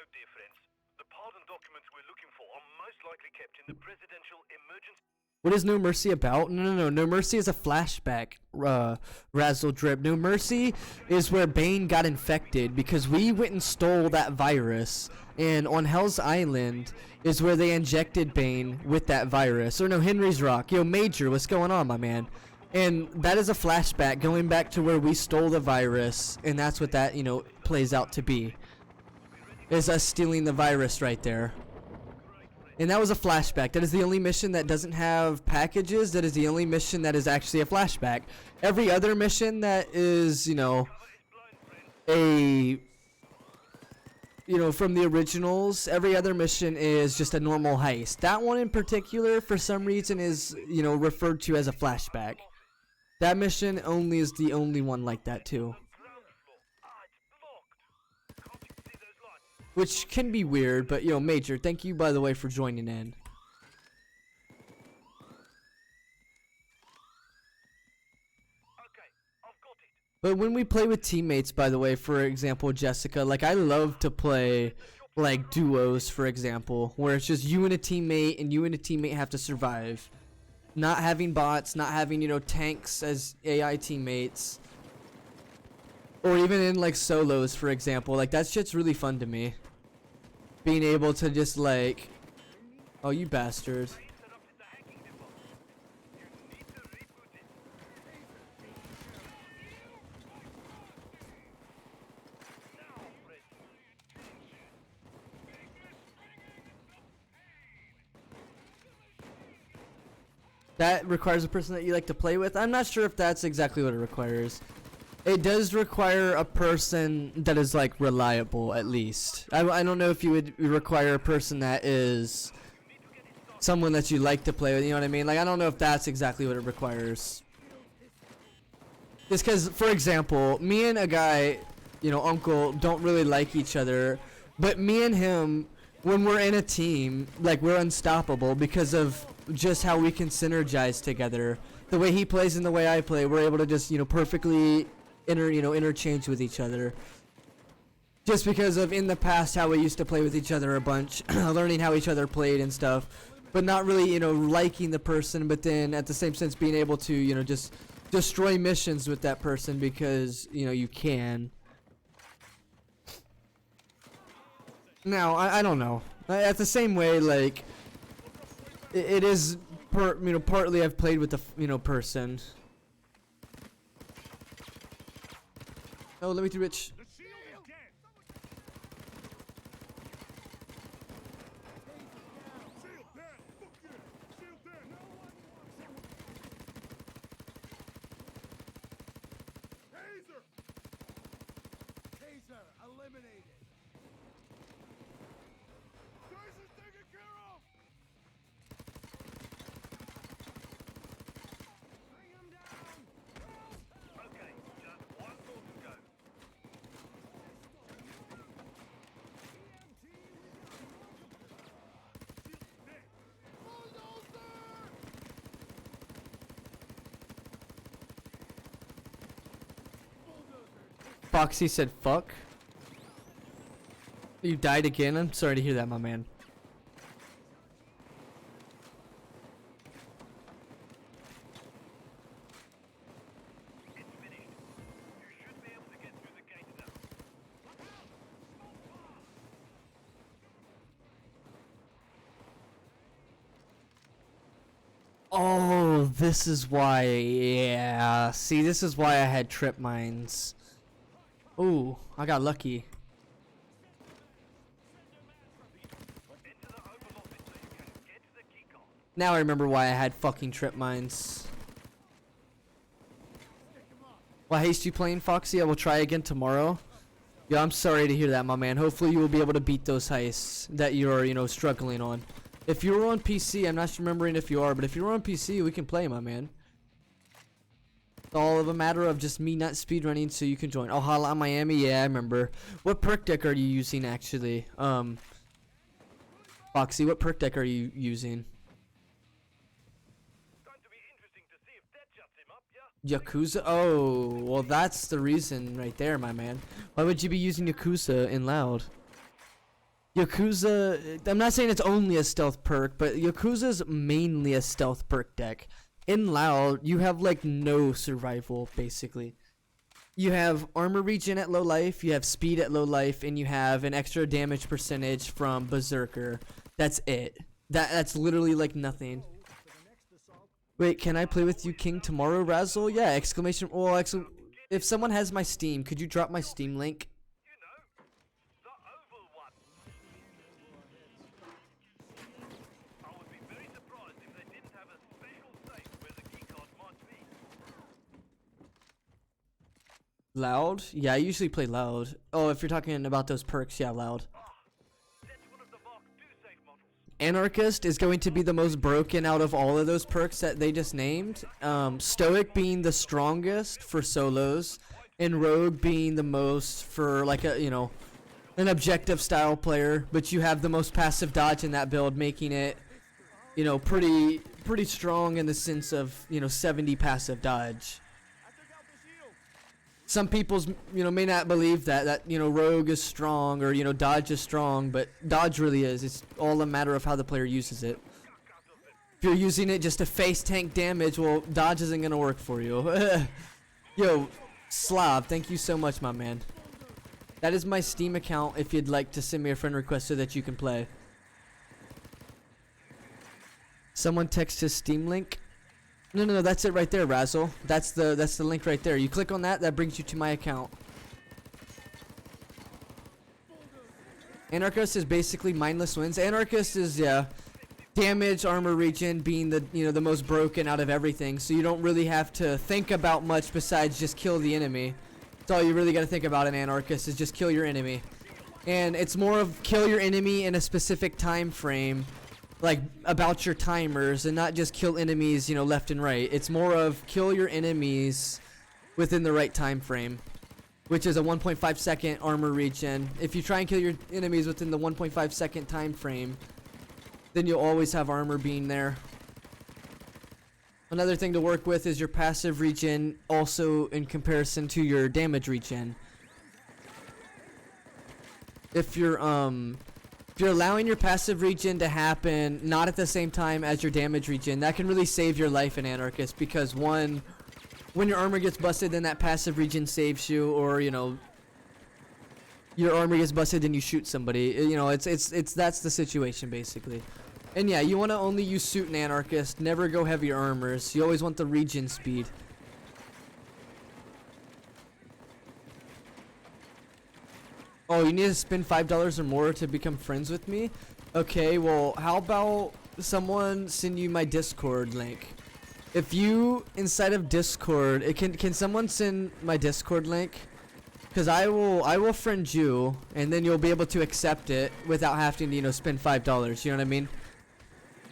dear friends. The pardon documents we're looking for are most likely kept in the Presidential Emergency What is No Mercy about? No. No Mercy is a flashback, Razzle Drip. No Mercy is where Bane got infected because we went and stole that virus. And on Hell's Island is where they injected Bane with that virus. Or no, Henry's Rock. Yo, Major, what's going on, my man? And that is a flashback going back to where we stole the virus. And that's what that, plays out to be. Is us stealing the virus right there. And that was a flashback. That is the only mission that doesn't have packages. That is the only mission that is actually a flashback. Every other mission that is, from the originals, every other mission is just a normal heist. That one in particular, for some reason, is, referred to as a flashback. That mission only is the only one like that, too. Which can be weird, but Major, thank you by the way for joining in. But when we play with teammates, by the way, for example, Jessica, like I love to play like duos, for example, where it's just you and a teammate and you and a teammate have to survive. Not having bots, not having, tanks as AI teammates. Or even in like solos, for example, like that shit's really fun to me. Being able to just like, oh you bastard. That requires a person that you like to play with. I'm not sure if that's exactly what it requires. It does require a person that is like reliable, at least. I don't know if you would require a person that is someone that you like to play with, you know what I mean? Like I don't know if that's exactly what it requires. Just because, for example, me and a guy, Uncle, don't really like each other, but me and him, when we're in a team, like we're unstoppable because of just how we can synergize together. The way he plays and the way I play, we're able to just, perfectly interchange with each other. Just because of in the past how we used to play with each other a bunch, learning how each other played and stuff, but not really, liking the person, but then at the same sense being able to, just destroy missions with that person because, you can. Now, I don't know. At the same way, like, it is, partly I've played with the, person. Oh, let me through, Rich. Taser eliminated. Taser's taken care of. Bring him down. Okay, just one more to go. Foxy said fuck. You died again? I'm sorry to hear that, my man. It's finished. You should be able to get through the gate now. Oh, this is why. Yeah. See, this is why I had trip mines. Ooh, I got lucky. Now I remember why I had fucking trip mines. Well, haste you playing, Foxy? I will try again tomorrow. Yeah, I'm sorry to hear that, my man. Hopefully you will be able to beat those heists that you're, struggling on. If you're on PC, I'm not remembering if you are, but if you're on PC, we can play, my man. It's all of a matter of just me not speedrunning so you can join. Oh, Holla Miami? Yeah, I remember. What perk deck are you using, actually? Foxy, what perk deck are you using? Yakuza? Oh, well that's the reason right there, my man. Why would you be using Yakuza in loud? Yakuza, I'm not saying it's only a stealth perk, but Yakuza's mainly a stealth perk deck. In Loud, you have like no survival, basically. You have armor regen at low life, you have speed at low life, and you have an extra damage percentage from Berserker. That's it. That's literally like nothing. Wait, can I play with you King tomorrow, Razzle? Yeah, exclamation, well, if someone has my Steam, could you drop my Steam link? The oval one. I would be very surprised if they didn't have a special safe where the keycard might be. Loud? Yeah, I usually play Loud. Oh, if you're talking about those perks, yeah, Loud. Anarchist is going to be the most broken out of all of those perks that they just named. Stoic being the strongest for solos, and Rogue being the most for like a, you know, an objective style player. But you have the most passive dodge in that build, making it, you know, pretty strong in the sense of, you know, 70 passive dodge. Some people's, you know, may not believe that, you know, Rogue is strong or, you know, Dodge is strong, but Dodge really is. It's all a matter of how the player uses it. If you're using it just to face tank damage, well, Dodge isn't going to work for you. Yo, Slav, thank you so much, my man. That is my Steam account if you'd like to send me a friend request so that you can play. Someone text his Steam link. No, that's it right there, Razzle. That's the link right there. You click on that, that brings you to my account. Anarchist is basically mindless wins. Anarchist is, yeah, damage, armor regen being the, you know, the most broken out of everything, so you don't really have to think about much besides just kill the enemy. That's all you really got to think about in Anarchist is just kill your enemy. And it's more of kill your enemy in a specific time frame, like about your timers, and not just kill enemies, you know, left and right. It's more of kill your enemies within the right time frame, which is a 1.5 second armor regen. If you try and kill your enemies within the 1.5 second time frame, then you'll always have armor being there. Another thing to work with is your passive regen, also in comparison to your damage regen. If you're allowing your passive regen to happen not at the same time as your damage regen, that can really save your life in Anarchist, because one, when your armor gets busted, then that passive regen saves you, or, you know, your armor gets busted and you shoot somebody. You know, it's that's the situation basically. And yeah, you want to only use suit in Anarchist, never go heavier armors. You always want the regen speed. Oh, you need to spend $5 or more to become friends with me? Okay, well, how about someone send you my Discord link? If you, inside of Discord, can someone send my Discord link? Because I will friend you, and then you'll be able to accept it without having to, you know, spend $5, you know what I mean?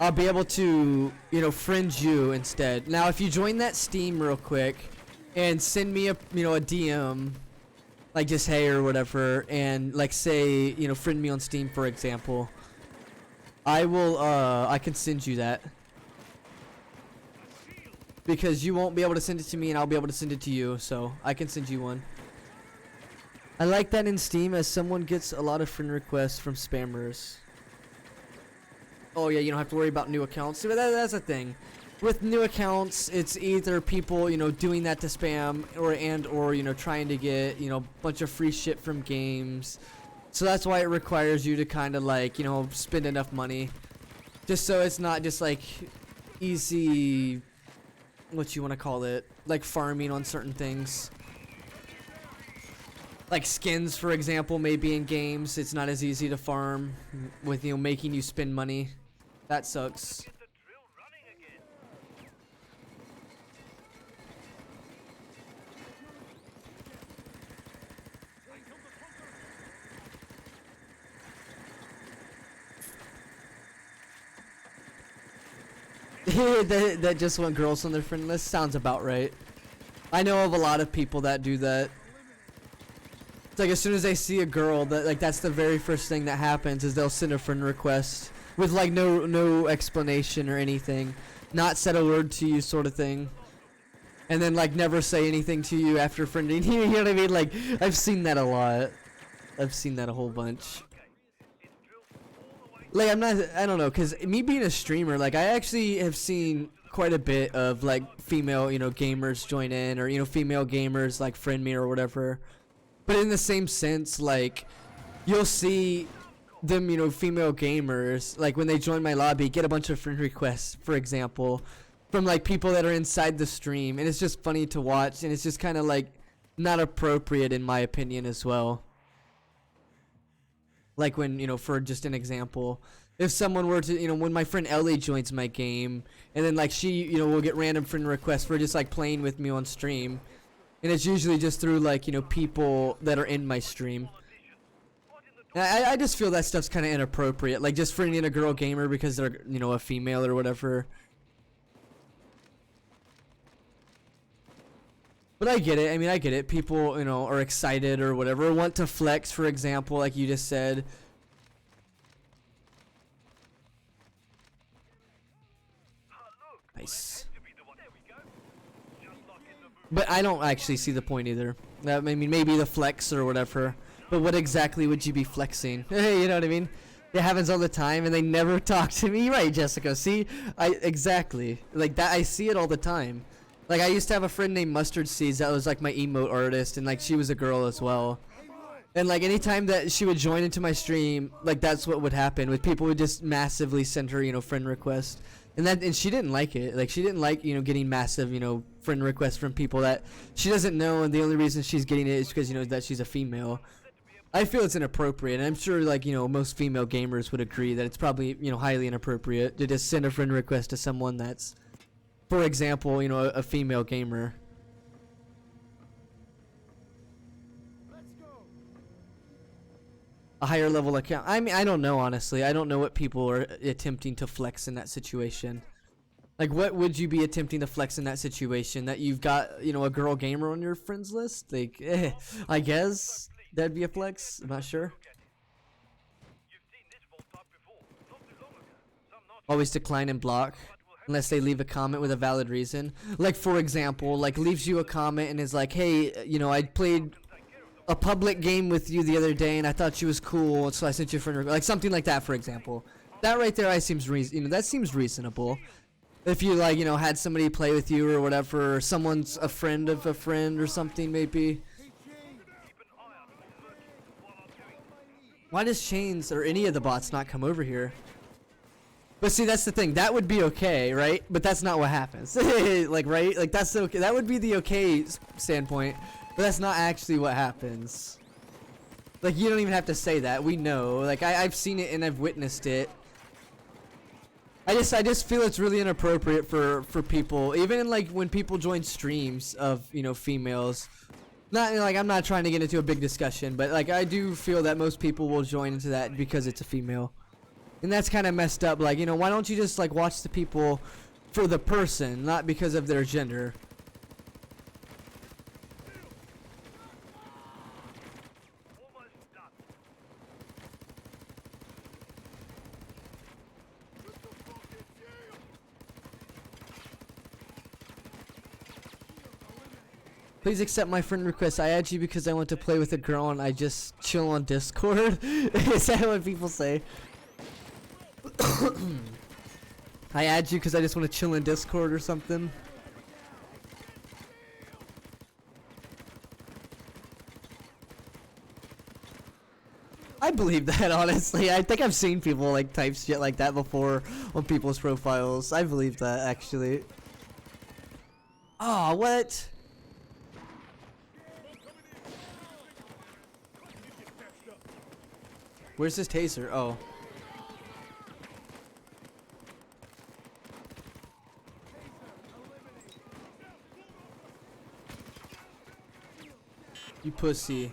I'll be able to, you know, friend you instead. Now, if you join that Steam real quick, and send me a, you know, a DM, like just hey or whatever, and like say, you know, friend me on Steam for example, I will I can send you that, because you won't be able to send it to me and I'll be able to send it to you, so I can send you one. I like that in Steam, as someone gets a lot of friend requests from spammers. Oh yeah, you don't have to worry about new accounts. So that's the thing. With new accounts, it's either people, you know, doing that to spam, or you know, trying to get, you know, a bunch of free shit from games. So that's why it requires you to kind of like, you know, spend enough money, just so it's not just like easy, what you want to call it, like farming on certain things. Like skins, for example, maybe in games, it's not as easy to farm with, you know, making you spend money. That sucks. that just want girls on their friend list sounds about right. I know of a lot of people that do that. It's like as soon as they see a girl, that like that's the very first thing that happens, is they'll send a friend request with like no explanation or anything, not said a word to you sort of thing, and then like never say anything to you after friending you. You know what I mean? Like I've seen that a lot. I've seen that a whole bunch. like I don't know, cause me being a streamer, like I actually have seen quite a bit of like female, gamers join in, or female gamers like friend me or whatever. But in the same sense, like you'll see them, female gamers, like when they join my lobby, get a bunch of friend requests, for example, from like people that are inside the stream, and it's just funny to watch, and it's just kind of like not appropriate in my opinion as well. Like when, for just an example, if someone were to, when my friend Ellie joins my game, and then like she, will get random friend requests for just like playing with me on stream, and it's usually just through like, people that are in my stream. And I just feel that stuff's kind of inappropriate, like just friending a girl gamer because they're, a female or whatever. But I get it. I mean, I get it. People, are excited or whatever, want to flex, for example, like you just said. Nice. But I don't actually see the point either. I mean, maybe the flex or whatever. But what exactly would you be flexing? You know what I mean? It happens all the time, and they never talk to me. Right, Jessica? See, exactly like that. I see it all the time. Like I used to have a friend named Mustard Seeds that was like my emote artist, and like she was a girl as well. And like anytime that she would join into my stream, like that's what would happen. With people would just massively send her, friend requests, and she didn't like it. Like she didn't like, getting massive, friend requests from people that she doesn't know, and the only reason she's getting it is because that she's a female. I feel it's inappropriate, and I'm sure like most female gamers would agree that it's probably highly inappropriate to just send a friend request to someone that's, for example, a female gamer. A higher level account. I mean, I don't know, honestly. I don't know what people are attempting to flex in that situation. Like, what would you be attempting to flex in that situation? That you've got, a girl gamer on your friends list? Like, I guess that'd be a flex. I'm not sure. Always decline and block unless they leave a comment with a valid reason. Like, for example, like leaves you a comment and is like, hey, I played a public game with you the other day and I thought you was cool, so I sent you a friend request. Like something like that, for example. That right there, that seems reasonable. If you like, had somebody play with you or whatever, or someone's a friend of a friend or something, maybe. Why does Chains or any of the bots not come over here? But see, that's the thing. That would be okay, right? But that's not what happens. Like, right? Like, that's okay. That would be the okay standpoint. But that's not actually what happens. Like, you don't even have to say that. We know. Like, I've seen it and I've witnessed it. I just feel it's really inappropriate for people, even in, like, when people join streams of, females. Not, like, I'm not trying to get into a big discussion, but, like, I do feel that most people will join into that because it's a female. And that's kind of messed up. Like, why don't you just, like, watch the people for the person, not because of their gender? Please accept my friend request. I add you because I want to play with a girl and I just chill on Discord. Is that what people say? I add you because I just want to chill in Discord or something. I believe that, honestly. I think I've seen people like type shit like that before on people's profiles. I believe that, actually. Oh, what? Where's this taser? Oh. You pussy.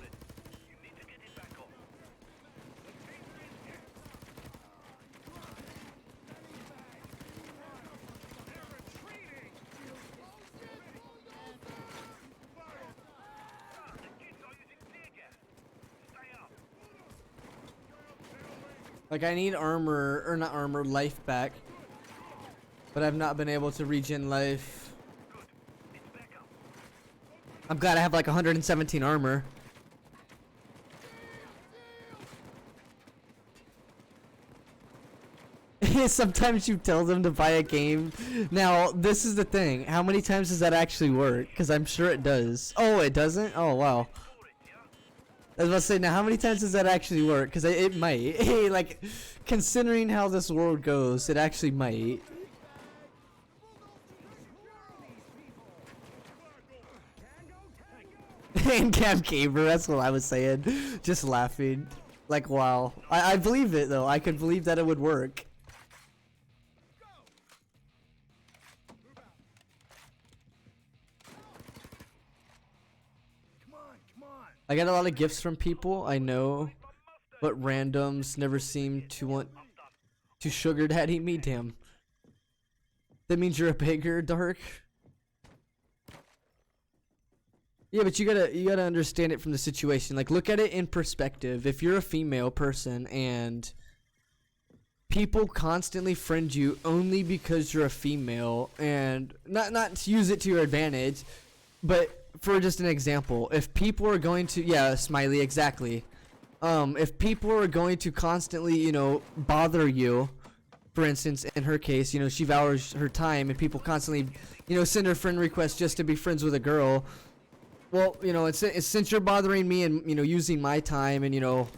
Like, I need armor, or not armor, life back. But I've not been able to regen life. I'm glad I have like 117 armor. Sometimes you tell them to buy a game. Now, this is the thing. How many times does that actually work? Because I'm sure it does. Oh, it doesn't? Oh, wow. I was about to say, now how many times does that actually work? Because it might. Hey, like, considering how this world goes, it actually might. Handcam gamer, that's what I was saying. Just laughing. Like, wow. I believe it, though. I could believe that it would work. I got a lot of gifts from people I know, but randoms never seem to want to sugar daddy me. Damn. That means you're a beggar, Dark? Yeah, but you gotta understand it from the situation. Like, look at it in perspective. If you're a female person and people constantly friend you only because you're a female, and not to use it to your advantage, but for just an example, if people are going to, yeah, Smiley, exactly. If people are going to constantly, you know, bother you, for instance, in her case, you know, she values her time, and people constantly, you know, send her friend requests just to be friends with a girl. Well, you know, it's since you're bothering me and, you know, using my time, and, you know,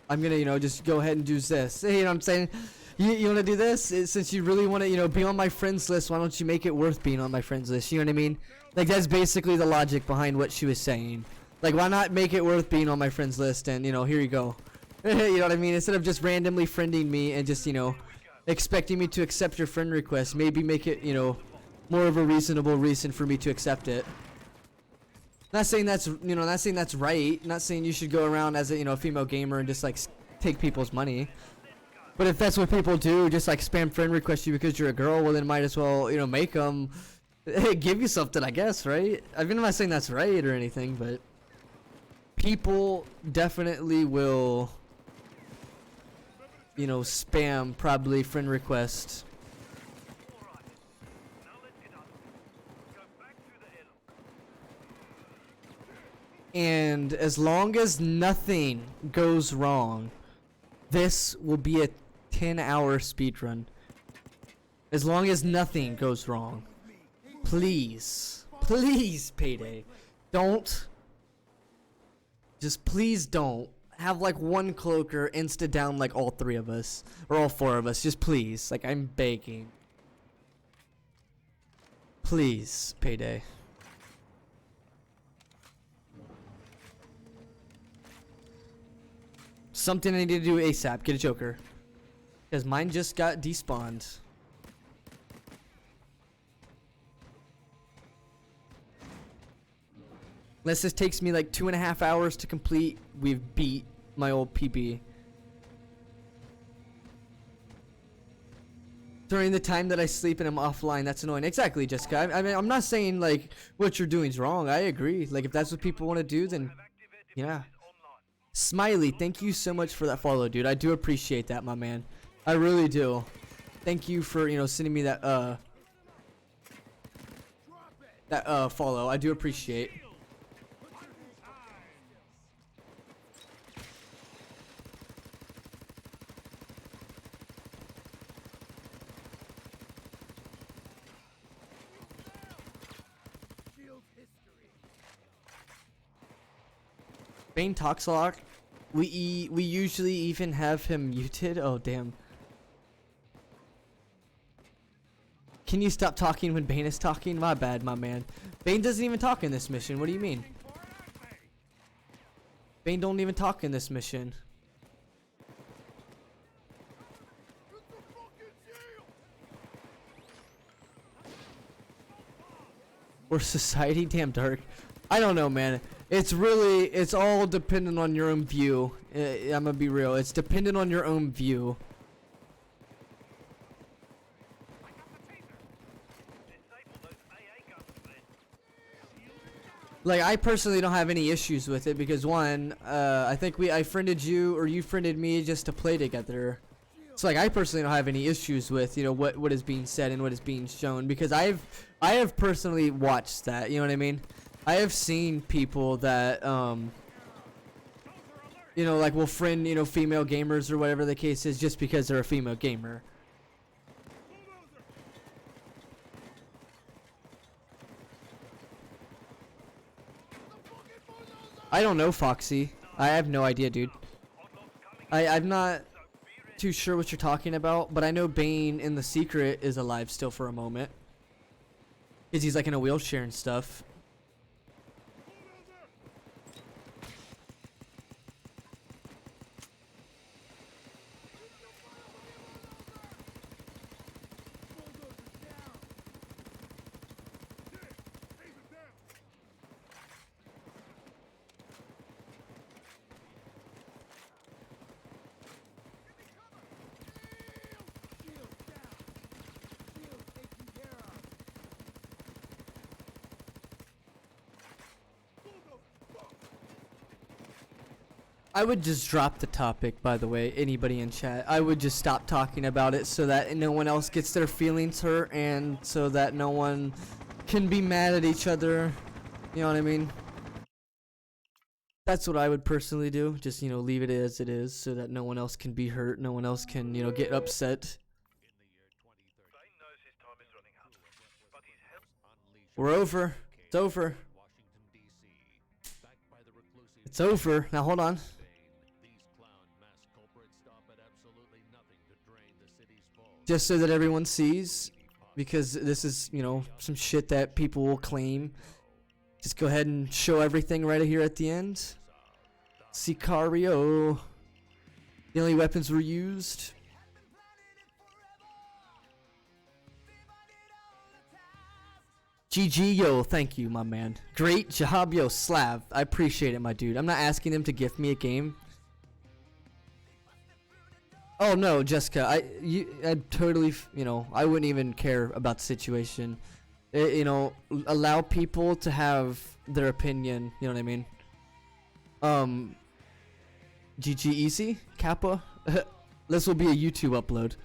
I'm gonna, you know, just go ahead and do this. You know what I'm saying? You want to do this? Since you really want to, you know, be on my friends list, why don't you make it worth being on my friends list? You know what I mean? Like, that's basically the logic behind what she was saying. Like, why not make it worth being on my friends list, and, you know, here you go. You know what I mean? Instead of just randomly friending me and just, you know, expecting me to accept your friend request, maybe make it, you know, more of a reasonable reason for me to accept it. Not saying that's, you know, not saying that's right. Not saying you should go around as a, you know, female gamer and just, like, take people's money. But if that's what people do, just, like, spam friend request you because you're a girl, well, then might as well, you know, make them give you something, I guess, right? I mean, I'm not saying that's right or anything, but people definitely will, you know, spam probably friend requests. And as long as nothing goes wrong, this will be a 10-hour speedrun. As long as nothing goes wrong. Please. Please, Payday. Don't. Just please don't. Have like one cloaker insta down like all three of us. Or all four of us. Just please. Like, I'm begging. Please, Payday. Something I need to do ASAP. Get a Joker. Because mine just got despawned. Unless this takes me like 2.5 hours to complete, we've beat my old PB. During the time that I sleep and I'm offline, that's annoying. Exactly, Jessica. I mean, I'm not saying like what you're doing is wrong. I agree. Like, if that's what people want to do, then yeah. Smiley, thank you so much for that follow, dude. I do appreciate that, my man. I really do. Thank you for, you know, sending me that follow. I do appreciate. Bane talks a lot. We usually even have him muted. Oh, damn. Can you stop talking when Bane is talking? My bad, my man. Bane doesn't even talk in this mission. What do you mean? Bane don't even talk in this mission. Or society? Damn, Dark. I don't know, man. It's all dependent on your own view. I'm gonna be real. It's dependent on your own view. Like, I personally don't have any issues with it because, one, I think I friended you or you friended me just to play together. So, like, I personally don't have any issues with, you know, what is being said and what is being shown because I have personally watched that. You know what I mean? I have seen people that you know, like will friend, you know, female gamers or whatever the case is just because they're a female gamer. I don't know, Foxy. I have no idea, dude. I'm not too sure what you're talking about, but I know Bane in The Secret is alive still for a moment. Because he's like in a wheelchair and stuff. I would just drop the topic, by the way, anybody in chat. I would just stop talking about it so that no one else gets their feelings hurt and so that no one can be mad at each other. You know what I mean? That's what I would personally do. Just, you know, leave it as it is so that no one else can be hurt. No one else can, you know, get upset. We're over. It's over. It's over. Now hold on. Just so that everyone sees, because this is, you know, some shit that people will claim. Just go ahead and show everything right here at the end. Sicario. The only weapons were used. GG, yo, thank you, my man. Great job, yo, Slav. I appreciate it, my dude. I'm not asking him to gift me a game. Oh no, Jessica, I totally, you know, I wouldn't even care about the situation. You know, allow people to have their opinion. You know what I mean? GG easy, Kappa. This will be a YouTube upload.